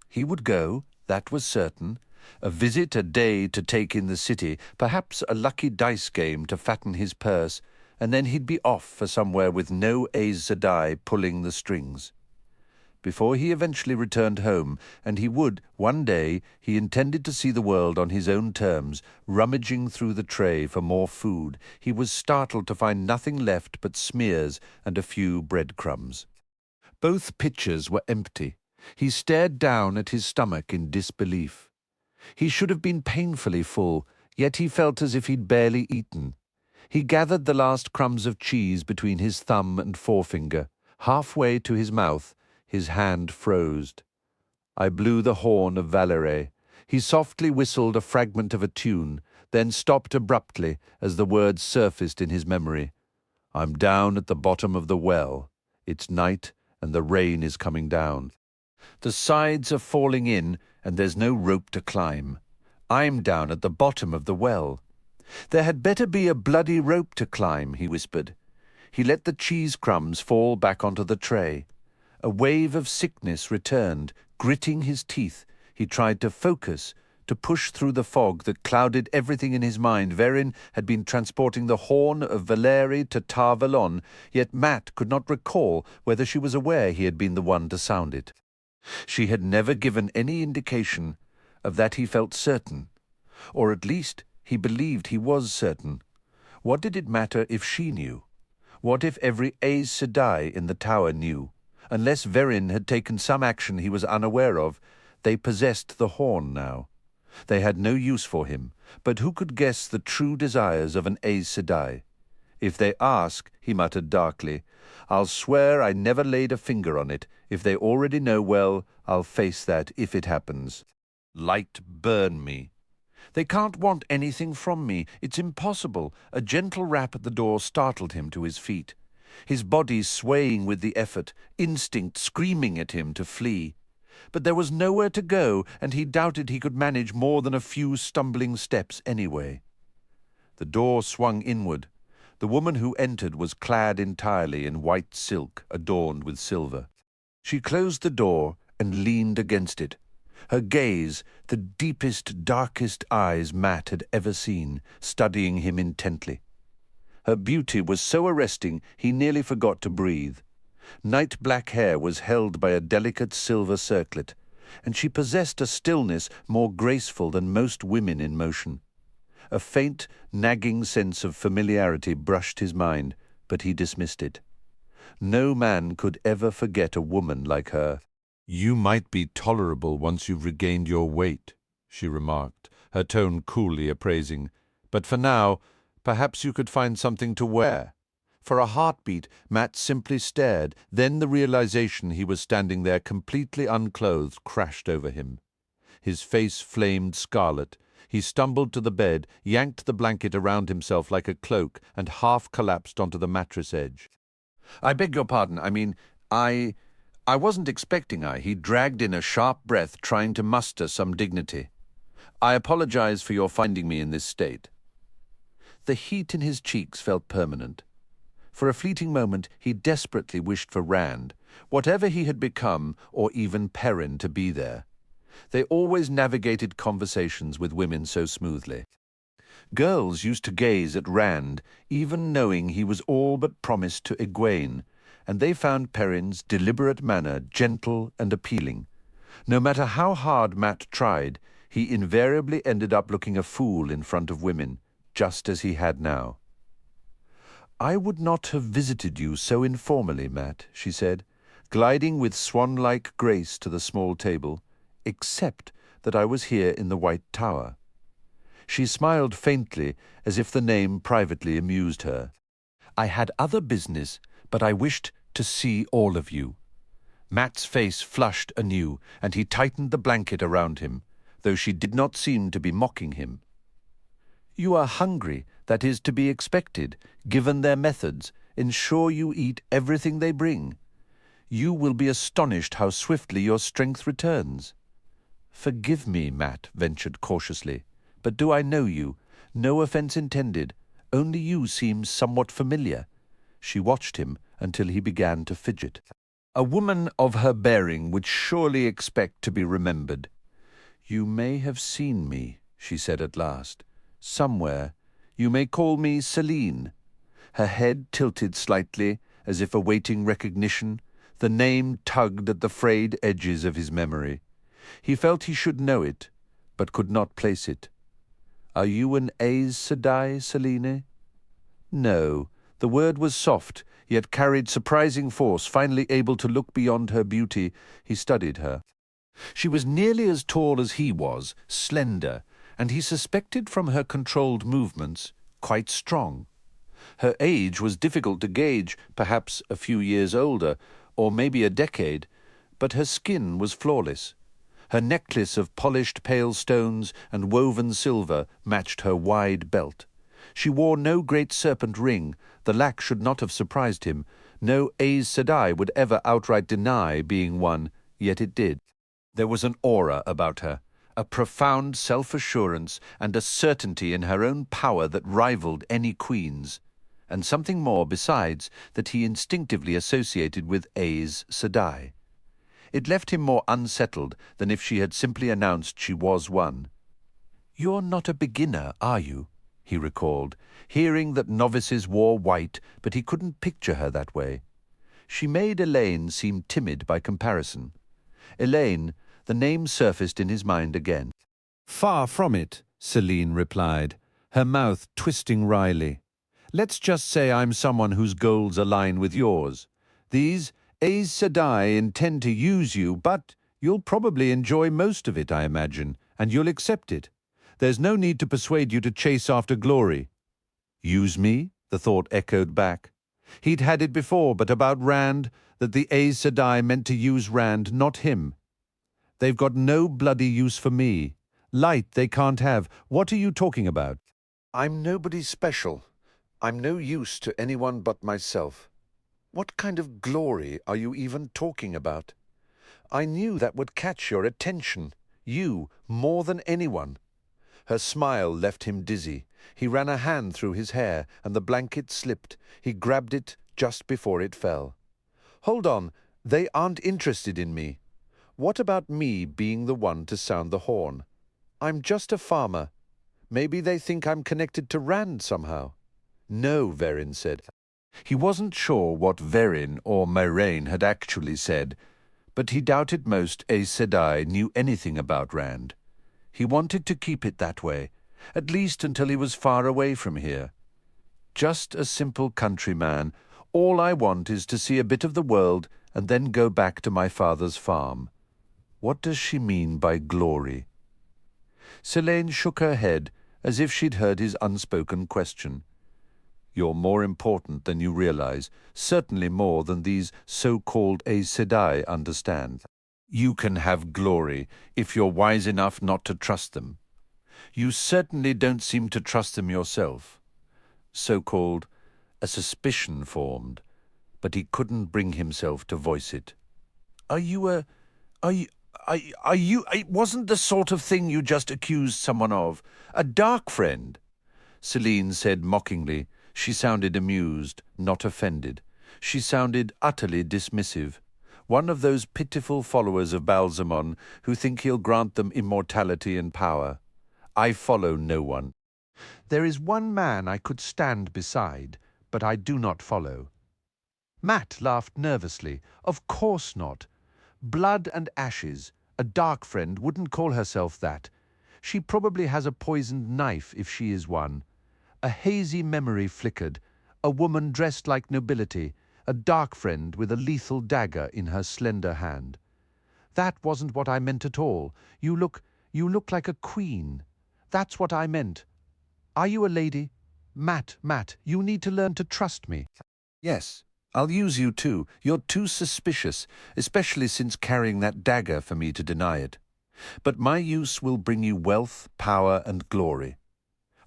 He would go, that was certain. A visit a day to take in the city, perhaps a lucky dice game to fatten his purse, and then he'd be off for somewhere with no Aes Sedai pulling the strings. Before he eventually returned home, and he would, one day, he intended to see the world on his own terms, rummaging through the tray for more food. He was startled to find nothing left but smears and a few breadcrumbs. Both pitchers were empty. He stared down at his stomach in disbelief. He should have been painfully full, yet he felt as if he'd barely eaten. He gathered the last crumbs of cheese between his thumb and forefinger. Halfway to his mouth, his hand froze. I blew the horn of Valere. He softly whistled a fragment of a tune, then stopped abruptly as the words surfaced in his memory. I'm down at the bottom of the well. It's night and the rain is coming down. The sides are falling in and there's no rope to climb. I'm down at the bottom of the well. There had better be a bloody rope to climb, he whispered. He let the cheese crumbs fall back onto the tray. A wave of sickness returned, gritting his teeth. He tried to focus, to push through the fog that clouded everything in his mind. Verin had been transporting the horn of Valeri to Tar Valon, yet Matt could not recall whether she was aware he had been the one to sound it. She had never given any indication of that he felt certain, or at least he believed he was certain. What did it matter if she knew? What if every Aes Sedai in the tower knew? Unless Verin had taken some action he was unaware of, they possessed the horn now. They had no use for him, but who could guess the true desires of an Aes Sedai? If they ask, he muttered darkly, I'll swear I never laid a finger on it. If they already know, well, I'll face that if it happens. Light burn me. They can't want anything from me. It's impossible. A gentle rap at the door startled him to his feet. His body swaying with the effort, instinct screaming at him to flee. but there was nowhere to go, and he doubted he could manage more than a few stumbling steps anyway. The door swung inward. The woman who entered was clad entirely in white silk adorned with silver. She closed the door and leaned against it. Her gaze, the deepest, darkest eyes Matt had ever seen, studying him intently. Her beauty was so arresting he nearly forgot to breathe. Night-black hair was held by a delicate silver circlet, and she possessed a stillness more graceful than most women in motion. A faint, nagging sense of familiarity brushed his mind, but he dismissed it. No man could ever forget a woman like her. "You might be tolerable once you've regained your weight," she remarked, her tone coolly appraising. "But for now, perhaps you could find something to wear." For a heartbeat, Matt simply stared. Then the realization he was standing there completely unclothed crashed over him. His face flamed scarlet. He stumbled to the bed, yanked the blanket around himself like a cloak, and half collapsed onto the mattress edge. "I beg your pardon. I wasn't expecting He dragged in a sharp breath, trying to muster some dignity. "I apologize for your finding me in this state." The heat in his cheeks felt permanent. For a fleeting moment he desperately wished for Rand, whatever he had become, or even Perrin, to be there. They always navigated conversations with women so smoothly. Girls used to gaze at Rand, even knowing he was all but promised to Egwene, and they found Perrin's deliberate manner gentle and appealing. No matter how hard Matt tried, he invariably ended up looking a fool in front of women, just as he had now. "I would not have visited you so informally, Matt," she said, gliding with swan-like grace to the small table, "except that I was here in the White Tower." She smiled faintly, as if the name privately amused her. "I had other business, but I wished to see all of you." Matt's face flushed anew, and he tightened the blanket around him, though she did not seem to be mocking him. "You are hungry. That is to be expected, given their methods. Ensure you eat everything they bring. You will be astonished how swiftly your strength returns." "Forgive me," Matt ventured cautiously, "but do I know you? No offense intended. Only you seem somewhat familiar." She watched him until he began to fidget. A woman of her bearing would surely expect to be remembered. "You may have seen me," she said at last. "Somewhere. You may call me Celine." Her head tilted slightly, as if awaiting recognition. The name tugged at the frayed edges of his memory. He felt he should know it, but could not place it. "Are you an Aes Sedai, Celine?" No. The word was soft, yet carried surprising force. Finally able to look beyond her beauty, he studied her. She was nearly as tall as he was, slender, and he suspected from her controlled movements, quite strong. Her age was difficult to gauge, perhaps a few years older, or maybe a decade, but her skin was flawless. Her necklace of polished pale stones and woven silver matched her wide belt. She wore no great serpent ring. The lack should not have surprised him. No Aes Sedai would ever outright deny being one, yet it did. There was an aura about her, a profound self-assurance and a certainty in her own power that rivaled any queen's, and something more besides that he instinctively associated with Aes Sedai. It left him more unsettled than if she had simply announced she was one. "You're not a beginner, are you?" he recalled, hearing that novices wore white, but he couldn't picture her that way. She made Elaine seem timid by comparison. Elaine, the name surfaced in his mind again. "Far from it," Celine replied, her mouth twisting wryly. "Let's just say I'm someone whose goals align with yours. These Aes Sedai intend to use you, but you'll probably enjoy most of it, I imagine, and you'll accept it. There's no need to persuade you to chase after glory." "Use me?" the thought echoed back. He'd had it before, but about Rand, that the Aes Sedai meant to use Rand, not him. "They've got no bloody use for me. Light they can't have. What are you talking about?" "I'm nobody special. I'm no use to anyone but myself. What kind of glory are you even talking about? I knew that would catch your attention. You, more than anyone. Her smile left him dizzy. He ran a hand through his hair, and the blanket slipped. He grabbed it just before it fell. Hold on, they aren't interested in me. What about me being the one to sound the horn? I'm just a farmer. Maybe they think I'm connected to Rand somehow. No, Verin said. He wasn't sure what Verin or Moiraine had actually said, but he doubted most Aes Sedai knew anything about Rand. He wanted to keep it that way, at least until he was far away from here. Just a simple countryman. All I want is to see a bit of the world and then go back to my father's farm. What does she mean by glory? Selene shook her head as if she'd heard his unspoken question. You're more important than you realize, certainly more than these so-called Aes Sedai understand. You can have glory if you're wise enough not to trust them. You certainly don't seem to trust them yourself. So-called, a suspicion formed, but he couldn't bring himself to voice it. It wasn't the sort of thing you just accused someone of. A dark friend. Selene said mockingly. She sounded amused, not offended. She sounded utterly dismissive. One of those pitiful followers of Balsamon who think he'll grant them immortality and power. I follow no one. There is one man I could stand beside, but I do not follow. Matt laughed nervously. Of course not. Blood and ashes. A dark friend wouldn't call herself that. She probably has a poisoned knife if she is one. A hazy memory flickered. A woman dressed like nobility. A dark friend with a lethal dagger in her slender hand. That wasn't what I meant at all. You look like a queen. That's what I meant. Are you a lady? Matt, you need to learn to trust me. Yes, I'll use you too. You're too suspicious, especially since carrying that dagger for me to deny it. But my use will bring you wealth, power, and glory.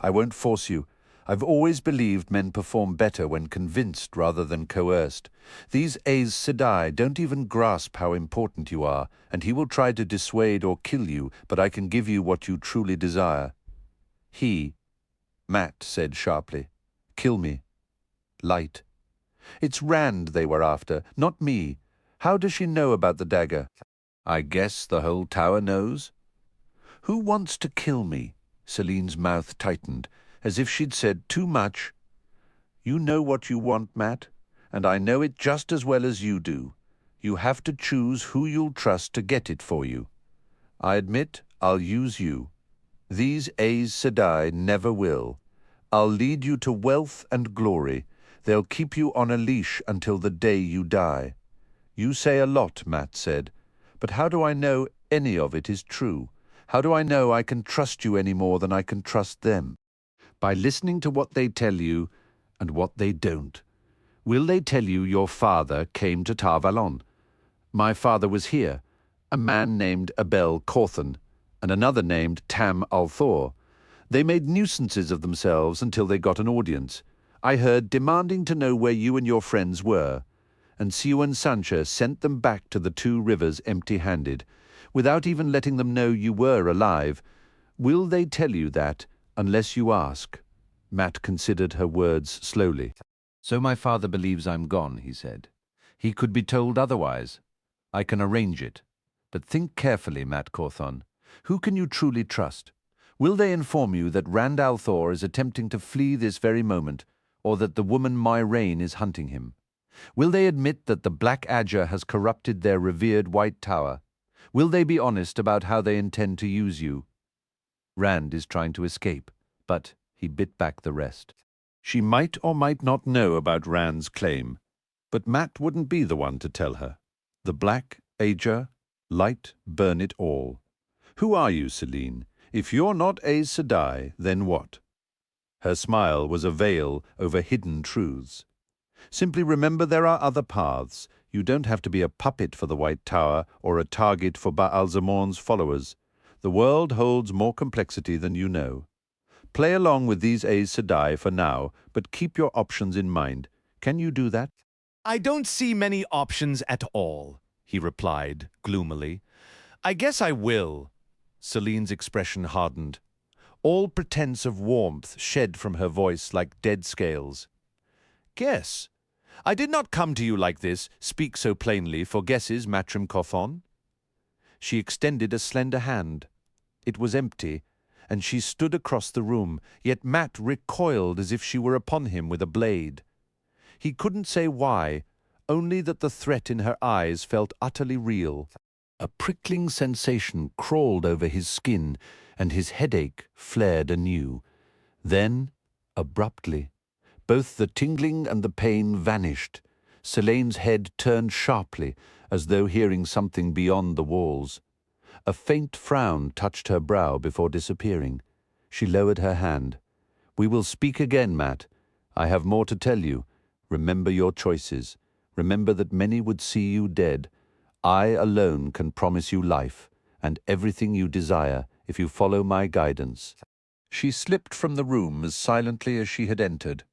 I won't force you. I've always believed men perform better when convinced rather than coerced. These Aes Sedai don't even grasp how important you are, and he will try to dissuade or kill you, but I can give you what you truly desire. Matt said sharply. Kill me. Light. It's Rand they were after, not me. How does she know about the dagger? I guess the whole tower knows. Who wants to kill me? Selene's mouth tightened, as if she'd said too much. You know what you want, Matt, and I know it just as well as you do. You have to choose who you'll trust to get it for you. I admit I'll use you. These Aes Sedai never will. I'll lead you to wealth and glory. They'll keep you on a leash until the day you die. You say a lot, Matt said, but how do I know any of it is true? How do I know I can trust you any more than I can trust them? By listening to what they tell you and what they don't. Will they tell you your father came to Tar Valon? My father was here, a man named Abel Cawthon, and another named Tam Althor. They made nuisances of themselves until they got an audience. I heard demanding to know where you and your friends were, and Siwan Sancha sent them back to the Two Rivers empty-handed, without even letting them know you were alive. Will they tell you that, unless you ask? Matt considered her words slowly. So my father believes I'm gone, he said. He could be told otherwise. I can arrange it. But think carefully, Matt Cawthon. Who can you truly trust? Will they inform you that Rand al'Thor is attempting to flee this very moment, or that the woman Moiraine is hunting him? Will they admit that the Black Adger has corrupted their revered White Tower? Will they be honest about how they intend to use you? Rand is trying to escape, but he bit back the rest. She might or might not know about Rand's claim, but Matt wouldn't be the one to tell her. The Black Adger, light, burn it all. Who are you, Selene? If you're not Aes Sedai, then what? Her smile was a veil over hidden truths. Simply remember there are other paths. You don't have to be a puppet for the White Tower or a target for Baal-Zamon's followers. The world holds more complexity than you know. Play along with these Aes Sedai for now, but keep your options in mind. Can you do that? I don't see many options at all, he replied gloomily. I guess I will. Celine's expression hardened. All pretense of warmth shed from her voice like dead scales. Guess. I did not come to you like this, speak so plainly, for guesses, Matrim Cothon. She extended a slender hand. It was empty, and she stood across the room, yet Matt recoiled as if she were upon him with a blade. He couldn't say why, only that the threat in her eyes felt utterly real. A prickling sensation crawled over his skin, and his headache flared anew. Then, abruptly, both the tingling and the pain vanished. Selene's head turned sharply, as though hearing something beyond the walls. A faint frown touched her brow before disappearing. She lowered her hand. We will speak again, Matt. I have more to tell you. Remember your choices. Remember that many would see you dead. I alone can promise you life, and everything you desire, if you follow my guidance. She slipped from the room as silently as she had entered.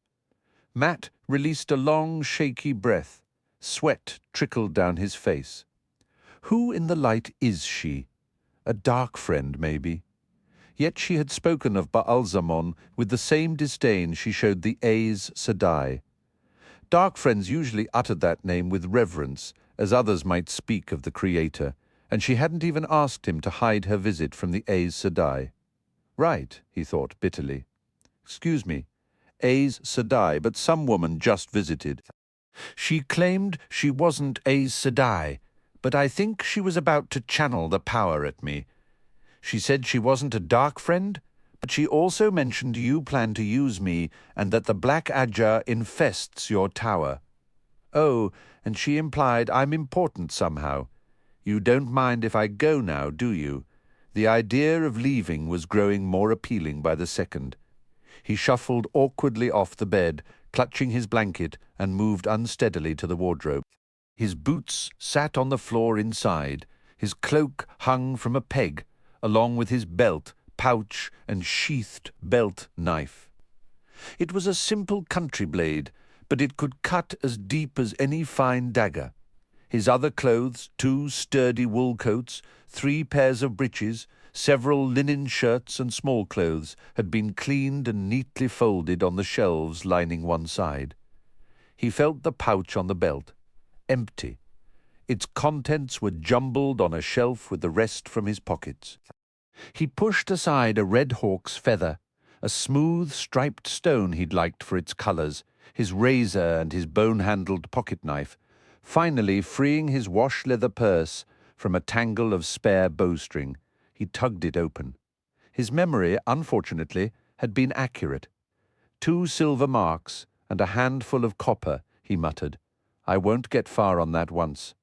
Matt released a long, shaky breath. Sweat trickled down his face. Who in the light is she? A dark friend, maybe. Yet she had spoken of Baalzamon with the same disdain she showed the Aes Sedai. Dark friends usually uttered that name with reverence, as others might speak of the Creator, and she hadn't even asked him to hide her visit from the Aes Sedai. Right, he thought bitterly. Excuse me, Aes Sedai, but some woman just visited. She claimed she wasn't Aes Sedai, but I think she was about to channel the power at me. She said she wasn't a dark friend, but she also mentioned you plan to use me and that the Black Adja infests your tower. Oh, and she implied I'm important somehow. You don't mind if I go now, do you? The idea of leaving was growing more appealing by the second. He shuffled awkwardly off the bed, clutching his blanket, and moved unsteadily to the wardrobe. His boots sat on the floor inside. His cloak hung from a peg, along with his belt, pouch, and sheathed belt knife. It was a simple country blade, but it could cut as deep as any fine dagger. His other clothes, 2 sturdy wool coats, 3 pairs of breeches, several linen shirts and small clothes, had been cleaned and neatly folded on the shelves lining one side. He felt the pouch on the belt. Empty. Its contents were jumbled on a shelf with the rest from his pockets. He pushed aside a red hawk's feather, a smooth striped stone he'd liked for its colours, his razor and his bone-handled pocket-knife, finally freeing his wash-leather purse from a tangle of spare bowstring. He tugged it open. His memory, unfortunately, had been accurate. 2 silver marks and a handful of copper, he muttered. I won't get far on that once.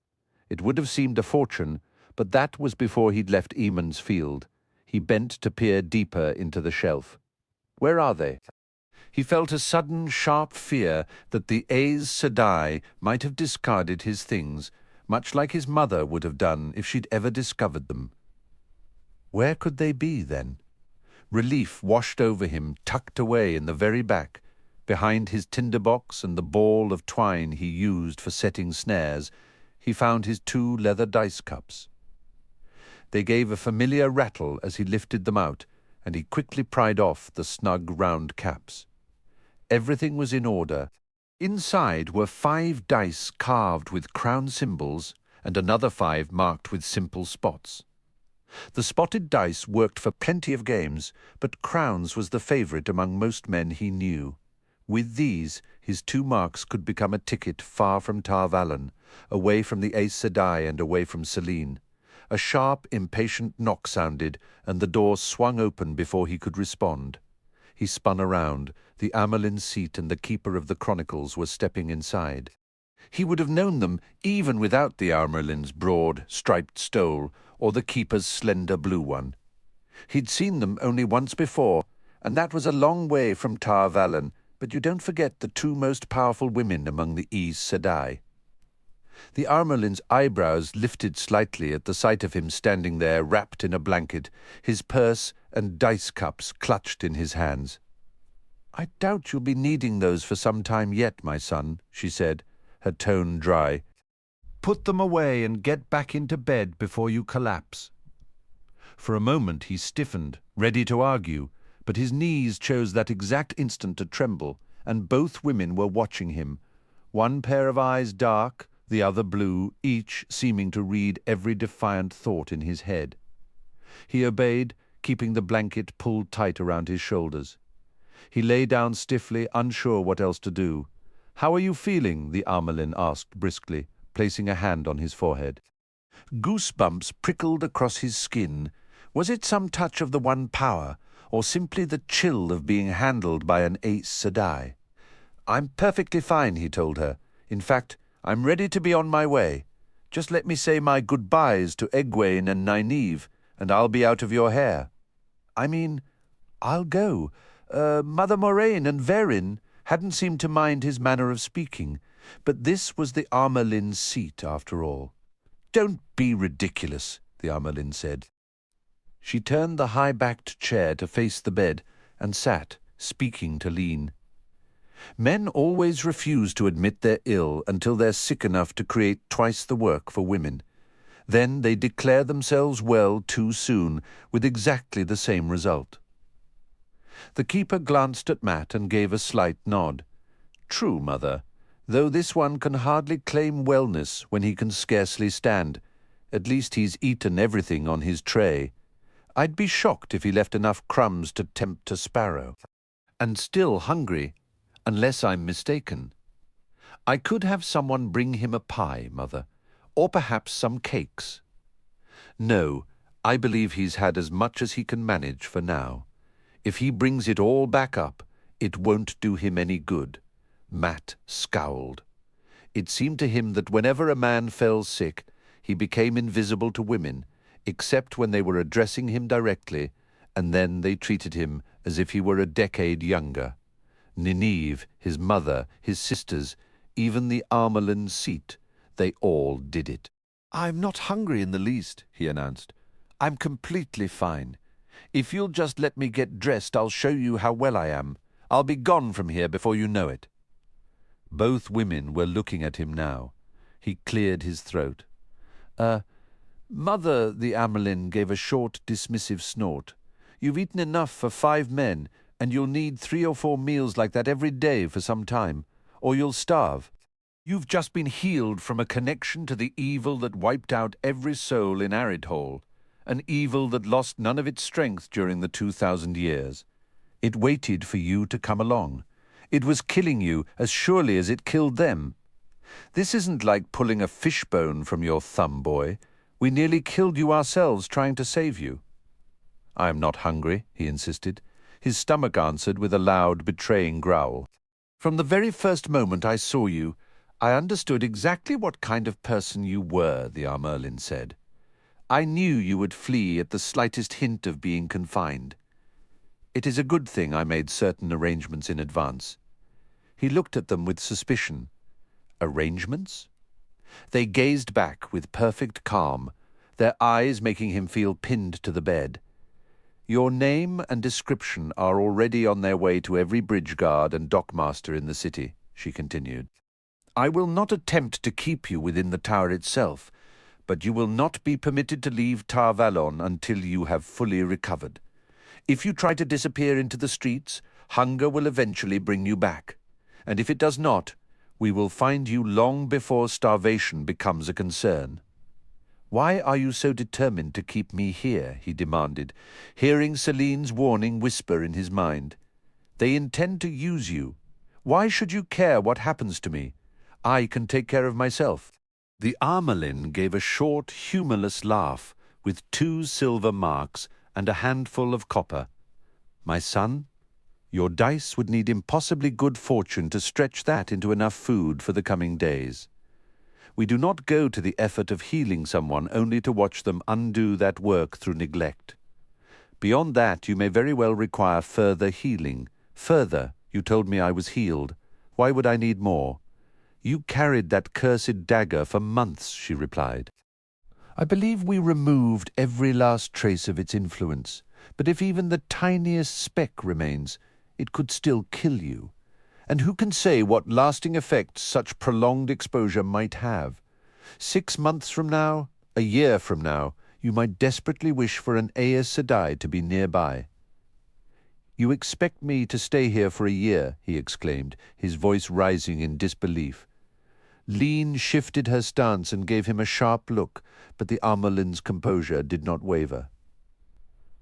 It would have seemed a fortune, but that was before he'd left Eamon's field. He bent to peer deeper into the shelf. Where are they? He felt a sudden, sharp fear that the Aes Sedai might have discarded his things, much like his mother would have done if she'd ever discovered them. Where could they be, then? Relief washed over him, tucked away in the very back. Behind his tinderbox and the ball of twine he used for setting snares, he found his 2 leather dice cups. They gave a familiar rattle as he lifted them out, and he quickly pried off the snug round caps. Everything was in order. Inside were 5 dice carved with crown symbols and another 5 marked with simple spots. The spotted dice worked for plenty of games, but crowns was the favourite among most men he knew. With these, his 2 marks could become a ticket far from Tar Valon, away from the Aes Sedai and away from Selene. A sharp, impatient knock sounded, and the door swung open before he could respond. He spun around. The Amerlin's seat and the keeper of the Chronicles were stepping inside. He would have known them even without the Amerlin's broad, striped stole or the keeper's slender blue one. He'd seen them only once before, and that was a long way from Tar Valon, but you don't forget the 2 most powerful women among the Aes Sedai. The Amerlin's eyebrows lifted slightly at the sight of him standing there wrapped in a blanket, his purse and dice cups clutched in his hands. I doubt you'll be needing those for some time yet, my son, she said, her tone dry. put them away and get back into bed before you collapse." For a moment he stiffened, ready to argue, but his knees chose that exact instant to tremble, and both women were watching him, one pair of eyes dark, the other blue, each seeming to read every defiant thought in his head. He obeyed, keeping the blanket pulled tight around his shoulders. He lay down stiffly, unsure what else to do. "How are you feeling?" the Amelin asked briskly, placing a hand on his forehead. Goosebumps prickled across his skin. Was it some touch of the One Power, or simply the chill of being handled by an Aes Sedai? "I'm perfectly fine," he told her. "In fact, I'm ready to be on my way. Just let me say my goodbyes to Egwene and Nynaeve, and I'll be out of your hair. I mean, I'll go. Mother Moraine and Verin hadn't seemed to mind his manner of speaking, but this was the Amelin's seat after all." "Don't be ridiculous," the Amelin said. She turned the high-backed chair to face the bed and sat, speaking to Lean. Men always refuse to admit they're ill until they're sick enough to create twice the work for women. Then they declare themselves well too soon, with exactly the same result. The keeper glanced at Matt and gave a slight nod. "True, Mother, though this one can hardly claim wellness when he can scarcely stand. At least he's eaten everything on his tray. I'd be shocked if he left enough crumbs to tempt a sparrow. And still hungry, unless I'm mistaken. I could have someone bring him a pie, Mother, or perhaps some cakes." "No, I believe he's had as much as he can manage for now. If he brings it all back up, it won't do him any good." Matt scowled. It seemed to him that whenever a man fell sick, he became invisible to women, except when they were addressing him directly, and then they treated him as if he were a decade younger. Nynaeve, his mother, his sisters, even the Amelin's seat, they all did it. "I'm not hungry in the least," he announced. "I'm completely fine. If you'll just let me get dressed, I'll show you how well I am. I'll be gone from here before you know it." Both women were looking at him now. He cleared his throat. Mother," the Amelin gave a short, dismissive snort. "You've eaten enough for 5 men, and you'll need 3 or 4 meals like that every day for some time, or you'll starve. You've just been healed from a connection to the evil that wiped out every soul in Aridhol, an evil that lost none of its strength during the 2,000 years. It waited for you to come along. It was killing you as surely as it killed them. This isn't like pulling a fishbone from your thumb, boy. We nearly killed you ourselves trying to save you." "I am not hungry," he insisted. His stomach answered with a loud, betraying growl. "From the very first moment I saw you, I understood exactly what kind of person you were," the Amerlin said. "I knew you would flee at the slightest hint of being confined. It is a good thing I made certain arrangements in advance." He looked at them with suspicion. Arrangements? They gazed back with perfect calm, their eyes making him feel pinned to the bed. "Your name and description are already on their way to every bridge guard and dockmaster in the city," she continued. "I will not attempt to keep you within the tower itself, but you will not be permitted to leave Tar Valon until you have fully recovered. If you try to disappear into the streets, hunger will eventually bring you back, and if it does not, we will find you long before starvation becomes a concern." "Why are you so determined to keep me here?" he demanded, hearing Celine's warning whisper in his mind. "They intend to use you. Why should you care what happens to me? I can take care of myself." The Amelin gave a short, humorless laugh, with 2 silver marks and a handful of copper. "My son, your dice would need impossibly good fortune to stretch that into enough food for the coming days. We do not go to the effort of healing someone only to watch them undo that work through neglect. Beyond that, you may very well require further healing. Further, you told me I was healed. Why would I need more?" "You carried that cursed dagger for months," she replied. "I believe we removed every last trace of its influence, but if even the tiniest speck remains, it could still kill you. And who can say what lasting effects such prolonged exposure might have? 6 months from now, a year from now, you might desperately wish for an Aes Sedai to be nearby. You expect me to stay here for a year, he exclaimed, his voice rising in disbelief. Lean shifted her stance and gave him a sharp look, but the Amelin's composure did not waver.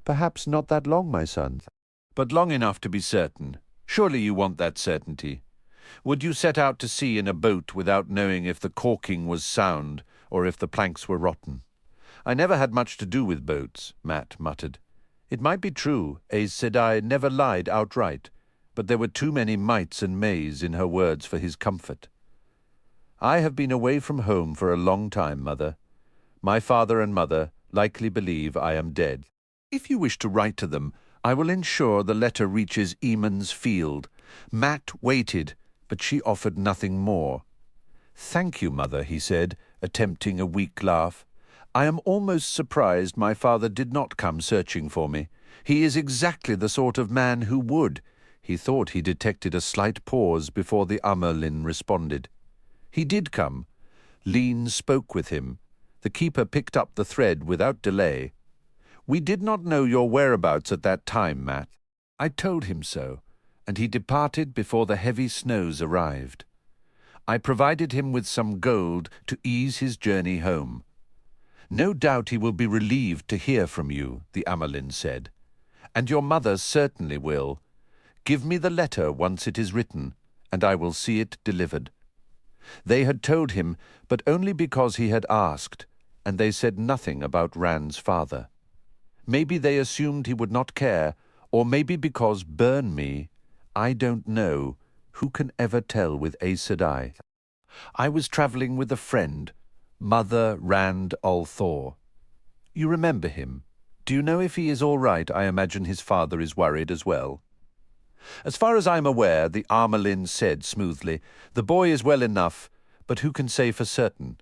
Perhaps not that long, my son, but long enough to be certain. Surely you want that certainty. Would you set out to sea in a boat without knowing if the caulking was sound or if the planks were rotten? I never had much to do with boats, Matt muttered. It might be true, Aes Sedai never lied outright, but there were too many mights and mays in her words for his comfort. I have been away from home for a long time, Mother. My father and mother likely believe I am dead. If you wish to write to them, I will ensure the letter reaches Eamon's Field. Matt waited, but she offered nothing more. Thank you, Mother, he said, attempting a weak laugh. I am almost surprised my father did not come searching for me. He is exactly the sort of man who would. He thought he detected a slight pause before the Amerlin responded. He did come. Lean spoke with him. The keeper picked up the thread without delay. We did not know your whereabouts at that time, Matt. I told him so, and he departed before the heavy snows arrived. I provided him with some gold to ease his journey home. No doubt he will be relieved to hear from you, the Amerlin said. And your mother certainly will. Give me the letter once it is written, and I will see it delivered. They had told him, but only because he had asked, and they said nothing about Rand's father. Maybe they assumed he would not care, or maybe because burn me, I don't know. Who can ever tell with Aes Sedai? I was travelling with a friend, Mother Rand al'Thor. You remember him. Do you know if he is all right? I imagine his father is worried as well. As far as I am aware, the Amerlin said smoothly, the boy is well enough, but who can say for certain?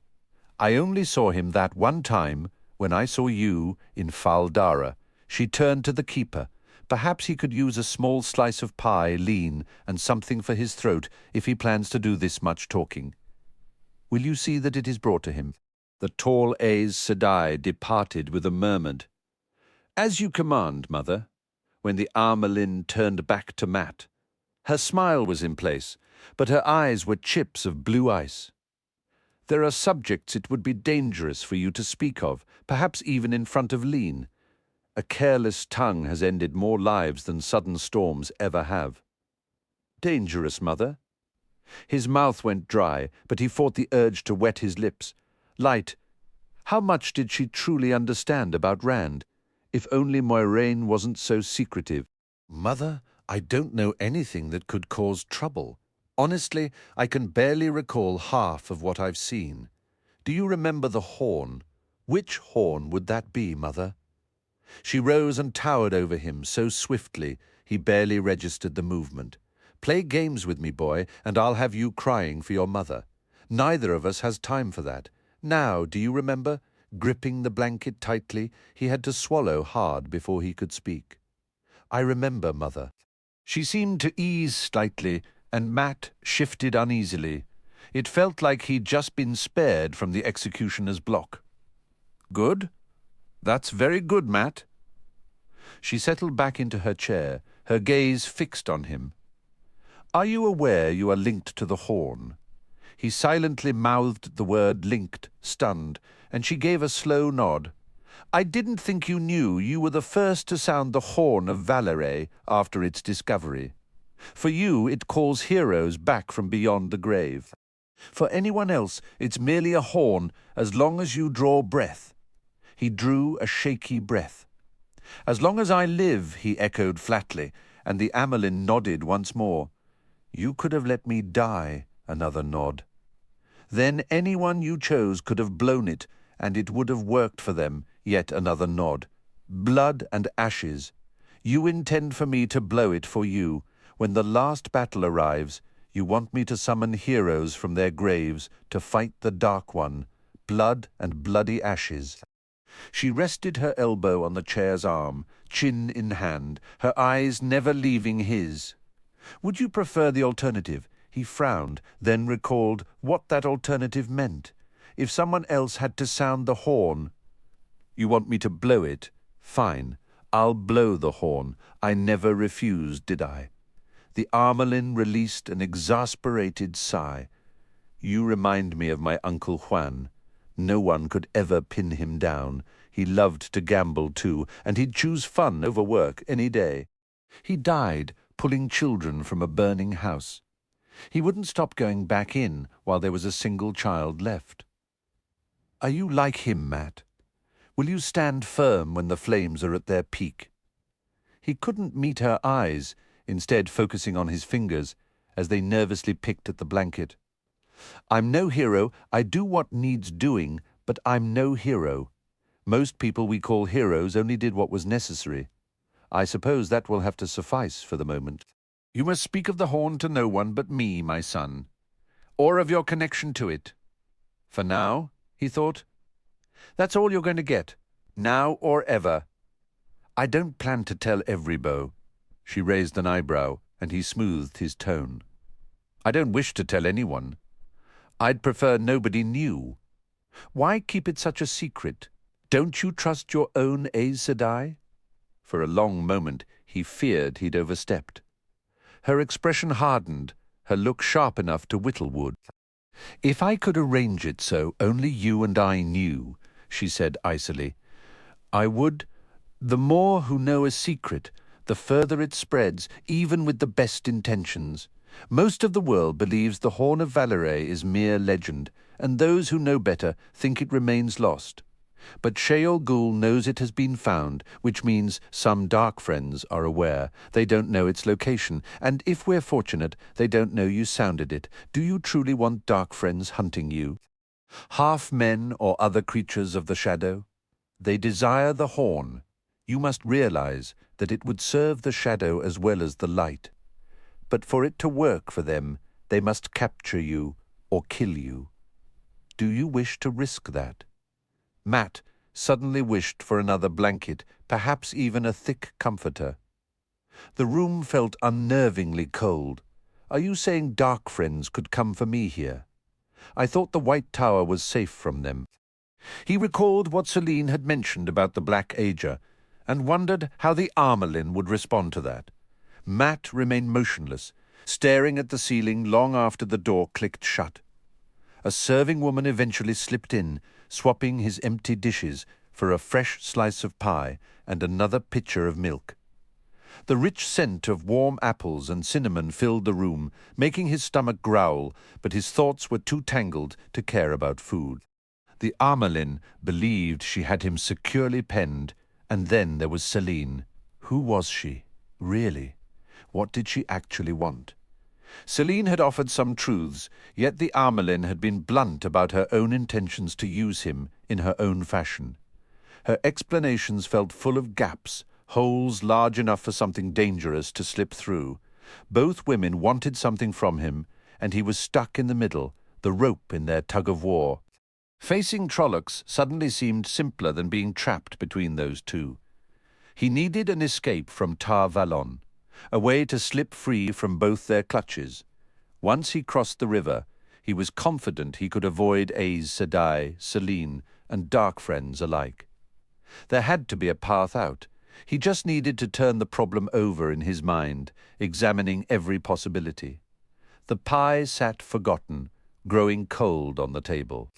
I only saw him that one time, when I saw you in Fal Dara. She turned to the keeper. Perhaps he could use a small slice of pie, lean, and something for his throat if he plans to do this much talking. Will you see that it is brought to him? The tall Aes Sedai departed with a murmured, As you command, Mother. When the Amerlin turned back to Matt. Her smile was in place, but her eyes were chips of blue ice. There are subjects it would be dangerous for you to speak of, perhaps even in front of Lean. A careless tongue has ended more lives than sudden storms ever have. Dangerous, Mother? His mouth went dry, but he fought the urge to wet his lips. Light. How much did she truly understand about Rand? If only Moiraine wasn't so secretive. Mother, I don't know anything that could cause trouble. Honestly, I can barely recall half of what I've seen. Do you remember the horn? Which horn would that be, Mother? She rose and towered over him so swiftly he barely registered the movement. Play games with me, boy, and I'll have you crying for your mother. Neither of us has time for that. Now, do you remember? Gripping the blanket tightly, he had to swallow hard before he could speak. I remember, Mother. She seemed to ease slightly, and Matt shifted uneasily. It felt like he'd just been spared from the executioner's block. Good? That's very good, Matt. She settled back into her chair, her gaze fixed on him. Are you aware you are linked to the horn? He silently mouthed the word linked, stunned, and she gave a slow nod. I didn't think you knew you were the first to sound the horn of Valeray after its discovery. For you, it calls heroes back from beyond the grave. For anyone else, it's merely a horn as long as you draw breath. He drew a shaky breath. As long as I live, he echoed flatly, and the Amerlin nodded once more. You could have let me die, another nod. Then anyone you chose could have blown it, and it would have worked for them, yet another nod. Blood and ashes. You intend for me to blow it for you. When the last battle arrives, you want me to summon heroes from their graves to fight the Dark One. Blood and bloody ashes. She rested her elbow on the chair's arm, chin in hand, her eyes never leaving his. Would you prefer the alternative? He frowned, then recalled what that alternative meant. if someone else had to sound the horn. You want me to blow it? Fine, I'll blow the horn. I never refused, did I? The Armelin released an exasperated sigh. You remind me of my Uncle Juan. No one could ever pin him down. He loved to gamble too, and he'd choose fun over work any day. He died pulling children from a burning house. He wouldn't stop going back in while there was a single child left. Are you like him, Matt? Will you stand firm when the flames are at their peak? He couldn't meet her eyes, instead focusing on his fingers as they nervously picked at the blanket. I'm no hero. I do what needs doing, but I'm no hero. Most people we call heroes only did what was necessary. I suppose that will have to suffice for the moment. You must speak of the horn to no one but me, my son, or of your connection to it. For now, he thought. That's all you're going to get, now or ever. I don't plan to tell every beau. She raised an eyebrow, and he smoothed his tone. I don't wish to tell anyone. I'd prefer nobody knew. Why keep it such a secret? Don't you trust your own Aes Sedai? For a long moment he feared he'd overstepped. Her expression hardened, her look sharp enough to whittle wood. If I could arrange it so only you and I knew, she said icily, I would. The more who know a secret, the further it spreads, even with the best intentions. Most of the world believes the Horn of Valeray is mere legend, and those who know better think it remains lost. But Sheol Ghul knows it has been found, which means some dark friends are aware. They don't know its location, and if we're fortunate, they don't know you sounded it. Do you truly want dark friends hunting you? Half men or other creatures of the shadow? They desire the horn. You must realize that it would serve the shadow as well as the light. But for it to work for them, they must capture you or kill you. Do you wish to risk that? Matt suddenly wished for another blanket, perhaps even a thick comforter. The room felt unnervingly cold. Are you saying dark friends could come for me here? I thought the White Tower was safe from them. He recalled what Celine had mentioned about the Black Ager, and wondered how the Armelin would respond to that. Matt remained motionless, staring at the ceiling long after the door clicked shut. A serving woman eventually slipped in, swapping his empty dishes for a fresh slice of pie and another pitcher of milk. The rich scent of warm apples and cinnamon filled the room, making his stomach growl, but his thoughts were too tangled to care about food. The Armelin believed she had him securely penned, and then there was Celine. Who was she, really? What did she actually want? Celine had offered some truths, yet the Armelin had been blunt about her own intentions to use him in her own fashion. Her explanations felt full of gaps, holes large enough for something dangerous to slip through. Both women wanted something from him, and he was stuck in the middle, the rope in their tug-of-war. Facing Trollocs suddenly seemed simpler than being trapped between those two. He needed an escape from Tar Valon, a way to slip free from both their clutches. Once he crossed the river, he was confident he could avoid Aes Sedai, Celine, and dark friends alike. There had to be a path out. He just needed to turn the problem over in his mind, examining every possibility. The pie sat forgotten, growing cold on the table.